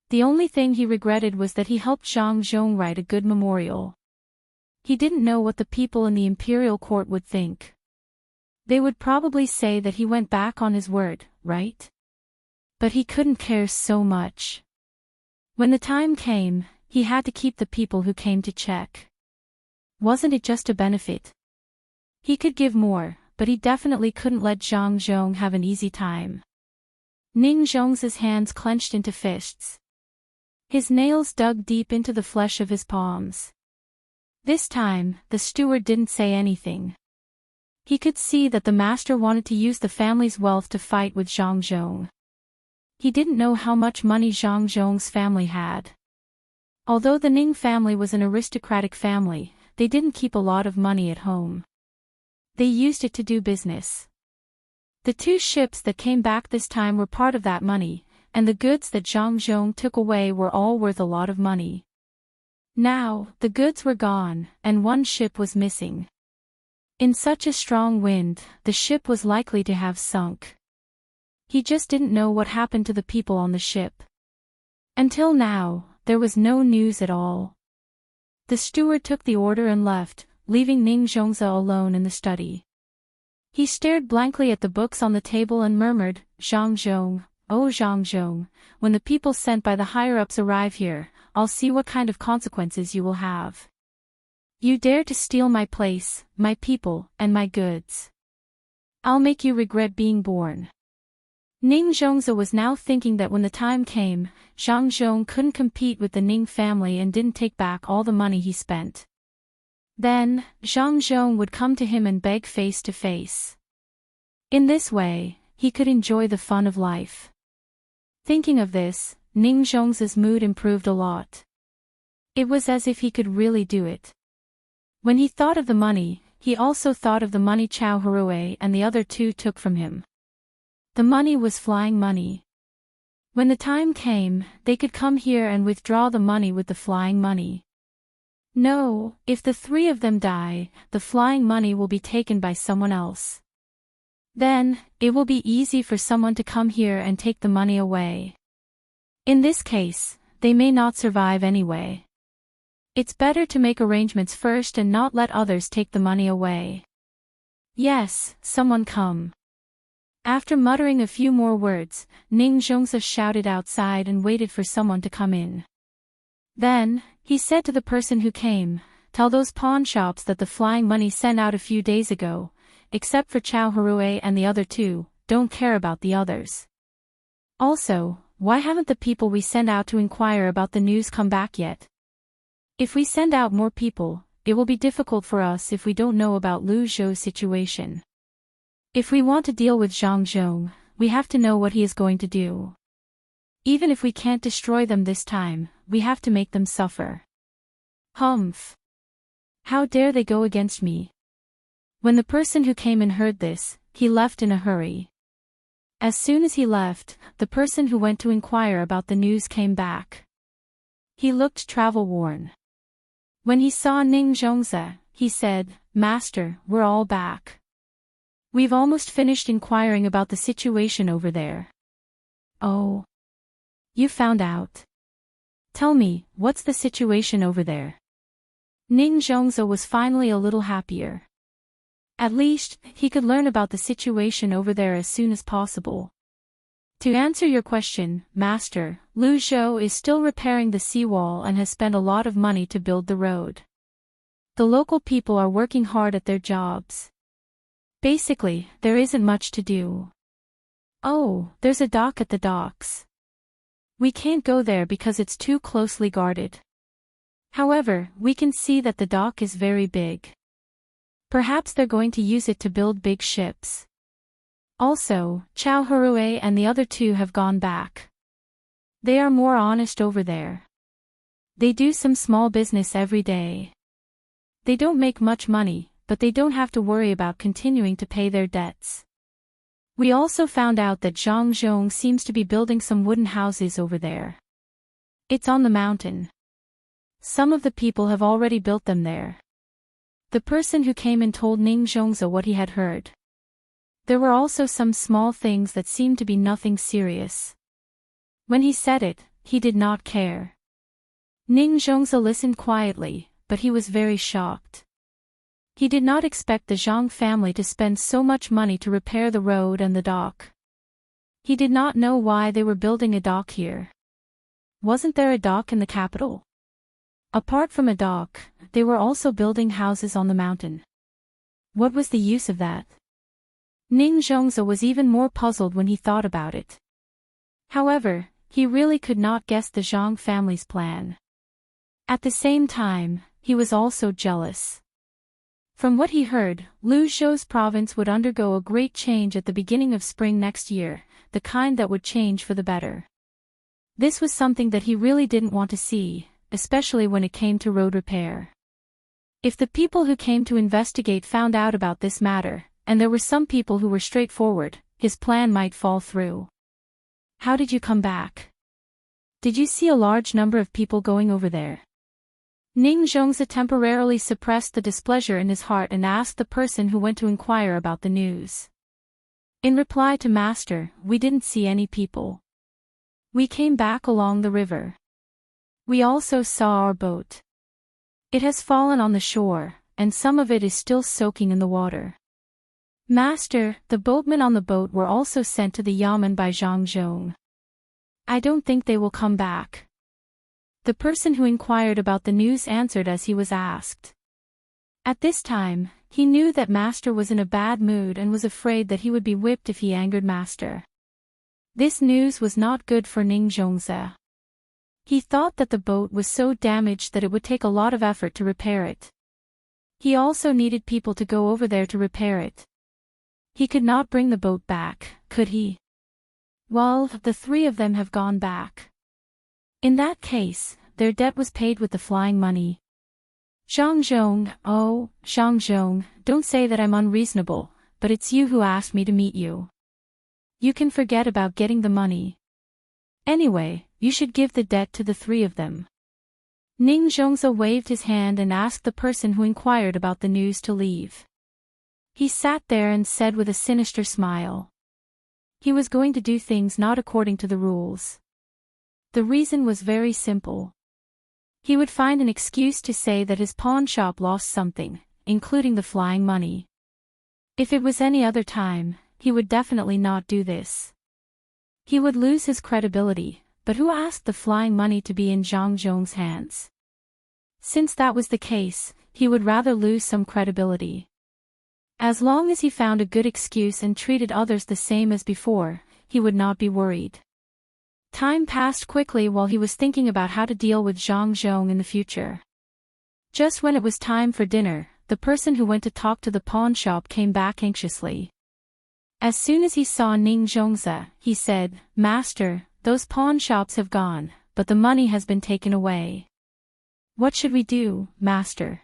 The only thing he regretted was that he helped Zhang Zhong write a good memorial. He didn't know what the people in the imperial court would think. They would probably say that he went back on his word, right? But he couldn't care so much. When the time came, he had to keep the people who came to check. Wasn't it just a benefit? He could give more, but he definitely couldn't let Zhang Zhong have an easy time. Ning Zhong's hands clenched into fists. His nails dug deep into the flesh of his palms. This time, the steward didn't say anything. He could see that the master wanted to use the family's wealth to fight with Zhang Zhong. He didn't know how much money Zhang Zhong's family had. Although the Ning family was an aristocratic family, they didn't keep a lot of money at home. They used it to do business. The 2 ships that came back this time were part of that money, and the goods that Zhang Zhong took away were all worth a lot of money. Now, the goods were gone, and 1 ship was missing. In such a strong wind, the ship was likely to have sunk. He just didn't know what happened to the people on the ship. Until now, there was no news at all. The steward took the order and left, leaving Ning Zhongze alone in the study. He stared blankly at the books on the table and murmured, "Zhang Zhong, oh Zhang Zhong, when the people sent by the higher-ups arrive here, I'll see what kind of consequences you will have. You dare to steal my place, my people, and my goods. I'll make you regret being born." Ning Zhongze was now thinking that when the time came, Zhang Zhong couldn't compete with the Ning family and didn't take back all the money he spent. Then, Zhang Zhong would come to him and beg face to face. In this way, he could enjoy the fun of life. Thinking of this, Ning Zhongze's mood improved a lot. It was as if he could really do it. When he thought of the money, he also thought of the money Chao Harue and the other 2 took from him. The money was flying money. When the time came, they could come here and withdraw the money with the flying money. No, if the 3 of them die, the flying money will be taken by someone else. Then, it will be easy for someone to come here and take the money away. In this case, they may not survive anyway. It's better to make arrangements first and not let others take the money away. Yes, someone come. After muttering a few more words, Ning Zhongze shouted outside and waited for someone to come in. Then, he said to the person who came, "Tell those pawn shops that the flying money sent out a few days ago, except for Chao Harue and the other 2, don't care about the others. Also, why haven't the people we send out to inquire about the news come back yet? If we send out more people, it will be difficult for us if we don't know about Lu Zhou's situation. If we want to deal with Zhang Zhong, we have to know what he is going to do. Even if we can't destroy them this time, we have to make them suffer. Humph! How dare they go against me?" When the person who came in heard this, he left in a hurry. As soon as he left, the person who went to inquire about the news came back. He looked travel-worn. When he saw Ning Zhongze, he said, "Master, we're all back. We've almost finished inquiring about the situation over there." "Oh. You found out. Tell me, what's the situation over there?" Ning Zhongze was finally a little happier. At least, he could learn about the situation over there as soon as possible. "To answer your question, Master, Lu Zhou is still repairing the seawall and has spent a lot of money to build the road. The local people are working hard at their jobs. Basically, there isn't much to do." "Oh, there's a dock at the docks. We can't go there because it's too closely guarded. However, we can see that the dock is very big. Perhaps they're going to use it to build big ships. Also, Chao Harue and the other 2 have gone back. They are more honest over there. They do some small business every day. They don't make much money, but they don't have to worry about continuing to pay their debts. We also found out that Zhang Zhong seems to be building some wooden houses over there. It's on the mountain. Some of the people have already built them there. The person who came in told Ning Zhongze what he had heard. There were also some small things that seemed to be nothing serious. When he said it, he did not care. Ning Zhongze listened quietly, but he was very shocked. He did not expect the Zhang family to spend so much money to repair the road and the dock. He did not know why they were building a dock here. Wasn't there a dock in the capital? Apart from a dock, they were also building houses on the mountain. What was the use of that? Ning Zhongze was even more puzzled when he thought about it. However, he really could not guess the Zhang family's plan. At the same time, he was also jealous. From what he heard, Lu Zhou's province would undergo a great change at the beginning of spring next year, the kind that would change for the better. This was something that he really didn't want to see, especially when it came to road repair. If the people who came to investigate found out about this matter, and there were some people who were straightforward, his plan might fall through. How did you come back? Did you see a large number of people going over there? Ning Zhongze temporarily suppressed the displeasure in his heart and asked the person who went to inquire about the news. In reply to Master, we didn't see any people. We came back along the river. We also saw our boat. It has fallen on the shore, and some of it is still soaking in the water. Master, the boatmen on the boat were also sent to the yamen by Zhang Zhong. I don't think they will come back. The person who inquired about the news answered as he was asked. At this time, he knew that Master was in a bad mood and was afraid that he would be whipped if he angered Master. This news was not good for Ning Zhongze. He thought that the boat was so damaged that it would take a lot of effort to repair it. He also needed people to go over there to repair it. He could not bring the boat back, could he? Well, the three of them have gone back. In that case, their debt was paid with the flying money. Zhang Zhong, oh, Zhang Zhong, don't say that I'm unreasonable, but it's you who asked me to meet you. You can forget about getting the money. Anyway, you should give the debt to the three of them. Ning Zhongze waved his hand and asked the person who inquired about the news to leave. He sat there and said with a sinister smile. He was going to do things not according to the rules. The reason was very simple. He would find an excuse to say that his pawn shop lost something, including the flying money. If it was any other time, he would definitely not do this. He would lose his credibility, but who asked the flying money to be in Zhang Zhong's hands? Since that was the case, he would rather lose some credibility. As long as he found a good excuse and treated others the same as before, he would not be worried. Time passed quickly while he was thinking about how to deal with Zhang Zhong in the future. Just when it was time for dinner, the person who went to talk to the pawn shop came back anxiously. As soon as he saw Ning Zhongze, he said, Master, those pawn shops have gone, but the money has been taken away. What should we do, Master?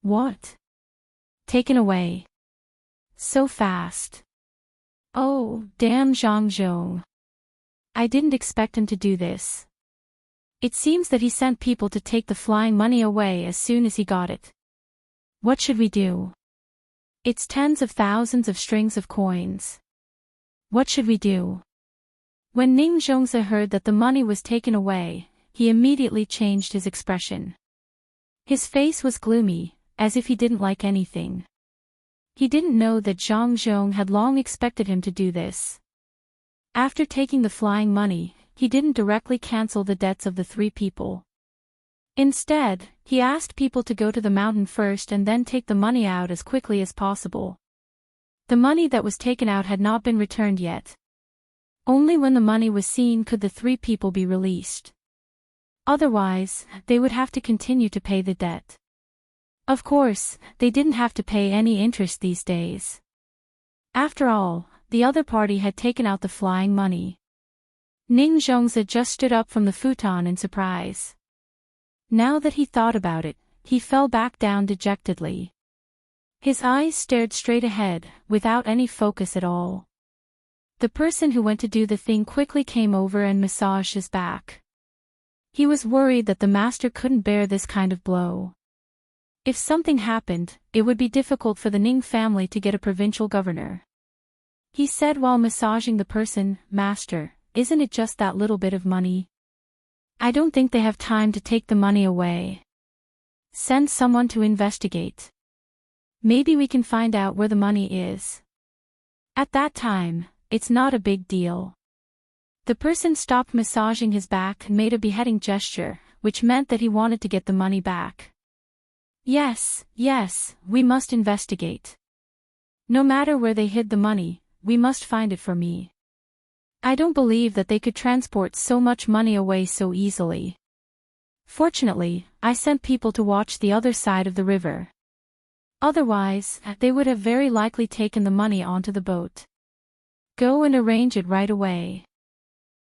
What? Taken away? So fast. Oh, damn Zhang Zhong. I didn't expect him to do this. It seems that he sent people to take the flying money away as soon as he got it. What should we do? It's tens of thousands of strings of coins. What should we do? When Ning Zhongze heard that the money was taken away, he immediately changed his expression. His face was gloomy, as if he didn't like anything. He didn't know that Zhang Zhong had long expected him to do this. After taking the flying money, he didn't directly cancel the debts of the three people. Instead, he asked people to go to the mountain first and then take the money out as quickly as possible. The money that was taken out had not been returned yet. Only when the money was seen could the three people be released. Otherwise, they would have to continue to pay the debt. Of course, they didn't have to pay any interest these days. After all, the other party had taken out the flying money. Ning Zhongze just stood up from the futon in surprise. Now that he thought about it, he fell back down dejectedly. His eyes stared straight ahead, without any focus at all. The person who went to do the thing quickly came over and massaged his back. He was worried that the master couldn't bear this kind of blow. If something happened, it would be difficult for the Ning family to get a provincial governor. He said while massaging the person, "Master, isn't it just that little bit of money? I don't think they have time to take the money away. Send someone to investigate. Maybe we can find out where the money is." At that time, it's not a big deal. The person stopped massaging his back and made a beheading gesture, which meant that he wanted to get the money back. Yes, we must investigate. No matter where they hid the money, we must find it for me. I don't believe that they could transport so much money away so easily. Fortunately, I sent people to watch the other side of the river. Otherwise, they would have very likely taken the money onto the boat. Go and arrange it right away.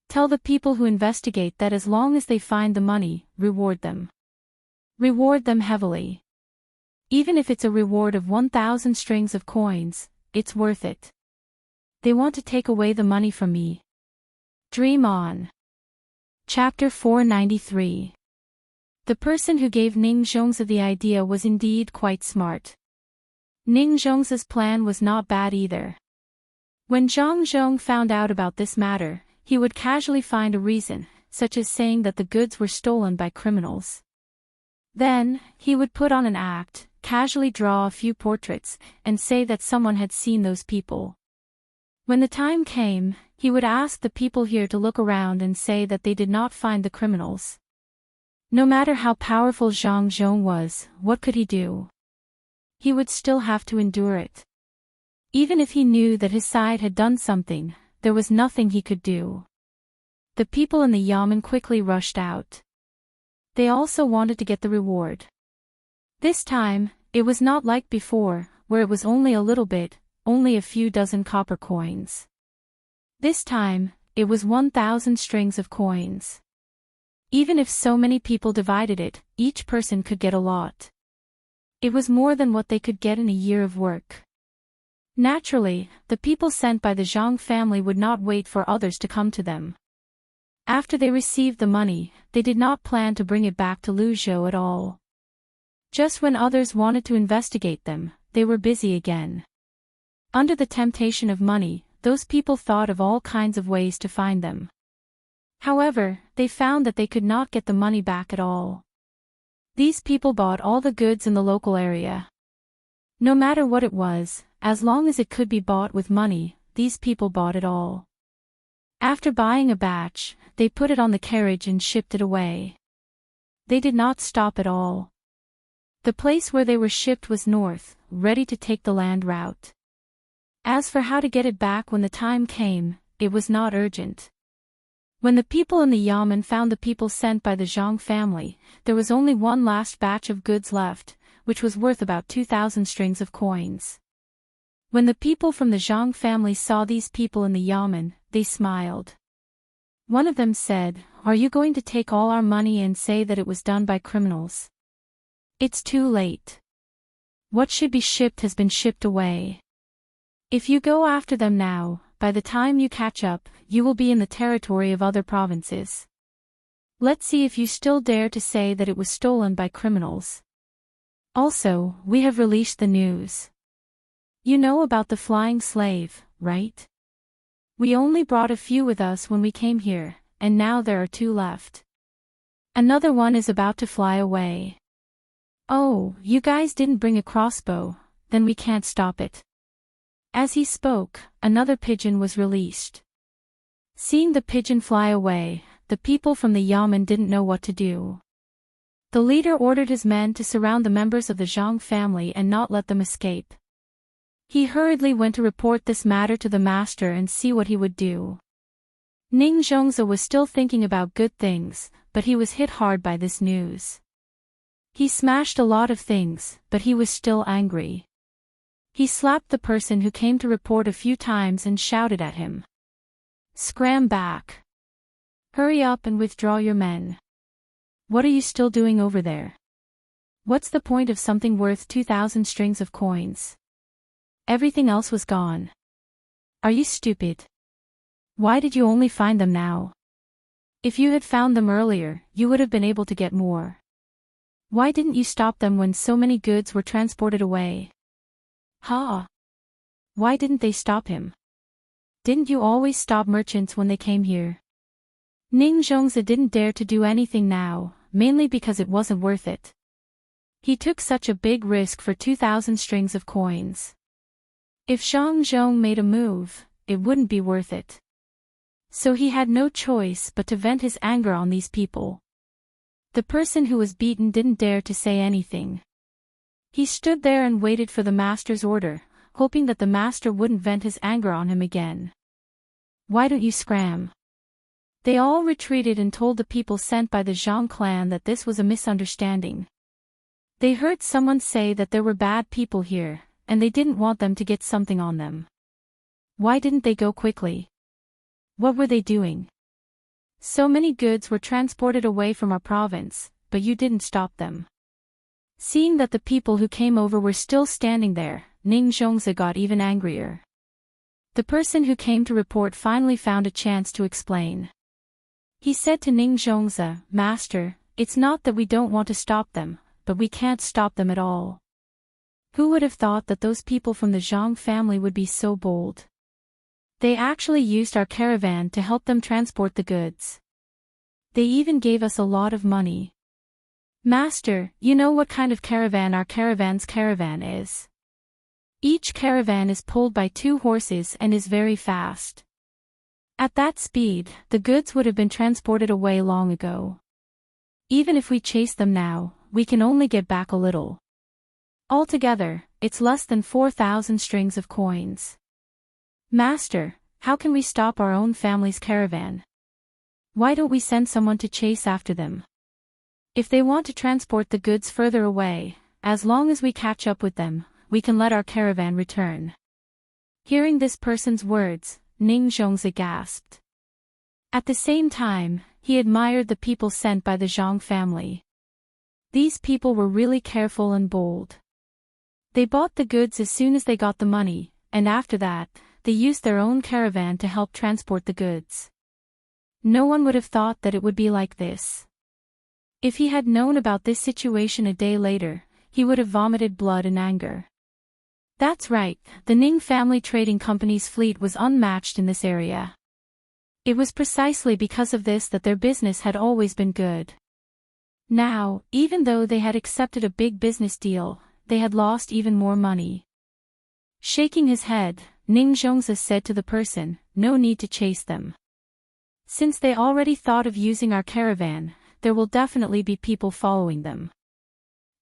Tell the people who investigate that as long as they find the money, reward them. Reward them heavily. Even if it's a reward of 1,000 strings of coins, it's worth it. They want to take away the money from me. Dream on. Chapter 493. The person who gave Ning Zhongzi the idea was indeed quite smart. Ning Zhongzi's plan was not bad either. When Zhang Zhong found out about this matter, he would casually find a reason, such as saying that the goods were stolen by criminals. Then, he would put on an act, casually draw a few portraits, and say that someone had seen those people. When the time came, he would ask the people here to look around and say that they did not find the criminals. No matter how powerful Zhang Zhong was, what could he do? He would still have to endure it. Even if he knew that his side had done something, there was nothing he could do. The people in the yamen quickly rushed out. They also wanted to get the reward. This time, it was not like before, where it was only a little bit, only a few dozen copper coins. This time, it was 1,000 strings of coins. Even if so many people divided it, each person could get a lot. It was more than what they could get in a year of work. Naturally, the people sent by the Zhang family would not wait for others to come to them. After they received the money, they did not plan to bring it back to Luzhou at all. Just when others wanted to investigate them, they were busy again. Under the temptation of money, those people thought of all kinds of ways to find them. However, they found that they could not get the money back at all. These people bought all the goods in the local area. No matter what it was, as long as it could be bought with money, these people bought it all. After buying a batch, they put it on the carriage and shipped it away. They did not stop at all. The place where they were shipped was north, ready to take the land route. As for how to get it back when the time came, it was not urgent. When the people in the yamen found the people sent by the Zhang family, there was only one last batch of goods left, which was worth about 2,000 strings of coins. When the people from the Zhang family saw these people in the yamen, they smiled. One of them said, "Are you going to take all our money and say that it was done by criminals? It's too late. What should be shipped has been shipped away. If you go after them now, by the time you catch up, you will be in the territory of other provinces. Let's see if you still dare to say that it was stolen by criminals. Also, we have released the news. You know about the flying slave, right? We only brought a few with us when we came here, and now there are 2 left. Another one is about to fly away. Oh, you guys didn't bring a crossbow, then we can't stop it." As he spoke, another pigeon was released. Seeing the pigeon fly away, the people from the yamen didn't know what to do. The leader ordered his men to surround the members of the Zhang family and not let them escape. He hurriedly went to report this matter to the master and see what he would do. Ning Zhongzi was still thinking about good things, but he was hit hard by this news. He smashed a lot of things, but he was still angry. He slapped the person who came to report a few times and shouted at him. "Scram back. Hurry up and withdraw your men. What are you still doing over there? What's the point of something worth 2,000 strings of coins? Everything else was gone. Are you stupid? Why did you only find them now? If you had found them earlier, you would have been able to get more. Why didn't you stop them when so many goods were transported away? Ha! Why didn't they stop him? Didn't you always stop merchants when they came here? Ning Zhongzi didn't dare to do anything now, mainly because it wasn't worth it. He took such a big risk for 2,000 strings of coins. If Zhang Zhong made a move, it wouldn't be worth it. So he had no choice but to vent his anger on these people. The person who was beaten didn't dare to say anything. He stood there and waited for the master's order, hoping that the master wouldn't vent his anger on him again. Why don't you scram? They all retreated and told the people sent by the Zhang clan that this was a misunderstanding. They heard someone say that there were bad people here, and they didn't want them to get something on them. Why didn't they go quickly? What were they doing? So many goods were transported away from our province, but you didn't stop them. Seeing that the people who came over were still standing there, Ning Zhongzi got even angrier. The person who came to report finally found a chance to explain. He said to Ning Zhongzi, "Master, it's not that we don't want to stop them, but we can't stop them at all." Who would have thought that those people from the Zhang family would be so bold? They actually used our caravan to help them transport the goods. They even gave us a lot of money. Master, you know what kind of caravan our caravan's caravan is? Each caravan is pulled by 2 horses and is very fast. At that speed, the goods would have been transported away long ago. Even if we chase them now, we can only get back a little. Altogether, it's less than 4,000 strings of coins. Master, how can we stop our own family's caravan? Why don't we send someone to chase after them? If they want to transport the goods further away, as long as we catch up with them, we can let our caravan return. Hearing this person's words, Ning Zhongzi gasped. At the same time, he admired the people sent by the Zhang family. These people were really careful and bold. They bought the goods as soon as they got the money, and after that, they used their own caravan to help transport the goods. No one would have thought that it would be like this. If he had known about this situation a day later, he would have vomited blood in anger. That's right, the Ning family trading company's fleet was unmatched in this area. It was precisely because of this that their business had always been good. Now, even though they had accepted a big business deal, they had lost even more money. Shaking his head, Ning Zhongzi said to the person, "No need to chase them. Since they already thought of using our caravan, there will definitely be people following them.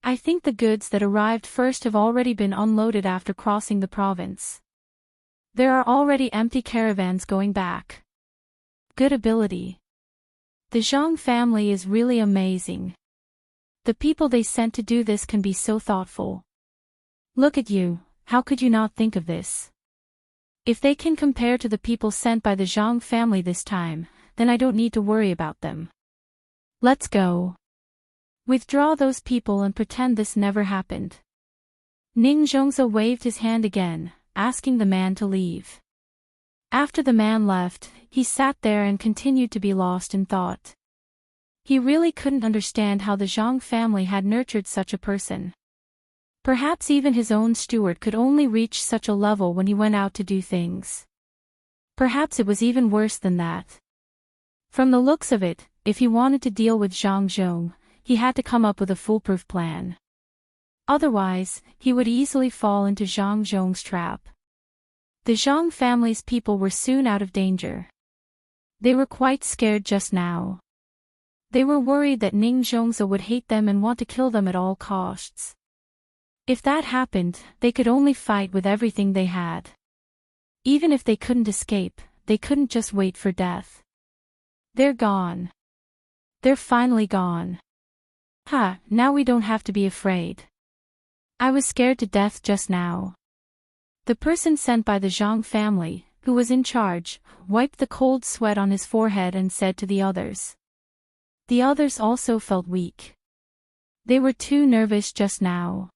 I think the goods that arrived first have already been unloaded after crossing the province. There are already empty caravans going back." Good ability. The Zhang family is really amazing. The people they sent to do this can be so thoughtful. Look at you, how could you not think of this? If they can compare to the people sent by the Zhang family this time, then I don't need to worry about them. Let's go. Withdraw those people and pretend this never happened. Ning Zhongzi waved his hand again, asking the man to leave. After the man left, he sat there and continued to be lost in thought. He really couldn't understand how the Zhang family had nurtured such a person. Perhaps even his own steward could only reach such a level when he went out to do things. Perhaps it was even worse than that. From the looks of it, if he wanted to deal with Zhang Zhong, he had to come up with a foolproof plan. Otherwise, he would easily fall into Zhang Zhong's trap. The Zhang family's people were soon out of danger. They were quite scared just now. They were worried that Ning Zhongzi would hate them and want to kill them at all costs. If that happened, they could only fight with everything they had. Even if they couldn't escape, they couldn't just wait for death. They're gone. They're finally gone. Now we don't have to be afraid. I was scared to death just now. The person sent by the Zhang family, who was in charge, wiped the cold sweat on his forehead and said to the others. The others also felt weak. They were too nervous just now.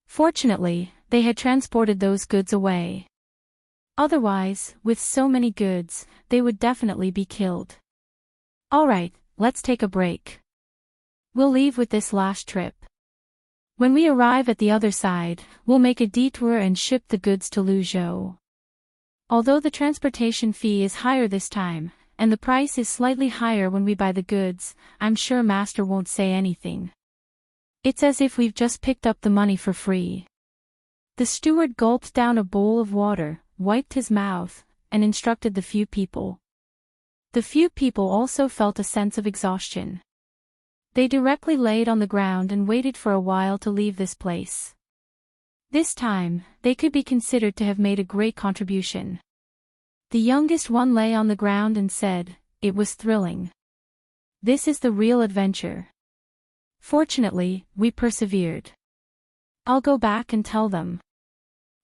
Fortunately, they had transported those goods away. Otherwise, with so many goods, they would definitely be killed. Alright, let's take a break. We'll leave with this last trip. When we arrive at the other side, we'll make a detour and ship the goods to Luzhou. Although the transportation fee is higher this time, and the price is slightly higher when we buy the goods, I'm sure Master won't say anything. It's as if we've just picked up the money for free. The steward gulped down a bowl of water, wiped his mouth, and instructed the few people. The few people also felt a sense of exhaustion. They directly laid on the ground and waited for a while to leave this place. This time, they could be considered to have made a great contribution. The youngest one lay on the ground and said, "It was thrilling. This is the real adventure. Fortunately, we persevered. I'll go back and tell them."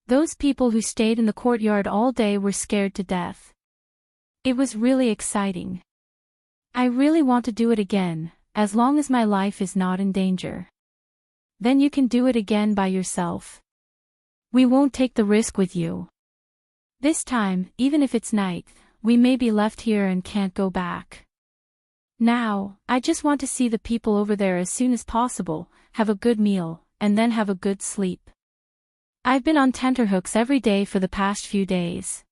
Those people who stayed in the courtyard all day were scared to death. It was really exciting. I really want to do it again, as long as my life is not in danger. Then you can do it again by yourself. We won't take the risk with you. This time, even if it's night, we may be left here and can't go back. Now, I just want to see the people over there as soon as possible, have a good meal, and then have a good sleep. I've been on tenterhooks every day for the past few days.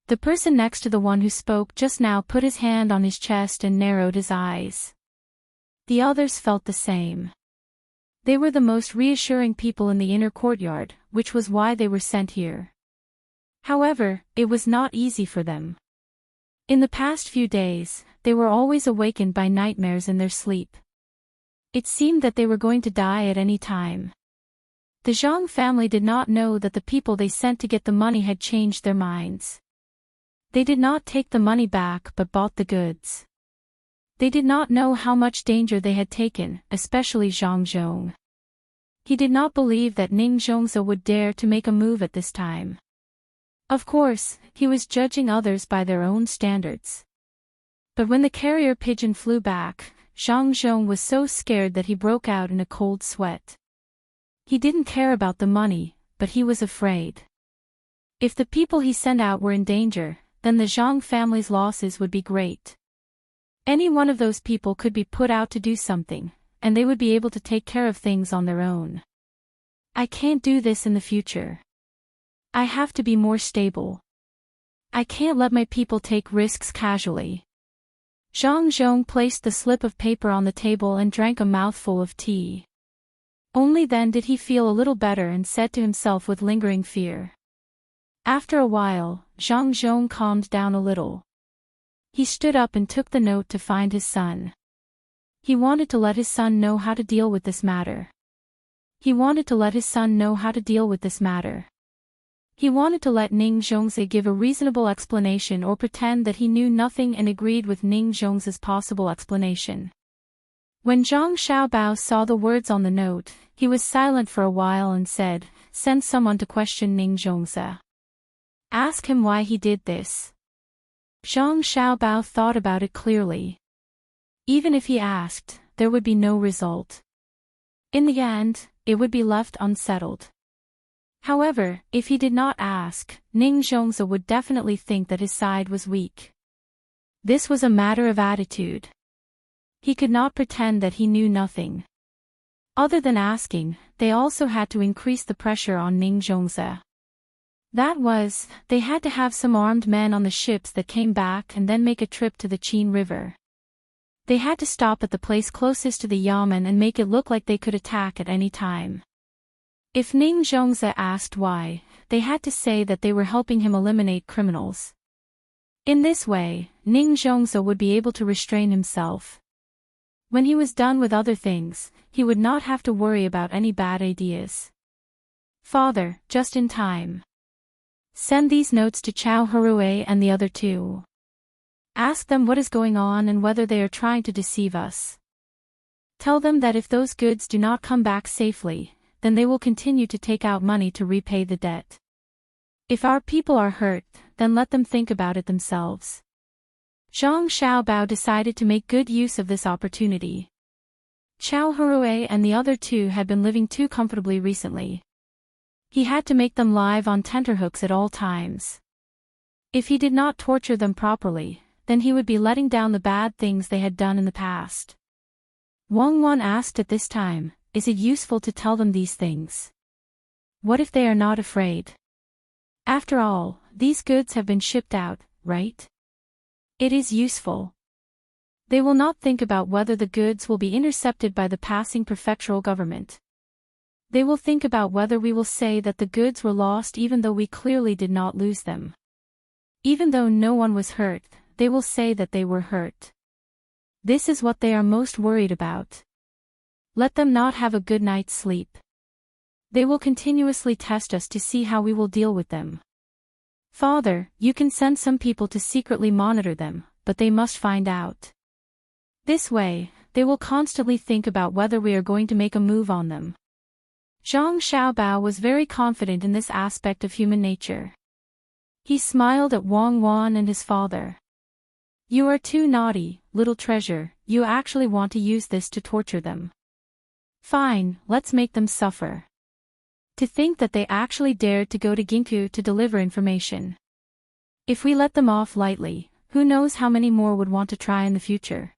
The person next to the one who spoke just now put his hand on his chest and narrowed his eyes. The others felt the same. They were the most reassuring people in the inner courtyard, which was why they were sent here. However, it was not easy for them. In the past few days, they were always awakened by nightmares in their sleep. It seemed that they were going to die at any time. The Zhang family did not know that the people they sent to get the money had changed their minds. They did not take the money back but bought the goods. They did not know how much danger they had taken, especially Zhang Zhong. He did not believe that Ning Zhongze would dare to make a move at this time. Of course, he was judging others by their own standards. But when the carrier pigeon flew back, Zhang Zhong was so scared that he broke out in a cold sweat. He didn't care about the money, but he was afraid. If the people he sent out were in danger, then the Zhang family's losses would be great. Any one of those people could be put out to do something, and they would be able to take care of things on their own. I can't do this in the future. I have to be more stable. I can't let my people take risks casually. Zhang Zhong placed the slip of paper on the table and drank a mouthful of tea. Only then did he feel a little better and said to himself with lingering fear. After a while, Zhang Zhong calmed down a little. He stood up and took the note to find his son. He wanted to let his son know how to deal with this matter. He wanted to let Ning Zhongze give a reasonable explanation or pretend that he knew nothing and agreed with Ning Zhongze's possible explanation. When Zhang Xiaobao saw the words on the note, he was silent for a while and said, "Send someone to question Ning Zhongze. Ask him why he did this." Zhang Xiaobao thought about it clearly. Even if he asked, there would be no result. In the end, it would be left unsettled. However, if he did not ask, Ning Zhongze would definitely think that his side was weak. This was a matter of attitude. He could not pretend that he knew nothing. Other than asking, they also had to increase the pressure on Ning Zhongze. That was, they had to have some armed men on the ships that came back and then make a trip to the Qin River. They had to stop at the place closest to the yamen and make it look like they could attack at any time. If Ning Zhongze asked why, they had to say that they were helping him eliminate criminals. In this way, Ning Zhongze would be able to restrain himself. When he was done with other things, he would not have to worry about any bad ideas. "Father, just in time. Send these notes to Chao Harue and the other two. Ask them what is going on and whether they are trying to deceive us. Tell them that if those goods do not come back safely, then they will continue to take out money to repay the debt. If our people are hurt, then let them think about it themselves. Zhang Xiaobao decided to make good use of this opportunity. Qiao Hurui and the other two had been living too comfortably recently. He had to make them live on tenterhooks at all times. If he did not torture them properly, then he would be letting down the bad things they had done in the past. Wang Wan asked at this time, is it useful to tell them these things? What if they are not afraid? After all, these goods have been shipped out, right? It is useful. They will not think about whether the goods will be intercepted by the passing prefectural government. They will think about whether we will say that the goods were lost even though we clearly did not lose them. Even though no one was hurt, they will say that they were hurt. This is what they are most worried about. Let them not have a good night's sleep. They will continuously test us to see how we will deal with them. Father, you can send some people to secretly monitor them, but they must find out. This way, they will constantly think about whether we are going to make a move on them. Zhang Xiaobao was very confident in this aspect of human nature. He smiled at Wang Wan and his father. You are too naughty, little treasure, you actually want to use this to torture them. Fine, let's make them suffer. To think that they actually dared to go to Ginkgo to deliver information. If we let them off lightly, who knows how many more would want to try in the future.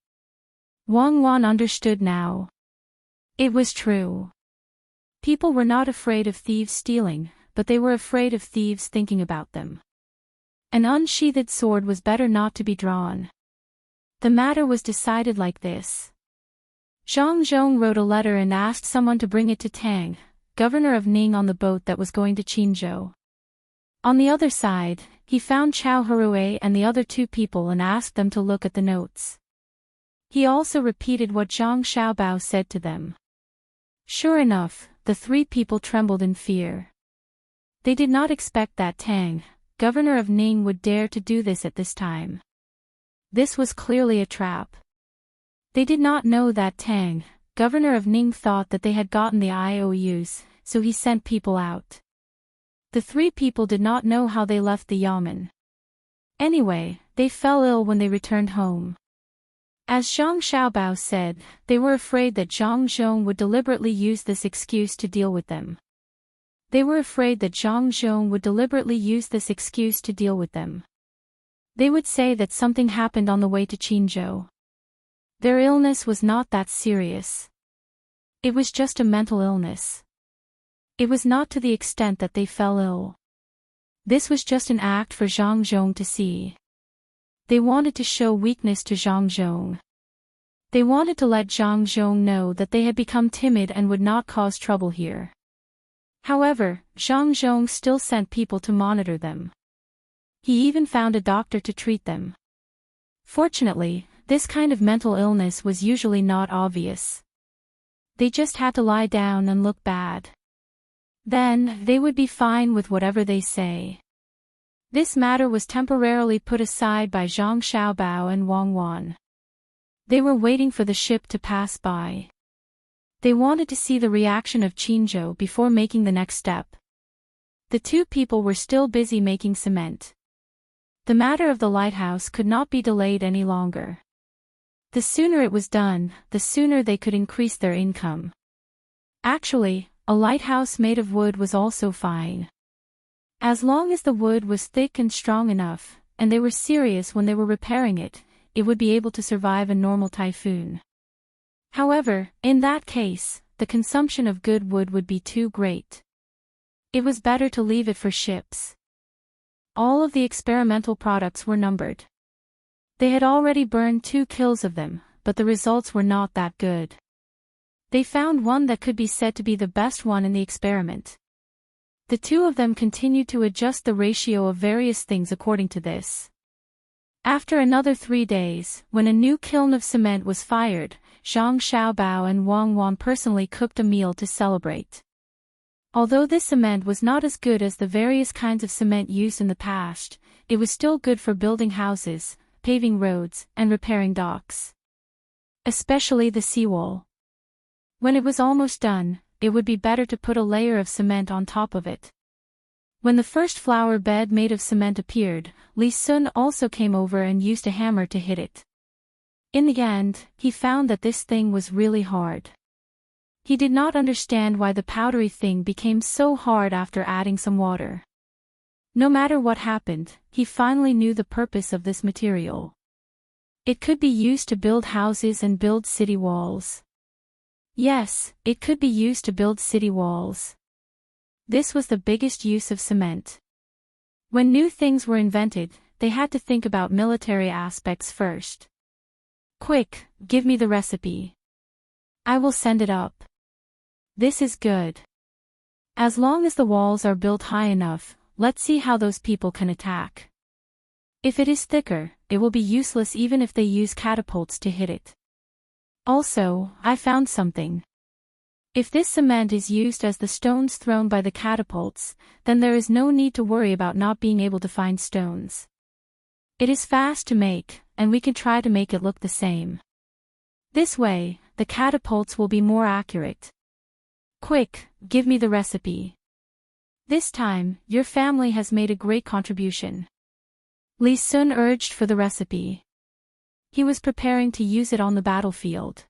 Wang Wan understood now. It was true. People were not afraid of thieves stealing, but they were afraid of thieves thinking about them. An unsheathed sword was better not to be drawn. The matter was decided like this. Zhang Zhong wrote a letter and asked someone to bring it to Tang, governor of Ning, on the boat that was going to Qinzhou. On the other side, he found Qiao Hurui and the other two people and asked them to look at the notes. He also repeated what Zhang Xiaobao said to them. Sure enough, the three people trembled in fear. They did not expect that Tang, governor of Ning, would dare to do this at this time. This was clearly a trap. They did not know that Tang, governor of Ning, thought that they had gotten the IOUs, so he sent people out. The three people did not know how they left the yamen. Anyway, they fell ill when they returned home. As Zhang Xiaobao said, they were afraid that Zhang Zhong would deliberately use this excuse to deal with them. They were afraid that Zhang Zhong would deliberately use this excuse to deal with them. They would say that something happened on the way to Qinzhou. Their illness was not that serious. It was just a mental illness. It was not to the extent that they fell ill. This was just an act for Zhang Zhong to see. They wanted to show weakness to Zhang Zhong. They wanted to let Zhang Zhong know that they had become timid and would not cause trouble here. However, Zhang Zhong still sent people to monitor them. He even found a doctor to treat them. Fortunately, this kind of mental illness was usually not obvious. They just had to lie down and look bad. Then, they would be fine with whatever they say. This matter was temporarily put aside by Zhang Xiaobao and Wang Wan. They were waiting for the ship to pass by. They wanted to see the reaction of Qinzhou before making the next step. The two people were still busy making cement. The matter of the lighthouse could not be delayed any longer. The sooner it was done, the sooner they could increase their income. Actually, a lighthouse made of wood was also fine. As long as the wood was thick and strong enough, and they were serious when they were repairing it, it would be able to survive a normal typhoon. However, in that case, the consumption of good wood would be too great. It was better to leave it for ships. All of the experimental products were numbered. They had already burned 2 kills of them, but the results were not that good. They found one that could be said to be the best one in the experiment. The two of them continued to adjust the ratio of various things according to this. After another 3 days, when a new kiln of cement was fired, Zhang Xiaobao and Wang Wan personally cooked a meal to celebrate. Although this cement was not as good as the various kinds of cement used in the past, it was still good for building houses, paving roads, and repairing docks. Especially the seawall. When it was almost done, it would be better to put a layer of cement on top of it. When the first flower bed made of cement appeared, Li Sun also came over and used a hammer to hit it. In the end, he found that this thing was really hard. He did not understand why the powdery thing became so hard after adding some water. No matter what happened, he finally knew the purpose of this material. It could be used to build houses and build city walls. Yes, it could be used to build city walls. This was the biggest use of cement. When new things were invented, they had to think about military aspects first. Quick, give me the recipe. I will send it up. This is good. As long as the walls are built high enough, let's see how those people can attack. If it is thicker, it will be useless even if they use catapults to hit it. Also, I found something. If this cement is used as the stones thrown by the catapults, then there is no need to worry about not being able to find stones. It is fast to make, and we can try to make it look the same. This way, the catapults will be more accurate. Quick, give me the recipe. This time, your family has made a great contribution. Li Sun urged for the recipe. He was preparing to use it on the battlefield.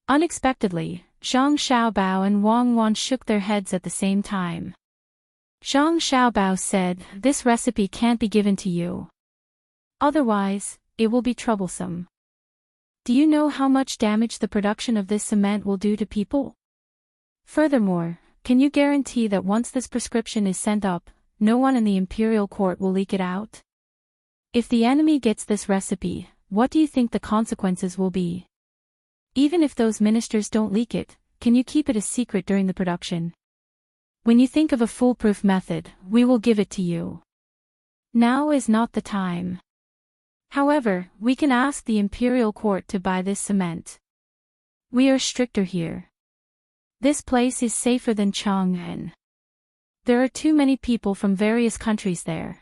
Unexpectedly, Zhang Xiaobao and Wang Wan shook their heads at the same time. Zhang Xiaobao said, "This recipe can't be given to you. Otherwise, it will be troublesome. Do you know how much damage the production of this cement will do to people? Furthermore, can you guarantee that once this prescription is sent up, no one in the imperial court will leak it out? If the enemy gets this recipe, what do you think the consequences will be? Even if those ministers don't leak it, can you keep it a secret during the production? When you think of a foolproof method, we will give it to you. Now is not the time. However, we can ask the imperial court to buy this cement. We are stricter here. This place is safer than Chang'an. There are too many people from various countries there.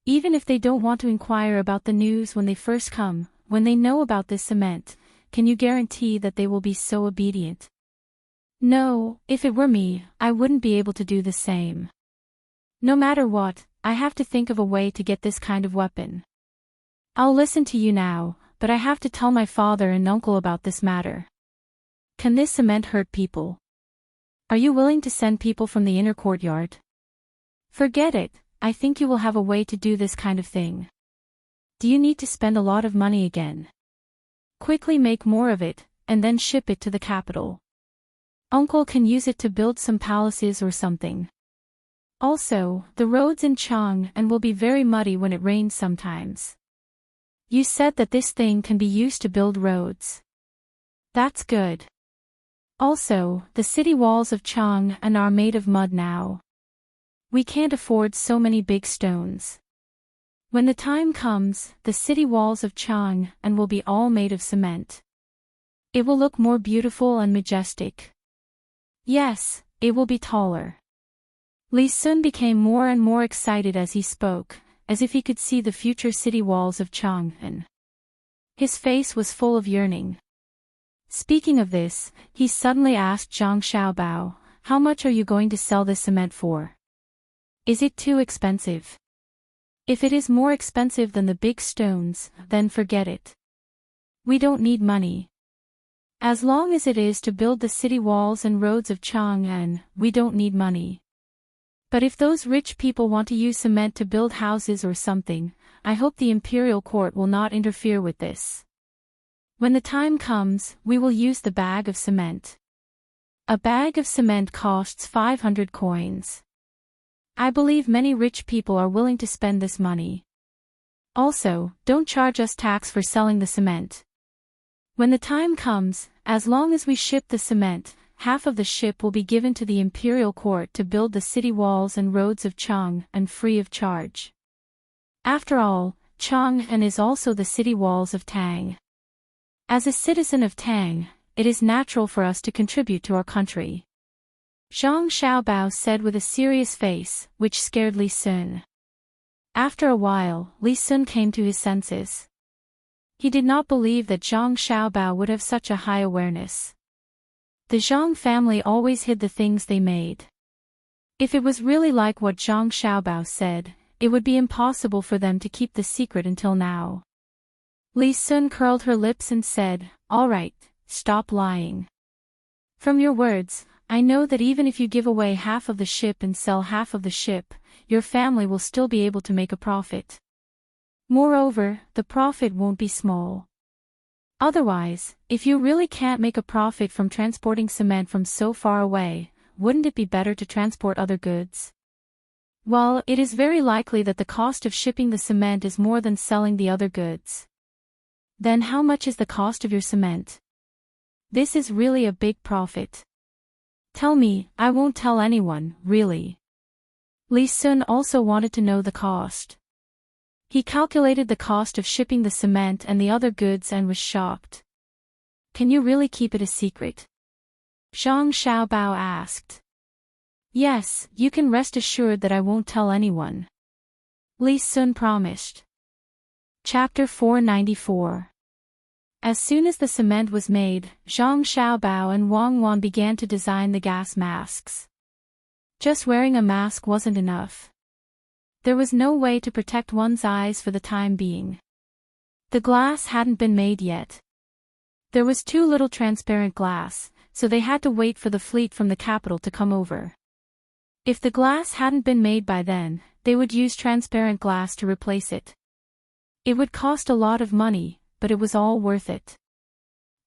Even if they don't want to inquire about the news when they first come, when they know about this cement, can you guarantee that they will be so obedient? No, if it were me, I wouldn't be able to do the same. No matter what, I have to think of a way to get this kind of weapon. I'll listen to you now, but I have to tell my father and uncle about this matter. Can this cement hurt people? Are you willing to send people from the inner courtyard? Forget it, I think you will have a way to do this kind of thing. Do you need to spend a lot of money again? Quickly make more of it, and then ship it to the capital. Uncle can use it to build some palaces or something. Also, the roads in Chang'an will be very muddy when it rains sometimes. You said that this thing can be used to build roads. That's good. Also, the city walls of Chang'an are made of mud now. We can't afford so many big stones. When the time comes, the city walls of Chang'an will be all made of cement. It will look more beautiful and majestic. Yes, it will be taller. Li Sun became more and more excited as he spoke, as if he could see the future city walls of Chang'an. His face was full of yearning. Speaking of this, he suddenly asked Zhang Xiaobao, "How much are you going to sell this cement for? Is it too expensive? If it is more expensive than the big stones, then forget it. We don't need money. As long as it is to build the city walls and roads of Chang'an, we don't need money. But if those rich people want to use cement to build houses or something, I hope the imperial court will not interfere with this. When the time comes, we will use the bag of cement. A bag of cement costs 500 coins. I believe many rich people are willing to spend this money. Also, don't charge us tax for selling the cement. When the time comes, as long as we ship the cement, half of the ship will be given to the imperial court to build the city walls and roads of Chang'an free of charge. After all, Chang'an is also the city walls of Tang. As a citizen of Tang, it is natural for us to contribute to our country." Zhang Xiaobao said with a serious face, which scared Li Sun. After a while, Li Sun came to his senses. He did not believe that Zhang Xiaobao would have such a high awareness. The Zhang family always hid the things they made. If it was really like what Zhang Xiaobao said, it would be impossible for them to keep the secret until now. Li Sun curled her lips and said, "All right, stop lying. From your words, I know that even if you give away half of the ship and sell half of the ship, your family will still be able to make a profit. Moreover, the profit won't be small. Otherwise, if you really can't make a profit from transporting cement from so far away, wouldn't it be better to transport other goods? Well, it is very likely that the cost of shipping the cement is more than selling the other goods. Then how much is the cost of your cement? This is really a big profit. Tell me, I won't tell anyone, really." Li Sun also wanted to know the cost. He calculated the cost of shipping the cement and the other goods and was shocked. "Can you really keep it a secret?" Zhang Xiaobao asked. "Yes, you can rest assured that I won't tell anyone," Li Sun promised. Chapter 494. As soon as the cement was made, Zhang Xiaobao and Wang Wan began to design the gas masks. Just wearing a mask wasn't enough. There was no way to protect one's eyes for the time being. The glass hadn't been made yet. There was too little transparent glass, so they had to wait for the fleet from the capital to come over. If the glass hadn't been made by then, they would use transparent glass to replace it. It would cost a lot of money, but it was all worth it.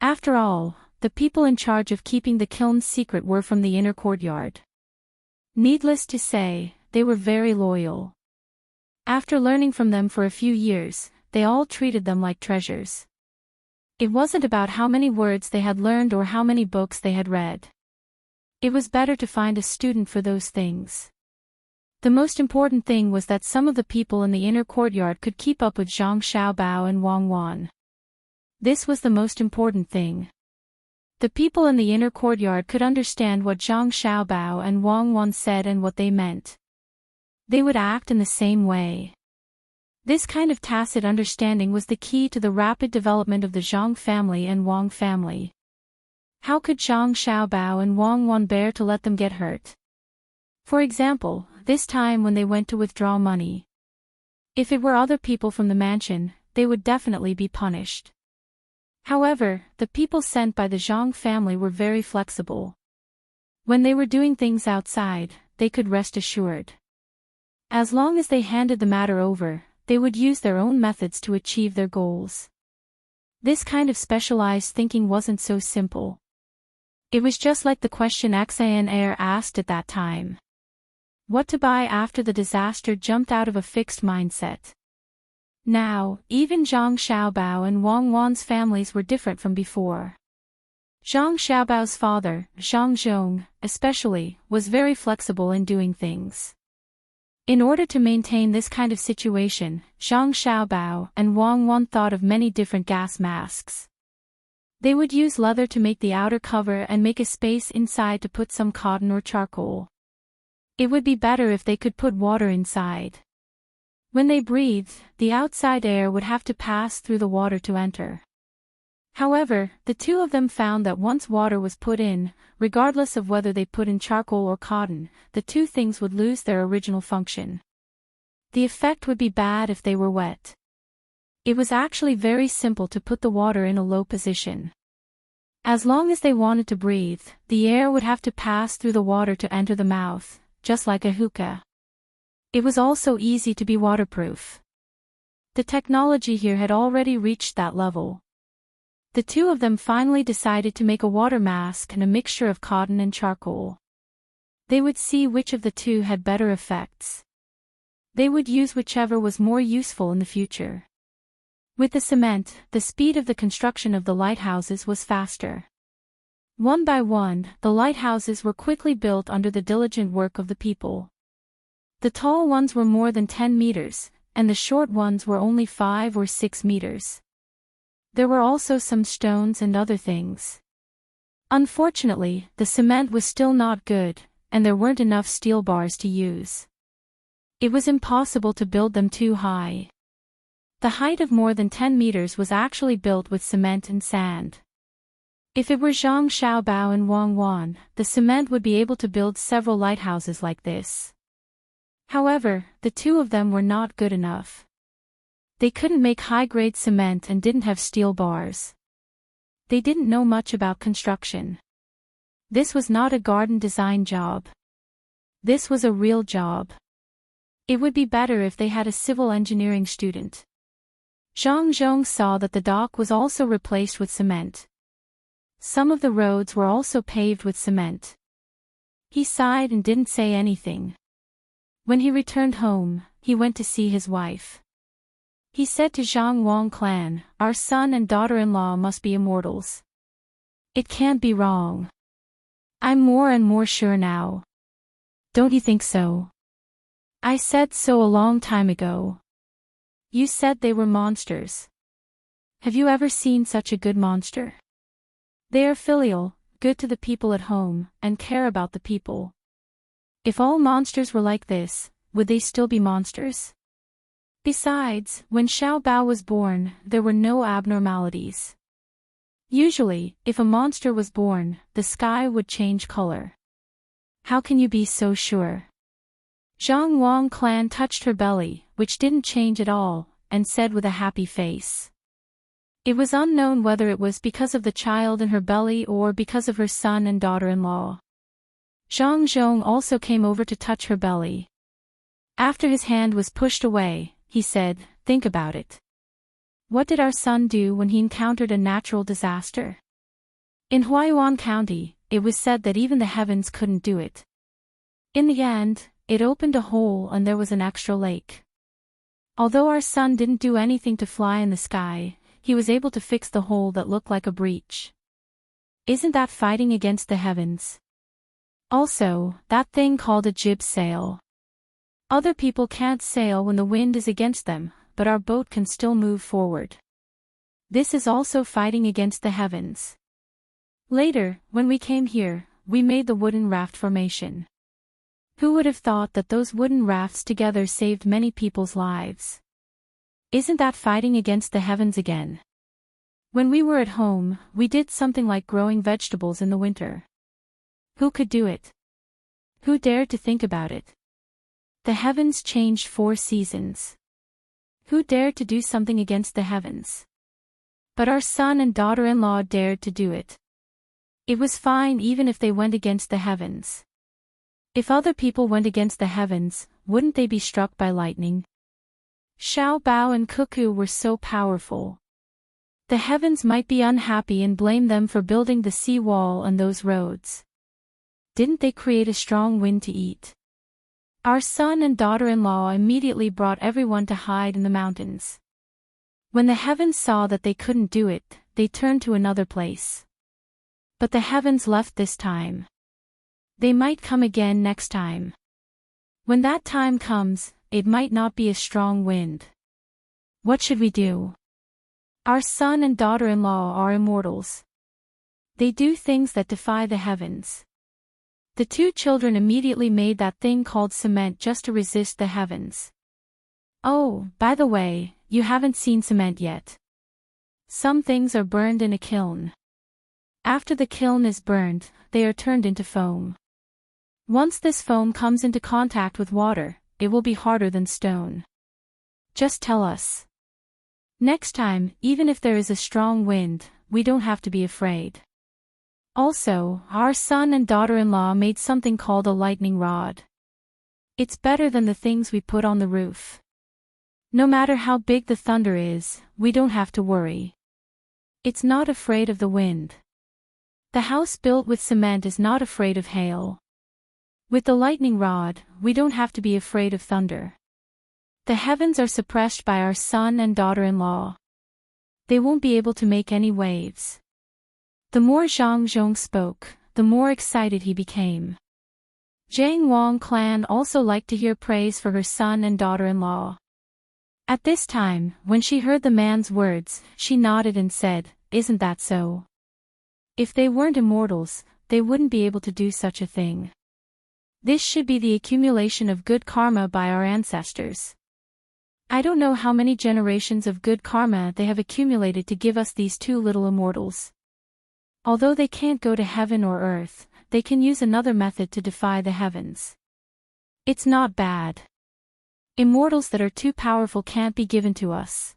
After all, the people in charge of keeping the kiln's secret were from the inner courtyard. Needless to say, they were very loyal. After learning from them for a few years, they all treated them like treasures. It wasn't about how many words they had learned or how many books they had read. It was better to find a student for those things. The most important thing was that some of the people in the inner courtyard could keep up with Zhang Xiaobao and Wang Wan. This was the most important thing. The people in the inner courtyard could understand what Zhang Xiaobao and Wang Wan said and what they meant. They would act in the same way. This kind of tacit understanding was the key to the rapid development of the Zhang family and Wang family. How could Zhang Xiaobao and Wang Wan bear to let them get hurt? For example, this time when they went to withdraw money. If it were other people from the mansion, they would definitely be punished. However, the people sent by the Zhang family were very flexible. When they were doing things outside, they could rest assured. As long as they handed the matter over, they would use their own methods to achieve their goals. This kind of specialized thinking wasn't so simple. It was just like the question Xan asked at that time. What to buy after the disaster jumped out of a fixed mindset. Now, even Zhang Xiaobao and Wang Wan's families were different from before. Zhang Xiaobao's father, Zhang Zhong, especially, was very flexible in doing things. In order to maintain this kind of situation, Zhang Xiaobao and Wang Wan thought of many different gas masks. They would use leather to make the outer cover and make a space inside to put some cotton or charcoal. It would be better if they could put water inside. When they breathed, the outside air would have to pass through the water to enter. However, the two of them found that once water was put in, regardless of whether they put in charcoal or cotton, the two things would lose their original function. The effect would be bad if they were wet. It was actually very simple to put the water in a low position. As long as they wanted to breathe, the air would have to pass through the water to enter the mouth, just like a hookah. It was also easy to be waterproof. The technology here had already reached that level. The two of them finally decided to make a water mask and a mixture of cotton and charcoal. They would see which of the two had better effects. They would use whichever was more useful in the future. With the cement, the speed of the construction of the lighthouses was faster. One by one, the lighthouses were quickly built under the diligent work of the people. The tall ones were more than 10 meters, and the short ones were only 5 or 6 meters. There were also some stones and other things. Unfortunately, the cement was still not good, and there weren't enough steel bars to use. It was impossible to build them too high. The height of more than 10 meters was actually built with cement and sand. If it were Zhang Xiaobao and Wang Wan, the cement would be able to build several lighthouses like this. However, the two of them were not good enough. They couldn't make high-grade cement and didn't have steel bars. They didn't know much about construction. This was not a garden design job. This was a real job. It would be better if they had a civil engineering student. Zhang Zhong saw that the dock was also replaced with cement. Some of the roads were also paved with cement. He sighed and didn't say anything. When he returned home, he went to see his wife. He said to Zhang Wang clan, "Our son and daughter-in-law must be immortals. It can't be wrong. I'm more and more sure now. Don't you think so? I said so a long time ago. You said they were monsters. Have you ever seen such a good monster? They are filial, good to the people at home, and care about the people. If all monsters were like this, would they still be monsters? Besides, when Xiao Bao was born, there were no abnormalities. Usually, if a monster was born, the sky would change color. How can you be so sure?" Zhang Wang clan touched her belly, which didn't change at all, and said with a happy face. It was unknown whether it was because of the child in her belly or because of her son and daughter-in-law. Zhang Zhong also came over to touch her belly. After his hand was pushed away, he said, "Think about it. What did our son do when he encountered a natural disaster? In Huaiyuan County, it was said that even the heavens couldn't do it. In the end, it opened a hole and there was an extra lake. Although our son didn't do anything to fly in the sky, he was able to fix the hole that looked like a breach. Isn't that fighting against the heavens? Also, that thing called a jib sail. Other people can't sail when the wind is against them, but our boat can still move forward. This is also fighting against the heavens. Later, when we came here, we made the wooden raft formation. Who would have thought that those wooden rafts together saved many people's lives? Isn't that fighting against the heavens again? When we were at home, we did something like growing vegetables in the winter. Who could do it? Who dared to think about it? The heavens changed 4 seasons. Who dared to do something against the heavens? But our son and daughter-in-law dared to do it. It was fine even if they went against the heavens. If other people went against the heavens, wouldn't they be struck by lightning? Xiao Bao and Cuckoo were so powerful. The heavens might be unhappy and blame them for building the sea wall and those roads. Didn't they create a strong wind to eat? Our son and daughter-in-law immediately brought everyone to hide in the mountains. When the heavens saw that they couldn't do it, they turned to another place. But the heavens left this time. They might come again next time. When that time comes, it might not be a strong wind. What should we do? Our son and daughter-in-law are immortals. They do things that defy the heavens. The 2 children immediately made that thing called cement just to resist the heavens. Oh, by the way, you haven't seen cement yet. Some things are burned in a kiln. After the kiln is burned, they are turned into foam. Once this foam comes into contact with water, it will be harder than stone. Just tell us. Next time, even if there is a strong wind, we don't have to be afraid. Also, our son and daughter-in-law made something called a lightning rod. It's better than the things we put on the roof. No matter how big the thunder is, we don't have to worry. It's not afraid of the wind. The house built with cement is not afraid of hail. With the lightning rod, we don't have to be afraid of thunder. The heavens are suppressed by our son and daughter-in-law. They won't be able to make any waves. The more Zhang Zhong spoke, the more excited he became. Zhang Wang clan also liked to hear praise for her son and daughter-in-law. At this time, when she heard the man's words, she nodded and said, "Isn't that so? If they weren't immortals, they wouldn't be able to do such a thing. This should be the accumulation of good karma by our ancestors. I don't know how many generations of good karma they have accumulated to give us these 2 little immortals. Although they can't go to heaven or earth, they can use another method to defy the heavens. It's not bad. Immortals that are too powerful can't be given to us.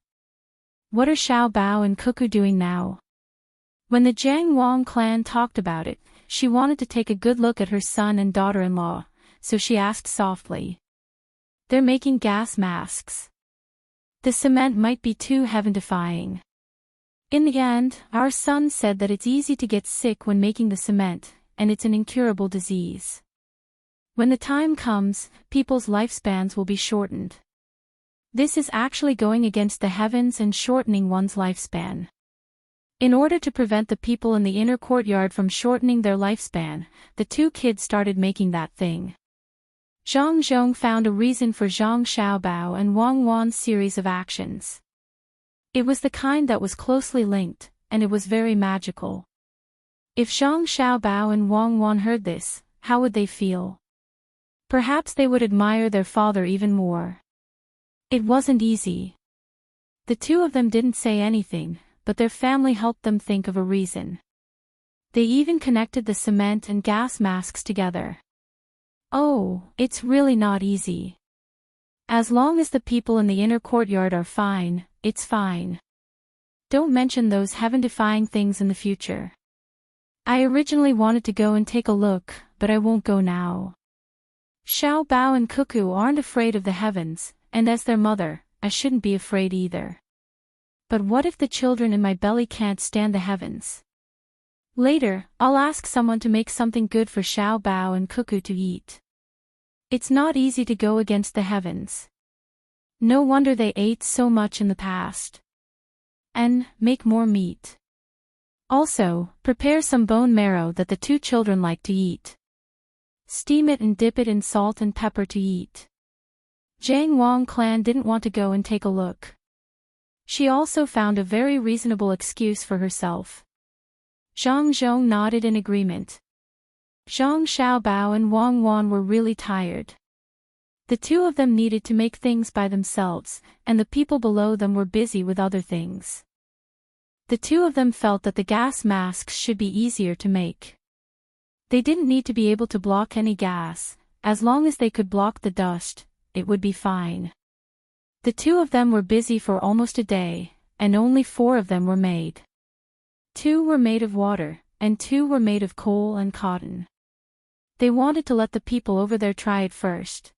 What are Xiao Bao and Cuckoo doing now? When the Jiang Wang clan talked about it, she wanted to take a good look at her son and daughter-in-law, so she asked softly. They're making gas masks. The cement might be too heaven-defying. In the end, our son said that it's easy to get sick when making the cement, and it's an incurable disease. When the time comes, people's lifespans will be shortened. This is actually going against the heavens and shortening one's lifespan. In order to prevent the people in the inner courtyard from shortening their lifespan, the two kids started making that thing. Zhang Zhong found a reason for Zhang Xiaobao and Wang Wan's series of actions. It was the kind that was closely linked, and it was very magical. If Zhang Xiaobao and Wang Wan heard this, how would they feel? Perhaps they would admire their father even more. It wasn't easy. The two of them didn't say anything, but their family helped them think of a reason. They even connected the cement and gas masks together. Oh, it's really not easy. As long as the people in the inner courtyard are fine, it's fine. Don't mention those heaven-defying things in the future. I originally wanted to go and take a look, but I won't go now. Xiao Bao and Cuckoo aren't afraid of the heavens, and as their mother, I shouldn't be afraid either. But what if the children in my belly can't stand the heavens? Later, I'll ask someone to make something good for Xiao Bao and Cuckoo to eat. It's not easy to go against the heavens. No wonder they ate so much in the past. And make more meat. Also, prepare some bone marrow that the two children like to eat. Steam it and dip it in salt and pepper to eat. Jiang Wang clan didn't want to go and take a look. She also found a very reasonable excuse for herself. Zhang Zhong nodded in agreement. Zhang Xiaobao and Wang Wan were really tired. The two of them needed to make things by themselves, and the people below them were busy with other things. The two of them felt that the gas masks should be easier to make. They didn't need to be able to block any gas, as long as they could block the dust, it would be fine. The two of them were busy for almost a day, and only 4 of them were made. 2 were made of water, and 2 were made of coal and cotton. They wanted to let the people over there try it first.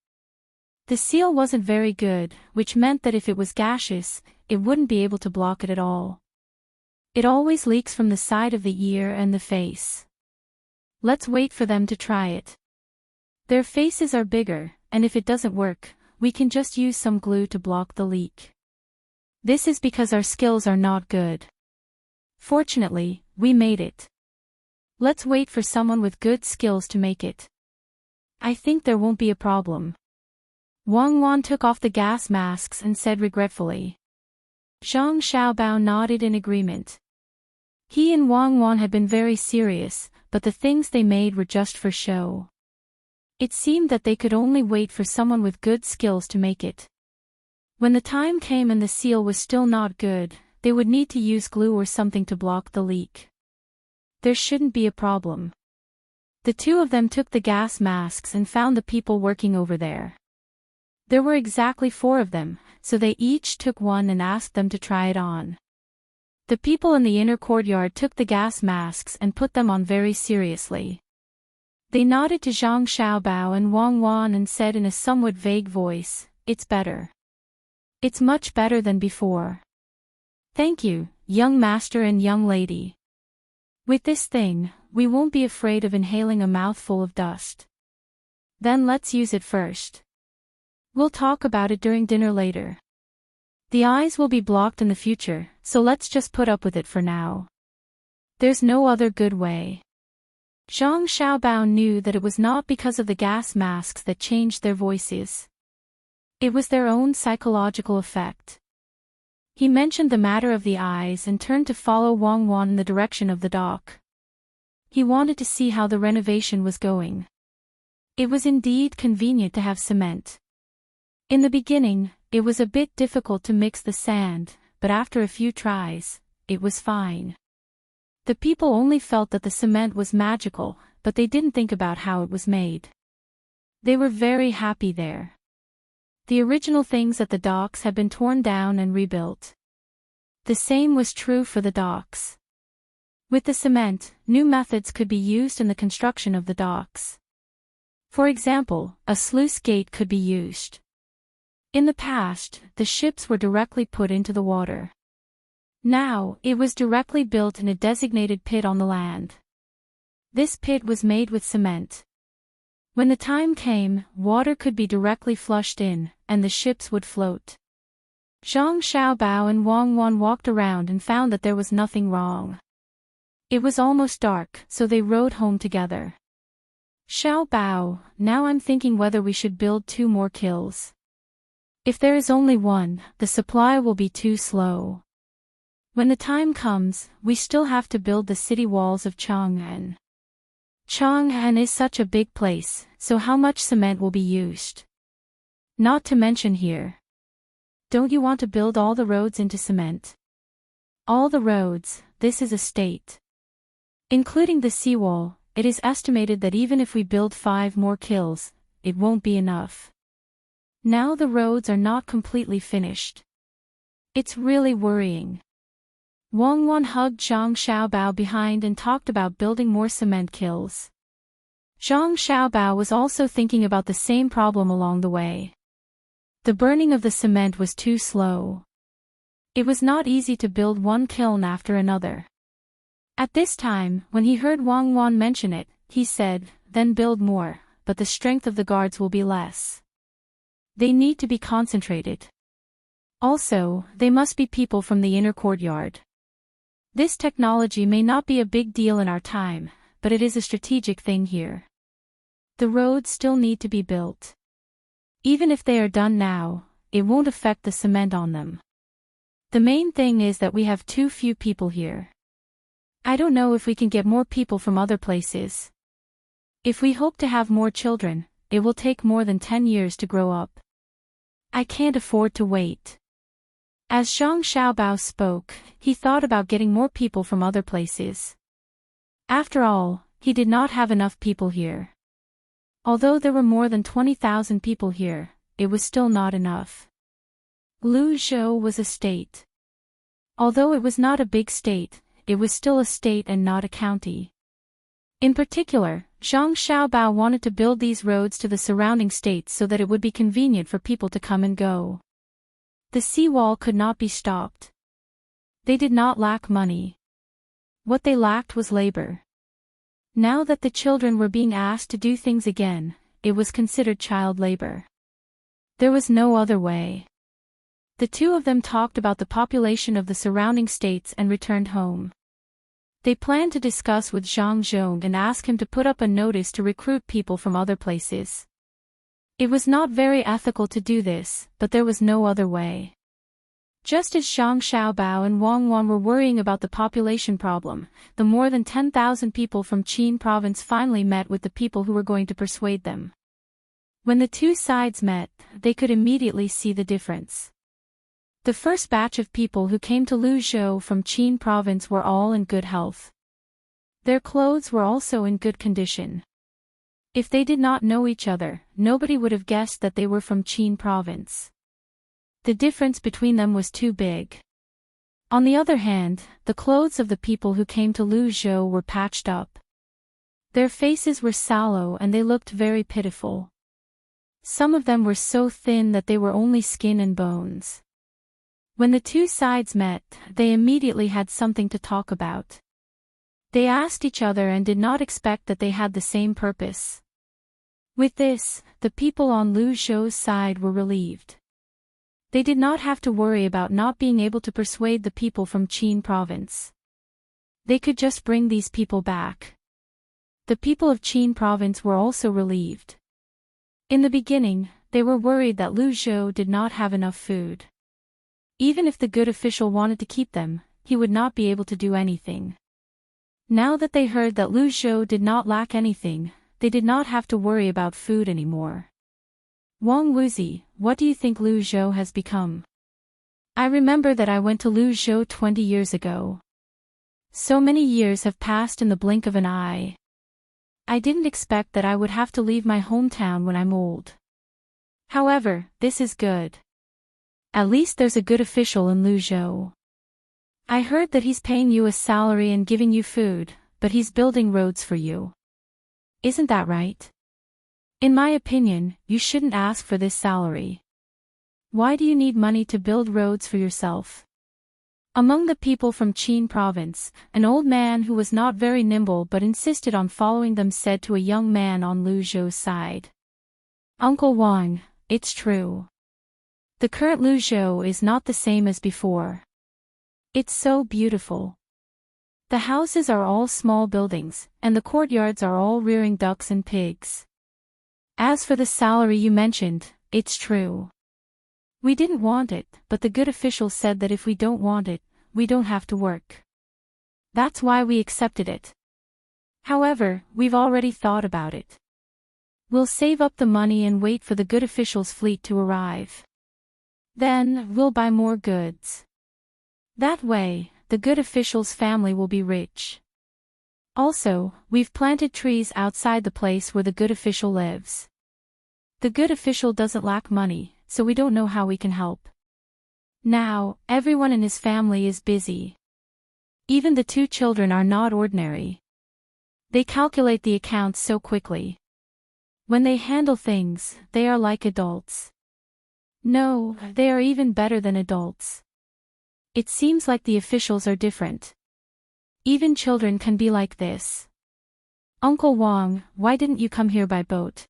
The seal wasn't very good, which meant that if it was gaseous, it wouldn't be able to block it at all. It always leaks from the side of the ear and the face. Let's wait for them to try it. Their faces are bigger, and if it doesn't work, we can just use some glue to block the leak. This is because our skills are not good. Fortunately, we made it. Let's wait for someone with good skills to make it. I think there won't be a problem. Wang Wan took off the gas masks and said regretfully. Zhang Xiaobao nodded in agreement. He and Wang Wan had been very serious, but the things they made were just for show. It seemed that they could only wait for someone with good skills to make it. When the time came and the seal was still not good, they would need to use glue or something to block the leak. There shouldn't be a problem. The two of them took the gas masks and found the people working over there. There were exactly 4 of them, so they each took one and asked them to try it on. The people in the inner courtyard took the gas masks and put them on very seriously. They nodded to Zhang Xiaobao and Wang Wan and said in a somewhat vague voice, "It's better. It's much better than before. Thank you, young master and young lady. With this thing, we won't be afraid of inhaling a mouthful of dust. Then let's use it first. We'll talk about it during dinner later. The eyes will be blocked in the future, so let's just put up with it for now. There's no other good way." Zhang Xiaobao knew that it was not because of the gas masks that changed their voices. It was their own psychological effect. He mentioned the matter of the eyes and turned to follow Wang Wan in the direction of the dock. He wanted to see how the renovation was going. It was indeed convenient to have cement. In the beginning, it was a bit difficult to mix the sand, but after a few tries, it was fine. The people only felt that the cement was magical, but they didn't think about how it was made. They were very happy there. The original things at the docks had been torn down and rebuilt. The same was true for the docks. With the cement, new methods could be used in the construction of the docks. For example, a sluice gate could be used. In the past, the ships were directly put into the water. Now, it was directly built in a designated pit on the land. This pit was made with cement. When the time came, water could be directly flushed in, and the ships would float. Zhang Xiaobao and Wang Wan walked around and found that there was nothing wrong. It was almost dark, so they rode home together. Xiaobao, now I'm thinking whether we should build 2 more kilns. If there is only one, the supply will be too slow. When the time comes, we still have to build the city walls of Chang'an. Chang'an is such a big place, so how much cement will be used? Not to mention here. Don't you want to build all the roads into cement? All the roads, this is a state. Including the seawall, it is estimated that even if we build 5 more kilns, it won't be enough. Now the roads are not completely finished. It's really worrying. Wang Wan hugged Zhang Xiaobao behind and talked about building more cement kilns. Zhang Xiaobao was also thinking about the same problem along the way. The burning of the cement was too slow. It was not easy to build one kiln after another. At this time, when he heard Wang Wan mention it, he said, then build more, but the strength of the guards will be less. They need to be concentrated. Also, they must be people from the inner courtyard. This technology may not be a big deal in our time, but it is a strategic thing here. The roads still need to be built. Even if they are done now, it won't affect the cement on them. The main thing is that we have too few people here. I don't know if we can get more people from other places. If we hope to have more children, it will take more than 10 years to grow up. I can't afford to wait. As Zhang Xiaobao spoke, he thought about getting more people from other places. After all, he did not have enough people here. Although there were more than 20,000 people here, it was still not enough. Luzhou was a state. Although it was not a big state, it was still a state and not a county. In particular, Zhang Xiaobao wanted to build these roads to the surrounding states so that it would be convenient for people to come and go. The seawall could not be stopped. They did not lack money. What they lacked was labor. Now that the children were being asked to do things again, it was considered child labor. There was no other way. The two of them talked about the population of the surrounding states and returned home. They planned to discuss with Zhang Zhong and ask him to put up a notice to recruit people from other places. It was not very ethical to do this, but there was no other way. Just as Zhang Xiaobao and Wang Wan were worrying about the population problem, the more than 10,000 people from Qin province finally met with the people who were going to persuade them. When the two sides met, they could immediately see the difference. The first batch of people who came to Luzhou from Qin province were all in good health. Their clothes were also in good condition. If they did not know each other, nobody would have guessed that they were from Qin province. The difference between them was too big. On the other hand, the clothes of the people who came to Luzhou were patched up. Their faces were sallow and they looked very pitiful. Some of them were so thin that they were only skin and bones. When the two sides met, they immediately had something to talk about. They asked each other and did not expect that they had the same purpose. With this, the people on Luzhou's side were relieved. They did not have to worry about not being able to persuade the people from Qin province. They could just bring these people back. The people of Qin province were also relieved. In the beginning, they were worried that Luzhou did not have enough food. Even if the good official wanted to keep them, he would not be able to do anything. Now that they heard that Luzhou did not lack anything, they did not have to worry about food anymore. Wang Wuzi, what do you think Luzhou has become? I remember that I went to Luzhou 20 years ago. So many years have passed in the blink of an eye. I didn't expect that I would have to leave my hometown when I'm old. However, this is good. At least there's a good official in Luzhou. I heard that he's paying you a salary and giving you food, but he's building roads for you. Isn't that right? In my opinion, you shouldn't ask for this salary. Why do you need money to build roads for yourself? Among the people from Qin province, an old man who was not very nimble but insisted on following them said to a young man on Luzhou's side. Uncle Wang, it's true. The current Luzhou is not the same as before. It's so beautiful. The houses are all small buildings, and the courtyards are all rearing ducks and pigs. As for the salary you mentioned, it's true. We didn't want it, but the good official said that if we don't want it, we don't have to work. That's why we accepted it. However, we've already thought about it. We'll save up the money and wait for the good official's fleet to arrive. Then, we'll buy more goods. That way, the good official's family will be rich. Also, we've planted trees outside the place where the good official lives. The good official doesn't lack money, so we don't know how we can help. Now, everyone in his family is busy. Even the 2 children are not ordinary. They calculate the accounts so quickly. When they handle things, they are like adults. No, they are even better than adults. It seems like the officials are different. Even children can be like this. Uncle Wang, why didn't you come here by boat?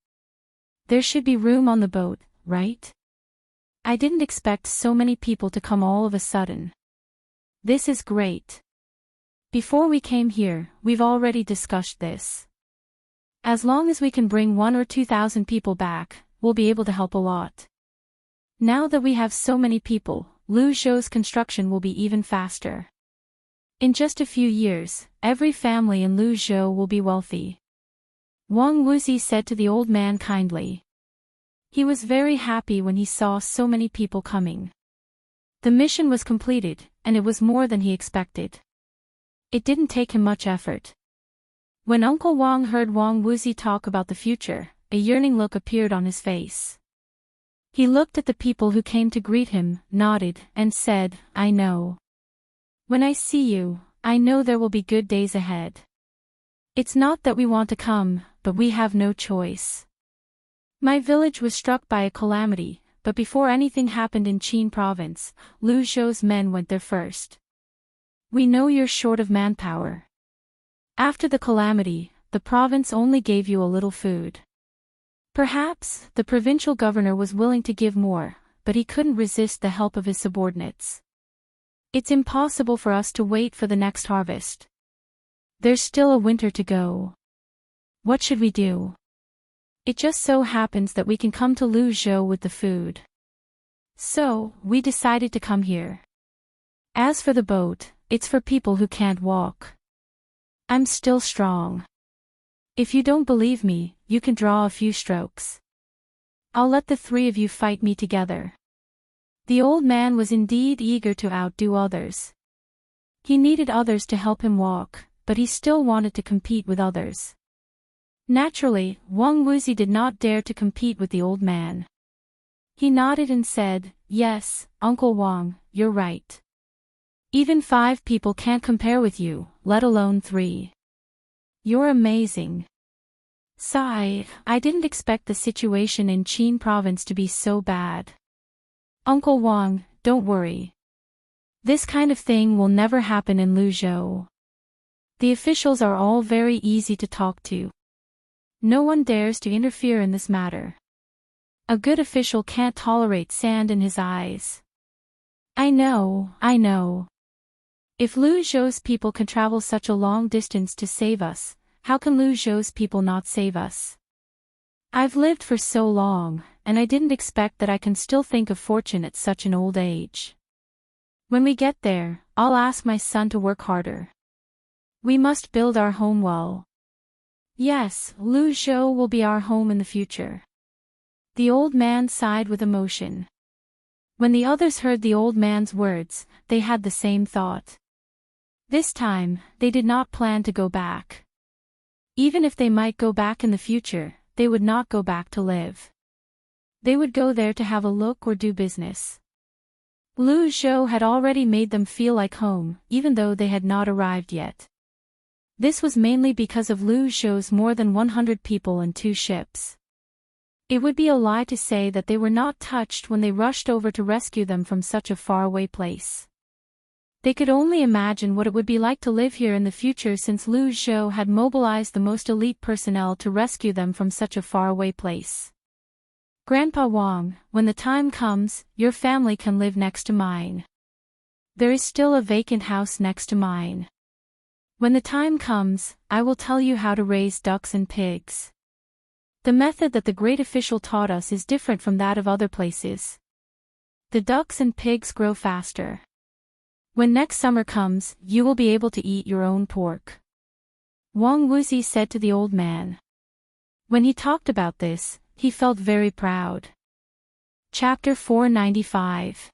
There should be room on the boat, right? I didn't expect so many people to come all of a sudden. This is great. Before we came here, we've already discussed this. As long as we can bring 1,000 or 2,000 people back, we'll be able to help a lot. Now that we have so many people, Luzhou's construction will be even faster. In just a few years, every family in Luzhou will be wealthy. Wang Wuzi said to the old man kindly. He was very happy when he saw so many people coming. The mission was completed, and it was more than he expected. It didn't take him much effort. When Uncle Wang heard Wang Wuzi talk about the future, a yearning look appeared on his face. He looked at the people who came to greet him, nodded, and said, I know. When I see you, I know there will be good days ahead. It's not that we want to come, but we have no choice. My village was struck by a calamity, but before anything happened in Qin province, Luzhou's men went there first. We know you're short of manpower. After the calamity, the province only gave you a little food. Perhaps, the provincial governor was willing to give more, but he couldn't resist the help of his subordinates. It's impossible for us to wait for the next harvest. There's still a winter to go. What should we do? It just so happens that we can come to Luzhou with the food. So, we decided to come here. As for the boat, it's for people who can't walk. I'm still strong. If you don't believe me, you can draw a few strokes. I'll let the 3 of you fight me together. The old man was indeed eager to outdo others. He needed others to help him walk, but he still wanted to compete with others. Naturally, Wang Wuzi did not dare to compete with the old man. He nodded and said, Yes, Uncle Wang, you're right. Even 5 people can't compare with you, let alone 3. You're amazing. Sigh, I didn't expect the situation in Qin province to be so bad. Uncle Wang, don't worry. This kind of thing will never happen in Luzhou. The officials are all very easy to talk to. No one dares to interfere in this matter. A good official can't tolerate sand in his eyes. I know. If Luzhou's people can travel such a long distance to save us, how can Luzhou's people not save us? I've lived for so long, and I didn't expect that I can still think of fortune at such an old age. When we get there, I'll ask my son to work harder. We must build our home well. Yes, Luzhou will be our home in the future. The old man sighed with emotion. When the others heard the old man's words, they had the same thought. This time, they did not plan to go back. Even if they might go back in the future, they would not go back to live. They would go there to have a look or do business. Lu Zhou had already made them feel like home, even though they had not arrived yet. This was mainly because of Lu Zhou's more than 100 people and 2 ships. It would be a lie to say that they were not touched when they rushed over to rescue them from such a faraway place. They could only imagine what it would be like to live here in the future since Lu Zhou had mobilized the most elite personnel to rescue them from such a faraway place. Grandpa Wang, when the time comes, your family can live next to mine. There is still a vacant house next to mine. When the time comes, I will tell you how to raise ducks and pigs. The method that the great official taught us is different from that of other places. The ducks and pigs grow faster. When next summer comes, you will be able to eat your own pork. Wang Wuzi said to the old man. When he talked about this, he felt very proud. Chapter 495.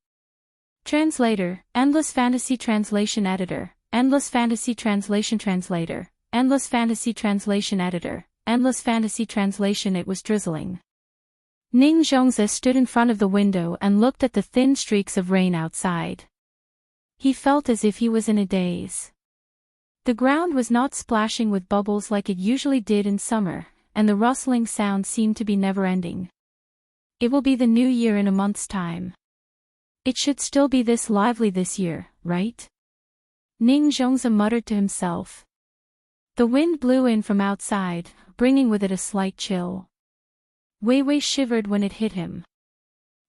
Translator, Endless Fantasy Translation Editor, Endless Fantasy Translation Translator, Endless Fantasy Translation Editor, Endless Fantasy Translation. It was drizzling. Ning Zhongze stood in front of the window and looked at the thin streaks of rain outside. He felt as if he was in a daze. The ground was not splashing with bubbles like it usually did in summer, and the rustling sound seemed to be never-ending. It will be the new year in a month's time. It should still be this lively this year, right? Ning Zhongze muttered to himself. The wind blew in from outside, bringing with it a slight chill. Wei Wei shivered when it hit him.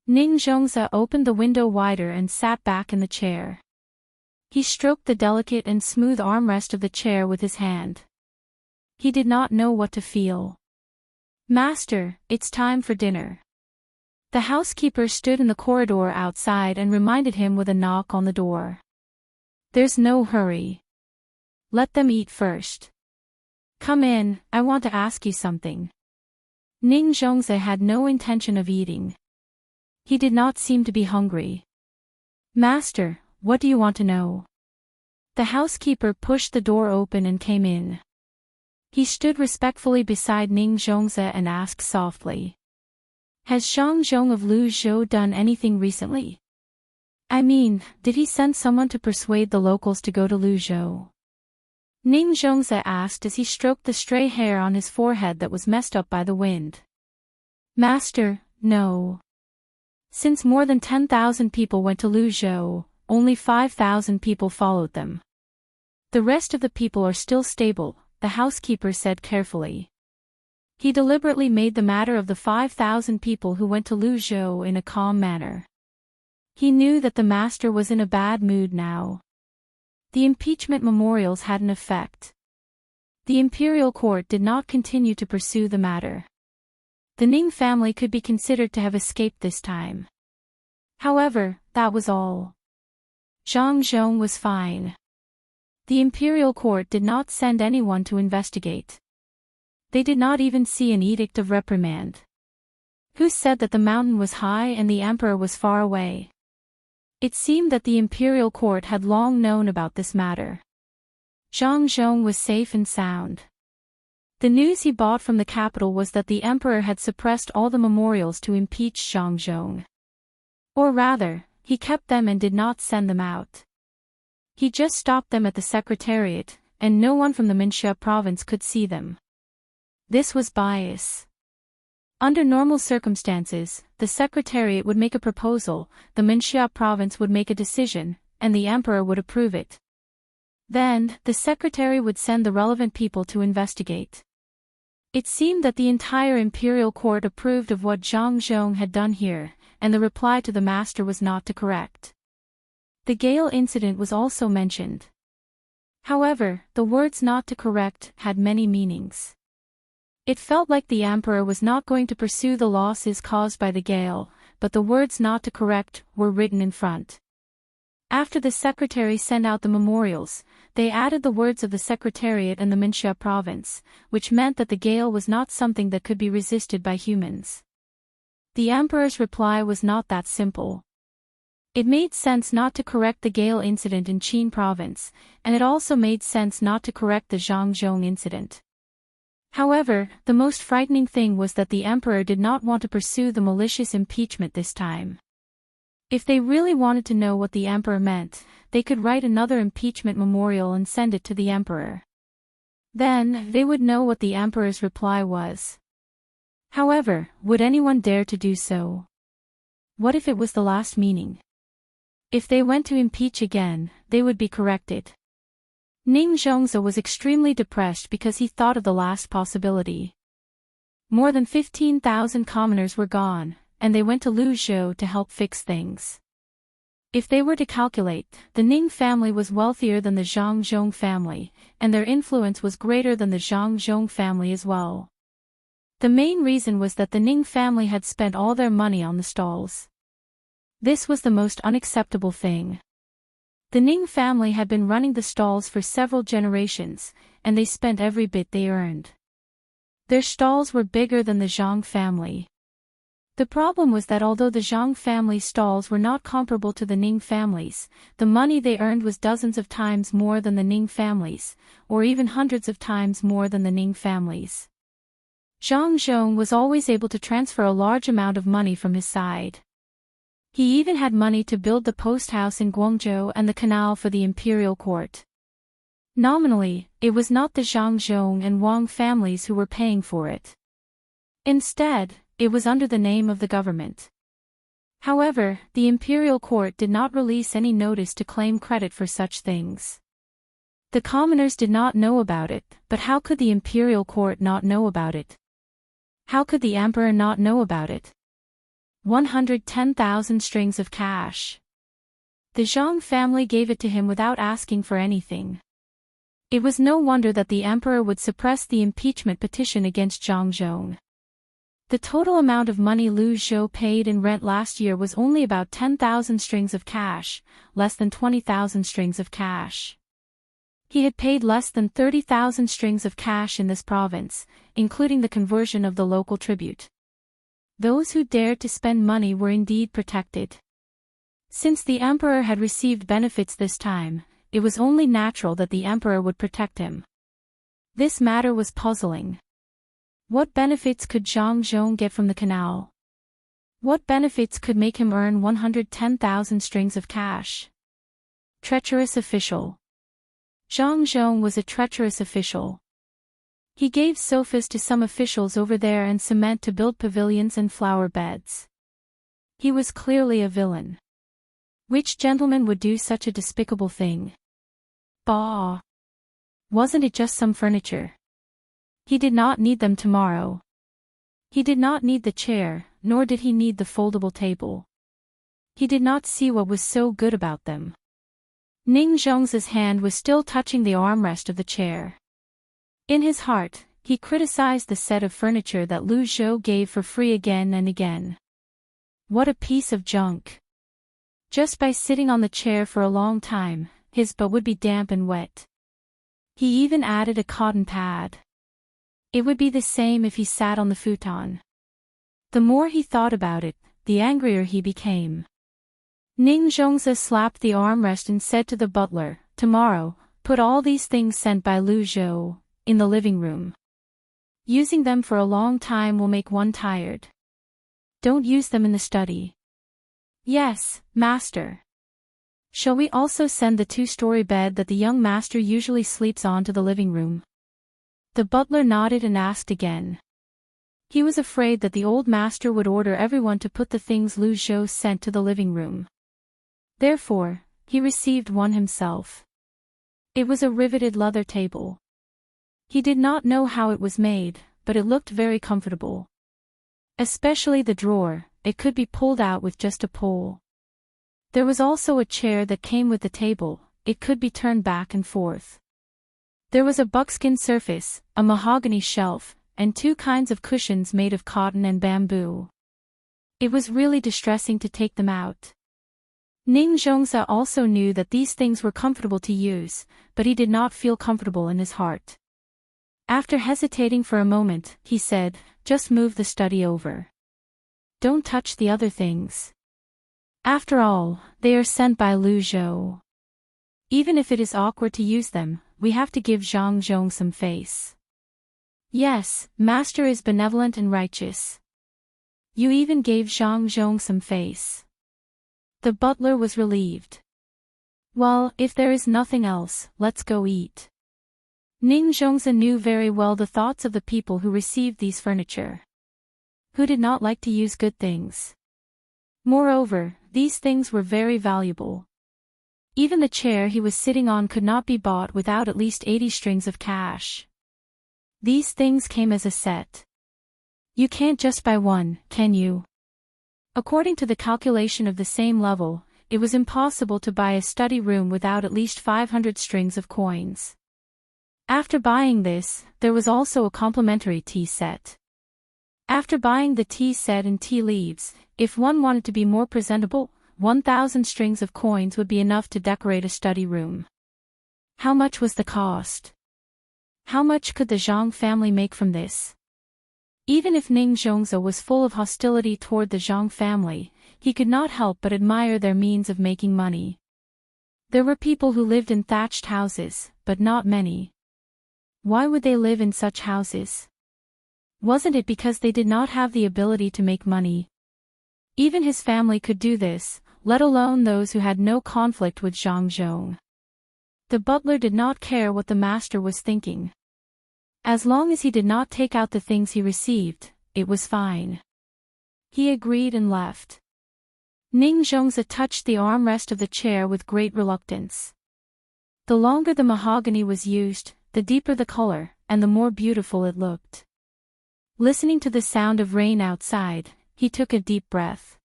Ning Zhongze opened the window wider and sat back in the chair. He stroked the delicate and smooth armrest of the chair with his hand. He did not know what to feel. Master, it's time for dinner. The housekeeper stood in the corridor outside and reminded him with a knock on the door. There's no hurry. Let them eat first. Come in, I want to ask you something. Ning Zhongze had no intention of eating. He did not seem to be hungry. Master, what do you want to know? The housekeeper pushed the door open and came in. He stood respectfully beside Ning Zhongze and asked softly. Has Zhang Zhong of Lu Zhou done anything recently? I mean, did he send someone to persuade the locals to go to Lu Zhou? Ning Zhongze asked as he stroked the stray hair on his forehead that was messed up by the wind. Master, no. Since more than 10,000 people went to Lu Zhou, only 5,000 people followed them. The rest of the people are still stable, the housekeeper said carefully. He deliberately made the matter of the 5,000 people who went to Lu Zhou in a calm manner. He knew that the master was in a bad mood now. The impeachment memorials had an effect. The imperial court did not continue to pursue the matter. The Ning family could be considered to have escaped this time. However, that was all. Zhang Zhong was fine. The imperial court did not send anyone to investigate. They did not even see an edict of reprimand. Who said that the mountain was high and the emperor was far away? It seemed that the imperial court had long known about this matter. Zhang Zhong was safe and sound. The news he bought from the capital was that the emperor had suppressed all the memorials to impeach Zhang Zhong. Or rather, he kept them and did not send them out. He just stopped them at the secretariat, and no one from the Minxia province could see them. This was bias. Under normal circumstances, the secretariat would make a proposal, the Minxia province would make a decision, and the emperor would approve it. Then, the secretary would send the relevant people to investigate. It seemed that the entire imperial court approved of what Zhang Zhong had done here, and the reply to the master was not to correct. The Gale incident was also mentioned. However, the words not to correct had many meanings. It felt like the emperor was not going to pursue the losses caused by the Gale, but the words not to correct were written in front. After the secretary sent out the memorials, they added the words of the secretariat and the Minxia province, which meant that the Gale was not something that could be resisted by humans. The emperor's reply was not that simple. It made sense not to correct the Gale incident in Qin province, and it also made sense not to correct the Zhangzhong incident. However, the most frightening thing was that the emperor did not want to pursue the malicious impeachment this time. If they really wanted to know what the emperor meant, they could write another impeachment memorial and send it to the emperor. Then, they would know what the emperor's reply was. However, would anyone dare to do so? What if it was the last meaning? If they went to impeach again, they would be corrected. Ning Zhongzi was extremely depressed because he thought of the last possibility. More than 15,000 commoners were gone, and they went to Luzhou to help fix things. If they were to calculate, the Ning family was wealthier than the Zhangzhong family, and their influence was greater than the Zhangzhong family as well. The main reason was that the Ning family had spent all their money on the stalls. This was the most unacceptable thing. The Ning family had been running the stalls for several generations, and they spent every bit they earned. Their stalls were bigger than the Zhang family. The problem was that although the Zhang family's stalls were not comparable to the Ning family's, the money they earned was dozens of times more than the Ning family's, or even hundreds of times more than the Ning family's. Zhangzhong was always able to transfer a large amount of money from his side. He even had money to build the post house in Guangzhou and the canal for the imperial court. Nominally, it was not the Zhangzhong and Wang families who were paying for it. Instead, it was under the name of the government. However, the imperial court did not release any notice to claim credit for such things. The commoners did not know about it, but how could the imperial court not know about it? How could the emperor not know about it? 110,000 strings of cash. The Zhang family gave it to him without asking for anything. It was no wonder that the emperor would suppress the impeachment petition against Zhangzhong. The total amount of money Lu Zhou paid in rent last year was only about 10,000 strings of cash, less than 20,000 strings of cash. He had paid less than 30,000 strings of cash in this province, including the conversion of the local tribute. Those who dared to spend money were indeed protected. Since the emperor had received benefits this time, it was only natural that the emperor would protect him. This matter was puzzling. What benefits could Zhangzhong get from the canal? What benefits could make him earn 110,000 strings of cash? Treacherous official. Zhangzhong was a treacherous official. He gave sofas to some officials over there and cement to build pavilions and flower beds. He was clearly a villain. Which gentleman would do such a despicable thing? Bah! Wasn't it just some furniture? He did not need them tomorrow. He did not need the chair, nor did he need the foldable table. He did not see what was so good about them. Ning Zhongzi's hand was still touching the armrest of the chair. In his heart, he criticized the set of furniture that Lu Zhou gave for free again and again. What a piece of junk. Just by sitting on the chair for a long time, his butt would be damp and wet. He even added a cotton pad. It would be the same if he sat on the futon. The more he thought about it, the angrier he became. Ning Zhongzi slapped the armrest and said to the butler, "Tomorrow, put all these things sent by Lu Zhou in the living room. Using them for a long time will make one tired. Don't use them in the study." "Yes, master." "Shall we also send the two-story bed that the young master usually sleeps on to the living room?" The butler nodded and asked again. He was afraid that the old master would order everyone to put the things Lu Zhou sent to the living room. Therefore, he received one himself. It was a riveted leather table. He did not know how it was made, but it looked very comfortable. Especially the drawer, it could be pulled out with just a pull. There was also a chair that came with the table, it could be turned back and forth. There was a buckskin surface, a mahogany shelf, and two kinds of cushions made of cotton and bamboo. It was really distressing to take them out. Ning Zhongzi also knew that these things were comfortable to use, but he did not feel comfortable in his heart. After hesitating for a moment, he said, "Just move the study over. Don't touch the other things." After all, they are sent by Lu Zhou. Even if it is awkward to use them, we have to give Zhang Zhong some face. Yes, Master is benevolent and righteous. You even gave Zhang Zhong some face. The butler was relieved. Well, if there is nothing else, let's go eat. Ning Zhongzi knew very well the thoughts of the people who received these furniture. Who did not like to use good things? Moreover, these things were very valuable. Even the chair he was sitting on could not be bought without at least 80 strings of cash. These things came as a set. You can't just buy one, can you? According to the calculation of the same level, it was impossible to buy a study room without at least 500 strings of coins. After buying this, there was also a complimentary tea set. After buying the tea set and tea leaves, if one wanted to be more presentable, 1,000 strings of coins would be enough to decorate a study room. How much was the cost? How much could the Zhang family make from this? Even if Ning Zhongzi was full of hostility toward the Zhang family, he could not help but admire their means of making money. There were people who lived in thatched houses, but not many. Why would they live in such houses? Wasn't it because they did not have the ability to make money? Even his family could do this, let alone those who had no conflict with Zhang Zhong. The butler did not care what the master was thinking. As long as he did not take out the things he received, it was fine. He agreed and left. Ning Zhongzi touched the armrest of the chair with great reluctance. The longer the mahogany was used, the deeper the color, and the more beautiful it looked. Listening to the sound of rain outside, he took a deep breath.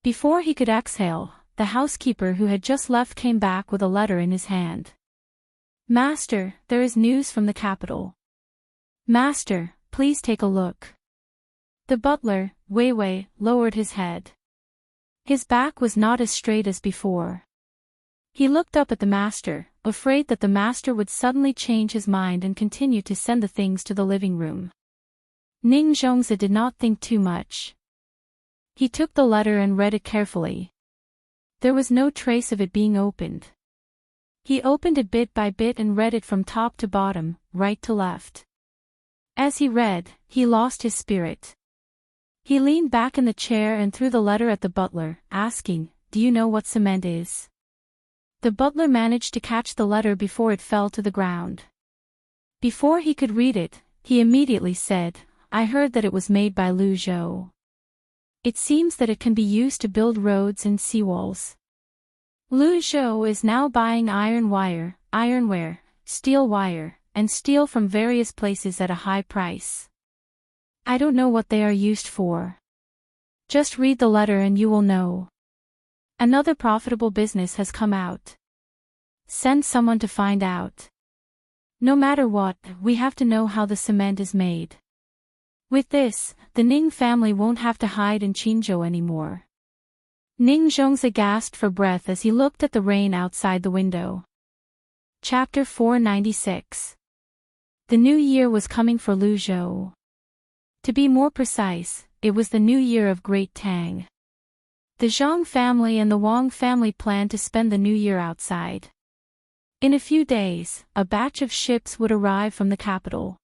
Before he could exhale, the housekeeper who had just left came back with a letter in his hand. Master, there is news from the capital. Master, please take a look. The butler, Wei Wei, lowered his head. His back was not as straight as before. He looked up at the master, afraid that the master would suddenly change his mind and continue to send the things to the living room. Ning Zhongzi did not think too much. He took the letter and read it carefully. There was no trace of it being opened. He opened it bit by bit and read it from top to bottom, right to left. As he read, he lost his spirit. He leaned back in the chair and threw the letter at the butler, asking, "Do you know what cement is?" The butler managed to catch the letter before it fell to the ground. Before he could read it, he immediately said, "I heard that it was made by Lu Zhou. It seems that it can be used to build roads and seawalls. Lu Zhou is now buying iron wire, ironware, steel wire, and steel from various places at a high price. I don't know what they are used for. Just read the letter and you will know. Another profitable business has come out. Send someone to find out. No matter what, we have to know how the cement is made. With this, the Ning family won't have to hide in Qinzhou anymore." Ning Zhongzi gasped for breath as he looked at the rain outside the window. Chapter 496. The new year was coming for Lu Zhou. To be more precise, it was the new year of Great Tang. The Zhang family and the Wang family planned to spend the new year outside. In a few days, a batch of ships would arrive from the capital.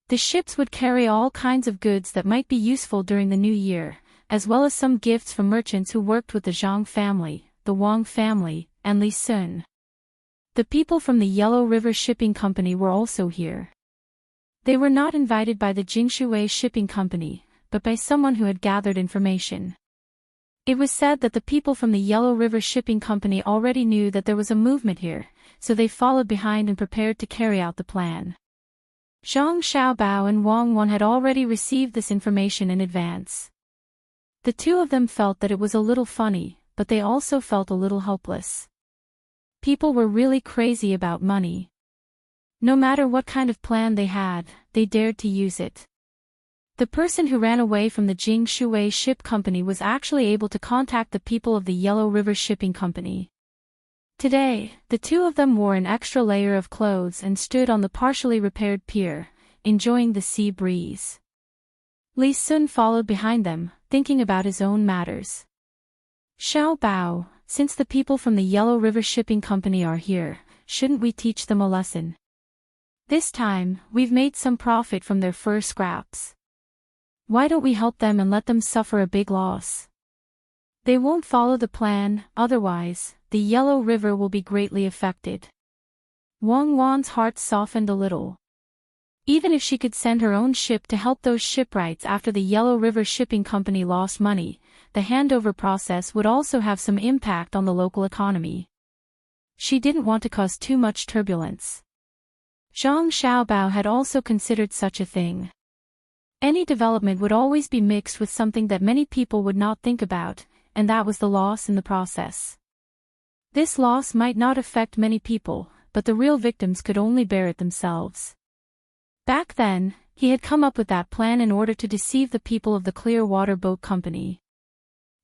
The ships would carry all kinds of goods that might be useful during the new year, as well as some gifts from merchants who worked with the Zhang family, the Wang family, and Li Sun. The people from the Yellow River Shipping Company were also here. They were not invited by the Jingshuwei Shipping Company, but by someone who had gathered information. It was said that the people from the Yellow River Shipping Company already knew that there was a movement here, so they followed behind and prepared to carry out the plan. Zhang Xiaobao and Wang Wan had already received this information in advance. The two of them felt that it was a little funny, but they also felt a little hopeless. People were really crazy about money. No matter what kind of plan they had, they dared to use it. The person who ran away from the Jingshuwei Ship Company was actually able to contact the people of the Yellow River Shipping Company. Today, the two of them wore an extra layer of clothes and stood on the partially repaired pier, enjoying the sea breeze. Li Sun followed behind them, thinking about his own matters. Xiao Bao, since the people from the Yellow River Shipping Company are here, shouldn't we teach them a lesson? This time, we've made some profit from their fur scraps. Why don't we help them and let them suffer a big loss? They won't follow the plan, otherwise, the Yellow River will be greatly affected. Wang Wan's heart softened a little. Even if she could send her own ship to help those shipwrights after the Yellow River Shipping Company lost money, the handover process would also have some impact on the local economy. She didn't want to cause too much turbulence. Zhang Xiaobao had also considered such a thing. Any development would always be mixed with something that many people would not think about, and that was the loss in the process. This loss might not affect many people, but the real victims could only bear it themselves. Back then, he had come up with that plan in order to deceive the people of the Clearwater Boat Company.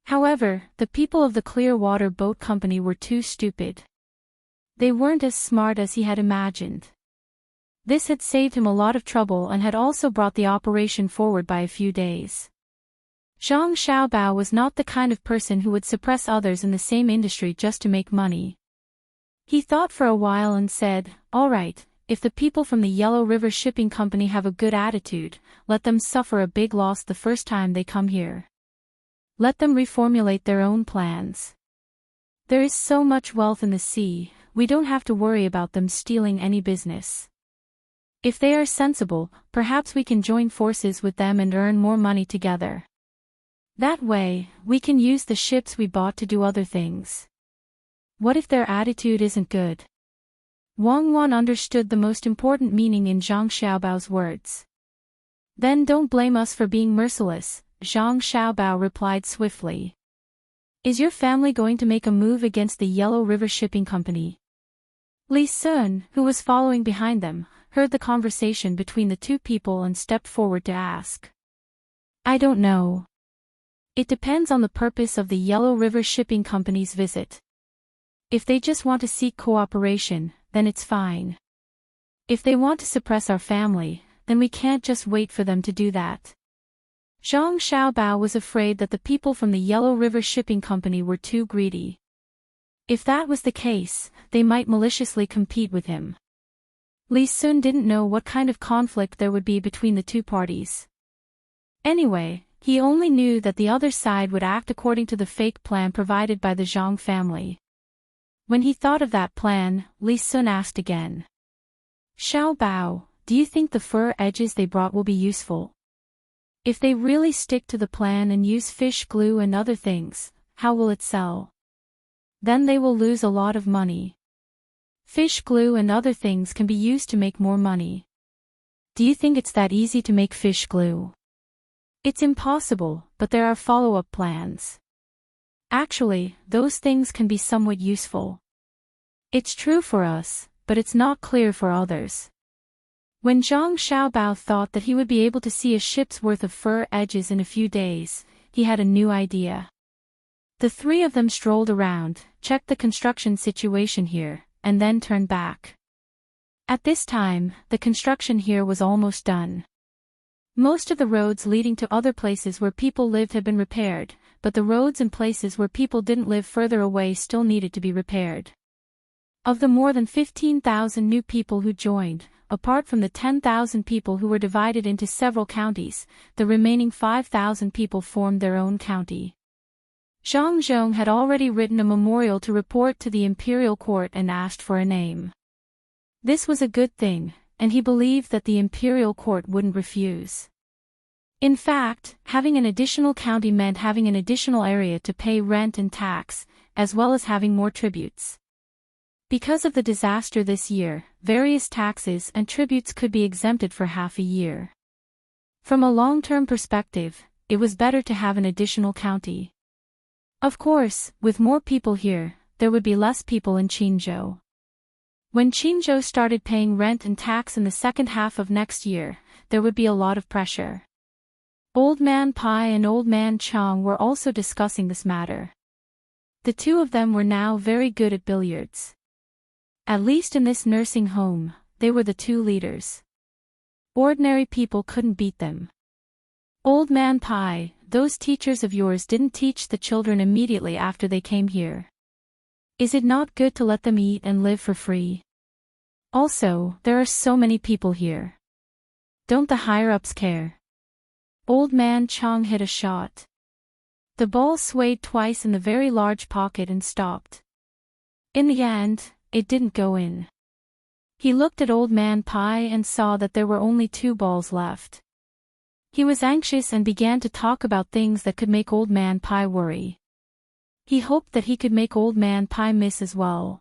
However, the people of the Clearwater Boat Company were too stupid. They weren't as smart as he had imagined. This had saved him a lot of trouble and had also brought the operation forward by a few days. Zhang Xiaobao was not the kind of person who would suppress others in the same industry just to make money. He thought for a while and said, "All right, if the people from the Yellow River Shipping Company have a good attitude, let them suffer a big loss the first time they come here. Let them reformulate their own plans. There is so much wealth in the sea, we don't have to worry about them stealing any business. If they are sensible, perhaps we can join forces with them and earn more money together. That way, we can use the ships we bought to do other things." What if their attitude isn't good? Wang Wan understood the most important meaning in Zhang Xiaobao's words. "Then don't blame us for being merciless," Zhang Xiaobao replied swiftly. "Is your family going to make a move against the Yellow River Shipping Company?" Li Sun, who was following behind them, heard the conversation between the two people and stepped forward to ask. "I don't know. It depends on the purpose of the Yellow River Shipping Company's visit. If they just want to seek cooperation, then it's fine. If they want to suppress our family, then we can't just wait for them to do that." Zhang Xiaobao was afraid that the people from the Yellow River Shipping Company were too greedy. If that was the case, they might maliciously compete with him. Li Sun didn't know what kind of conflict there would be between the two parties. Anyway, he only knew that the other side would act according to the fake plan provided by the Zhang family. When he thought of that plan, Li Sun asked again. "Xiao Bao, do you think the fur edges they brought will be useful? If they really stick to the plan and use fish glue and other things, how will it sell? Then they will lose a lot of money. Fish glue and other things can be used to make more money. Do you think it's that easy to make fish glue?" "It's impossible, but there are follow-up plans. Actually, those things can be somewhat useful. It's true for us, but it's not clear for others." When Zhang Xiaobao thought that he would be able to see a ship's worth of fur edges in a few days, he had a new idea. The three of them strolled around, checked the construction situation here, and then turned back. At this time, the construction here was almost done. Most of the roads leading to other places where people lived had been repaired, but the roads and places where people didn't live further away still needed to be repaired. Of the more than 15,000 new people who joined, apart from the 10,000 people who were divided into several counties, the remaining 5,000 people formed their own county. Zhang Zhong had already written a memorial to report to the imperial court and asked for a name. This was a good thing, and he believed that the imperial court wouldn't refuse. In fact, having an additional county meant having an additional area to pay rent and tax, as well as having more tributes. Because of the disaster this year, various taxes and tributes could be exempted for half a year. From a long-term perspective, it was better to have an additional county. Of course, with more people here, there would be less people in Qinzhou. When Qinzhou started paying rent and tax in the second half of next year, there would be a lot of pressure. Old Man Pai and Old Man Chong were also discussing this matter. The two of them were now very good at billiards. At least in this nursing home, they were the two leaders. Ordinary people couldn't beat them. Old Man Pai, those teachers of yours didn't teach the children immediately after they came here. Is it not good to let them eat and live for free? Also, there are so many people here. Don't the higher-ups care? Old Man Chang hit a shot. The ball swayed twice in the very large pocket and stopped. In the end, it didn't go in. He looked at Old Man Pai and saw that there were only 2 balls left. He was anxious and began to talk about things that could make Old Man Pai worry. He hoped that he could make Old Man Pai miss as well.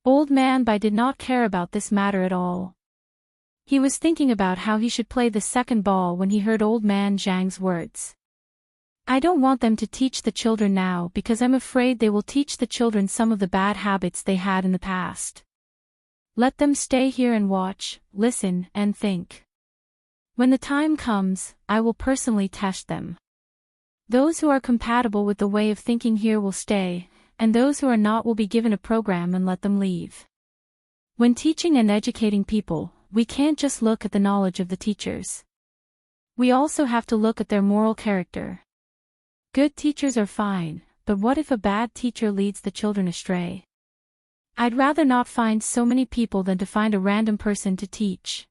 Old Man Pai did not care about this matter at all. He was thinking about how he should play the second ball when he heard Old Man Zhang's words. I don't want them to teach the children now because I'm afraid they will teach the children some of the bad habits they had in the past. Let them stay here and watch, listen, and think. When the time comes, I will personally test them. Those who are compatible with the way of thinking here will stay, and those who are not will be given a program and let them leave. When teaching and educating people, we can't just look at the knowledge of the teachers. We also have to look at their moral character. Good teachers are fine, but what if a bad teacher leads the children astray? I'd rather not find so many people than to find a random person to teach.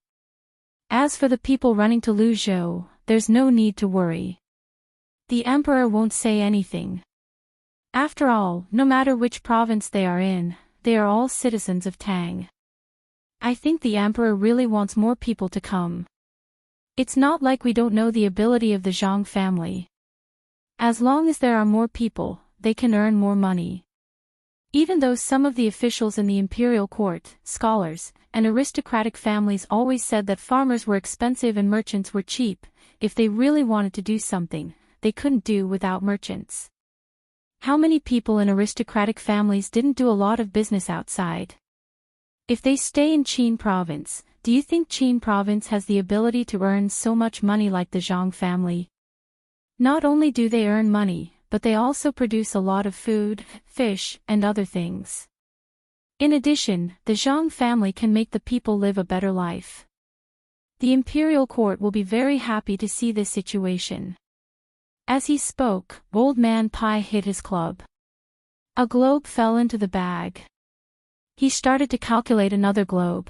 As for the people running to Luzhou, there's no need to worry. The emperor won't say anything. After all, no matter which province they are in, they are all citizens of Tang. I think the emperor really wants more people to come. It's not like we don't know the ability of the Zhang family. As long as there are more people, they can earn more money. Even though some of the officials in the imperial court, scholars, and aristocratic families always said that farmers were expensive and merchants were cheap, if they really wanted to do something, they couldn't do without merchants. How many people in aristocratic families didn't do a lot of business outside? If they stay in Qin province, do you think Qin province has the ability to earn so much money like the Zhang family? Not only do they earn money, but they also produce a lot of food, fish, and other things. In addition, the Zhang family can make the people live a better life. The imperial court will be very happy to see this situation. As he spoke, Old Man Pai hit his club. A globe fell into the bag. He started to calculate another globe.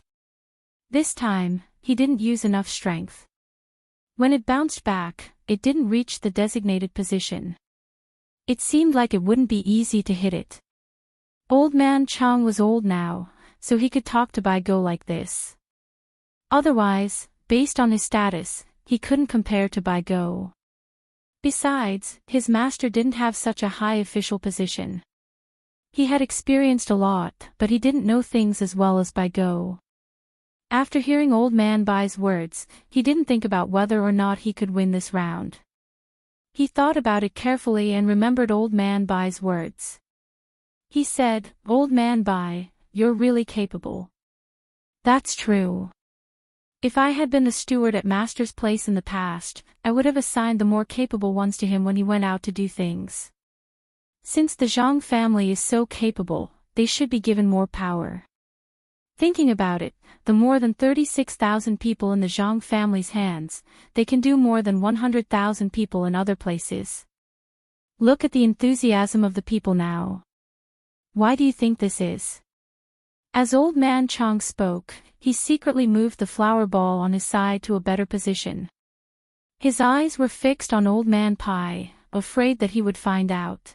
This time, he didn't use enough strength. When it bounced back, it didn't reach the designated position. It seemed like it wouldn't be easy to hit it. Old Man Chang was old now, so he could talk to Bai Go like this. Otherwise, based on his status, he couldn't compare to Bai Go. Besides, his master didn't have such a high official position. He had experienced a lot, but he didn't know things as well as Bai Go. After hearing Old Man Bai's words, he didn't think about whether or not he could win this round. He thought about it carefully and remembered Old Man Bai's words. He said, Old Man Bai, you're really capable. That's true. If I had been the steward at Master's place in the past, I would have assigned the more capable ones to him when he went out to do things. Since the Zhang family is so capable, they should be given more power. Thinking about it, the more than 36,000 people in the Zhang family's hands, they can do more than 100,000 people in other places. Look at the enthusiasm of the people now. Why do you think this is? As Old Man Chang spoke, he secretly moved the flower ball on his side to a better position. His eyes were fixed on Old Man Pai, afraid that he would find out.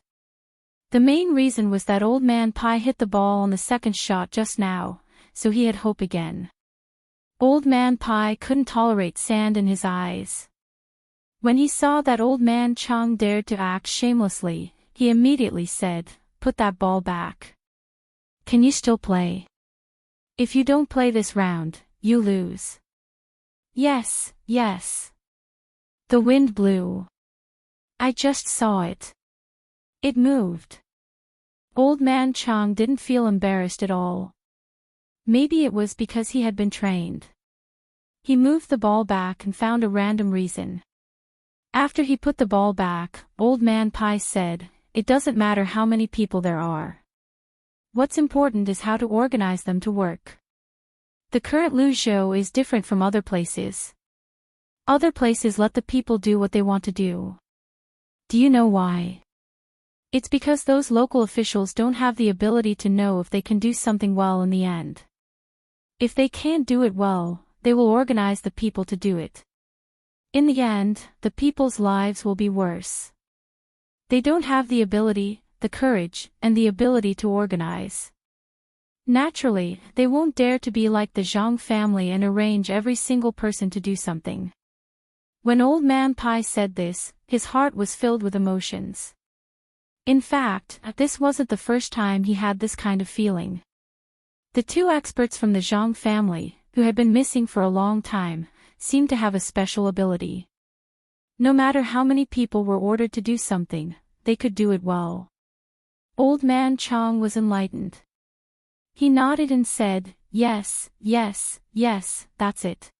The main reason was that Old Man Pai hit the ball on the second shot just now, so he had hope again. Old Man Pai couldn't tolerate sand in his eyes. When he saw that Old Man Chang dared to act shamelessly, he immediately said, Put that ball back. Can you still play? If you don't play this round, you lose. Yes, yes. The wind blew. I just saw it. It moved. Old Man Chang didn't feel embarrassed at all. Maybe it was because he had been trained. He moved the ball back and found a random reason. After he put the ball back, Old Man Pai said, It doesn't matter how many people there are. What's important is how to organize them to work. The current Luzhou is different from other places. Other places let the people do what they want to do. Do you know why? It's because those local officials don't have the ability to know if they can do something well in the end. If they can't do it well, they will organize the people to do it. In the end, the people's lives will be worse. They don't have the ability, the courage, and the ability to organize. Naturally, they won't dare to be like the Zhang family and arrange every single person to do something. When Old Man Pai said this, his heart was filled with emotions. In fact, this wasn't the first time he had this kind of feeling. The two experts from the Zhang family, who had been missing for a long time, seemed to have a special ability. No matter how many people were ordered to do something, they could do it well. Old Man Chang was enlightened. He nodded and said, "Yes, yes, yes, that's it.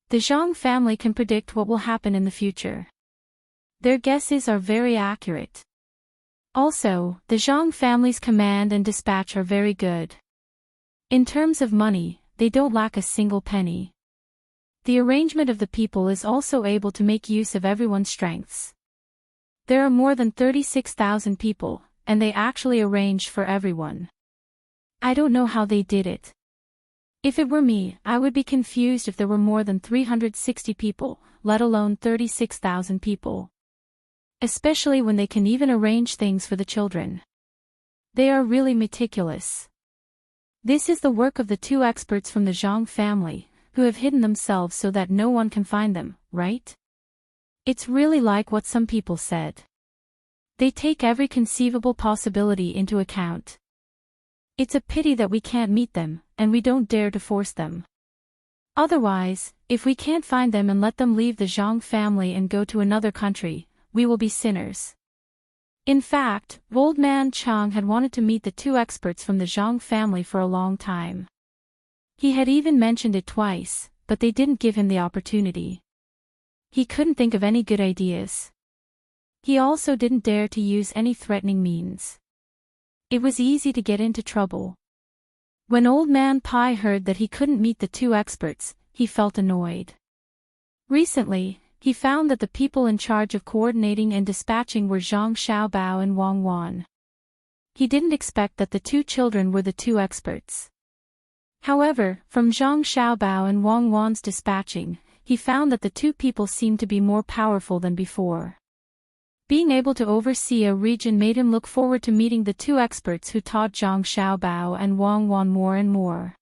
The Zhang family can predict what will happen in the future. Their guesses are very accurate. Also, the Zhang family's command and dispatch are very good. In terms of money, they don't lack a single penny. The arrangement of the people is also able to make use of everyone's strengths. There are more than 36,000 people, and they actually arranged for everyone. I don't know how they did it. If it were me, I would be confused if there were more than 360 people, let alone 36,000 people. Especially when they can even arrange things for the children. They are really meticulous. This is the work of the two experts from the Zhang family, who have hidden themselves so that no one can find them, right? It's really like what some people said. They take every conceivable possibility into account. It's a pity that we can't meet them, and we don't dare to force them. Otherwise, if we can't find them and let them leave the Zhang family and go to another country, we will be sinners. In fact, Old Man Chang had wanted to meet the two experts from the Zhang family for a long time. He had even mentioned it twice, but they didn't give him the opportunity. He couldn't think of any good ideas. He also didn't dare to use any threatening means. It was easy to get into trouble. When Old Man Pai heard that he couldn't meet the two experts, he felt annoyed. Recently, he found that the people in charge of coordinating and dispatching were Zhang Xiaobao and Wang Wan. He didn't expect that the two children were the two experts. However, from Zhang Xiaobao and Wang Wan's dispatching, he found that the two people seemed to be more powerful than before. Being able to oversee a region made him look forward to meeting the two experts who taught Zhang Xiaobao and Wang Wan more and more.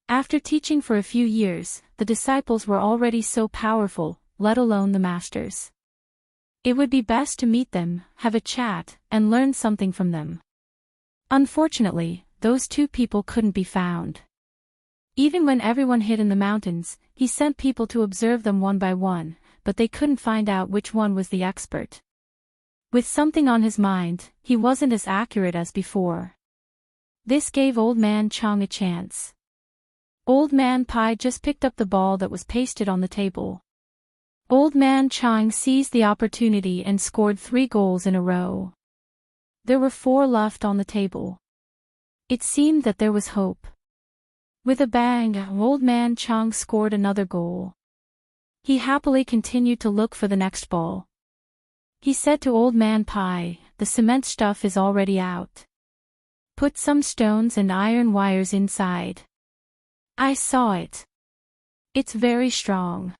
After teaching for a few years, the disciples were already so powerful, let alone the masters. It would be best to meet them, have a chat, and learn something from them. Unfortunately, those two people couldn't be found. Even when everyone hid in the mountains, he sent people to observe them one by one, but they couldn't find out which one was the expert. With something on his mind, he wasn't as accurate as before. This gave Old Man Chang a chance. Old Man Pai just picked up the ball that was pasted on the table. Old Man Chang seized the opportunity and scored 3 goals in a row. There were 4 left on the table. It seemed that there was hope. With a bang, Old Man Chang scored another goal. He happily continued to look for the next ball. He said to Old Man Pai, "The cement stuff is already out. Put some stones and iron wires inside. I saw it. It's very strong.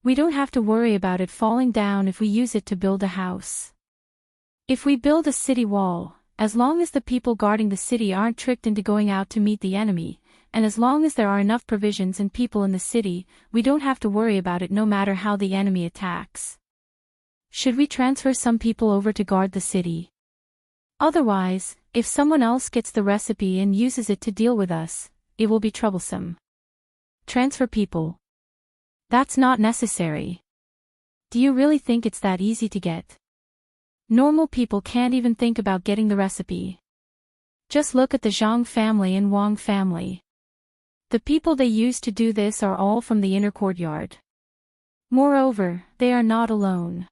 We don't have to worry about it falling down if we use it to build a house. If we build a city wall, as long as the people guarding the city aren't tricked into going out to meet the enemy, and as long as there are enough provisions and people in the city, we don't have to worry about it no matter how the enemy attacks. Should we transfer some people over to guard the city? Otherwise, if someone else gets the recipe and uses it to deal with us, it will be troublesome. Transfer people. That's not necessary. Do you really think it's that easy to get? Normal people can't even think about getting the recipe. Just look at the Zhang family and Wang family. The people they use to do this are all from the inner courtyard. Moreover, they are not alone.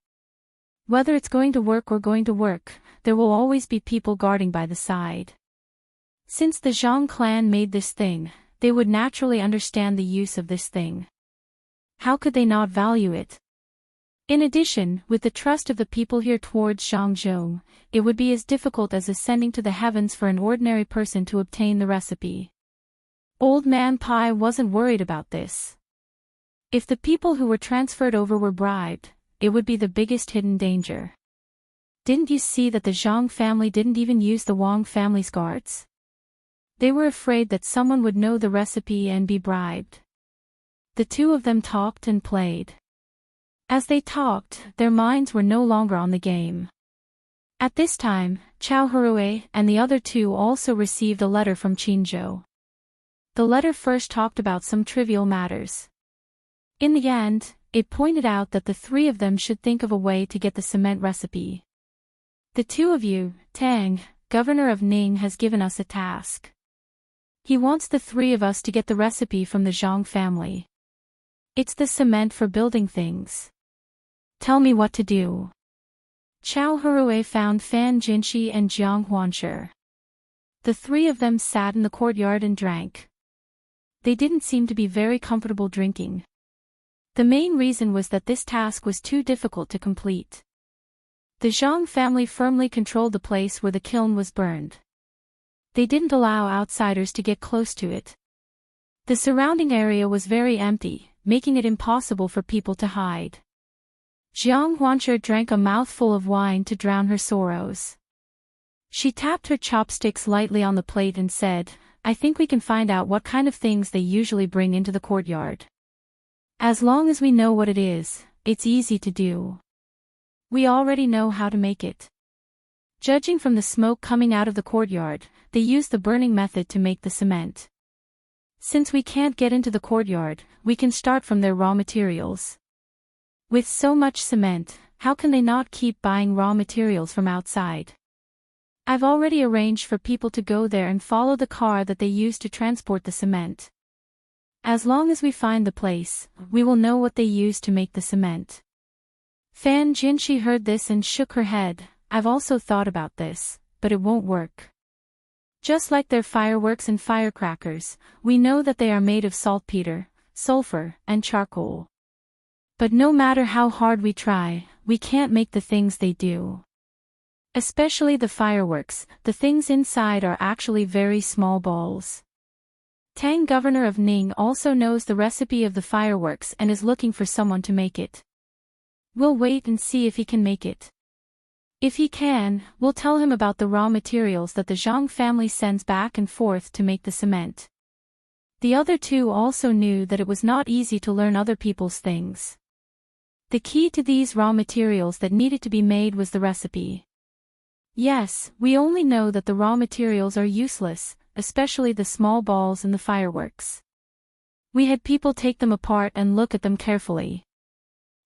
Whether it's going to work or going to work, there will always be people guarding by the side. Since the Zhang clan made this thing, they would naturally understand the use of this thing. How could they not value it? In addition, with the trust of the people here towards Zhang Zhong, it would be as difficult as ascending to the heavens for an ordinary person to obtain the recipe. Old Man Pai wasn't worried about this. If the people who were transferred over were bribed, it would be the biggest hidden danger. Didn't you see that the Zhang family didn't even use the Wang family's guards? They were afraid that someone would know the recipe and be bribed. The two of them talked and played. As they talked, their minds were no longer on the game. At this time, Chao Hurue and the other two also received a letter from Qinzhou. The letter first talked about some trivial matters. In the end, it pointed out that the three of them should think of a way to get the cement recipe. The two of you, Tang, governor of Ning, has given us a task. He wants the three of us to get the recipe from the Zhang family. It's the cement for building things. Tell me what to do. Chao Hurue found Fan Jinshi and Jiang Huanshi. The three of them sat in the courtyard and drank. They didn't seem to be very comfortable drinking. The main reason was that this task was too difficult to complete. The Zhang family firmly controlled the place where the kiln was burned. They didn't allow outsiders to get close to it. The surrounding area was very empty, making it impossible for people to hide. Jiang Huanshi drank a mouthful of wine to drown her sorrows. She tapped her chopsticks lightly on the plate and said, I think we can find out what kind of things they usually bring into the courtyard. As long as we know what it is, it's easy to do. We already know how to make it. Judging from the smoke coming out of the courtyard, they used the burning method to make the cement. Since we can't get into the courtyard, we can start from their raw materials. With so much cement, how can they not keep buying raw materials from outside? I've already arranged for people to go there and follow the car that they use to transport the cement. As long as we find the place, we will know what they use to make the cement. Fan Jinshi heard this and shook her head. I've also thought about this, but it won't work. Just like their fireworks and firecrackers, we know that they are made of saltpeter, sulfur, and charcoal. But no matter how hard we try, we can't make the things they do. Especially the fireworks, the things inside are actually very small balls. Tang, governor of Ning, also knows the recipe of the fireworks and is looking for someone to make it. We'll wait and see if he can make it. If he can, we'll tell him about the raw materials that the Zhang family sends back and forth to make the cement. The other two also knew that it was not easy to learn other people's things. The key to these raw materials that needed to be made was the recipe. Yes, we only know that the raw materials are useless, especially the small balls and the fireworks. We had people take them apart and look at them carefully.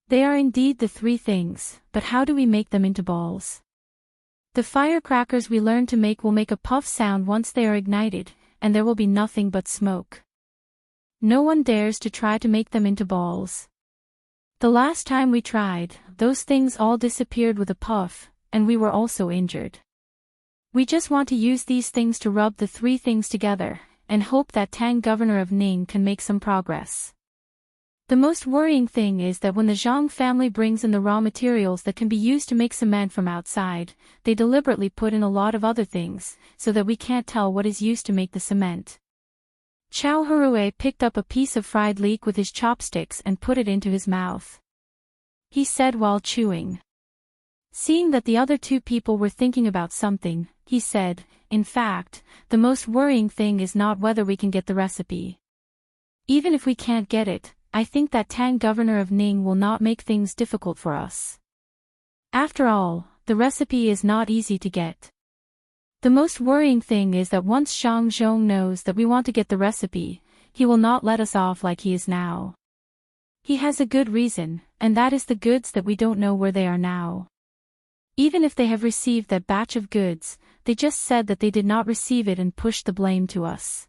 They are indeed the three things, but how do we make them into balls? The firecrackers we learned to make will make a puff sound once they are ignited, and there will be nothing but smoke. No one dares to try to make them into balls. The last time we tried, those things all disappeared with a puff, and we were also injured. We just want to use these things to rub the three things together, and hope that Tang, governor of Ning, can make some progress. The most worrying thing is that when the Zhang family brings in the raw materials that can be used to make cement from outside, they deliberately put in a lot of other things, so that we can't tell what is used to make the cement. Chao Hurue picked up a piece of fried leek with his chopsticks and put it into his mouth. He said while chewing. Seeing that the other two people were thinking about something, he said, in fact, the most worrying thing is not whether we can get the recipe. Even if we can't get it, I think that Tang, governor of Ning, will not make things difficult for us. After all, the recipe is not easy to get. The most worrying thing is that once Zhang Zhong knows that we want to get the recipe, he will not let us off like he is now. He has a good reason, and that is the goods that we don't know where they are now. Even if they have received that batch of goods, they just said that they did not receive it and pushed the blame to us.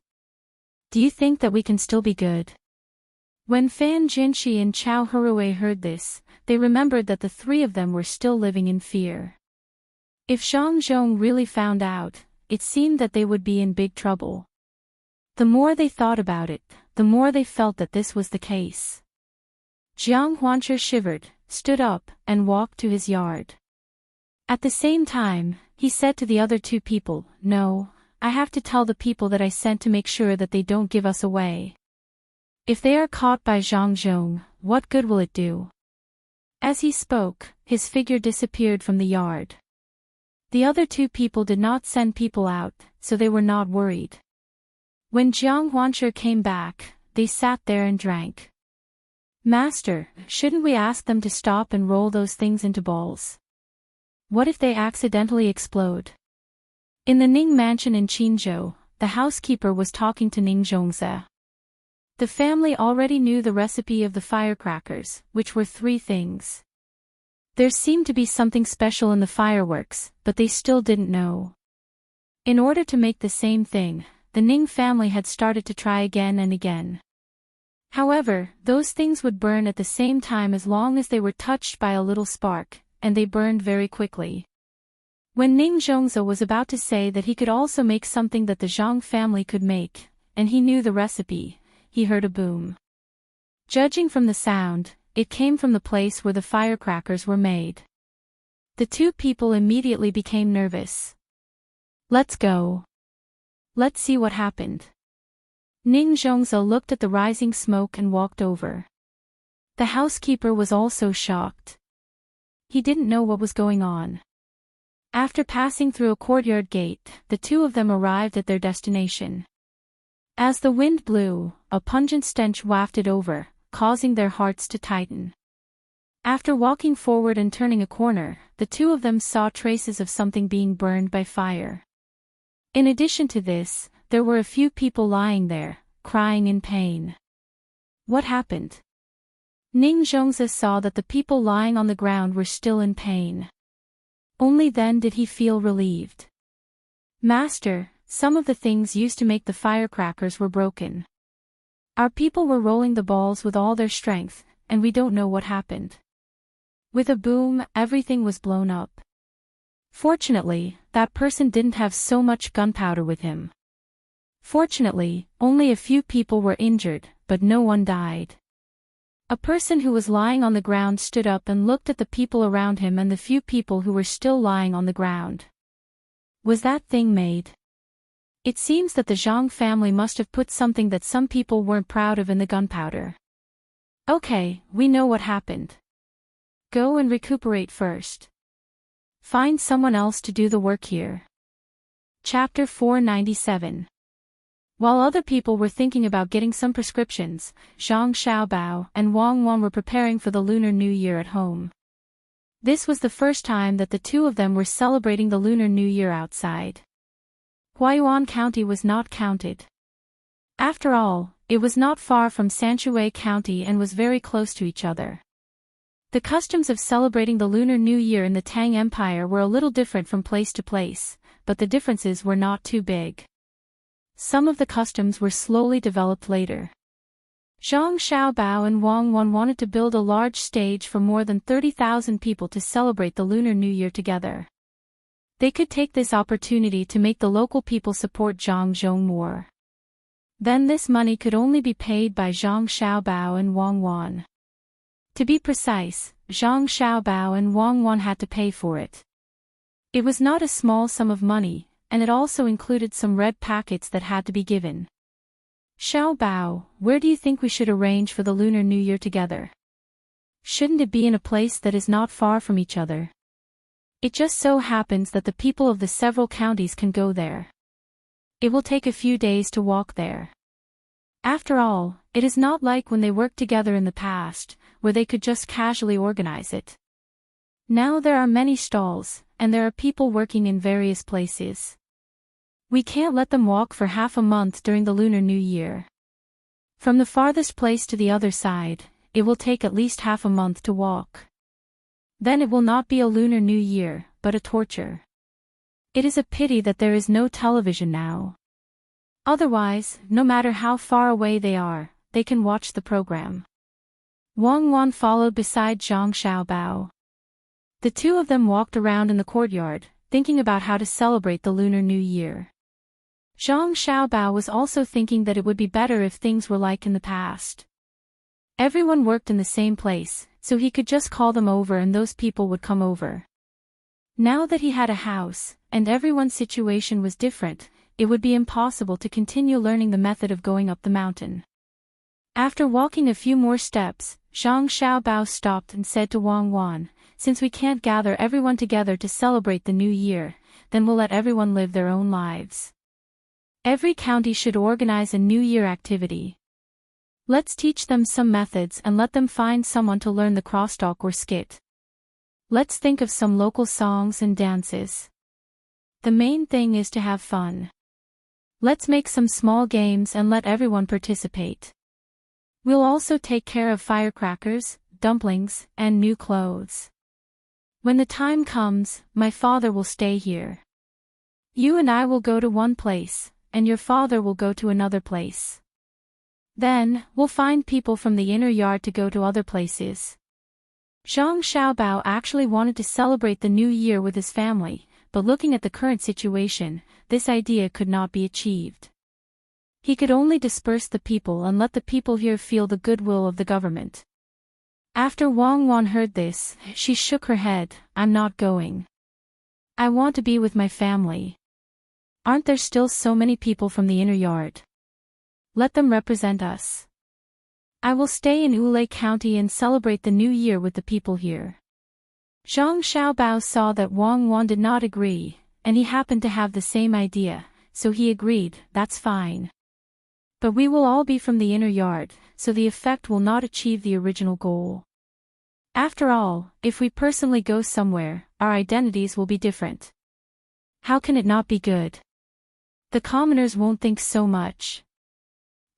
Do you think that we can still be good? When Fan Jinshi and Chao Hurue heard this, they remembered that the three of them were still living in fear. If Zhang Zhong really found out, it seemed that they would be in big trouble. The more they thought about it, the more they felt that this was the case. Jiang Huanshi shivered, stood up, and walked to his yard. At the same time, he said to the other two people, "No, I have to tell the people that I sent to make sure that they don't give us away. If they are caught by Zhang Zhong, what good will it do?" As he spoke, his figure disappeared from the yard. The other two people did not send people out, so they were not worried. When Jiang Huanshe came back, they sat there and drank. "Master, shouldn't we ask them to stop and roll those things into balls? What if they accidentally explode?" In the Ning mansion in Qinzhou, the housekeeper was talking to Ning Zhongze. The family already knew the recipe of the firecrackers, which were 3 things. There seemed to be something special in the fireworks, but they still didn't know. In order to make the same thing, the Ning family had started to try again and again. However, those things would burn at the same time as long as they were touched by a little spark, and they burned very quickly. When Ning Zhongze was about to say that he could also make something that the Zhang family could make, and he knew the recipe, he heard a boom. Judging from the sound, it came from the place where the firecrackers were made. The two people immediately became nervous. "Let's go. Let's see what happened." Ning Zhongze looked at the rising smoke and walked over. The housekeeper was also shocked. He didn't know what was going on. After passing through a courtyard gate, the two of them arrived at their destination. As the wind blew, a pungent stench wafted over, causing their hearts to tighten. After walking forward and turning a corner, the two of them saw traces of something being burned by fire. In addition to this, there were a few people lying there, crying in pain. What happened? Ning Zhongze saw that the people lying on the ground were still in pain. Only then did he feel relieved. "Master, some of the things used to make the firecrackers were broken. Our people were rolling the balls with all their strength, and we don't know what happened. With a boom, everything was blown up. Fortunately, that person didn't have so much gunpowder with him. Fortunately, only a few people were injured, but no one died." A person who was lying on the ground stood up and looked at the people around him and the few people who were still lying on the ground. "Was that thing made? It seems that the Zhang family must have put something that some people weren't proud of in the gunpowder. Okay, we know what happened. Go and recuperate first. Find someone else to do the work here." Chapter 497. While other people were thinking about getting some prescriptions, Zhang Xiaobao and Wang Wan were preparing for the Lunar New Year at home. This was the first time that the two of them were celebrating the Lunar New Year outside. Huaiyuan County was not counted. After all, it was not far from Sanshui County and was very close to each other. The customs of celebrating the Lunar New Year in the Tang Empire were a little different from place to place, but the differences were not too big. Some of the customs were slowly developed later. Zhang Xiaobao and Wang Wan wanted to build a large stage for more than 30,000 people to celebrate the Lunar New Year together. They could take this opportunity to make the local people support Zhang Zhong more. Then this money could only be paid by Zhang Xiaobao and Wang Wan. To be precise, Zhang Xiaobao and Wang Wan had to pay for it. It was not a small sum of money, and it also included some red packets that had to be given. "Xiaobao, where do you think we should arrange for the Lunar New Year together? Shouldn't it be in a place that is not far from each other? It just so happens that the people of the several counties can go there. It will take a few days to walk there. After all, it is not like when they worked together in the past, where they could just casually organize it. Now there are many stalls, and there are people working in various places. We can't let them walk for half a month during the Lunar New Year. From the farthest place to the other side, it will take at least half a month to walk. Then it will not be a Lunar New Year, but a torture. It is a pity that there is no television now. Otherwise, no matter how far away they are, they can watch the program." Wang Wan followed beside Zhang Xiaobao. The two of them walked around in the courtyard, thinking about how to celebrate the Lunar New Year. Zhang Xiaobao was also thinking that it would be better if things were like in the past. Everyone worked in the same place, so he could just call them over and those people would come over. Now that he had a house, and everyone's situation was different, it would be impossible to continue learning the method of going up the mountain. After walking a few more steps, Zhang Xiaobao stopped and said to Wang Wan, "Since we can't gather everyone together to celebrate the new year, then we'll let everyone live their own lives. Every county should organize a New Year activity. Let's teach them some methods and let them find someone to learn the crosstalk or skit. Let's think of some local songs and dances. The main thing is to have fun. Let's make some small games and let everyone participate. We'll also take care of firecrackers, dumplings, and new clothes. When the time comes, my father will stay here. You and I will go to one place, and your father will go to another place. Then, we'll find people from the inner yard to go to other places." Zhang Xiaobao actually wanted to celebrate the new year with his family, but looking at the current situation, this idea could not be achieved. He could only disperse the people and let the people here feel the goodwill of the government. After Wang Wan heard this, she shook her head. "I'm not going. I want to be with my family. Aren't there still so many people from the inner yard? Let them represent us. I will stay in Wulei County and celebrate the new year with the people here." Zhang Xiaobao saw that Wang Wan did not agree, and he happened to have the same idea, so he agreed, "That's fine. But we will all be from the inner yard, so the effect will not achieve the original goal. After all, if we personally go somewhere, our identities will be different. How can it not be good? The commoners won't think so much.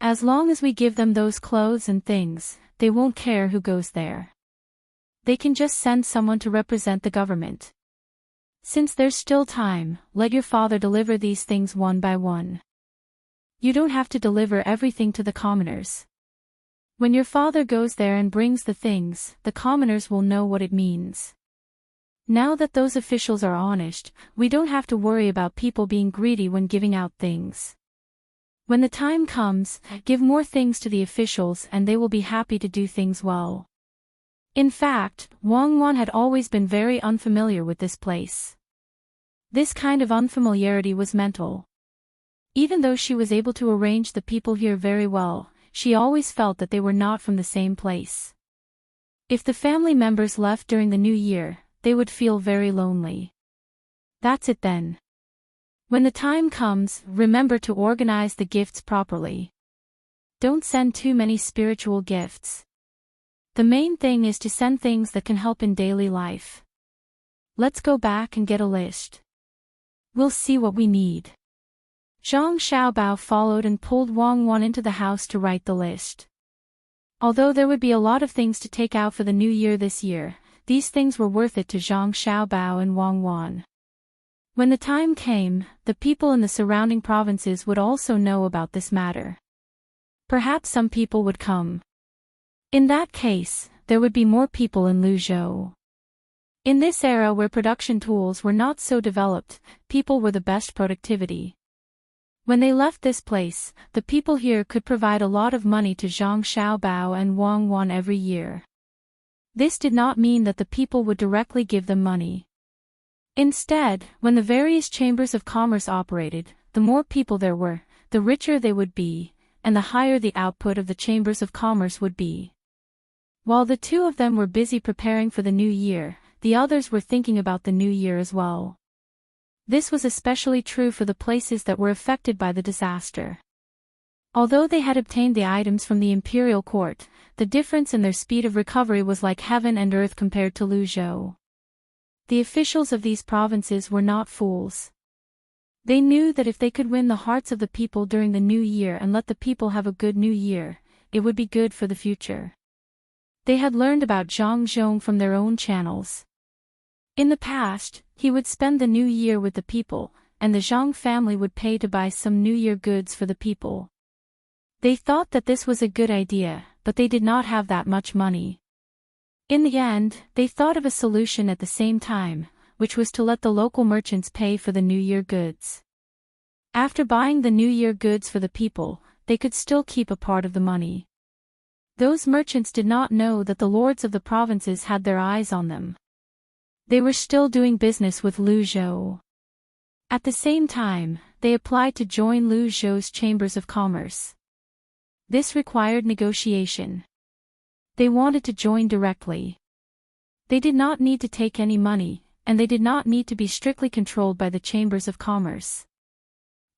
As long as we give them those clothes and things, they won't care who goes there. They can just send someone to represent the government. Since there's still time, let your father deliver these things one by one. You don't have to deliver everything to the commoners. When your father goes there and brings the things, the commoners will know what it means. Now that those officials are honest, we don't have to worry about people being greedy when giving out things. When the time comes, give more things to the officials and they will be happy to do things well." In fact, Wang Wan had always been very unfamiliar with this place. This kind of unfamiliarity was mental. Even though she was able to arrange the people here very well, she always felt that they were not from the same place. If the family members left during the new year, they would feel very lonely. That's it then. When the time comes, remember to organize the gifts properly. Don't send too many spiritual gifts. The main thing is to send things that can help in daily life. Let's go back and get a list. We'll see what we need. Zhang Xiaobao followed and pulled Wang Wan into the house to write the list. Although there would be a lot of things to take out for the new year this year, these things were worth it to Zhang Xiaobao and Wang Wan. When the time came, the people in the surrounding provinces would also know about this matter. Perhaps some people would come. In that case, there would be more people in Luzhou. In this era where production tools were not so developed, people were the best productivity. When they left this place, the people here could provide a lot of money to Zhang Xiaobao and Wang Wan every year. This did not mean that the people would directly give them money. Instead, when the various chambers of commerce operated, the more people there were, the richer they would be, and the higher the output of the chambers of commerce would be. While the two of them were busy preparing for the new year, the others were thinking about the new year as well. This was especially true for the places that were affected by the disaster. Although they had obtained the items from the imperial court, the difference in their speed of recovery was like heaven and earth compared to Luzhou. The officials of these provinces were not fools. They knew that if they could win the hearts of the people during the new year and let the people have a good new year, it would be good for the future. They had learned about Zhang Zhong from their own channels. In the past, he would spend the new year with the people, and the Zhang family would pay to buy some new year goods for the people. They thought that this was a good idea, but they did not have that much money. In the end, they thought of a solution at the same time, which was to let the local merchants pay for the New Year goods. After buying the New Year goods for the people, they could still keep a part of the money. Those merchants did not know that the lords of the provinces had their eyes on them. They were still doing business with Lu Zhou. At the same time, they applied to join Lu Zhou's chambers of commerce. This required negotiation. They wanted to join directly. They did not need to take any money, and they did not need to be strictly controlled by the chambers of commerce.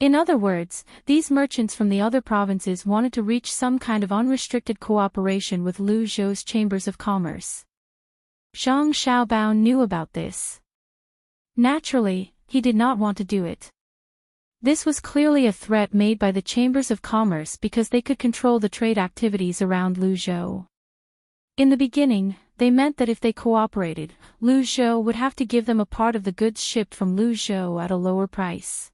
In other words, these merchants from the other provinces wanted to reach some kind of unrestricted cooperation with Lu Zhou's chambers of commerce. Zhang Xiaobao knew about this. Naturally, he did not want to do it. This was clearly a threat made by the chambers of commerce because they could control the trade activities around Lu Zhou. In the beginning, they meant that if they cooperated, Lu Zhou would have to give them a part of the goods shipped from Lu Zhou at a lower price.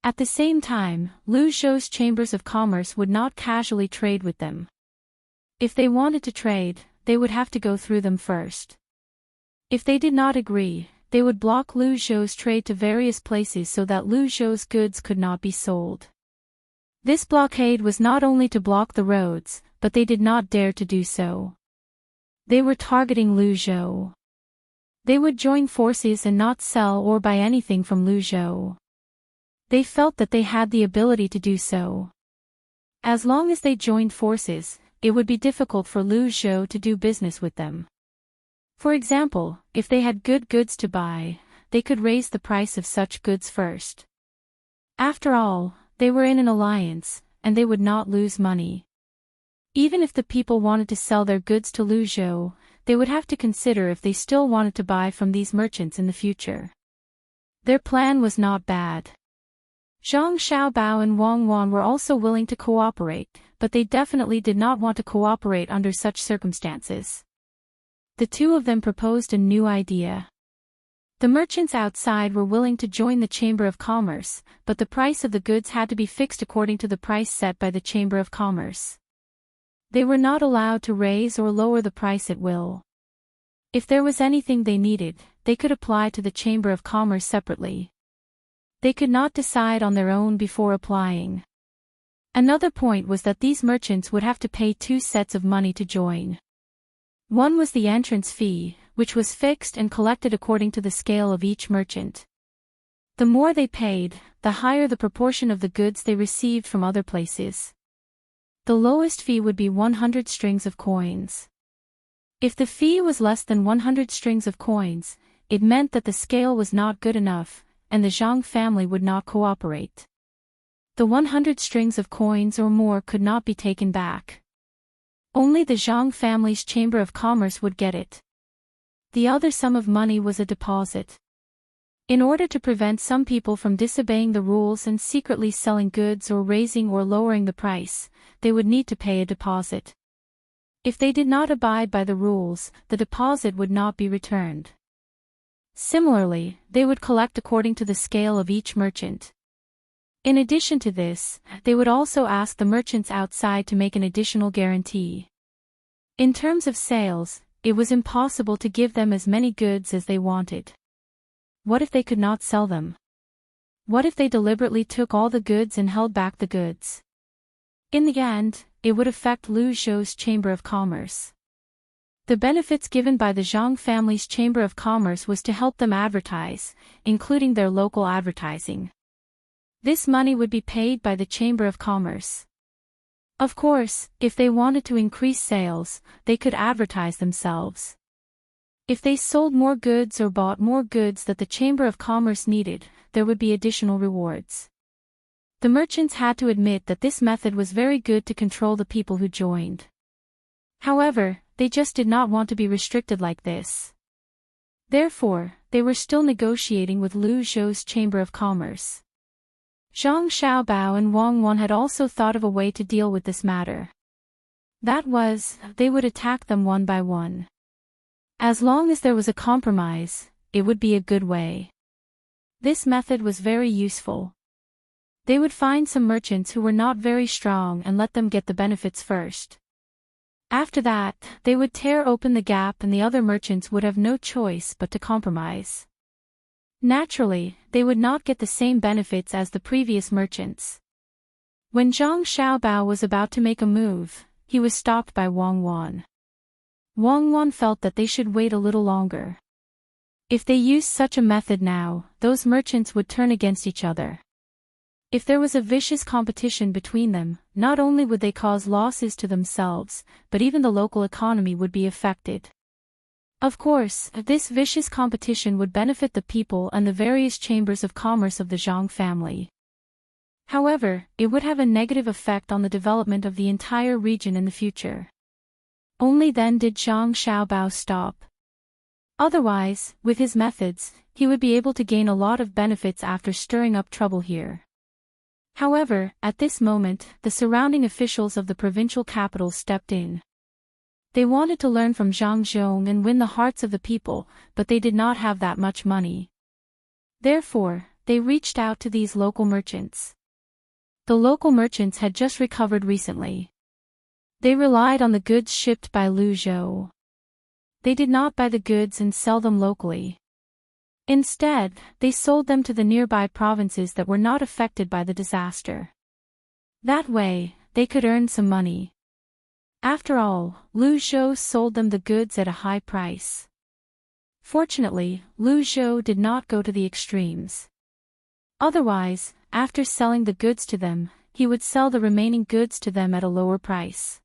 At the same time, Lu Zhou's chambers of commerce would not casually trade with them. If they wanted to trade, they would have to go through them first. If they did not agree, they would block Lu Zhou's trade to various places so that Lu Zhou's goods could not be sold. This blockade was not only to block the roads, but they did not dare to do so. They were targeting Lu Zhou. They would join forces and not sell or buy anything from Lu Zhou. They felt that they had the ability to do so. As long as they joined forces, it would be difficult for Lu Zhou to do business with them. For example, if they had good goods to buy, they could raise the price of such goods first. After all, they were in an alliance, and they would not lose money. Even if the people wanted to sell their goods to Lu Zhou, they would have to consider if they still wanted to buy from these merchants in the future. Their plan was not bad. Zhang Xiaobao and Wang Wan were also willing to cooperate, but they definitely did not want to cooperate under such circumstances. The two of them proposed a new idea. The merchants outside were willing to join the Chamber of Commerce, but the price of the goods had to be fixed according to the price set by the Chamber of Commerce. They were not allowed to raise or lower the price at will. If there was anything they needed, they could apply to the Chamber of Commerce separately. They could not decide on their own before applying. Another point was that these merchants would have to pay two sets of money to join. One was the entrance fee, which was fixed and collected according to the scale of each merchant. The more they paid, the higher the proportion of the goods they received from other places. The lowest fee would be 100 strings of coins. If the fee was less than 100 strings of coins, it meant that the scale was not good enough, and the Zhang family would not cooperate. The 100 strings of coins or more could not be taken back. Only the Zhang family's Chamber of Commerce would get it. The other sum of money was a deposit. In order to prevent some people from disobeying the rules and secretly selling goods or raising or lowering the price, they would need to pay a deposit. If they did not abide by the rules, the deposit would not be returned. Similarly, they would collect according to the scale of each merchant. In addition to this, they would also ask the merchants outside to make an additional guarantee. In terms of sales, it was impossible to give them as many goods as they wanted. What if they could not sell them? What if they deliberately took all the goods and held back the goods? In the end, it would affect Lu Zhou's Chamber of Commerce. The benefits given by the Zhang family's Chamber of Commerce was to help them advertise, including their local advertising. This money would be paid by the Chamber of Commerce. Of course, if they wanted to increase sales, they could advertise themselves. If they sold more goods or bought more goods that the Chamber of Commerce needed, there would be additional rewards. The merchants had to admit that this method was very good to control the people who joined. However, they just did not want to be restricted like this. Therefore, they were still negotiating with Lu Zhou's Chamber of Commerce. Zhang Xiaobao and Wang Wan had also thought of a way to deal with this matter. That was, they would attack them one by one. As long as there was a compromise, it would be a good way. This method was very useful. They would find some merchants who were not very strong and let them get the benefits first. After that, they would tear open the gap and the other merchants would have no choice but to compromise. Naturally, they would not get the same benefits as the previous merchants. When Zhang Xiaobao was about to make a move, he was stopped by Wang Wan. Wang Wan felt that they should wait a little longer. If they used such a method now, those merchants would turn against each other. If there was a vicious competition between them, not only would they cause losses to themselves, but even the local economy would be affected. Of course, this vicious competition would benefit the people and the various chambers of commerce of the Zhang family. However, it would have a negative effect on the development of the entire region in the future. Only then did Zhang Xiaobao stop. Otherwise, with his methods, he would be able to gain a lot of benefits after stirring up trouble here. However, at this moment, the surrounding officials of the provincial capital stepped in. They wanted to learn from Zhang Zhong and win the hearts of the people, but they did not have that much money. Therefore, they reached out to these local merchants. The local merchants had just recovered recently. They relied on the goods shipped by Lu Zhou. They did not buy the goods and sell them locally. Instead, they sold them to the nearby provinces that were not affected by the disaster. That way, they could earn some money. After all, Lu Zhou sold them the goods at a high price. Fortunately, Lu Zhou did not go to the extremes. Otherwise, after selling the goods to them, he would sell the remaining goods to them at a lower price.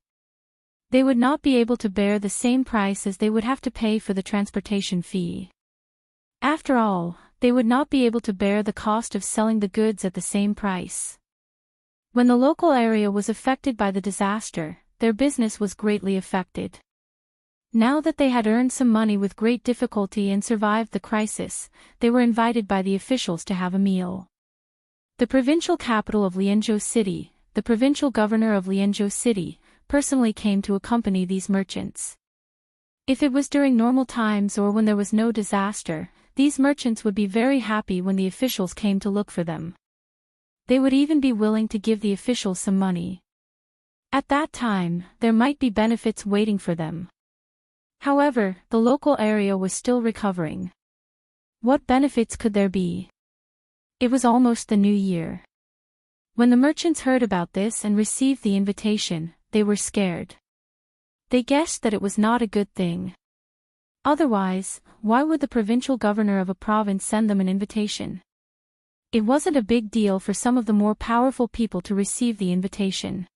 They would not be able to bear the same price as they would have to pay for the transportation fee. After all, they would not be able to bear the cost of selling the goods at the same price. When the local area was affected by the disaster, their business was greatly affected. Now that they had earned some money with great difficulty and survived the crisis, they were invited by the officials to have a meal. The provincial capital of Lianzhou City, the provincial governor of Lianzhou City, personally came to accompany these merchants. If it was during normal times or when there was no disaster, these merchants would be very happy when the officials came to look for them. They would even be willing to give the officials some money. At that time, there might be benefits waiting for them. However, the local area was still recovering. What benefits could there be? It was almost the new year. When the merchants heard about this and received the invitation, they were scared. They guessed that it was not a good thing. Otherwise, why would the provincial governor of a province send them an invitation? It wasn't a big deal for some of the more powerful people to receive the invitation.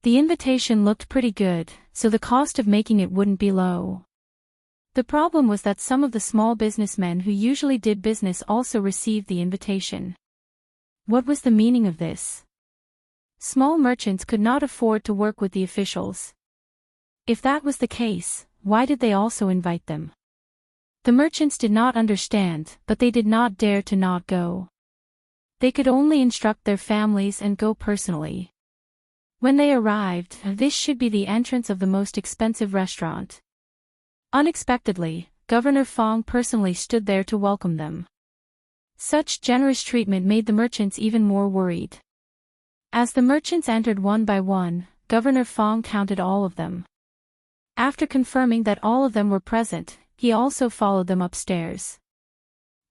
The invitation looked pretty good, so the cost of making it wouldn't be low. The problem was that some of the small businessmen who usually did business also received the invitation. What was the meaning of this? Small merchants could not afford to work with the officials. If that was the case, why did they also invite them? The merchants did not understand, but they did not dare to not go. They could only instruct their families and go personally. When they arrived, this should be the entrance of the most expensive restaurant. Unexpectedly, Governor Fong personally stood there to welcome them. Such generous treatment made the merchants even more worried. As the merchants entered one by one, Governor Fong counted all of them. After confirming that all of them were present, he also followed them upstairs.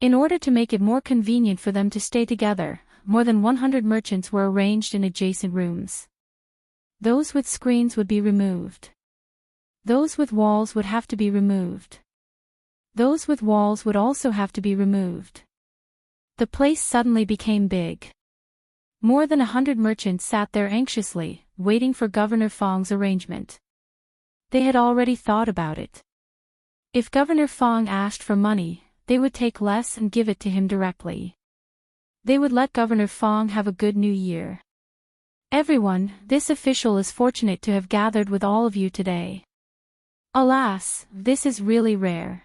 In order to make it more convenient for them to stay together, more than 100 merchants were arranged in adjacent rooms. Those with screens would be removed. Those with walls would have to be removed. Those with walls would also have to be removed. The place suddenly became big. More than 100 merchants sat there anxiously, waiting for Governor Fong's arrangement. They had already thought about it. If Governor Fong asked for money, they would take less and give it to him directly. They would let Governor Fong have a good new year. Everyone, this official is fortunate to have gathered with all of you today. Alas, this is really rare.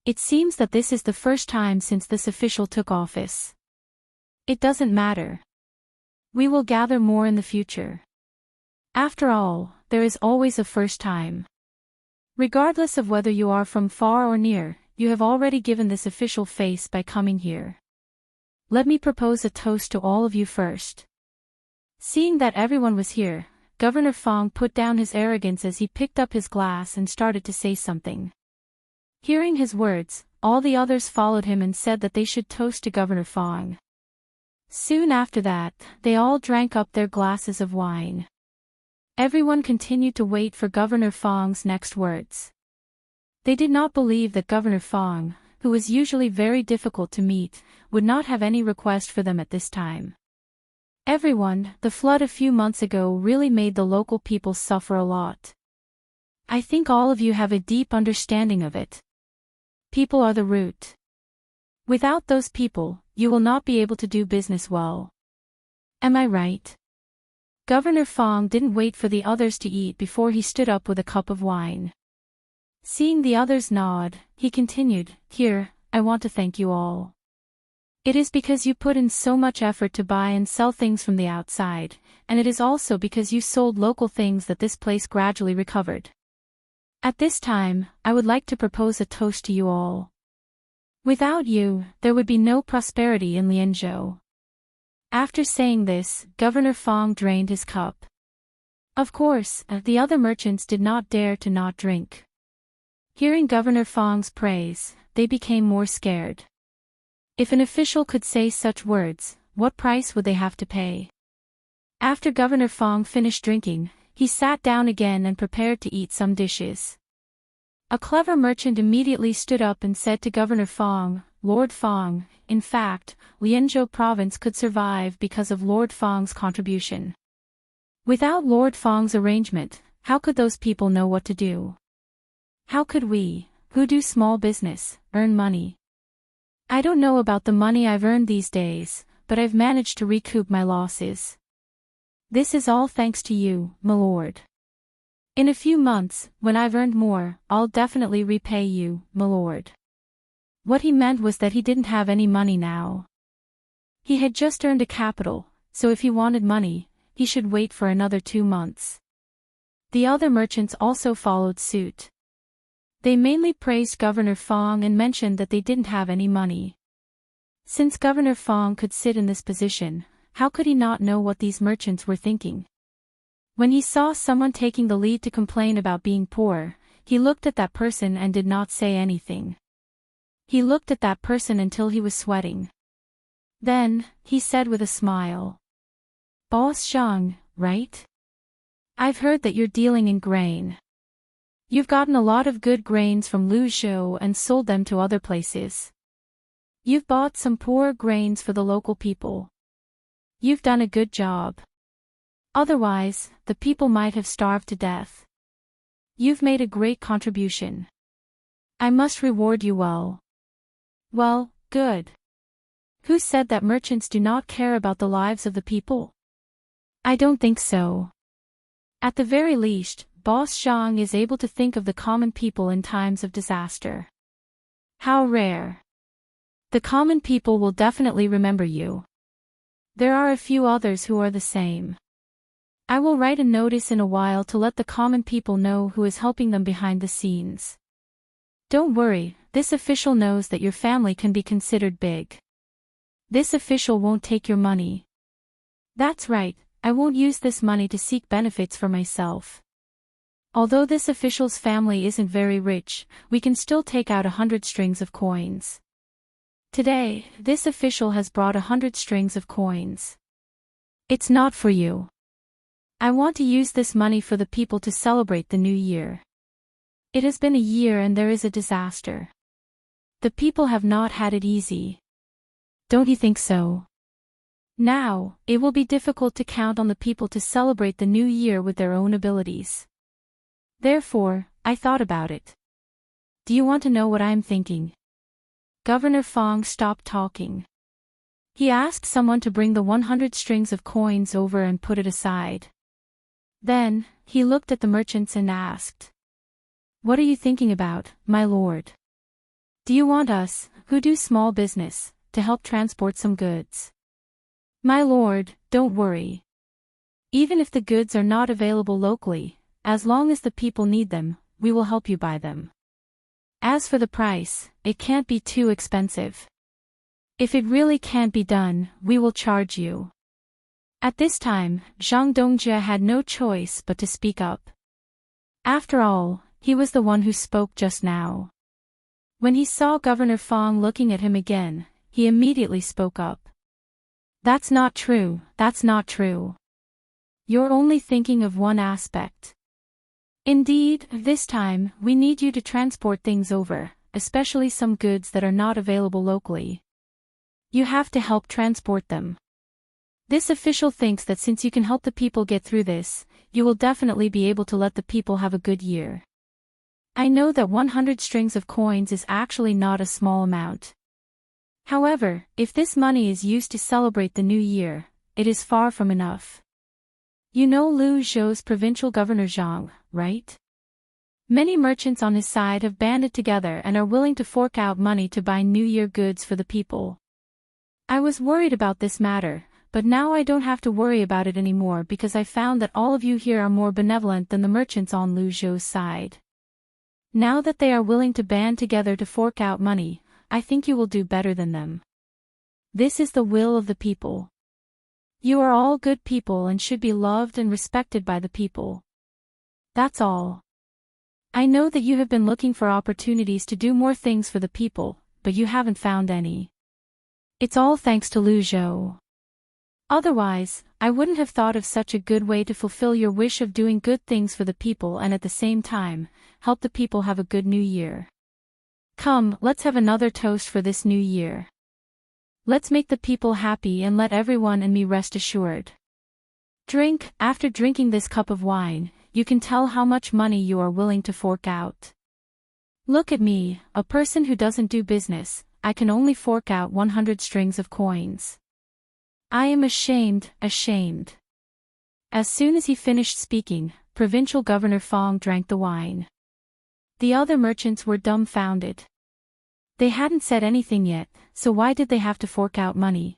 It seems that this is the first time since this official took office. It doesn't matter. We will gather more in the future. After all, there is always a first time. Regardless of whether you are from far or near, you have already given this official face by coming here. Let me propose a toast to all of you first. Seeing that everyone was here, Governor Fong put down his arrogance as he picked up his glass and started to say something. Hearing his words, all the others followed him and said that they should toast to Governor Fong. Soon after that, they all drank up their glasses of wine. Everyone continued to wait for Governor Fong's next words. They did not believe that Governor Fong, who was usually very difficult to meet, would not have any request for them at this time. Everyone, the flood a few months ago really made the local people suffer a lot. I think all of you have a deep understanding of it. People are the root. Without those people, you will not be able to do business well. Am I right? Governor Fong didn't wait for the others to eat before he stood up with a cup of wine. Seeing the others nod, he continued, "Here, I want to thank you all. It is because you put in so much effort to buy and sell things from the outside, and it is also because you sold local things that this place gradually recovered. At this time, I would like to propose a toast to you all. Without you, there would be no prosperity in Lianzhou." After saying this, Governor Fong drained his cup. Of course, the other merchants did not dare to not drink. Hearing Governor Fong's praise, they became more scared. If an official could say such words, what price would they have to pay? After Governor Fong finished drinking, he sat down again and prepared to eat some dishes. A clever merchant immediately stood up and said to Governor Fong, "Lord Fong, in fact, Lianzhou province could survive because of Lord Fong's contribution. Without Lord Fong's arrangement, how could those people know what to do? How could we, who do small business, earn money? I don't know about the money I've earned these days, but I've managed to recoup my losses. This is all thanks to you, my lord. In a few months, when I've earned more, I'll definitely repay you, my lord." What he meant was that he didn't have any money now. He had just earned a capital, so if he wanted money, he should wait for another 2 months. The other merchants also followed suit. They mainly praised Governor Fong and mentioned that they didn't have any money. Since Governor Fong could sit in this position, how could he not know what these merchants were thinking? When he saw someone taking the lead to complain about being poor, he looked at that person and did not say anything. He looked at that person until he was sweating. Then, he said with a smile, "Boss Zhang, right? I've heard that you're dealing in grain. You've gotten a lot of good grains from Luzhou and sold them to other places. You've bought some poor grains for the local people. You've done a good job. Otherwise, the people might have starved to death. You've made a great contribution. I must reward you well." Well, good. Who said that merchants do not care about the lives of the people? I don't think so. At the very least, Boss Zhang is able to think of the common people in times of disaster. How rare. The common people will definitely remember you. There are a few others who are the same. I will write a notice in a while to let the common people know who is helping them behind the scenes. Don't worry, this official knows that your family can be considered big. This official won't take your money. That's right, I won't use this money to seek benefits for myself. Although this official's family isn't very rich, we can still take out 100 strings of coins. Today, this official has brought 100 strings of coins. It's not for you. I want to use this money for the people to celebrate the new year. It has been a year and there is a disaster. The people have not had it easy. Don't you think so? Now, it will be difficult to count on the people to celebrate the new year with their own abilities. Therefore, I thought about it. Do you want to know what I'm thinking? Governor Fong stopped talking. He asked someone to bring the 100 strings of coins over and put it aside. Then, he looked at the merchants and asked, "What are you thinking about, my lord? Do you want us, who do small business, to help transport some goods?" "My lord, don't worry. Even if the goods are not available locally, as long as the people need them, we will help you buy them. As for the price, it can't be too expensive. If it really can't be done, we will charge you." At this time, Zhang Dongjie had no choice but to speak up. After all, he was the one who spoke just now. When he saw Governor Fong looking at him again, he immediately spoke up. "That's not true, that's not true. You're only thinking of one aspect. Indeed, this time, we need you to transport things over, especially some goods that are not available locally. You have to help transport them. This official thinks that since you can help the people get through this, you will definitely be able to let the people have a good year. I know that 100 strings of coins is actually not a small amount. However, if this money is used to celebrate the new year, it is far from enough. You know Lu Zhou's provincial governor Zhang, right? Many merchants on his side have banded together and are willing to fork out money to buy New Year goods for the people. I was worried about this matter, but now I don't have to worry about it anymore because I found that all of you here are more benevolent than the merchants on Lu Zhou's side. Now that they are willing to band together to fork out money, I think you will do better than them. This is the will of the people. You are all good people and should be loved and respected by the people. That's all. I know that you have been looking for opportunities to do more things for the people, but you haven't found any. It's all thanks to Lu Zhou. Otherwise, I wouldn't have thought of such a good way to fulfill your wish of doing good things for the people and at the same time, help the people have a good new year. Come, let's have another toast for this new year. Let's make the people happy and let everyone and me rest assured. Drink. After drinking this cup of wine, you can tell how much money you are willing to fork out. Look at me, a person who doesn't do business, I can only fork out 100 strings of coins. I am ashamed. As soon as he finished speaking, Provincial Governor Fong drank the wine. The other merchants were dumbfounded. They hadn't said anything yet, so why did they have to fork out money?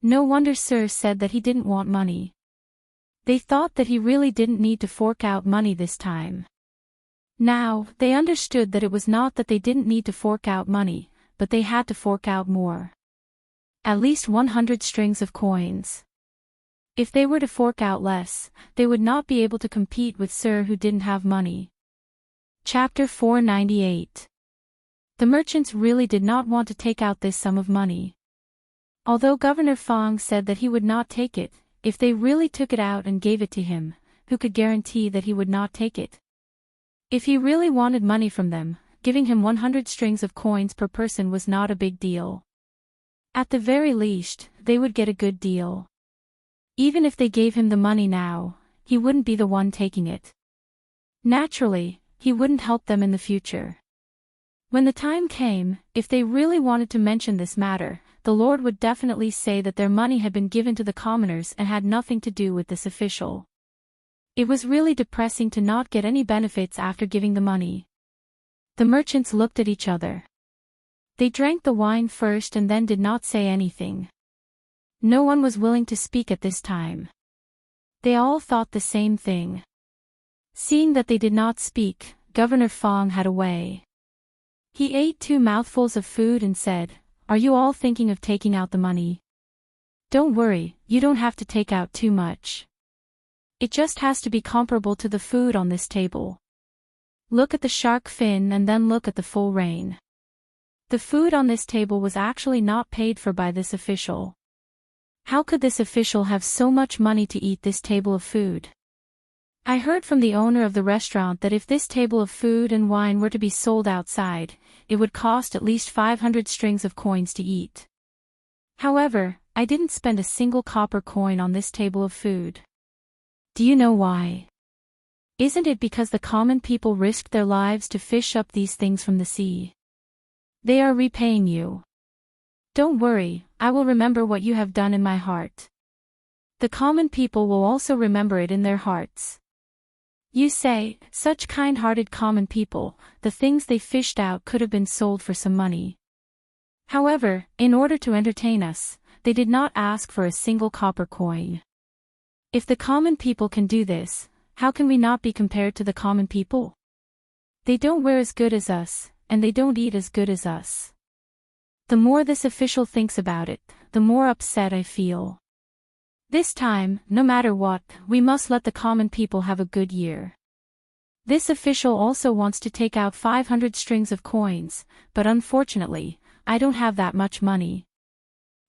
No wonder Sir said that he didn't want money. They thought that he really didn't need to fork out money this time. Now, they understood that it was not that they didn't need to fork out money, but they had to fork out more. At least 100 strings of coins. If they were to fork out less, they would not be able to compete with Sir who didn't have money. Chapter 498. The merchants really did not want to take out this sum of money. Although Governor Fong said that he would not take it, if they really took it out and gave it to him, who could guarantee that he would not take it? If he really wanted money from them, giving him 100 strings of coins per person was not a big deal. At the very least, they would get a good deal. Even if they gave him the money now, he wouldn't be the one taking it. Naturally, he wouldn't help them in the future. When the time came, if they really wanted to mention this matter, the Lord would definitely say that their money had been given to the commoners and had nothing to do with this official. It was really depressing to not get any benefits after giving the money. The merchants looked at each other. They drank the wine first and then did not say anything. No one was willing to speak at this time. They all thought the same thing. Seeing that they did not speak, Governor Fong had a way. He ate 2 mouthfuls of food and said, "Are you all thinking of taking out the money? Don't worry, you don't have to take out too much. It just has to be comparable to the food on this table. Look at the shark fin and then look at the full rain." The food on this table was actually not paid for by this official. How could this official have so much money to eat this table of food? I heard from the owner of the restaurant that if this table of food and wine were to be sold outside, it would cost at least 500 strings of coins to eat. However, I didn't spend a single copper coin on this table of food. Do you know why? Isn't it because the common people risked their lives to fish up these things from the sea? They are repaying you. Don't worry, I will remember what you have done in my heart. The common people will also remember it in their hearts. You say, such kind-hearted common people, the things they fished out could have been sold for some money. However, in order to entertain us, they did not ask for a single copper coin. If the common people can do this, how can we not be compared to the common people? They don't wear as good as us, and they don't eat as good as us. The more this official thinks about it, the more upset I feel. This time, no matter what, we must let the common people have a good year. This official also wants to take out 500 strings of coins, but unfortunately, I don't have that much money.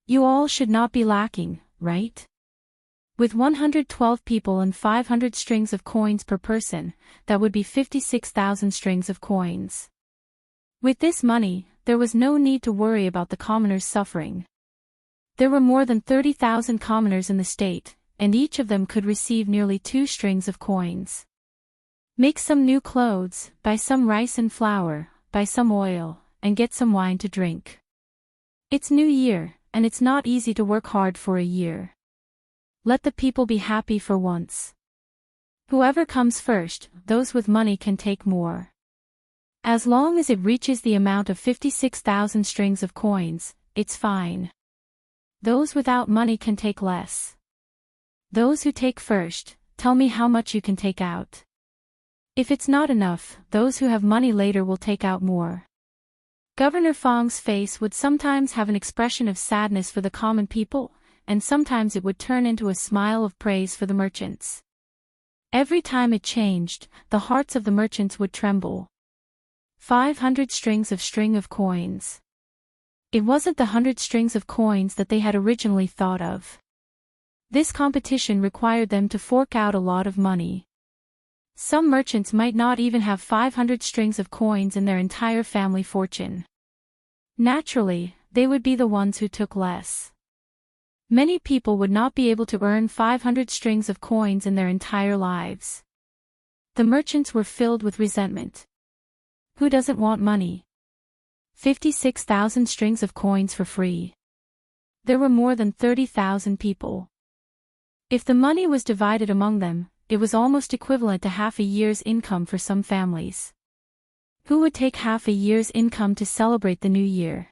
You all should not be lacking, right? With 112 people and 500 strings of coins per person, that would be 56,000 strings of coins. With this money, there was no need to worry about the commoners suffering. There were more than 30,000 commoners in the state, and each of them could receive nearly 2 strings of coins. Make some new clothes, buy some rice and flour, buy some oil, and get some wine to drink. It's New Year, and it's not easy to work hard for a year. Let the people be happy for once. Whoever comes first, those with money can take more. As long as it reaches the amount of 56,000 strings of coins, it's fine. Those without money can take less. Those who take first, tell me how much you can take out. If it's not enough, those who have money later will take out more. Governor Fong's face would sometimes have an expression of sadness for the common people, and sometimes it would turn into a smile of praise for the merchants. Every time it changed, the hearts of the merchants would tremble. 500 strings of coins. It wasn't the 100 strings of coins that they had originally thought of. This competition required them to fork out a lot of money. Some merchants might not even have 500 strings of coins in their entire family fortune. Naturally, they would be the ones who took less. Many people would not be able to earn 500 strings of coins in their entire lives. The merchants were filled with resentment. Who doesn't want money? 56,000 strings of coins for free. There were more than 30,000 people. If the money was divided among them, it was almost equivalent to half a year's income for some families. Who would take half a year's income to celebrate the new year?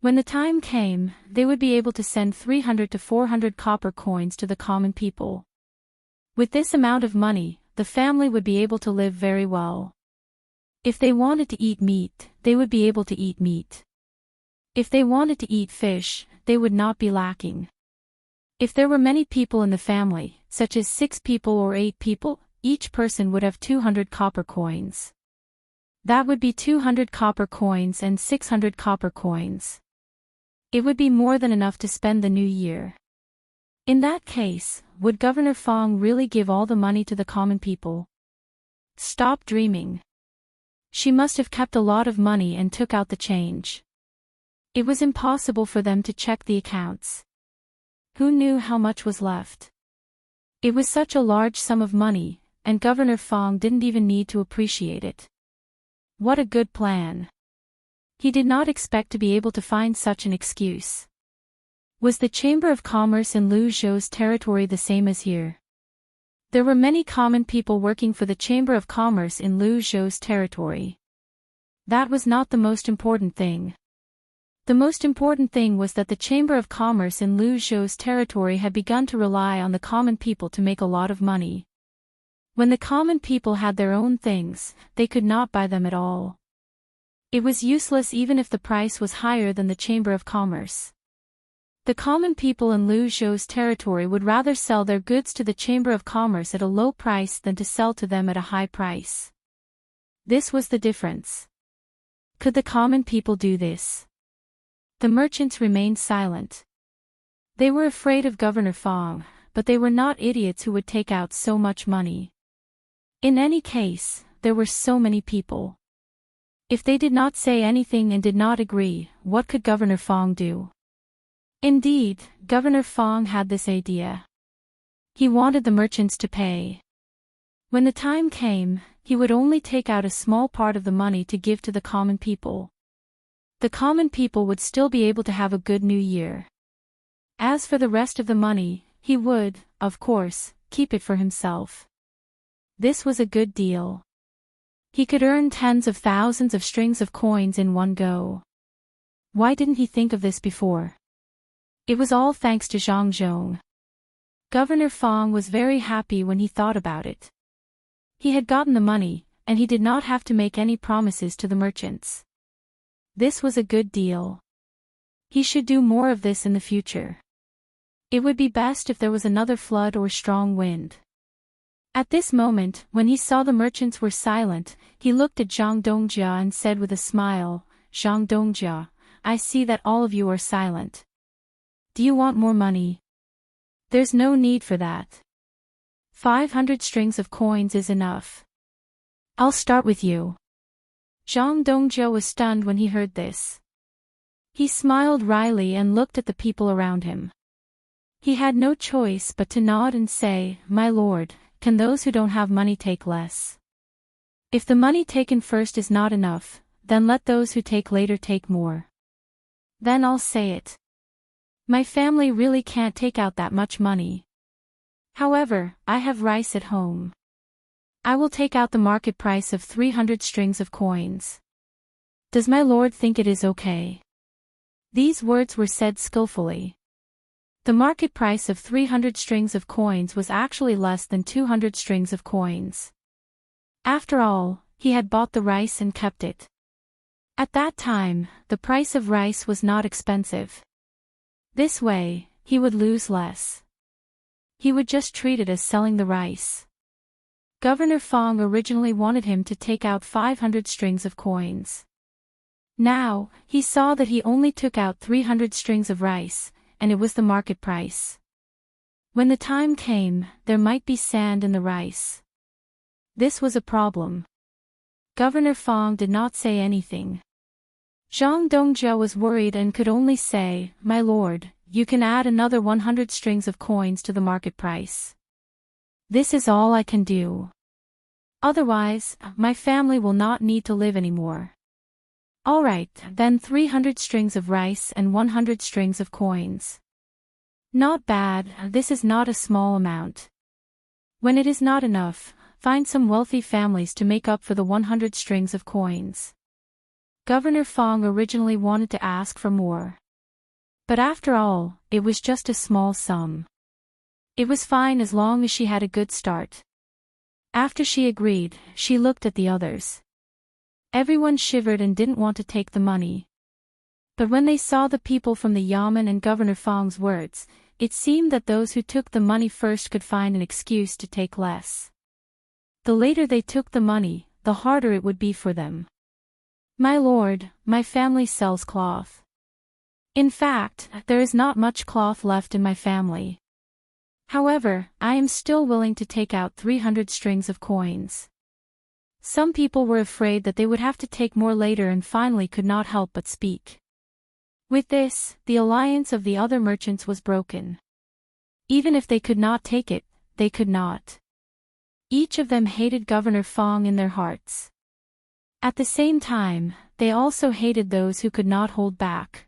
When the time came, they would be able to send 300 to 400 copper coins to the common people. With this amount of money, the family would be able to live very well. If they wanted to eat meat, they would be able to eat meat. If they wanted to eat fish, they would not be lacking. If there were many people in the family, such as 6 people or 8 people, each person would have 200 copper coins. That would be 200 copper coins and 600 copper coins. It would be more than enough to spend the new year. In that case, would Governor Fong really give all the money to the common people? Stop dreaming. She must have kept a lot of money and took out the change. It was impossible for them to check the accounts. Who knew how much was left? It was such a large sum of money, and Governor Fong didn't even need to appreciate it. What a good plan. He did not expect to be able to find such an excuse. Was the Chamber of Commerce in Lu Zhou's territory the same as here? There were many common people working for the Chamber of Commerce in Lu Zhou's territory. That was not the most important thing. The most important thing was that the Chamber of Commerce in Lu Zhou's territory had begun to rely on the common people to make a lot of money. When the common people had their own things, they could not buy them at all. It was useless even if the price was higher than the Chamber of Commerce. The common people in Lu Zhou's territory would rather sell their goods to the Chamber of Commerce at a low price than to sell to them at a high price. This was the difference. Could the common people do this? The merchants remained silent. They were afraid of Governor Fong, but they were not idiots who would take out so much money. In any case, there were so many people. If they did not say anything and did not agree, what could Governor Fong do? Indeed, Governor Fong had this idea. He wanted the merchants to pay. When the time came, he would only take out a small part of the money to give to the common people. The common people would still be able to have a good new year. As for the rest of the money, he would, of course, keep it for himself. This was a good deal. He could earn tens of thousands of strings of coins in one go. Why didn't he think of this before? It was all thanks to Zhang Zhong. Governor Fong was very happy when he thought about it. He had gotten the money, and he did not have to make any promises to the merchants. This was a good deal. He should do more of this in the future. It would be best if there was another flood or strong wind. At this moment, when he saw the merchants were silent, he looked at Zhang Dongjia and said with a smile, "Zhang Dongjia, I see that all of you are silent. Do you want more money?" There's no need for that. 500 strings of coins is enough. I'll start with you. Zhang Dongzhou was stunned when he heard this. He smiled wryly and looked at the people around him. He had no choice but to nod and say, "My lord, can those who don't have money take less? If the money taken first is not enough, then let those who take later take more. Then I'll say it. My family really can't take out that much money. However, I have rice at home. I will take out the market price of 300 strings of coins. Does my lord think it is okay?" These words were said skillfully. The market price of 300 strings of coins was actually less than 200 strings of coins. After all, he had bought the rice and kept it. At that time, the price of rice was not expensive. This way, he would lose less. He would just treat it as selling the rice. Governor Fong originally wanted him to take out 500 strings of coins. Now, he saw that he only took out 300 strings of rice, and it was the market price. When the time came, there might be sand in the rice. This was a problem. Governor Fong did not say anything. Zhang Dongzhou was worried and could only say, "My lord, you can add another 100 strings of coins to the market price. This is all I can do. Otherwise, my family will not need to live anymore." "All right, then 300 strings of rice and 100 strings of coins. Not bad, this is not a small amount. When it is not enough, find some wealthy families to make up for the 100 strings of coins." Governor Fong originally wanted to ask for more. But after all, it was just a small sum. It was fine as long as she had a good start. After she agreed, she looked at the others. Everyone shivered and didn't want to take the money. But when they saw the people from the Yamen and Governor Fong's words, it seemed that those who took the money first could find an excuse to take less. The later they took the money, the harder it would be for them. "My lord, my family sells cloth. In fact, there is not much cloth left in my family. However, I am still willing to take out 300 strings of coins." Some people were afraid that they would have to take more later and finally could not help but speak. With this, the alliance of the other merchants was broken. Even if they could not take it, they could not. Each of them hated Governor Fong in their hearts. At the same time, they also hated those who could not hold back.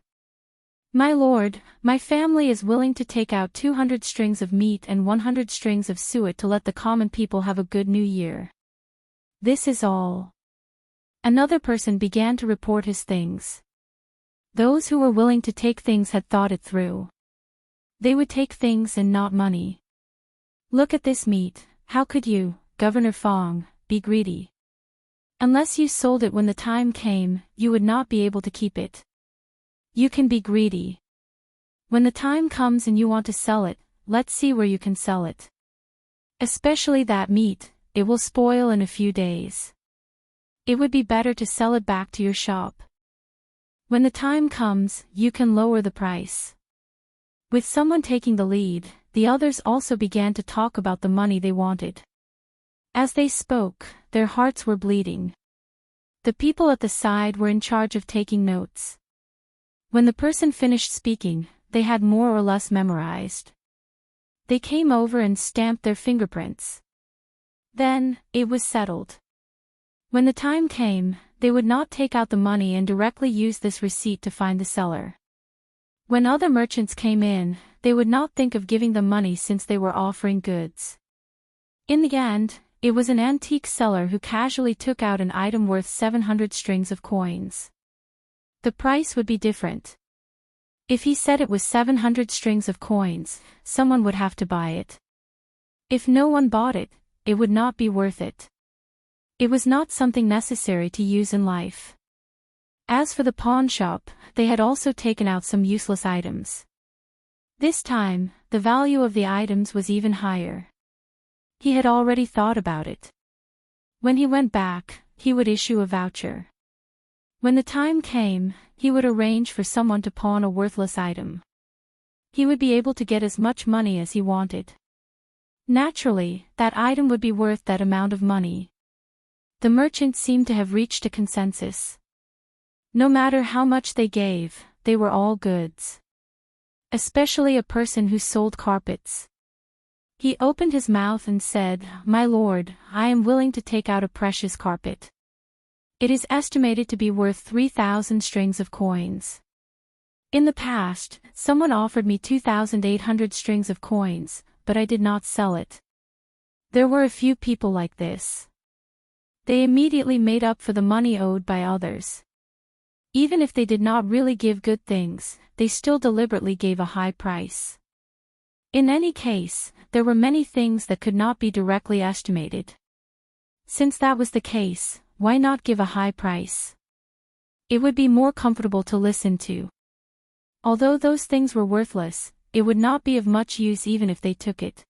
"My lord, my family is willing to take out 200 strings of meat and 100 strings of suet to let the common people have a good new year. This is all." Another person began to report his things. Those who were willing to take things had thought it through. They would take things and not money. "Look at this meat, how could you, Governor Fong, be greedy? Unless you sold it when the time came, you would not be able to keep it. You can be greedy. When the time comes and you want to sell it, let's see where you can sell it. Especially that meat, it will spoil in a few days. It would be better to sell it back to your shop. When the time comes, you can lower the price." With someone taking the lead, the others also began to talk about the money they wanted. As they spoke, their hearts were bleeding. The people at the side were in charge of taking notes. When the person finished speaking, they had more or less memorized. They came over and stamped their fingerprints. Then, it was settled. When the time came, they would not take out the money and directly use this receipt to find the seller. When other merchants came in, they would not think of giving them money since they were offering goods. In the end, it was an antique seller who casually took out an item worth 700 strings of coins. The price would be different. If he said it was 700 strings of coins, someone would have to buy it. If no one bought it, it would not be worth it. It was not something necessary to use in life. As for the pawn shop, they had also taken out some useless items. This time, the value of the items was even higher. He had already thought about it. When he went back, he would issue a voucher. When the time came, he would arrange for someone to pawn a worthless item. he would be able to get as much money as he wanted. Naturally, that item would be worth that amount of money. The merchants seemed to have reached a consensus. No matter how much they gave, they were all goods. Especially a person who sold carpets. He opened his mouth and said, "My lord, I am willing to take out a precious carpet. It is estimated to be worth 3,000 strings of coins. In the past, someone offered me 2,800 strings of coins, but I did not sell it." There were a few people like this. They immediately made up for the money owed by others. Even if they did not really give good things, they still deliberately gave a high price. In any case, there were many things that could not be directly estimated. Since that was the case, why not give a high price? It would be more comfortable to listen to. Although those things were worthless, it would not be of much use even if they took it.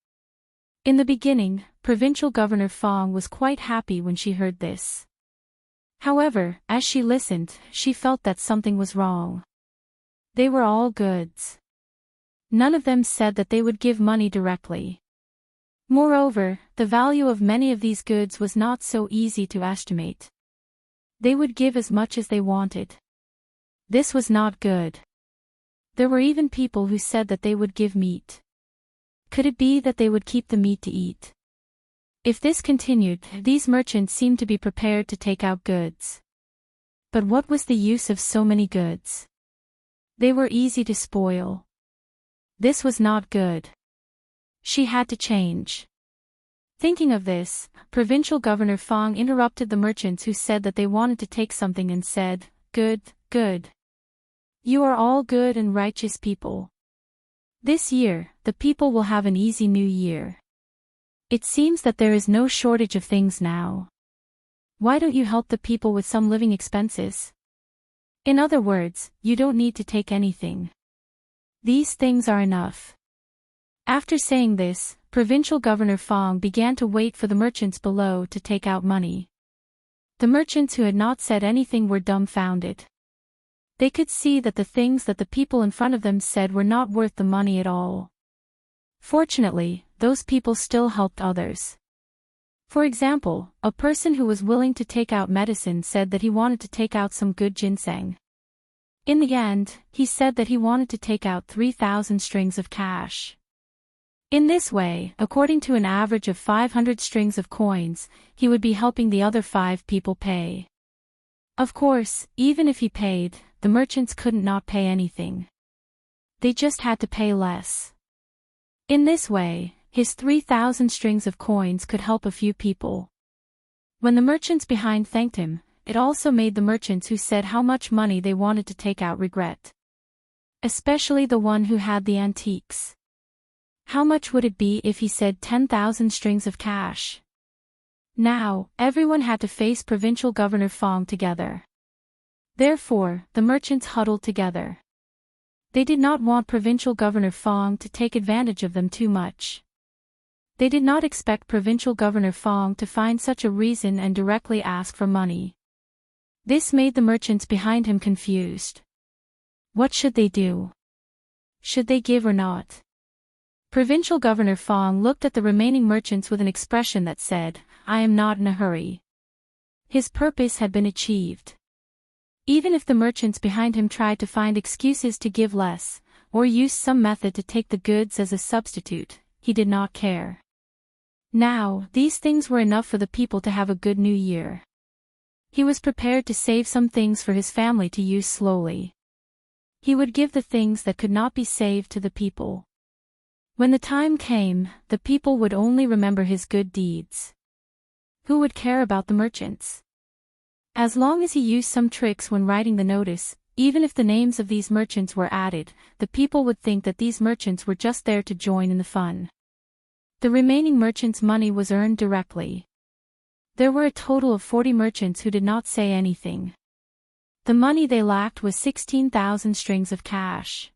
In the beginning, Provincial Governor Fong was quite happy when she heard this. However, as she listened, she felt that something was wrong. They were all goods. None of them said that they would give money directly. Moreover, the value of many of these goods was not so easy to estimate. They would give as much as they wanted. This was not good. There were even people who said that they would give meat. Could it be that they would keep the meat to eat? If this continued, these merchants seemed to be prepared to take out goods. But what was the use of so many goods? They were easy to spoil. This was not good. She had to change. Thinking of this, Provincial Governor Fong interrupted the merchants who said that they wanted to take something and said, "Good, good. You are all good and righteous people. This year, the people will have an easy new year. It seems that there is no shortage of things now. Why don't you help the people with some living expenses? In other words, you don't need to take anything. These things are enough." After saying this, Provincial Governor Fong began to wait for the merchants below to take out money. The merchants who had not said anything were dumbfounded. They could see that the things that the people in front of them said were not worth the money at all. Fortunately, those people still helped others. For example, a person who was willing to take out medicine said that he wanted to take out some good ginseng. In the end, he said that he wanted to take out 3,000 strings of cash. In this way, according to an average of 500 strings of coins, he would be helping the other 5 people pay. Of course, even if he paid, the merchants couldn't not pay anything. They just had to pay less. In this way, his 3,000 strings of coins could help a few people. When the merchants behind thanked him, it also made the merchants who said how much money they wanted to take out regret. Especially the one who had the antiques. How much would it be if he said 10,000 strings of cash? Now, everyone had to face Provincial Governor Fong together. Therefore, the merchants huddled together. They did not want Provincial Governor Fong to take advantage of them too much. They did not expect Provincial Governor Fong to find such a reason and directly ask for money. This made the merchants behind him confused. What should they do? Should they give or not? Provincial Governor Fong looked at the remaining merchants with an expression that said, "I am not in a hurry." His purpose had been achieved. Even if the merchants behind him tried to find excuses to give less, or use some method to take the goods as a substitute, he did not care. Now, these things were enough for the people to have a good new year. He was prepared to save some things for his family to use slowly. He would give the things that could not be saved to the people. When the time came, the people would only remember his good deeds. Who would care about the merchants? As long as he used some tricks when writing the notice, even if the names of these merchants were added, the people would think that these merchants were just there to join in the fun. The remaining merchants' money was earned directly. There were a total of 40 merchants who did not say anything. The money they lacked was 16,000 strings of cash.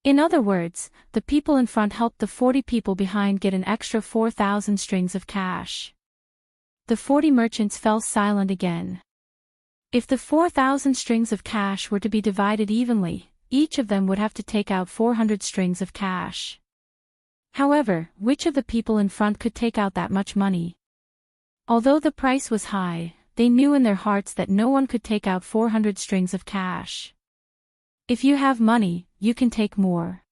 In other words, the people in front helped the 40 people behind get an extra 4,000 strings of cash. The 40 merchants fell silent again. If the 4,000 strings of cash were to be divided evenly, each of them would have to take out 400 strings of cash. However, which of the people in front could take out that much money? Although the price was high, they knew in their hearts that no one could take out 400 strings of cash. If you have money, you can take more.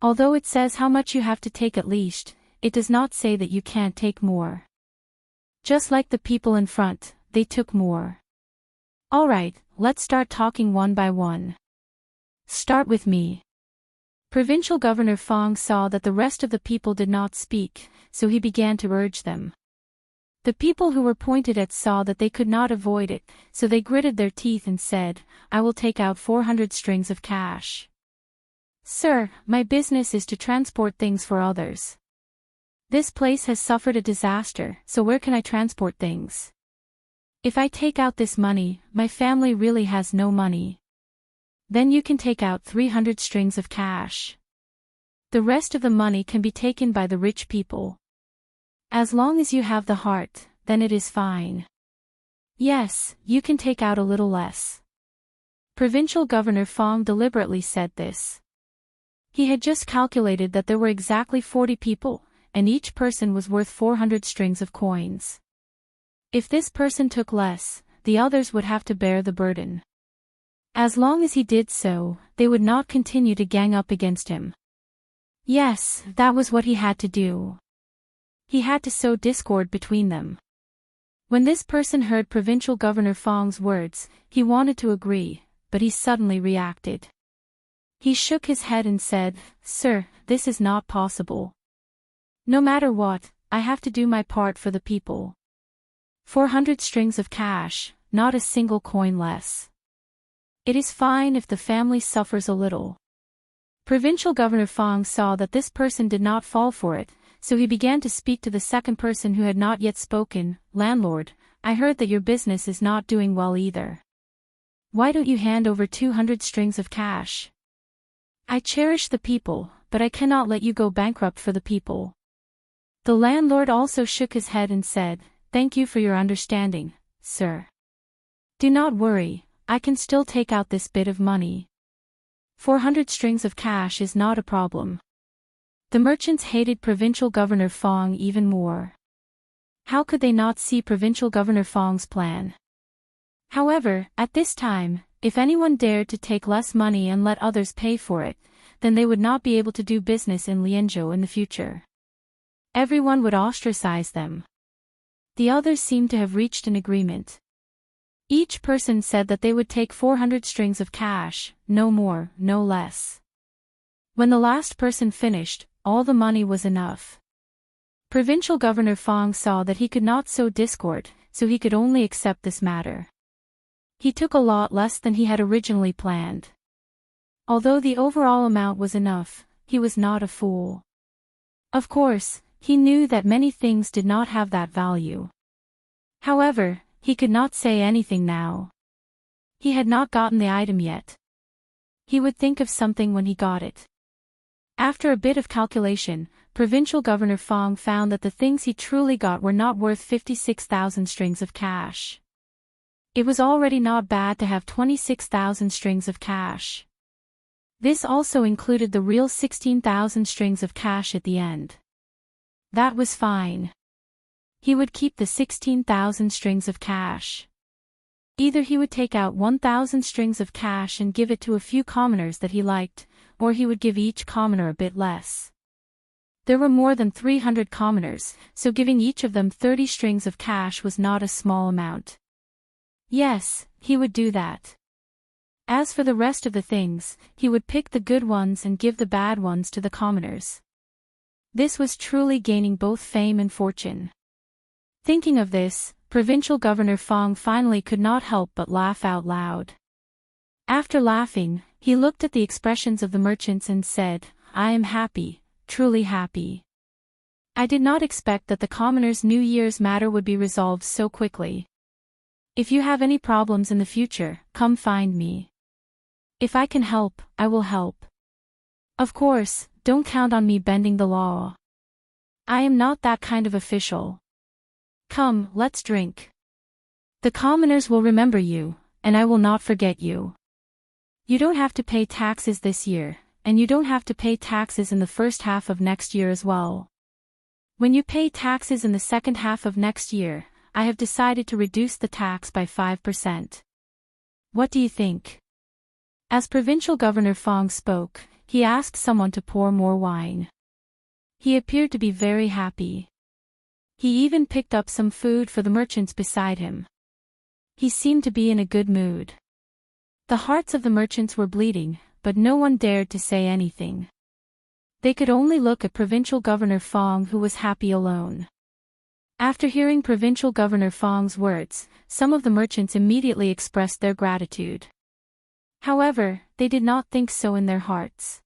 Although it says how much you have to take at least, it does not say that you can't take more. Just like the people in front, they took more. Alright, let's start talking one by one. Start with me. Provincial Governor Fong saw that the rest of the people did not speak, so he began to urge them. The people who were pointed at saw that they could not avoid it, so they gritted their teeth and said, I will take out 400 strings of cash. Sir, my business is to transport things for others. This place has suffered a disaster, so where can I transport things? If I take out this money, my family really has no money. Then you can take out 300 strings of cash. The rest of the money can be taken by the rich people. As long as you have the heart, then it is fine. Yes, you can take out a little less. Provincial Governor Fong deliberately said this. He had just calculated that there were exactly 40 people, and each person was worth 400 strings of coins. If this person took less, the others would have to bear the burden. As long as he did so, they would not continue to gang up against him. Yes, that was what he had to do. He had to sow discord between them. When this person heard Provincial Governor Fong's words, he wanted to agree, but he suddenly reacted. He shook his head and said, Sir, this is not possible. No matter what, I have to do my part for the people. 400 strings of cash, not a single coin less. It is fine if the family suffers a little. Provincial Governor Fong saw that this person did not fall for it, so he began to speak to the second person who had not yet spoken. Landlord, I heard that your business is not doing well either. Why don't you hand over 200 strings of cash? I cherish the people, but I cannot let you go bankrupt for the people. The landlord also shook his head and said, Thank you for your understanding, sir. Do not worry, I can still take out this bit of money. 400 strings of cash is not a problem. The merchants hated Provincial Governor Fong even more. How could they not see Provincial Governor Fong's plan? However, at this time, if anyone dared to take less money and let others pay for it, then they would not be able to do business in Lianzhou in the future. Everyone would ostracize them. The others seemed to have reached an agreement. Each person said that they would take 400 strings of cash, no more, no less. When the last person finished, all the money was enough. Provincial Governor Fong saw that he could not sow discord, so he could only accept this matter. He took a lot less than he had originally planned. Although the overall amount was enough, he was not a fool. Of course, he knew that many things did not have that value. However, he could not say anything now. He had not gotten the item yet. He would think of something when he got it. After a bit of calculation, Provincial Governor Fong found that the things he truly got were not worth 56,000 strings of cash. It was already not bad to have 26,000 strings of cash. This also included the real 16,000 strings of cash at the end. That was fine. He would keep the 16,000 strings of cash. Either he would take out 1,000 strings of cash and give it to a few commoners that he liked, or he would give each commoner a bit less. There were more than 300 commoners, so giving each of them 30 strings of cash was not a small amount. Yes, he would do that. As for the rest of the things, he would pick the good ones and give the bad ones to the commoners. This was truly gaining both fame and fortune. Thinking of this, Provincial Governor Fong finally could not help but laugh out loud. After laughing, he looked at the expressions of the merchants and said, I am happy, truly happy. I did not expect that the commoners' New Year's matter would be resolved so quickly. If you have any problems in the future, come find me. If I can help, I will help. Of course, don't count on me bending the law. I am not that kind of official. Come, let's drink. The commoners will remember you, and I will not forget you. You don't have to pay taxes this year, and you don't have to pay taxes in the first half of next year as well. When you pay taxes in the second half of next year, I have decided to reduce the tax by 5%. What do you think? As Provincial Governor Fong spoke, he asked someone to pour more wine. He appeared to be very happy. He even picked up some food for the merchants beside him. He seemed to be in a good mood. The hearts of the merchants were bleeding, but no one dared to say anything. They could only look at Provincial Governor Fong, who was happy alone. After hearing Provincial Governor Fong's words, some of the merchants immediately expressed their gratitude. However, they did not think so in their hearts.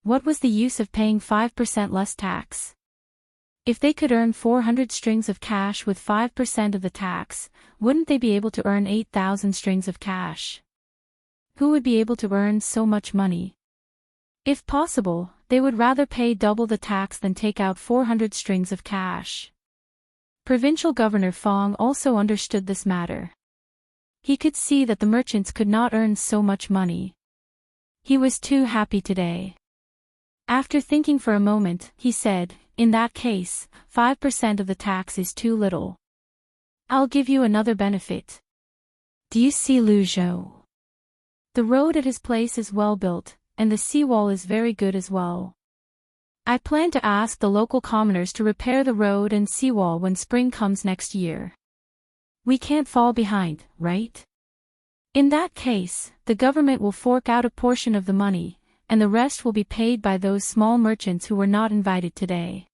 What was the use of paying 5% less tax? If they could earn 400 strings of cash with 5% of the tax, wouldn't they be able to earn 8,000 strings of cash? Who would be able to earn so much money? If possible, they would rather pay double the tax than take out 400 strings of cash. Provincial Governor Fong also understood this matter. He could see that the merchants could not earn so much money. He was too happy today. After thinking for a moment, he said, "In that case, 5% of the tax is too little. I'll give you another benefit. Do you see Lu Zhou? The road at his place is well built, and the seawall is very good as well. I plan to ask the local commoners to repair the road and seawall when spring comes next year. We can't fall behind, right? In that case, the government will fork out a portion of the money, and the rest will be paid by those small merchants who were not invited today.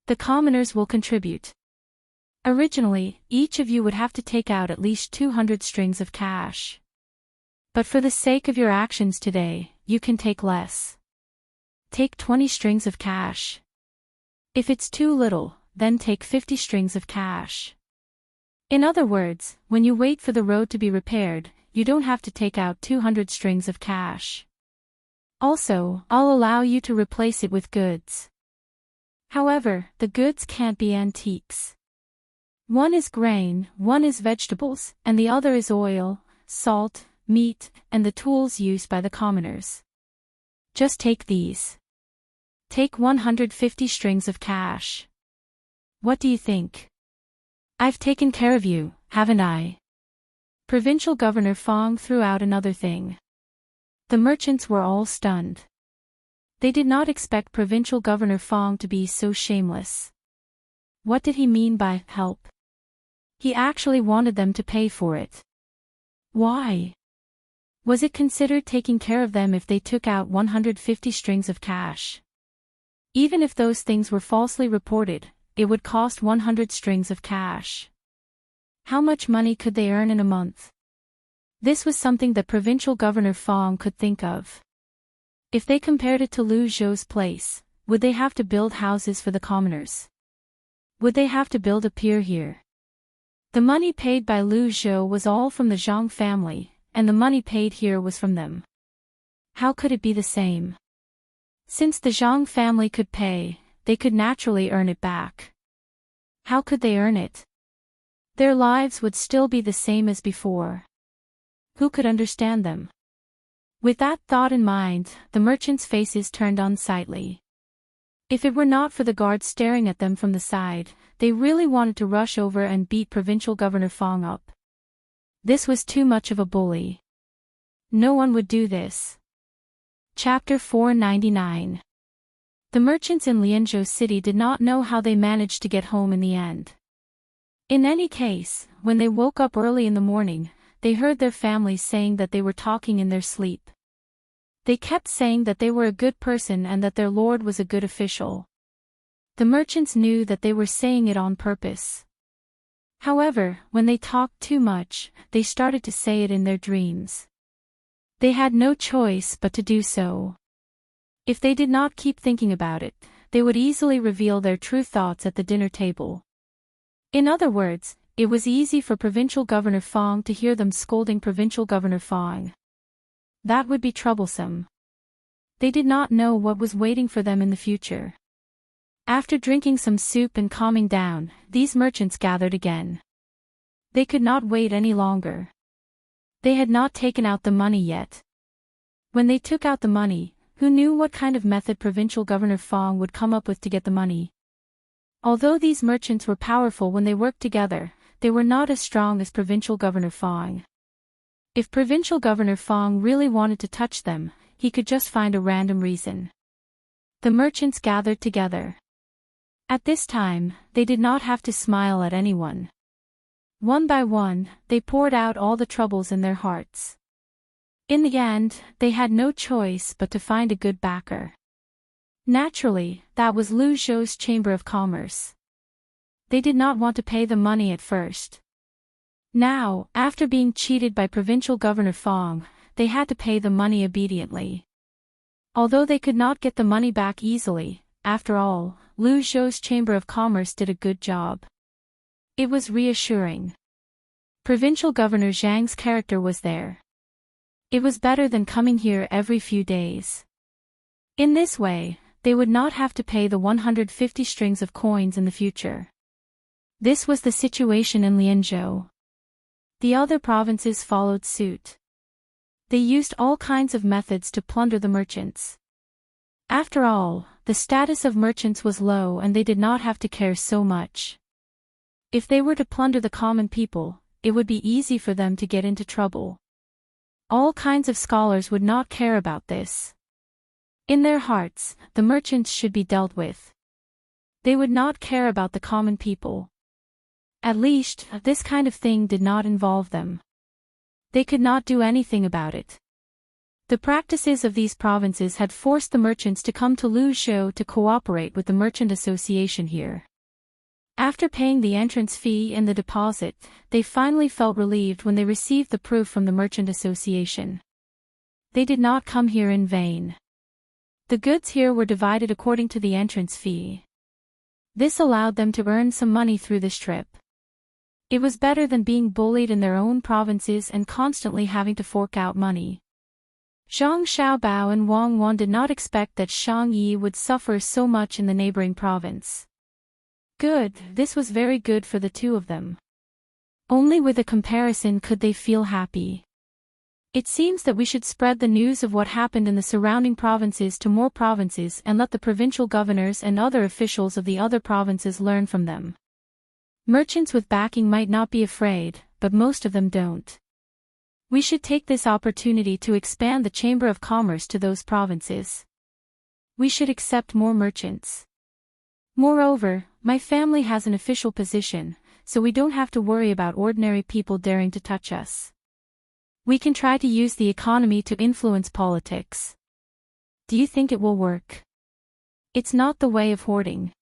The commoners will contribute. Originally, each of you would have to take out at least 200 strings of cash. But for the sake of your actions today, you can take less. Take 20 strings of cash. If it's too little, then take 50 strings of cash. In other words, when you wait for the road to be repaired, you don't have to take out 200 strings of cash. Also, I'll allow you to replace it with goods. However, the goods can't be antiques. One is grain, one is vegetables, and the other is oil, salt, meat, and the tools used by the commoners. Just take these. Take 150 strings of cash. What do you think? I've taken care of you, haven't I? Provincial Governor Fong threw out another thing. The merchants were all stunned. They did not expect Provincial Governor Fong to be so shameless. What did he mean by help? He actually wanted them to pay for it. Why? Was it considered taking care of them if they took out 150 strings of cash? Even if those things were falsely reported, it would cost 100 strings of cash. How much money could they earn in a month? This was something that Provincial Governor Fong could think of. If they compared it to Lu Zhou's place, would they have to build houses for the commoners? Would they have to build a pier here? The money paid by Lu Zhou was all from the Zhang family, and the money paid here was from them. How could it be the same? Since the Zhang family could pay, they could naturally earn it back. How could they earn it? Their lives would still be the same as before. Who could understand them? With that thought in mind, the merchants' faces turned unsightly. If it were not for the guards staring at them from the side, they really wanted to rush over and beat Provincial Governor Fong up. This was too much of a bully. No one would do this. Chapter 499. The merchants in Lianzhou City did not know how they managed to get home in the end. In any case, when they woke up early in the morning, they heard their families saying that they were talking in their sleep. They kept saying that they were a good person and that their lord was a good official. The merchants knew that they were saying it on purpose. However, when they talked too much, they started to say it in their dreams. They had no choice but to do so. If they did not keep thinking about it, they would easily reveal their true thoughts at the dinner table. In other words, it was easy for Provincial Governor Fong to hear them scolding Provincial Governor Fong. That would be troublesome. They did not know what was waiting for them in the future. After drinking some soup and calming down, these merchants gathered again. They could not wait any longer. They had not taken out the money yet, When they took out the money, who knew what kind of method Provincial Governor Fong would come up with to get the money? Although these merchants were powerful when they worked together, they were not as strong as Provincial Governor Fong. If Provincial Governor Fong really wanted to touch them, he could just find a random reason. The merchants gathered together. At this time, they did not have to smile at anyone. One by one, they poured out all the troubles in their hearts. In the end, they had no choice but to find a good backer. Naturally, that was Lu Zhou's Chamber of Commerce. They did not want to pay the money at first. Now, after being cheated by Provincial Governor Fong, they had to pay the money obediently. Although they could not get the money back easily, after all, Lu Zhou's Chamber of Commerce did a good job. It was reassuring. Provincial Governor Zhang's character was there. It was better than coming here every few days. In this way, they would not have to pay the 150 strings of coins in the future. This was the situation in Lianzhou. The other provinces followed suit. They used all kinds of methods to plunder the merchants. After all, the status of merchants was low and they did not have to care so much. If they were to plunder the common people, it would be easy for them to get into trouble. All kinds of scholars would not care about this. In their hearts, the merchants should be dealt with. They would not care about the common people. At least, this kind of thing did not involve them. They could not do anything about it. The practices of these provinces had forced the merchants to come to Luzhou to cooperate with the merchant association here. After paying the entrance fee and the deposit, they finally felt relieved when they received the proof from the merchant association. They did not come here in vain. The goods here were divided according to the entrance fee. This allowed them to earn some money through this trip. It was better than being bullied in their own provinces and constantly having to fork out money. Zhang Xiaobao and Wang Wan did not expect that Shang Yi would suffer so much in the neighboring province. Good, this was very good for the two of them. Only with a comparison could they feel happy. It seems that we should spread the news of what happened in the surrounding provinces to more provinces and let the provincial governors and other officials of the other provinces learn from them. Merchants with backing might not be afraid, but most of them don't. We should take this opportunity to expand the Chamber of Commerce to those provinces. We should accept more merchants. Moreover, my family has an official position, so we don't have to worry about ordinary people daring to touch us. We can try to use the economy to influence politics. Do you think it will work? It's not the way of hoarding.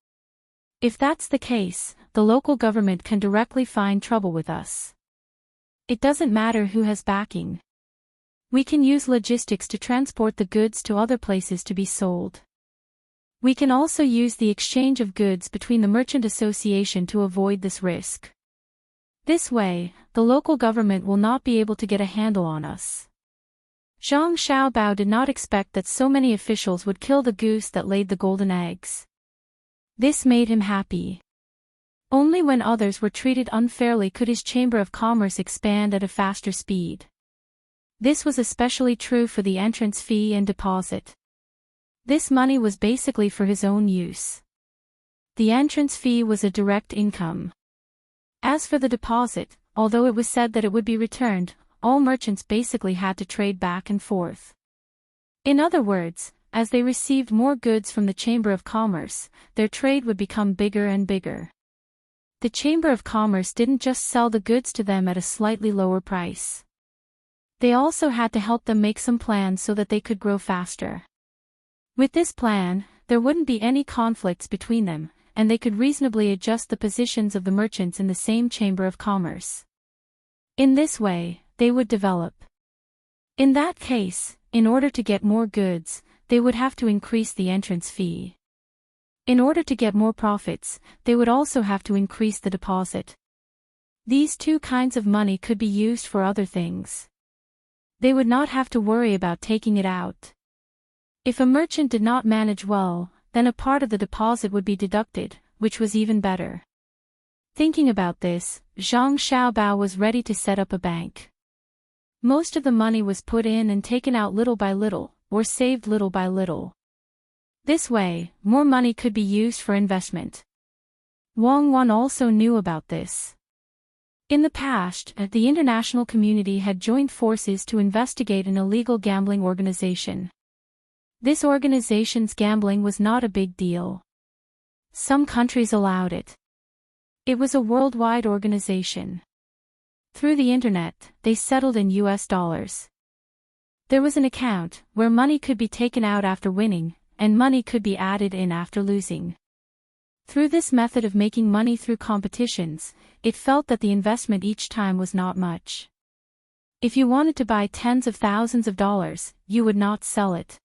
If that's the case, the local government can directly find trouble with us. It doesn't matter who has backing. We can use logistics to transport the goods to other places to be sold. We can also use the exchange of goods between the merchant association to avoid this risk. This way, the local government will not be able to get a handle on us. Zhang Xiaobao did not expect that so many officials would kill the goose that laid the golden eggs. This made him happy. Only when others were treated unfairly could his Chamber of Commerce expand at a faster speed. This was especially true for the entrance fee and deposit. This money was basically for his own use. The entrance fee was a direct income. As for the deposit, although it was said that it would be returned, all merchants basically had to trade back and forth. In other words, as they received more goods from the Chamber of Commerce, their trade would become bigger and bigger. The Chamber of Commerce didn't just sell the goods to them at a slightly lower price. They also had to help them make some plans so that they could grow faster. With this plan, there wouldn't be any conflicts between them, and they could reasonably adjust the positions of the merchants in the same Chamber of Commerce. In this way, they would develop. In that case, in order to get more goods, they would have to increase the entrance fee. In order to get more profits, they would also have to increase the deposit. These two kinds of money could be used for other things. They would not have to worry about taking it out. If a merchant did not manage well, then a part of the deposit would be deducted, which was even better. Thinking about this, Zhang Xiaobao was ready to set up a bank. Most of the money was put in and taken out little by little, or saved little by little. This way, more money could be used for investment. Wang Wan also knew about this. In the past, the international community had joined forces to investigate an illegal gambling organization. This organization's gambling was not a big deal. Some countries allowed it. It was a worldwide organization. Through the internet, they settled in US dollars. There was an account where money could be taken out after winning, and money could be added in after losing. Through this method of making money through competitions, it felt that the investment each time was not much. If you wanted to buy tens of thousands of dollars, you would not sell it.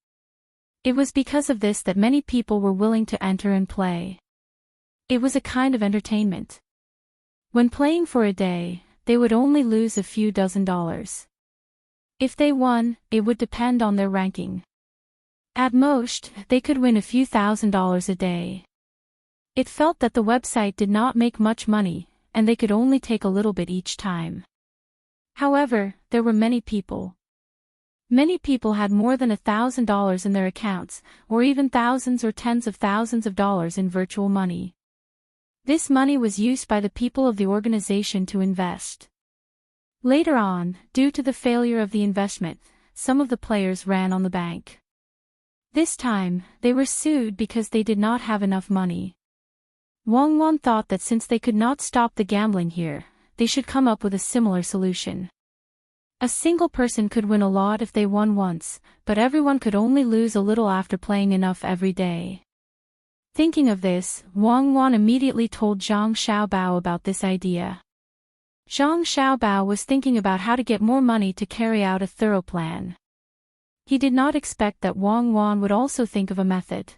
It was because of this that many people were willing to enter and play. It was a kind of entertainment. When playing for a day, they would only lose a few dozen dollars. If they won, it would depend on their ranking. At most, they could win a few $1,000s a day. It felt that the website did not make much money, and they could only take a little bit each time. However, there were many people. Many people had more than $1,000 in their accounts, or even thousands or tens of thousands of dollars in virtual money. This money was used by the people of the organization to invest. Later on, due to the failure of the investment, some of the players ran on the bank. This time, they were sued because they did not have enough money. Wang Wan thought that since they could not stop the gambling here, they should come up with a similar solution. A single person could win a lot if they won once, but everyone could only lose a little after playing enough every day. Thinking of this, Wang Wan immediately told Zhang Xiaobao about this idea. Zhang Xiaobao was thinking about how to get more money to carry out a thorough plan. He did not expect that Wang Wan would also think of a method.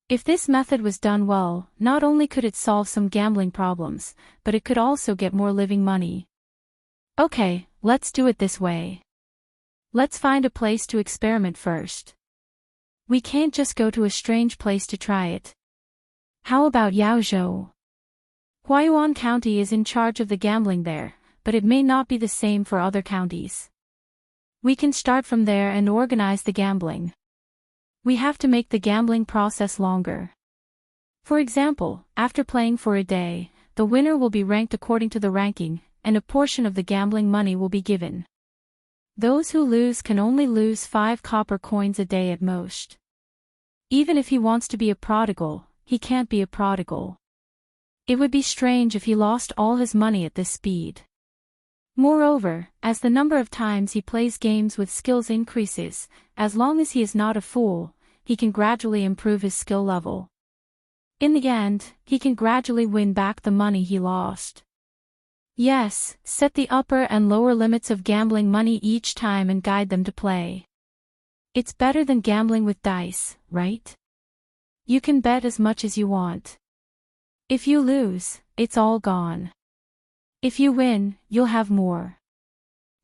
If this method was done well, not only could it solve some gambling problems, but it could also get more living money. Okay, let's do it this way. Let's find a place to experiment first. We can't just go to a strange place to try it. How about Yaozhou? Huaiyuan County is in charge of the gambling there, but it may not be the same for other counties. We can start from there and organize the gambling. We have to make the gambling process longer. For example, after playing for a day, the winner will be ranked according to the ranking, and a portion of the gambling money will be given. Those who lose can only lose 5 copper coins a day at most. Even if he wants to be a prodigal, he can't be a prodigal. It would be strange if he lost all his money at this speed. Moreover, as the number of times he plays games with skills increases, as long as he is not a fool, he can gradually improve his skill level. In the end, he can gradually win back the money he lost. Yes, set the upper and lower limits of gambling money each time and guide them to play. It's better than gambling with dice, right? You can bet as much as you want. If you lose, it's all gone. If you win, you'll have more.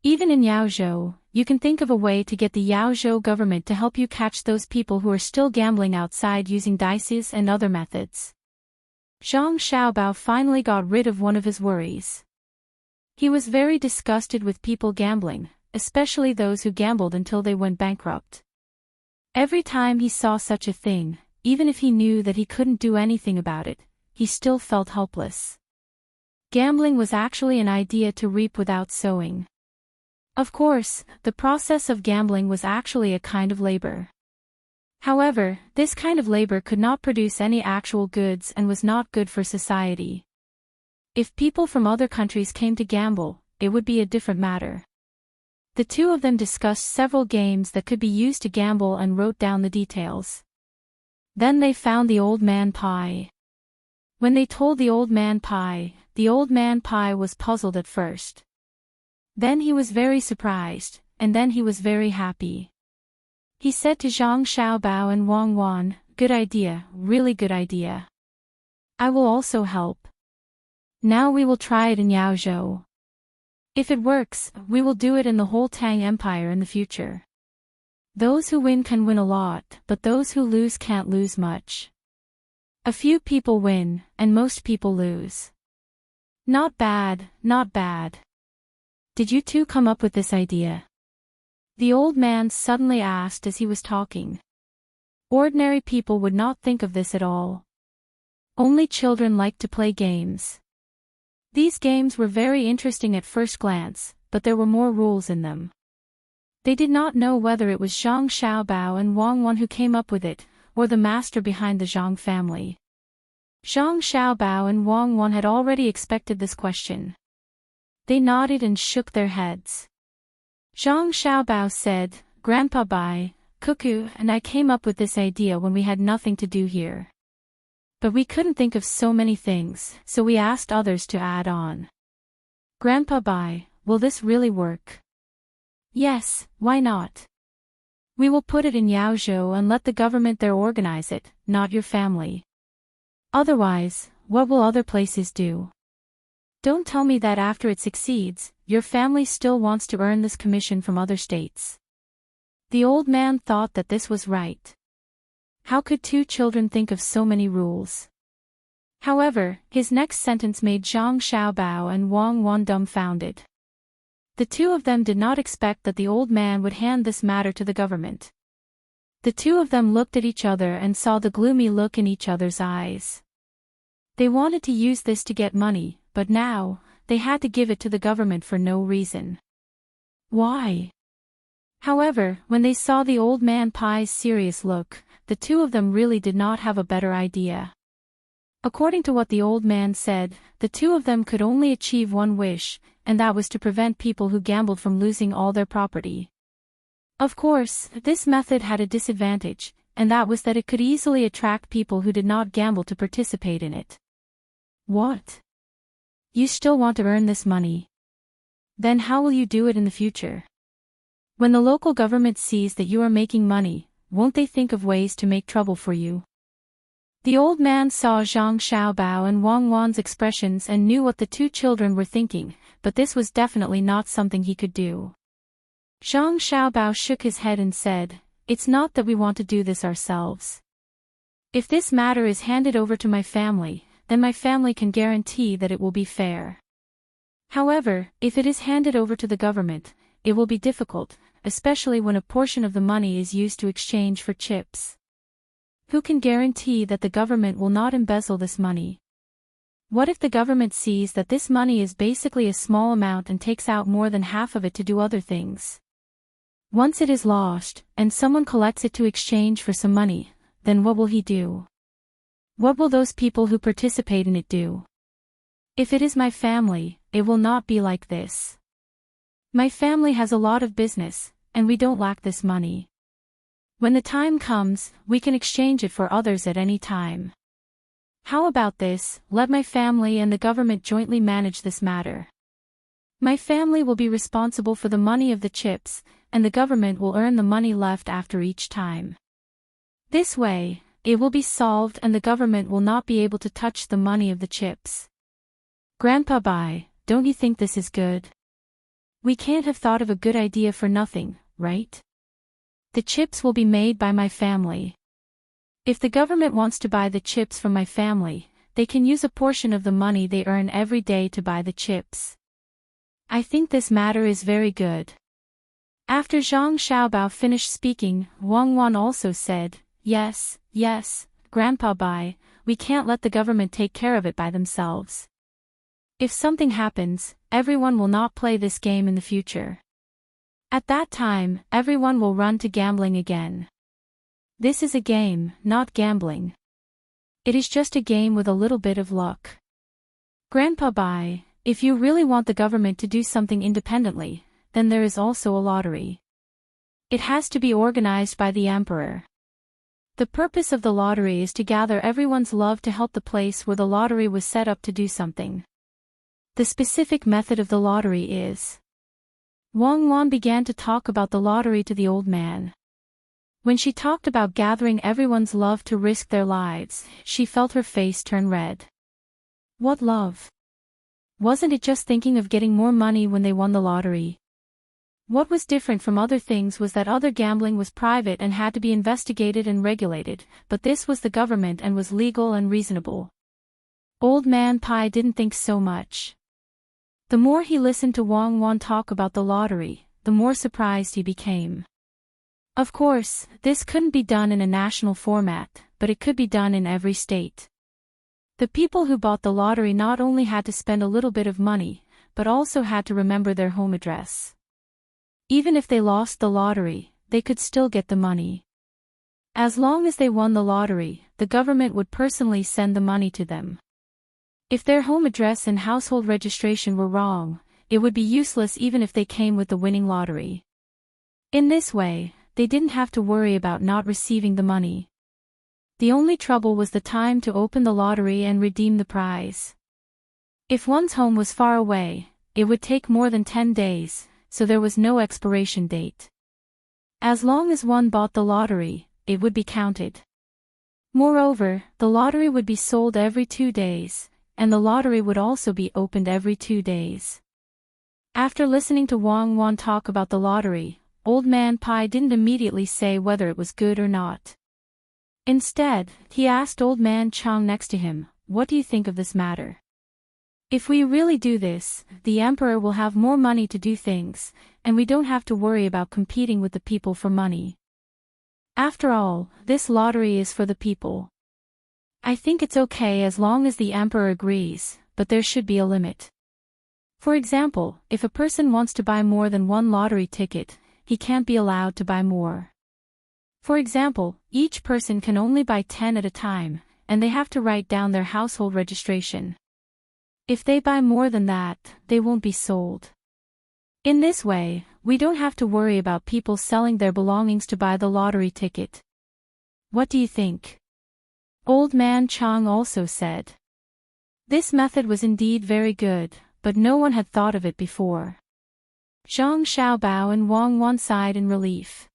Even in Yaozhou, you can think of a way to get the Yaozhou government to help you catch those people who are still gambling outside using dices and other methods. Zhang Xiaobao finally got rid of one of his worries. He was very disgusted with people gambling, especially those who gambled until they went bankrupt. Every time he saw such a thing, even if he knew that he couldn't do anything about it, he still felt helpless. Gambling was actually an idea to reap without sowing. Of course, the process of gambling was actually a kind of labor. However, this kind of labor could not produce any actual goods and was not good for society. If people from other countries came to gamble, it would be a different matter. The two of them discussed several games that could be used to gamble and wrote down the details. Then they found the old man Pai. When they told the old man Pai was puzzled at first. Then he was very surprised, and then he was very happy. He said to Zhang Xiaobao and Wang Wan, "Good idea, really good idea. I will also help. Now we will try it in Yaozhou. If it works, we will do it in the whole Tang Empire in the future. Those who win can win a lot, but those who lose can't lose much. A few people win, and most people lose. Not bad, not bad. Did you two come up with this idea? The old man suddenly asked as he was talking. Ordinary people would not think of this at all. Only children like to play games. These games were very interesting at first glance, but there were more rules in them. They did not know whether it was Zhang Xiaobao and Wang Wan who came up with it, or the master behind the Zhang family. Zhang Xiaobao and Wang Wan had already expected this question. They nodded and shook their heads. Zhang Xiaobao said, Grandpa Bai, Cuckoo and I came up with this idea when we had nothing to do here. But we couldn't think of so many things, so we asked others to add on. Grandpa Bai, will this really work? Yes, why not? We will put it in Yaozhou and let the government there organize it, not your family. Otherwise, what will other places do? Don't tell me that after it succeeds, your family still wants to earn this commission from other states. The old man thought that this was right. How could two children think of so many rules? However, his next sentence made Zhang Xiaobao and Wang Wan dumbfounded. The two of them did not expect that the old man would hand this matter to the government. The two of them looked at each other and saw the gloomy look in each other's eyes. They wanted to use this to get money, but now, they had to give it to the government for no reason. Why? However, when they saw the old man Pai's serious look, the two of them really did not have a better idea. According to what the old man said, the two of them could only achieve one wish, and that was to prevent people who gambled from losing all their property. Of course, this method had a disadvantage, and that was that it could easily attract people who did not gamble to participate in it. What? You still want to earn this money? Then how will you do it in the future? When the local government sees that you are making money, won't they think of ways to make trouble for you? The old man saw Zhang Xiaobao and Wang Wan's expressions and knew what the two children were thinking, but this was definitely not something he could do. Zhang Xiaobao shook his head and said, It's not that we want to do this ourselves. If this matter is handed over to my family, then my family can guarantee that it will be fair. However, if it is handed over to the government, it will be difficult, especially when a portion of the money is used to exchange for chips. Who can guarantee that the government will not embezzle this money? What if the government sees that this money is basically a small amount and takes out more than half of it to do other things? Once it is lost, and someone collects it to exchange for some money, then what will he do? What will those people who participate in it do? If it is my family, it will not be like this. My family has a lot of business, and we don't lack this money. When the time comes, we can exchange it for others at any time. How about this? Let my family and the government jointly manage this matter. My family will be responsible for the money of the chips, and the government will earn the money left after each time. This way, it will be solved and the government will not be able to touch the money of the chips. Grandpa Bai, don't you think this is good? We can't have thought of a good idea for nothing, right? The chips will be made by my family. If the government wants to buy the chips from my family, they can use a portion of the money they earn every day to buy the chips. I think this matter is very good. After Zhang Xiaobao finished speaking, Wang Wan also said, Yes, Grandpa Bai, we can't let the government take care of it by themselves. If something happens, everyone will not play this game in the future. At that time, everyone will run to gambling again. This is a game, not gambling. It is just a game with a little bit of luck. Grandpa Bai, if you really want the government to do something independently, then there is also a lottery. It has to be organized by the emperor. The purpose of the lottery is to gather everyone's love to help the place where the lottery was set up to do something. The specific method of the lottery is. Wang Wan began to talk about the lottery to the old man. When she talked about gathering everyone's love to risk their lives, she felt her face turn red. What love? Wasn't it just thinking of getting more money when they won the lottery? What was different from other things was that other gambling was private and had to be investigated and regulated, but this was the government and was legal and reasonable. Old Man Pai didn't think so much. The more he listened to Wang Wan talk about the lottery, the more surprised he became. Of course, this couldn't be done in a national format, but it could be done in every state. The people who bought the lottery not only had to spend a little bit of money, but also had to remember their home address. Even if they lost the lottery, they could still get the money. As long as they won the lottery, the government would personally send the money to them. If their home address and household registration were wrong, it would be useless even if they came with the winning lottery. In this way, they didn't have to worry about not receiving the money. The only trouble was the time to open the lottery and redeem the prize. If one's home was far away, it would take more than 10 days, so there was no expiration date. As long as one bought the lottery, it would be counted. Moreover, the lottery would be sold every 2 days, and the lottery would also be opened every 2 days. After listening to Wang Wan talk about the lottery, Old Man Pai didn't immediately say whether it was good or not. Instead, he asked Old Man Chang next to him, "What do you think of this matter? If we really do this, the emperor will have more money to do things, and we don't have to worry about competing with the people for money. After all, this lottery is for the people. I think it's okay as long as the emperor agrees, but there should be a limit. For example, if a person wants to buy more than one lottery ticket, he can't be allowed to buy more. For example, each person can only buy 10 at a time, and they have to write down their household registration. If they buy more than that, they won't be sold. In this way, we don't have to worry about people selling their belongings to buy the lottery ticket. What do you think?" Old Man Chang also said. This method was indeed very good, but no one had thought of it before. Zhang Xiaobao and Wang Wan sighed in relief.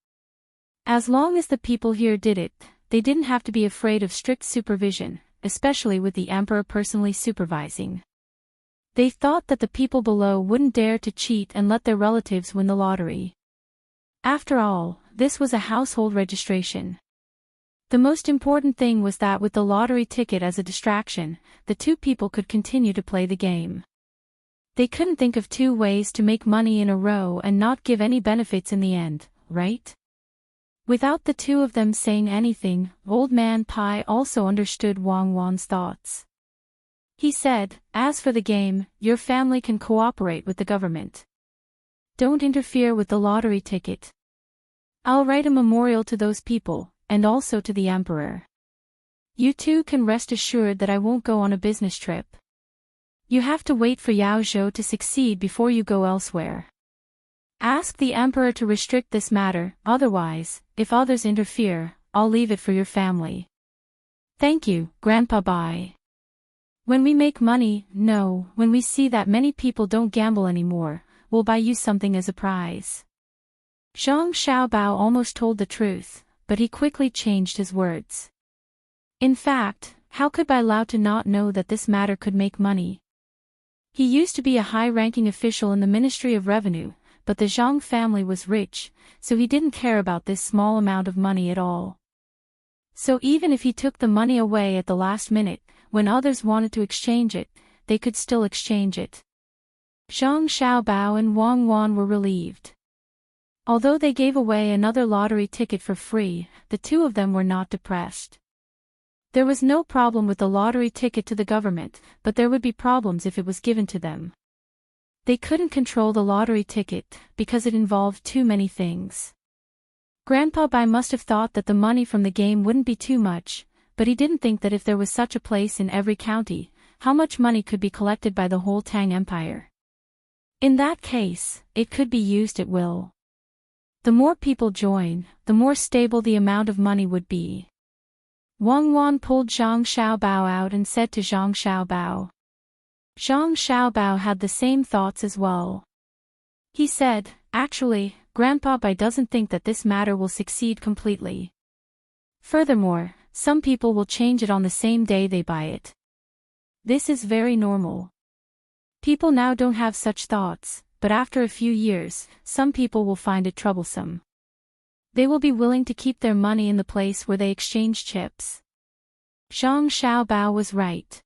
As long as the people here did it, they didn't have to be afraid of strict supervision, especially with the emperor personally supervising. They thought that the people below wouldn't dare to cheat and let their relatives win the lottery. After all, this was a household registration. The most important thing was that with the lottery ticket as a distraction, the two people could continue to play the game. They couldn't think of 2 ways to make money in a row and not give any benefits in the end, right? Without the two of them saying anything, Old Man Pai also understood Wang Wan's thoughts. He said, "As for the game, your family can cooperate with the government. Don't interfere with the lottery ticket. I'll write a memorial to those people, and also to the emperor. You two can rest assured that I won't go on a business trip. You have to wait for Yao Zhou to succeed before you go elsewhere. Ask the emperor to restrict this matter, otherwise, if others interfere, I'll leave it for your family." "Thank you, Grandpa Bai. When we make money, when we see that many people don't gamble anymore, we'll buy you something as a prize." Zhang Xiaobao almost told the truth, but he quickly changed his words. In fact, how could Bai Lao to not know that this matter could make money? He used to be a high-ranking official in the Ministry of Revenue, but the Zhang family was rich, so he didn't care about this small amount of money at all. So even if he took the money away at the last minute, when others wanted to exchange it, they could still exchange it. Zhang Xiaobao and Wang Wan were relieved. Although they gave away another lottery ticket for free, the two of them were not depressed. There was no problem with the lottery ticket to the government, but there would be problems if it was given to them. They couldn't control the lottery ticket, because it involved too many things. Grandpa Bai must have thought that the money from the game wouldn't be too much, but he didn't think that if there was such a place in every county, how much money could be collected by the whole Tang Empire. In that case, it could be used at will. The more people join, the more stable the amount of money would be. Wang Wan pulled Zhang Xiaobao out and said to Zhang Xiaobao. Zhang Xiaobao had the same thoughts as well. He said, "Actually, Grandpa Bai doesn't think that this matter will succeed completely. Furthermore, some people will change it on the same day they buy it. This is very normal. People now don't have such thoughts, but after a few years, some people will find it troublesome. They will be willing to keep their money in the place where they exchange chips." Zhang Xiaobao was right.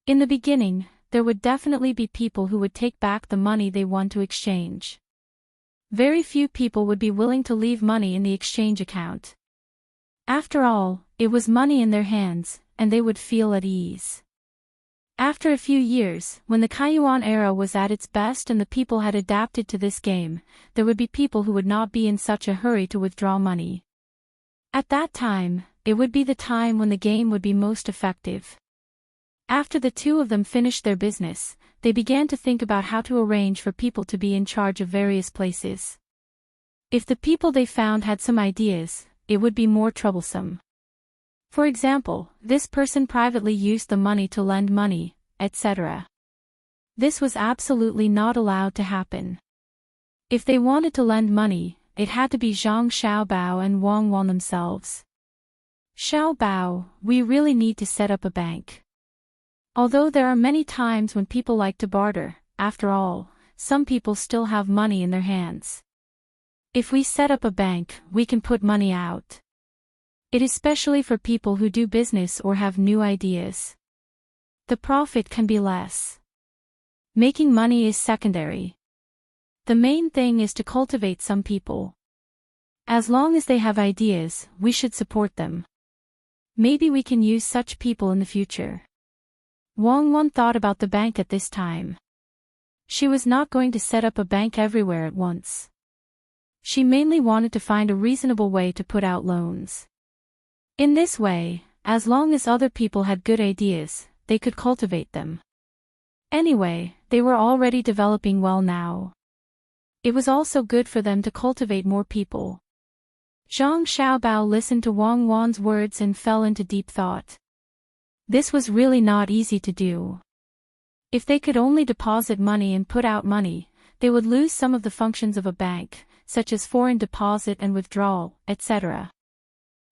In the beginning, there would definitely be people who would take back the money they won to exchange. Very few people would be willing to leave money in the exchange account. After all, it was money in their hands, and they would feel at ease. After a few years, when the Kaiyuan era was at its best and the people had adapted to this game, there would be people who would not be in such a hurry to withdraw money. At that time, it would be the time when the game would be most effective. After the two of them finished their business, they began to think about how to arrange for people to be in charge of various places. If the people they found had some ideas, it would be more troublesome. For example, this person privately used the money to lend money, etc. This was absolutely not allowed to happen. If they wanted to lend money, it had to be Zhang Xiaobao and Wang Wan themselves. Xiaobao, we really need to set up a bank. Although there are many times when people like to barter, after all, some people still have money in their hands. If we set up a bank, we can put money out. It is especially for people who do business or have new ideas. The profit can be less. Making money is secondary. The main thing is to cultivate some people. As long as they have ideas, we should support them. Maybe we can use such people in the future. Wang Wan thought about the bank at this time. She was not going to set up a bank everywhere at once. She mainly wanted to find a reasonable way to put out loans. In this way, as long as other people had good ideas, they could cultivate them. Anyway, they were already developing well now. It was also good for them to cultivate more people. Zhang Xiaobao listened to Wang Wan's words and fell into deep thought. This was really not easy to do. If they could only deposit money and put out money, they would lose some of the functions of a bank, such as foreign deposit and withdrawal, etc.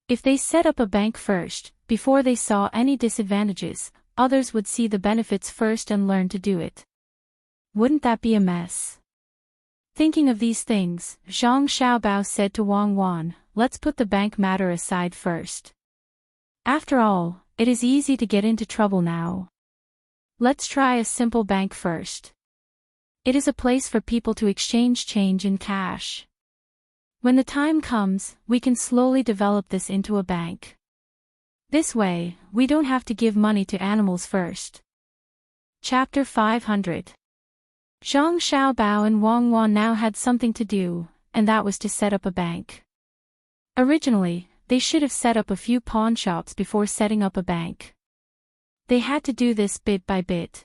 If they set up a bank first, before they saw any disadvantages, others would see the benefits first and learn to do it. Wouldn't that be a mess? Thinking of these things, Zhang Xiaobao said to Wang Wan, let's put the bank matter aside first. After all, it is easy to get into trouble now. Let's try a simple bank first. It is a place for people to exchange change in cash. When the time comes, we can slowly develop this into a bank. This way, we don't have to give money to animals first. Chapter 500. Zhang Xiaobao and Wang Wan now had something to do, and that was to set up a bank. Originally, they should have set up a few pawn shops before setting up a bank. They had to do this bit by bit.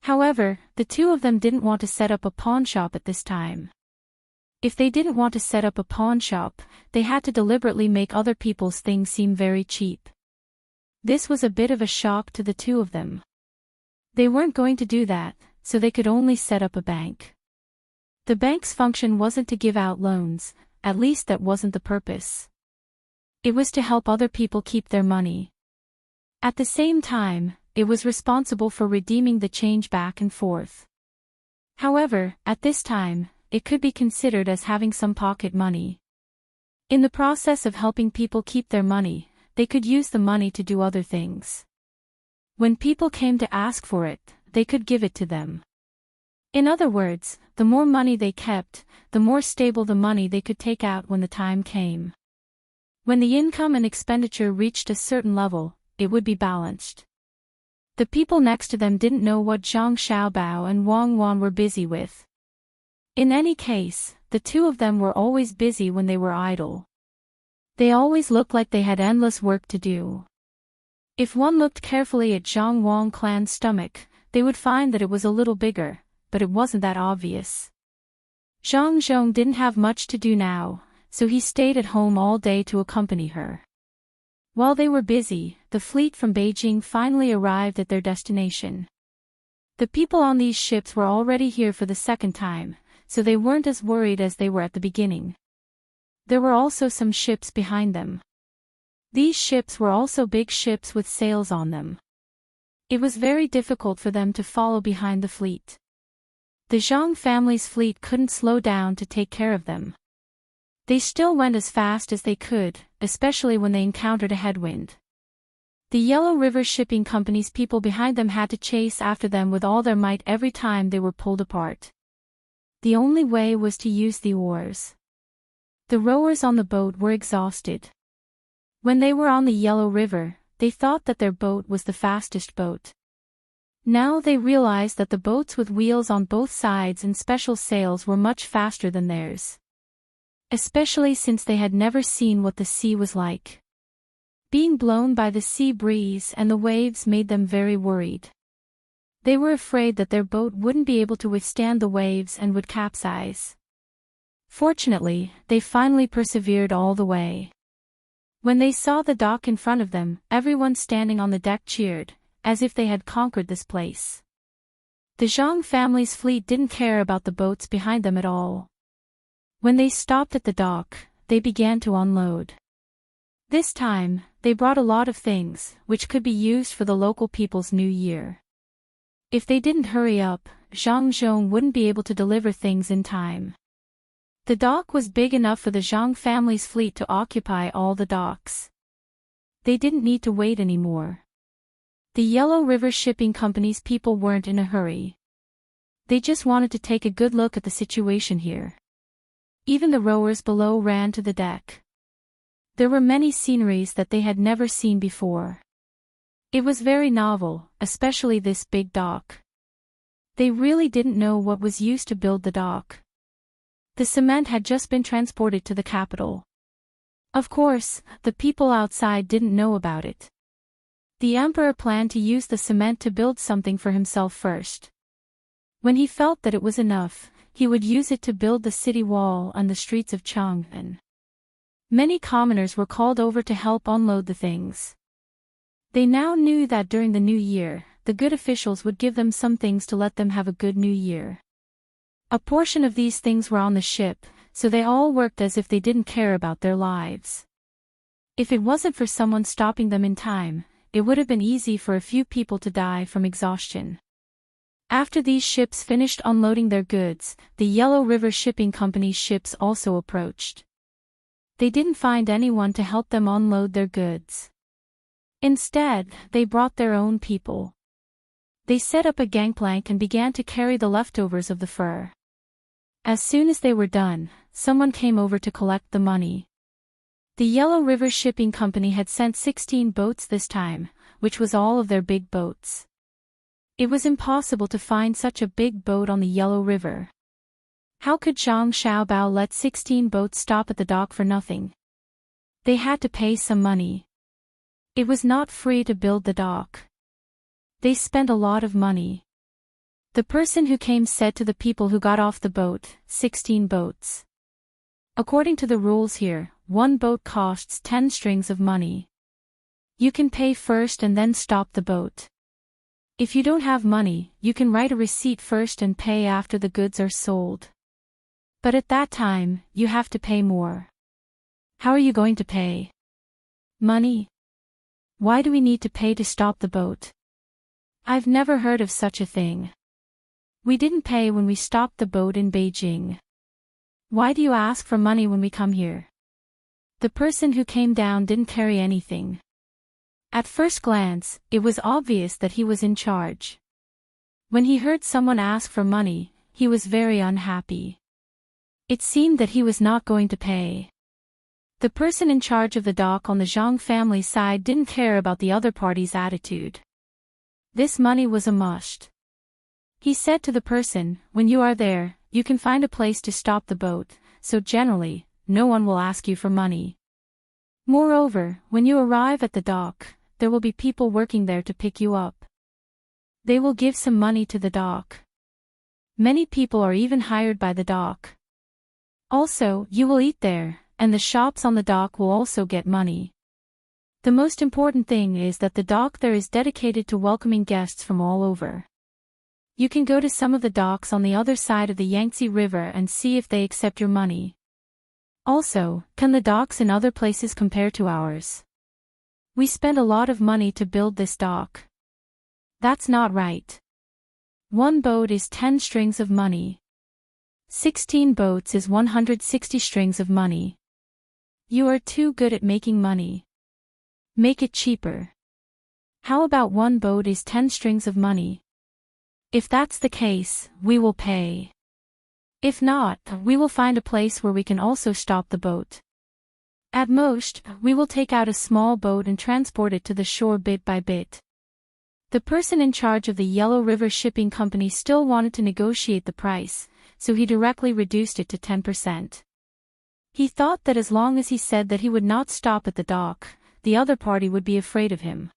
However, the two of them didn't want to set up a pawn shop at this time. If they didn't want to set up a pawn shop, they had to deliberately make other people's things seem very cheap. This was a bit of a shock to the two of them. They weren't going to do that, so they could only set up a bank. The bank's function wasn't to give out loans, at least that wasn't the purpose. It was to help other people keep their money. At the same time, it was responsible for redeeming the change back and forth. However, at this time, it could be considered as having some pocket money. In the process of helping people keep their money, they could use the money to do other things. When people came to ask for it, they could give it to them. In other words, the more money they kept, the more stable the money they could take out when the time came. When the income and expenditure reached a certain level, it would be balanced. The people next to them didn't know what Zhang Xiaobao and Wang Wan were busy with. In any case, the two of them were always busy when they were idle. They always looked like they had endless work to do. If one looked carefully at Zhang Wang clan's stomach, they would find that it was a little bigger, but it wasn't that obvious. Zhang Zhong didn't have much to do now, so he stayed at home all day to accompany her. While they were busy, the fleet from Beijing finally arrived at their destination. The people on these ships were already here for the second time, so they weren't as worried as they were at the beginning. There were also some ships behind them. These ships were also big ships with sails on them. It was very difficult for them to follow behind the fleet. The Zhang family's fleet couldn't slow down to take care of them. They still went as fast as they could, especially when they encountered a headwind. The Yellow River Shipping Company's people behind them had to chase after them with all their might every time they were pulled apart. The only way was to use the oars. The rowers on the boat were exhausted. When they were on the Yellow River, they thought that their boat was the fastest boat. Now they realized that the boats with wheels on both sides and special sails were much faster than theirs. Especially since they had never seen what the sea was like. Being blown by the sea breeze and the waves made them very worried. They were afraid that their boat wouldn't be able to withstand the waves and would capsize. Fortunately, they finally persevered all the way. When they saw the dock in front of them, everyone standing on the deck cheered, as if they had conquered this place. The Zhang family's fleet didn't care about the boats behind them at all. When they stopped at the dock, they began to unload. This time, they brought a lot of things, which could be used for the local people's New Year. If they didn't hurry up, Zhang Zhong wouldn't be able to deliver things in time. The dock was big enough for the Zhang family's fleet to occupy all the docks. They didn't need to wait anymore. The Yellow River Shipping Company's people weren't in a hurry. They just wanted to take a good look at the situation here. Even the rowers below ran to the deck. There were many sceneries that they had never seen before. It was very novel, especially this big dock. They really didn't know what was used to build the dock. The cement had just been transported to the capital. Of course, the people outside didn't know about it. The emperor planned to use the cement to build something for himself first. When he felt that it was enough, he would use it to build the city wall and the streets of Chang'an. Many commoners were called over to help unload the things. They now knew that during the new year, the good officials would give them some things to let them have a good new year. A portion of these things were on the ship, so they all worked as if they didn't care about their lives. If it wasn't for someone stopping them in time, it would have been easy for a few people to die from exhaustion. After these ships finished unloading their goods, the Yellow River Shipping Company's ships also approached. They didn't find anyone to help them unload their goods. Instead, they brought their own people. They set up a gangplank and began to carry the leftovers of the fur. As soon as they were done, someone came over to collect the money. The Yellow River Shipping Company had sent 16 boats this time, which was all of their big boats. It was impossible to find such a big boat on the Yellow River. How could Zhang Xiaobao let 16 boats stop at the dock for nothing? They had to pay some money. It was not free to build the dock. They spent a lot of money. The person who came said to the people who got off the boat, 16 boats. According to the rules here, one boat costs 10 strings of money. You can pay first and then stop the boat. If you don't have money, you can write a receipt first and pay after the goods are sold. But at that time, you have to pay more. How are you going to pay? Money? Why do we need to pay to stop the boat? I've never heard of such a thing. We didn't pay when we stopped the boat in Beijing. Why do you ask for money when we come here? The person who came down didn't carry anything. At first glance, it was obvious that he was in charge. When he heard someone ask for money, he was very unhappy. It seemed that he was not going to pay. The person in charge of the dock on the Zhang family side didn't care about the other party's attitude. This money was a must. He said to the person, when you are there, you can find a place to stop the boat, so generally, no one will ask you for money. Moreover, when you arrive at the dock, there will be people working there to pick you up. They will give some money to the dock. Many people are even hired by the dock. Also, you will eat there, and the shops on the dock will also get money. The most important thing is that the dock there is dedicated to welcoming guests from all over. You can go to some of the docks on the other side of the Yangtze River and see if they accept your money. Also, can the docks in other places compare to ours? We spend a lot of money to build this dock. That's not right. One boat is 10 strings of money. 16 boats is 160 strings of money. You are too good at making money. Make it cheaper. How about one boat is 10 strings of money? If that's the case, we will pay. If not, we will find a place where we can also stop the boat. At most, we will take out a small boat and transport it to the shore bit by bit. The person in charge of the Yellow River Shipping Company still wanted to negotiate the price, so he directly reduced it to 10%. He thought that as long as he said that he would not stop at the dock, the other party would be afraid of him.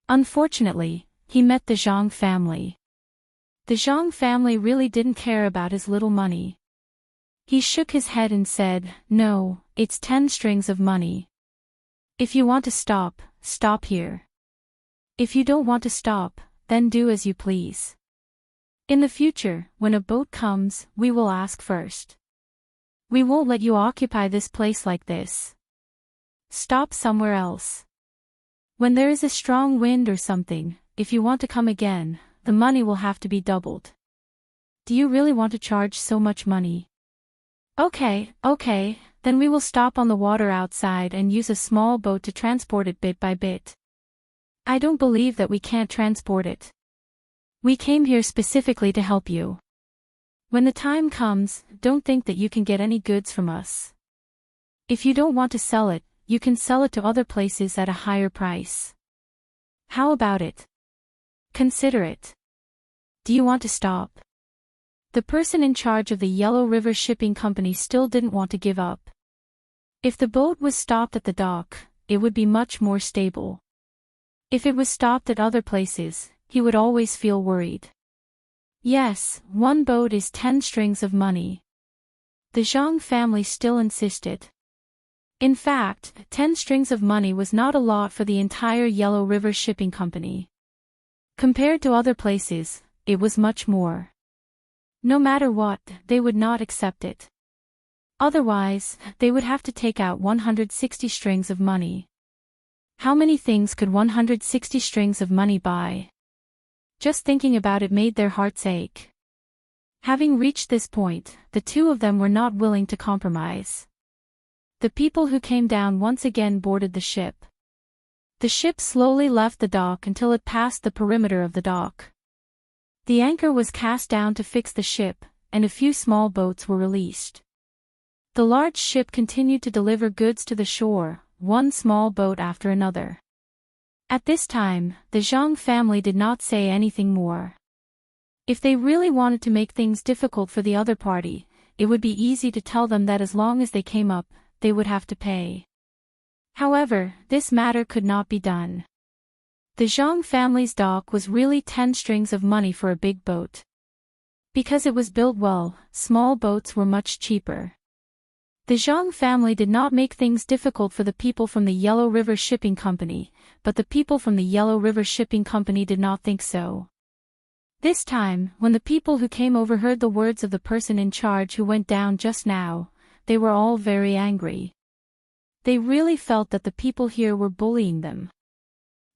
Unfortunately, he met the Zhang family. The Zhang family really didn't care about his little money. He shook his head and said, "No, it's 10 strings of money. If you want to stop, stop here. If you don't want to stop, then do as you please. In the future, when a boat comes, we will ask first. We won't let you occupy this place like this. Stop somewhere else. When there is a strong wind or something, if you want to come again, the money will have to be doubled. Do you really want to charge so much money? Okay, then we will stop on the water outside and use a small boat to transport it bit by bit. I don't believe that we can't transport it. We came here specifically to help you. When the time comes, don't think that you can get any goods from us. If you don't want to sell it, you can sell it to other places at a higher price. How about it? Consider it. Do you want to stop?" The person in charge of the Yellow River Shipping Company still didn't want to give up. If the boat was stopped at the dock, it would be much more stable. If it was stopped at other places, he would always feel worried. Yes, one boat is 10 strings of money. The Zhang family still insisted. In fact, 10 strings of money was not a lot for the entire Yellow River Shipping Company. Compared to other places, it was much more. No matter what, they would not accept it. Otherwise, they would have to take out 160 strings of money. How many things could 160 strings of money buy? Just thinking about it made their hearts ache. Having reached this point, the two of them were not willing to compromise. The people who came down once again boarded the ship. The ship slowly left the dock until it passed the perimeter of the dock. The anchor was cast down to fix the ship, and a few small boats were released. The large ship continued to deliver goods to the shore, one small boat after another. At this time, the Zhang family did not say anything more. If they really wanted to make things difficult for the other party, it would be easy to tell them that as long as they came up, they would have to pay. However, this matter could not be done. The Zhang family's dock was really 10 strings of money for a big boat. Because it was built well, small boats were much cheaper. The Zhang family did not make things difficult for the people from the Yellow River Shipping Company, but the people from the Yellow River Shipping Company did not think so. This time, when the people who came over heard the words of the person in charge who went down just now, they were all very angry. They really felt that the people here were bullying them.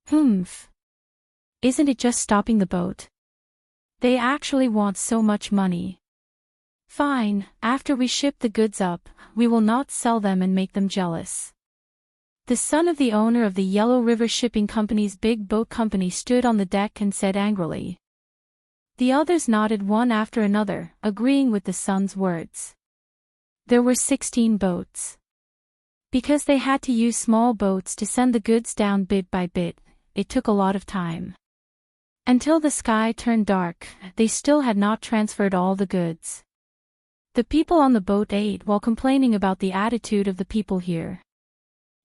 Humph. Isn't it just stopping the boat? They actually want so much money. Fine, after we ship the goods up, we will not sell them and make them jealous. The son of the owner of the Yellow River Shipping Company's big boat company stood on the deck and said angrily. The others nodded one after another, agreeing with the son's words. There were 16 boats. Because they had to use small boats to send the goods down bit by bit, it took a lot of time. Until the sky turned dark, they still had not transferred all the goods. The people on the boat ate while complaining about the attitude of the people here.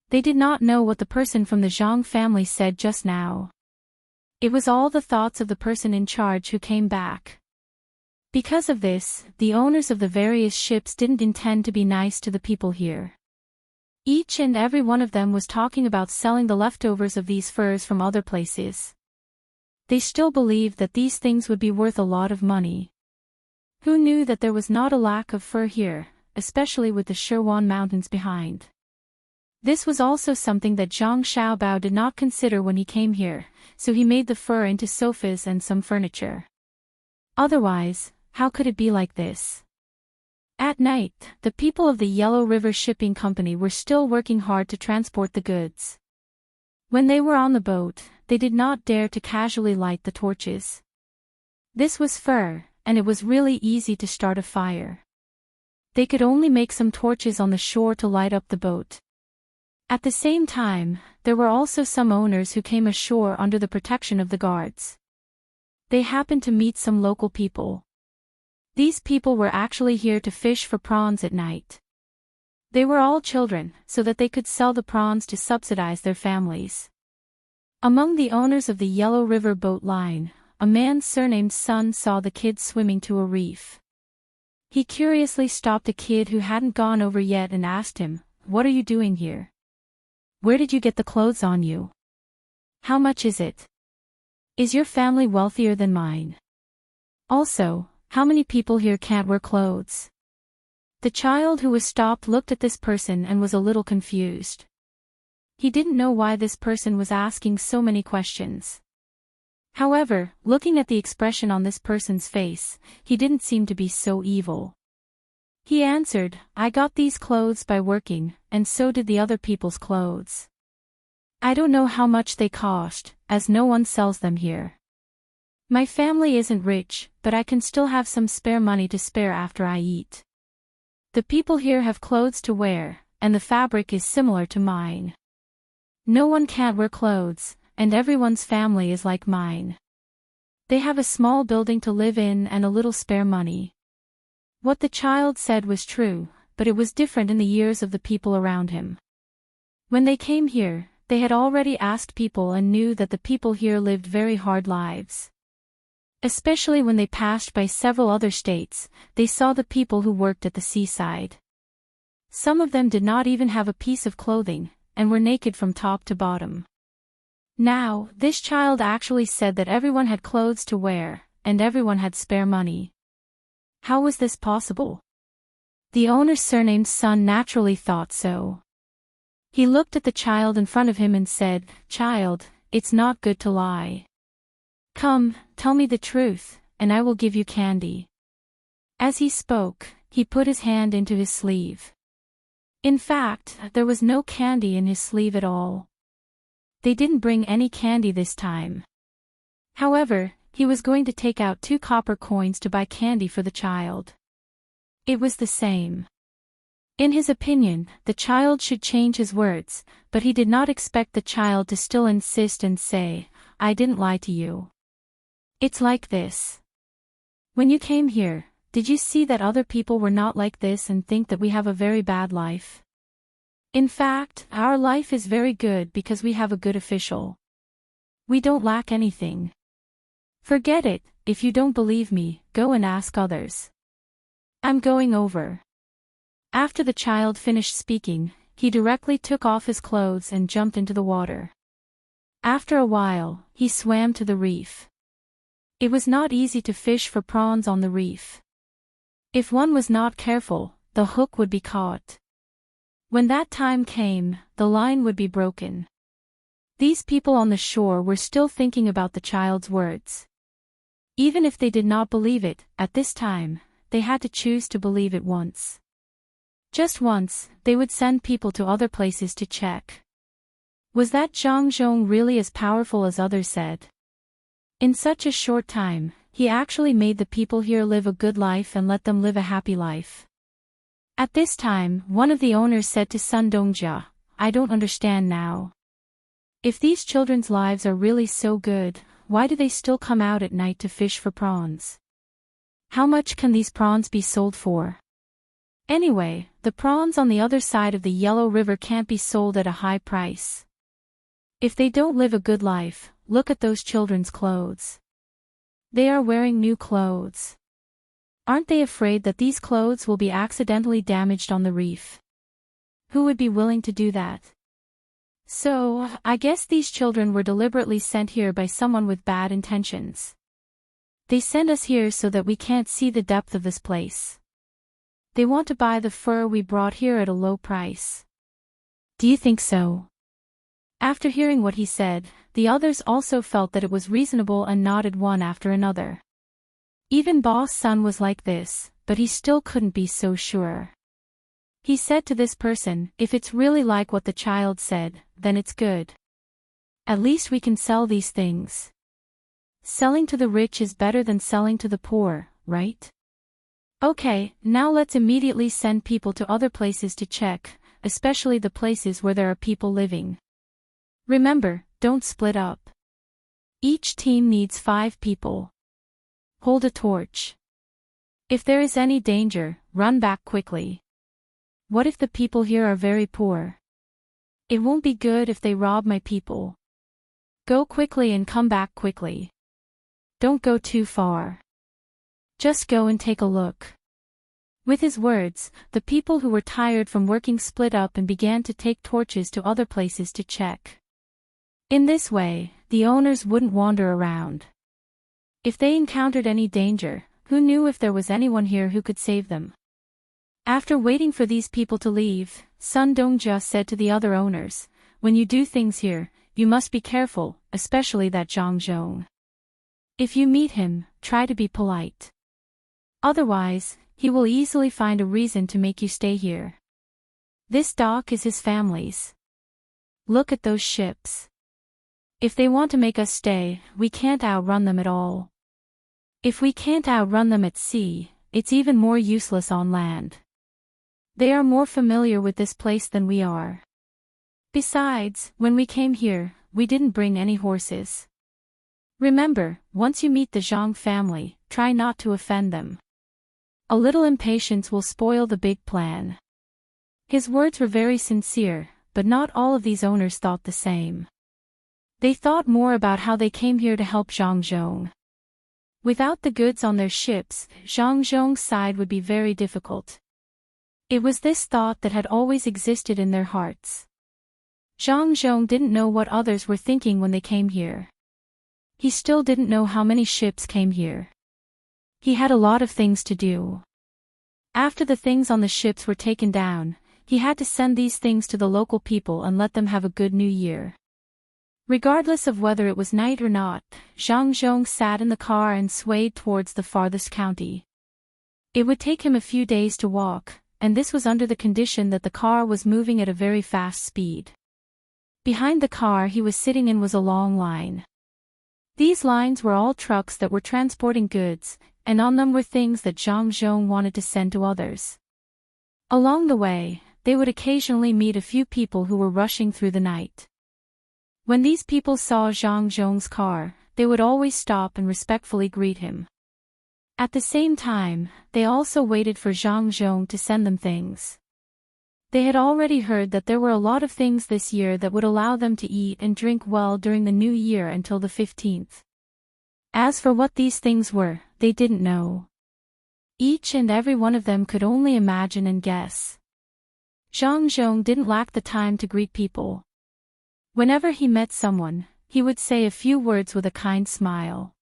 They did not know what the person from the Zhang family said just now. It was all the thoughts of the person in charge who came back. Because of this, the owners of the various ships didn't intend to be nice to the people here. Each and every one of them was talking about selling the leftovers of these furs from other places. They still believed that these things would be worth a lot of money. Who knew that there was not a lack of fur here, especially with the Shirwan Mountains behind? This was also something that Zhang Xiaobao did not consider when he came here, so he made the fur into sofas and some furniture. Otherwise, how could it be like this? At night, the people of the Yellow River Shipping Company were still working hard to transport the goods. When they were on the boat, they did not dare to casually light the torches. This was fur, and it was really easy to start a fire. They could only make some torches on the shore to light up the boat. At the same time, there were also some owners who came ashore under the protection of the guards. They happened to meet some local people. These people were actually here to fish for prawns at night. They were all children, so that they could sell the prawns to subsidize their families. Among the owners of the Yellow River Boat Line, a man surnamed Sun saw the kids swimming to a reef. He curiously stopped a kid who hadn't gone over yet and asked him, "What are you doing here? Where did you get the clothes on you? How much is it? Is your family wealthier than mine? Also, how many people here can't wear clothes?" The child who was stopped looked at this person and was a little confused. He didn't know why this person was asking so many questions. However, looking at the expression on this person's face, he didn't seem to be so evil. He answered, "I got these clothes by working, and so did the other people's clothes. I don't know how much they cost, as no one sells them here. My family isn't rich, but I can still have some spare money to spare after I eat. The people here have clothes to wear, and the fabric is similar to mine. No one can't wear clothes, and everyone's family is like mine. They have a small building to live in and a little spare money." What the child said was true, but it was different in the years of the people around him. When they came here, they had already asked people and knew that the people here lived very hard lives. Especially when they passed by several other states, they saw the people who worked at the seaside. Some of them did not even have a piece of clothing, and were naked from top to bottom. Now, this child actually said that everyone had clothes to wear, and everyone had spare money. How was this possible? The owner surnamed Sun naturally thought so. He looked at the child in front of him and said, "Child, it's not good to lie. Come, tell me the truth, and I will give you candy." As he spoke, he put his hand into his sleeve. In fact, there was no candy in his sleeve at all. They didn't bring any candy this time. However, he was going to take out 2 copper coins to buy candy for the child. It was the same. In his opinion, the child should change his words, but he did not expect the child to still insist and say, "I didn't lie to you. It's like this. When you came here, did you see that other people were not like this and think that we have a very bad life? In fact, our life is very good because we have a good official. We don't lack anything. Forget it, if you don't believe me, go and ask others. I'm going over." After the child finished speaking, he directly took off his clothes and jumped into the water. After a while, he swam to the reef. It was not easy to fish for prawns on the reef. If one was not careful, the hook would be caught. When that time came, the line would be broken. These people on the shore were still thinking about the child's words. Even if they did not believe it, at this time, they had to choose to believe it once. Just once, they would send people to other places to check. Was that Zhang really as powerful as others said? In such a short time, he actually made the people here live a good life and let them live a happy life. At this time, one of the owners said to Sun Dongjia, "I don't understand now. If these children's lives are really so good, why do they still come out at night to fish for prawns? How much can these prawns be sold for? Anyway, the prawns on the other side of the Yellow River can't be sold at a high price. If they don't live a good life, look at those children's clothes. They are wearing new clothes. Aren't they afraid that these clothes will be accidentally damaged on the reef? Who would be willing to do that? So, I guess these children were deliberately sent here by someone with bad intentions. They send us here so that we can't see the depth of this place. They want to buy the fur we brought here at a low price. Do you think so?" After hearing what he said, the others also felt that it was reasonable and nodded one after another. Even Boss Sun was like this, but he still couldn't be so sure. He said to this person, "If it's really like what the child said, then it's good. At least we can sell these things. Selling to the rich is better than selling to the poor, right? Okay, now let's immediately send people to other places to check, especially the places where there are people living. Remember, don't split up. Each team needs 5 people. Hold a torch. If there is any danger, run back quickly. What if the people here are very poor? It won't be good if they rob my people. Go quickly and come back quickly. Don't go too far. Just go and take a look. With his words, the people who were tired from working split up and began to take torches to other places to check. In this way, the owners wouldn't wander around. If they encountered any danger, who knew if there was anyone here who could save them? After waiting for these people to leave, Sun Dongjia said to the other owners, "When you do things here, you must be careful, especially that Zhang Zhong. If you meet him, try to be polite. Otherwise, he will easily find a reason to make you stay here. This dock is his family's. Look at those ships. If they want to make us stay, we can't outrun them at all. If we can't outrun them at sea, it's even more useless on land. They are more familiar with this place than we are. Besides, when we came here, we didn't bring any horses. Remember, once you meet the Zhang family, try not to offend them. A little impatience will spoil the big plan." His words were very sincere, but not all of these owners thought the same. They thought more about how they came here to help Zhang Zhong. Without the goods on their ships, Zhang Zhong's side would be very difficult. It was this thought that had always existed in their hearts. Zhang Zhong didn't know what others were thinking when they came here. He still didn't know how many ships came here. He had a lot of things to do. After the things on the ships were taken down, he had to send these things to the local people and let them have a good new year. Regardless of whether it was night or not, Zhang Zhong sat in the car and swayed towards the farthest county. It would take him a few days to walk, and this was under the condition that the car was moving at a very fast speed. Behind the car he was sitting in was a long line. These lines were all trucks that were transporting goods, and on them were things that Zhang Zhong wanted to send to others. Along the way, they would occasionally meet a few people who were rushing through the night. When these people saw Zhang Zhong's car, they would always stop and respectfully greet him. At the same time, they also waited for Zhang Zhong to send them things. They had already heard that there were a lot of things this year that would allow them to eat and drink well during the new year until the 15th. As for what these things were, they didn't know. Each and every one of them could only imagine and guess. Zhang Zhong didn't lack the time to greet people. Whenever he met someone, he would say a few words with a kind smile.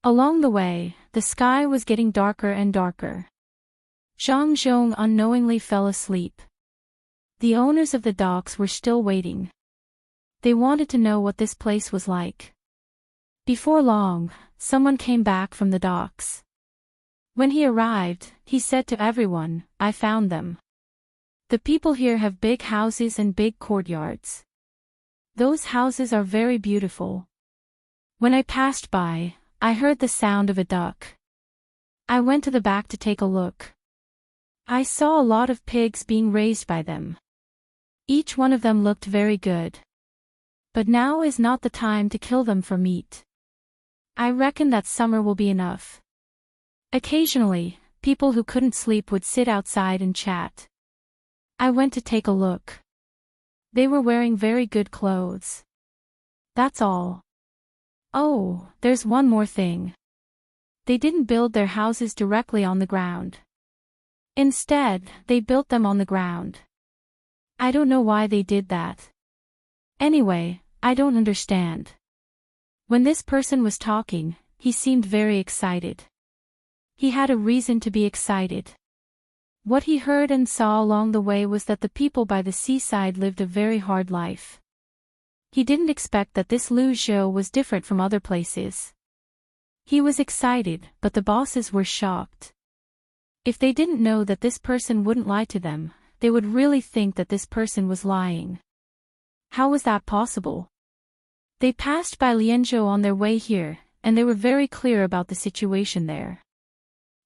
Along the way, the sky was getting darker and darker. Zhang Zhong unknowingly fell asleep. The owners of the docks were still waiting. They wanted to know what this place was like. Before long, someone came back from the docks. When he arrived, he said to everyone, "I found them. The people here have big houses and big courtyards. Those houses are very beautiful. When I passed by, I heard the sound of a duck. I went to the back to take a look. I saw a lot of pigs being raised by them. Each one of them looked very good. But now is not the time to kill them for meat. I reckon that summer will be enough." Occasionally, people who couldn't sleep would sit outside and chat. I went to take a look. They were wearing very good clothes. That's all. Oh, there's one more thing. They didn't build their houses directly on the ground. Instead, they built them on the ground. I don't know why they did that. Anyway, I don't understand. When this person was talking, he seemed very excited. He had a reason to be excited. What he heard and saw along the way was that the people by the seaside lived a very hard life. He didn't expect that this Lu Zhou was different from other places. He was excited, but the bosses were shocked. If they didn't know that this person wouldn't lie to them, they would really think that this person was lying. How was that possible? They passed by Lianzhou on their way here, and they were very clear about the situation there.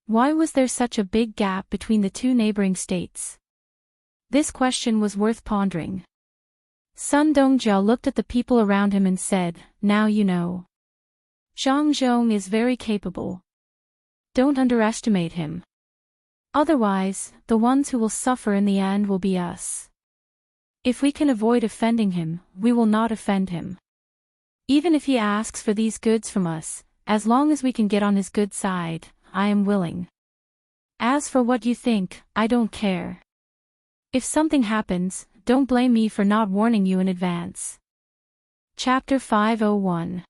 Why was there such a big gap between the two neighboring states? This question was worth pondering. Sun Dongjia looked at the people around him and said, "Now you know. Zhang Zhong is very capable. Don't underestimate him. Otherwise, the ones who will suffer in the end will be us. If we can avoid offending him, we will not offend him. Even if he asks for these goods from us, as long as we can get on his good side, I am willing. As for what you think, I don't care. If something happens, don't blame me for not warning you in advance." Chapter 501.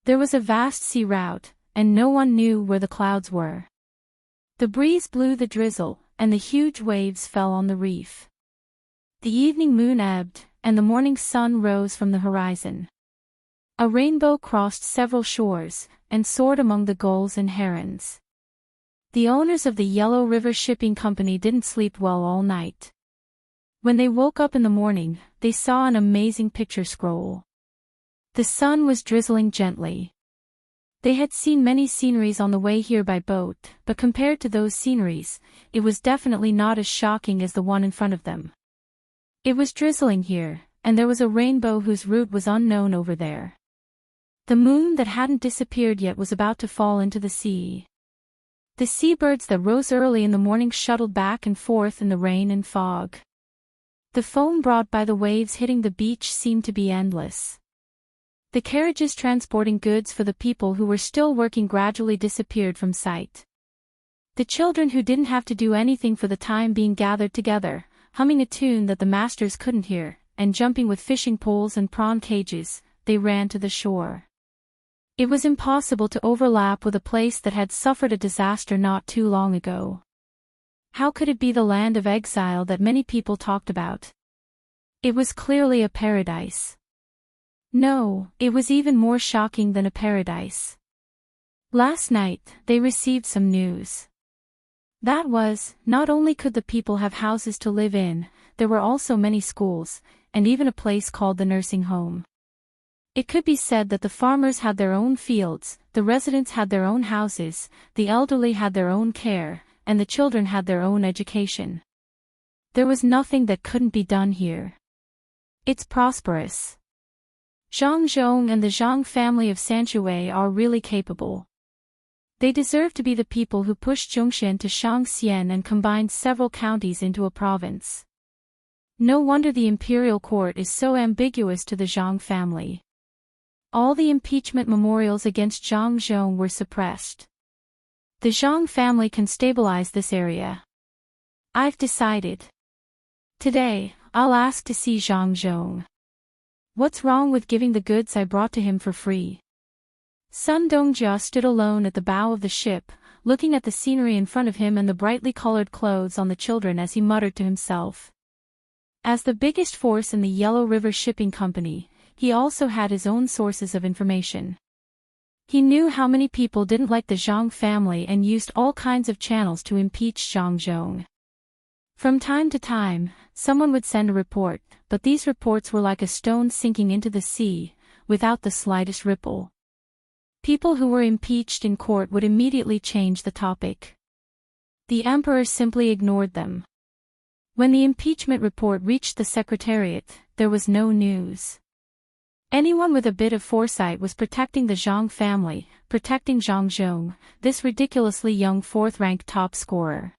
There was a vast sea route, and no one knew where the clouds were. The breeze blew the drizzle, and the huge waves fell on the reef. The evening moon ebbed, and the morning sun rose from the horizon. A rainbow crossed several shores, and soared among the gulls and herons. The owners of the Yellow River Shipping Company didn't sleep well all night. When they woke up in the morning, they saw an amazing picture scroll. The sun was drizzling gently. They had seen many sceneries on the way here by boat, but compared to those sceneries, it was definitely not as shocking as the one in front of them. It was drizzling here, and there was a rainbow whose route was unknown over there. The moon that hadn't disappeared yet was about to fall into the sea. The seabirds that rose early in the morning shuttled back and forth in the rain and fog. The foam brought by the waves hitting the beach seemed to be endless. The carriages transporting goods for the people who were still working gradually disappeared from sight. The children who didn't have to do anything for the time being gathered together, humming a tune that the masters couldn't hear, and jumping with fishing poles and prawn cages, they ran to the shore. It was impossible to overlap with a place that had suffered a disaster not too long ago. How could it be the land of exile that many people talked about? It was clearly a paradise. No, it was even more shocking than a paradise. Last night, they received some news. That was, not only could the people have houses to live in, there were also many schools, and even a place called the nursing home. It could be said that the farmers had their own fields, the residents had their own houses, the elderly had their own care, and the children had their own education. There was nothing that couldn't be done here. It's prosperous. Zhang Zhong and the Zhang family of Sanshui are really capable. They deserve to be the people who pushed Zhongshan to Shangxian and combined several counties into a province. No wonder the imperial court is so ambiguous to the Zhang family. All the impeachment memorials against Zhang Zhong were suppressed. The Zhang family can stabilize this area. I've decided. Today, I'll ask to see Zhang Zhong. What's wrong with giving the goods I brought to him for free? Sun Dongjia stood alone at the bow of the ship, looking at the scenery in front of him and the brightly colored clothes on the children as he muttered to himself. As the biggest force in the Yellow River Shipping Company, he also had his own sources of information. He knew how many people didn't like the Zhang family and used all kinds of channels to impeach Zhang Zhong. From time to time, someone would send a report, but these reports were like a stone sinking into the sea, without the slightest ripple. People who were impeached in court would immediately change the topic. The emperor simply ignored them. When the impeachment report reached the secretariat, there was no news. Anyone with a bit of foresight was protecting the Zhang family, protecting Zhang Zhong, this ridiculously young fourth-ranked top scorer.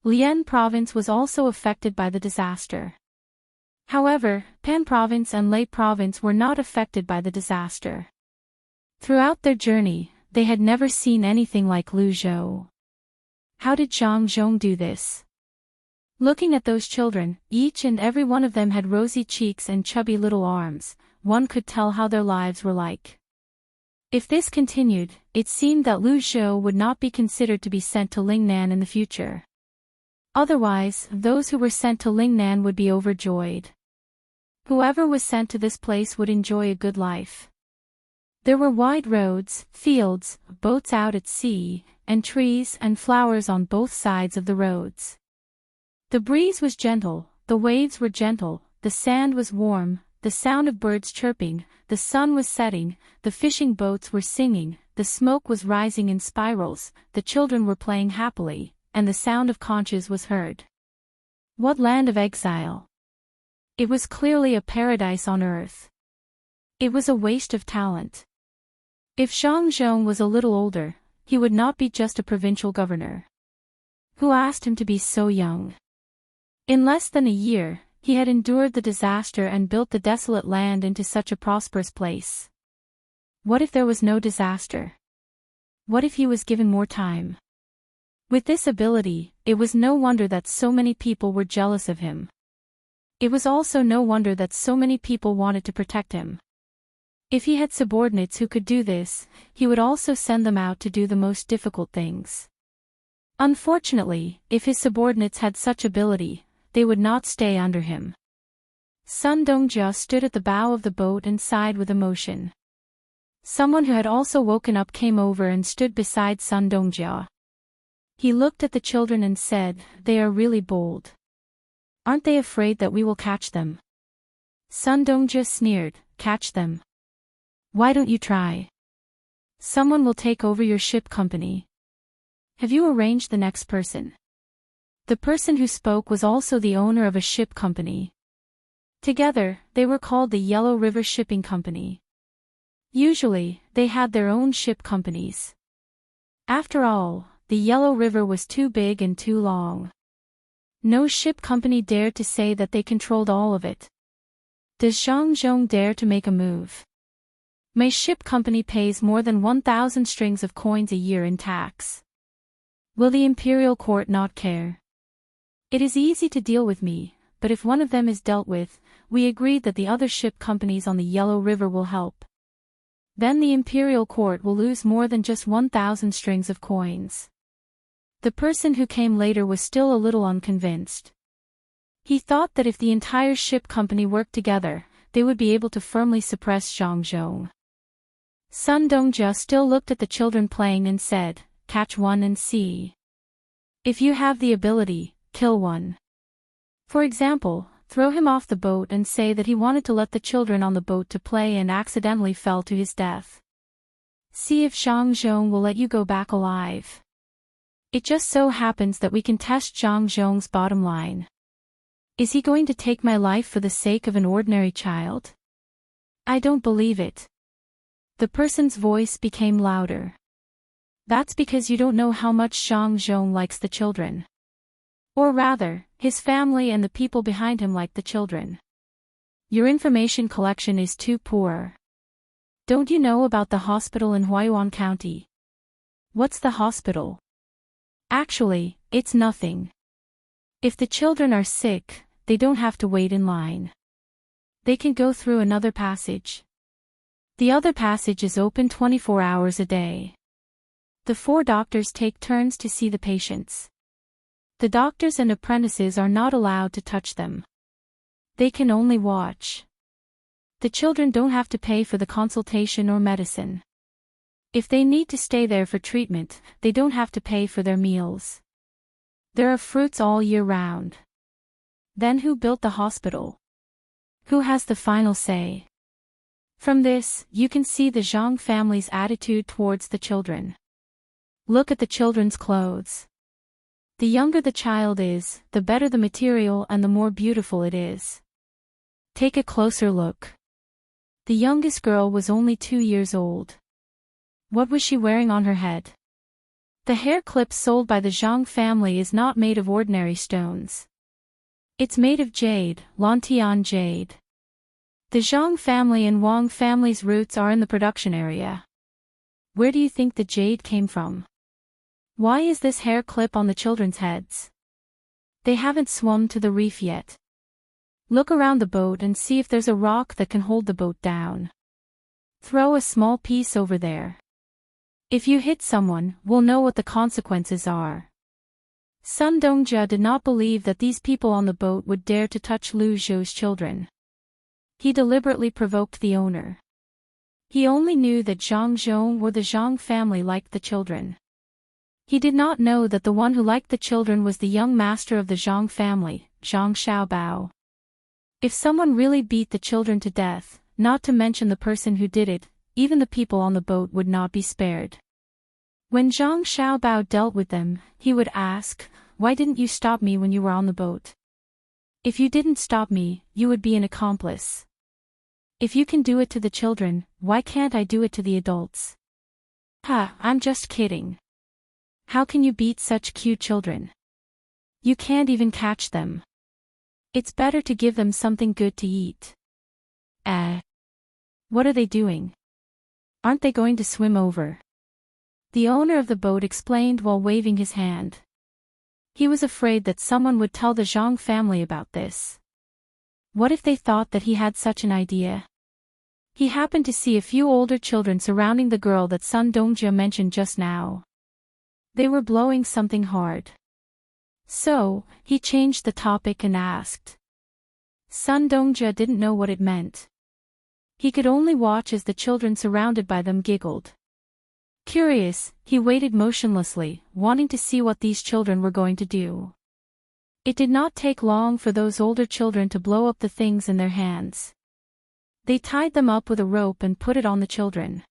Lian province was also affected by the disaster. However, Pan province and Lei province were not affected by the disaster. Throughout their journey, they had never seen anything like Lu Zhou. How did Zhang Zhong do this? Looking at those children, each and every one of them had rosy cheeks and chubby little arms. One could tell how their lives were like. If this continued, it seemed that Lu Zhou would not be considered to be sent to Lingnan in the future. Otherwise, those who were sent to Lingnan would be overjoyed. Whoever was sent to this place would enjoy a good life. There were wide roads, fields, boats out at sea, and trees and flowers on both sides of the roads. The breeze was gentle, the waves were gentle, the sand was warm, the sound of birds chirping, the sun was setting, the fishing boats were singing, the smoke was rising in spirals, the children were playing happily, and the sound of conches was heard. What land of exile! It was clearly a paradise on earth. It was a waste of talent. If Zhang Zhong was a little older, he would not be just a provincial governor. Who asked him to be so young? In less than a year, he had endured the disaster and built the desolate land into such a prosperous place. What if there was no disaster? What if he was given more time? With this ability, it was no wonder that so many people were jealous of him. It was also no wonder that so many people wanted to protect him. If he had subordinates who could do this, he would also send them out to do the most difficult things. Unfortunately, if his subordinates had such ability, they would not stay under him. Sun Dongjia stood at the bow of the boat and sighed with emotion. Someone who had also woken up came over and stood beside Sun Dongjia. He looked at the children and said, "They are really bold. Aren't they afraid that we will catch them?" Sun Dongjia sneered, "Catch them? Why don't you try? Someone will take over your ship company. Have you arranged the next person?" The person who spoke was also the owner of a ship company. Together, they were called the Yellow River Shipping Company. Usually, they had their own ship companies. After all, the Yellow River was too big and too long. No ship company dared to say that they controlled all of it. Does Zhang Zhong dare to make a move? My ship company pays more than 1,000 strings of coins a year in tax. Will the imperial court not care? It is easy to deal with me, but if one of them is dealt with, we agreed that the other ship companies on the Yellow River will help. Then the imperial court will lose more than just 1,000 strings of coins. The person who came later was still a little unconvinced. He thought that if the entire ship company worked together, they would be able to firmly suppress Zhang Zhong. Sun Dongjia still looked at the children playing and said, "Catch one and see. If you have the ability, kill one. For example, throw him off the boat and say that he wanted to let the children on the boat to play and accidentally fell to his death. See if Zhang Zhong will let you go back alive. It just so happens that we can test Zhang Zhong's bottom line. Is he going to take my life for the sake of an ordinary child? I don't believe it." The person's voice became louder. "That's because you don't know how much Zhang Zhong likes the children. Or rather, his family and the people behind him like the children. Your information collection is too poor. Don't you know about the hospital in Huaiyuan County?" "What's the hospital?" "Actually, it's nothing. If the children are sick, they don't have to wait in line. They can go through another passage. The other passage is open 24 hours a day. The 4 doctors take turns to see the patients. The doctors and apprentices are not allowed to touch them. They can only watch. The children don't have to pay for the consultation or medicine. If they need to stay there for treatment, they don't have to pay for their meals. There are fruits all year round." Then who built the hospital? Who has the final say? From this, you can see the Zhang family's attitude towards the children. Look at the children's clothes. The younger the child is, the better the material and the more beautiful it is. Take a closer look. The youngest girl was only 2 years old. What was she wearing on her head? The hair clip sold by the Zhang family is not made of ordinary stones. It's made of jade, Lantian jade. The Zhang family and Wang family's roots are in the production area. Where do you think the jade came from? Why is this hair clip on the children's heads? They haven't swum to the reef yet. Look around the boat and see if there's a rock that can hold the boat down. Throw a small piece over there. If you hit someone, we'll know what the consequences are." Sun Dongjia did not believe that these people on the boat would dare to touch Lu Zhou's children. He deliberately provoked the owner. He only knew that Zhang Zhong or the Zhang family liked the children. He did not know that the one who liked the children was the young master of the Zhang family, Zhang Xiaobao. If someone really beat the children to death, not to mention the person who did it, even the people on the boat would not be spared. When Zhang Xiaobao dealt with them, he would ask, "Why didn't you stop me when you were on the boat? If you didn't stop me, you would be an accomplice. If you can do it to the children, why can't I do it to the adults?" "Ha, I'm just kidding. How can you beat such cute children? You can't even catch them. It's better to give them something good to eat." What are they doing? Aren't they going to swim over?" The owner of the boat explained while waving his hand. He was afraid that someone would tell the Zhang family about this. What if they thought that he had such an idea? He happened to see a few older children surrounding the girl that Sun Dongjia mentioned just now. They were blowing something hard. So, he changed the topic and asked. Sun Dongjia didn't know what it meant. He could only watch as the children surrounded by them giggled. Curious, he waited motionlessly, wanting to see what these children were going to do. It did not take long for those older children to blow up the things in their hands. They tied them up with a rope and put it on the children.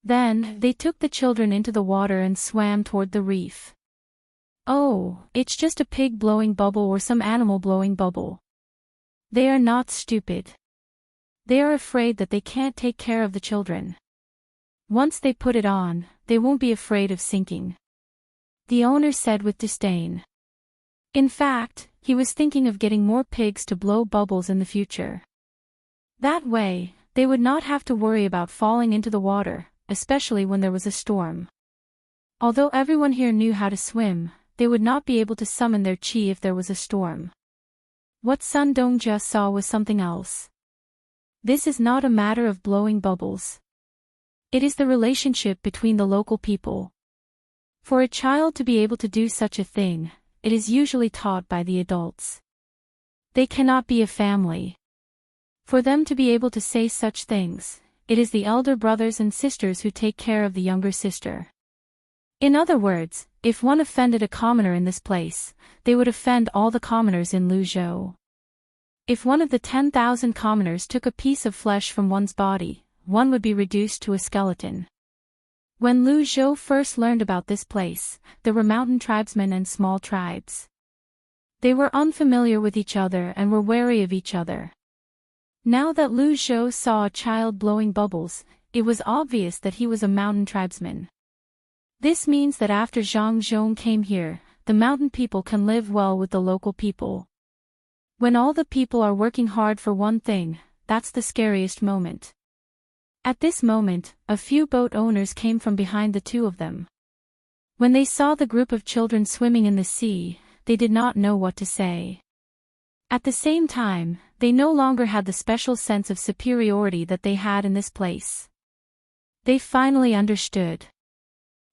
Then, they took the children into the water and swam toward the reef. Oh, it's just a pig blowing bubble or some animal blowing bubble. They are not stupid. They are afraid that they can't take care of the children. Once they put it on, they won't be afraid of sinking. The owner said with disdain. In fact, he was thinking of getting more pigs to blow bubbles in the future. That way, they would not have to worry about falling into the water, especially when there was a storm. Although everyone here knew how to swim, they would not be able to summon their chi if there was a storm. What Sun Dongjia saw was something else. This is not a matter of blowing bubbles. It is the relationship between the local people. For a child to be able to do such a thing, it is usually taught by the adults. They cannot be a family. For them to be able to say such things, it is the elder brothers and sisters who take care of the younger sister. In other words, if one offended a commoner in this place, they would offend all the commoners in Luzhou. If one of the 10,000 commoners took a piece of flesh from one's body, one would be reduced to a skeleton. When Luzhou first learned about this place, there were mountain tribesmen and small tribes. They were unfamiliar with each other and were wary of each other. Now that Luzhou saw a child blowing bubbles, it was obvious that he was a mountain tribesman. This means that after Zhang Zhong came here, the mountain people can live well with the local people. When all the people are working hard for one thing, that's the scariest moment. At this moment, a few boat owners came from behind the two of them. When they saw the group of children swimming in the sea, they did not know what to say. At the same time, they no longer had the special sense of superiority that they had in this place. They finally understood.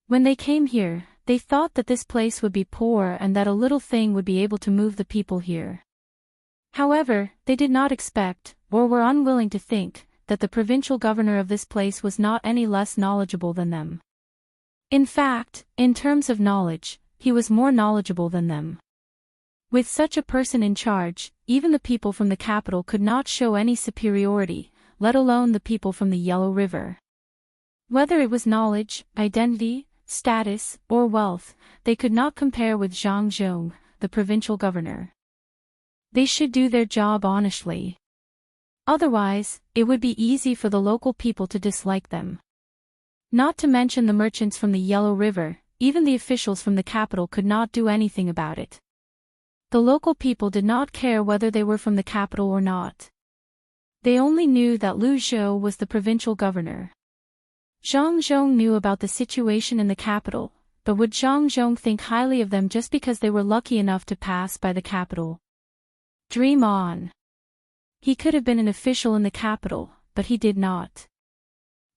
When they came here, they thought that this place would be poor and that a little thing would be able to move the people here. However, they did not expect, or were unwilling to think, that the provincial governor of this place was not any less knowledgeable than them. In fact, in terms of knowledge, he was more knowledgeable than them. With such a person in charge, even the people from the capital could not show any superiority, let alone the people from the Yellow River. Whether it was knowledge, identity, status, or wealth, they could not compare with Zhang Zhong, the provincial governor. They should do their job honestly. Otherwise, it would be easy for the local people to dislike them. Not to mention the merchants from the Yellow River, even the officials from the capital could not do anything about it. The local people did not care whether they were from the capital or not. They only knew that Lu Zhou was the provincial governor. Zhang Zhong knew about the situation in the capital, but would Zhang Zhong think highly of them just because they were lucky enough to pass by the capital? Dream on. He could have been an official in the capital, but he did not.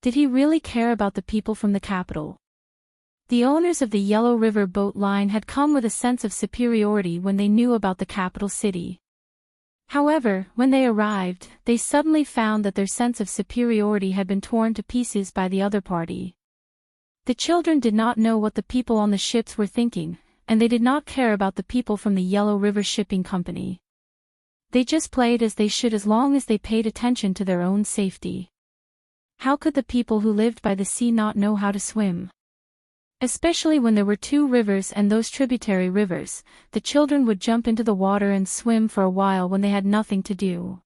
Did he really care about the people from the capital? The owners of the Yellow River boat line had come with a sense of superiority when they knew about the capital city. However, when they arrived, they suddenly found that their sense of superiority had been torn to pieces by the other party. The children did not know what the people on the ships were thinking, and they did not care about the people from the Yellow River Shipping Company. They just played as they should as long as they paid attention to their own safety. How could the people who lived by the sea not know how to swim? Especially when there were two rivers and those tributary rivers, the children would jump into the water and swim for a while when they had nothing to do.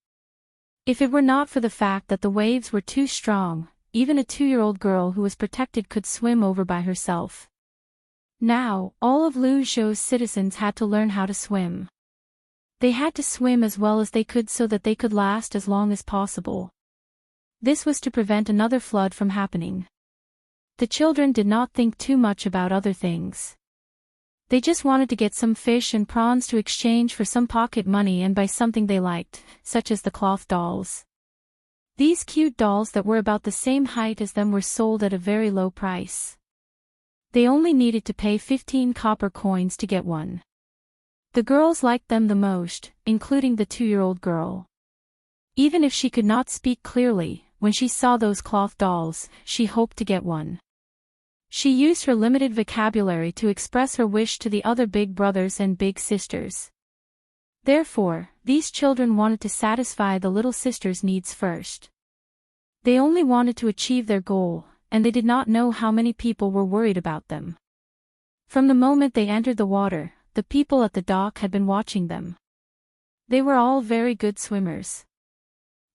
If it were not for the fact that the waves were too strong, even a 2-year-old girl who was protected could swim over by herself. Now, all of Luzhou's citizens had to learn how to swim. They had to swim as well as they could so that they could last as long as possible. This was to prevent another flood from happening. The children did not think too much about other things. They just wanted to get some fish and prawns to exchange for some pocket money and buy something they liked, such as the cloth dolls. These cute dolls that were about the same height as them were sold at a very low price. They only needed to pay 15 copper coins to get one. The girls liked them the most, including the 2-year-old girl. Even if she could not speak clearly, when she saw those cloth dolls, she hoped to get one. She used her limited vocabulary to express her wish to the other big brothers and big sisters. Therefore, these children wanted to satisfy the little sister's needs first. They only wanted to achieve their goal, and they did not know how many people were worried about them. From the moment they entered the water, the people at the dock had been watching them. They were all very good swimmers.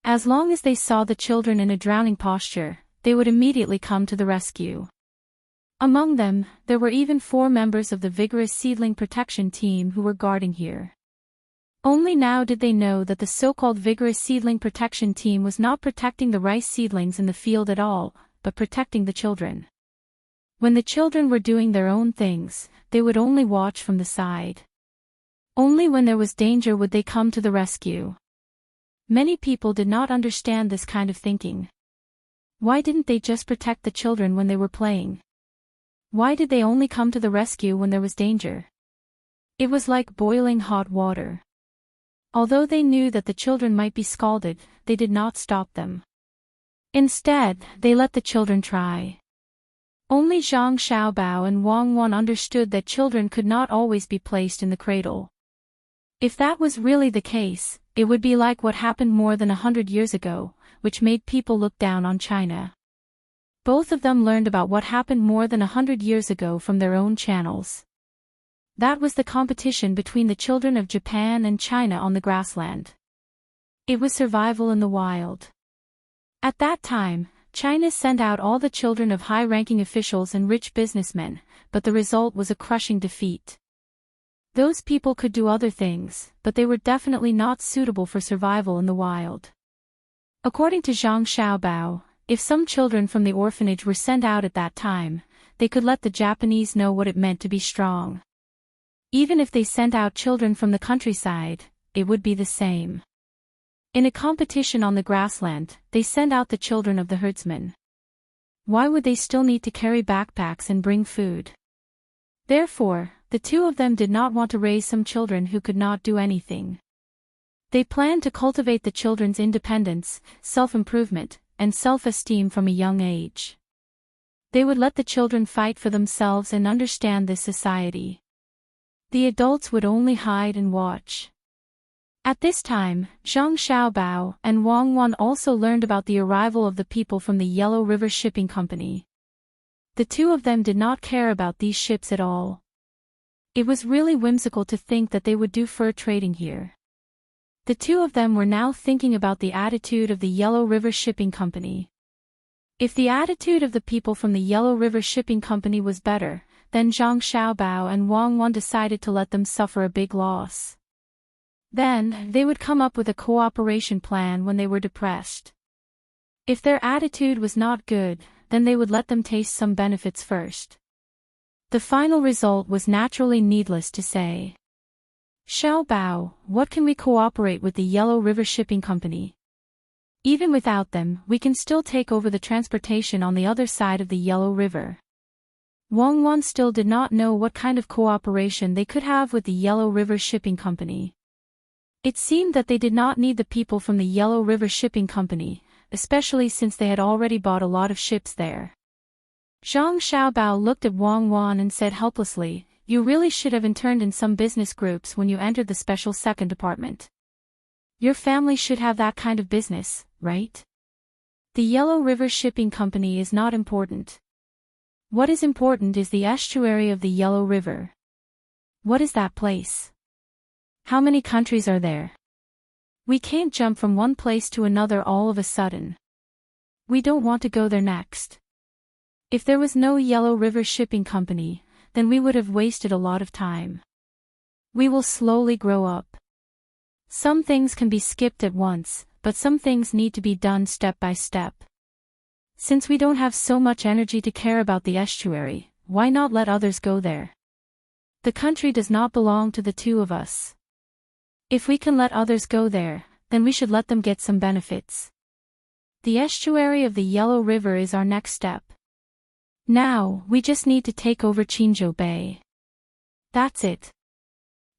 As long as they saw the children in a drowning posture, they would immediately come to the rescue. Among them, there were even 4 members of the vigorous seedling protection team who were guarding here. Only now did they know that the so-called vigorous seedling protection team was not protecting the rice seedlings in the field at all, but protecting the children. When the children were doing their own things, they would only watch from the side. Only when there was danger would they come to the rescue. Many people did not understand this kind of thinking. Why didn't they just protect the children when they were playing? Why did they only come to the rescue when there was danger? It was like boiling hot water. Although they knew that the children might be scalded, they did not stop them. Instead, they let the children try. Only Zhang Xiaobao and Wang Wan understood that children could not always be placed in the cradle. If that was really the case, it would be like what happened more than 100 years ago, which made people look down on China. Both of them learned about what happened more than 100 years ago from their own channels. That was the competition between the children of Japan and China on the grassland. It was survival in the wild. At that time, China sent out all the children of high-ranking officials and rich businessmen, but the result was a crushing defeat. Those people could do other things, but they were definitely not suitable for survival in the wild. According to Zhang Xiaobao, if some children from the orphanage were sent out at that time, they could let the Japanese know what it meant to be strong. Even if they sent out children from the countryside, it would be the same. In a competition on the grassland, they sent out the children of the herdsmen. Why would they still need to carry backpacks and bring food? Therefore, the 2 of them did not want to raise some children who could not do anything. They planned to cultivate the children's independence, self-improvement, and self-esteem from a young age. They would let the children fight for themselves and understand this society. The adults would only hide and watch. At this time, Zhang Xiaobao and Wang Wan also learned about the arrival of the people from the Yellow River Shipping Company. The 2 of them did not care about these ships at all. It was really whimsical to think that they would do fur trading here. The 2 of them were now thinking about the attitude of the Yellow River Shipping Company. If the attitude of the people from the Yellow River Shipping Company was better, then Zhang Xiaobao and Wang Wan decided to let them suffer a big loss. Then, they would come up with a cooperation plan when they were depressed. If their attitude was not good, then they would let them taste some benefits first. The final result was naturally needless to say. Xiaobao, what can we cooperate with the Yellow River Shipping Company? Even without them, we can still take over the transportation on the other side of the Yellow River. Wang Wan still did not know what kind of cooperation they could have with the Yellow River Shipping Company. It seemed that they did not need the people from the Yellow River Shipping Company, especially since they had already bought a lot of ships there. Zhang Xiaobao looked at Wang Wan and said helplessly, "You really should have interned in some business groups when you entered the special second department. Your family should have that kind of business, right? The Yellow River Shipping Company is not important. What is important is the estuary of the Yellow River. What is that place? How many countries are there? We can't jump from one place to another all of a sudden. We don't want to go there next. If there was no Yellow River Shipping Company, then we would have wasted a lot of time. We will slowly grow up. Some things can be skipped at once, but some things need to be done step by step. Since we don't have so much energy to care about the estuary, why not let others go there? The country does not belong to the two of us. If we can let others go there, then we should let them get some benefits. The estuary of the Yellow River is our next step. Now, we just need to take over Qinzhou Bay. That's it.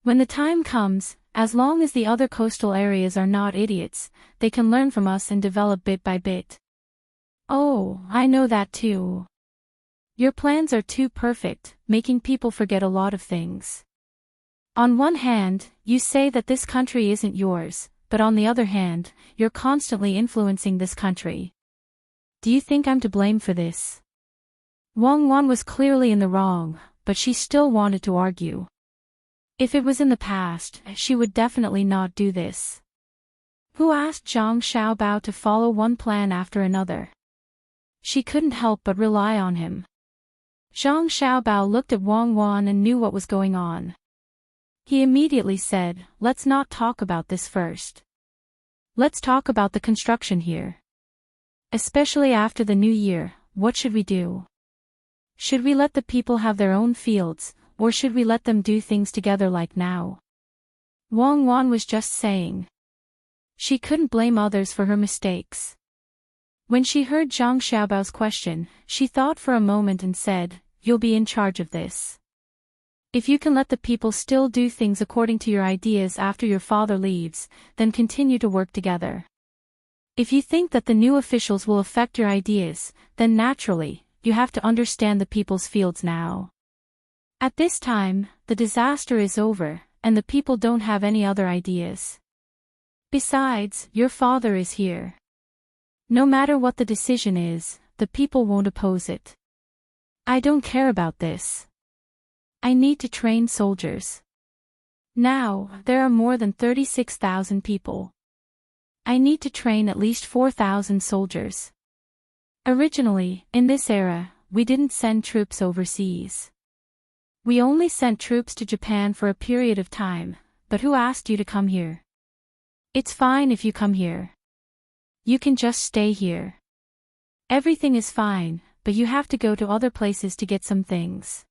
When the time comes, as long as the other coastal areas are not idiots, they can learn from us and develop bit by bit. Oh, I know that too. Your plans are too perfect, making people forget a lot of things. On one hand, you say that this country isn't yours, but on the other hand, you're constantly influencing this country. Do you think I'm to blame for this? Wang Wan was clearly in the wrong, but she still wanted to argue. If it was in the past, she would definitely not do this. Who asked Zhang Xiaobao to follow one plan after another? She couldn't help but rely on him. Zhang Xiaobao looked at Wang Wan and knew what was going on. He immediately said, "Let's not talk about this first. Let's talk about the construction here. Especially after the new year, what should we do? Should we let the people have their own fields, or should we let them do things together like now?" Wang Wan was just saying. She couldn't blame others for her mistakes. When she heard Zhang Xiaobao's question, she thought for a moment and said, "You'll be in charge of this. If you can let the people still do things according to your ideas after your father leaves, then continue to work together. If you think that the new officials will affect your ideas, then naturally, you have to understand the people's fields now. At this time, the disaster is over, and the people don't have any other ideas. Besides, your father is here. No matter what the decision is, the people won't oppose it. I don't care about this. I need to train soldiers. Now, there are more than 36,000 people. I need to train at least 4,000 soldiers. Originally, in this era, we didn't send troops overseas. We only sent troops to Japan for a period of time, but who asked you to come here? It's fine if you come here. You can just stay here. Everything is fine, but you have to go to other places to get some things.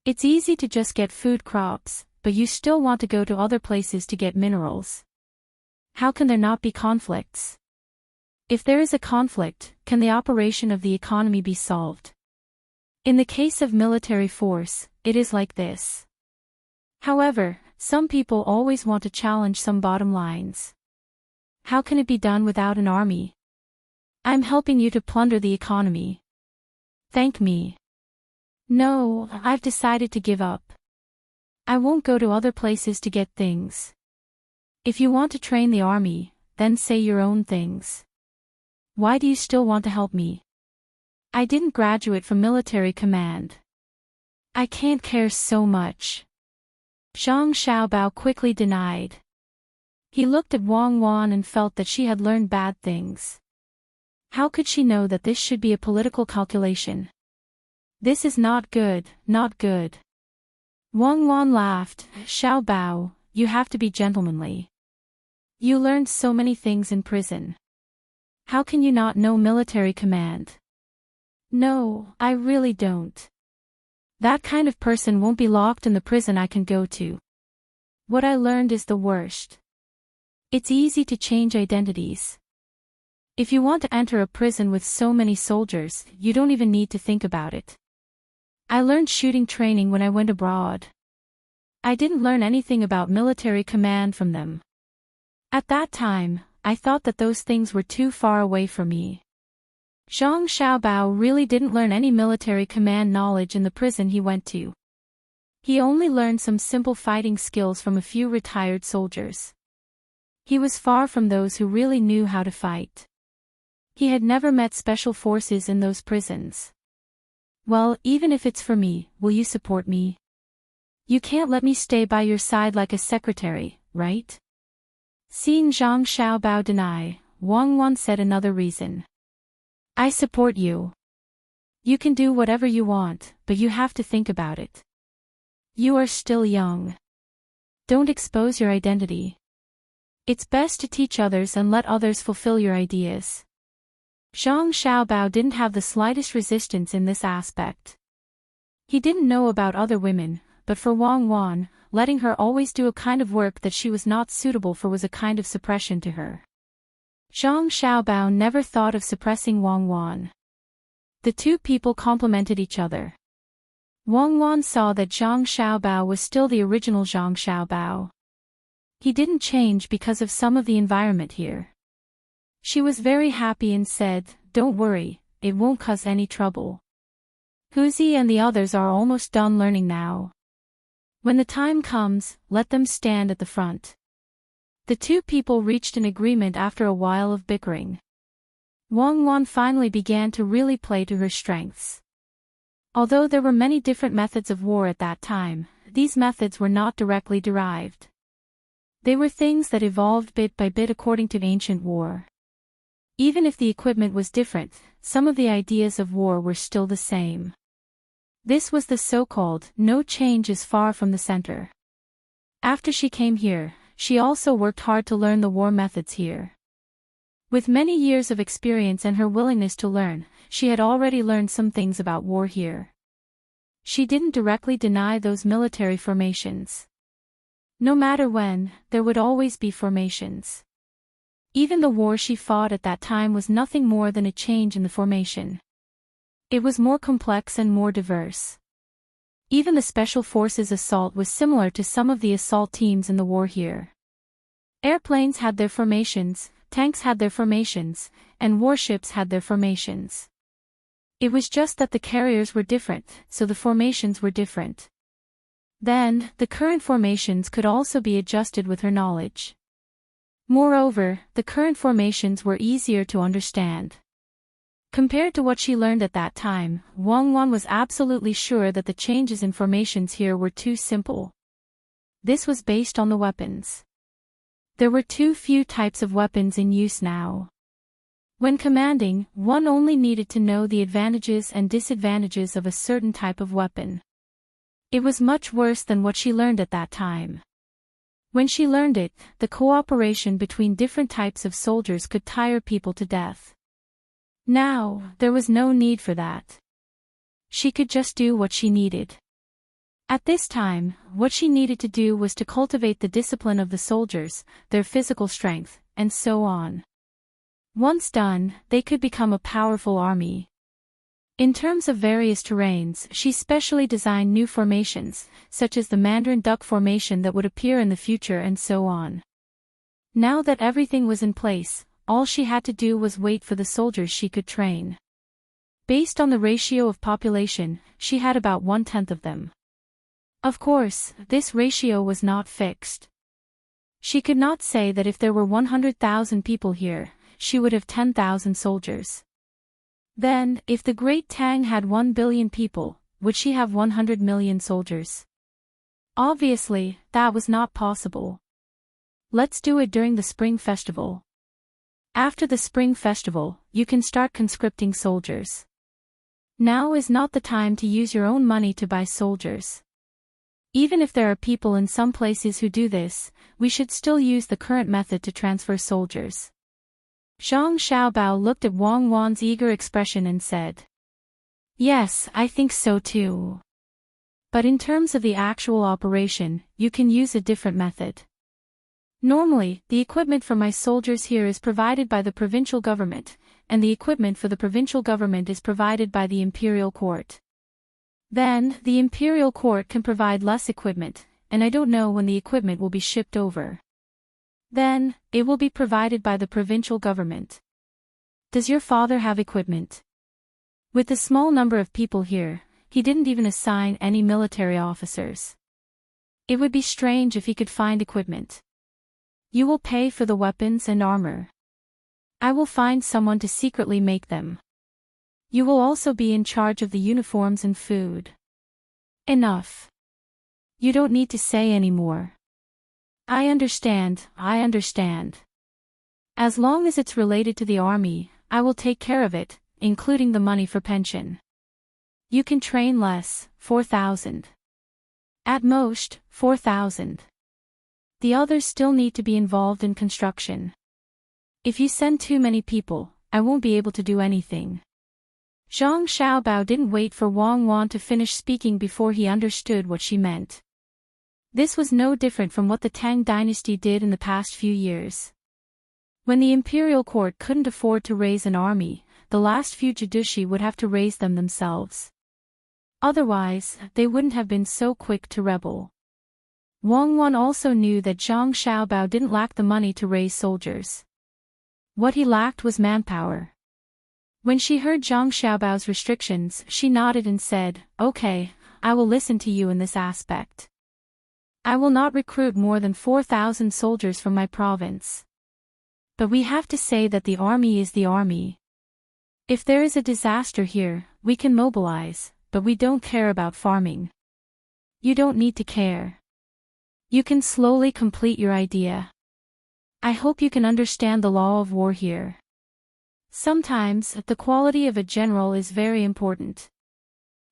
It's easy to just get food crops, but you still want to go to other places to get minerals. How can there not be conflicts? If there is a conflict, can the operation of the economy be solved? In the case of military force, it is like this. However, some people always want to challenge some bottom lines. How can it be done without an army? I'm helping you to plunder the economy. Thank me. No, I've decided to give up. I won't go to other places to get things. If you want to train the army, then say your own things. Why do you still want to help me? I didn't graduate from military command. I can't care so much. Zhang Xiaobao quickly denied. He looked at Wang Wan and felt that she had learned bad things. How could she know that this should be a political calculation? This is not good, not good. Wang Wan laughed. Xiaobao, you have to be gentlemanly. You learned so many things in prison. How can you not know military command? No, I really don't. That kind of person won't be locked in the prison I can go to. What I learned is the worst. It's easy to change identities. If you want to enter a prison with so many soldiers, you don't even need to think about it. I learned shooting training when I went abroad. I didn't learn anything about military command from them. At that time, I thought that those things were too far away for me. Zhang Xiaobao really didn't learn any military command knowledge in the prison he went to. He only learned some simple fighting skills from a few retired soldiers. He was far from those who really knew how to fight. He had never met special forces in those prisons. Well, even if it's for me, will you support me? You can't let me stay by your side like a secretary, right? Seeing Zhang Xiaobao deny, Wang Wan said another reason. I support you. You can do whatever you want, but you have to think about it. You are still young. Don't expose your identity. It's best to teach others and let others fulfill your ideas. Zhang Xiaobao didn't have the slightest resistance in this aspect. He didn't know about other women, but for Wang Wan, letting her always do a kind of work that she was not suitable for was a kind of suppression to her. Zhang Xiaobao never thought of suppressing Wang Wan. The two people complemented each other. Wang Wan saw that Zhang Xiaobao was still the original Zhang Xiaobao. He didn't change because of some of the environment here. She was very happy and said, "Don't worry, it won't cause any trouble. Huzi and the others are almost done learning now. When the time comes, let them stand at the front." The two people reached an agreement after a while of bickering. Wang Wan finally began to really play to her strengths. Although there were many different methods of war at that time, these methods were not directly derived. They were things that evolved bit by bit according to ancient war. Even if the equipment was different, some of the ideas of war were still the same. This was the so-called "no change is far from the center." After she came here, she also worked hard to learn the war methods here. With many years of experience and her willingness to learn, she had already learned some things about war here. She didn't directly deny those military formations. No matter when, there would always be formations. Even the war she fought at that time was nothing more than a change in the formation. It was more complex and more diverse. Even the Special Forces assault was similar to some of the assault teams in the war here. Airplanes had their formations, tanks had their formations, and warships had their formations. It was just that the carriers were different, so the formations were different. Then, the current formations could also be adjusted with her knowledge. Moreover, the current formations were easier to understand. Compared to what she learned at that time, Wang Wan was absolutely sure that the changes in formations here were too simple. This was based on the weapons. There were too few types of weapons in use now. When commanding, one only needed to know the advantages and disadvantages of a certain type of weapon. It was much worse than what she learned at that time. When she learned it, the cooperation between different types of soldiers could tire people to death. Now, there was no need for that. She could just do what she needed. At this time, what she needed to do was to cultivate the discipline of the soldiers, their physical strength, and so on. Once done, they could become a powerful army. In terms of various terrains, she specially designed new formations, such as the Mandarin duck formation that would appear in the future and so on. Now that everything was in place, all she had to do was wait for the soldiers she could train. Based on the ratio of population, she had about 1/10 of them. Of course, this ratio was not fixed. She could not say that if there were 100,000 people here, she would have 10,000 soldiers. Then, if the great Tang had 1 billion people, would she have 100 million soldiers? Obviously, that was not possible. Let's do it during the Spring Festival. After the Spring Festival, you can start conscripting soldiers. Now is not the time to use your own money to buy soldiers. Even if there are people in some places who do this, we should still use the current method to transfer soldiers. Zhang Xiaobao looked at Wang Wan's eager expression and said, "Yes, I think so too. But in terms of the actual operation, you can use a different method. Normally, the equipment for my soldiers here is provided by the provincial government, and the equipment for the provincial government is provided by the imperial court. Then, the imperial court can provide less equipment, and I don't know when the equipment will be shipped over. Then, it will be provided by the provincial government. Does your father have equipment?" With the small number of people here, he didn't even assign any military officers. It would be strange if he could find equipment. You will pay for the weapons and armor. I will find someone to secretly make them. You will also be in charge of the uniforms and food. Enough. You don't need to say any more. I understand. As long as it's related to the army, I will take care of it, including the money for pension. You can train less, 4,000. At most, 4,000. The others still need to be involved in construction. If you send too many people, I won't be able to do anything. Zhang Xiaobao didn't wait for Wang Wan to finish speaking before he understood what she meant. This was no different from what the Tang dynasty did in the past few years. When the imperial court couldn't afford to raise an army, the last few judushi would have to raise them themselves. Otherwise, they wouldn't have been so quick to rebel. Wang Wan also knew that Zhang Xiaobao didn't lack the money to raise soldiers. What he lacked was manpower. When she heard Zhang Xiaobao's restrictions, she nodded and said, "Okay, I will listen to you in this aspect. I will not recruit more than 4,000 soldiers from my province. But we have to say that the army is the army. If there is a disaster here, we can mobilize, but we don't care about farming. You don't need to care. You can slowly complete your idea. I hope you can understand the law of war here. Sometimes, the quality of a general is very important.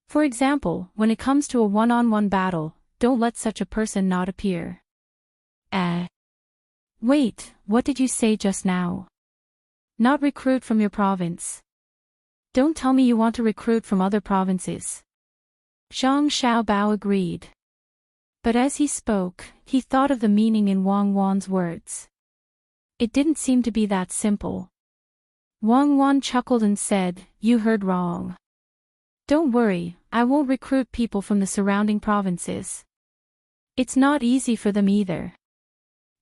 For example, when it comes to a one-on-one battle, don't let such a person not appear." Wait, what did you say just now? Not recruit from your province. Don't tell me you want to recruit from other provinces. Zhang Xiaobao agreed. But as he spoke, he thought of the meaning in Wang Wan's words. It didn't seem to be that simple. Wang Wan chuckled and said, "You heard wrong. Don't worry, I won't recruit people from the surrounding provinces. It's not easy for them either.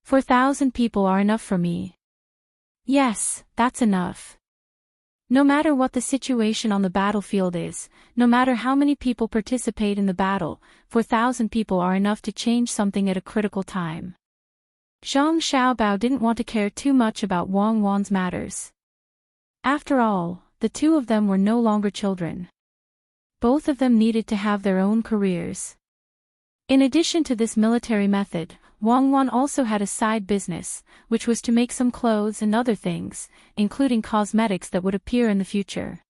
4,000 people are enough for me." Yes, that's enough. No matter what the situation on the battlefield is, no matter how many people participate in the battle, 4,000 people are enough to change something at a critical time. Zhang Xiaobao didn't want to care too much about Wang Wan's matters. After all, the two of them were no longer children. Both of them needed to have their own careers. In addition to this military method, Wang Wan also had a side business, which was to make some clothes and other things, including cosmetics that would appear in the future.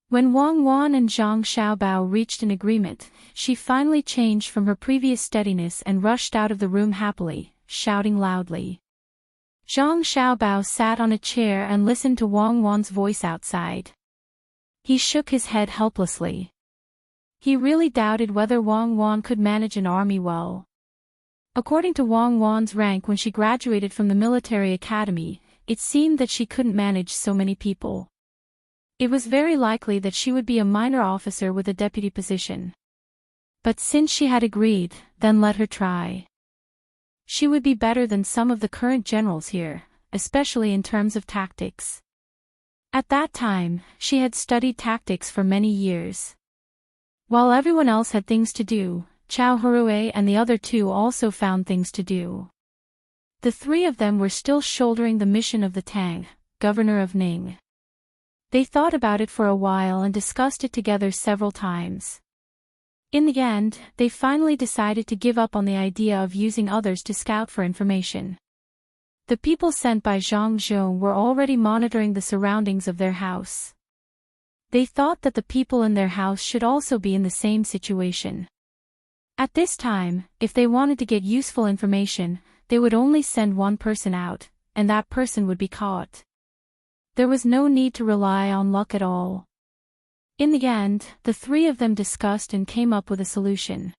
When Wang Wan and Zhang Xiaobao reached an agreement, she finally changed from her previous steadiness and rushed out of the room happily, shouting loudly. Zhang Xiaobao sat on a chair and listened to Wang Wan's voice outside. He shook his head helplessly. He really doubted whether Wang Wan could manage an army well. According to Wang Wan's rank when she graduated from the military academy, it seemed that she couldn't manage so many people. It was very likely that she would be a minor officer with a deputy position. But since she had agreed, then let her try. She would be better than some of the current generals here, especially in terms of tactics. At that time, she had studied tactics for many years. While everyone else had things to do, Chao Hurue and the other two also found things to do. The three of them were still shouldering the mission of the Tang, governor of Ning. They thought about it for a while and discussed it together several times. In the end, they finally decided to give up on the idea of using others to scout for information. The people sent by Zhang Zhong were already monitoring the surroundings of their house. They thought that the people in their house should also be in the same situation. At this time, if they wanted to get useful information, they would only send one person out, and that person would be caught. There was no need to rely on luck at all. In the end, the three of them discussed and came up with a solution.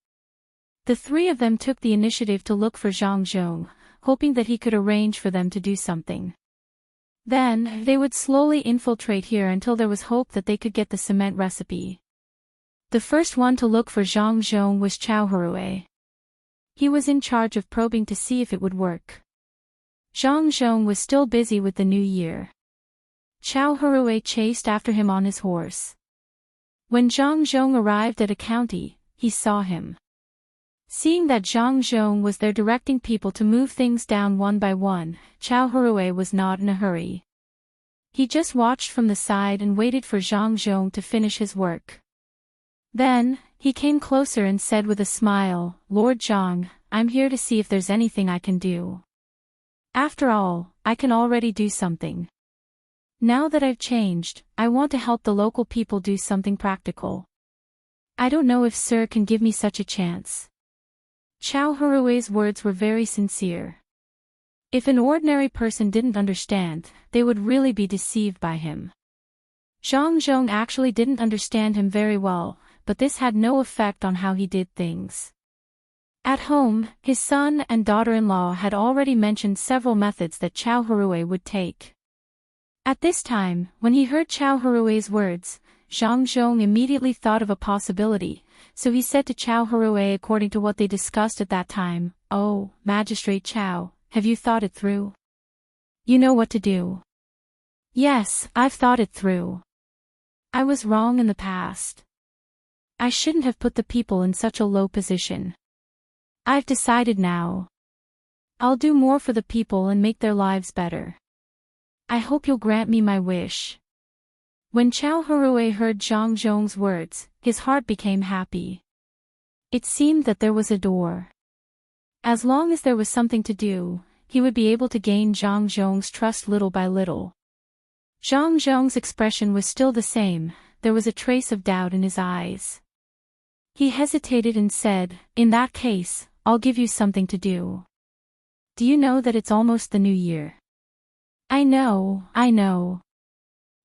The three of them took the initiative to look for Zhang Zhong, hoping that he could arrange for them to do something. Then, they would slowly infiltrate here until there was hope that they could get the cement recipe. The first one to look for Zhang Zhong was Chao Hurue. He was in charge of probing to see if it would work. Zhang Zhong was still busy with the new year. Chao Hurue chased after him on his horse. When Zhang Zhong arrived at a county, he saw him. Seeing that Zhang Zhong was there directing people to move things down one by one, Chao Hurui was not in a hurry. He just watched from the side and waited for Zhang Zhong to finish his work. Then, he came closer and said with a smile, "Lord Zhang, I'm here to see if there's anything I can do. After all, I can already do something. Now that I've changed, I want to help the local people do something practical. I don't know if Sir can give me such a chance." Chao Hurui's words were very sincere. If an ordinary person didn't understand, they would really be deceived by him. Zhang Zhong actually didn't understand him very well, but this had no effect on how he did things. At home, his son and daughter-in-law had already mentioned several methods that Chao Hurui would take. At this time, when he heard Chao Hurui's words, Zhang Zhong immediately thought of a possibility, so he said to Chao Hurui according to what they discussed at that time, "Oh, Magistrate Chao, have you thought it through? You know what to do." "Yes, I've thought it through. I was wrong in the past. I shouldn't have put the people in such a low position. I've decided now. I'll do more for the people and make their lives better. I hope you'll grant me my wish." When Chao Hurui heard Zhang Zhong's words, his heart became happy. It seemed that there was a door. As long as there was something to do, he would be able to gain Zhang Zhong's trust little by little. Zhang Zhong's expression was still the same, there was a trace of doubt in his eyes. He hesitated and said, "In that case, I'll give you something to do. Do you know that it's almost the new year?" I know.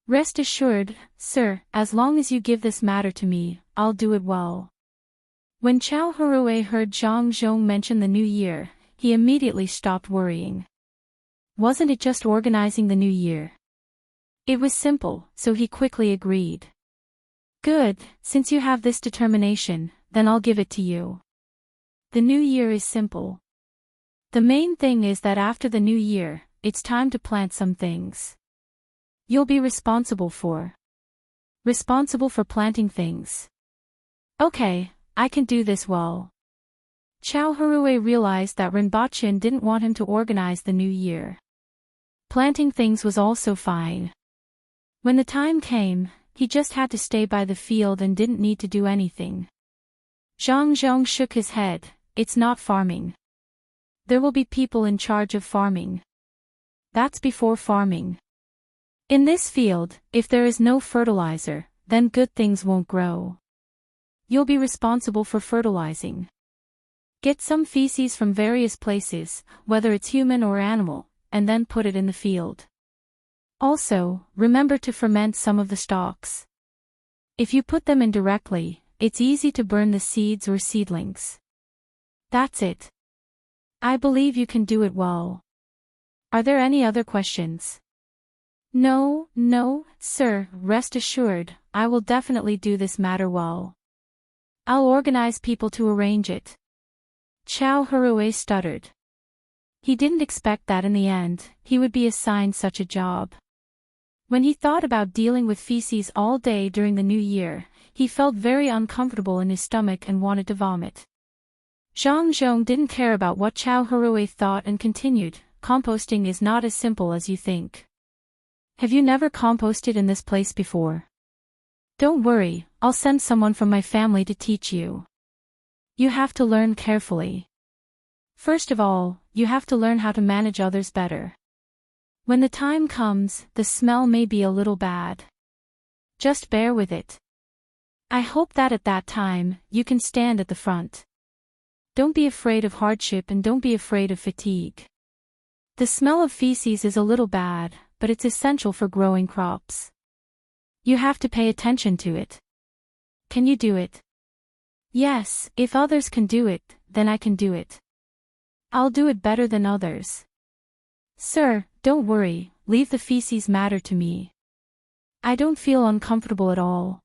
Rest assured, sir, as long as you give this matter to me, I'll do it well." When Chao Hurui heard Zhang Zhong mention the new year, he immediately stopped worrying. Wasn't it just organizing the new year? It was simple, so he quickly agreed. "Good, since you have this determination, then I'll give it to you. The new year is simple. The main thing is that after the new year, it's time to plant some things. You'll be responsible for planting things." "Okay, I can do this well." Chao Hurui realized that Rinpoche didn't want him to organize the new year. Planting things was also fine. When the time came, he just had to stay by the field and didn't need to do anything. Zhang Zhong shook his head, "It's not farming. There will be people in charge of farming. That's before farming. In this field, if there is no fertilizer, then good things won't grow. You'll be responsible for fertilizing. Get some feces from various places, whether it's human or animal, and then put it in the field. Also, remember to ferment some of the stalks. If you put them in directly, it's easy to burn the seeds or seedlings. That's it. I believe you can do it well. Are there any other questions?" No, sir, rest assured, I will definitely do this matter well. I'll organize people to arrange it." Chao Hurui stuttered. He didn't expect that in the end, he would be assigned such a job. When he thought about dealing with feces all day during the new year, he felt very uncomfortable in his stomach and wanted to vomit. Zhang Zhong didn't care about what Chao Hurui thought and continued, "Composting is not as simple as you think. Have you never composted in this place before? Don't worry, I'll send someone from my family to teach you. You have to learn carefully. First of all, you have to learn how to manage others better. When the time comes, the smell may be a little bad. Just bear with it. I hope that at that time, you can stand at the front. Don't be afraid of hardship and don't be afraid of fatigue. The smell of feces is a little bad, but it's essential for growing crops. You have to pay attention to it. Can you do it?" "Yes, if others can do it, then I can do it. I'll do it better than others." "Sir, don't worry, leave the feces matter to me. I don't feel uncomfortable at all.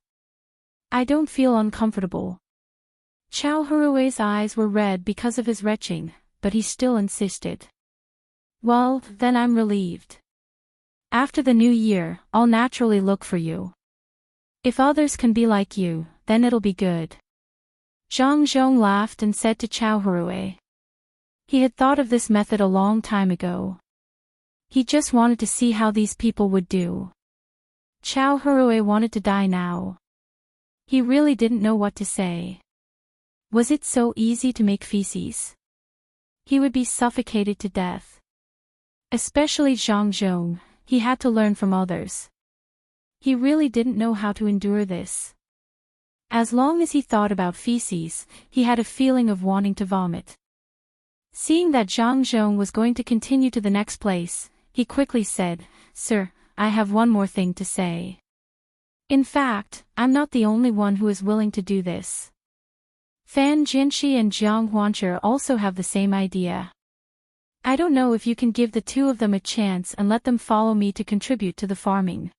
I don't feel uncomfortable." Chao Hurui's eyes were red because of his retching, but he still insisted. "Well, then I'm relieved. After the new year, I'll naturally look for you. If others can be like you, then it'll be good." Zhang Zhong laughed and said to Chao Hurue. He had thought of this method a long time ago. He just wanted to see how these people would do. Chao Hurue wanted to die now. He really didn't know what to say. Was it so easy to make feces? He would be suffocated to death. Especially Zhang Zhong, he had to learn from others. He really didn't know how to endure this. As long as he thought about feces, he had a feeling of wanting to vomit. Seeing that Zhang Zhong was going to continue to the next place, he quickly said, "Sir, I have one more thing to say. In fact, I'm not the only one who is willing to do this. Fan Jinshi and Jiang Huanche also have the same idea. I don't know if you can give the two of them a chance and let them follow me to contribute to the farming."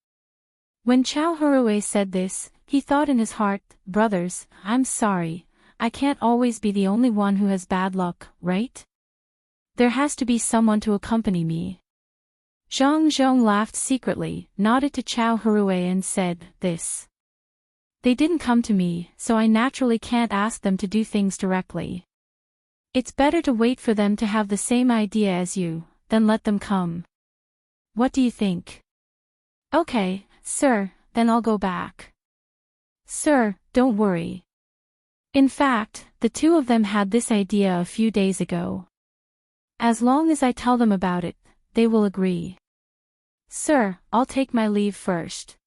When Chao Hurue said this, he thought in his heart, "Brothers, I'm sorry, I can't always be the only one who has bad luck, right? There has to be someone to accompany me." Zhang Zhong laughed secretly, nodded to Chao Hurue and said, "This. They didn't come to me, so I naturally can't ask them to do things directly. It's better to wait for them to have the same idea as you, than let them come. What do you think?" "Okay, sir, then I'll go back." "Sir, don't worry. In fact, the two of them had this idea a few days ago. As long as I tell them about it, they will agree." "Sir, I'll take my leave first."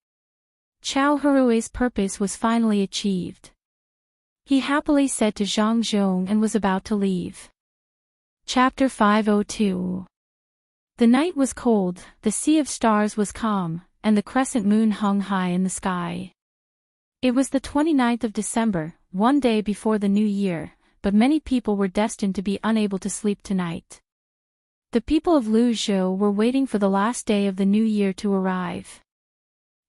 Chao Hurue's purpose was finally achieved. He happily said to Zhang Zhong and was about to leave. Chapter 502. The night was cold, the sea of stars was calm, and the crescent moon hung high in the sky. It was the 29th of December, one day before the new year, but many people were destined to be unable to sleep tonight. The people of Luzhou were waiting for the last day of the new year to arrive.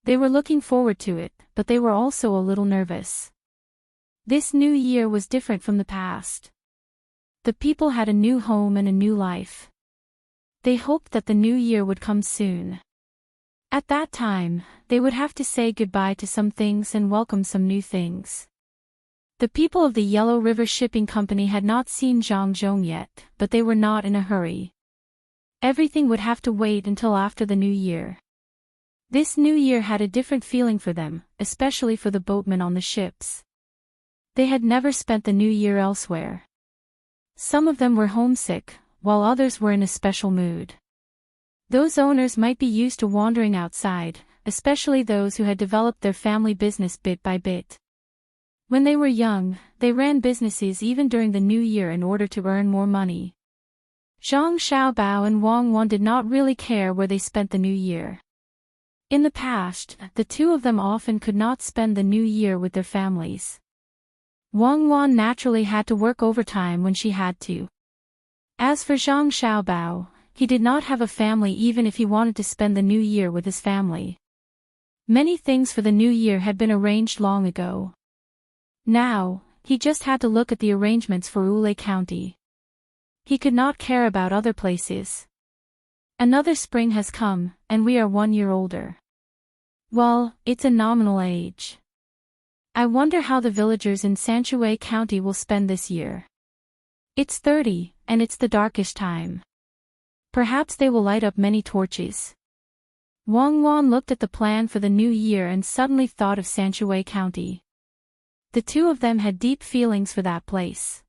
They were looking forward to it, but they were also a little nervous. This new year was different from the past. The people had a new home and a new life. They hoped that the new year would come soon. At that time, they would have to say goodbye to some things and welcome some new things. The people of the Yellow River Shipping Company had not seen Zhang Zhong yet, but they were not in a hurry. Everything would have to wait until after the new year. This new year had a different feeling for them, especially for the boatmen on the ships. They had never spent the new year elsewhere. Some of them were homesick, while others were in a special mood. Those owners might be used to wandering outside, especially those who had developed their family business bit by bit. When they were young, they ran businesses even during the new year in order to earn more money. Zhang Xiaobao and Wang Wan did not really care where they spent the new year. In the past, the two of them often could not spend the new year with their families. Wang Wan naturally had to work overtime when she had to. As for Zhang Xiaobao, he did not have a family even if he wanted to spend the new year with his family. Many things for the new year had been arranged long ago. Now, he just had to look at the arrangements for Ule County. He could not care about other places. Another spring has come, and we are 1 year older. Well, it's a nominal age. I wonder how the villagers in Sanshui County will spend this year. It's 30, and it's the darkish time. Perhaps they will light up many torches. Wang Wan looked at the plan for the new year and suddenly thought of Sanshui County. The two of them had deep feelings for that place.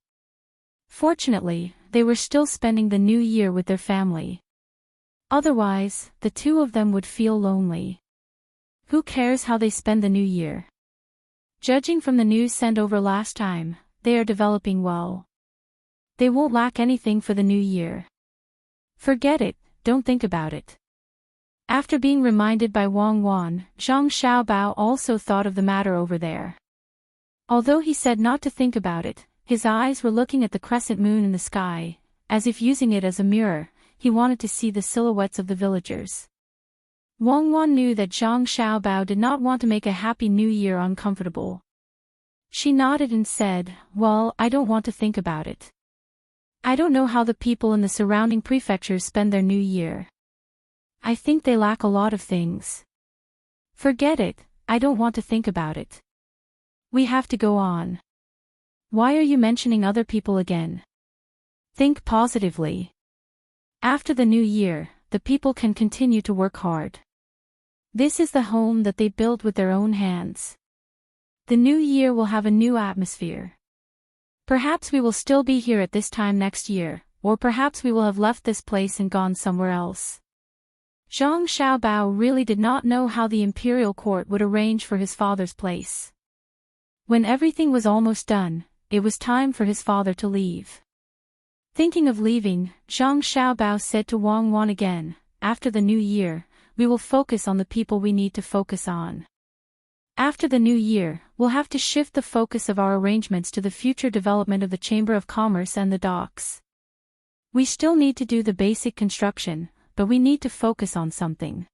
Fortunately, they were still spending the new year with their family. Otherwise, the two of them would feel lonely. Who cares how they spend the new year? Judging from the news sent over last time, they are developing well. They won't lack anything for the new year. Forget it, don't think about it. After being reminded by Wang Wan, Zhang Xiaobao also thought of the matter over there. Although he said not to think about it, his eyes were looking at the crescent moon in the sky, as if using it as a mirror. He wanted to see the silhouettes of the villagers. Wang Wan knew that Zhang Xiaobao did not want to make a happy new year uncomfortable. She nodded and said, "Well, I don't want to think about it. I don't know how the people in the surrounding prefectures spend their new year. I think they lack a lot of things. Forget it, I don't want to think about it. We have to go on." Why are you mentioning other people again? Think positively. After the new year, the people can continue to work hard. This is the home that they built with their own hands. The new year will have a new atmosphere. Perhaps we will still be here at this time next year, or perhaps we will have left this place and gone somewhere else. Zhang Xiaobao really did not know how the imperial court would arrange for his father's place. When everything was almost done, it was time for his father to leave. Thinking of leaving, Zhang Xiaobao said to Wang Wan again, "After the new year, we will focus on the people we need to focus on. After the new year, we'll have to shift the focus of our arrangements to the future development of the Chamber of Commerce and the docks. We still need to do the basic construction, but we need to focus on something.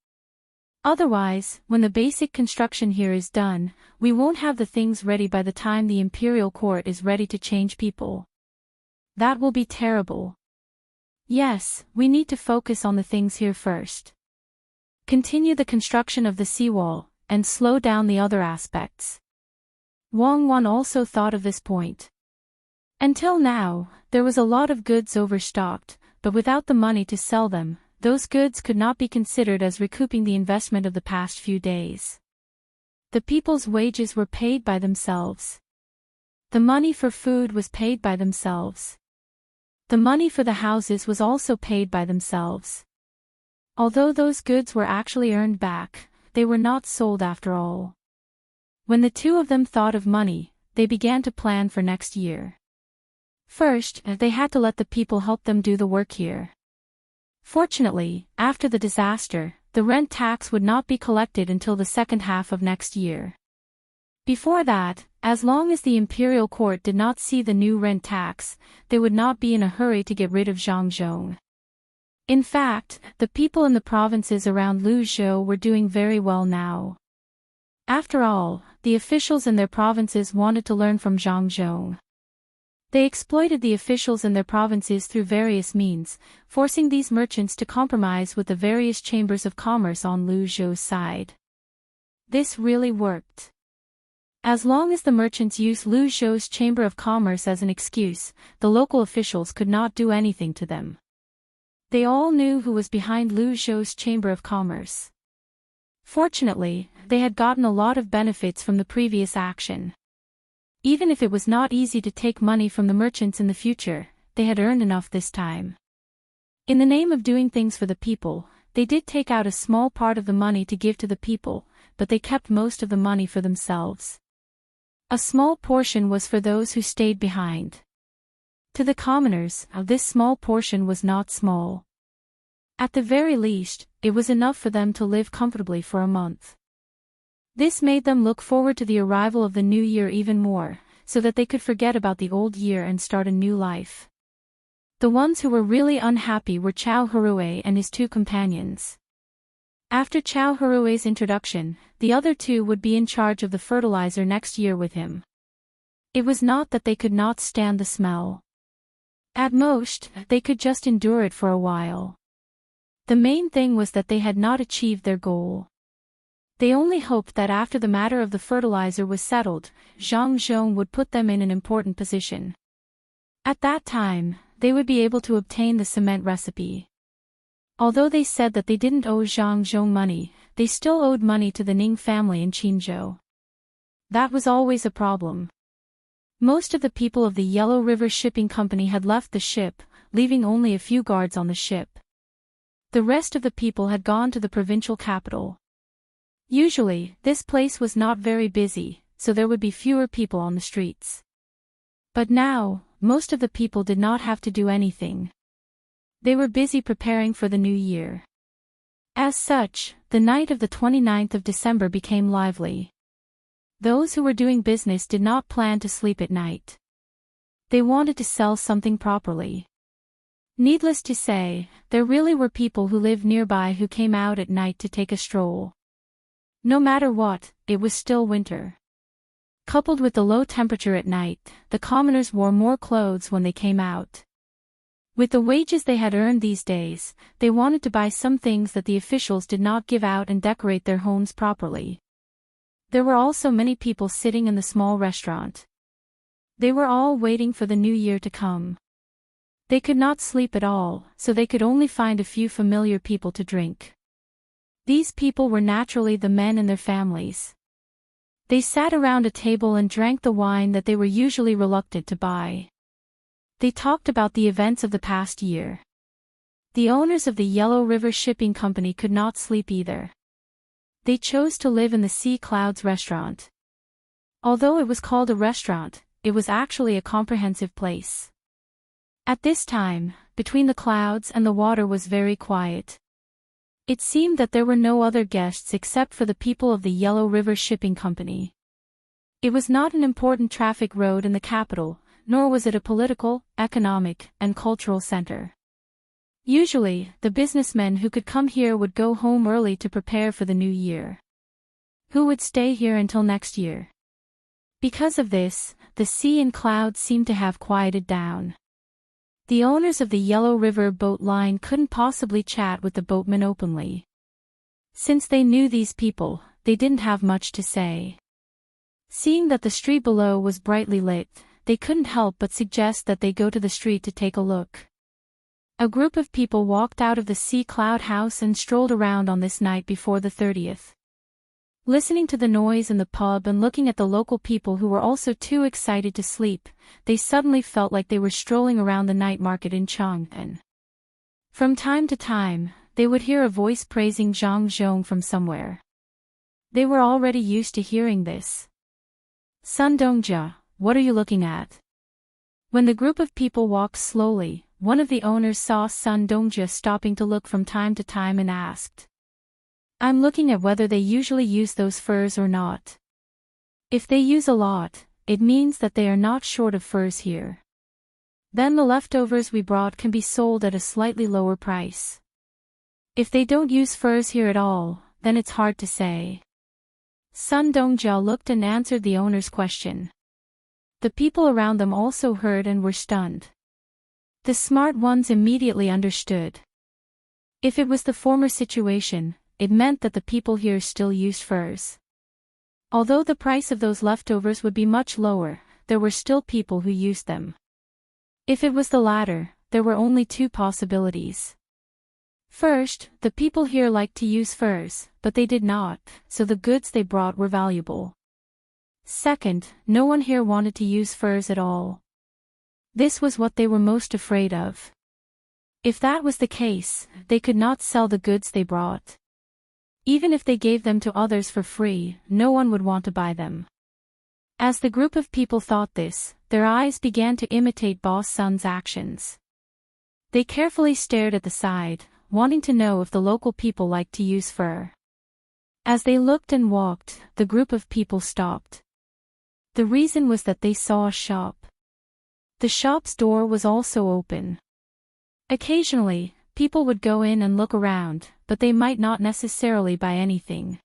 Otherwise, when the basic construction here is done, we won't have the things ready by the time the imperial court is ready to change people. That will be terrible. Yes, we need to focus on the things here first. Continue the construction of the seawall, and slow down the other aspects." Wang Wan also thought of this point. Until now, there was a lot of goods overstocked, but without the money to sell them, those goods could not be considered as recouping the investment of the past few days. The people's wages were paid by themselves. The money for food was paid by themselves. The money for the houses was also paid by themselves. Although those goods were actually earned back, they were not sold after all. When the two of them thought of money, they began to plan for next year. First, they had to let the people help them do the work here. Fortunately, after the disaster, the rent tax would not be collected until the second half of next year. Before that, as long as the imperial court did not see the new rent tax, they would not be in a hurry to get rid of Zhangzhong. In fact, the people in the provinces around Luzhou were doing very well now. After all, the officials in their provinces wanted to learn from Zhangzhong. They exploited the officials in their provinces through various means, forcing these merchants to compromise with the various chambers of commerce on Luzhou's side. This really worked. As long as the merchants used Luzhou's chamber of commerce as an excuse, the local officials could not do anything to them. They all knew who was behind Luzhou's chamber of commerce. Fortunately, they had gotten a lot of benefits from the previous action. Even if it was not easy to take money from the merchants in the future, they had earned enough this time. In the name of doing things for the people, they did take out a small part of the money to give to the people, but they kept most of the money for themselves. A small portion was for those who stayed behind. To the commoners, this small portion was not small. At the very least, it was enough for them to live comfortably for a month. This made them look forward to the arrival of the new year even more, so that they could forget about the old year and start a new life. The ones who were really unhappy were Chao Harue and his two companions. After Chao Harue's introduction, the other two would be in charge of the fertilizer next year with him. It was not that they could not stand the smell. At most, they could just endure it for a while. The main thing was that they had not achieved their goal. They only hoped that after the matter of the fertilizer was settled, Zhang Zhong would put them in an important position. At that time, they would be able to obtain the cement recipe. Although they said that they didn't owe Zhang Zhong money, they still owed money to the Ning family in Qinzhou. That was always a problem. Most of the people of the Yellow River Shipping Company had left the ship, leaving only a few guards on the ship. The rest of the people had gone to the provincial capital. Usually, this place was not very busy, so there would be fewer people on the streets. But now, most of the people did not have to do anything. They were busy preparing for the new year. As such, the night of the 29th of December became lively. Those who were doing business did not plan to sleep at night. They wanted to sell something properly. Needless to say, there really were people who lived nearby who came out at night to take a stroll. No matter what, it was still winter. Coupled with the low temperature at night, the commoners wore more clothes when they came out. With the wages they had earned these days, they wanted to buy some things that the officials did not give out and decorate their homes properly. There were also many people sitting in the small restaurant. They were all waiting for the new year to come. They could not sleep at all, so they could only find a few familiar people to drink. These people were naturally the men and their families. They sat around a table and drank the wine that they were usually reluctant to buy. They talked about the events of the past year. The owners of the Yellow River Shipping Company could not sleep either. They chose to live in the Sea Clouds restaurant. Although it was called a restaurant, it was actually a comprehensive place. At this time, between the clouds and the water was very quiet. It seemed that there were no other guests except for the people of the Yellow River Shipping Company. It was not an important traffic road in the capital, nor was it a political, economic, and cultural center. Usually, the businessmen who could come here would go home early to prepare for the new year. Who would stay here until next year? Because of this, the sea and clouds seemed to have quieted down. The owners of the Yellow River boat line couldn't possibly chat with the boatmen openly. Since they knew these people, they didn't have much to say. Seeing that the street below was brightly lit, they couldn't help but suggest that they go to the street to take a look. A group of people walked out of the Sea Cloud house and strolled around on this night before the 30th. Listening to the noise in the pub and looking at the local people who were also too excited to sleep, they suddenly felt like they were strolling around the night market in Chang'an. From time to time, they would hear a voice praising Zhang Zhong from somewhere. They were already used to hearing this. Sun Dongjia, what are you looking at? When the group of people walked slowly, one of the owners saw Sun Dongjia stopping to look from time to time and asked, I'm looking at whether they usually use those furs or not. If they use a lot, it means that they are not short of furs here. Then the leftovers we brought can be sold at a slightly lower price. If they don't use furs here at all, then it's hard to say. Sun Dongjia looked and answered the owner's question. The people around them also heard and were stunned. The smart ones immediately understood. If it was the former situation, it meant that the people here still used furs. Although the price of those leftovers would be much lower, there were still people who used them. If it was the latter, there were only two possibilities. First, the people here liked to use furs, but they did not, so the goods they brought were valuable. Second, no one here wanted to use furs at all. This was what they were most afraid of. If that was the case, they could not sell the goods they brought. Even if they gave them to others for free, no one would want to buy them. As the group of people thought this, their eyes began to imitate Boss Sun's actions. They carefully stared at the side, wanting to know if the local people liked to use fur. As they looked and walked, the group of people stopped. The reason was that they saw a shop. The shop's door was also open. Occasionally, people would go in and look around, but they might not necessarily buy anything.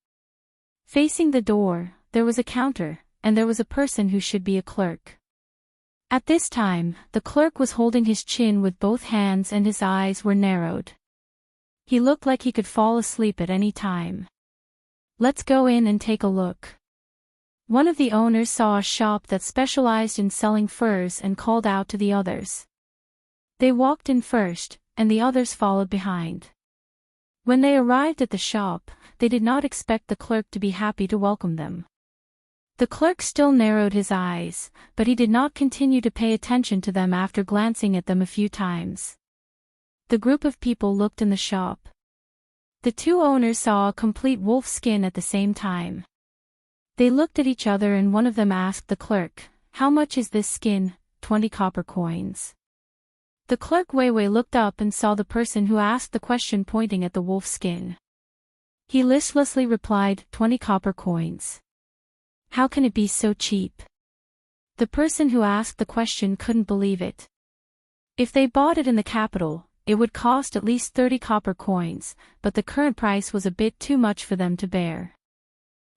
Facing the door, there was a counter, and there was a person who should be a clerk. At this time, the clerk was holding his chin with both hands and his eyes were narrowed. He looked like he could fall asleep at any time. Let's go in and take a look. One of the owners saw a shop that specialized in selling furs and called out to the others. They walked in first, and the others followed behind. When they arrived at the shop, they did not expect the clerk to be happy to welcome them. The clerk still narrowed his eyes, but he did not continue to pay attention to them after glancing at them a few times. The group of people looked in the shop. The two owners saw a complete wolf skin at the same time. They looked at each other and one of them asked the clerk, "How much is this skin?" 20 copper coins. The clerk Weiwei looked up and saw the person who asked the question pointing at the wolf skin. He listlessly replied, 20 copper coins. How can it be so cheap? The person who asked the question couldn't believe it. If they bought it in the capital, it would cost at least 30 copper coins, but the current price was a bit too much for them to bear.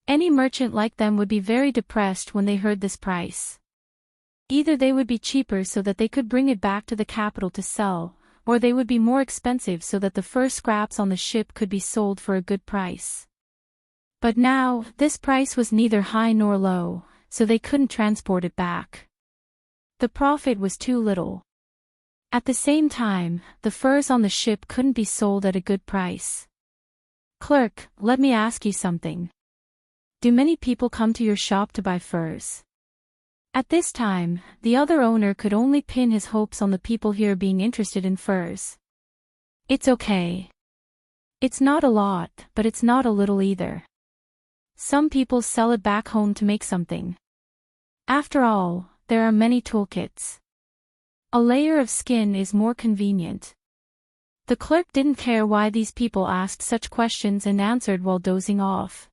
Any merchant like them would be very depressed when they heard this price. Either they would be cheaper so that they could bring it back to the capital to sell, or they would be more expensive so that the fur scraps on the ship could be sold for a good price. But now, this price was neither high nor low, so they couldn't transport it back. The profit was too little. At the same time, the furs on the ship couldn't be sold at a good price. Clerk, let me ask you something. Do many people come to your shop to buy furs? At this time, the other owner could only pin his hopes on the people here being interested in furs. It's okay. It's not a lot, but it's not a little either. Some people sell it back home to make something. After all, there are many toolkits. A layer of skin is more convenient. The clerk didn't care why these people asked such questions and answered while dozing off.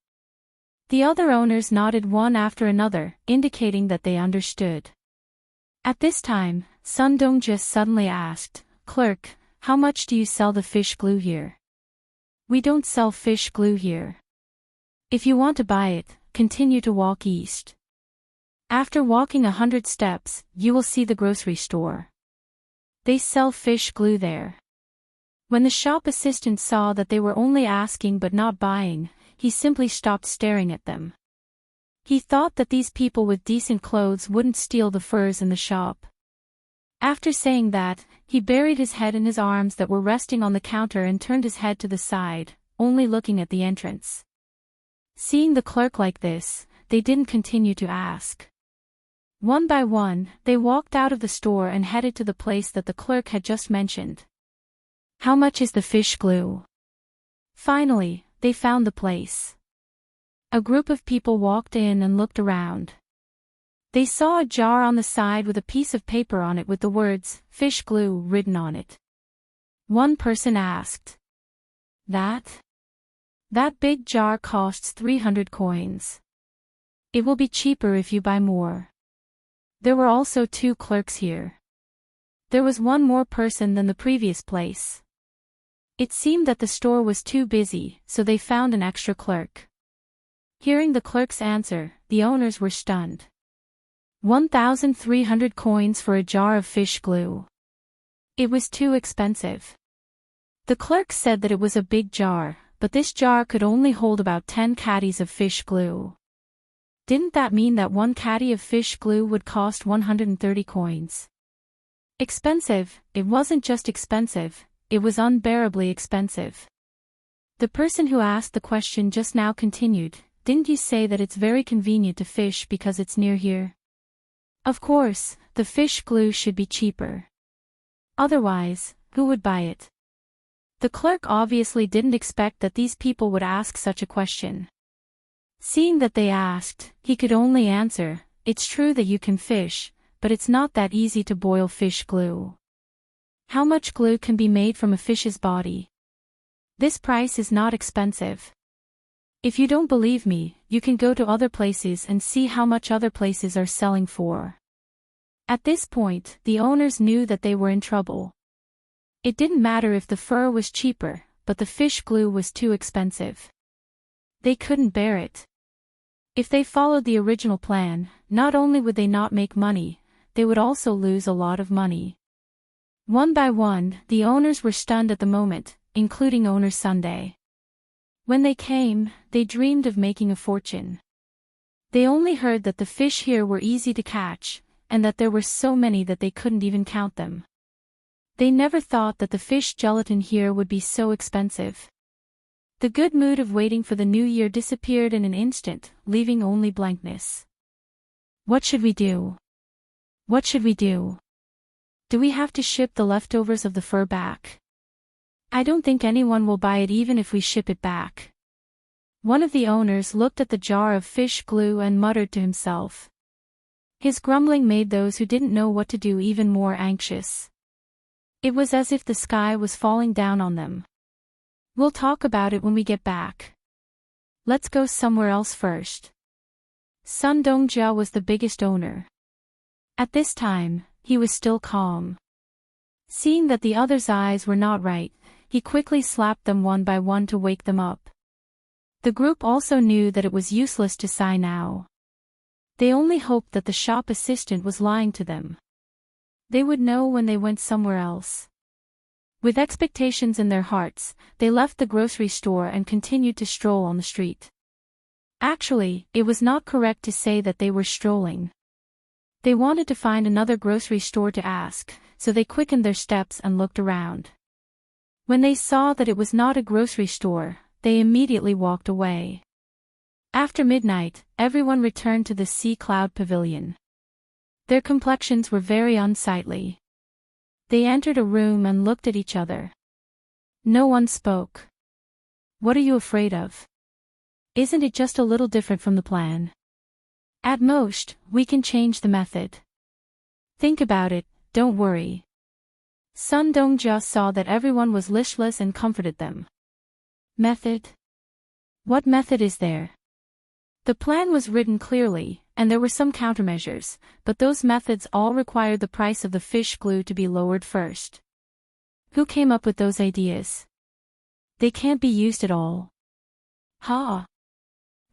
The other owners nodded one after another, indicating that they understood. At this time, Sun Dongja suddenly asked, "Clerk, how much do you sell the fish glue here?" "We don't sell fish glue here. If you want to buy it, continue to walk east. After walking 100 steps, you will see the grocery store. They sell fish glue there." When the shop assistant saw that they were only asking but not buying, he simply stopped staring at them. He thought that these people with decent clothes wouldn't steal the furs in the shop. After saying that, he buried his head in his arms that were resting on the counter and turned his head to the side, only looking at the entrance. Seeing the clerk like this, they didn't continue to ask. One by one, they walked out of the store and headed to the place that the clerk had just mentioned. "How much is the fish glue?" Finally, they found the place. A group of people walked in and looked around. They saw a jar on the side with a piece of paper on it with the words, "Fish glue," written on it. One person asked, That big jar costs 300 coins. It will be cheaper if you buy more." There were also 2 clerks here. There was one more person than the previous place. It seemed that the store was too busy, so they found an extra clerk. Hearing the clerk's answer, the owners were stunned. 1,300 coins for a jar of fish glue. It was too expensive. The clerk said that it was a big jar, but this jar could only hold about 10 caddies of fish glue. Didn't that mean that 1 caddy of fish glue would cost 130 coins? Expensive. It wasn't just expensive, it was unbearably expensive. The person who asked the question just now continued, "Didn't you say that it's very convenient to fish because it's near here?" Of course, the fish glue should be cheaper. Otherwise, who would buy it? The clerk obviously didn't expect that these people would ask such a question. Seeing that they asked, he could only answer, "It's true that you can fish, but it's not that easy to boil fish glue. How much glue can be made from a fish's body? This price is not expensive. If you don't believe me, you can go to other places and see how much other places are selling for." At this point, the owners knew that they were in trouble. It didn't matter if the fur was cheaper, but the fish glue was too expensive. They couldn't bear it. If they followed the original plan, not only would they not make money, they would also lose a lot of money. One by one, the owners were stunned at the moment, including owner Sunday. When they came, they dreamed of making a fortune. They only heard that the fish here were easy to catch, and that there were so many that they couldn't even count them. They never thought that the fish gelatin here would be so expensive. The good mood of waiting for the new year disappeared in an instant, leaving only blankness. What should we do? What should we do? Do we have to ship the leftovers of the fur back? I don't think anyone will buy it even if we ship it back. One of the owners looked at the jar of fish glue and muttered to himself. His grumbling made those who didn't know what to do even more anxious. It was as if the sky was falling down on them. We'll talk about it when we get back. Let's go somewhere else first. Sun Dongjia was the biggest owner. At this time, he was still calm. Seeing that the others' eyes were not right, he quickly slapped them one by one to wake them up. The group also knew that it was useless to sigh now. They only hoped that the shop assistant was lying to them. They would know when they went somewhere else. With expectations in their hearts, they left the grocery store and continued to stroll on the street. Actually, it was not correct to say that they were strolling. They wanted to find another grocery store to ask, so they quickened their steps and looked around. When they saw that it was not a grocery store, they immediately walked away. After midnight, everyone returned to the Sea Cloud Pavilion. Their complexions were very unsightly. They entered a room and looked at each other. No one spoke. What are you afraid of? Isn't it just a little different from the plan? At most, we can change the method. Think about it, don't worry. Sun Dongjia saw that everyone was listless and comforted them. Method? What method is there? The plan was written clearly, and there were some countermeasures, but those methods all required the price of the fish glue to be lowered first. Who came up with those ideas? They can't be used at all. Ha!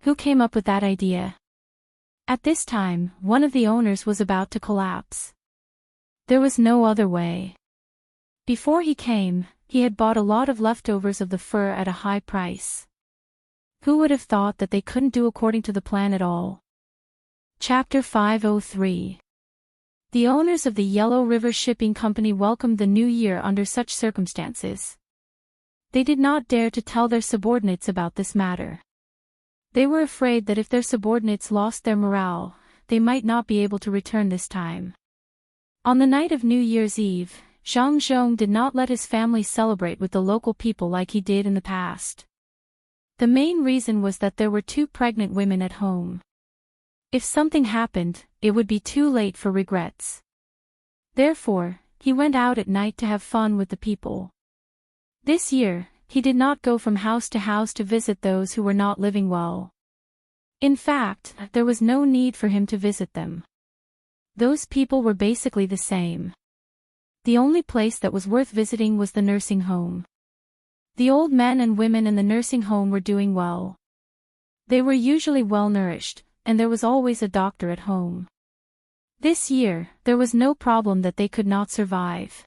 Who came up with that idea? At this time, one of the owners was about to collapse. There was no other way. Before he came, he had bought a lot of leftovers of the fur at a high price. Who would have thought that they couldn't do according to the plan at all? Chapter 503. The owners of the Yellow River Shipping Company welcomed the new year under such circumstances. They did not dare to tell their subordinates about this matter. They were afraid that if their subordinates lost their morale, they might not be able to return this time. On the night of New Year's Eve, Zhang Zhong did not let his family celebrate with the local people like he did in the past. The main reason was that there were 2 pregnant women at home. If something happened, it would be too late for regrets. Therefore, he went out at night to have fun with the people. This year, he did not go from house to visit those who were not living well. In fact, there was no need for him to visit them. Those people were basically the same. The only place that was worth visiting was the nursing home. The old men and women in the nursing home were doing well. They were usually well nourished, and there was always a doctor at home. This year, there was no problem that they could not survive.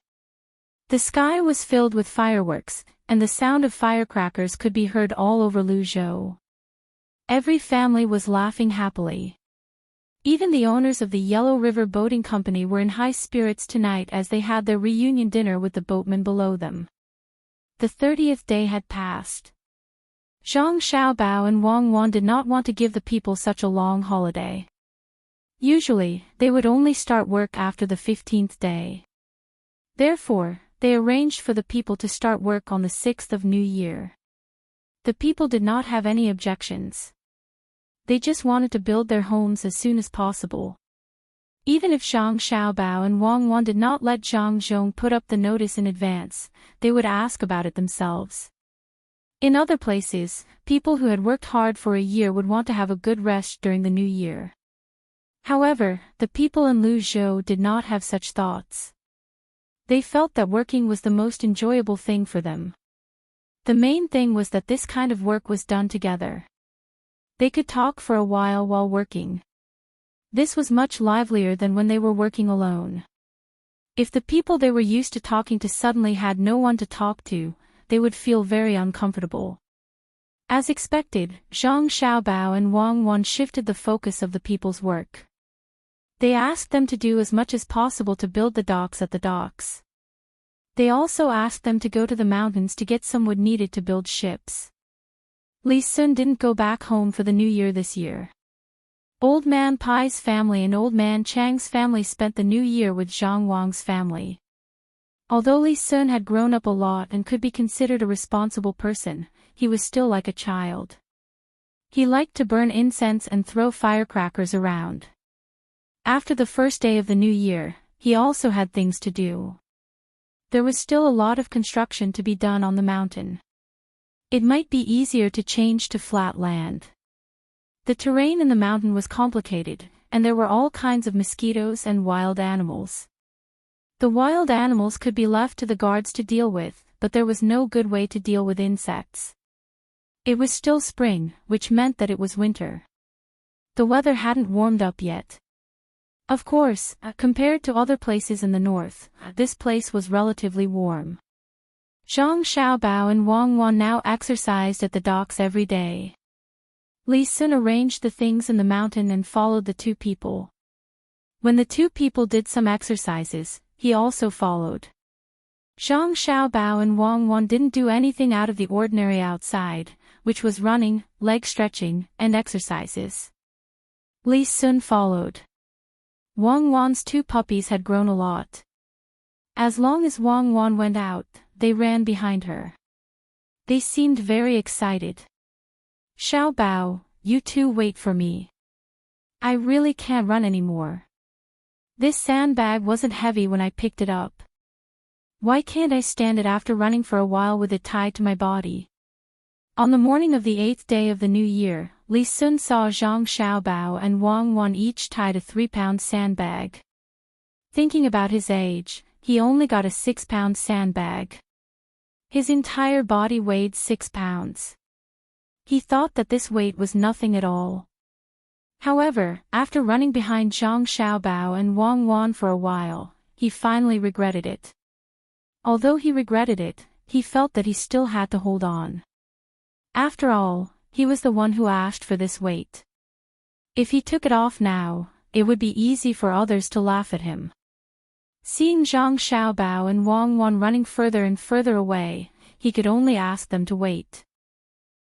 The sky was filled with fireworks, and the sound of firecrackers could be heard all over Luzhou. Every family was laughing happily. Even the owners of the Yellow River Boating Company were in high spirits tonight as they had their reunion dinner with the boatmen below them. The 30th day had passed. Zhang Xiaobao and Wang Wan did not want to give the people such a long holiday. Usually, they would only start work after the 15th day. Therefore, they arranged for the people to start work on the 6th of New Year. The people did not have any objections. They just wanted to build their homes as soon as possible. Even if Zhang Xiaobao and Wang Wan did not let Zhang Zhong put up the notice in advance, they would ask about it themselves. In other places, people who had worked hard for a year would want to have a good rest during the new year. However, the people in Luzhou did not have such thoughts. They felt that working was the most enjoyable thing for them. The main thing was that this kind of work was done together. They could talk for a while working. This was much livelier than when they were working alone. If the people they were used to talking to suddenly had no one to talk to, they would feel very uncomfortable. As expected, Zhang Xiaobao and Wang Wan shifted the focus of the people's work. They asked them to do as much as possible to build the docks at the docks. They also asked them to go to the mountains to get some wood needed to build ships. Li Sun didn't go back home for the new year this year. Old Man Pai's family and Old Man Chang's family spent the new year with Zhang Wang's family. Although Li Sun had grown up a lot and could be considered a responsible person, he was still like a child. He liked to burn incense and throw firecrackers around. After the first day of the new year, he also had things to do. There was still a lot of construction to be done on the mountain. It might be easier to change to flat land. The terrain in the mountain was complicated, and there were all kinds of mosquitoes and wild animals. The wild animals could be left to the guards to deal with, but there was no good way to deal with insects. It was still spring, which meant that it was winter. The weather hadn't warmed up yet. Of course, compared to other places in the north, this place was relatively warm. Zhang Xiaobao and Wang Wan now exercised at the docks every day. Li Sun arranged the things in the mountain and followed the 2 people. When the two people did some exercises, he also followed. Zhang Xiaobao and Wang Wan didn't do anything out of the ordinary outside, which was running, leg stretching, and exercises. Li Sun followed. Wang Wan's two puppies had grown a lot. As long as Wang Wan went out, they ran behind her. They seemed very excited. Xiaobao, you two wait for me. I really can't run anymore. This sandbag wasn't heavy when I picked it up. Why can't I stand it after running for a while with it tied to my body? On the morning of the 8th day of the new year, Li Sun saw Zhang Xiaobao and Wang Wan each tied a 3-pound sandbag. Thinking about his age, he only got a 6-pound sandbag. His entire body weighed 6 pounds. He thought that this weight was nothing at all. However, after running behind Zhang Xiaobao and Wang Wan for a while, he finally regretted it. Although he regretted it, he felt that he still had to hold on. After all, he was the one who asked for this weight. If he took it off now, it would be easy for others to laugh at him. Seeing Zhang Xiaobao and Wang Wan running further and further away, he could only ask them to wait.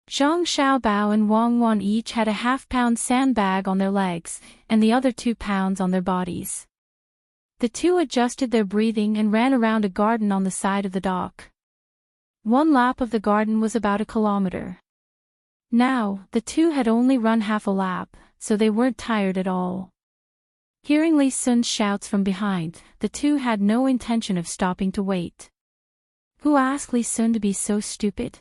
Zhang Xiaobao and Wang Wan each had a half-pound sandbag on their legs, and the other 2 pounds on their bodies. The two adjusted their breathing and ran around a garden on the side of the dock. One lap of the garden was about 1 kilometer. Now, the two had only run half a lap, so they weren't tired at all. Hearing Li Sun's shouts from behind, the two had no intention of stopping to wait. Who asked Li Sun to be so stupid?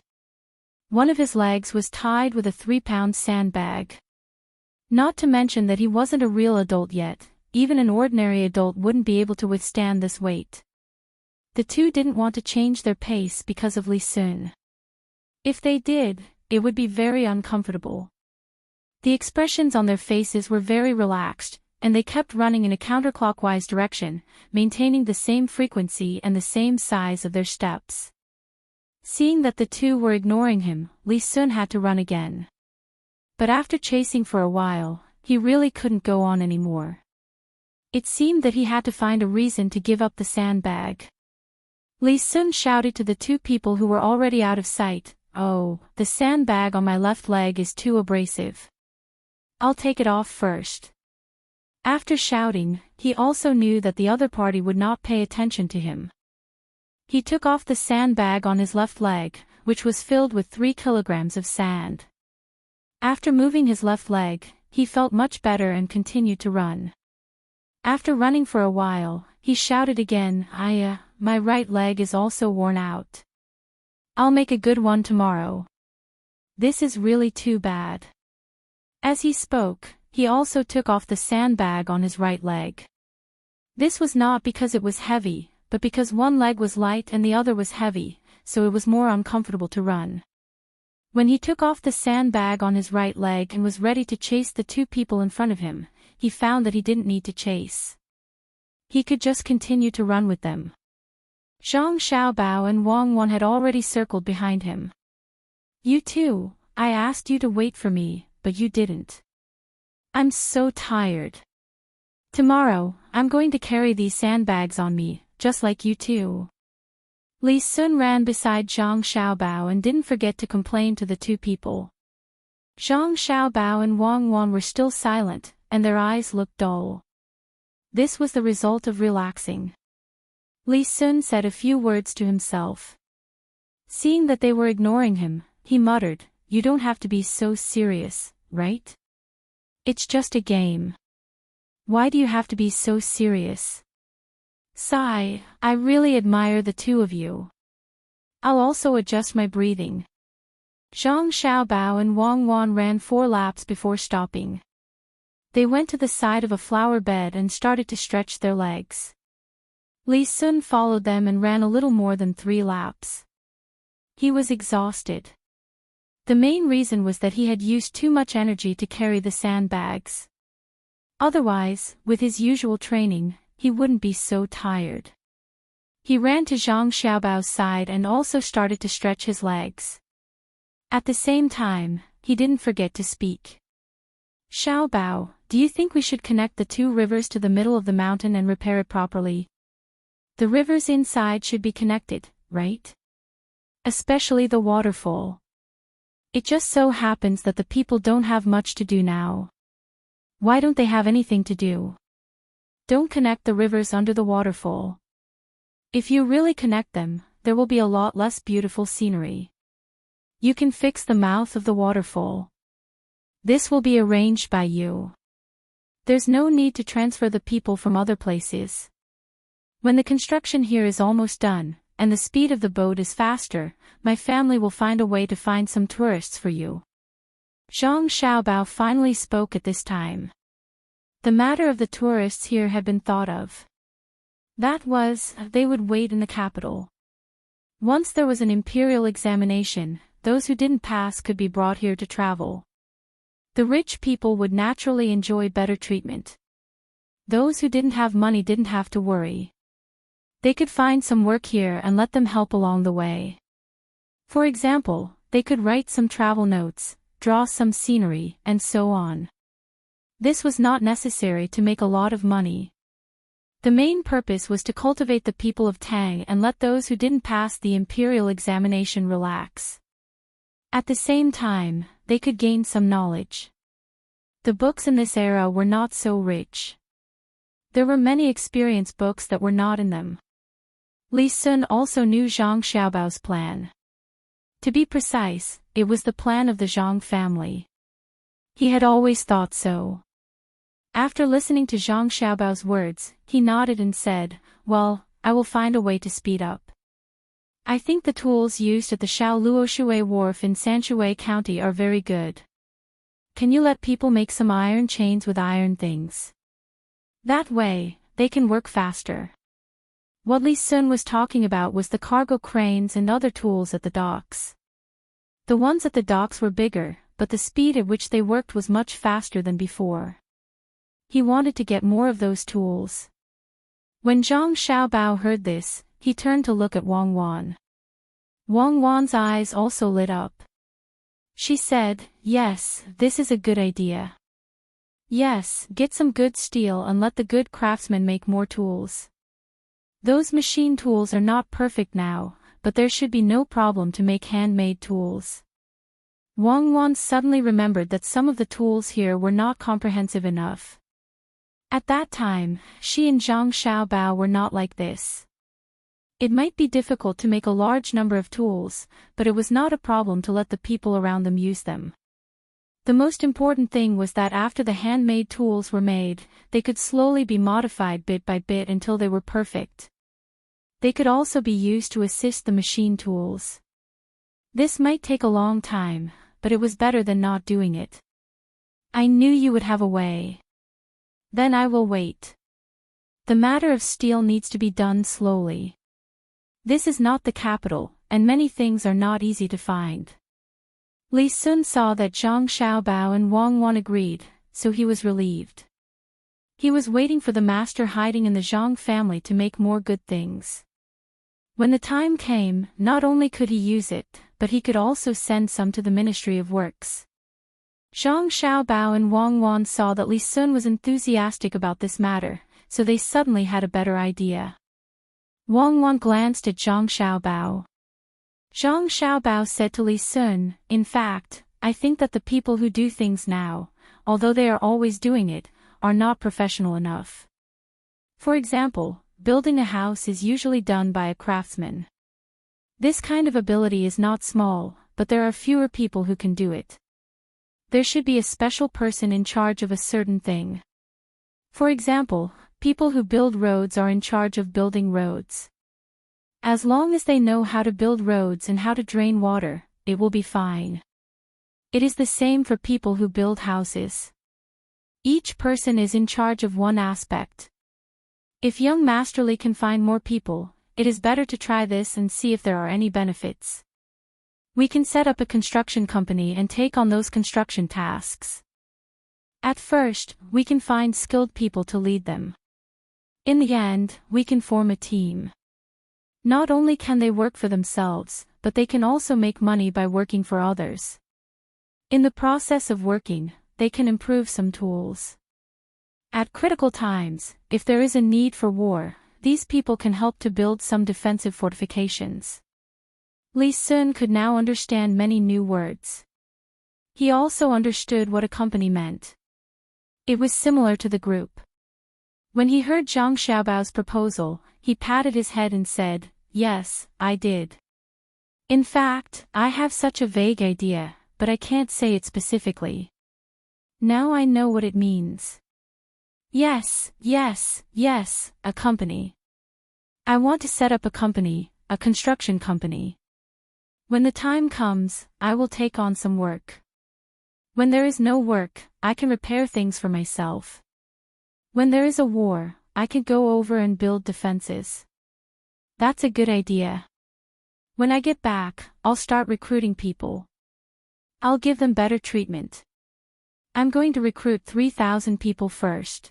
One of his legs was tied with a 3-pound sandbag. Not to mention that he wasn't a real adult yet, even an ordinary adult wouldn't be able to withstand this weight. The two didn't want to change their pace because of Li Sun. If they did, it would be very uncomfortable. The expressions on their faces were very relaxed, and they kept running in a counterclockwise direction, maintaining the same frequency and the same size of their steps. Seeing that the two were ignoring him, Li Sun had to run again. But after chasing for a while, he really couldn't go on anymore. It seemed that he had to find a reason to give up the sandbag. Li Sun shouted to the two people who were already out of sight, "Oh, the sandbag on my left leg is too abrasive. I'll take it off first." After shouting, he also knew that the other party would not pay attention to him. He took off the sandbag on his left leg, which was filled with 3 kilograms of sand. After moving his left leg, he felt much better and continued to run. After running for a while, he shouted again, my right leg is also worn out. I'll make a good one tomorrow. This is really too bad." As he spoke, he also took off the sandbag on his right leg. This was not because it was heavy, but because one leg was light and the other was heavy, so it was more uncomfortable to run. When he took off the sandbag on his right leg and was ready to chase the two people in front of him, he found that he didn't need to chase. He could just continue to run with them. Zhang Xiaobao and Wang Wan had already circled behind him. "You two, I asked you to wait for me, but you didn't. I'm so tired. Tomorrow, I'm going to carry these sandbags on me, just like you two." Li Sun ran beside Zhang Xiaobao and didn't forget to complain to the two people. Zhang Xiaobao and Wang Wan were still silent, and their eyes looked dull. This was the result of relaxing. Li Sun said a few words to himself. Seeing that they were ignoring him, he muttered, "You don't have to be so serious, right? It's just a game. Why do you have to be so serious? Sigh, I really admire the two of you. I'll also adjust my breathing." Zhang Xiaobao and Wang Wan ran 4 laps before stopping. They went to the side of a flower bed and started to stretch their legs. Li Sun followed them and ran a little more than 3 laps. He was exhausted. The main reason was that he had used too much energy to carry the sandbags. Otherwise, with his usual training, he wouldn't be so tired. He ran to Zhang Xiaobao's side and also started to stretch his legs. At the same time, he didn't forget to speak. Xiaobao, do you think we should connect the two rivers to the middle of the mountain and repair it properly? The rivers inside should be connected, right? Especially the waterfall. It just so happens that the people don't have much to do now. Why don't they have anything to do? Don't connect the rivers under the waterfall. If you really connect them, there will be a lot less beautiful scenery. You can fix the mouth of the waterfall. This will be arranged by you. There's no need to transfer the people from other places. When the construction here is almost done, and the speed of the boat is faster, my family will find a way to find some tourists for you. Zhang Xiaobao finally spoke at this time. The matter of the tourists here had been thought of. That was, they would wait in the capital. Once there was an imperial examination, those who didn't pass could be brought here to travel. The rich people would naturally enjoy better treatment. Those who didn't have money didn't have to worry. They could find some work here and let them help along the way. For example, they could write some travel notes, draw some scenery, and so on. This was not necessary to make a lot of money. The main purpose was to cultivate the people of Tang and let those who didn't pass the imperial examination relax. At the same time, they could gain some knowledge. The books in this era were not so rich. There were many experience books that were not in them. Li Sun also knew Zhang Xiaobao's plan. To be precise, it was the plan of the Zhang family. He had always thought so. After listening to Zhang Xiaobao's words, he nodded and said, "Well, I will find a way to speed up. I think the tools used at the Shaoluoshui Wharf in Sanshui County are very good. Can you let people make some iron chains with iron things? That way, they can work faster." What Li Sun was talking about was the cargo cranes and other tools at the docks. The ones at the docks were bigger, but the speed at which they worked was much faster than before. He wanted to get more of those tools. When Zhang Xiaobao heard this, he turned to look at Wang Wan. Wang Wan's eyes also lit up. She said, "Yes, this is a good idea. Yes, get some good steel and let the good craftsmen make more tools. Those machine tools are not perfect now, but there should be no problem to make handmade tools." Wang Wan suddenly remembered that some of the tools here were not comprehensive enough. At that time, she and Zhang Xiaobao were not like this. It might be difficult to make a large number of tools, but it was not a problem to let the people around them use them. The most important thing was that after the handmade tools were made, they could slowly be modified bit by bit until they were perfect. They could also be used to assist the machine tools. This might take a long time, but it was better than not doing it. I knew you would have a way. Then I will wait. The matter of steel needs to be done slowly. This is not the capital, and many things are not easy to find. Li Sun saw that Zhang Xiaobao and Wang Wan agreed, so he was relieved. He was waiting for the master hiding in the Zhang family to make more good things. When the time came, not only could he use it, but he could also send some to the Ministry of Works. Zhang Xiaobao and Wang Wan saw that Li Sun was enthusiastic about this matter, so they suddenly had a better idea. Wang Wan glanced at Zhang Xiaobao. Zhang Xiaobao said to Li Sun, "In fact, I think that the people who do things now, although they are always doing it, are not professional enough. For example, building a house is usually done by a craftsman. This kind of ability is not small, but there are fewer people who can do it. There should be a special person in charge of a certain thing. For example, people who build roads are in charge of building roads. As long as they know how to build roads and how to drain water, it will be fine. It is the same for people who build houses. Each person is in charge of one aspect. If young Masterly can find more people, it is better to try this and see if there are any benefits. We can set up a construction company and take on those construction tasks. At first, we can find skilled people to lead them. In the end, we can form a team. Not only can they work for themselves, but they can also make money by working for others. In the process of working, they can improve some tools. At critical times, if there is a need for war, these people can help to build some defensive fortifications. Li Sun could now understand many new words. He also understood what a company meant. It was similar to the group. When he heard Zhang Xiaobao's proposal, he patted his head and said, "Yes, I did. In fact, I have such a vague idea, but I can't say it specifically. Now I know what it means. Yes, yes, yes, a company. I want to set up a company, a construction company. When the time comes, I will take on some work. When there is no work, I can repair things for myself. When there is a war, I can go over and build defenses. That's a good idea. When I get back, I'll start recruiting people. I'll give them better treatment. I'm going to recruit 3,000 people first.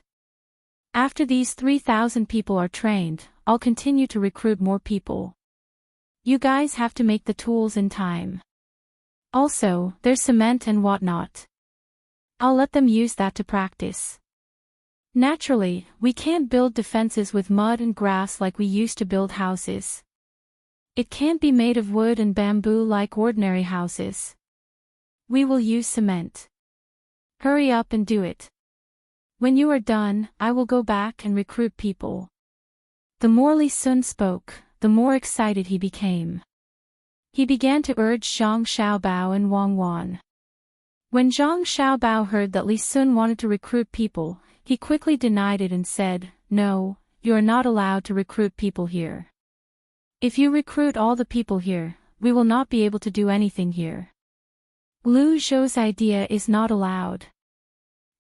After these 3,000 people are trained, I'll continue to recruit more people. You guys have to make the tools in time. Also, there's cement and whatnot. I'll let them use that to practice. Naturally, we can't build defenses with mud and grass like we used to build houses. It can't be made of wood and bamboo like ordinary houses. We will use cement. Hurry up and do it. When you are done, I will go back and recruit people." The more Li Sun spoke, the more excited he became. He began to urge Zhang Xiaobao and Wang Wan. When Zhang Xiaobao heard that Li Sun wanted to recruit people, he quickly denied it and said, "No, you are not allowed to recruit people here. If you recruit all the people here, we will not be able to do anything here. Lu Zhou's idea is not allowed.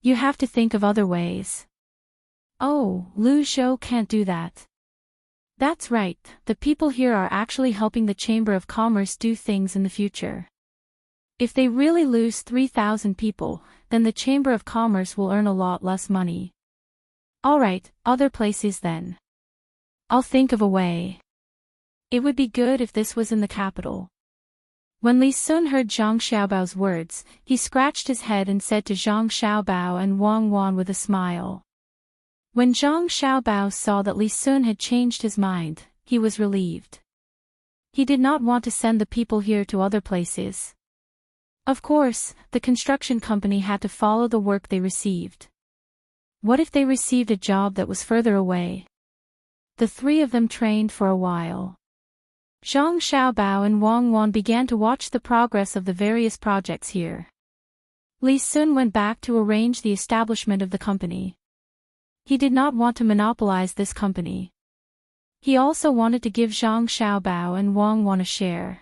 You have to think of other ways." "Oh, Lu Zhou can't do that." "That's right, the people here are actually helping the Chamber of Commerce do things in the future. If they really lose 3,000 people, then the Chamber of Commerce will earn a lot less money." "Alright, other places then. I'll think of a way. It would be good if this was in the capital." When Li Sun heard Zhang Xiaobao's words, he scratched his head and said to Zhang Xiaobao and Wang Wan with a smile. When Zhang Xiaobao saw that Li Sun had changed his mind, he was relieved. He did not want to send the people here to other places. Of course, the construction company had to follow the work they received. What if they received a job that was further away? The three of them trained for a while. Zhang Xiaobao and Wang Wan began to watch the progress of the various projects here. Li Sun went back to arrange the establishment of the company. He did not want to monopolize this company. He also wanted to give Zhang Xiaobao and Wang Wan a share.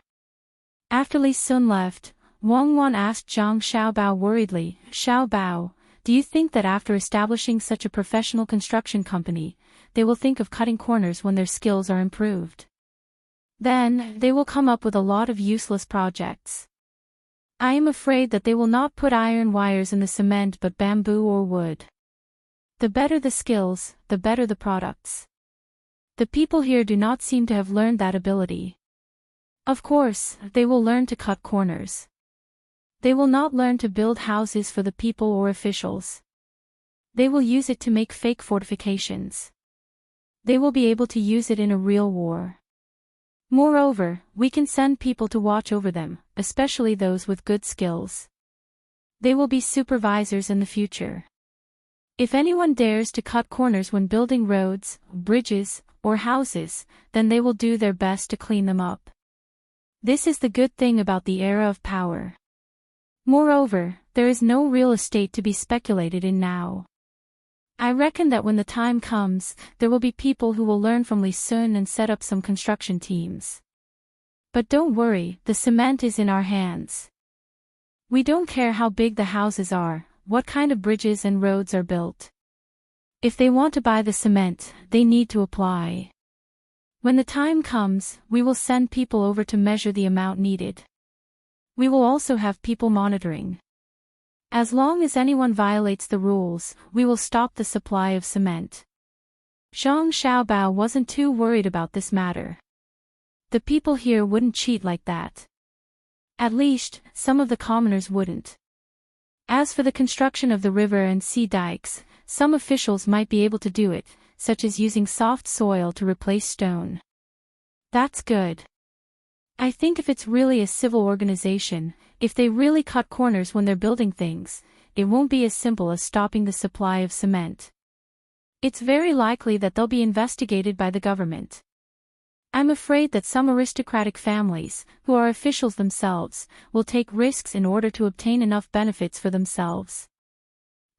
After Li Sun left, Wang Wan asked Zhang Xiaobao worriedly, "Xiaobao, do you think that after establishing such a professional construction company, they will think of cutting corners when their skills are improved? Then, they will come up with a lot of useless projects. I am afraid that they will not put iron wires in the cement but bamboo or wood. The better the skills, the better the products. The people here do not seem to have learned that ability. Of course, they will learn to cut corners. They will not learn to build houses for the people or officials. They will use it to make fake fortifications. They will be able to use it in a real war. Moreover, we can send people to watch over them, especially those with good skills. They will be supervisors in the future. If anyone dares to cut corners when building roads, bridges, or houses, then they will do their best to clean them up. This is the good thing about the era of power. Moreover, there is no real estate to be speculated in now. I reckon that when the time comes, there will be people who will learn from Li Sun and set up some construction teams. But don't worry, the cement is in our hands. We don't care how big the houses are, what kind of bridges and roads are built. If they want to buy the cement, they need to apply. When the time comes, we will send people over to measure the amount needed. We will also have people monitoring. As long as anyone violates the rules, we will stop the supply of cement." Zhang Xiaobao wasn't too worried about this matter. The people here wouldn't cheat like that. At least, some of the commoners wouldn't. As for the construction of the river and sea dikes, some officials might be able to do it, such as using soft soil to replace stone. That's good. I think if it's really a civil organization, if they really cut corners when they're building things, it won't be as simple as stopping the supply of cement. It's very likely that they'll be investigated by the government. I'm afraid that some aristocratic families, who are officials themselves, will take risks in order to obtain enough benefits for themselves.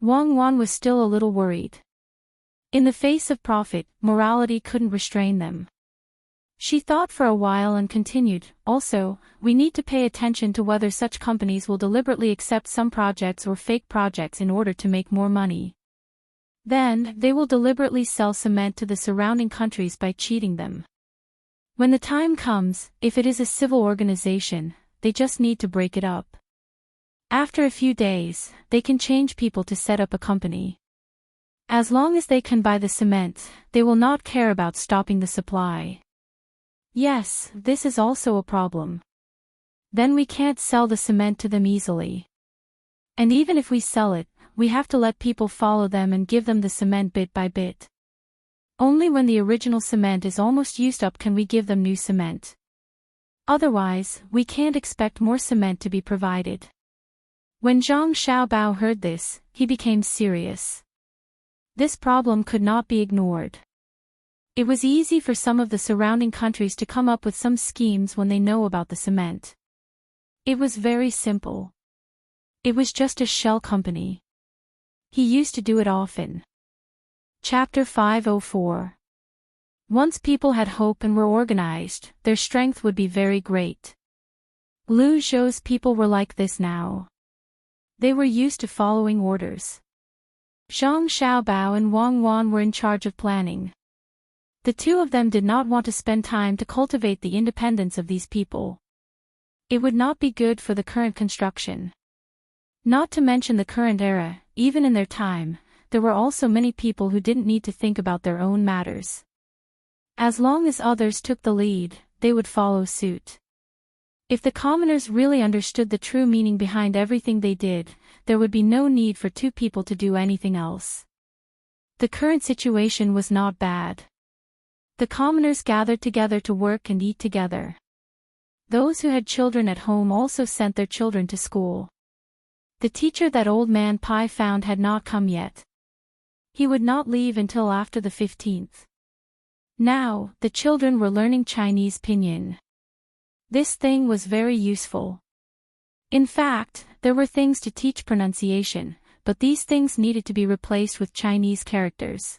Wang Wan was still a little worried. In the face of profit, morality couldn't restrain them. She thought for a while and continued, also, we need to pay attention to whether such companies will deliberately accept some projects or fake projects in order to make more money. Then, they will deliberately sell cement to the surrounding countries by cheating them. When the time comes, if it is a civil organization, they just need to break it up. After a few days, they can change people to set up a company. As long as they can buy the cement, they will not care about stopping the supply. Yes, this is also a problem. Then we can't sell the cement to them easily. And even if we sell it, we have to let people follow them and give them the cement bit by bit. Only when the original cement is almost used up can we give them new cement. Otherwise, we can't expect more cement to be provided. When Zhang Xiaobao heard this, he became serious. This problem could not be ignored. It was easy for some of the surrounding countries to come up with some schemes when they know about the cement. It was very simple. It was just a shell company. He used to do it often. Chapter 504. Once people had hope and were organized, their strength would be very great. Lu Zhou's people were like this now. They were used to following orders. Zhang Xiaobao and Wang Wan were in charge of planning. The two of them did not want to spend time to cultivate the independence of these people. It would not be good for the current construction. Not to mention the current era, even in their time, there were also many people who didn't need to think about their own matters. As long as others took the lead, they would follow suit. If the commoners really understood the true meaning behind everything they did, there would be no need for two people to do anything else. The current situation was not bad. The commoners gathered together to work and eat together. Those who had children at home also sent their children to school. The teacher that old man Pai found had not come yet. He would not leave until after the 15th. Now, the children were learning Chinese pinyin. This thing was very useful. In fact, there were things to teach pronunciation, but these things needed to be replaced with Chinese characters.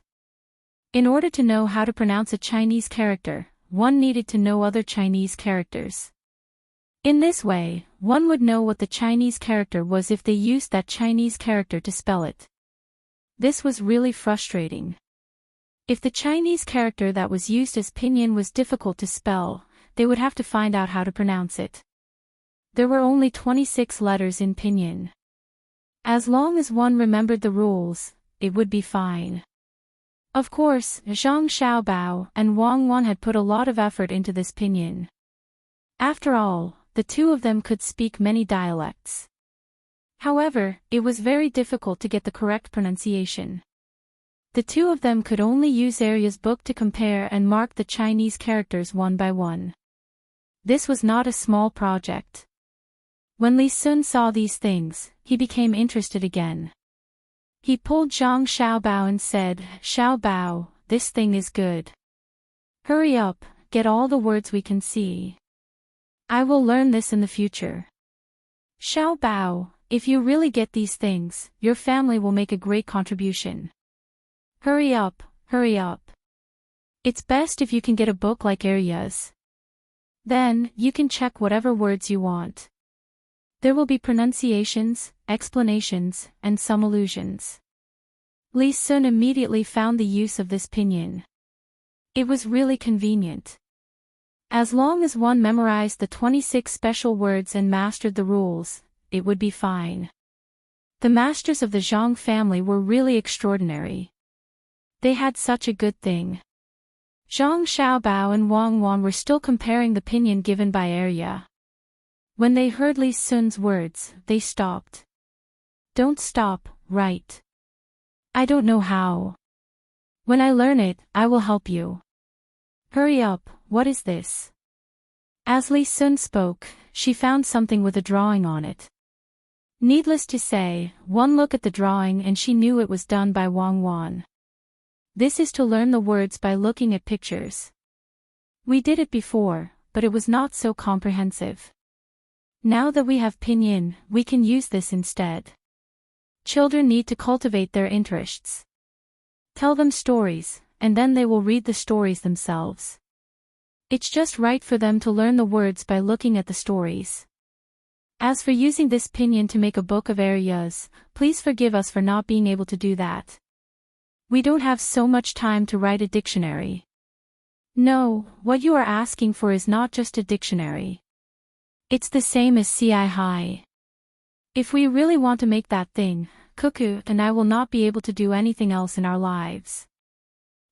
In order to know how to pronounce a Chinese character, one needed to know other Chinese characters. In this way, one would know what the Chinese character was if they used that Chinese character to spell it. This was really frustrating. If the Chinese character that was used as pinyin was difficult to spell, they would have to find out how to pronounce it. There were only 26 letters in pinyin. As long as one remembered the rules, it would be fine. Of course, Zhang Xiaobao and Wang Wan had put a lot of effort into this pinyin. After all, the two of them could speak many dialects. However, it was very difficult to get the correct pronunciation. The two of them could only use Arya's book to compare and mark the Chinese characters one by one. This was not a small project. When Li Sun saw these things, he became interested again. He pulled Zhang Xiaobao and said, "Xiaobao, this thing is good. Hurry up, get all the words we can see. I will learn this in the future. Xiaobao, if you really get these things, your family will make a great contribution. Hurry up, hurry up. It's best if you can get a book like Arya's. Then, you can check whatever words you want. There will be pronunciations, explanations, and some allusions." Li Sun immediately found the use of this pinyin. It was really convenient. As long as one memorized the 26 special words and mastered the rules, it would be fine. The masters of the Zhang family were really extraordinary. They had such a good thing. Zhang Xiaobao and Wang Wan were still comparing the pinyin given by Arya. When they heard Li Sun's words, they stopped. Don't stop, right? I don't know how. When I learn it, I will help you. Hurry up, what is this? As Li Sun spoke, she found something with a drawing on it. Needless to say, one look at the drawing and she knew it was done by Wang Wan. This is to learn the words by looking at pictures. We did it before, but it was not so comprehensive. Now that we have pinyin, we can use this instead. Children need to cultivate their interests. Tell them stories, and then they will read the stories themselves. It's just right for them to learn the words by looking at the stories. As for using this pinyin to make a book of areas, please forgive us for not being able to do that. We don't have so much time to write a dictionary. No, what you are asking for is not just a dictionary. It's the same as CI High. If we really want to make that thing, Cuckoo and I will not be able to do anything else in our lives.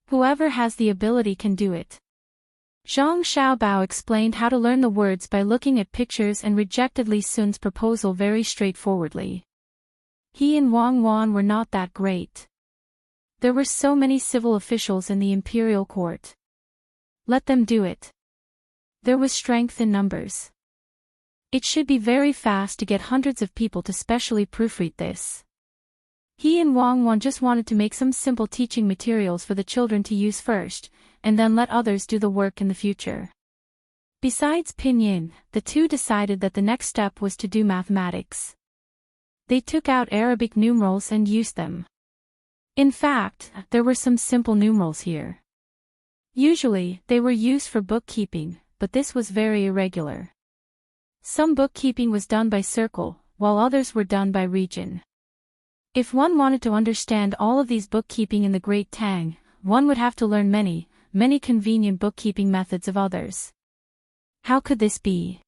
Whoever has the ability can do it. Zhang Xiaobao explained how to learn the words by looking at pictures and rejected Li Sun's proposal very straightforwardly. He and Wang Wan were not that great. There were so many civil officials in the imperial court. Let them do it. There was strength in numbers. It should be very fast to get hundreds of people to specially proofread this. He and Wang Wan just wanted to make some simple teaching materials for the children to use first, and then let others do the work in the future. Besides pinyin, the two decided that the next step was to do mathematics. They took out Arabic numerals and used them. In fact, there were some simple numerals here. Usually, they were used for bookkeeping, but this was very irregular. Some bookkeeping was done by circle, while others were done by region. If one wanted to understand all of these bookkeeping in the Great Tang, one would have to learn many convenient bookkeeping methods of others. How could this be?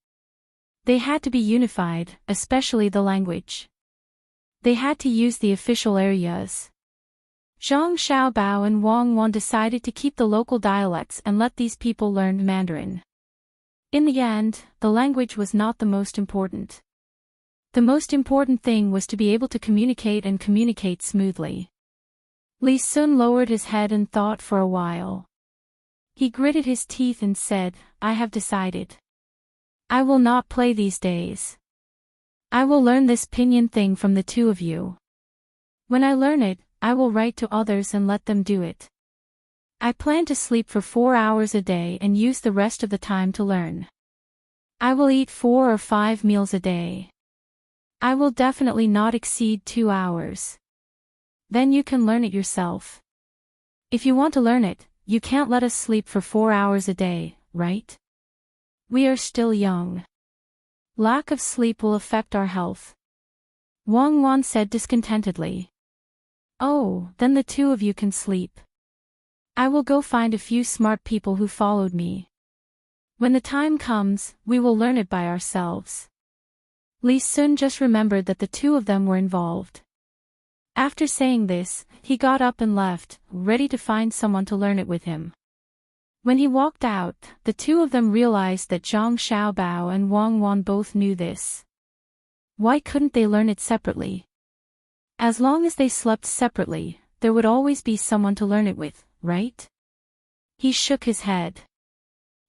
They had to be unified, especially the language. They had to use the official areas. Zhang Xiaobao and Wang Wan decided to keep the local dialects and let these people learn Mandarin. In the end, the language was not the most important. The most important thing was to be able to communicate and communicate smoothly. Li Sun lowered his head and thought for a while. He gritted his teeth and said, I have decided. I will not play these days. I will learn this pinyin thing from the two of you. When I learn it, I will write to others and let them do it. I plan to sleep for 4 hours a day and use the rest of the time to learn. I will eat 4 or 5 meals a day. I will definitely not exceed 2 hours. Then you can learn it yourself. If you want to learn it, you can't let us sleep for 4 hours a day, right? We are still young. Lack of sleep will affect our health. Wang Wan said discontentedly. Oh, then the two of you can sleep. I will go find a few smart people who followed me. When the time comes, we will learn it by ourselves. Li Sun just remembered that the two of them were involved. After saying this, he got up and left, ready to find someone to learn it with him. When he walked out, the two of them realized that Zhang Xiaobao and Wang Wan both knew this. Why couldn't they learn it separately? As long as they slept separately, there would always be someone to learn it with, right? He shook his head.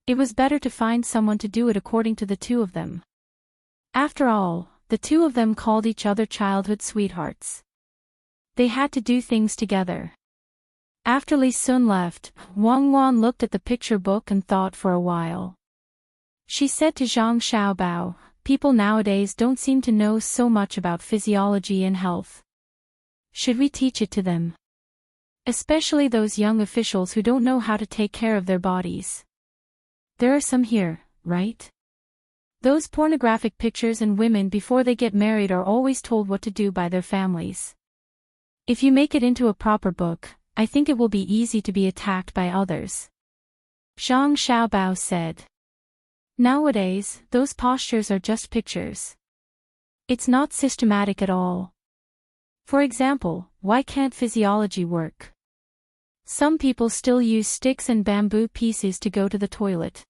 It was better to find someone to do it according to the two of them. After all, the two of them called each other childhood sweethearts. They had to do things together. After Li Sun left, Wang Wan looked at the picture book and thought for a while. She said to Zhang Xiaobao, people nowadays don't seem to know so much about physiology and health. Should we teach it to them? Especially those young officials who don't know how to take care of their bodies. There are some here, right? Those pornographic pictures and women before they get married are always told what to do by their families. If you make it into a proper book, I think it will be easy to be attacked by others. Zhang Xiaobao said. Nowadays, those postures are just pictures. It's not systematic at all. For example, why can't physiology work? Some people still use sticks and bamboo pieces to go to the toilet.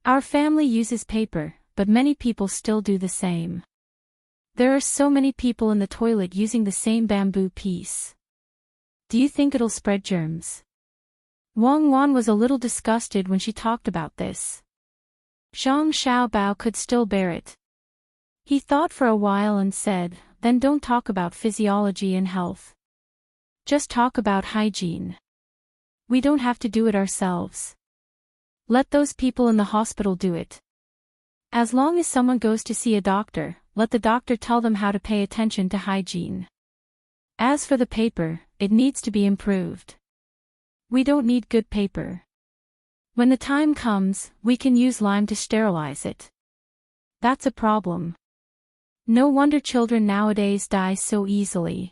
Our family uses paper, but many people still do the same. There are so many people in the toilet using the same bamboo piece. Do you think it'll spread germs? Wang Wan was a little disgusted when she talked about this. Zhang Xiaobao could still bear it. He thought for a while and said, then don't talk about physiology and health. Just talk about hygiene. We don't have to do it ourselves. Let those people in the hospital do it. As long as someone goes to see a doctor, let the doctor tell them how to pay attention to hygiene. As for the paper, it needs to be improved. We don't need good paper. When the time comes, we can use lime to sterilize it. That's a problem. No wonder children nowadays die so easily.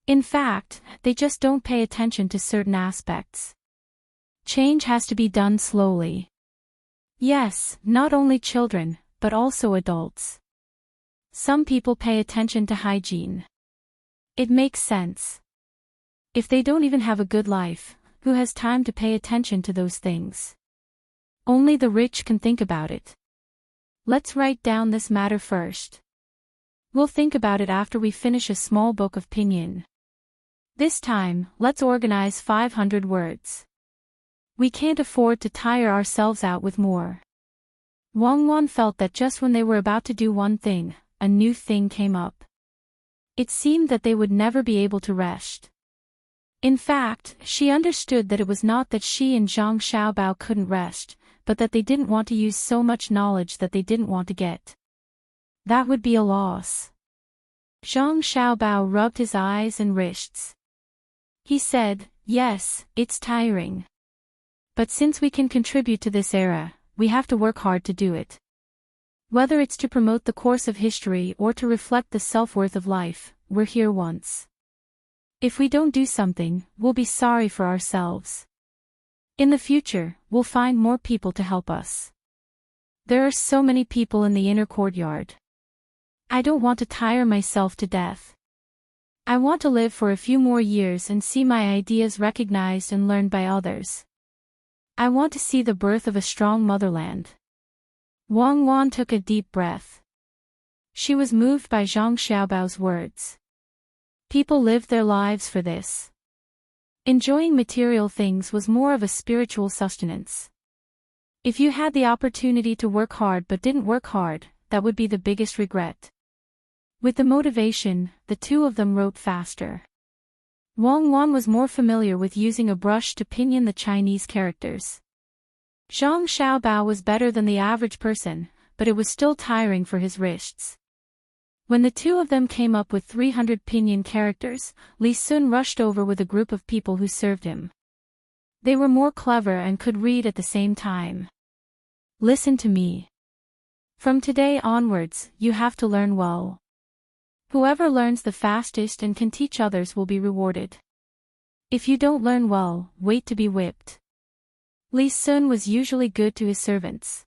In fact, they just don't pay attention to certain aspects. Change has to be done slowly. Yes, not only children, but also adults. Some people pay attention to hygiene. It makes sense. If they don't even have a good life, who has time to pay attention to those things? Only the rich can think about it. Let's write down this matter first. We'll think about it after we finish a small book of pinyin. This time, let's organize 500 words. We can't afford to tire ourselves out with more. Wang Wan felt that just when they were about to do one thing, a new thing came up. It seemed that they would never be able to rest. In fact, she understood that it was not that she and Zhang Xiaobao couldn't rest, but that they didn't want to use so much knowledge that they didn't want to get. That would be a loss. Zhang Xiaobao rubbed his eyes and wrists. He said, yes, it's tiring. But since we can contribute to this era, we have to work hard to do it. Whether it's to promote the course of history or to reflect the self-worth of life, we're here once. If we don't do something, we'll be sorry for ourselves. In the future, we'll find more people to help us. There are so many people in the inner courtyard. I don't want to tire myself to death. I want to live for a few more years and see my ideas recognized and learned by others. I want to see the birth of a strong motherland. Wang Wan took a deep breath. She was moved by Zhang Xiaobao's words. People lived their lives for this. Enjoying material things was more of a spiritual sustenance. If you had the opportunity to work hard but didn't work hard, that would be the biggest regret. With the motivation, the two of them wrote faster. Wang Wan was more familiar with using a brush to pinyin the Chinese characters. Zhang Xiaobao was better than the average person, but it was still tiring for his wrists. When the two of them came up with 300 pinyin characters, Li Sun rushed over with a group of people who served him. They were more clever and could read at the same time. Listen to me. From today onwards, you have to learn well. Whoever learns the fastest and can teach others will be rewarded. If you don't learn well, wait to be whipped. Li Sun was usually good to his servants.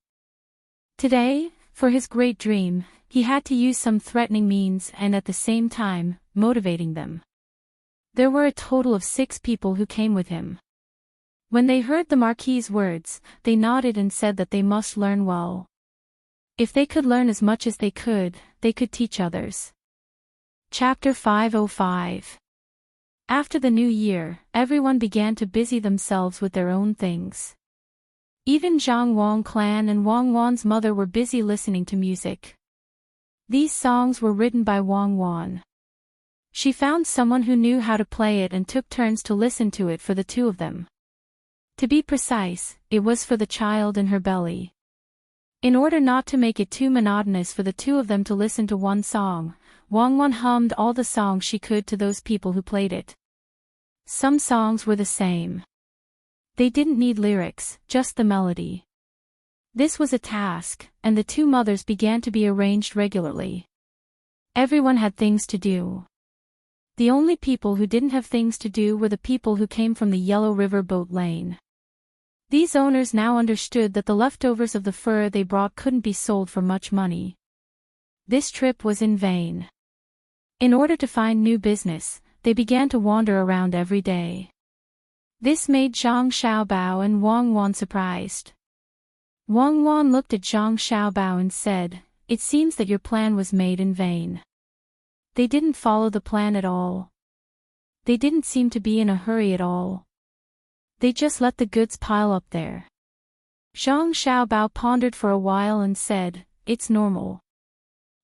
Today, for his great dream, he had to use some threatening means and at the same time, motivating them. There were a total of 6 people who came with him. When they heard the Marquis's words, they nodded and said that they must learn well. If they could learn as much as they could teach others. Chapter 505. After the new year, everyone began to busy themselves with their own things. Even Zhang Wang clan and Wang Wan's mother were busy listening to music. These songs were written by Wang Wan. She found someone who knew how to play it and took turns to listen to it for the two of them. To be precise, it was for the child in her belly. In order not to make it too monotonous for the two of them to listen to one song, Wang Wan hummed all the songs she could to those people who played it. Some songs were the same. They didn't need lyrics, just the melody. This was a task, and the two mothers began to be arranged regularly. Everyone had things to do. The only people who didn't have things to do were the people who came from the Yellow River boat lane. These owners now understood that the leftovers of the fur they brought couldn't be sold for much money. This trip was in vain. In order to find new business, they began to wander around every day. This made Zhang Xiaobao and Wang Wan surprised. Wang Wan looked at Zhang Xiaobao and said, it seems that your plan was made in vain. They didn't follow the plan at all. They didn't seem to be in a hurry at all. They just let the goods pile up there. Zhang Xiaobao pondered for a while and said, "It's normal.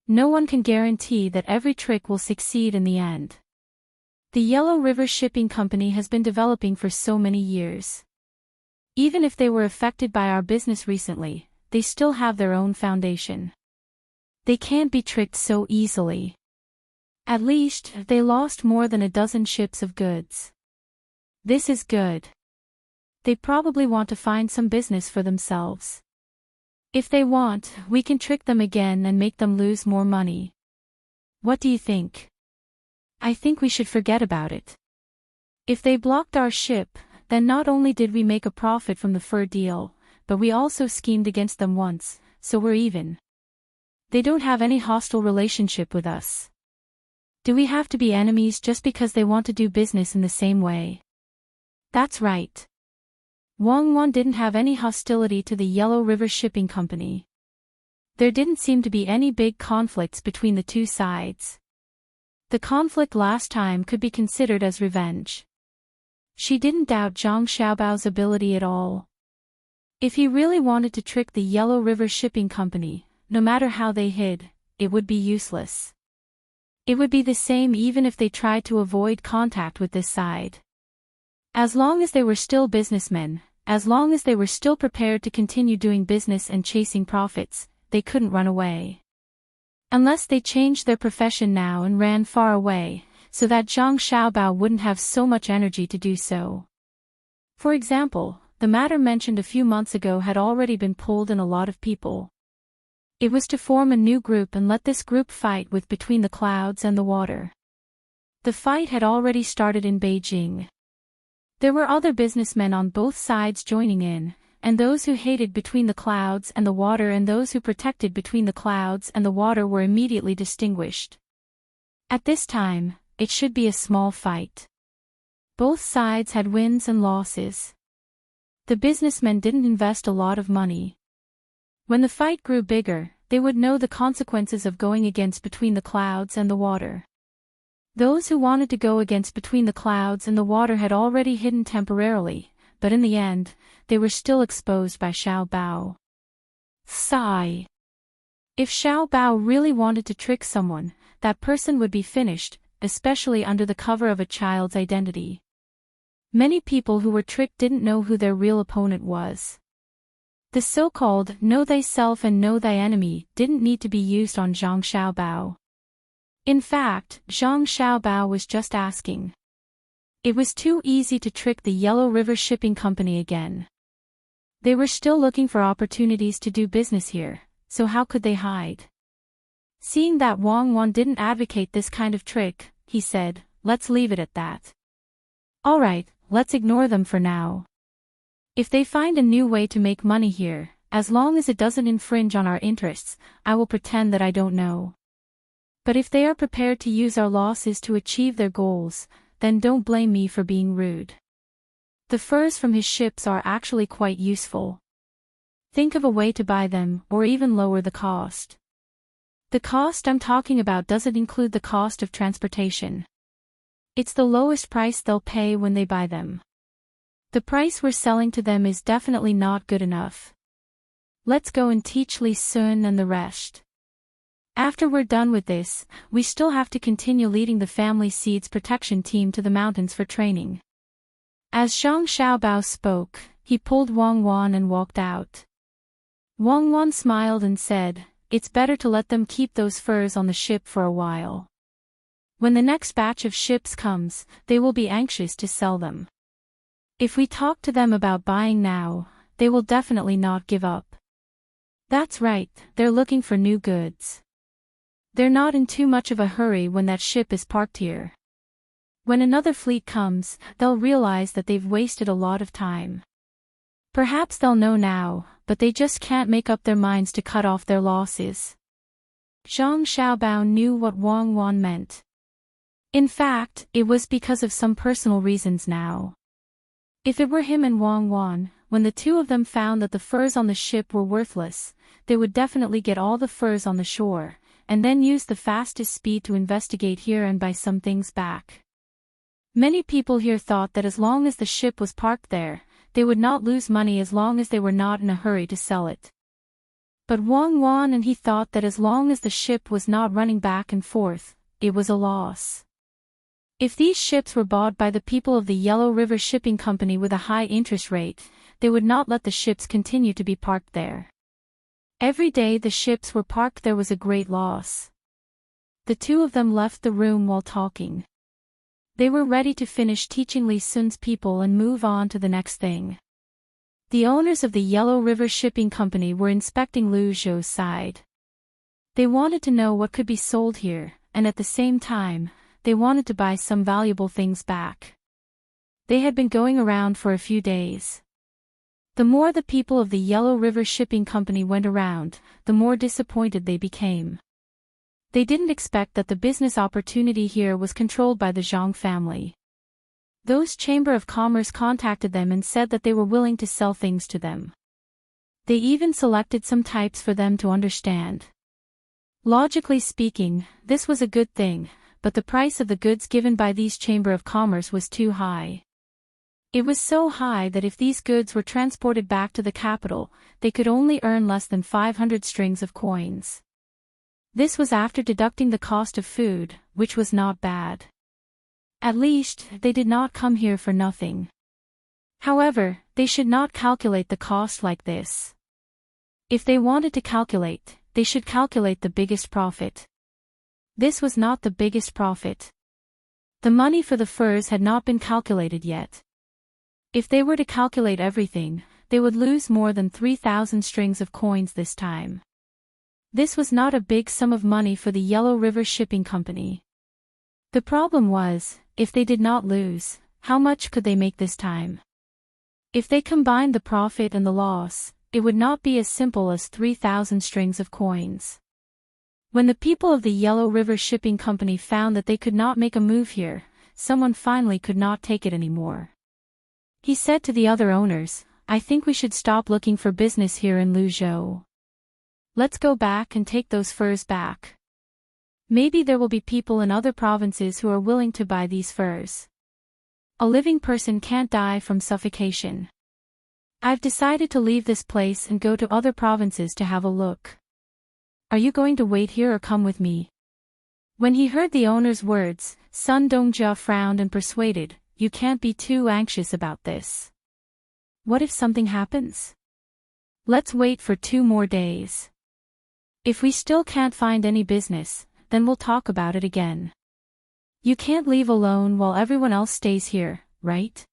No one can guarantee that every trick will succeed in the end. The Yellow River Shipping Company has been developing for so many years. Even if they were affected by our business recently, they still have their own foundation. They can't be tricked so easily. At least, they lost more than a dozen ships of goods. This is good. They probably want to find some business for themselves. If they want, we can trick them again and make them lose more money. What do you think? I think we should forget about it. If they blocked our ship, then not only did we make a profit from the fur deal, but we also schemed against them once, so we're even. They don't have any hostile relationship with us. Do we have to be enemies just because they want to do business in the same way?" "That's right." Wang Wan didn't have any hostility to the Yellow River Shipping Company. There didn't seem to be any big conflicts between the two sides. The conflict last time could be considered as revenge. She didn't doubt Zhang Xiaobao's ability at all. If he really wanted to trick the Yellow River Shipping Company, no matter how they hid, it would be useless. It would be the same even if they tried to avoid contact with this side. As long as they were still businessmen, as long as they were still prepared to continue doing business and chasing profits, they couldn't run away. Unless they changed their profession now and ran far away, so that Zhang Xiaobao wouldn't have so much energy to do so. For example, the matter mentioned a few months ago had already been pulled in a lot of people. It was to form a new group and let this group fight with Between the Clouds and the Water. The fight had already started in Beijing. There were other businessmen on both sides joining in, and those who hated Between the Clouds and the Water and those who protected Between the Clouds and the Water were immediately distinguished. At this time, it should be a small fight. Both sides had wins and losses. The businessmen didn't invest a lot of money. When the fight grew bigger, they would know the consequences of going against Between the Clouds and the Water. Those who wanted to go against Between the Clouds and the Water had already hidden temporarily, but in the end, they were still exposed by Xiao Bao. Sigh. If Xiao Bao really wanted to trick someone, that person would be finished, especially under the cover of a child's identity. Many people who were tricked didn't know who their real opponent was. The so-called know thyself and know thy enemy didn't need to be used on Zhang Xiaobao. In fact, Zhang Xiaobao was just asking. It was too easy to trick the Yellow River Shipping Company again. They were still looking for opportunities to do business here, so how could they hide? Seeing that Wang Wan didn't advocate this kind of trick, he said, "Let's leave it at that. Alright, let's ignore them for now. If they find a new way to make money here, as long as it doesn't infringe on our interests, I will pretend that I don't know. But if they are prepared to use our losses to achieve their goals, then don't blame me for being rude. The furs from his ships are actually quite useful. Think of a way to buy them, or even lower the cost. The cost I'm talking about doesn't include the cost of transportation. It's the lowest price they'll pay when they buy them. The price we're selling to them is definitely not good enough. Let's go and teach Li Sun and the rest. After we're done with this, we still have to continue leading the family seeds protection team to the mountains for training." As Zhang Xiaobao spoke, he pulled Wang Wan and walked out. Wang Wan smiled and said, "It's better to let them keep those furs on the ship for a while. When the next batch of ships comes, they will be anxious to sell them. If we talk to them about buying now, they will definitely not give up. That's right, they're looking for new goods. They're not in too much of a hurry when that ship is parked here. When another fleet comes, they'll realize that they've wasted a lot of time. Perhaps they'll know now, but they just can't make up their minds to cut off their losses." Zhang Xiaobao knew what Wang Wan meant. In fact, it was because of some personal reasons now. If it were him and Wang Wan, when the two of them found that the furs on the ship were worthless, they would definitely get all the furs on the shore, and then use the fastest speed to investigate here and buy some things back. Many people here thought that as long as the ship was parked there, they would not lose money as long as they were not in a hurry to sell it. But Wang and he thought that as long as the ship was not running back and forth, it was a loss. If these ships were bought by the people of the Yellow River Shipping Company with a high interest rate, they would not let the ships continue to be parked there. Every day the ships were parked there was a great loss. The two of them left the room while talking. They were ready to finish teaching Li Sun's people and move on to the next thing. The owners of the Yellow River Shipping Company were inspecting Lu Zhou's side. They wanted to know what could be sold here, and at the same time, they wanted to buy some valuable things back. They had been going around for a few days. The more the people of the Yellow River Shipping Company went around, the more disappointed they became. They didn't expect that the business opportunity here was controlled by the Zhang family. Those Chamber of Commerce contacted them and said that they were willing to sell things to them. They even selected some types for them to understand. Logically speaking, this was a good thing, but the price of the goods given by these Chamber of Commerce was too high. It was so high that if these goods were transported back to the capital, they could only earn less than 500 strings of coins. This was after deducting the cost of food, which was not bad. At least, they did not come here for nothing. However, they should not calculate the cost like this. If they wanted to calculate, they should calculate the biggest profit. This was not the biggest profit. The money for the furs had not been calculated yet. If they were to calculate everything, they would lose more than 3,000 strings of coins this time. This was not a big sum of money for the Yellow River Shipping Company. The problem was, if they did not lose, how much could they make this time? If they combined the profit and the loss, it would not be as simple as 3,000 strings of coins. When the people of the Yellow River Shipping Company found that they could not make a move here, someone finally could not take it anymore. He said to the other owners, "I think we should stop looking for business here in Luzhou. Let's go back and take those furs back. Maybe there will be people in other provinces who are willing to buy these furs. A living person can't die from suffocation. I've decided to leave this place and go to other provinces to have a look. Are you going to wait here or come with me?" When he heard the owner's words, Sun Dongjia frowned and persuaded, "You can't be too anxious about this. What if something happens? Let's wait for 2 more days. If we still can't find any business, then we'll talk about it again. You can't leave alone while everyone else stays here, right?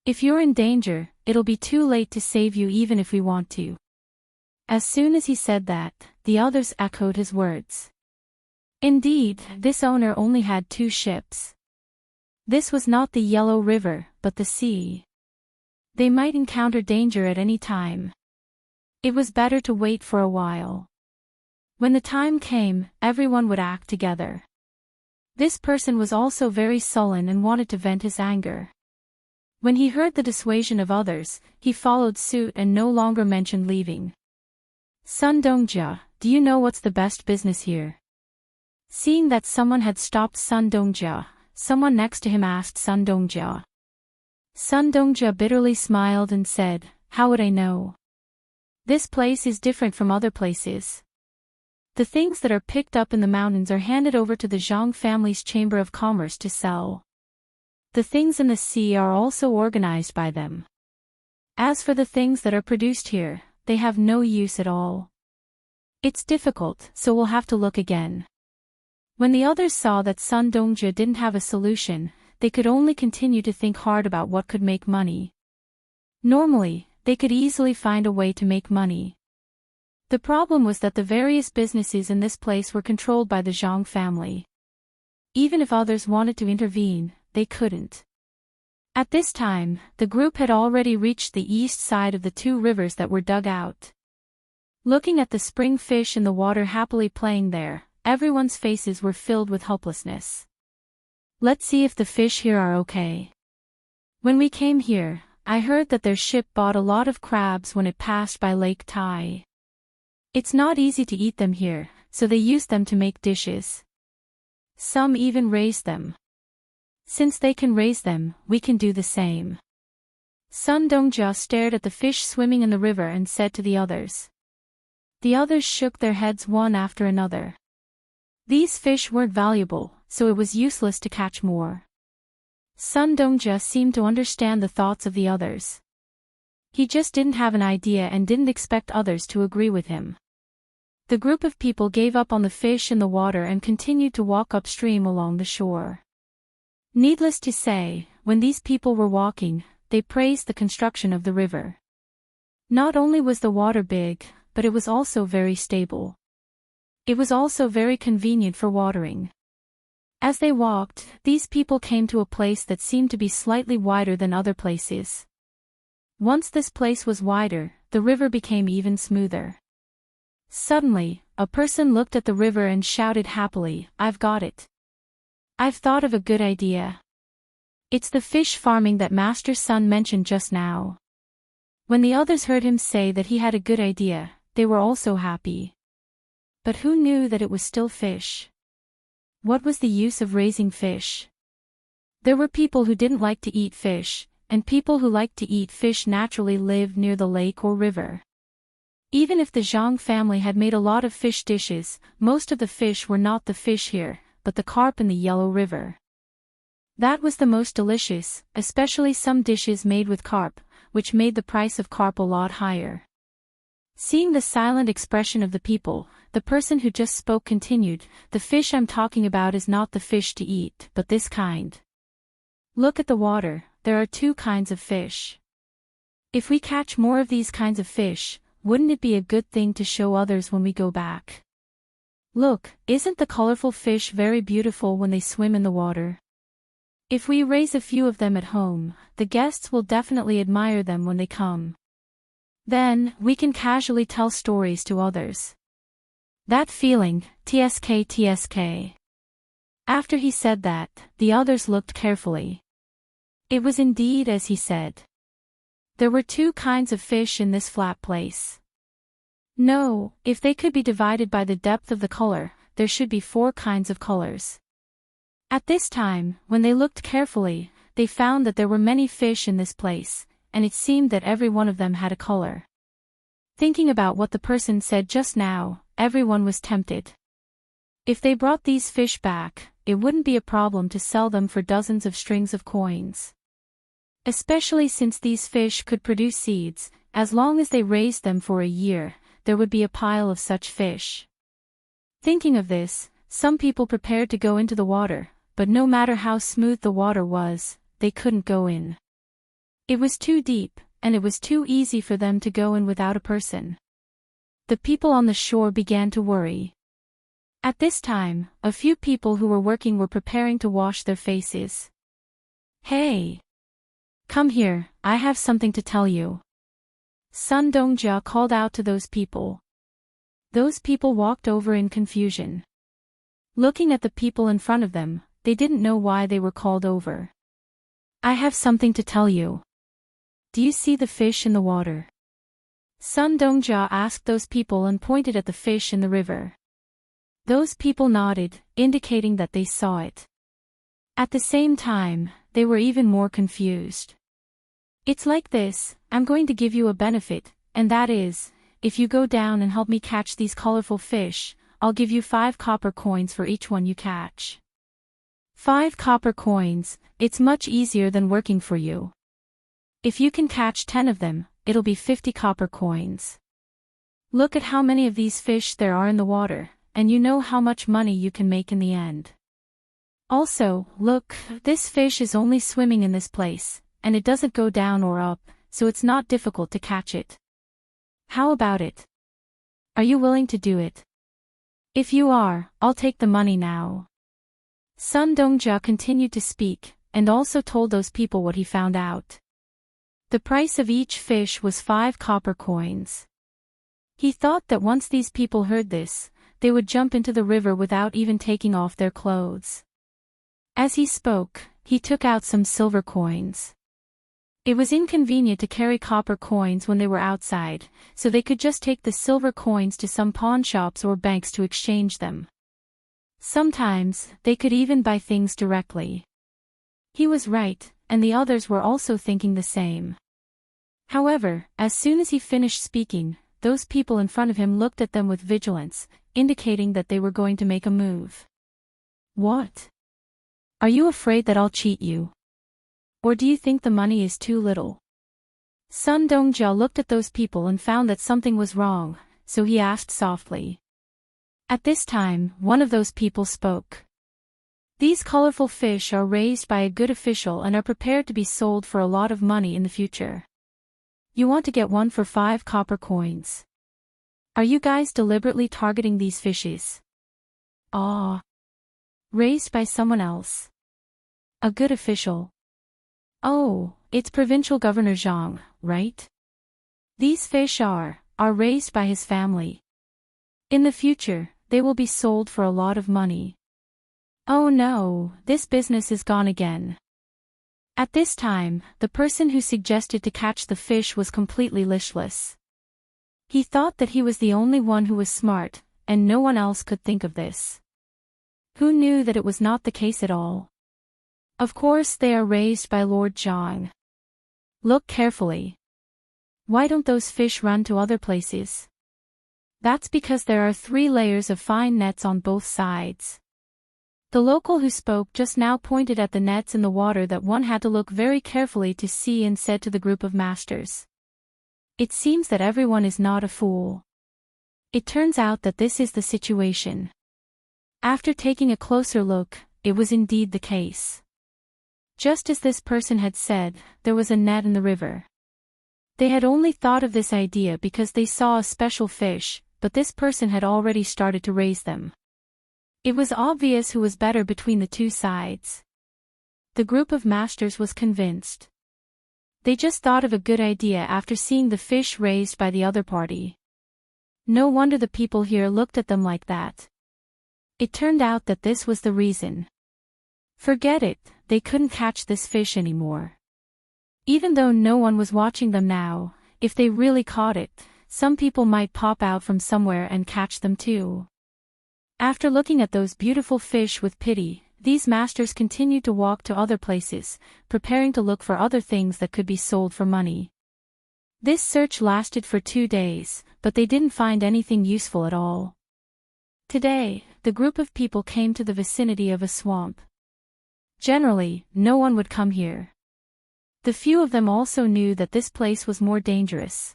If you're in danger, it'll be too late to save you even if we want to." As soon as he said that, the others echoed his words. Indeed, this owner only had 2 ships. This was not the Yellow River, but the sea. They might encounter danger at any time. It was better to wait for a while. When the time came, everyone would act together. This person was also very sullen and wanted to vent his anger. When he heard the dissuasion of others, he followed suit and no longer mentioned leaving. "Sun Dongjia, do you know what's the best business here?" Seeing that someone had stopped Sun Dongjia, someone next to him asked Sun Dongjia. Sun Dongjia bitterly smiled and said, "How would I know? This place is different from other places. The things that are picked up in the mountains are handed over to the Zhang family's Chamber of Commerce to sell. The things in the sea are also organized by them. As for the things that are produced here, they have no use at all. It's difficult, so we'll have to look again." When the others saw that Sun Dongjia didn't have a solution, they could only continue to think hard about what could make money. Normally, they could easily find a way to make money. The problem was that the various businesses in this place were controlled by the Zhang family. Even if others wanted to intervene, they couldn't. At this time, the group had already reached the east side of the 2 rivers that were dug out. Looking at the spring fish in the water happily playing there, everyone's faces were filled with helplessness. "Let's see if the fish here are okay. When we came here, I heard that their ship bought a lot of crabs when it passed by Lake Tai. It's not easy to eat them here, so they use them to make dishes. Some even raise them. Since they can raise them, we can do the same. Sun Dongjia stared at the fish swimming in the river and said to the others. The others shook their heads one after another. These fish weren't valuable, so it was useless to catch more. Sun Dongjia seemed to understand the thoughts of the others. He just didn't have an idea and didn't expect others to agree with him. The group of people gave up on the fish in the water and continued to walk upstream along the shore. Needless to say, when these people were walking, they praised the construction of the river. Not only was the water big, but it was also very stable. It was also very convenient for watering. As they walked, these people came to a place that seemed to be slightly wider than other places. Once this place was wider, the river became even smoother. Suddenly, a person looked at the river and shouted happily, "I've got it. I've thought of a good idea. It's the fish farming that Master Sun mentioned just now." When the others heard him say that he had a good idea, they were also happy. But who knew that it was still fish? What was the use of raising fish? There were people who didn't like to eat fish, and people who liked to eat fish naturally lived near the lake or river. Even if the Zhang family had made a lot of fish dishes, most of the fish were not the fish here, but the carp in the Yellow River. That was the most delicious, especially some dishes made with carp, which made the price of carp a lot higher. Seeing the silent expression of the people, the person who just spoke continued, "The fish I'm talking about is not the fish to eat, but this kind. Look at the water, there are two kinds of fish. If we catch more of these kinds of fish, wouldn't it be a good thing to show others when we go back? Look, isn't the colorful fish very beautiful when they swim in the water? If we raise a few of them at home, the guests will definitely admire them when they come. Then, we can casually tell stories to others." That feeling, tsk. After he said that, the others looked carefully. It was indeed as he said. There were two kinds of fish in this flat place. No, if they could be divided by the depth of the color, there should be 4 kinds of colors. At this time, when they looked carefully, they found that there were many fish in this place, and it seemed that every one of them had a color. Thinking about what the person said just now, everyone was tempted. If they brought these fish back, it wouldn't be a problem to sell them for dozens of strings of coins. Especially since these fish could produce seeds, as long as they raised them for a year, there would be a pile of such fish. Thinking of this, some people prepared to go into the water, but no matter how smooth the water was, they couldn't go in. It was too deep, and it was too easy for them to go in without a person. The people on the shore began to worry. At this time, a few people who were working were preparing to wash their faces. "Hey! Come here, I have something to tell you." Sun Dongjia called out to those people. Those people walked over in confusion. Looking at the people in front of them, they didn't know why they were called over. "I have something to tell you. Do you see the fish in the water?" Sun Dongjia asked those people and pointed at the fish in the river. Those people nodded, indicating that they saw it. At the same time, they were even more confused. "It's like this, I'm going to give you a benefit, and that is, if you go down and help me catch these colorful fish, I'll give you 5 copper coins for each one you catch." 5 copper coins, it's much easier than working for you. If you can catch 10 of them, it'll be 50 copper coins. Look at how many of these fish there are in the water, and you know how much money you can make in the end. Also, look, this fish is only swimming in this place, and it doesn't go down or up, so it's not difficult to catch it. How about it? Are you willing to do it? If you are, I'll take the money now. Sun Dongjia continued to speak, and also told those people what he found out. The price of each fish was 5 copper coins. He thought that once these people heard this, they would jump into the river without even taking off their clothes. As he spoke, he took out some silver coins. It was inconvenient to carry copper coins when they were outside, so they could just take the silver coins to some pawn shops or banks to exchange them. Sometimes, they could even buy things directly. He was right, and the others were also thinking the same. However, as soon as he finished speaking, those people in front of him looked at them with vigilance, indicating that they were going to make a move. What? Are you afraid that I'll cheat you? Or do you think the money is too little? Sun Dongjia looked at those people and found that something was wrong, so he asked softly. At this time, one of those people spoke. These colorful fish are raised by a good official and are prepared to be sold for a lot of money in the future. You want to get one for 5 copper coins. Are you guys deliberately targeting these fishes? Ah. Raised by someone else. A good official. Oh, it's Provincial Governor Zhang, right? These fish are raised by his family. In the future, they will be sold for a lot of money. Oh no, this business is gone again. At this time, the person who suggested to catch the fish was completely listless. He thought that he was the only one who was smart, and no one else could think of this. Who knew that it was not the case at all? Of course they are raised by Lord Zhang. Look carefully. Why don't those fish run to other places? That's because there are 3 layers of fine nets on both sides. The local who spoke just now pointed at the nets in the water that one had to look very carefully to see and said to the group of masters. It seems that everyone is not a fool. It turns out that this is the situation. After taking a closer look, it was indeed the case. Just as this person had said, there was a net in the river. They had only thought of this idea because they saw a special fish, but this person had already started to raise them. It was obvious who was better between the 2 sides. The group of masters was convinced. They just thought of a good idea after seeing the fish raised by the other party. No wonder the people here looked at them like that. It turned out that this was the reason. Forget it, they couldn't catch this fish anymore. Even though no one was watching them now, if they really caught it, some people might pop out from somewhere and catch them too. After looking at those beautiful fish with pity, these masters continued to walk to other places, preparing to look for other things that could be sold for money. This search lasted for 2 days, but they didn't find anything useful at all. Today, the group of people came to the vicinity of a swamp. Generally, no one would come here. The few of them also knew that this place was more dangerous.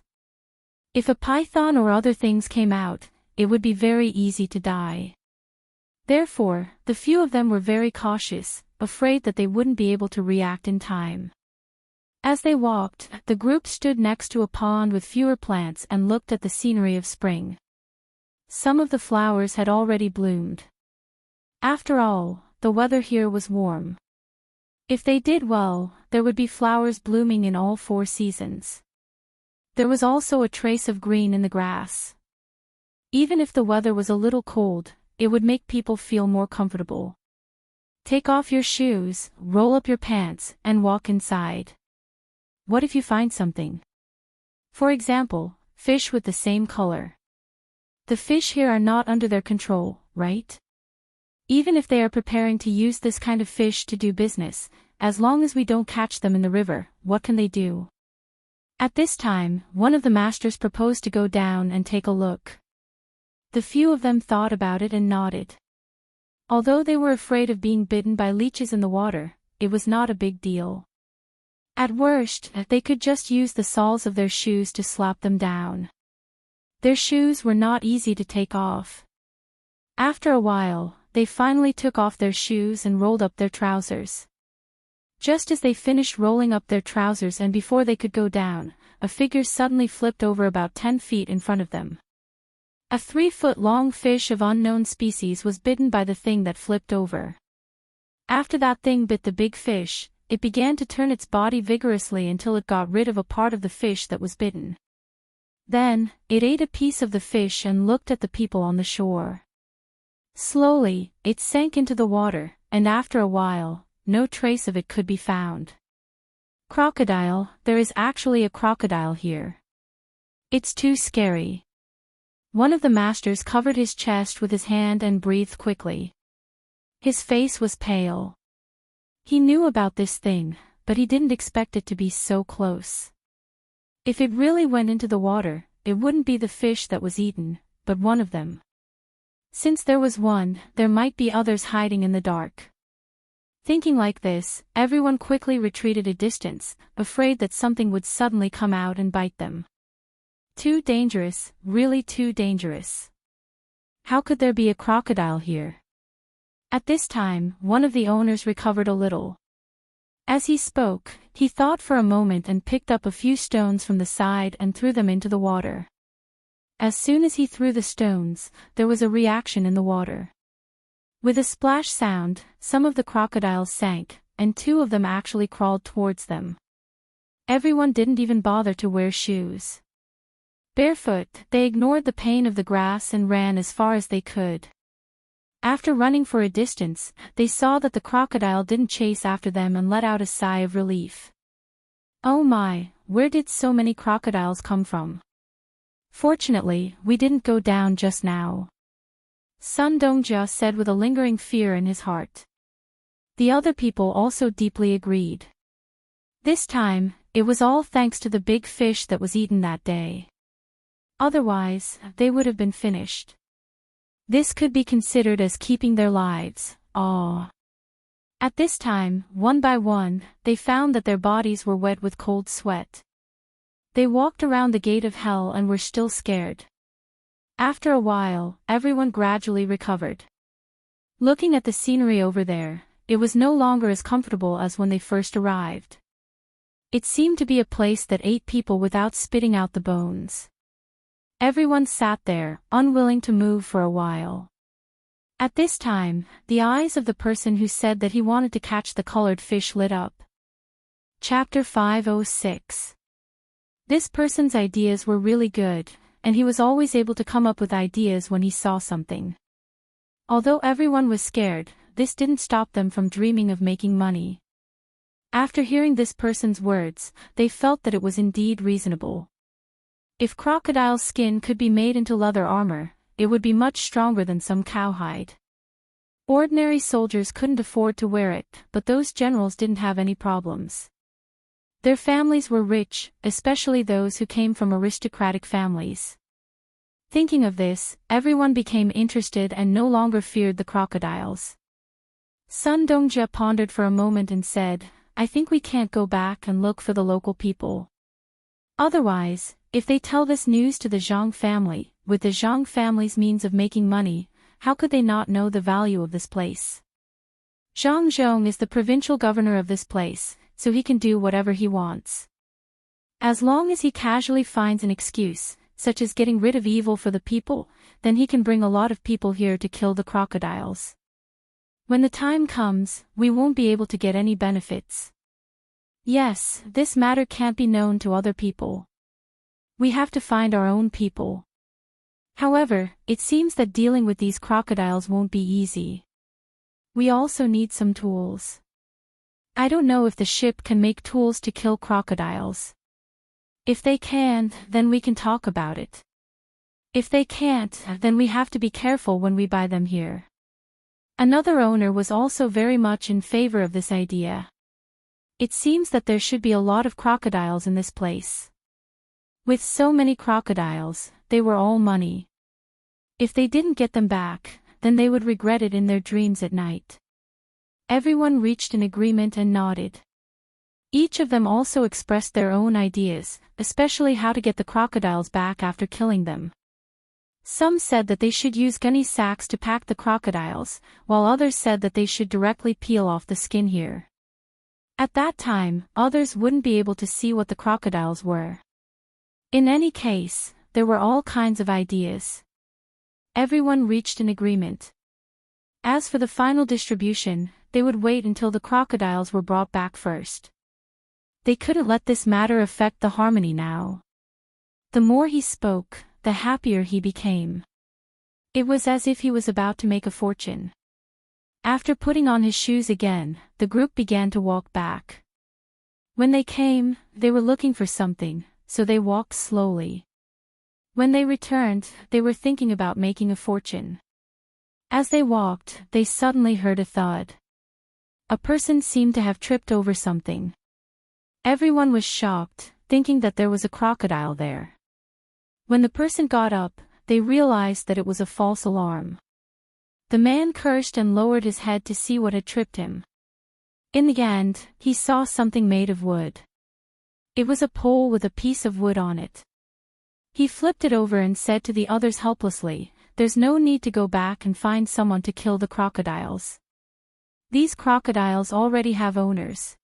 If a python or other things came out, it would be very easy to die. Therefore, the few of them were very cautious, afraid that they wouldn't be able to react in time. As they walked, the group stood next to a pond with fewer plants and looked at the scenery of spring. Some of the flowers had already bloomed. After all, the weather here was warm. If they did well, there would be flowers blooming in all 4 seasons. There was also a trace of green in the grass. Even if the weather was a little cold, it would make people feel more comfortable. Take off your shoes, roll up your pants, and walk inside. What if you find something? For example, fish with the same color. The fish here are not under their control, right? Even if they are preparing to use this kind of fish to do business, as long as we don't catch them in the river, what can they do? At this time, one of the masters proposed to go down and take a look. The few of them thought about it and nodded. Although they were afraid of being bitten by leeches in the water, it was not a big deal. At worst, they could just use the soles of their shoes to slap them down. Their shoes were not easy to take off. After a while, they finally took off their shoes and rolled up their trousers. Just as they finished rolling up their trousers and before they could go down, a figure suddenly flipped over about 10 feet in front of them. A 3-foot-long fish of unknown species was bitten by the thing that flipped over. After that thing bit the big fish, it began to turn its body vigorously until it got rid of a part of the fish that was bitten. Then, it ate a piece of the fish and looked at the people on the shore. Slowly, it sank into the water, and after a while, no trace of it could be found. Crocodile, there is actually a crocodile here. It's too scary. One of the masters covered his chest with his hand and breathed quickly. His face was pale. He knew about this thing, but he didn't expect it to be so close. If it really went into the water, it wouldn't be the fish that was eaten, but one of them. Since there was one, there might be others hiding in the dark. Thinking like this, everyone quickly retreated a distance, afraid that something would suddenly come out and bite them. Too dangerous, really too dangerous. How could there be a crocodile here? At this time, one of the owners recovered a little. As he spoke, he thought for a moment and picked up a few stones from the side and threw them into the water. As soon as he threw the stones, there was a reaction in the water. With a splash sound, some of the crocodiles sank, and two of them actually crawled towards them. Everyone didn't even bother to wear shoes. Barefoot, they ignored the pain of the grass and ran as far as they could. After running for a distance, they saw that the crocodile didn't chase after them and let out a sigh of relief. Oh my, where did so many crocodiles come from? Fortunately, we didn't go down just now. Sun Dongjia said with a lingering fear in his heart. The other people also deeply agreed. This time, it was all thanks to the big fish that was eaten that day. Otherwise, they would have been finished. This could be considered as keeping their lives. At this time, one by one, they found that their bodies were wet with cold sweat. They walked around the gate of hell and were still scared. After a while, everyone gradually recovered. Looking at the scenery over there, it was no longer as comfortable as when they first arrived. It seemed to be a place that ate people without spitting out the bones. Everyone sat there, unwilling to move for a while. At this time, the eyes of the person who said that he wanted to catch the colored fish lit up. Chapter 506. This person's ideas were really good, and he was always able to come up with ideas when he saw something. Although everyone was scared, this didn't stop them from dreaming of making money. After hearing this person's words, they felt that it was indeed reasonable. If crocodile skin could be made into leather armor, it would be much stronger than some cowhide. Ordinary soldiers couldn't afford to wear it, but those generals didn't have any problems. Their families were rich, especially those who came from aristocratic families. Thinking of this, everyone became interested and no longer feared the crocodiles. Sun Dongjia pondered for a moment and said, I think we can't go back and look for the local people. Otherwise, if they tell this news to the Zhang family, with the Zhang family's means of making money, how could they not know the value of this place? Zhang Zhong is the provincial governor of this place, so he can do whatever he wants. As long as he casually finds an excuse, such as getting rid of evil for the people, then he can bring a lot of people here to kill the crocodiles. When the time comes, we won't be able to get any benefits. Yes, this matter can't be known to other people. We have to find our own people. However, it seems that dealing with these crocodiles won't be easy. We also need some tools. I don't know if the ship can make tools to kill crocodiles. If they can, then we can talk about it. If they can't, then we have to be careful when we buy them here. Another owner was also very much in favor of this idea. It seems that there should be a lot of crocodiles in this place. With so many crocodiles, they were all money. If they didn't get them back, then they would regret it in their dreams at night. Everyone reached an agreement and nodded. Each of them also expressed their own ideas, especially how to get the crocodiles back after killing them. Some said that they should use gunny sacks to pack the crocodiles, while others said that they should directly peel off the skin here. At that time, others wouldn't be able to see what the crocodiles were. In any case, there were all kinds of ideas. Everyone reached an agreement. As for the final distribution, they would wait until the crocodiles were brought back first. They couldn't let this matter affect the harmony now. The more he spoke, the happier he became. It was as if he was about to make a fortune. After putting on his shoes again, the group began to walk back. When they came, they were looking for something, so they walked slowly. When they returned, they were thinking about making a fortune. As they walked, they suddenly heard a thud. A person seemed to have tripped over something. Everyone was shocked, thinking that there was a crocodile there. When the person got up, they realized that it was a false alarm. The man cursed and lowered his head to see what had tripped him. In the end, he saw something made of wood. It was a pole with a piece of wood on it. He flipped it over and said to the others helplessly, "There's no need to go back and find someone to kill the crocodiles. These crocodiles already have owners."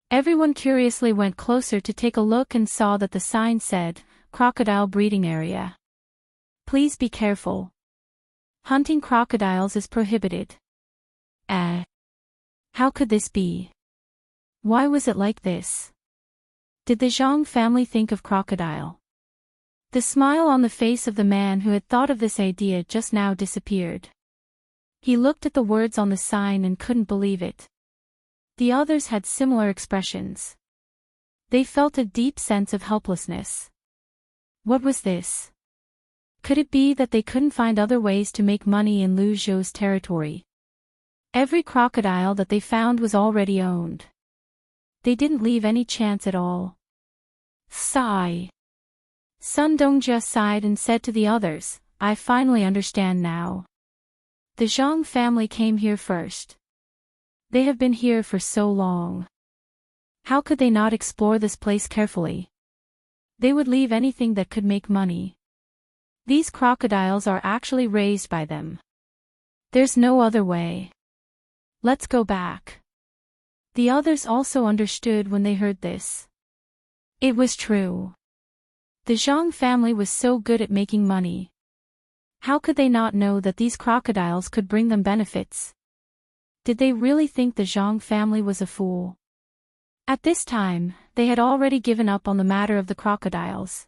Everyone curiously went closer to take a look and saw that the sign said, "Crocodile Breeding Area. Please be careful. Hunting crocodiles is prohibited." How could this be? Why was it like this? Did the Zhang family think of crocodile? The smile on the face of the man who had thought of this idea just now disappeared. He looked at the words on the sign and couldn't believe it. The others had similar expressions. They felt a deep sense of helplessness. What was this? Could it be that they couldn't find other ways to make money in Lu Zhou's territory? Every crocodile that they found was already owned. They didn't leave any chance at all. Sigh. Sun Dongjia sighed and said to the others, "I finally understand now. The Zhang family came here first. They have been here for so long. How could they not explore this place carefully? They would leave anything that could make money. These crocodiles are actually raised by them. There's no other way. Let's go back." The others also understood when they heard this. It was true. The Zhang family was so good at making money. How could they not know that these crocodiles could bring them benefits? Did they really think the Zhang family was a fool? At this time, they had already given up on the matter of the crocodiles.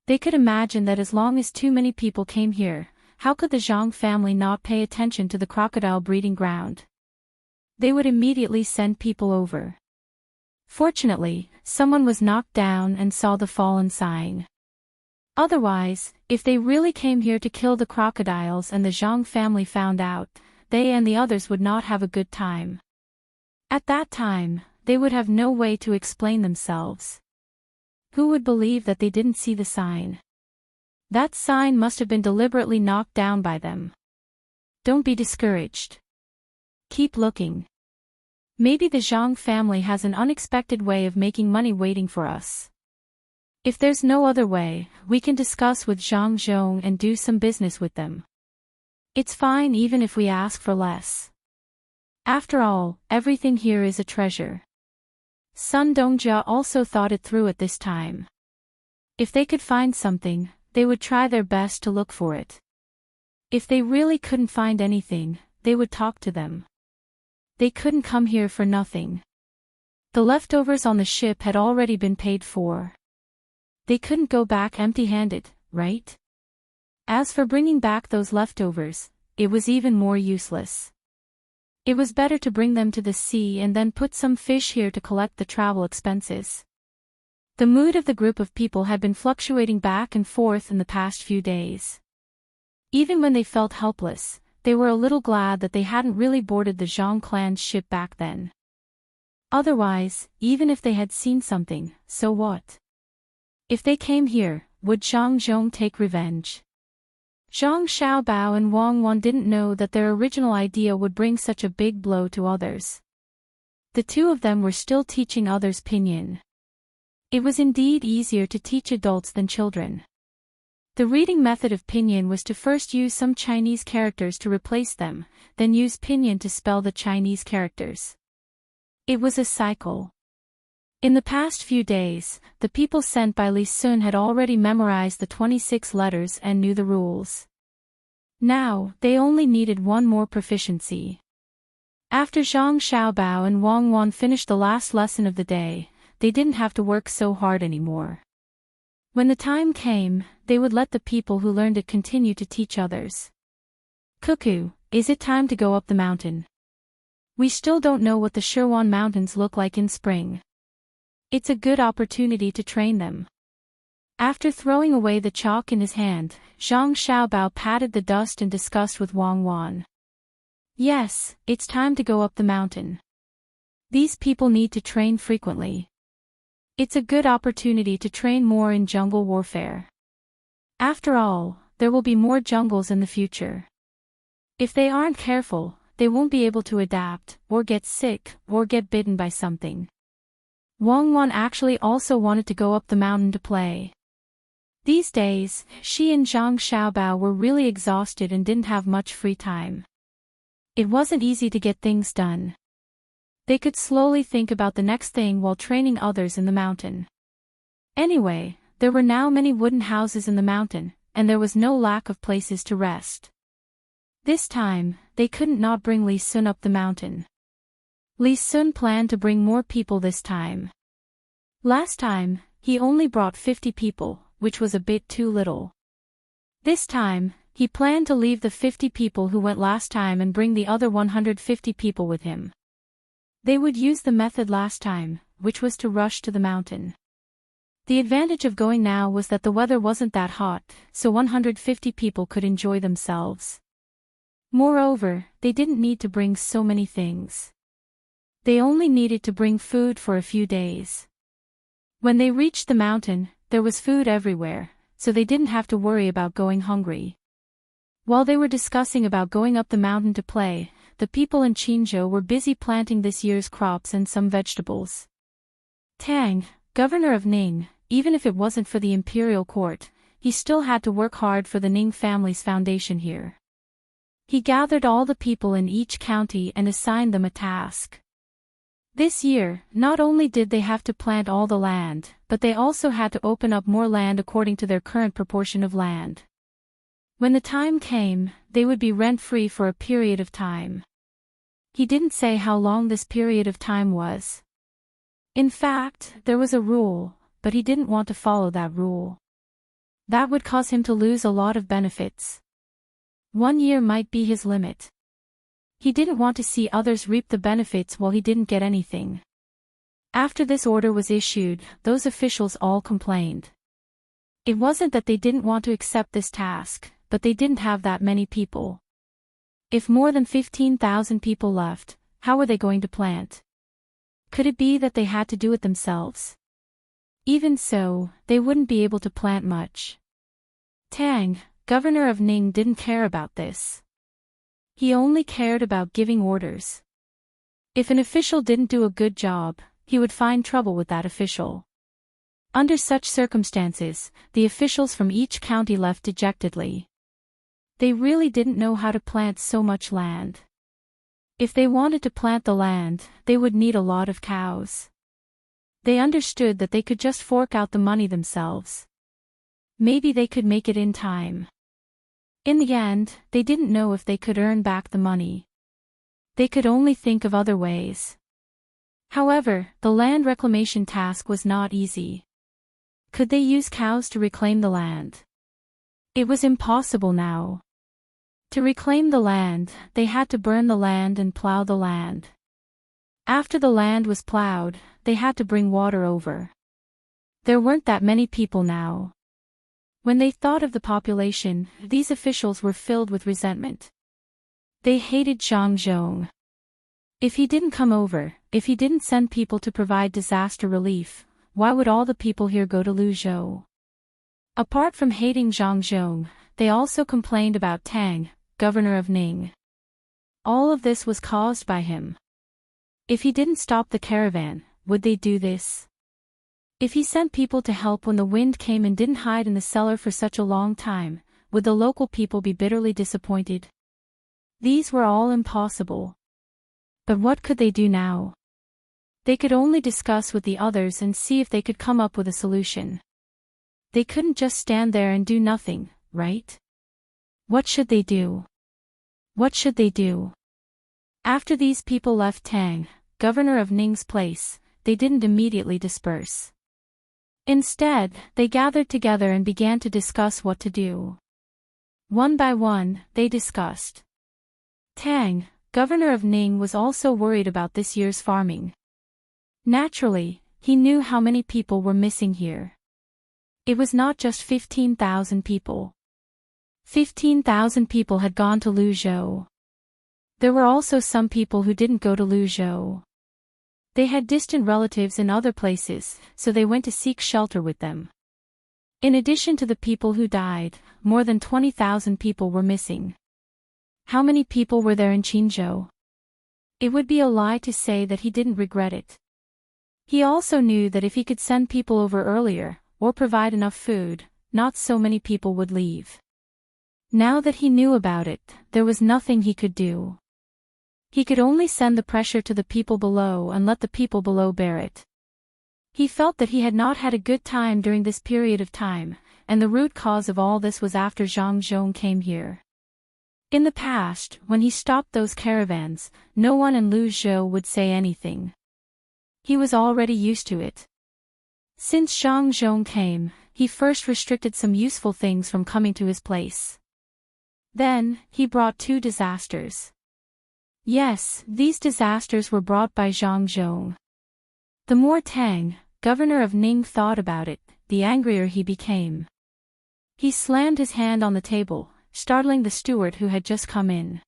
They could imagine that as long as too many people came here, how could the Zhang family not pay attention to the crocodile breeding ground? They would immediately send people over. Fortunately, someone was knocked down and saw the fallen sign. Otherwise, if they really came here to kill the crocodiles and the Zhang family found out, they and the others would not have a good time. At that time, they would have no way to explain themselves. Who would believe that they didn't see the sign? That sign must have been deliberately knocked down by them. Don't be discouraged. Keep looking. Maybe the Zhang family has an unexpected way of making money waiting for us. If there's no other way, we can discuss with Zhang Zhong and do some business with them. It's fine even if we ask for less. After all, everything here is a treasure. Sun Dongjia also thought it through at this time. If they could find something, they would try their best to look for it. If they really couldn't find anything, they would talk to them. They couldn't come here for nothing. The leftovers on the ship had already been paid for. They couldn't go back empty-handed, right? As for bringing back those leftovers, it was even more useless. It was better to bring them to the sea and then put some fish here to collect the travel expenses. The mood of the group of people had been fluctuating back and forth in the past few days. Even when they felt helpless, they were a little glad that they hadn't really boarded the Zhang clan's ship back then. Otherwise, even if they had seen something, so what? If they came here, would Zhang Zhong take revenge? Zhang Xiaobao and Wang Wan didn't know that their original idea would bring such a big blow to others. The two of them were still teaching others pinyin. It was indeed easier to teach adults than children. The reading method of pinyin was to first use some Chinese characters to replace them, then use pinyin to spell the Chinese characters. It was a cycle. In the past few days, the people sent by Li Sun had already memorized the 26 letters and knew the rules. Now, they only needed one more proficiency. After Zhang Xiaobao and Wang Wan finished the last lesson of the day, they didn't have to work so hard anymore. When the time came, they would let the people who learned it continue to teach others. Cuckoo, is it time to go up the mountain? We still don't know what the Shirwan Mountains look like in spring. It's a good opportunity to train them. After throwing away the chalk in his hand, Zhang Xiaobao patted the dust in disgust with Wang Wan. Yes, it's time to go up the mountain. These people need to train frequently. It's a good opportunity to train more in jungle warfare. After all, there will be more jungles in the future. If they aren't careful, they won't be able to adapt, or get sick, or get bitten by something. Wang Wan actually also wanted to go up the mountain to play. These days, she and Zhang Xiaobao were really exhausted and didn't have much free time. It wasn't easy to get things done. They could slowly think about the next thing while training others in the mountain. Anyway, there were now many wooden houses in the mountain, and there was no lack of places to rest. This time, they couldn't not bring Li Sun up the mountain. Li Sun planned to bring more people this time. Last time, he only brought 50 people, which was a bit too little. This time, he planned to leave the 50 people who went last time and bring the other 150 people with him. They would use the method last time, which was to rush to the mountain. The advantage of going now was that the weather wasn't that hot, so 150 people could enjoy themselves. Moreover, they didn't need to bring so many things. They only needed to bring food for a few days. When they reached the mountain, there was food everywhere, so they didn't have to worry about going hungry. While they were discussing about going up the mountain to play, the people in Qinzhou were busy planting this year's crops and some vegetables. Tang, governor of Ning, even if it wasn't for the imperial court, he still had to work hard for the Ning family's foundation here. He gathered all the people in each county and assigned them a task. This year, not only did they have to plant all the land, but they also had to open up more land according to their current proportion of land. When the time came, they would be rent-free for a period of time. He didn't say how long this period of time was. In fact, there was a rule, but he didn't want to follow that rule. That would cause him to lose a lot of benefits. 1 year might be his limit. He didn't want to see others reap the benefits while he didn't get anything. After this order was issued, those officials all complained. It wasn't that they didn't want to accept this task, but they didn't have that many people. If more than 15,000 people left, how were they going to plant? Could it be that they had to do it themselves? Even so, they wouldn't be able to plant much. Tang, governor of Ning, didn't care about this. He only cared about giving orders. If an official didn't do a good job, he would find trouble with that official. Under such circumstances, the officials from each county left dejectedly. They really didn't know how to plant so much land. If they wanted to plant the land, they would need a lot of cows. They understood that they could just fork out the money themselves. Maybe they could make it in time. In the end, they didn't know if they could earn back the money. They could only think of other ways. However, the land reclamation task was not easy. Could they use cows to reclaim the land? It was impossible now. To reclaim the land, they had to burn the land and plow the land. After the land was plowed, they had to bring water over. There weren't that many people now. When they thought of the population, these officials were filled with resentment. They hated Zhang Zhong. If he didn't come over, if he didn't send people to provide disaster relief, why would all the people here go to Luzhou? Apart from hating Zhang Zhong, they also complained about Tang, governor of Ning. All of this was caused by him. If he didn't stop the caravan, would they do this? If he sent people to help when the wind came and didn't hide in the cellar for such a long time, would the local people be bitterly disappointed? These were all impossible. But what could they do now? They could only discuss with the others and see if they could come up with a solution. They couldn't just stand there and do nothing, right? What should they do? What should they do? After these people left Tang, governor of Ning's place, they didn't immediately disperse. Instead, they gathered together and began to discuss what to do. One by one, they discussed. Tang, governor of Ning, was also worried about this year's farming. Naturally, he knew how many people were missing here. It was not just 15,000 people. 15,000 people had gone to Luzhou. There were also some people who didn't go to Luzhou. They had distant relatives in other places, so they went to seek shelter with them. In addition to the people who died, more than 20,000 people were missing. How many people were there in Qinzhou? It would be a lie to say that he didn't regret it. He also knew that if he could send people over earlier, or provide enough food, not so many people would leave. Now that he knew about it, there was nothing he could do. He could only send the pressure to the people below and let the people below bear it. He felt that he had not had a good time during this period of time, and the root cause of all this was after Zhang Zhong came here. In the past, when he stopped those caravans, no one in Luzhou would say anything. He was already used to it. Since Zhang Zhong came, he first restricted some useful things from coming to his place. Then, he brought 2 disasters. Yes, these disasters were brought by Zhang Zhong. The more Tang, governor of Ning, thought about it, the angrier he became. He slammed his hand on the table, startling the steward who had just come in.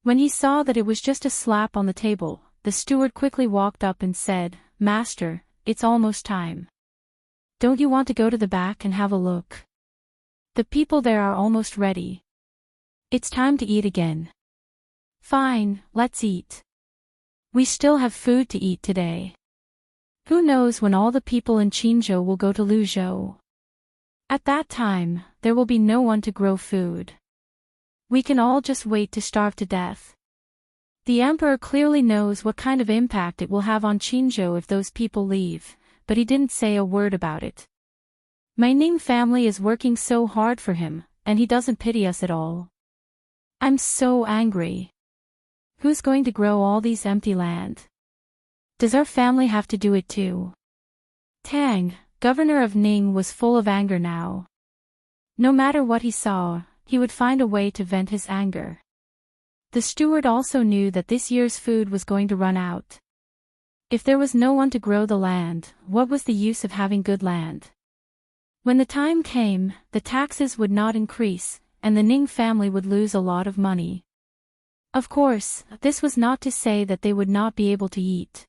When he saw that it was just a slap on the table, the steward quickly walked up and said, "Master, it's almost time. Don't you want to go to the back and have a look? The people there are almost ready. It's time to eat again." "Fine, let's eat. We still have food to eat today. Who knows when all the people in Qinzhou will go to Luzhou? At that time, there will be no one to grow food. We can all just wait to starve to death." The emperor clearly knows what kind of impact it will have on Qinzhou if those people leave, but he didn't say a word about it. My Ning family is working so hard for him, and he doesn't pity us at all. I'm so angry. Who's going to grow all these empty land? Does our family have to do it too? Tang, governor of Ning, was full of anger now. No matter what he saw, he would find a way to vent his anger. The steward also knew that this year's food was going to run out. If there was no one to grow the land, what was the use of having good land? When the time came, the taxes would not increase, and the Ning family would lose a lot of money. Of course, this was not to say that they would not be able to eat.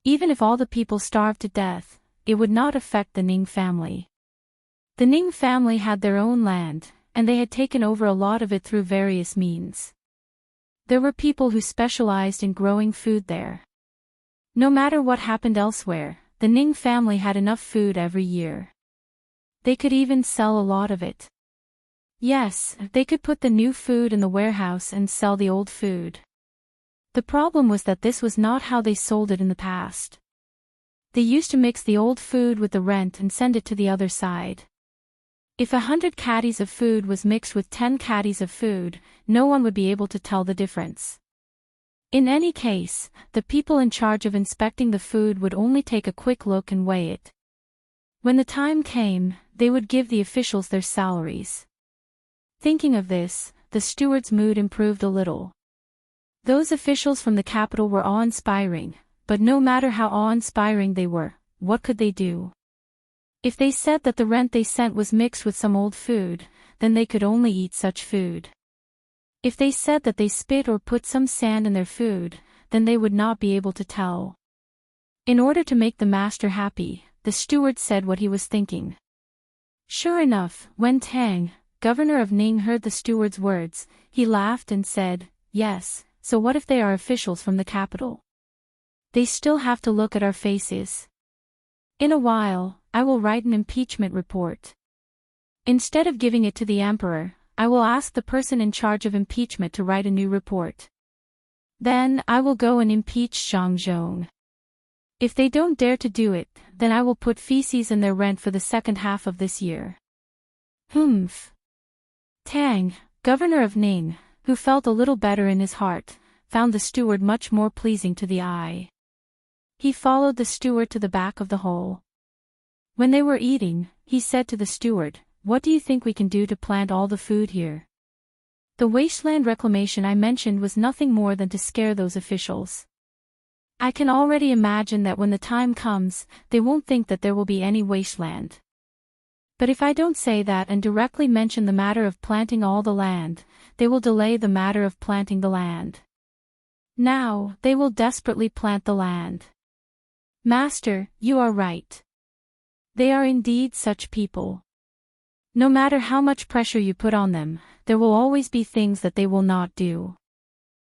Even if all the people starved to death, it would not affect the Ning family. The Ning family had their own land, and they had taken over a lot of it through various means. There were people who specialized in growing food there. No matter what happened elsewhere, the Ning family had enough food every year. They could even sell a lot of it. Yes, they could put the new food in the warehouse and sell the old food. The problem was that this was not how they sold it in the past. They used to mix the old food with the rent and send it to the other side. If 100 caddies of food was mixed with 10 caddies of food, no one would be able to tell the difference. In any case, the people in charge of inspecting the food would only take a quick look and weigh it. When the time came, they would give the officials their salaries. Thinking of this, the steward's mood improved a little. Those officials from the capital were awe-inspiring, but no matter how awe-inspiring they were, what could they do? If they said that the rent they sent was mixed with some old food, then they could only eat such food. If they said that they spit or put some sand in their food, then they would not be able to tell. In order to make the master happy, the steward said what he was thinking. Sure enough, when Tang, governor of Ning, heard the steward's words, he laughed and said, "Yes, so what if they are officials from the capital? They still have to look at our faces. In a while, I will write an impeachment report. Instead of giving it to the emperor, I will ask the person in charge of impeachment to write a new report. Then I will go and impeach Zhang Zhong. If they don't dare to do it, then I will put feces in their rent for the second half of this year." Humph. Tang, governor of Ning, who felt a little better in his heart, found the steward much more pleasing to the eye. He followed the steward to the back of the hall. When they were eating, he said to the steward, "What do you think we can do to plant all the food here?" The wasteland reclamation I mentioned was nothing more than to scare those officials. I can already imagine that when the time comes, they won't think that there will be any wasteland. But if I don't say that and directly mention the matter of planting all the land, they will delay the matter of planting the land. Now, they will desperately plant the land. Master, you are right. They are indeed such people. No matter how much pressure you put on them, there will always be things that they will not do.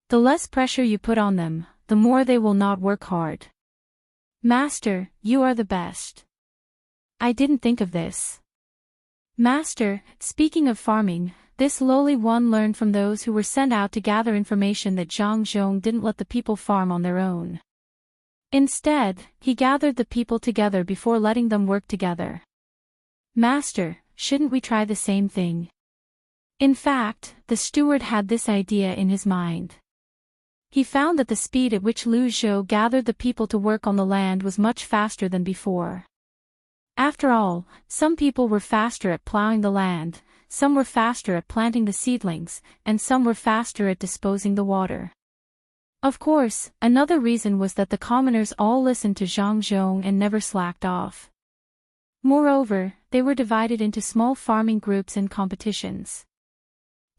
The less pressure you put on them, the more they will not work hard. Master, you are the best. I didn't think of this. Master, speaking of farming, this lowly one learned from those who were sent out to gather information that Zhang Zhong didn't let the people farm on their own. Instead, he gathered the people together before letting them work together. Master, shouldn't we try the same thing? In fact, the steward had this idea in his mind. He found that the speed at which Lu Zhou gathered the people to work on the land was much faster than before. After all, some people were faster at plowing the land, some were faster at planting the seedlings, and some were faster at disposing the water. Of course, another reason was that the commoners all listened to Zhang Zhong and never slacked off. Moreover, they were divided into small farming groups and competitions.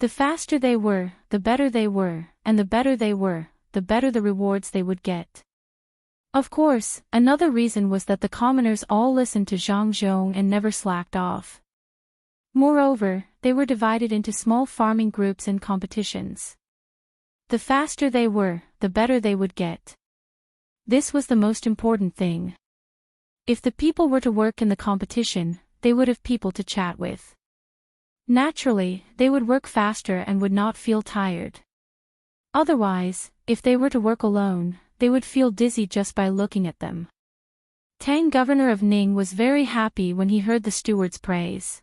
The faster they were, the better they were, and the better they were, the better the rewards they would get. Of course, another reason was that the commoners all listened to Zhang Zhong and never slacked off. Moreover, they were divided into small farming groups and competitions. The faster they were, the better they would get. This was the most important thing. If the people were to work in the competition, they would have people to chat with. Naturally, they would work faster and would not feel tired. Otherwise, if they were to work alone, they would feel dizzy just by looking at them. Tang, governor of Ning, was very happy when he heard the steward's praise.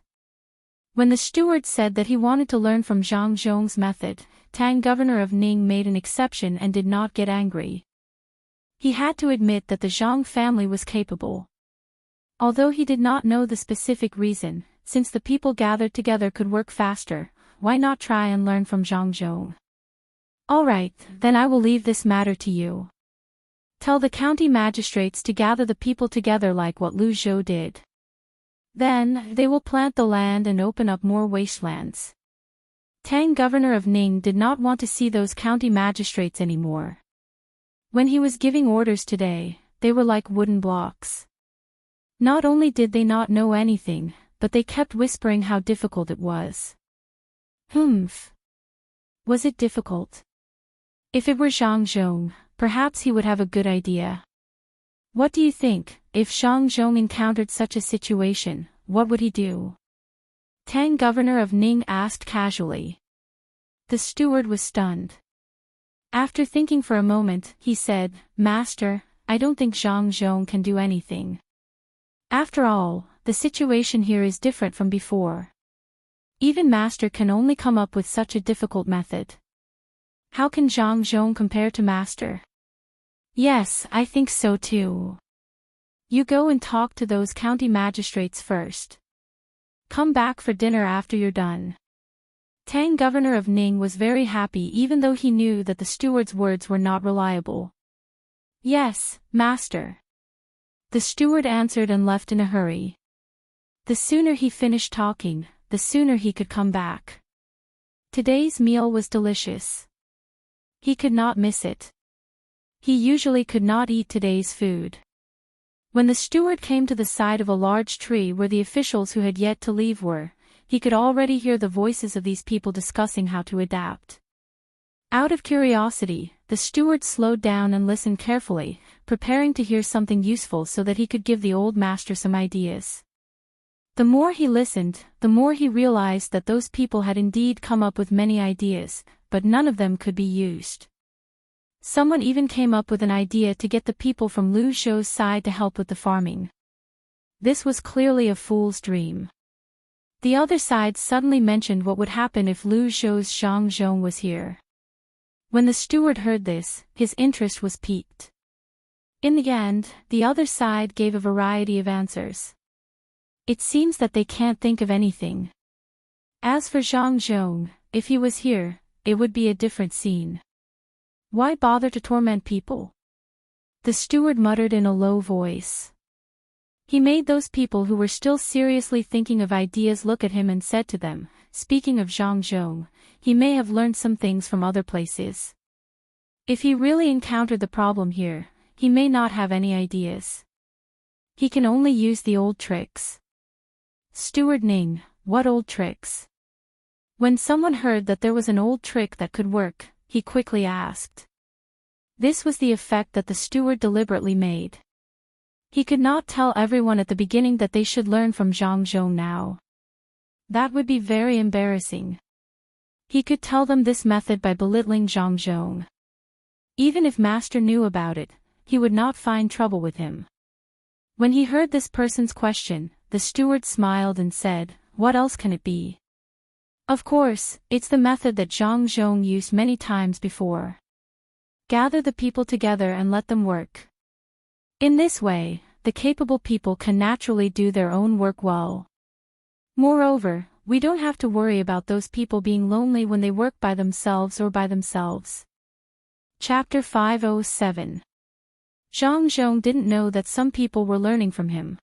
When the steward said that he wanted to learn from Zhang Zhong's method, Tang, governor of Ning, made an exception and did not get angry. He had to admit that the Zhang family was capable. Although he did not know the specific reason, since the people gathered together could work faster, why not try and learn from Zhang Zhong? Alright, then I will leave this matter to you. Tell the county magistrates to gather the people together like what Lu Zhou did. Then, they will plant the land and open up more wastelands. Tang, governor of Ning, did not want to see those county magistrates anymore. When he was giving orders today, they were like wooden blocks. Not only did they not know anything, but they kept whispering how difficult it was. Humph. Was it difficult? If it were Zhang Zhong, perhaps he would have a good idea. What do you think, if Zhang Zhong encountered such a situation, what would he do? Tang, governor of Ning, asked casually. The steward was stunned. After thinking for a moment, he said, Master, I don't think Zhang Zhong can do anything. After all, the situation here is different from before. Even Master can only come up with such a difficult method. How can Zhang Zhong compare to Master? Yes, I think so too. You go and talk to those county magistrates first. Come back for dinner after you're done. Tang, governor of Ning, was very happy even though he knew that the steward's words were not reliable. Yes, Master. The steward answered and left in a hurry. The sooner he finished talking, the sooner he could come back. Today's meal was delicious. He could not miss it. He usually could not eat today's food. When the steward came to the side of a large tree where the officials who had yet to leave were, he could already hear the voices of these people discussing how to adapt. Out of curiosity, the steward slowed down and listened carefully, preparing to hear something useful so that he could give the old master some ideas. The more he listened, the more he realized that those people had indeed come up with many ideas, but none of them could be used. Someone even came up with an idea to get the people from Lu Zhou's side to help with the farming. This was clearly a fool's dream. The other side suddenly mentioned what would happen if Lu Zhou's Zhang Zhong was here. When the steward heard this, his interest was piqued. In the end, the other side gave a variety of answers. It seems that they can't think of anything. As for Zhang Zhong, if he was here, it would be a different scene. Why bother to torment people? the steward muttered in a low voice. He made those people who were still seriously thinking of ideas look at him and said to them, speaking of Zhang Zhong, he may have learned some things from other places. If he really encountered the problem here, he may not have any ideas. He can only use the old tricks. Steward Ning, what old tricks? When someone heard that there was an old trick that could work, he quickly asked. This was the effect that the steward deliberately made. He could not tell everyone at the beginning that they should learn from Zhang Zhong now. That would be very embarrassing. He could tell them this method by belittling Zhang Zhong. Even if Master knew about it, he would not find trouble with him. When he heard this person's question, the steward smiled and said, what else can it be? Of course, it's the method that Zhang Zhong used many times before. Gather the people together and let them work. In this way, the capable people can naturally do their own work well. Moreover, we don't have to worry about those people being lonely when they work by themselves or by themselves. Chapter 507. Zhang Zhong didn't know that some people were learning from him.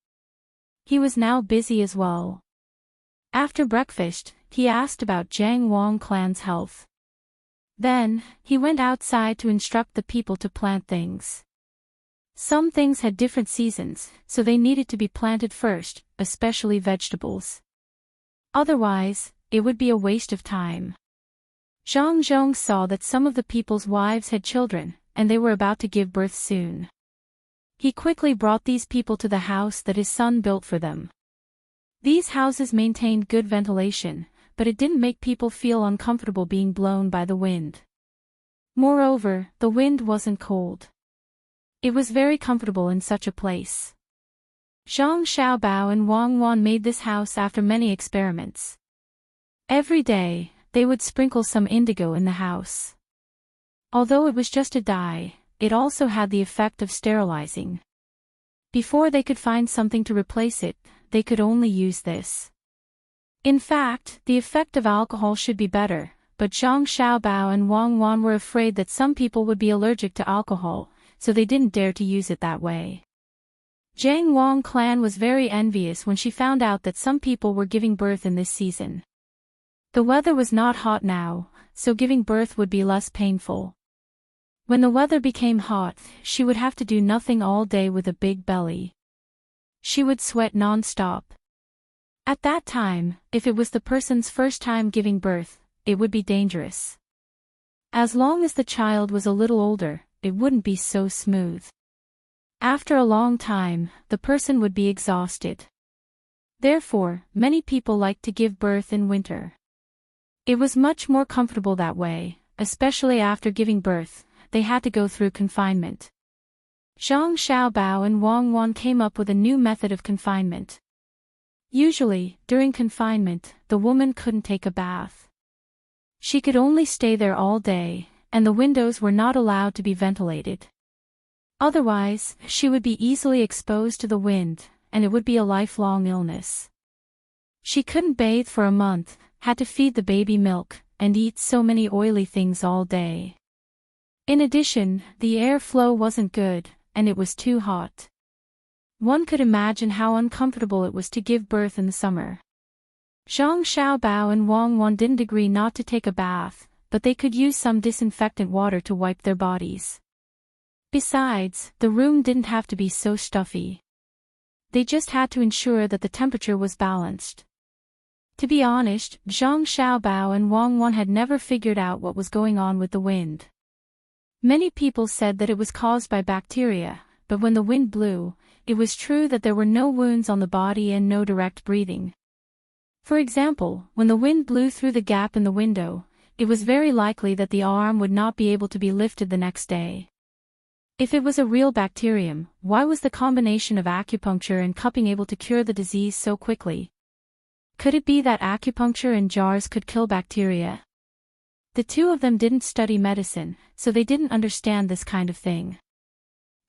He was now busy as well. After breakfast, he asked about Jiang Wang clan's health. Then, he went outside to instruct the people to plant things. Some things had different seasons, so they needed to be planted first, especially vegetables. Otherwise, it would be a waste of time. Zhang Zhong saw that some of the people's wives had children, and they were about to give birth soon. He quickly brought these people to the house that his son built for them. These houses maintained good ventilation, but it didn't make people feel uncomfortable being blown by the wind. Moreover, the wind wasn't cold. It was very comfortable in such a place. Zhang Xiaobao and Wang Wan made this house after many experiments. Every day, they would sprinkle some indigo in the house. Although it was just a dye, it also had the effect of sterilizing. Before they could find something to replace it, they could only use this. In fact, the effect of alcohol should be better, but Zhang Xiaobao and Wang Wan were afraid that some people would be allergic to alcohol, so they didn't dare to use it that way. Jiang Wang clan was very envious when she found out that some people were giving birth in this season. The weather was not hot now, so giving birth would be less painful. When the weather became hot, she would have to do nothing all day with a big belly. She would sweat non-stop. At that time, if it was the person's first time giving birth, it would be dangerous. As long as the child was a little older, it wouldn't be so smooth. After a long time, the person would be exhausted. Therefore, many people liked to give birth in winter. It was much more comfortable that way, especially after giving birth, they had to go through confinement. Zhang Xiaobao and Wang Wan came up with a new method of confinement. Usually, during confinement, the woman couldn't take a bath. She could only stay there all day, and the windows were not allowed to be ventilated. Otherwise, she would be easily exposed to the wind, and it would be a lifelong illness. She couldn't bathe for a month, had to feed the baby milk, and eat so many oily things all day. In addition, the airflow wasn't good, and it was too hot. One could imagine how uncomfortable it was to give birth in the summer. Zhang Xiaobao and Wang Wan didn't agree not to take a bath, but they could use some disinfectant water to wipe their bodies. Besides, the room didn't have to be so stuffy. They just had to ensure that the temperature was balanced. To be honest, Zhang Xiaobao and Wang Wan had never figured out what was going on with the wind. Many people said that it was caused by bacteria, but when the wind blew, it was true that there were no wounds on the body and no direct breathing. For example, when the wind blew through the gap in the window, it was very likely that the arm would not be able to be lifted the next day. If it was a real bacterium, why was the combination of acupuncture and cupping able to cure the disease so quickly? Could it be that acupuncture and jars could kill bacteria? The two of them didn't study medicine, so they didn't understand this kind of thing.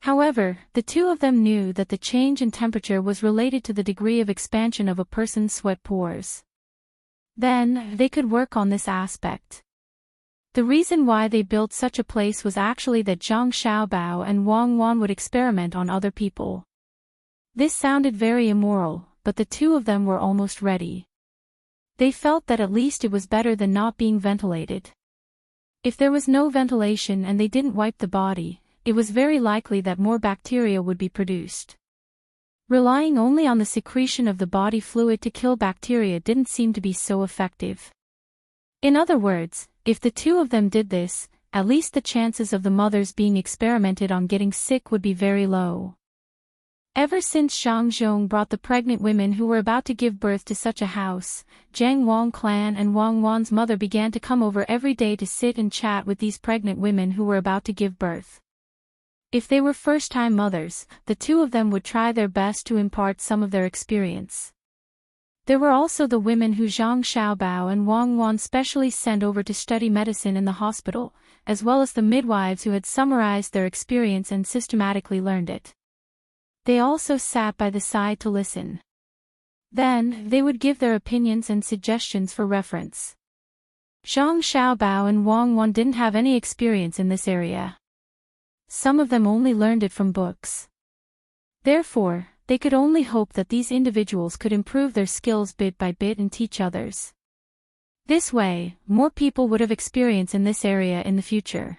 However, the two of them knew that the change in temperature was related to the degree of expansion of a person's sweat pores. Then, they could work on this aspect. The reason why they built such a place was actually that Zhang Xiaobao and Wang Wan would experiment on other people. This sounded very immoral, but the two of them were almost ready. They felt that at least it was better than not being ventilated. If there was no ventilation and they didn't wipe the body, it was very likely that more bacteria would be produced. Relying only on the secretion of the body fluid to kill bacteria didn't seem to be so effective. In other words, if the two of them did this, at least the chances of the mothers being experimented on getting sick would be very low. Ever since Zhang Zhong brought the pregnant women who were about to give birth to such a house, Zhang Wang clan and Wang Wan's mother began to come over every day to sit and chat with these pregnant women who were about to give birth. If they were first-time mothers, the two of them would try their best to impart some of their experience. There were also the women who Zhang Xiaobao and Wang Wan specially sent over to study medicine in the hospital, as well as the midwives who had summarized their experience and systematically learned it. They also sat by the side to listen. Then, they would give their opinions and suggestions for reference. Zhang Xiaobao and Wang Wan didn't have any experience in this area. Some of them only learned it from books. Therefore, they could only hope that these individuals could improve their skills bit by bit and teach others. This way, more people would have experience in this area in the future.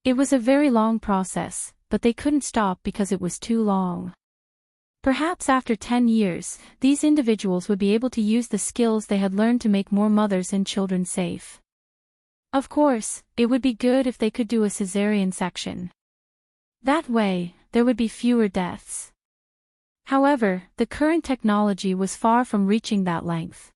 It was a very long process, but they couldn't stop because it was too long. Perhaps after 10 years, these individuals would be able to use the skills they had learned to make more mothers and children safe. Of course, it would be good if they could do a cesarean section. That way, there would be fewer deaths. However, the current technology was far from reaching that length.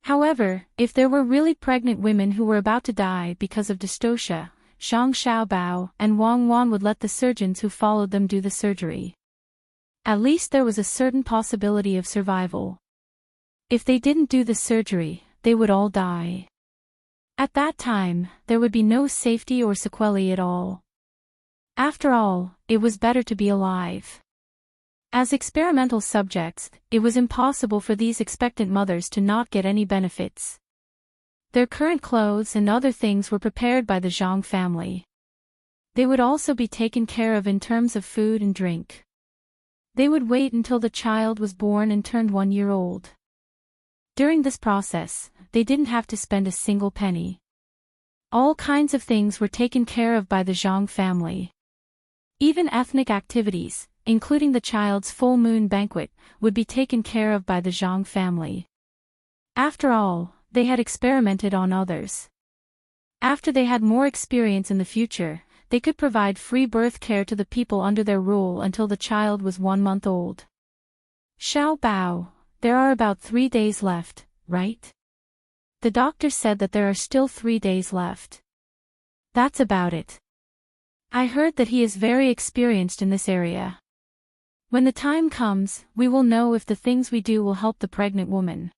However, if there were really pregnant women who were about to die because of dystocia, Zhang Xiaobao and Wang Wan would let the surgeons who followed them do the surgery. At least there was a certain possibility of survival. If they didn't do the surgery, they would all die. At that time, there would be no safety or sequelae at all. After all, it was better to be alive. As experimental subjects, it was impossible for these expectant mothers to not get any benefits. Their current clothes and other things were prepared by the Zhang family. They would also be taken care of in terms of food and drink. They would wait until the child was born and turned 1 year old. During this process, they didn't have to spend a single penny. All kinds of things were taken care of by the Zhang family. Even ethnic activities, including the child's full moon banquet, would be taken care of by the Zhang family. After all, they had experimented on others. After they had more experience in the future, they could provide free birth care to the people under their rule until the child was 1 month old. Xiao Bao, there are about 3 days left, right? The doctor said that there are still 3 days left. That's about it. I heard that he is very experienced in this area. When the time comes, we will know if the things we do will help the pregnant woman.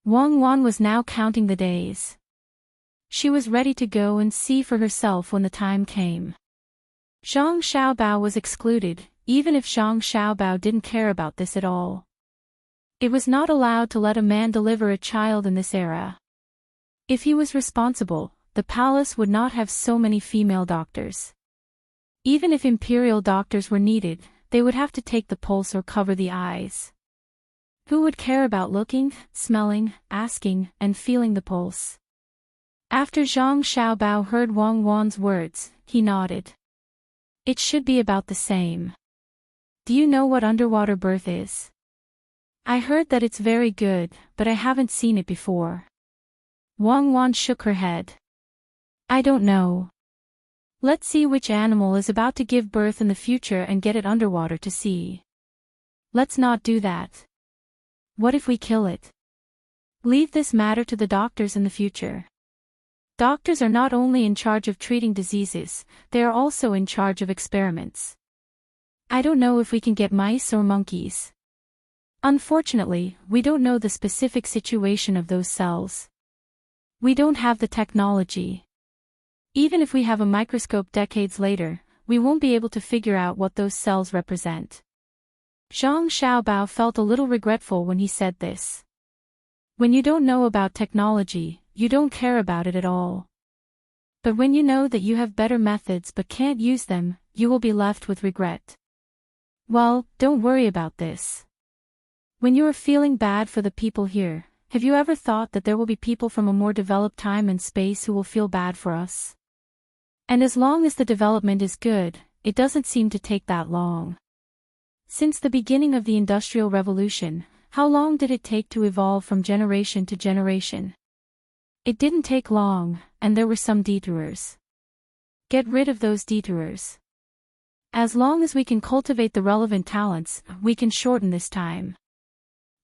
Wang Wan was now counting the days. She was ready to go and see for herself when the time came. Zhang Xiaobao was excluded, even if Zhang Xiaobao didn't care about this at all. It was not allowed to let a man deliver a child in this era. If he was responsible, the palace would not have so many female doctors. Even if imperial doctors were needed, they would have to take the pulse or cover the eyes. Who would care about looking, smelling, asking, and feeling the pulse? After Zhang Xiaobao heard Wang Wan's words, he nodded. It should be about the same. Do you know what underwater birth is? I heard that it's very good, but I haven't seen it before. Wang Wan shook her head. I don't know. Let's see which animal is about to give birth in the future and get it underwater to see. Let's not do that. What if we kill it? Leave this matter to the doctors in the future. Doctors are not only in charge of treating diseases, they are also in charge of experiments. I don't know if we can get mice or monkeys. Unfortunately, we don't know the specific situation of those cells. We don't have the technology. Even if we have a microscope decades later, we won't be able to figure out what those cells represent. Zhang Xiaobao felt a little regretful when he said this. When you don't know about technology, you don't care about it at all. But when you know that you have better methods but can't use them, you will be left with regret. Well, don't worry about this. When you are feeling bad for the people here, have you ever thought that there will be people from a more developed time and space who will feel bad for us? And as long as the development is good, it doesn't seem to take that long. Since the beginning of the Industrial Revolution, how long did it take to evolve from generation to generation? It didn't take long, and there were some detours. Get rid of those detours. As long as we can cultivate the relevant talents, we can shorten this time.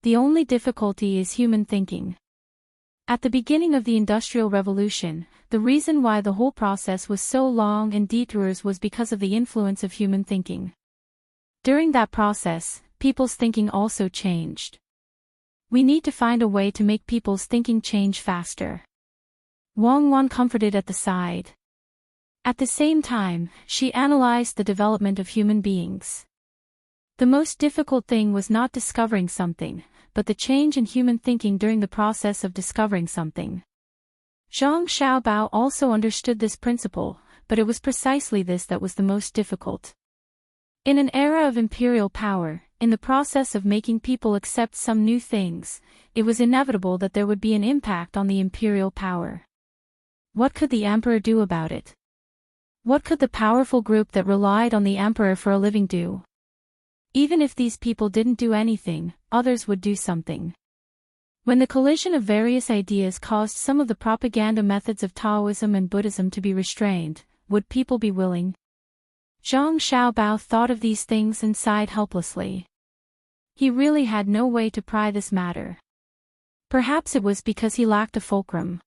The only difficulty is human thinking. At the beginning of the Industrial Revolution, the reason why the whole process was so long and detours was because of the influence of human thinking. During that process, people's thinking also changed. We need to find a way to make people's thinking change faster. Wang Wan comforted at the side. At the same time, she analyzed the development of human beings. The most difficult thing was not discovering something, but the change in human thinking during the process of discovering something. Zhang Xiaobao also understood this principle, but it was precisely this that was the most difficult. In an era of imperial power, in the process of making people accept some new things, it was inevitable that there would be an impact on the imperial power. What could the emperor do about it? What could the powerful group that relied on the emperor for a living do? Even if these people didn't do anything, others would do something. When the collision of various ideas caused some of the propaganda methods of Taoism and Buddhism to be restrained, would people be willing? Zhang Xiaobao thought of these things and sighed helplessly. He really had no way to pry this matter. Perhaps it was because he lacked a fulcrum.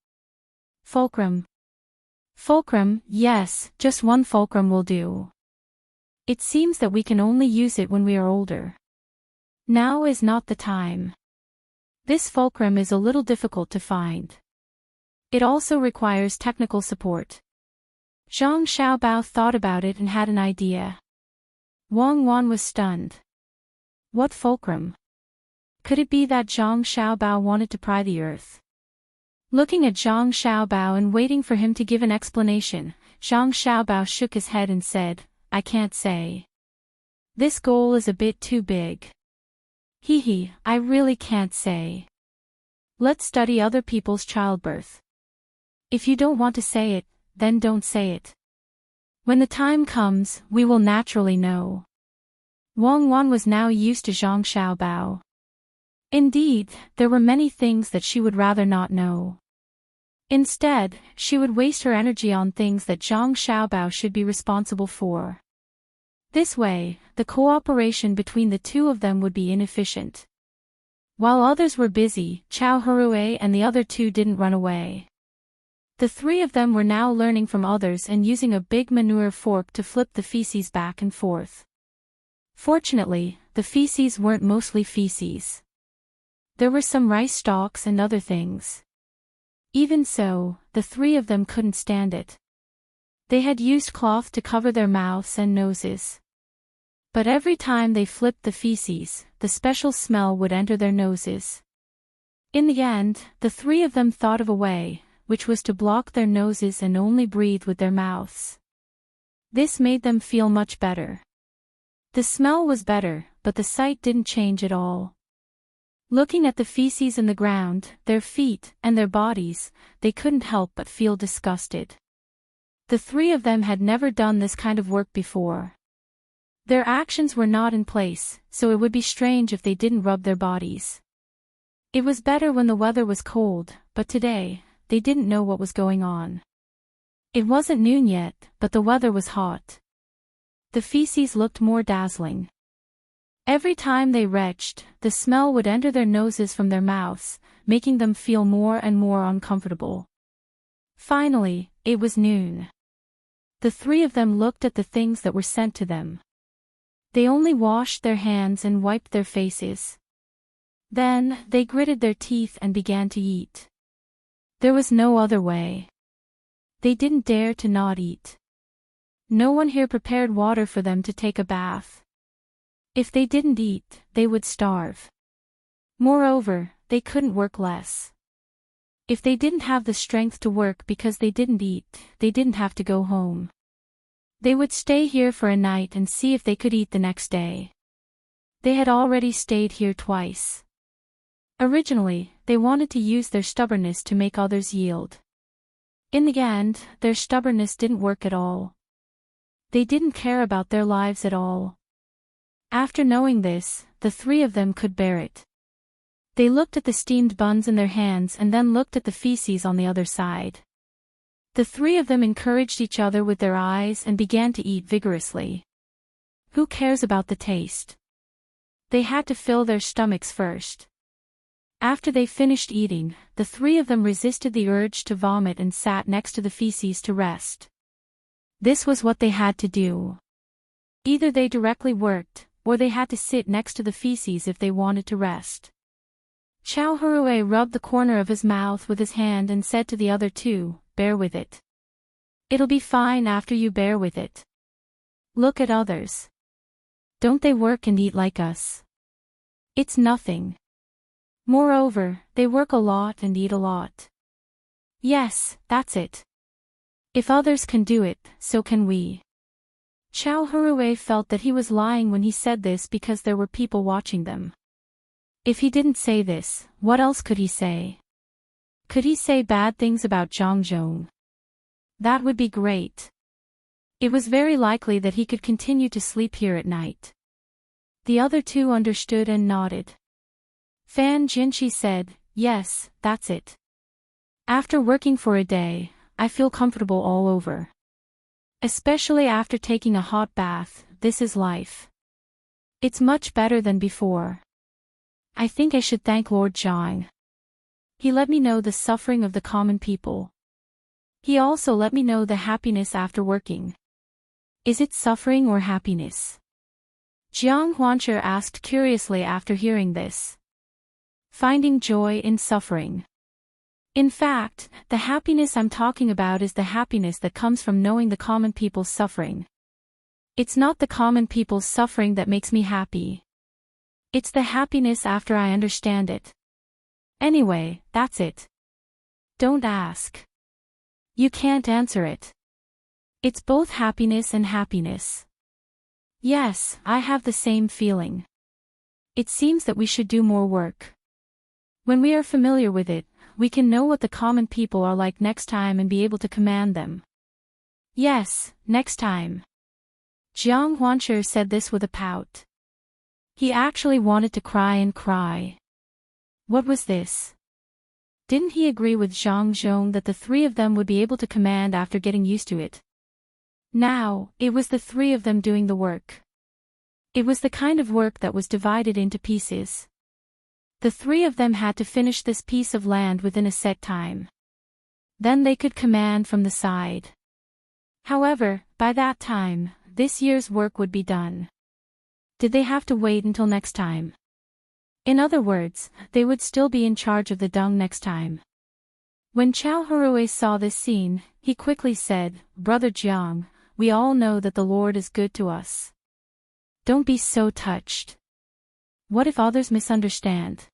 Fulcrum. Fulcrum, yes, just one fulcrum will do. It seems that we can only use it when we are older. Now is not the time. This fulcrum is a little difficult to find. It also requires technical support. Zhang Xiaobao thought about it and had an idea. Wang Wan was stunned. What fulcrum? Could it be that Zhang Xiaobao wanted to pry the earth? Looking at Zhang Xiaobao and waiting for him to give an explanation, Zhang Xiaobao shook his head and said, I can't say. This goal is a bit too big. I really can't say. Let's study other people's childbirth. If you don't want to say it, then don't say it. When the time comes, we will naturally know. Wang Wan was now used to Zhang Xiaobao. Indeed, there were many things that she would rather not know. Instead, she would waste her energy on things that Zhang Xiaobao should be responsible for. This way, the cooperation between the two of them would be inefficient. While others were busy, Chao Hurue and the other two didn't run away. The three of them were now learning from others and using a big manure fork to flip the feces back and forth. Fortunately, the feces weren't mostly feces. There were some rice stalks and other things. Even so, the three of them couldn't stand it. They had used cloth to cover their mouths and noses. But every time they flipped the feces, the special smell would enter their noses. In the end, the three of them thought of a way, which was to block their noses and only breathe with their mouths. This made them feel much better. The smell was better, but the sight didn't change at all. Looking at the feces in the ground, their feet, and their bodies, they couldn't help but feel disgusted. The three of them had never done this kind of work before. Their actions were not in place, so it would be strange if they didn't rub their bodies. It was better when the weather was cold, but today, they didn't know what was going on. It wasn't noon yet, but the weather was hot. The feces looked more dazzling. Every time they retched, the smell would enter their noses from their mouths, making them feel more and more uncomfortable. Finally, it was noon. The three of them looked at the things that were sent to them. They only washed their hands and wiped their faces. Then, they gritted their teeth and began to eat. There was no other way. They didn't dare to not eat. No one here prepared water for them to take a bath. If they didn't eat, they would starve. Moreover, they couldn't work less. If they didn't have the strength to work because they didn't eat, they didn't have to go home. They would stay here for a night and see if they could eat the next day. They had already stayed here twice. Originally, they wanted to use their stubbornness to make others yield. In the end, their stubbornness didn't work at all. They didn't care about their lives at all. After knowing this, the three of them could bear it. They looked at the steamed buns in their hands and then looked at the feces on the other side. The three of them encouraged each other with their eyes and began to eat vigorously. Who cares about the taste? They had to fill their stomachs first. After they finished eating, the three of them resisted the urge to vomit and sat next to the feces to rest. This was what they had to do. Either they directly worked, or they had to sit next to the feces if they wanted to rest. Chow Hurue rubbed the corner of his mouth with his hand and said to the other two, "Bear with it. It'll be fine after you bear with it. Look at others. Don't they work and eat like us? It's nothing. Moreover, they work a lot and eat a lot. Yes, that's it. If others can do it, so can we." Chow Hurue felt that he was lying when he said this because there were people watching them. If he didn't say this, what else could he say? Could he say bad things about Zhang? That would be great. It was very likely that he could continue to sleep here at night. The other two understood and nodded. Fan Jinshi said, "Yes, that's it. After working for a day, I feel comfortable all over. Especially after taking a hot bath, this is life. It's much better than before. I think I should thank Lord Zhang. He let me know the suffering of the common people. He also let me know the happiness after working." "Is it suffering or happiness?" Jiang Huancher asked curiously after hearing this. "Finding joy in suffering. In fact, the happiness I'm talking about is the happiness that comes from knowing the common people's suffering. It's not the common people's suffering that makes me happy. It's the happiness after I understand it. Anyway, that's it. Don't ask. You can't answer it. It's both happiness and happiness. Yes, I have the same feeling. It seems that we should do more work. When we are familiar with it, we can know what the common people are like next time and be able to command them." "Yes, next time." Jiang Huancher said this with a pout. He actually wanted to cry and cry. What was this? Didn't he agree with Zhang Zhong that the three of them would be able to command after getting used to it? Now, it was the three of them doing the work. It was the kind of work that was divided into pieces. The three of them had to finish this piece of land within a set time. Then they could command from the side. However, by that time, this year's work would be done. Did they have to wait until next time? In other words, they would still be in charge of the dung next time. When Chow Hurue saw this scene, he quickly said, "Brother Jiang, we all know that the Lord is good to us. Don't be so touched. What if others misunderstand?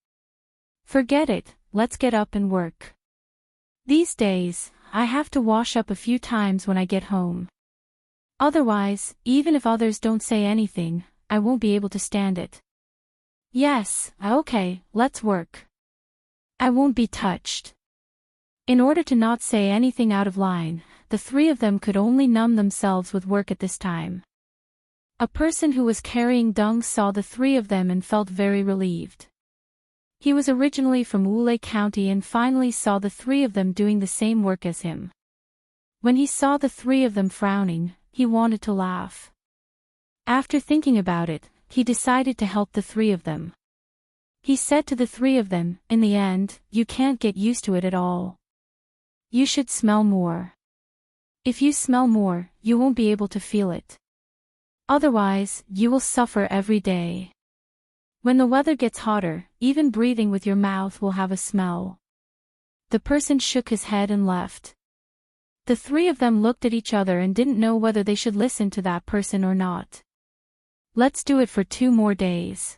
Forget it, let's get up and work. These days, I have to wash up a few times when I get home. Otherwise, even if others don't say anything, I won't be able to stand it. Yes, okay, let's work. I won't be touched." In order to not say anything out of line, the three of them could only numb themselves with work at this time. A person who was carrying dung saw the three of them and felt very relieved. He was originally from Wulei County and finally saw the three of them doing the same work as him. When he saw the three of them frowning, he wanted to laugh. After thinking about it, he decided to help the three of them. He said to the three of them, "In the end, you can't get used to it at all. You should smell more. If you smell more, you won't be able to feel it. Otherwise, you will suffer every day. When the weather gets hotter, even breathing with your mouth will have a smell." The person shook his head and left. The three of them looked at each other and didn't know whether they should listen to that person or not. "Let's do it for 2 more days.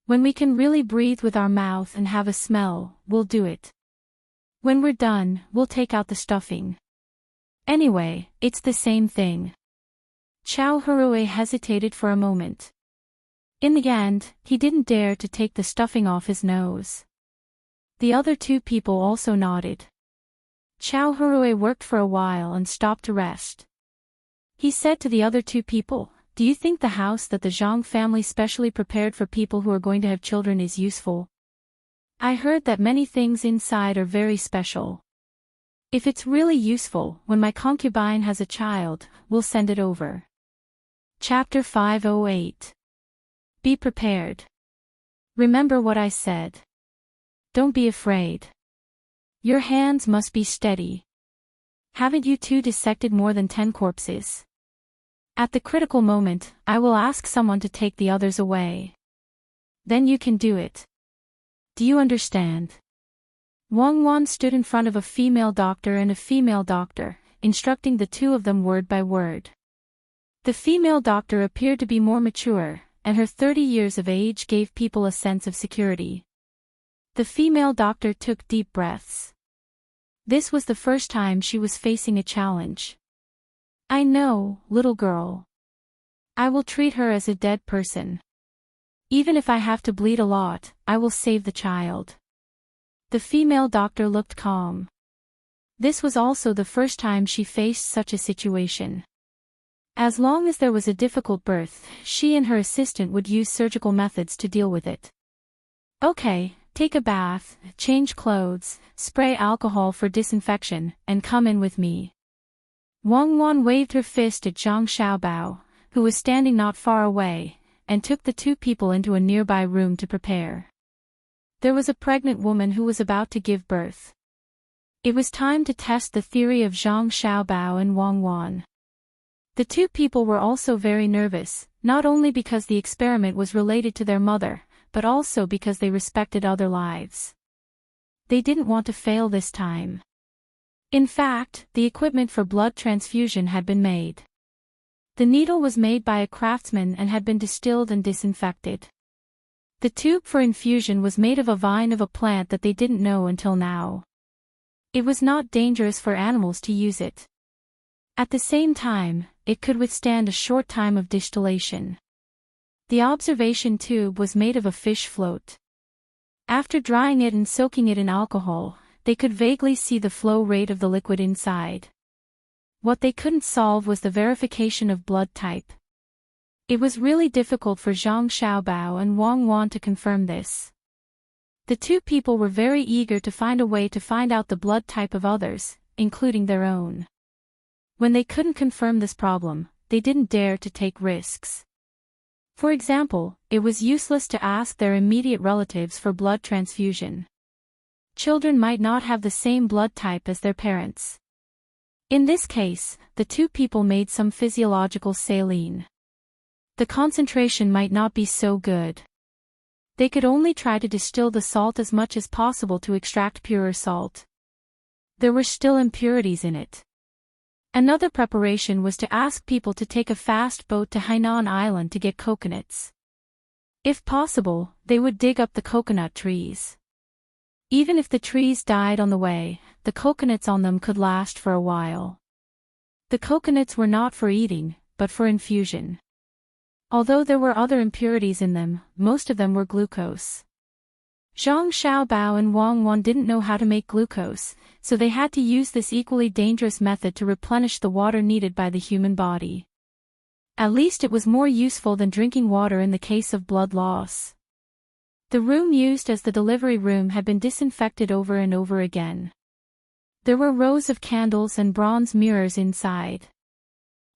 When we can really breathe with our mouth and have a smell, we'll do it." When we're done, we'll take out the stuffing. Anyway, it's the same thing. Chow Hurue hesitated for a moment. In the end, he didn't dare to take the stuffing off his nose. The other two people also nodded. Chow Hurue worked for a while and stopped to rest. He said to the other two people, "Do you think the house that the Zhang family specially prepared for people who are going to have children is useful? I heard that many things inside are very special. If it's really useful, when my concubine has a child, we'll send it over." Chapter 508. Be prepared. Remember what I said. Don't be afraid. Your hands must be steady. Haven't you two dissected more than 10 corpses? At the critical moment, I will ask someone to take the others away. Then you can do it. Do you understand? Wang Wan stood in front of a female doctor and a female doctor, instructing the two of them word by word. The female doctor appeared to be more mature, and her 30 years of age gave people a sense of security. The female doctor took deep breaths. This was the first time she was facing a challenge. "I know, little girl. I will treat her as a dead person. Even if I have to bleed a lot, I will save the child." The female doctor looked calm. This was also the first time she faced such a situation. As long as there was a difficult birth, she and her assistant would use surgical methods to deal with it. "Okay, take a bath, change clothes, spray alcohol for disinfection, and come in with me." Wang Wan waved her fist at Zhang Xiaobao, who was standing not far away, and took the two people into a nearby room to prepare. There was a pregnant woman who was about to give birth. It was time to test the theory of Zhang Xiaobao and Wang Wan. The two people were also very nervous, not only because the experiment was related to their mother, but also because they respected other lives. They didn't want to fail this time. In fact, the equipment for blood transfusion had been made. The needle was made by a craftsman and had been distilled and disinfected. The tube for infusion was made of a vine of a plant that they didn't know until now. It was not dangerous for animals to use it. At the same time, it could withstand a short time of distillation. The observation tube was made of a fish float. After drying it and soaking it in alcohol, they could vaguely see the flow rate of the liquid inside. What they couldn't solve was the verification of blood type. It was really difficult for Zhang Xiaobao and Wang Wan to confirm this. The two people were very eager to find a way to find out the blood type of others, including their own. When they couldn't confirm this problem, they didn't dare to take risks. For example, it was useless to ask their immediate relatives for blood transfusion. Children might not have the same blood type as their parents. In this case, the two people made some physiological saline. The concentration might not be so good. They could only try to distill the salt as much as possible to extract purer salt. There were still impurities in it. Another preparation was to ask people to take a fast boat to Hainan Island to get coconuts. If possible, they would dig up the coconut trees. Even if the trees died on the way, the coconuts on them could last for a while. The coconuts were not for eating, but for infusion. Although there were other impurities in them, most of them were glucose. Zhang Xiaobao and Wang Wan didn't know how to make glucose, so they had to use this equally dangerous method to replenish the water needed by the human body. At least it was more useful than drinking water in the case of blood loss. The room used as the delivery room had been disinfected over and over again. There were rows of candles and bronze mirrors inside.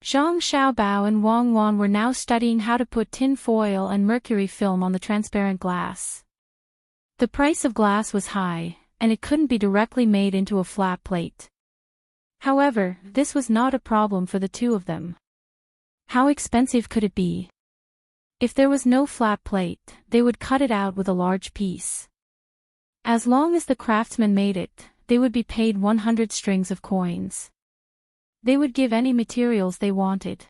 Zhang Xiaobao and Wang Wan were now studying how to put tin foil and mercury film on the transparent glass. The price of glass was high, and it couldn't be directly made into a flat plate. However, this was not a problem for the two of them. How expensive could it be? If there was no flat plate, they would cut it out with a large piece. As long as the craftsman made it, they would be paid 100 strings of coins. They would give any materials they wanted.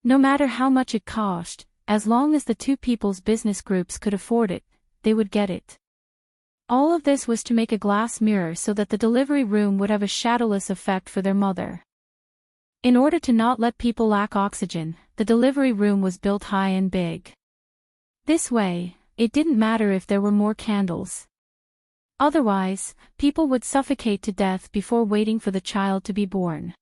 No matter how much it cost, as long as the two people's business groups could afford it, they would get it. All of this was to make a glass mirror so that the delivery room would have a shadowless effect for their mother. In order to not let people lack oxygen, the delivery room was built high and big. This way, it didn't matter if there were more candles. Otherwise, people would suffocate to death before waiting for the child to be born.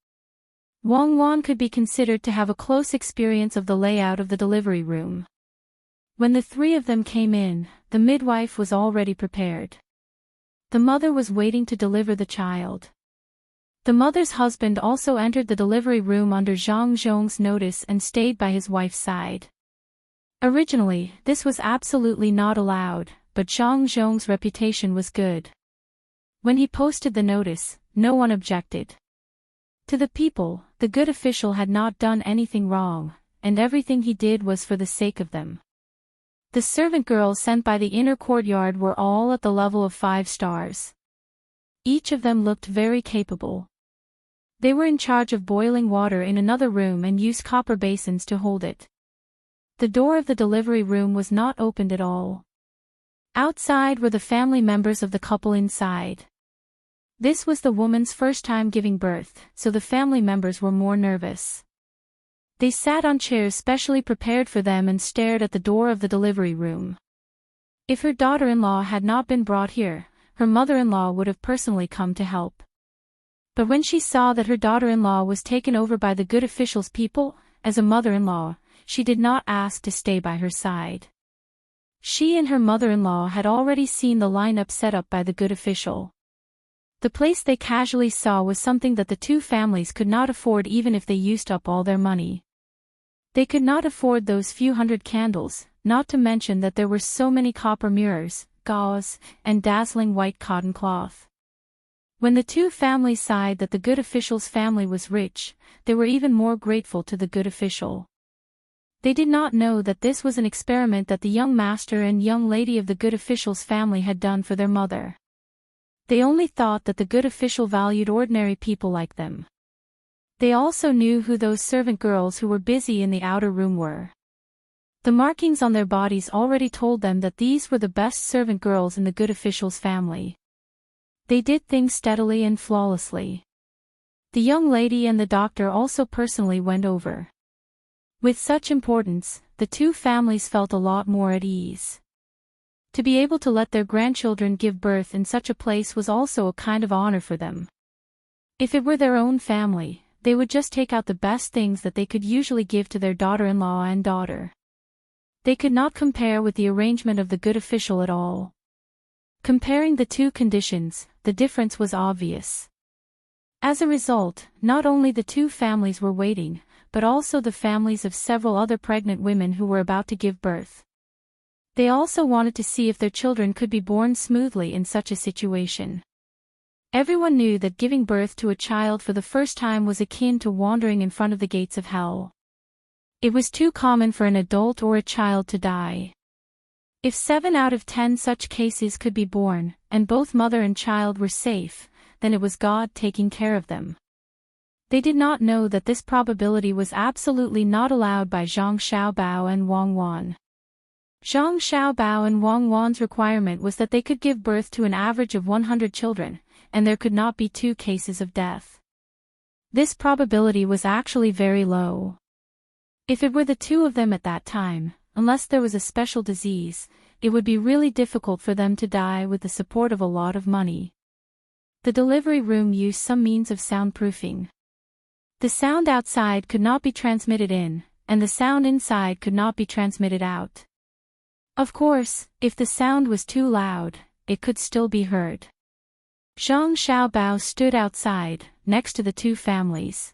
Wang Wan could be considered to have a close experience of the layout of the delivery room. When the three of them came in, the midwife was already prepared. The mother was waiting to deliver the child. The mother's husband also entered the delivery room under Zhang Zhong's notice and stayed by his wife's side. Originally, this was absolutely not allowed, but Zhang Zhong's reputation was good. When he posted the notice, no one objected. To the people, the good official had not done anything wrong, and everything he did was for the sake of them. The servant girls sent by the inner courtyard were all at the level of 5 stars. Each of them looked very capable. They were in charge of boiling water in another room and used copper basins to hold it. The door of the delivery room was not opened at all. Outside were the family members of the couple inside. This was the woman's first time giving birth, so the family members were more nervous. They sat on chairs specially prepared for them and stared at the door of the delivery room. If her daughter-in-law had not been brought here, her mother-in-law would have personally come to help. But when she saw that her daughter-in-law was taken over by the good official's people, as a mother-in-law, she did not ask to stay by her side. She and her mother-in-law had already seen the lineup set up by the good official. The place they casually saw was something that the two families could not afford even if they used up all their money. They could not afford those few hundred candles, not to mention that there were so many copper mirrors, gauze, and dazzling white cotton cloth. When the two families sighed that the good official's family was rich, they were even more grateful to the good official. They did not know that this was an experiment that the young master and young lady of the good official's family had done for their mother. They only thought that the good official valued ordinary people like them. They also knew who those servant girls who were busy in the outer room were. The markings on their bodies already told them that these were the best servant girls in the good official's family. They did things steadily and flawlessly. The young lady and the doctor also personally went over. With such importance, the two families felt a lot more at ease. To be able to let their grandchildren give birth in such a place was also a kind of honor for them. If it were their own family, they would just take out the best things that they could usually give to their daughter-in-law and daughter. They could not compare with the arrangement of the good official at all. Comparing the two conditions, the difference was obvious. As a result, not only the two families were waiting, but also the families of several other pregnant women who were about to give birth. They also wanted to see if their children could be born smoothly in such a situation. Everyone knew that giving birth to a child for the first time was akin to wandering in front of the gates of hell. It was too common for an adult or a child to die. If 7 out of 10 such cases could be born, and both mother and child were safe, then it was God taking care of them. They did not know that this probability was absolutely not allowed by Zhang Xiaobao and Wang Wan. Zhang Xiaobao and Wang Wan's requirement was that they could give birth to an average of 100 children, and there could not be 2 cases of death. This probability was actually very low. If it were the 2 of them at that time, unless there was a special disease, it would be really difficult for them to die with the support of a lot of money. The delivery room used some means of soundproofing. The sound outside could not be transmitted in, and the sound inside could not be transmitted out. Of course, if the sound was too loud, it could still be heard. Zhang Xiaobao stood outside, next to the 2 families.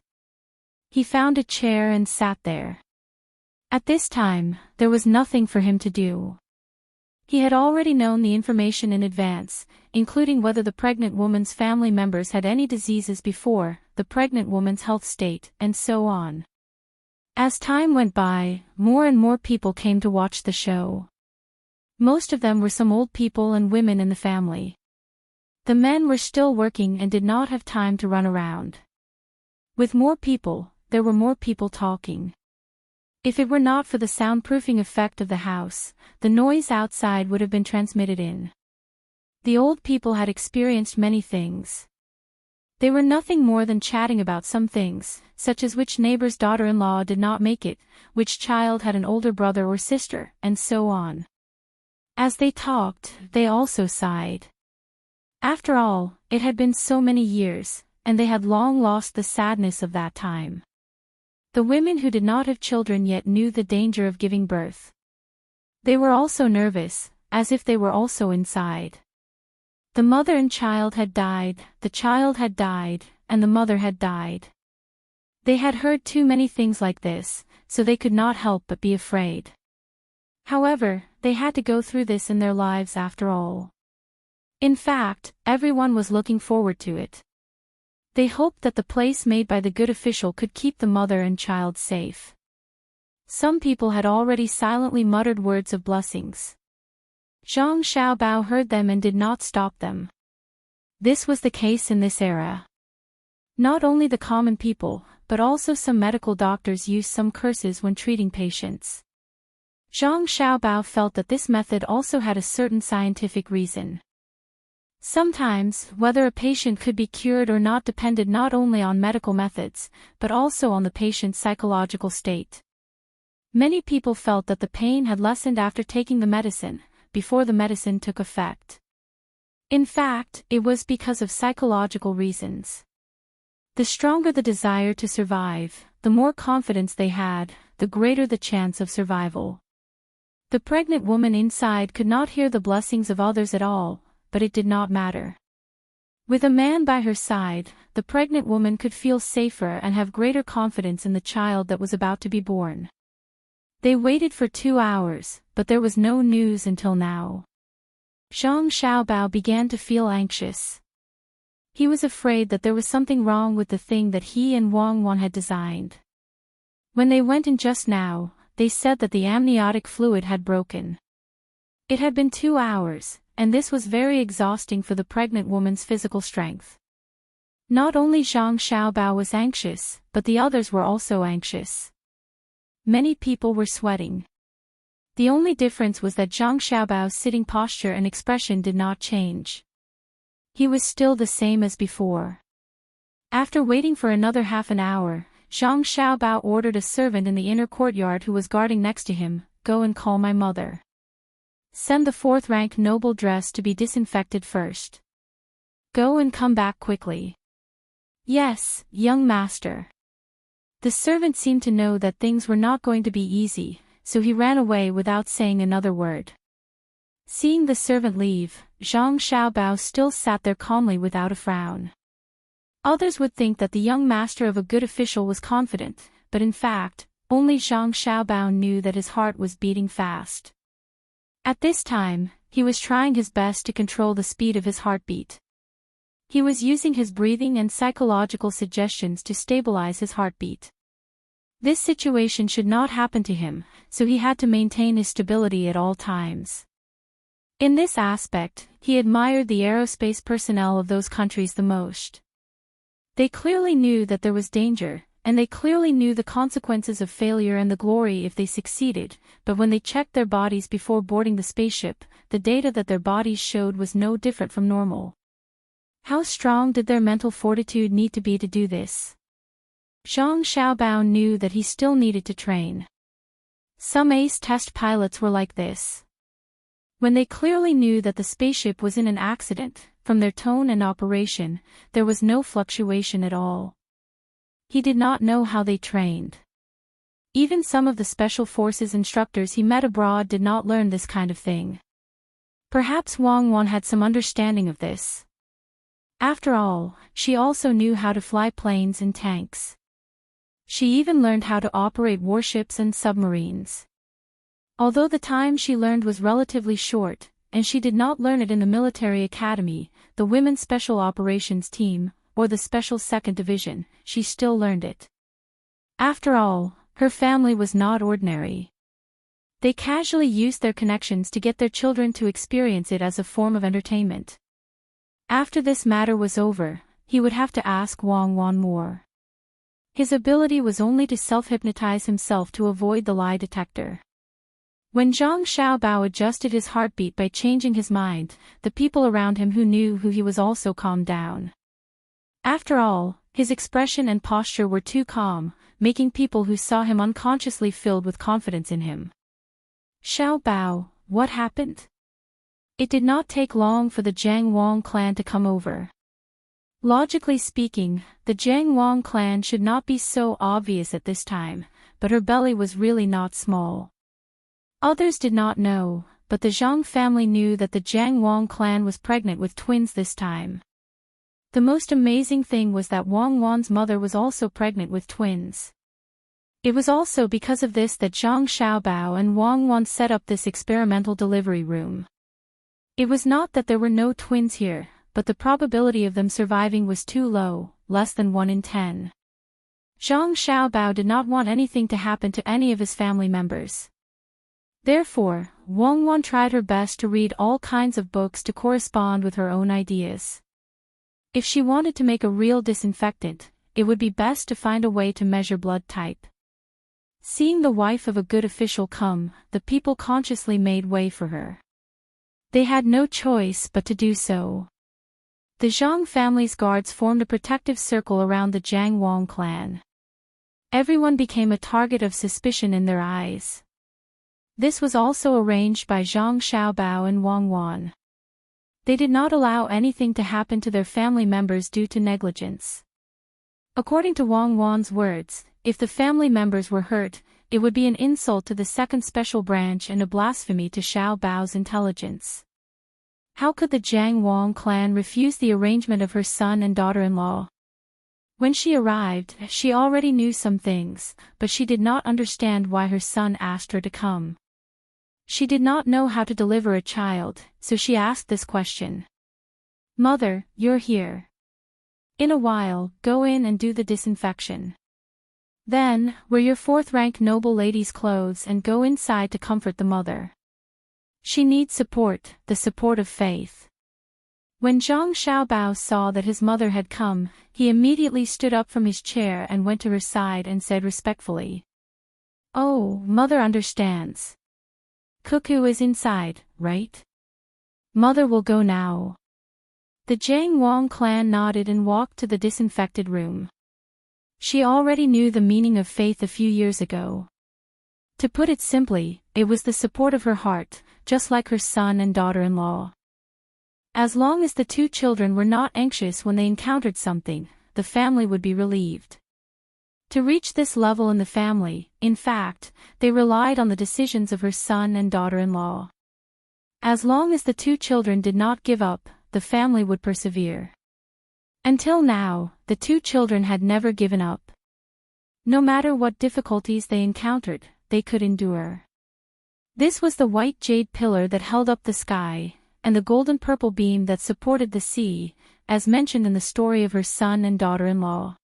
He found a chair and sat there. At this time, there was nothing for him to do. He had already known the information in advance, including whether the pregnant woman's family members had any diseases before, the pregnant woman's health state, and so on. As time went by, more and more people came to watch the show. Most of them were some old people and women in the family. The men were still working and did not have time to run around. With more people, there were more people talking. If it were not for the soundproofing effect of the house, the noise outside would have been transmitted in. The old people had experienced many things. They were nothing more than chatting about some things, such as which neighbor's daughter-in-law did not make it, which child had an older brother or sister, and so on. As they talked, they also sighed. After all, it had been so many years, and they had long lost the sadness of that time. The women who did not have children yet knew the danger of giving birth. They were also nervous, as if they were also inside. The mother and child had died, the child had died, and the mother had died. They had heard too many things like this, so they could not help but be afraid. However, they had to go through this in their lives after all. In fact, everyone was looking forward to it. They hoped that the place made by the good official could keep the mother and child safe. Some people had already silently muttered words of blessings. Zhang Xiaobao heard them and did not stop them. This was the case in this era. Not only the common people, but also some medical doctors used some curses when treating patients. Zhang Xiaobao felt that this method also had a certain scientific reason. Sometimes, whether a patient could be cured or not depended not only on medical methods, but also on the patient's psychological state. Many people felt that the pain had lessened after taking the medicine, before the medicine took effect. In fact, it was because of psychological reasons. The stronger the desire to survive, the more confidence they had, the greater the chance of survival. The pregnant woman inside could not hear the blessings of others at all, but it did not matter. With a man by her side, the pregnant woman could feel safer and have greater confidence in the child that was about to be born. They waited for 2 hours, but there was no news until now. Zhang Xiaobao began to feel anxious. He was afraid that there was something wrong with the thing that he and Wang Wan had designed. When they went in just now, they said that the amniotic fluid had broken. It had been 2 hours, and this was very exhausting for the pregnant woman's physical strength. Not only Zhang Xiaobao was anxious, but the others were also anxious. Many people were sweating. The only difference was that Zhang Xiaobao's sitting posture and expression did not change. He was still the same as before. After waiting for another half an hour, Zhang Xiaobao ordered a servant in the inner courtyard who was guarding next to him, "Go and call my mother. Send the 4th-rank noble dress to be disinfected first. Go and come back quickly." "Yes, young master." The servant seemed to know that things were not going to be easy, so he ran away without saying another word. Seeing the servant leave, Zhang Xiaobao still sat there calmly without a frown. Others would think that the young master of a good official was confident, but in fact, only Zhang Xiaobao knew that his heart was beating fast. At this time, he was trying his best to control the speed of his heartbeat. He was using his breathing and psychological suggestions to stabilize his heartbeat. This situation should not happen to him, so he had to maintain his stability at all times. In this aspect, he admired the aerospace personnel of those countries the most. They clearly knew that there was danger, and they clearly knew the consequences of failure and the glory if they succeeded, but when they checked their bodies before boarding the spaceship, the data that their bodies showed was no different from normal. How strong did their mental fortitude need to be to do this? Zhang Xiaobao knew that he still needed to train. Some ace test pilots were like this. When they clearly knew that the spaceship was in an accident, from their tone and operation, there was no fluctuation at all. He did not know how they trained. Even some of the special forces instructors he met abroad did not learn this kind of thing. Perhaps Wang Wan had some understanding of this. After all, she also knew how to fly planes and tanks. She even learned how to operate warships and submarines. Although the time she learned was relatively short, and she did not learn it in the military academy, the Women's Special Operations Team, or the Special 2nd Division, she still learned it. After all, her family was not ordinary. They casually used their connections to get their children to experience it as a form of entertainment. After this matter was over, he would have to ask Wang Wan more. His ability was only to self-hypnotize himself to avoid the lie detector. When Zhang Xiaobao adjusted his heartbeat by changing his mind, the people around him who knew who he was also calmed down. After all, his expression and posture were too calm, making people who saw him unconsciously filled with confidence in him. Xiaobao, what happened? It did not take long for the Jiang Wang clan to come over. Logically speaking, the Jiang Wang clan should not be so obvious at this time, but her belly was really not small. Others did not know, but the Zhang family knew that the Jiang Wang clan was pregnant with twins this time. The most amazing thing was that Wang Wan's mother was also pregnant with twins. It was also because of this that Zhang Xiaobao and Wang Wan set up this experimental delivery room. It was not that there were no twins here, but the probability of them surviving was too low, less than 1 in 10. Zhang Xiaobao did not want anything to happen to any of his family members. Therefore, Wang Wan tried her best to read all kinds of books to correspond with her own ideas. If she wanted to make a real disinfectant, it would be best to find a way to measure blood type. Seeing the wife of a good official come, the people consciously made way for her. They had no choice but to do so. The Zhang family's guards formed a protective circle around the Jiang Wang clan. Everyone became a target of suspicion in their eyes. This was also arranged by Zhang Xiaobao and Wang Wan. They did not allow anything to happen to their family members due to negligence. According to Wang Wan's words, if the family members were hurt, it would be an insult to the second special branch and a blasphemy to Xiaobao's intelligence. How could the Jiang Wang clan refuse the arrangement of her son and daughter-in-law? When she arrived, she already knew some things, but she did not understand why her son asked her to come. She did not know how to deliver a child, so she asked this question. "Mother, you're here. In a while, go in and do the disinfection. Then, wear your 4th-rank noble lady's clothes and go inside to comfort the mother. She needs support, the support of faith." When Zhang Xiaobao saw that his mother had come, he immediately stood up from his chair and went to her side and said respectfully, "Oh, mother understands. Cuckoo is inside, right? Mother will go now." The Jiang Wang clan nodded and walked to the disinfected room. She already knew the meaning of faith a few years ago. To put it simply, it was the support of her heart, just like her son and daughter-in-law. As long as the 2 children were not anxious when they encountered something, the family would be relieved. To reach this level in the family, in fact, they relied on the decisions of her son and daughter-in-law. As long as the 2 children did not give up, the family would persevere. Until now, the 2 children had never given up. No matter what difficulties they encountered, they could endure. This was the white jade pillar that held up the sky, and the golden-purple beam that supported the sea, as mentioned in the story of her son and daughter-in-law.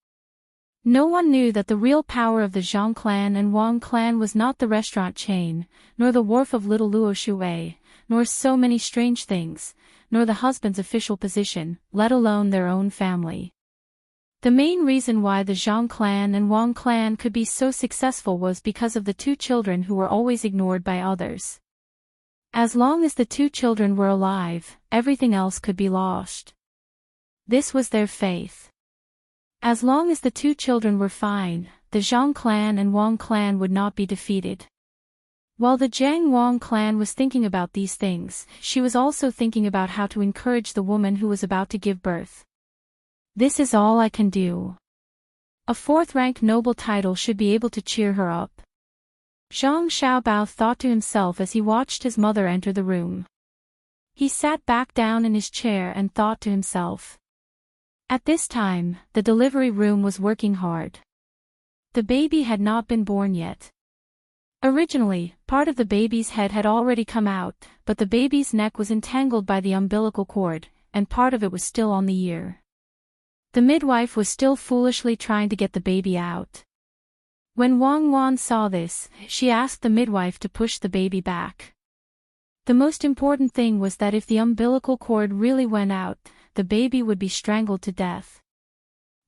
No one knew that the real power of the Zhang clan and Wang clan was not the restaurant chain, nor the wharf of Little Luo Shui, nor so many strange things, nor the husband's official position, let alone their own family. The main reason why the Zhang clan and Wang clan could be so successful was because of the 2 children who were always ignored by others. As long as the 2 children were alive, everything else could be lost. This was their faith. As long as the 2 children were fine, the Zhang clan and Wang clan would not be defeated. While the Jiang Wang clan was thinking about these things, she was also thinking about how to encourage the woman who was about to give birth. "This is all I can do. A 4th-rank noble title should be able to cheer her up." Zhang Xiaobao thought to himself as he watched his mother enter the room. He sat back down in his chair and thought to himself. At this time, the delivery room was working hard. The baby had not been born yet. Originally, part of the baby's head had already come out, but the baby's neck was entangled by the umbilical cord, and part of it was still on the ear. The midwife was still foolishly trying to get the baby out. When Wang Wan saw this, she asked the midwife to push the baby back. The most important thing was that if the umbilical cord really went out, the baby would be strangled to death.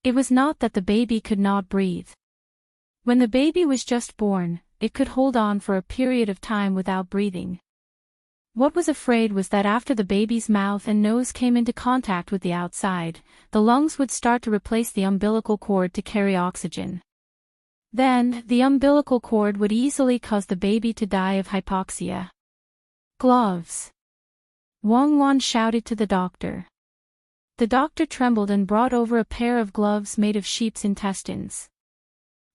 It was not that the baby could not breathe. When the baby was just born, it could hold on for a period of time without breathing. What was afraid was that after the baby's mouth and nose came into contact with the outside, the lungs would start to replace the umbilical cord to carry oxygen. Then, the umbilical cord would easily cause the baby to die of hypoxia. Gloves! Wang Wan shouted to the doctor. The doctor trembled and brought over a pair of gloves made of sheep's intestines.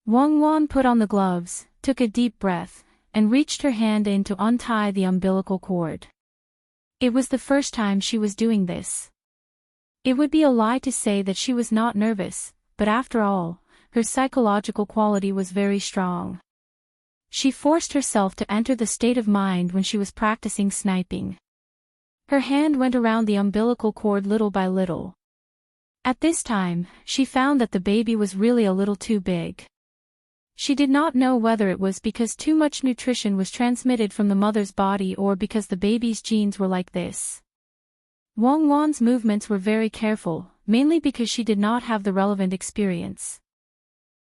Wang Wan put on the gloves, took a deep breath, and reached her hand in to untie the umbilical cord. It was the first time she was doing this. It would be a lie to say that she was not nervous, but after all, her psychological quality was very strong. She forced herself to enter the state of mind when she was practicing sniping. Her hand went around the umbilical cord little by little. At this time, she found that the baby was really a little too big. She did not know whether it was because too much nutrition was transmitted from the mother's body or because the baby's genes were like this. Wang Wan's movements were very careful, mainly because she did not have the relevant experience.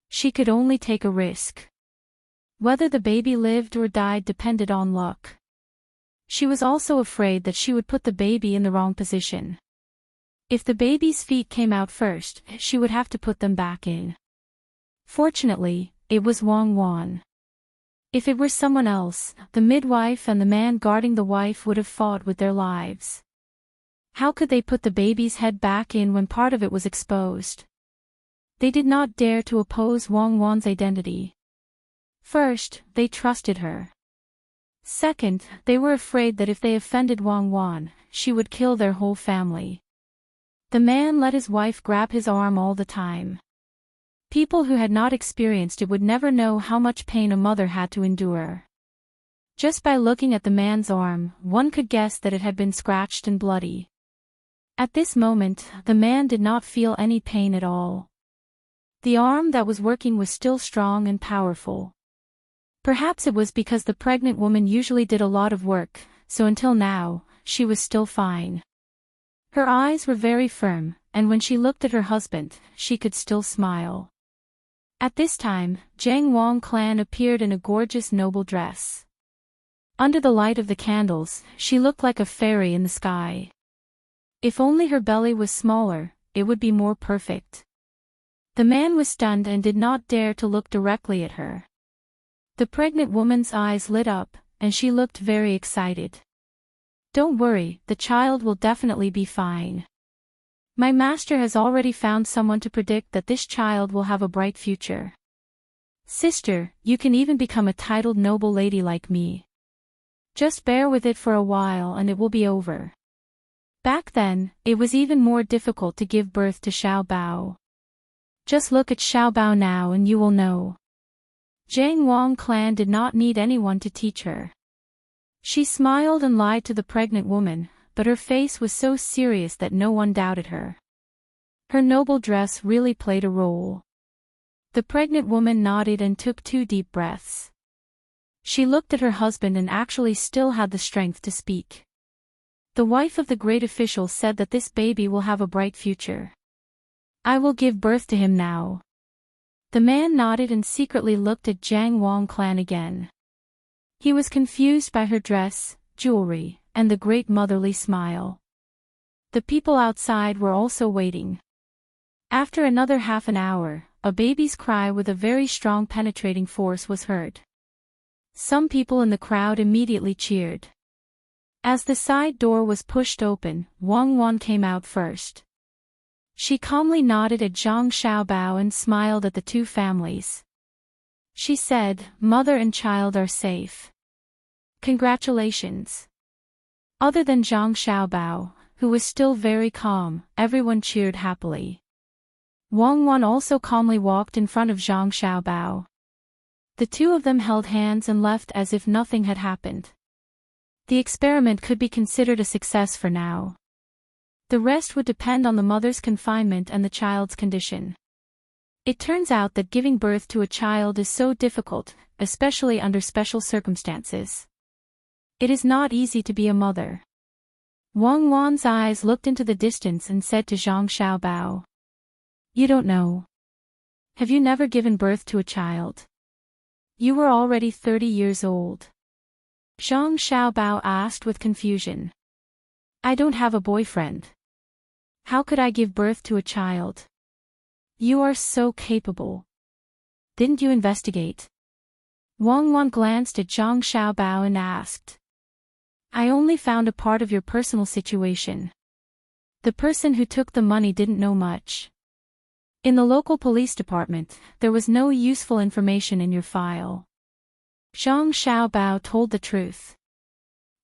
She could only take a risk. Whether the baby lived or died depended on luck. She was also afraid that she would put the baby in the wrong position. If the baby's feet came out first, she would have to put them back in. Fortunately, it was Wang Wan. If it were someone else, the midwife and the man guarding the wife would have fought with their lives. How could they put the baby's head back in when part of it was exposed? They did not dare to oppose Wang Wan's identity. First, they trusted her. Second, they were afraid that if they offended Wang Wan, she would kill their whole family. The man let his wife grab his arm all the time. People who had not experienced it would never know how much pain a mother had to endure. Just by looking at the man's arm, one could guess that it had been scratched and bloody. At this moment, the man did not feel any pain at all. The arm that was working was still strong and powerful. Perhaps it was because the pregnant woman usually did a lot of work, so until now, she was still fine. Her eyes were very firm, and when she looked at her husband, she could still smile. At this time, Jiang Wang Clan appeared in a gorgeous noble dress. Under the light of the candles, she looked like a fairy in the sky. If only her belly was smaller, it would be more perfect. The man was stunned and did not dare to look directly at her. The pregnant woman's eyes lit up, and she looked very excited. Don't worry, the child will definitely be fine. My master has already found someone to predict that this child will have a bright future. Sister, you can even become a titled noble lady like me. Just bear with it for a while and it will be over. Back then, it was even more difficult to give birth to Xiao Bao. Just look at Xiao Bao now and you will know. Jiang Wang Clan did not need anyone to teach her. She smiled and lied to the pregnant woman, but her face was so serious that no one doubted her. Her noble dress really played a role. The pregnant woman nodded and took 2 deep breaths. She looked at her husband and actually still had the strength to speak. The wife of the great official said that this baby will have a bright future. I will give birth to him now. The man nodded and secretly looked at Jiang Wang Clan again. He was confused by her dress, jewelry, and the great motherly smile. The people outside were also waiting. After another half an hour, a baby's cry with a very strong penetrating force was heard. Some people in the crowd immediately cheered. As the side door was pushed open, Wang Wan came out first. She calmly nodded at Zhang Xiaobao and smiled at the 2 families. She said, "Mother and child are safe. Congratulations." Other than Zhang Xiaobao, who was still very calm, everyone cheered happily. Wang Wan also calmly walked in front of Zhang Xiaobao. The 2 of them held hands and left as if nothing had happened. The experiment could be considered a success for now. The rest would depend on the mother's confinement and the child's condition. It turns out that giving birth to a child is so difficult, especially under special circumstances. It is not easy to be a mother. Wang Wan's eyes looked into the distance and said to Zhang Xiaobao, "You don't know. Have you never given birth to a child?" You were already 30 years old. Zhang Xiaobao asked with confusion. I don't have a boyfriend. How could I give birth to a child? You are so capable. Didn't you investigate? Wang Wan glanced at Zhang Xiaobao and asked. I only found a part of your personal situation. The person who took the money didn't know much. In the local police department, there was no useful information in your file. Zhang Xiaobao told the truth.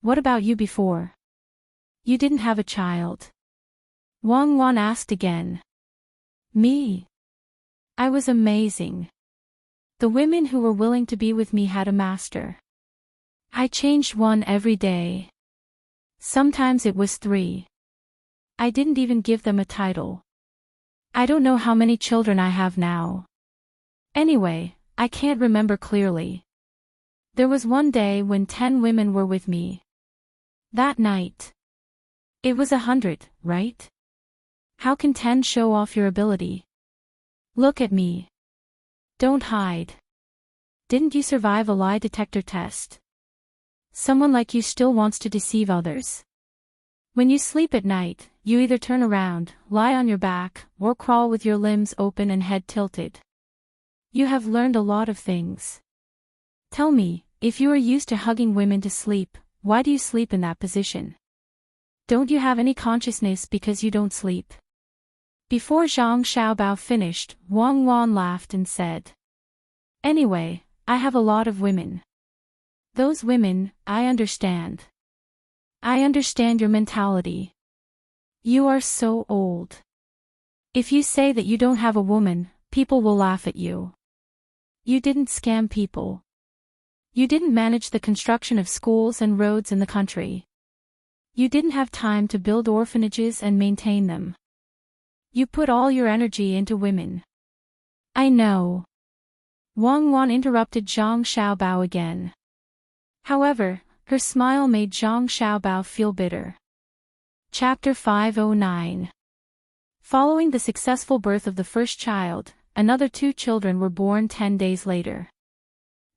What about you before? You didn't have a child. Wang Wan asked again. Me? I was amazing. The women who were willing to be with me had a master. I changed one every day. Sometimes it was 3. I didn't even give them a title. I don't know how many children I have now. Anyway, I can't remember clearly. There was one day when 10 women were with me. That night. It was 100, right? How can 10 show off your ability? Look at me. Don't hide. Didn't you survive a lie detector test? Someone like you still wants to deceive others. When you sleep at night, you either turn around, lie on your back, or crawl with your limbs open and head tilted. You have learned a lot of things. Tell me, if you are used to hugging women to sleep, why do you sleep in that position? Don't you have any consciousness because you don't sleep? Before Zhang Xiaobao finished, Wang Wan laughed and said. Anyway, I have a lot of women. Those women, I understand. I understand your mentality. You are so old. If you say that you don't have a woman, people will laugh at you. You didn't scam people. You didn't manage the construction of schools and roads in the country. You didn't have time to build orphanages and maintain them. You put all your energy into women. I know. Wang Wan interrupted Zhang Xiaobao again. However, her smile made Zhang Xiaobao feel bitter. Chapter 509. Following the successful birth of the first child, another 2 children were born 10 days later.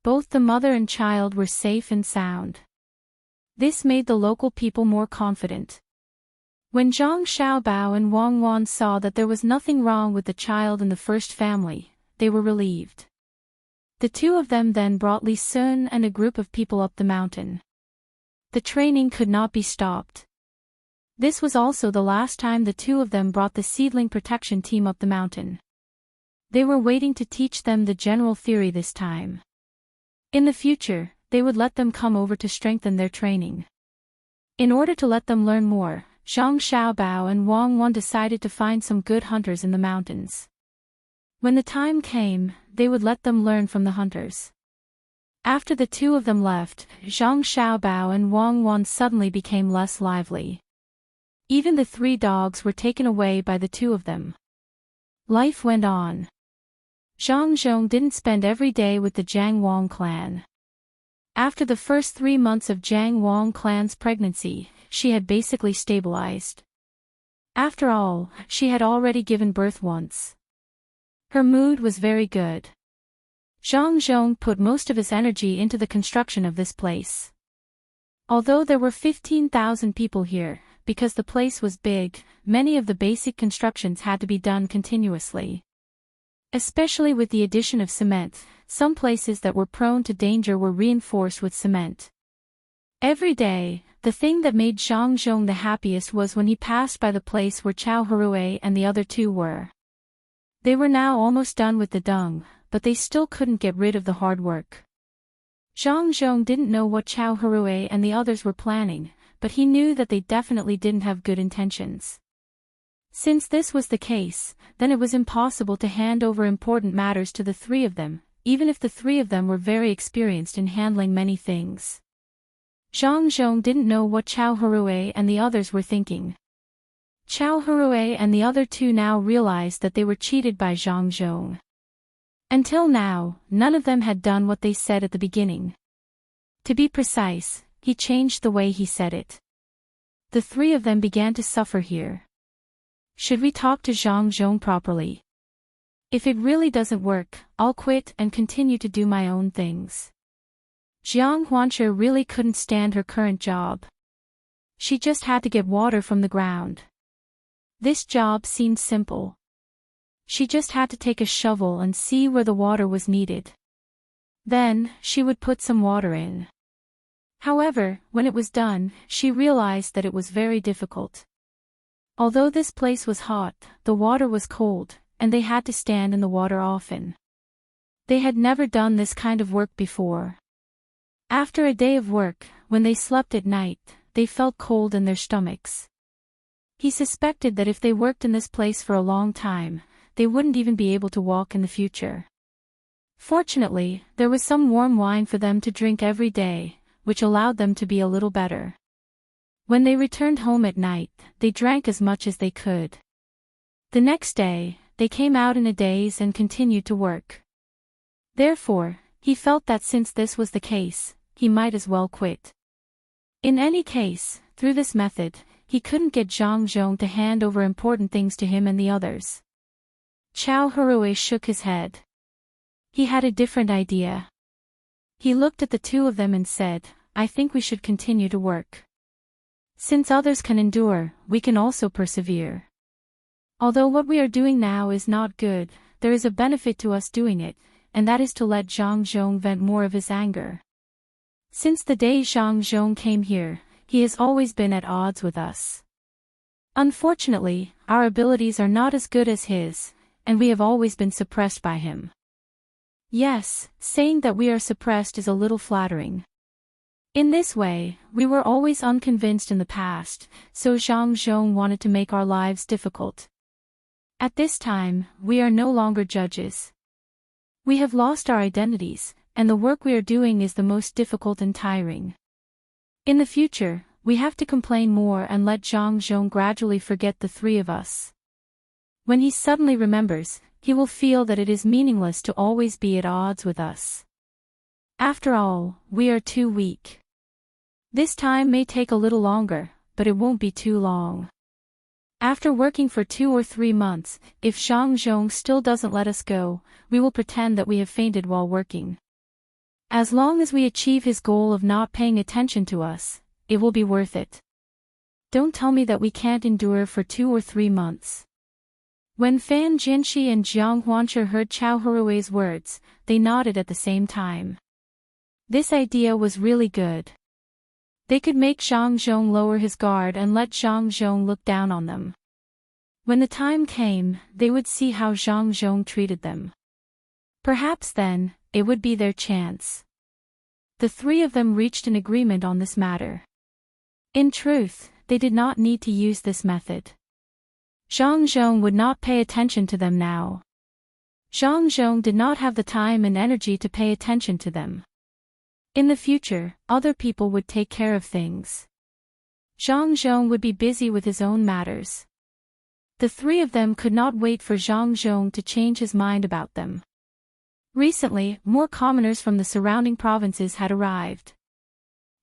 Both the mother and child were safe and sound. This made the local people more confident. When Zhang Xiaobao and Wang Wan saw that there was nothing wrong with the child in the first family, they were relieved. The 2 of them then brought Li Sun and a group of people up the mountain. The training could not be stopped. This was also the last time the 2 of them brought the seedling protection team up the mountain. They were waiting to teach them the general theory this time. In the future, they would let them come over to strengthen their training. In order to let them learn more, Zhang Xiaobao and Wang Wan decided to find some good hunters in the mountains. When the time came, they would let them learn from the hunters. After the 2 of them left, Zhang Xiaobao and Wang Wan suddenly became less lively. Even the 3 dogs were taken away by the 2 of them. Life went on. Zhang Zhong didn't spend every day with the Jiang Wang clan. After the first 3 months of Jiang Wang clan's pregnancy, she had basically stabilized. After all, she had already given birth once. Her mood was very good. Zhang Zhong put most of his energy into the construction of this place. Although there were 15,000 people here, because the place was big, many of the basic constructions had to be done continuously. Especially with the addition of cement, some places that were prone to danger were reinforced with cement. Every day, the thing that made Zhang Zhong the happiest was when he passed by the place where Chao Harue and the other 2 were. They were now almost done with the dung, but they still couldn't get rid of the hard work. Zhang Zhong didn't know what Chao Harue and the others were planning, but he knew that they definitely didn't have good intentions. Since this was the case, then it was impossible to hand over important matters to the 3 of them, even if the 3 of them were very experienced in handling many things. Zhang Zhong didn't know what Chao Harue and the others were thinking. Chao Harue and the other 2 now realized that they were cheated by Zhang Zhong. Until now, none of them had done what they said at the beginning. To be precise, he changed the way he said it. The 3 of them began to suffer here. Should we talk to Zhang Zhong properly? If it really doesn't work, I'll quit and continue to do my own things. Jiang Huanche really couldn't stand her current job. She just had to get water from the ground. This job seemed simple. She just had to take a shovel and see where the water was needed. Then, she would put some water in. However, when it was done, she realized that it was very difficult. Although this place was hot, the water was cold, and they had to stand in the water often. They had never done this kind of work before. After a day of work, when they slept at night, they felt cold in their stomachs. He suspected that if they worked in this place for a long time, they wouldn't even be able to walk in the future. Fortunately, there was some warm wine for them to drink every day, which allowed them to be a little better. When they returned home at night, they drank as much as they could. The next day, they came out in a daze and continued to work. Therefore, he felt that since this was the case, he might as well quit. In any case, through this method, he couldn't get Zhang Zhong to hand over important things to him and the others. Chao Hurui shook his head. He had a different idea. He looked at the two of them and said, I think we should continue to work. Since others can endure, we can also persevere. Although what we are doing now is not good, there is a benefit to us doing it, and that is to let Zhang Zhong vent more of his anger. Since the day Zhang Zhong came here, he has always been at odds with us. Unfortunately, our abilities are not as good as his, and we have always been suppressed by him. Yes, saying that we are suppressed is a little flattering. In this way, we were always unconvinced in the past, so Zhang Zhong wanted to make our lives difficult. At this time, we are no longer judges. We have lost our identities, and the work we are doing is the most difficult and tiring. In the future, we have to complain more and let Zhang Zhong gradually forget the three of us. When he suddenly remembers, he will feel that it is meaningless to always be at odds with us. After all, we are too weak. This time may take a little longer, but it won't be too long. After working for 2 or 3 months, if Zhang Zhong still doesn't let us go, we will pretend that we have fainted while working. As long as we achieve his goal of not paying attention to us, it will be worth it. Don't tell me that we can't endure for 2 or 3 months. When Fan Jinshi and Jiang Huanche heard Chao Hurui's words, they nodded at the same time. This idea was really good. They could make Zhang Zhong lower his guard and let Zhang Zhong look down on them. When the time came, they would see how Zhang Zhong treated them. Perhaps then, it would be their chance. The three of them reached an agreement on this matter. In truth, they did not need to use this method. Zhang Zhong would not pay attention to them now. Zhang Zhong did not have the time and energy to pay attention to them. In the future, other people would take care of things. Zhang Zhong would be busy with his own matters. The three of them could not wait for Zhang Zhong to change his mind about them. Recently, more commoners from the surrounding provinces had arrived.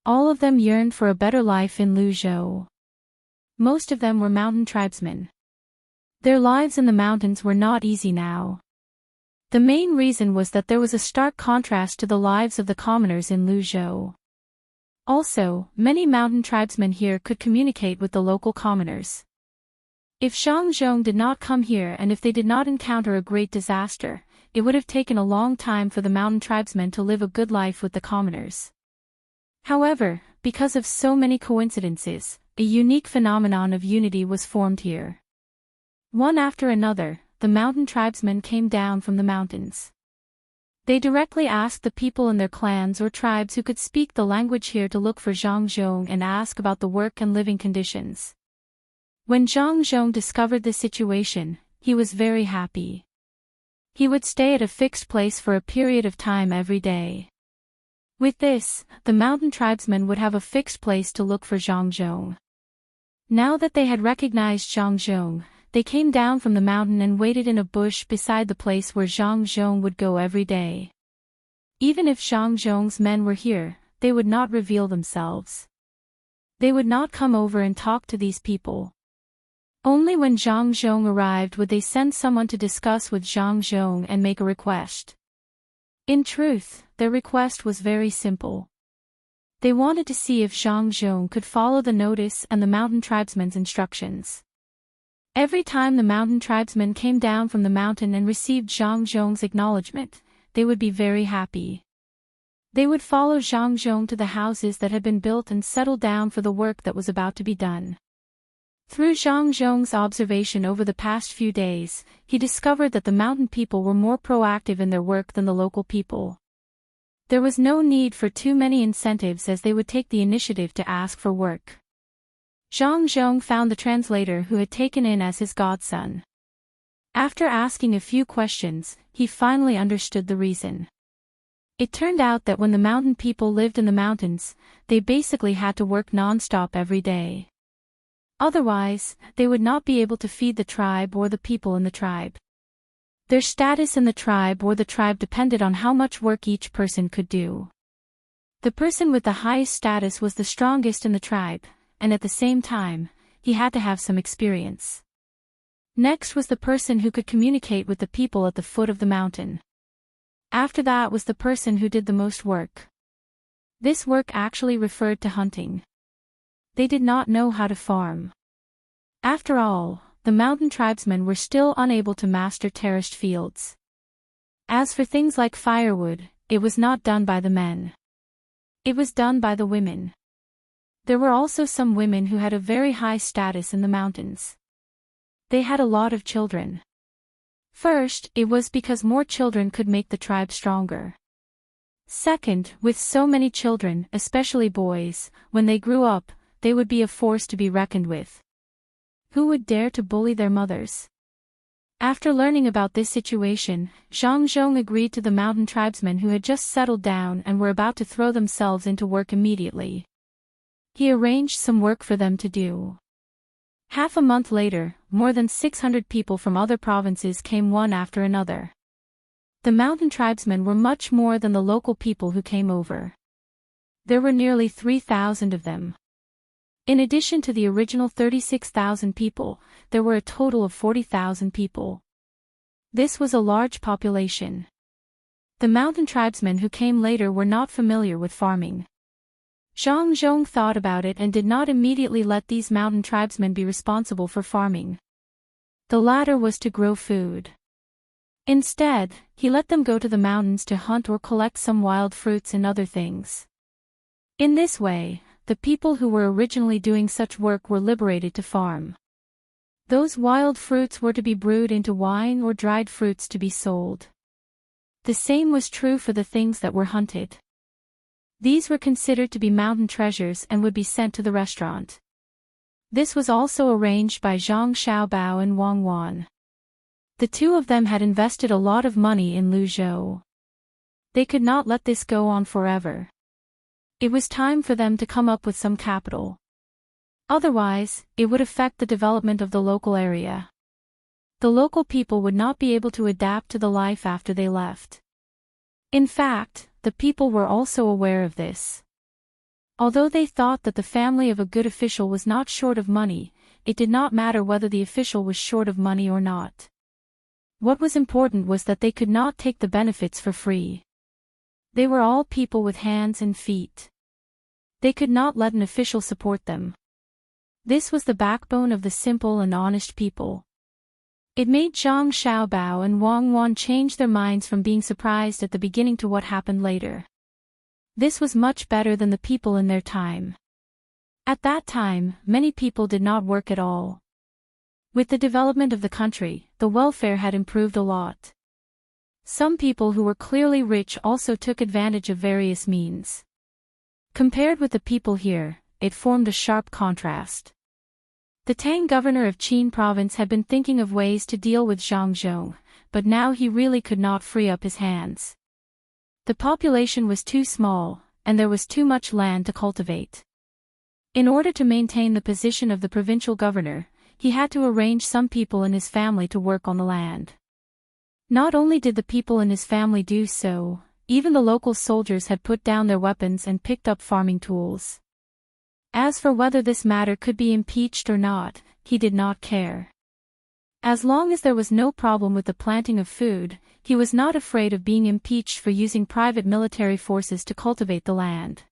All of them yearned for a better life in Luzhou. Most of them were mountain tribesmen. Their lives in the mountains were not easy now. The main reason was that there was a stark contrast to the lives of the commoners in Luzhou. Also, many mountain tribesmen here could communicate with the local commoners. If Zhang Zhong did not come here and if they did not encounter a great disaster, it would have taken a long time for the mountain tribesmen to live a good life with the commoners. However, because of so many coincidences, a unique phenomenon of unity was formed here. One after another, the mountain tribesmen came down from the mountains. They directly asked the people in their clans or tribes who could speak the language here to look for Zhang Zhong and ask about the work and living conditions. When Zhang Zhong discovered the situation, he was very happy. He would stay at a fixed place for a period of time every day. With this, the mountain tribesmen would have a fixed place to look for Zhang Zhong. Now that they had recognized Zhang Zhong, they came down from the mountain and waited in a bush beside the place where Zhang Zhong would go every day. Even if Zhang Zhong's men were here, they would not reveal themselves. They would not come over and talk to these people. Only when Zhang Zhong arrived would they send someone to discuss with Zhang Zhong and make a request. In truth, their request was very simple. They wanted to see if Zhang Zhong could follow the notice and the mountain tribesmen's instructions. Every time the mountain tribesmen came down from the mountain and received Zhang Zhong's acknowledgement, they would be very happy. They would follow Zhang Zhong to the houses that had been built and settle down for the work that was about to be done. Through Zhang Zhong's observation over the past few days, he discovered that the mountain people were more proactive in their work than the local people. There was no need for too many incentives as they would take the initiative to ask for work. Zhang Zhong found the translator who had taken in as his godson. After asking a few questions, he finally understood the reason. It turned out that when the mountain people lived in the mountains, they basically had to work non-stop every day. Otherwise, they would not be able to feed the tribe or the people in the tribe. Their status in the tribe or the tribe depended on how much work each person could do. The person with the highest status was the strongest in the tribe, and at the same time, he had to have some experience. Next was the person who could communicate with the people at the foot of the mountain. After that was the person who did the most work. This work actually referred to hunting. They did not know how to farm. After all, the mountain tribesmen were still unable to master terraced fields. As for things like firewood, it was not done by the men. It was done by the women. There were also some women who had a very high status in the mountains. They had a lot of children. First, it was because more children could make the tribe stronger. Second, with so many children, especially boys, when they grew up, they would be a force to be reckoned with. Who would dare to bully their mothers? After learning about this situation, Zhang Zhong agreed to the mountain tribesmen who had just settled down and were about to throw themselves into work immediately. He arranged some work for them to do. Half a month later, more than 600 people from other provinces came one after another. The mountain tribesmen were much more than the local people who came over. There were nearly 3,000 of them. In addition to the original 36,000 people, there were a total of 40,000 people. This was a large population. The mountain tribesmen who came later were not familiar with farming. Zhang Zhong thought about it and did not immediately let these mountain tribesmen be responsible for farming. The latter was to grow food. Instead, he let them go to the mountains to hunt or collect some wild fruits and other things. In this way, the people who were originally doing such work were liberated to farm. Those wild fruits were to be brewed into wine or dried fruits to be sold. The same was true for the things that were hunted. These were considered to be mountain treasures and would be sent to the restaurant. This was also arranged by Zhang Xiaobao and Wang Wan. The two of them had invested a lot of money in Luzhou. They could not let this go on forever. It was time for them to come up with some capital. Otherwise, it would affect the development of the local area. The local people would not be able to adapt to the life after they left. In fact, the people were also aware of this. Although they thought that the family of a good official was not short of money, it did not matter whether the official was short of money or not. What was important was that they could not take the benefits for free. They were all people with hands and feet. They could not let an official support them. This was the backbone of the simple and honest people. It made Zhang Xiaobao and Wang Wan change their minds from being surprised at the beginning to what happened later. This was much better than the people in their time. At that time, many people did not work at all. With the development of the country, the welfare had improved a lot. Some people who were clearly rich also took advantage of various means. Compared with the people here, it formed a sharp contrast. The Tang governor of Qin province had been thinking of ways to deal with Zhang Zhong, but now he really could not free up his hands. The population was too small, and there was too much land to cultivate. In order to maintain the position of the provincial governor, he had to arrange some people in his family to work on the land. Not only did the people in his family do so, even the local soldiers had put down their weapons and picked up farming tools. As for whether this matter could be impeached or not, he did not care. As long as there was no problem with the planting of food, he was not afraid of being impeached for using private military forces to cultivate the land.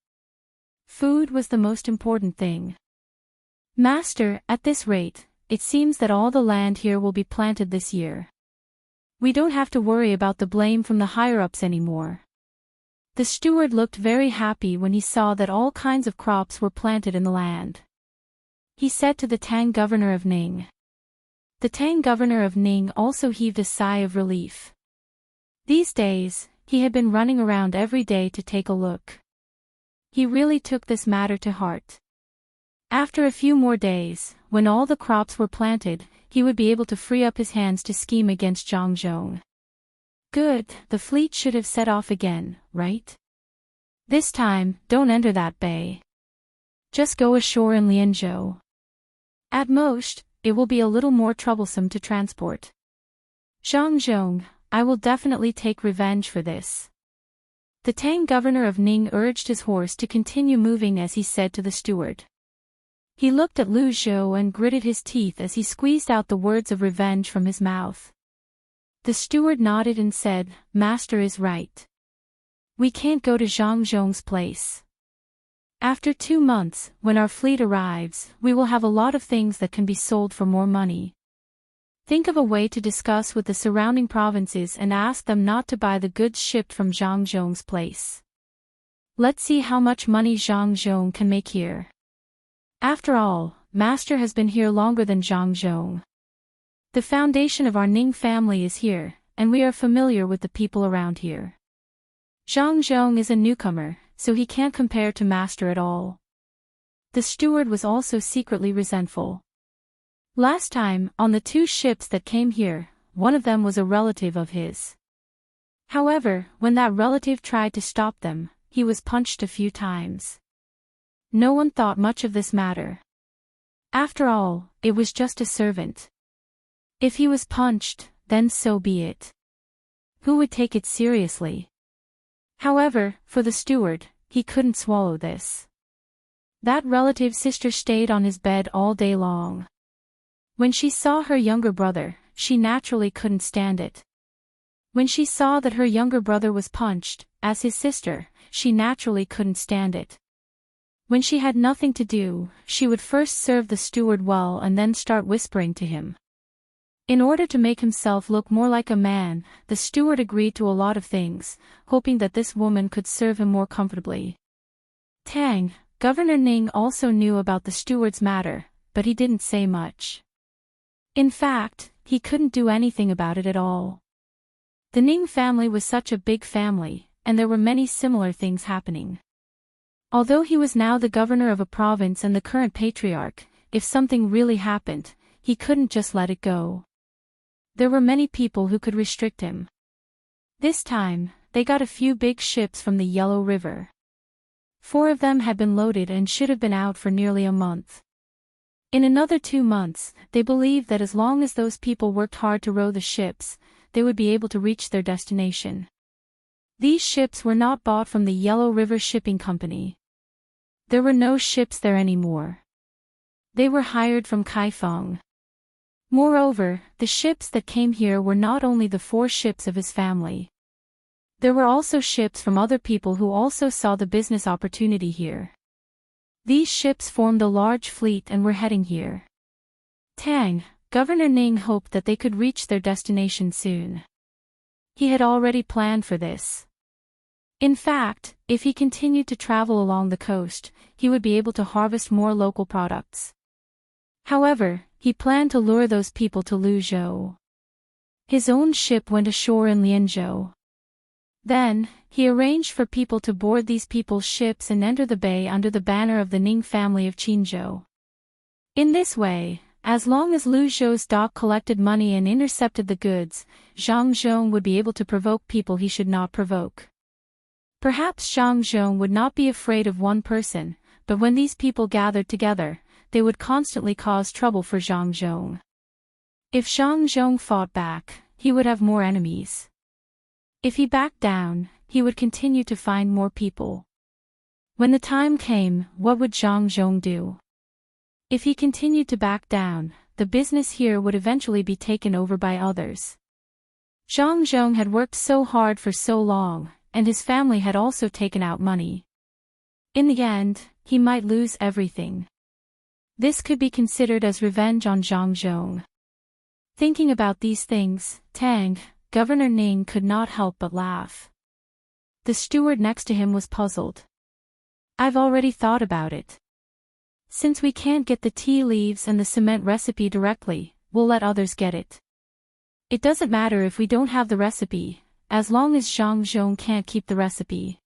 Food was the most important thing. Master, at this rate, it seems that all the land here will be planted this year. We don't have to worry about the blame from the higher-ups anymore. The steward looked very happy when he saw that all kinds of crops were planted in the land. He said to the Tang governor of Ning. The Tang governor of Ning also heaved a sigh of relief. These days, he had been running around every day to take a look. He really took this matter to heart. After a few more days, when all the crops were planted, he would be able to free up his hands to scheme against Zhang Zhong. Good, the fleet should have set off again, right? This time, don't enter that bay. Just go ashore in Lianzhou. At most, it will be a little more troublesome to transport. Zhang Zhong, I will definitely take revenge for this. The Tang governor of Ning urged his horse to continue moving as he said to the steward. He looked at Lu Zhou and gritted his teeth as he squeezed out the words of revenge from his mouth. The steward nodded and said, Master is right. We can't go to Zhang Zhong's place. After 2 months, when our fleet arrives, we will have a lot of things that can be sold for more money. Think of a way to discuss with the surrounding provinces and ask them not to buy the goods shipped from Zhang Zhong's place. Let's see how much money Zhang Zhong can make here. After all, Master has been here longer than Zhang Zhong. The foundation of our Ning family is here, and we are familiar with the people around here. Zhang Zhong is a newcomer, so he can't compare to Master at all. The steward was also secretly resentful. Last time, on the 2 ships that came here, one of them was a relative of his. However, when that relative tried to stop them, he was punched a few times. No one thought much of this matter. After all, it was just a servant. If he was punched, then so be it. Who would take it seriously? However, for the steward, he couldn't swallow this. That relative's sister stayed on his bed all day long. When she saw her younger brother, she naturally couldn't stand it. When she saw that her younger brother was punched, as his sister, she naturally couldn't stand it. When she had nothing to do, she would first serve the steward well and then start whispering to him. In order to make himself look more like a man, the steward agreed to a lot of things, hoping that this woman could serve him more comfortably. Tang, Governor Ning also knew about the steward's matter, but he didn't say much. In fact, he couldn't do anything about it at all. The Ning family was such a big family, and there were many similar things happening. Although he was now the governor of a province and the current patriarch, if something really happened, he couldn't just let it go. There were many people who could restrict him. This time, they got a few big ships from the Yellow River. 4 of them had been loaded and should have been out for nearly a month. In another 2 months, they believed that as long as those people worked hard to row the ships, they would be able to reach their destination. These ships were not bought from the Yellow River Shipping Company. There were no ships there anymore. They were hired from Kaifeng. Moreover, the ships that came here were not only the 4 ships of his family. There were also ships from other people who also saw the business opportunity here. These ships formed a large fleet and were heading here. Tang, Governor Ning hoped that they could reach their destination soon. He had already planned for this. In fact, if he continued to travel along the coast, he would be able to harvest more local products. However, he planned to lure those people to Luzhou. His own ship went ashore in Lianzhou. Then, he arranged for people to board these people's ships and enter the bay under the banner of the Ning family of Qinzhou. In this way, as long as Luzhou's dock collected money and intercepted the goods, Zhang Zhong would be able to provoke people he should not provoke. Perhaps Zhang Zhong would not be afraid of one person, but when these people gathered together, they would constantly cause trouble for Zhang Zhong. If Zhang Zhong fought back, he would have more enemies. If he backed down, he would continue to find more people. When the time came, what would Zhang Zhong do? If he continued to back down, the business here would eventually be taken over by others. Zhang Zhong had worked so hard for so long, and his family had also taken out money. In the end, he might lose everything. This could be considered as revenge on Zhang Zhong. Thinking about these things, Tang, Governor Ning could not help but laugh. The steward next to him was puzzled. I've already thought about it. Since we can't get the tea leaves and the cement recipe directly, we'll let others get it. It doesn't matter if we don't have the recipe, as long as Zhang Zhong can't keep the recipe.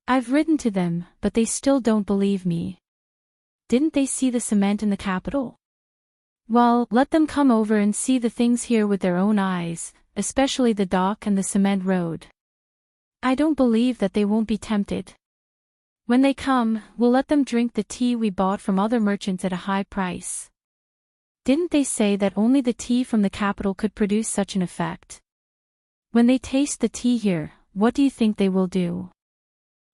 I've written to them, but they still don't believe me. Didn't they see the cement in the capital? Well, let them come over and see the things here with their own eyes, especially the dock and the cement road. I don't believe that they won't be tempted. When they come, we'll let them drink the tea we bought from other merchants at a high price. Didn't they say that only the tea from the capital could produce such an effect? When they taste the tea here, what do you think they will do?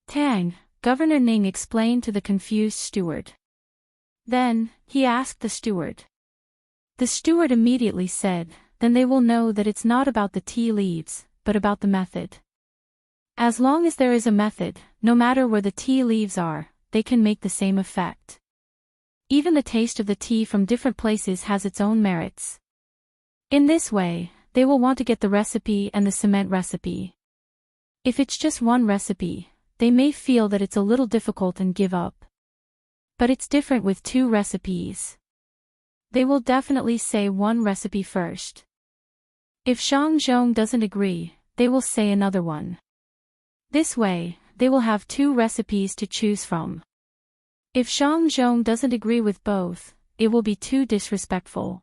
Tang, Governor Ning explained to the confused steward. Then, he asked the steward. The steward immediately said, then they will know that it's not about the tea leaves, but about the method. As long as there is a method, no matter where the tea leaves are, they can make the same effect. Even the taste of the tea from different places has its own merits. In this way, they will want to get the recipe and the cement recipe. If it's just one recipe, they may feel that it's a little difficult and give up. But it's different with two recipes. They will definitely say one recipe first. If Zhang Zhong doesn't agree, they will say another one. This way, they will have two recipes to choose from. If Zhang Zhong doesn't agree with both, it will be too disrespectful.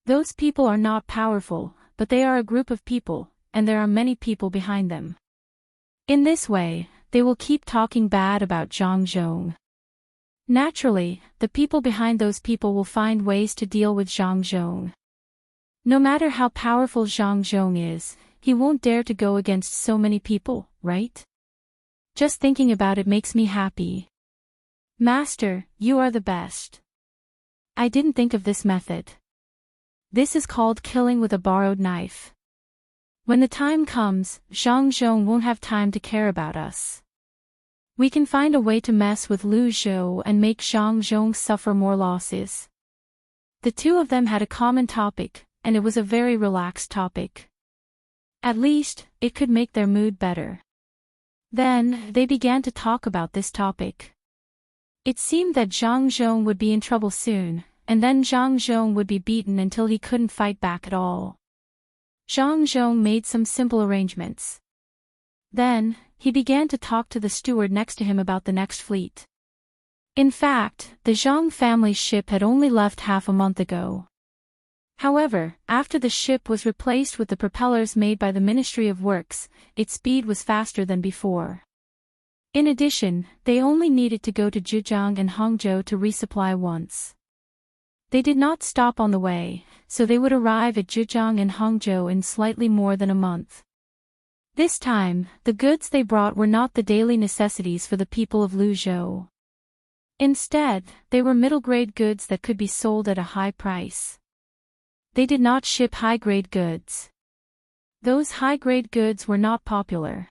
Those people are not powerful, but they are a group of people, and there are many people behind them. In this way, they will keep talking bad about Zhang Zhong. Naturally, the people behind those people will find ways to deal with Zhang Zhong. No matter how powerful Zhang Zhong is, he won't dare to go against so many people, right? Just thinking about it makes me happy. Master, you are the best. I didn't think of this method. This is called killing with a borrowed knife. When the time comes, Zhang Zhong won't have time to care about us. We can find a way to mess with Lu Zhou and make Zhang Zhong suffer more losses. The two of them had a common topic, and it was a very relaxed topic. At least, it could make their mood better. Then, they began to talk about this topic. It seemed that Zhang Zhong would be in trouble soon, and then Zhang Zhong would be beaten until he couldn't fight back at all. Zhang Zhong made some simple arrangements. Then, he began to talk to the steward next to him about the next fleet. In fact, the Zhang family's ship had only left half a month ago. However, after the ship was replaced with the propellers made by the Ministry of Works, its speed was faster than before. In addition, they only needed to go to Zhejiang and Hangzhou to resupply once. They did not stop on the way, so they would arrive at Zhejiang and Hangzhou in slightly more than a month. This time, the goods they brought were not the daily necessities for the people of Luzhou. Instead, they were middle-grade goods that could be sold at a high price. They did not ship high-grade goods. Those high-grade goods were not popular.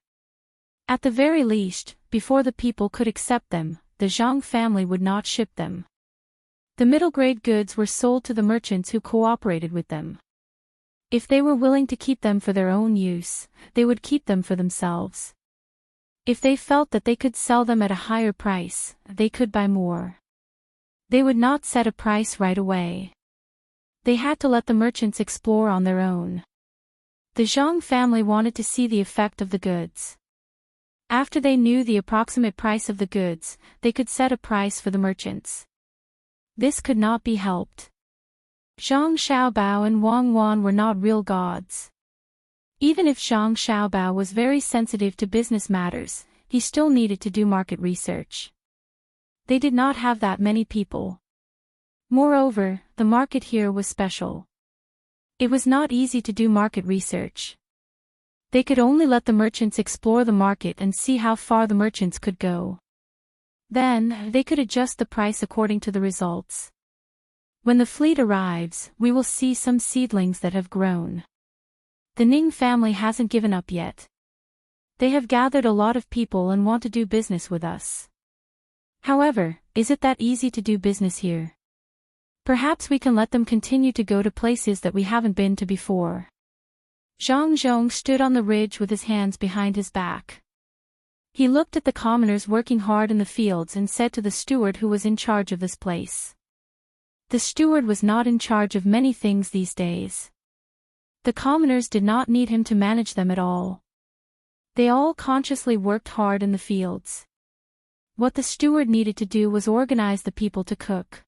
At the very least, before the people could accept them, the Zhang family would not ship them. The middle-grade goods were sold to the merchants who cooperated with them. If they were willing to keep them for their own use, they would keep them for themselves. If they felt that they could sell them at a higher price, they could buy more. They would not set a price right away. They had to let the merchants explore on their own. The Zhang family wanted to see the effect of the goods. After they knew the approximate price of the goods, they could set a price for the merchants. This could not be helped. Zhang Xiaobao and Wang Wan were not real gods. Even if Zhang Xiaobao was very sensitive to business matters, he still needed to do market research. They did not have that many people. Moreover, the market here was special. It was not easy to do market research. They could only let the merchants explore the market and see how far the merchants could go. Then, they could adjust the price according to the results. When the fleet arrives, we will see some seedlings that have grown. The Ning family hasn't given up yet. They have gathered a lot of people and want to do business with us. However, is it that easy to do business here? Perhaps we can let them continue to go to places that we haven't been to before. Zhang Zhong stood on the ridge with his hands behind his back. He looked at the commoners working hard in the fields and said to the steward who was in charge of this place. The steward was not in charge of many things these days. The commoners did not need him to manage them at all. They all consciously worked hard in the fields. What the steward needed to do was organize the people to cook.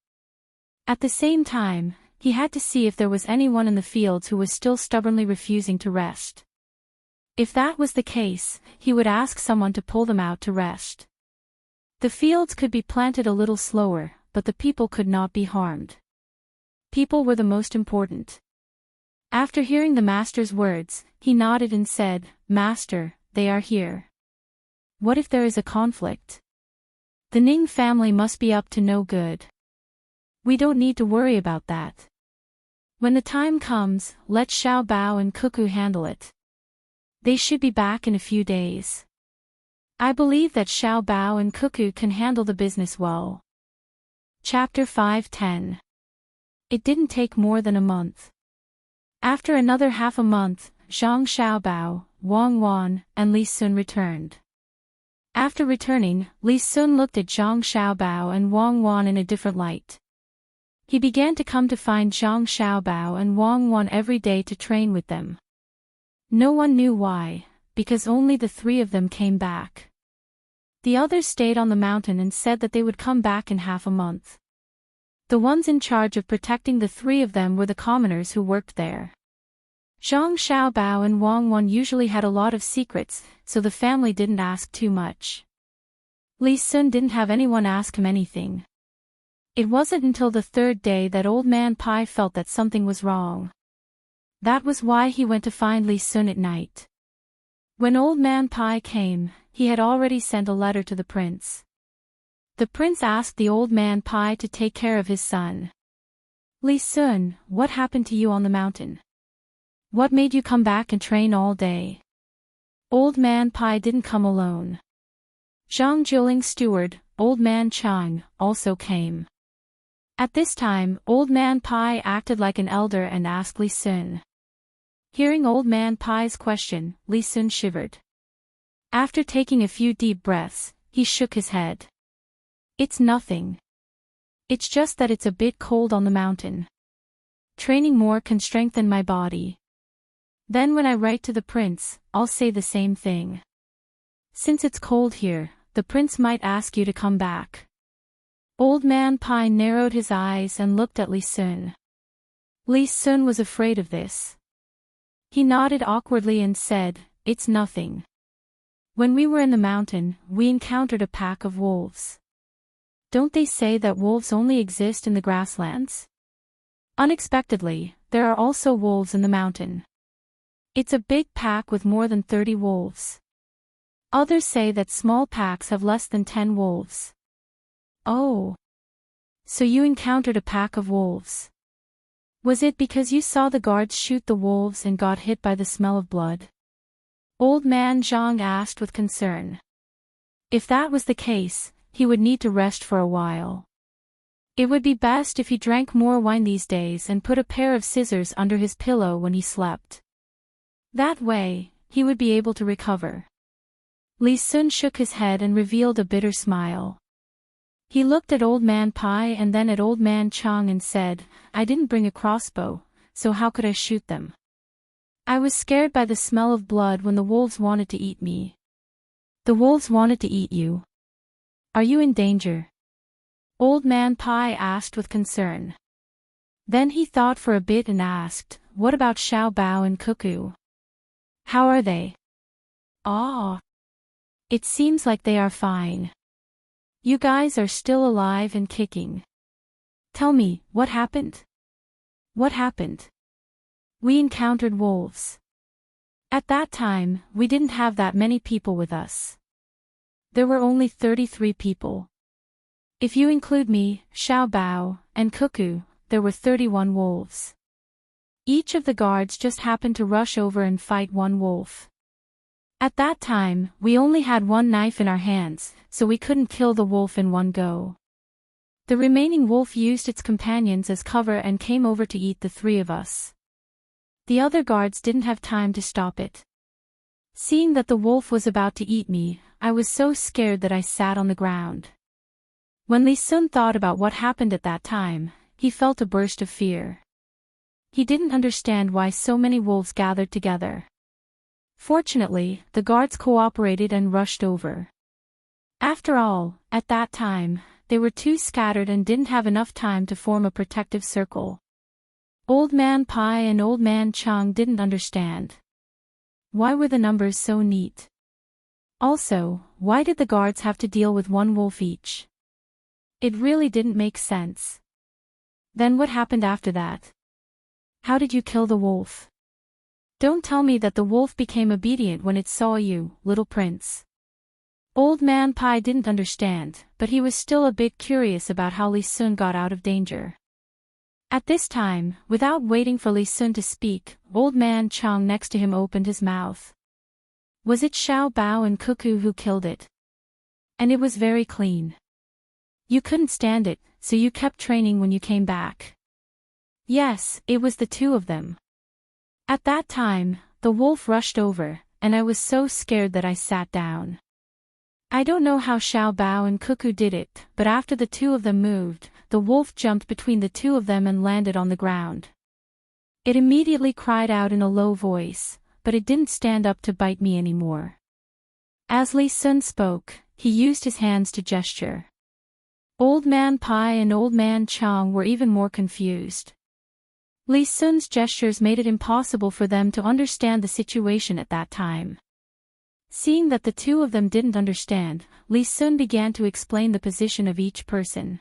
At the same time, he had to see if there was anyone in the fields who was still stubbornly refusing to rest. If that was the case, he would ask someone to pull them out to rest. The fields could be planted a little slower, but the people could not be harmed. People were the most important. After hearing the master's words, he nodded and said, "Master, they are here. What if there is a conflict? The Ning family must be up to no good. We don't need to worry about that. When the time comes, let Xiao Bao and Cuckoo handle it. They should be back in a few days. I believe that Xiao Bao and Cuckoo can handle the business well." Chapter 5:10. It didn't take more than a month. After another half a month, Zhang Xiaobao, Wang Wan, and Li Sun returned. After returning, Li Sun looked at Zhang Xiaobao and Wang Wan in a different light. He began to come to find Zhang Xiaobao and Wang Wan every day to train with them. No one knew why, because only the three of them came back. The others stayed on the mountain and said that they would come back in half a month. The ones in charge of protecting the three of them were the commoners who worked there. Zhang Xiaobao and Wang Wan usually had a lot of secrets, so the family didn't ask too much. Li Sun didn't have anyone ask him anything. It wasn't until the third day that Old Man Pai felt that something was wrong. That was why he went to find Li Sun at night. When Old Man Pai came, he had already sent a letter to the prince. The prince asked the Old Man Pai to take care of his son. "Li Sun, what happened to you on the mountain? What made you come back and train all day?" Old Man Pai didn't come alone. Zhang Jiuling's steward, Old Man Chang, also came. At this time, Old Man Pai acted like an elder and asked Li Sun. Hearing Old Man Pai's question, Li Sun shivered. After taking a few deep breaths, he shook his head. "It's nothing. It's just that it's a bit cold on the mountain. Training more can strengthen my body. Then when I write to the prince, I'll say the same thing. Since it's cold here, the prince might ask you to come back." Old Man Pai narrowed his eyes and looked at Li Sun. Li Sun was afraid of this. He nodded awkwardly and said, "It's nothing. When we were in the mountain, we encountered a pack of wolves. Don't they say that wolves only exist in the grasslands? Unexpectedly, there are also wolves in the mountain. It's a big pack with more than 30 wolves. Others say that small packs have less than 10 wolves." "Oh. So you encountered a pack of wolves. Was it because you saw the guards shoot the wolves and got hit by the smell of blood?" Old Man Zhang asked with concern. If that was the case, he would need to rest for a while. It would be best if he drank more wine these days and put a pair of scissors under his pillow when he slept. That way, he would be able to recover. Li Sun shook his head and revealed a bitter smile. He looked at Old Man Pai and then at Old Man Chang and said, "I didn't bring a crossbow, so how could I shoot them? I was scared by the smell of blood when the wolves wanted to eat me." "The wolves wanted to eat you? Are you in danger?" Old Man Pai asked with concern. Then he thought for a bit and asked, "What about Xiao Bao and Cuckoo? How are they?" "Ah. It seems like they are fine. You guys are still alive and kicking. Tell me, what happened?" "What happened? We encountered wolves. At that time, we didn't have that many people with us. There were only 33 people. If you include me, Xiao Bao, and Cuckoo, there were 31 wolves. Each of the guards just happened to rush over and fight one wolf. At that time, we only had one knife in our hands, so we couldn't kill the wolf in one go. The remaining wolf used its companions as cover and came over to eat the three of us. The other guards didn't have time to stop it. Seeing that the wolf was about to eat me, I was so scared that I sat on the ground. When Li Sun thought about what happened at that time, he felt a burst of fear. He didn't understand why so many wolves gathered together. Fortunately, the guards cooperated and rushed over. After all, at that time, they were too scattered and didn't have enough time to form a protective circle. Old Man Pai and Old Man Chang didn't understand. Why were the numbers so neat? Also, why did the guards have to deal with one wolf each? It really didn't make sense. Then what happened after that? How did you kill the wolf? Don't tell me that the wolf became obedient when it saw you, little prince. Old Man Pai didn't understand, but he was still a bit curious about how Li Sun got out of danger. At this time, without waiting for Li Sun to speak, Old Man Chang next to him opened his mouth. Was it Xiao Bao and Cuckoo who killed it? And it was very clean. You couldn't stand it, so you kept training when you came back. Yes, it was the two of them. At that time, the wolf rushed over, and I was so scared that I sat down. I don't know how Xiao Bao and Cuckoo did it, but after the two of them moved, the wolf jumped between the two of them and landed on the ground. It immediately cried out in a low voice, but it didn't stand up to bite me anymore. As Li Sun spoke, he used his hands to gesture. Old Man Pai and Old Man Chang were even more confused. Li Sun's gestures made it impossible for them to understand the situation at that time. Seeing that the two of them didn't understand, Li Sun began to explain the position of each person.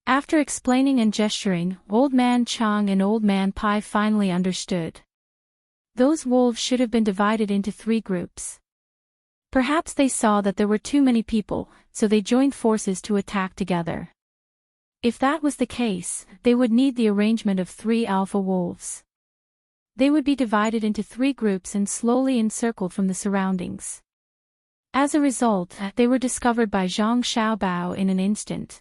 After explaining and gesturing, Old Man Chang and Old Man Pai finally understood. Those wolves should have been divided into 3 groups. Perhaps they saw that there were too many people, so they joined forces to attack together. If that was the case, they would need the arrangement of 3 alpha wolves. They would be divided into 3 groups and slowly encircled from the surroundings. As a result, they were discovered by Zhang Xiaobao in an instant.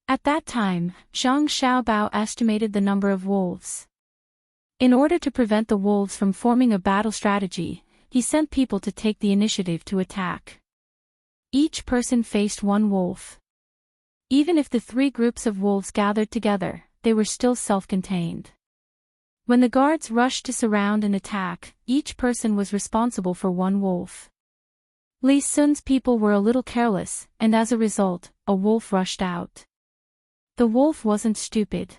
At that time, Zhang Xiaobao estimated the number of wolves. In order to prevent the wolves from forming a battle strategy, he sent people to take the initiative to attack. Each person faced 1 wolf. Even if the 3 groups of wolves gathered together, they were still self-contained. When the guards rushed to surround and attack, each person was responsible for 1 wolf. Li Sun's people were a little careless, and as a result, a wolf rushed out. The wolf wasn't stupid.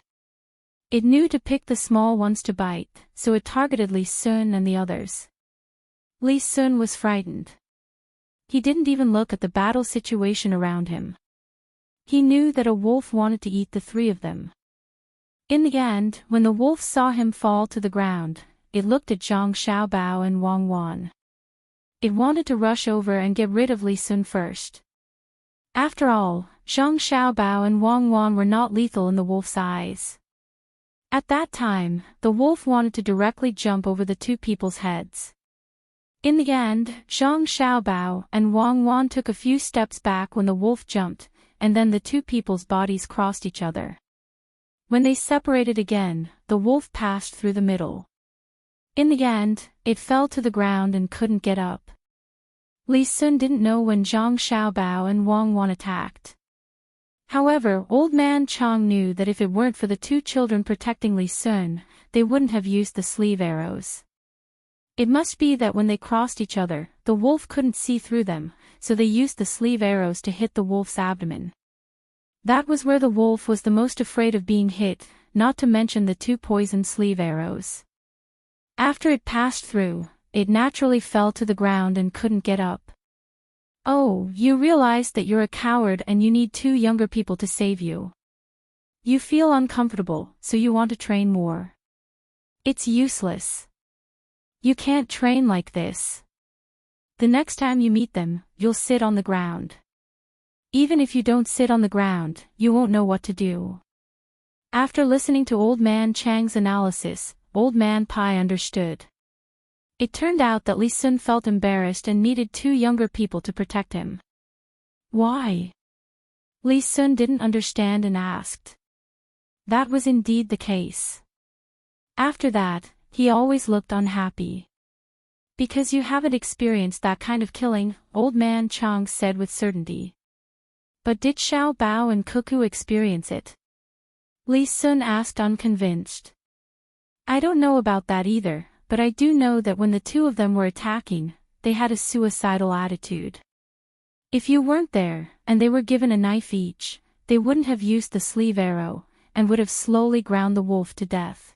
It knew to pick the small ones to bite, so it targeted Li Sun and the others. Li Sun was frightened. He didn't even look at the battle situation around him. He knew that a wolf wanted to eat the 3 of them. In the end, when the wolf saw him fall to the ground, it looked at Zhang Xiaobao and Wang Wan. It wanted to rush over and get rid of Li Sun first. After all, Zhang Xiaobao and Wang Wan were not lethal in the wolf's eyes. At that time, the wolf wanted to directly jump over the 2 people's heads. In the end, Zhang Xiaobao and Wang Wan took a few steps back when the wolf jumped, and then the 2 people's bodies crossed each other. When they separated again, the wolf passed through the middle. In the end, it fell to the ground and couldn't get up. Li Sun didn't know when Zhang Xiaobao and Wang Wan attacked. However, Old Man Chang knew that if it weren't for the 2 children protecting Li Sun, they wouldn't have used the sleeve arrows. It must be that when they crossed each other, the wolf couldn't see through them, so they used the sleeve arrows to hit the wolf's abdomen. That was where the wolf was the most afraid of being hit, not to mention the 2 poison sleeve arrows. After it passed through, it naturally fell to the ground and couldn't get up. Oh, you realize that you're a coward and you need 2 younger people to save you. You feel uncomfortable, so you want to train more. It's useless. You can't train like this. The next time you meet them, you'll sit on the ground. Even if you don't sit on the ground, you won't know what to do. After listening to Old Man Chang's analysis, Old Man Pai understood. It turned out that Li Sun felt embarrassed and needed two younger people to protect him. Why? Li Sun didn't understand and asked. That was indeed the case. After that, he always looked unhappy. Because you haven't experienced that kind of killing, Old Man Chang said with certainty. But did Xiao Bao and Cuckoo experience it? Li Sun asked unconvinced. I don't know about that either, but I do know that when the two of them were attacking, they had a suicidal attitude. If you weren't there, and they were given a knife each, they wouldn't have used the sleeve arrow, and would have slowly ground the wolf to death.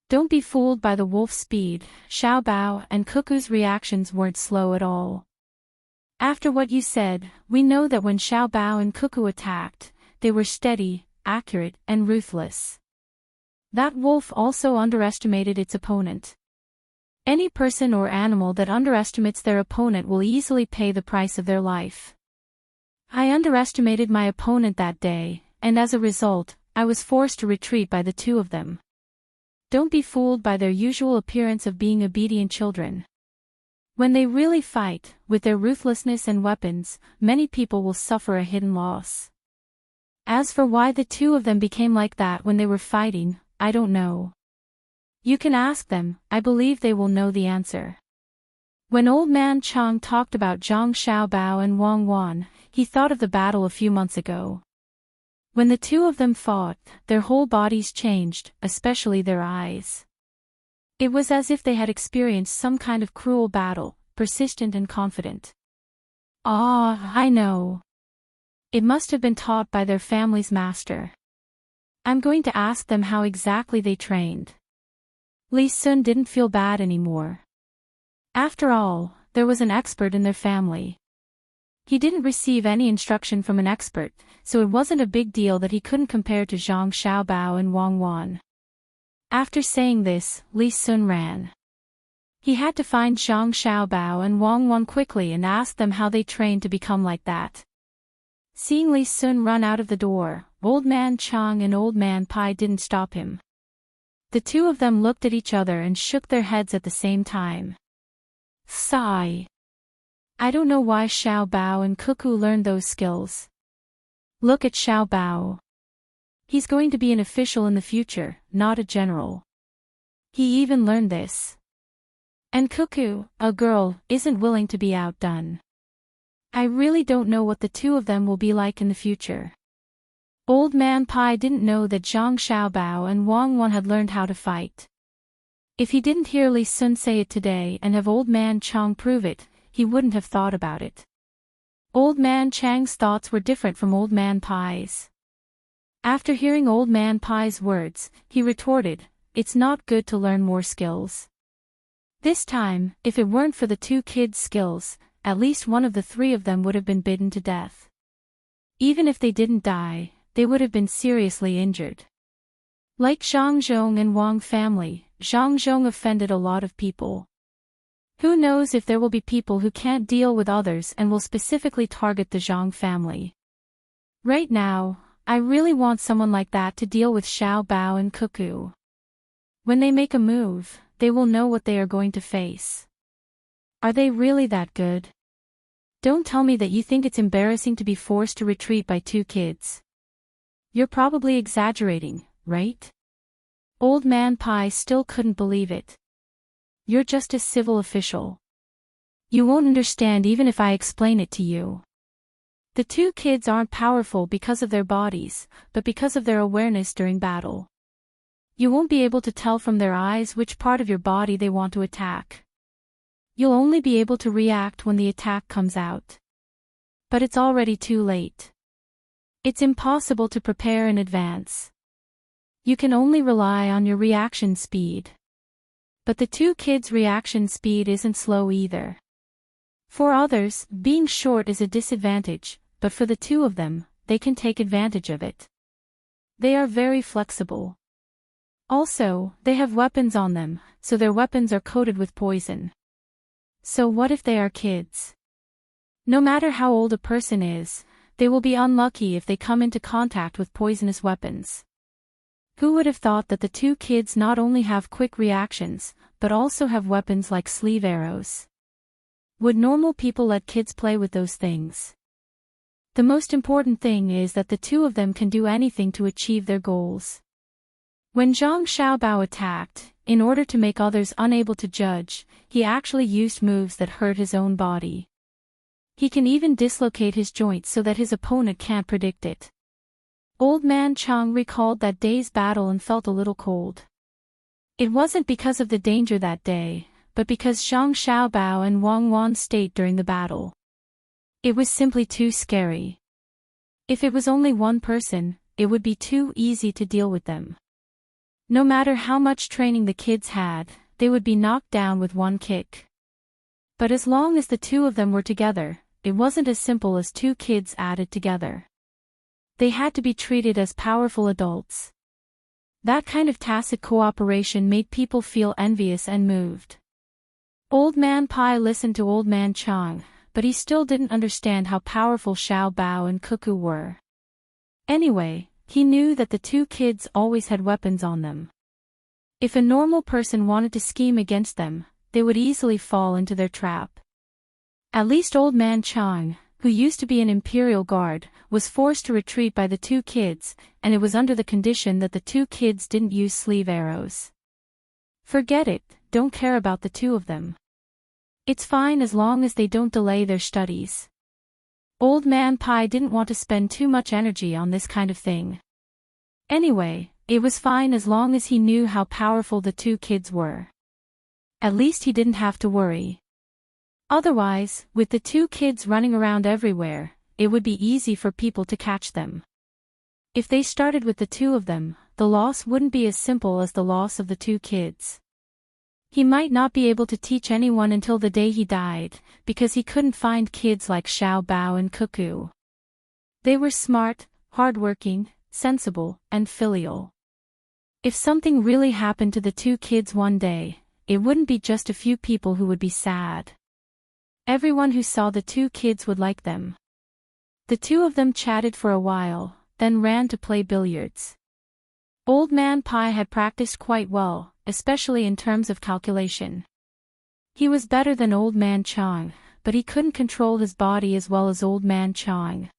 Don't be fooled by the wolf's speed. Xiao Bao and Cuckoo's reactions weren't slow at all. After what you said, we know that when Xiao Bao and Cuckoo attacked, they were steady, accurate, and ruthless. That wolf also underestimated its opponent. Any person or animal that underestimates their opponent will easily pay the price of their life. I underestimated my opponent that day, and as a result, I was forced to retreat by the two of them. Don't be fooled by their usual appearance of being obedient children. When they really fight, with their ruthlessness and weapons, many people will suffer a hidden loss. As for why the two of them became like that when they were fighting, I don't know. You can ask them, I believe they will know the answer. When Old Man Chang talked about Zhang Xiaobao and Wang Wan, he thought of the battle a few months ago. When the two of them fought, their whole bodies changed, especially their eyes. It was as if they had experienced some kind of cruel battle, persistent and confident. Ah, I know. It must have been taught by their family's master. I'm going to ask them how exactly they trained. Li Sun didn't feel bad anymore. After all, there was an expert in their family. He didn't receive any instruction from an expert, so it wasn't a big deal that he couldn't compare to Zhang Xiaobao and Wang Wan. After saying this, Li Sun ran. He had to find Zhang Xiaobao and Wang Wan quickly and ask them how they trained to become like that. Seeing Li Sun run out of the door, Old Man Chang and Old Man Pai didn't stop him. The two of them looked at each other and shook their heads at the same time. Sigh. I don't know why Xiao Bao and Cuckoo learned those skills. Look at Xiao Bao. He's going to be an official in the future, not a general. He even learned this. And Cuckoo, a girl, isn't willing to be outdone. I really don't know what the two of them will be like in the future. Old Man Pai didn't know that Zhang Xiaobao and Wang Wan had learned how to fight. If he didn't hear Li Sun say it today and have Old Man Chang prove it, he wouldn't have thought about it. Old Man Chang's thoughts were different from Old Man Pai's. After hearing Old Man Pai's words, he retorted, it's not good to learn more skills. This time, if it weren't for the two kids' skills, at least one of the three of them would have been bitten to death. Even if they didn't die, they would have been seriously injured. Like Zhang Zhong and Wang family, Zhang Zhong offended a lot of people. Who knows if there will be people who can't deal with others and will specifically target the Zhang family. Right now, I really want someone like that to deal with Xiao Bao and Cuckoo. When they make a move, they will know what they are going to face. Are they really that good? Don't tell me that you think it's embarrassing to be forced to retreat by two kids. You're probably exaggerating, right? Old Man Pai still couldn't believe it. You're just a civil official. You won't understand even if I explain it to you. The two kids aren't powerful because of their bodies, but because of their awareness during battle. You won't be able to tell from their eyes which part of your body they want to attack. You'll only be able to react when the attack comes out. But it's already too late. It's impossible to prepare in advance. You can only rely on your reaction speed. But the two kids' reaction speed isn't slow either. For others, being short is a disadvantage, but for the two of them, they can take advantage of it. They are very flexible. Also, they have weapons on them, so their weapons are coated with poison. So what if they are kids? No matter how old a person is, they will be unlucky if they come into contact with poisonous weapons. Who would have thought that the two kids not only have quick reactions, but also have weapons like sleeve arrows? Would normal people let kids play with those things? The most important thing is that the two of them can do anything to achieve their goals. When Zhang Xiaobao attacked, in order to make others unable to judge, he actually used moves that hurt his own body. He can even dislocate his joints so that his opponent can't predict it. Old Man Chang recalled that day's battle and felt a little cold. It wasn't because of the danger that day, but because Zhang Xiaobao and Wang Wan stayed during the battle. It was simply too scary. If it was only one person, it would be too easy to deal with them. No matter how much training the kids had, they would be knocked down with one kick. But as long as the two of them were together, it wasn't as simple as two kids added together. They had to be treated as powerful adults. That kind of tacit cooperation made people feel envious and moved. Old Man Pai listened to Old Man Chang, but he still didn't understand how powerful Xiao Bao and Cuckoo were. Anyway, he knew that the two kids always had weapons on them. If a normal person wanted to scheme against them, they would easily fall into their trap. At least Old Man Chang, who used to be an imperial guard, was forced to retreat by the two kids, and it was under the condition that the two kids didn't use sleeve arrows. Forget it, don't care about the two of them. It's fine as long as they don't delay their studies. Old Man Pai didn't want to spend too much energy on this kind of thing. Anyway, it was fine as long as he knew how powerful the two kids were. At least he didn't have to worry. Otherwise, with the two kids running around everywhere, it would be easy for people to catch them. If they started with the two of them, the loss wouldn't be as simple as the loss of the two kids. He might not be able to teach anyone until the day he died, because he couldn't find kids like Xiao Bao and Cuckoo. They were smart, hardworking, sensible, and filial. If something really happened to the two kids one day, it wouldn't be just a few people who would be sad. Everyone who saw the two kids would like them. The two of them chatted for a while, then ran to play billiards. Old Man Pai had practiced quite well, especially in terms of calculation. He was better than Old Man Chang, but he couldn't control his body as well as Old Man Chang.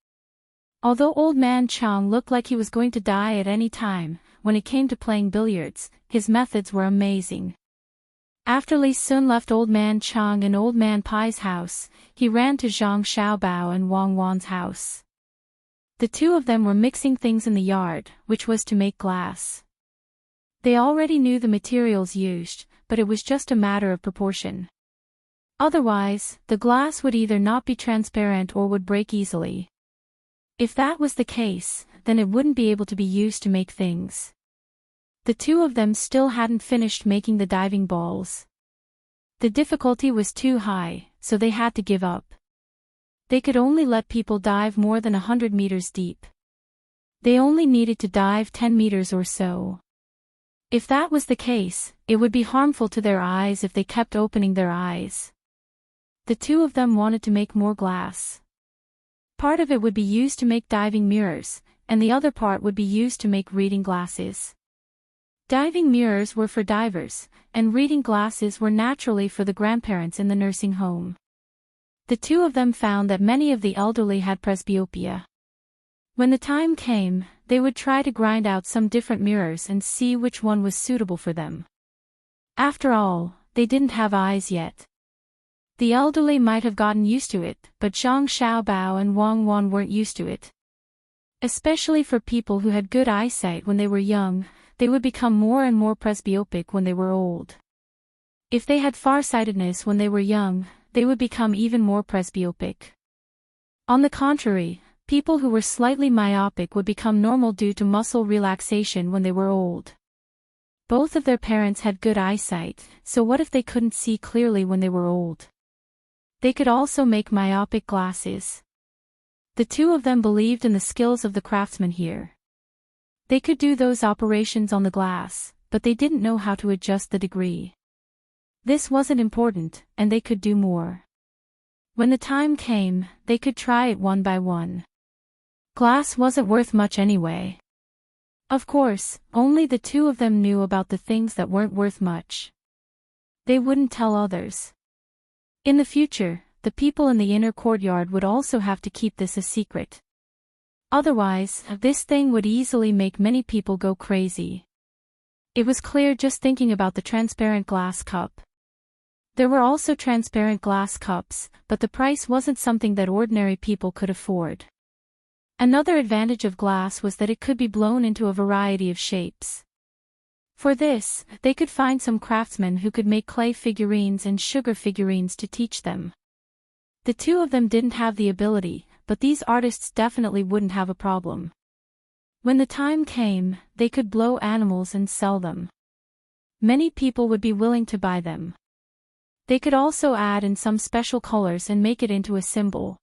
Although Old Man Chang looked like he was going to die at any time, when it came to playing billiards, his methods were amazing. After Li Sun left Old Man Chang and Old Man Pai's house, he ran to Zhang Xiaobao and Wang Wan's house. The two of them were mixing things in the yard, which was to make glass. They already knew the materials used, but it was just a matter of proportion. Otherwise, the glass would either not be transparent or would break easily. If that was the case, then it wouldn't be able to be used to make things. The two of them still hadn't finished making the diving balls. The difficulty was too high, so they had to give up. They could only let people dive more than 100 meters deep. They only needed to dive 10 meters or so. If that was the case, it would be harmful to their eyes if they kept opening their eyes. The two of them wanted to make more glass. Part of it would be used to make diving mirrors, and the other part would be used to make reading glasses. Diving mirrors were for divers, and reading glasses were naturally for the grandparents in the nursing home. The two of them found that many of the elderly had presbyopia. When the time came, they would try to grind out some different mirrors and see which one was suitable for them. After all, they didn't have eyes yet. The elderly might have gotten used to it, but Zhang Xiaobao and Wang Wan weren't used to it. Especially for people who had good eyesight when they were young, they would become more and more presbyopic when they were old. If they had farsightedness when they were young, they would become even more presbyopic. On the contrary, people who were slightly myopic would become normal due to muscle relaxation when they were old. Both of their parents had good eyesight, so what if they couldn't see clearly when they were old? They could also make myopic glasses. The two of them believed in the skills of the craftsman here. They could do those operations on the glass, but they didn't know how to adjust the degree. This wasn't important, and they could do more. When the time came, they could try it one by one. Glass wasn't worth much anyway. Of course, only the two of them knew about the things that weren't worth much. They wouldn't tell others. In the future, the people in the inner courtyard would also have to keep this a secret. Otherwise, this thing would easily make many people go crazy. It was clear just thinking about the transparent glass cup. There were also transparent glass cups, but the price wasn't something that ordinary people could afford. Another advantage of glass was that it could be blown into a variety of shapes. For this, they could find some craftsmen who could make clay figurines and sugar figurines to teach them. The two of them didn't have the ability, but these artists definitely wouldn't have a problem. When the time came, they could blow animals and sell them. Many people would be willing to buy them. They could also add in some special colors and make it into a symbol.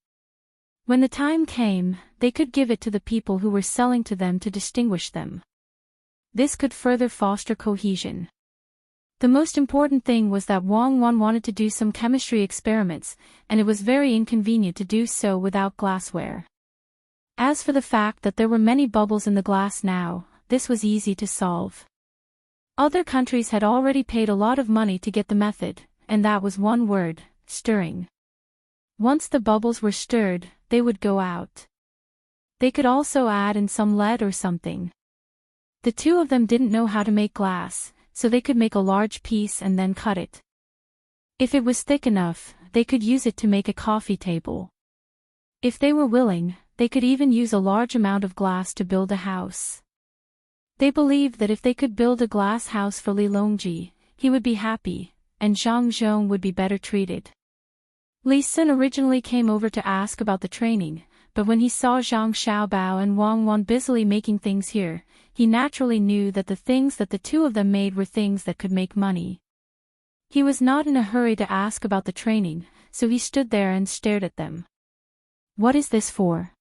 When the time came, they could give it to the people who were selling to them to distinguish them. This could further foster cohesion. The most important thing was that Wang Wan wanted to do some chemistry experiments, and it was very inconvenient to do so without glassware. As for the fact that there were many bubbles in the glass now, this was easy to solve. Other countries had already paid a lot of money to get the method, and that was one word: stirring. Once the bubbles were stirred, they would go out. They could also add in some lead or something. The two of them didn't know how to make glass, so they could make a large piece and then cut it. If it was thick enough, they could use it to make a coffee table. If they were willing, they could even use a large amount of glass to build a house. They believed that if they could build a glass house for Li Longji, he would be happy, and Zhang Zhong would be better treated. Li Sun originally came over to ask about the training, but when he saw Zhang Xiaobao and Wang Wan busily making things here, he naturally knew that the things that the two of them made were things that could make money. He was not in a hurry to ask about the training, so he stood there and stared at them. What is this for?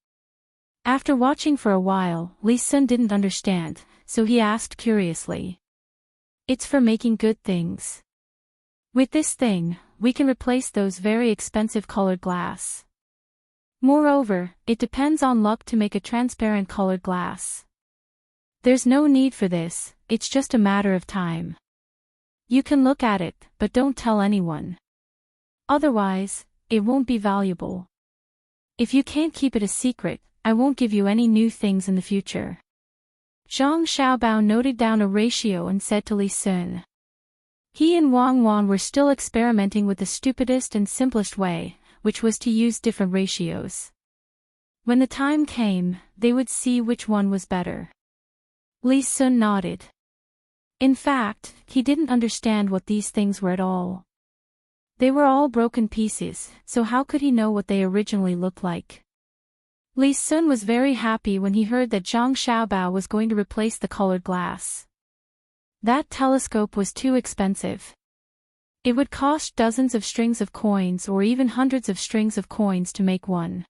After watching for a while, Li Sun didn't understand, so he asked curiously. It's for making good things. With this thing, we can replace those very expensive colored glass. Moreover, it depends on luck to make a transparent colored glass. There's no need for this, it's just a matter of time. You can look at it, but don't tell anyone. Otherwise, it won't be valuable. If you can't keep it a secret, I won't give you any new things in the future. Zhang Xiaobao noted down a ratio and said to Li Sun. He and Wang Wan were still experimenting with the stupidest and simplest way, which was to use different ratios. When the time came, they would see which one was better. Li Sun nodded. In fact, he didn't understand what these things were at all. They were all broken pieces, so how could he know what they originally looked like? Li Sun was very happy when he heard that Zhang Xiaobao was going to replace the colored glass. That telescope was too expensive. It would cost dozens of strings of coins or even hundreds of strings of coins to make one.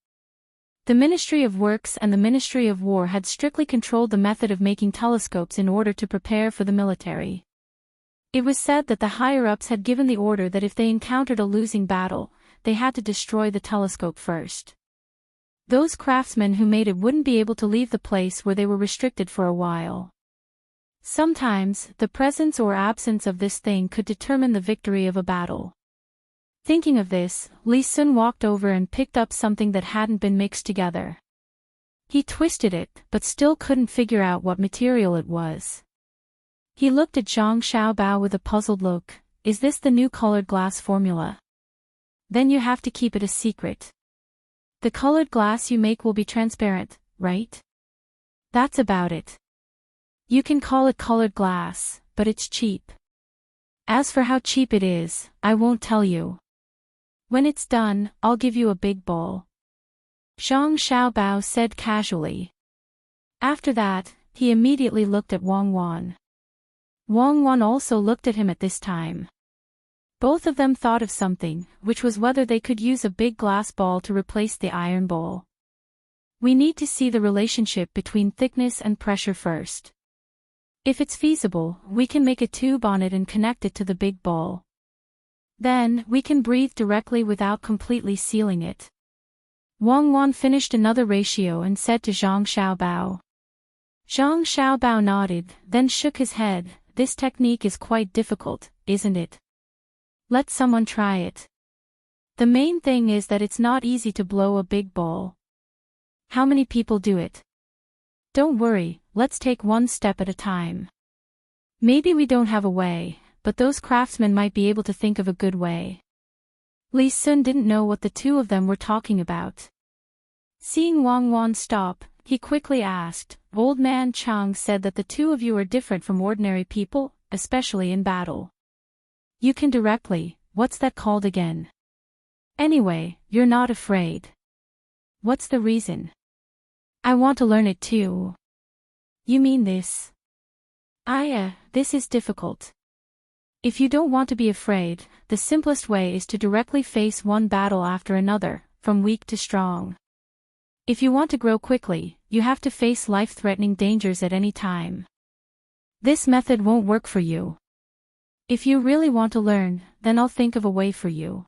The Ministry of Works and the Ministry of War had strictly controlled the method of making telescopes in order to prepare for the military. It was said that the higher-ups had given the order that if they encountered a losing battle, they had to destroy the telescope first. Those craftsmen who made it wouldn't be able to leave the place where they were restricted for a while. Sometimes, the presence or absence of this thing could determine the victory of a battle. Thinking of this, Li Sun walked over and picked up something that hadn't been mixed together. He twisted it, but still couldn't figure out what material it was. He looked at Zhang Xiaobao with a puzzled look. Is this the new colored glass formula? Then you have to keep it a secret. The colored glass you make will be transparent, right? That's about it. You can call it colored glass, but it's cheap. As for how cheap it is, I won't tell you. When it's done, I'll give you a big bowl. Zhang Xiaobao said casually. After that, he immediately looked at Wang Wan. Wang Wan also looked at him at this time. Both of them thought of something, which was whether they could use a big glass ball to replace the iron bowl. We need to see the relationship between thickness and pressure first. If it's feasible, we can make a tube on it and connect it to the big ball. Then, we can breathe directly without completely sealing it. Wang Wan finished another ratio and said to Zhang Xiaobao. Zhang Xiaobao nodded, then shook his head. This technique is quite difficult, isn't it? Let someone try it. The main thing is that it's not easy to blow a big ball. How many people do it? Don't worry, let's take one step at a time. Maybe we don't have a way, but those craftsmen might be able to think of a good way. Li Sun didn't know what the two of them were talking about. Seeing Wang Wan stop, he quickly asked, Old Man Chang said that the two of you are different from ordinary people, especially in battle. You can directly, what's that called again? Anyway, you're not afraid. What's the reason? I want to learn it too. You mean this? This is difficult. If you don't want to be afraid, the simplest way is to directly face one battle after another, from weak to strong. If you want to grow quickly, you have to face life-threatening dangers at any time. This method won't work for you. If you really want to learn, then I'll think of a way for you.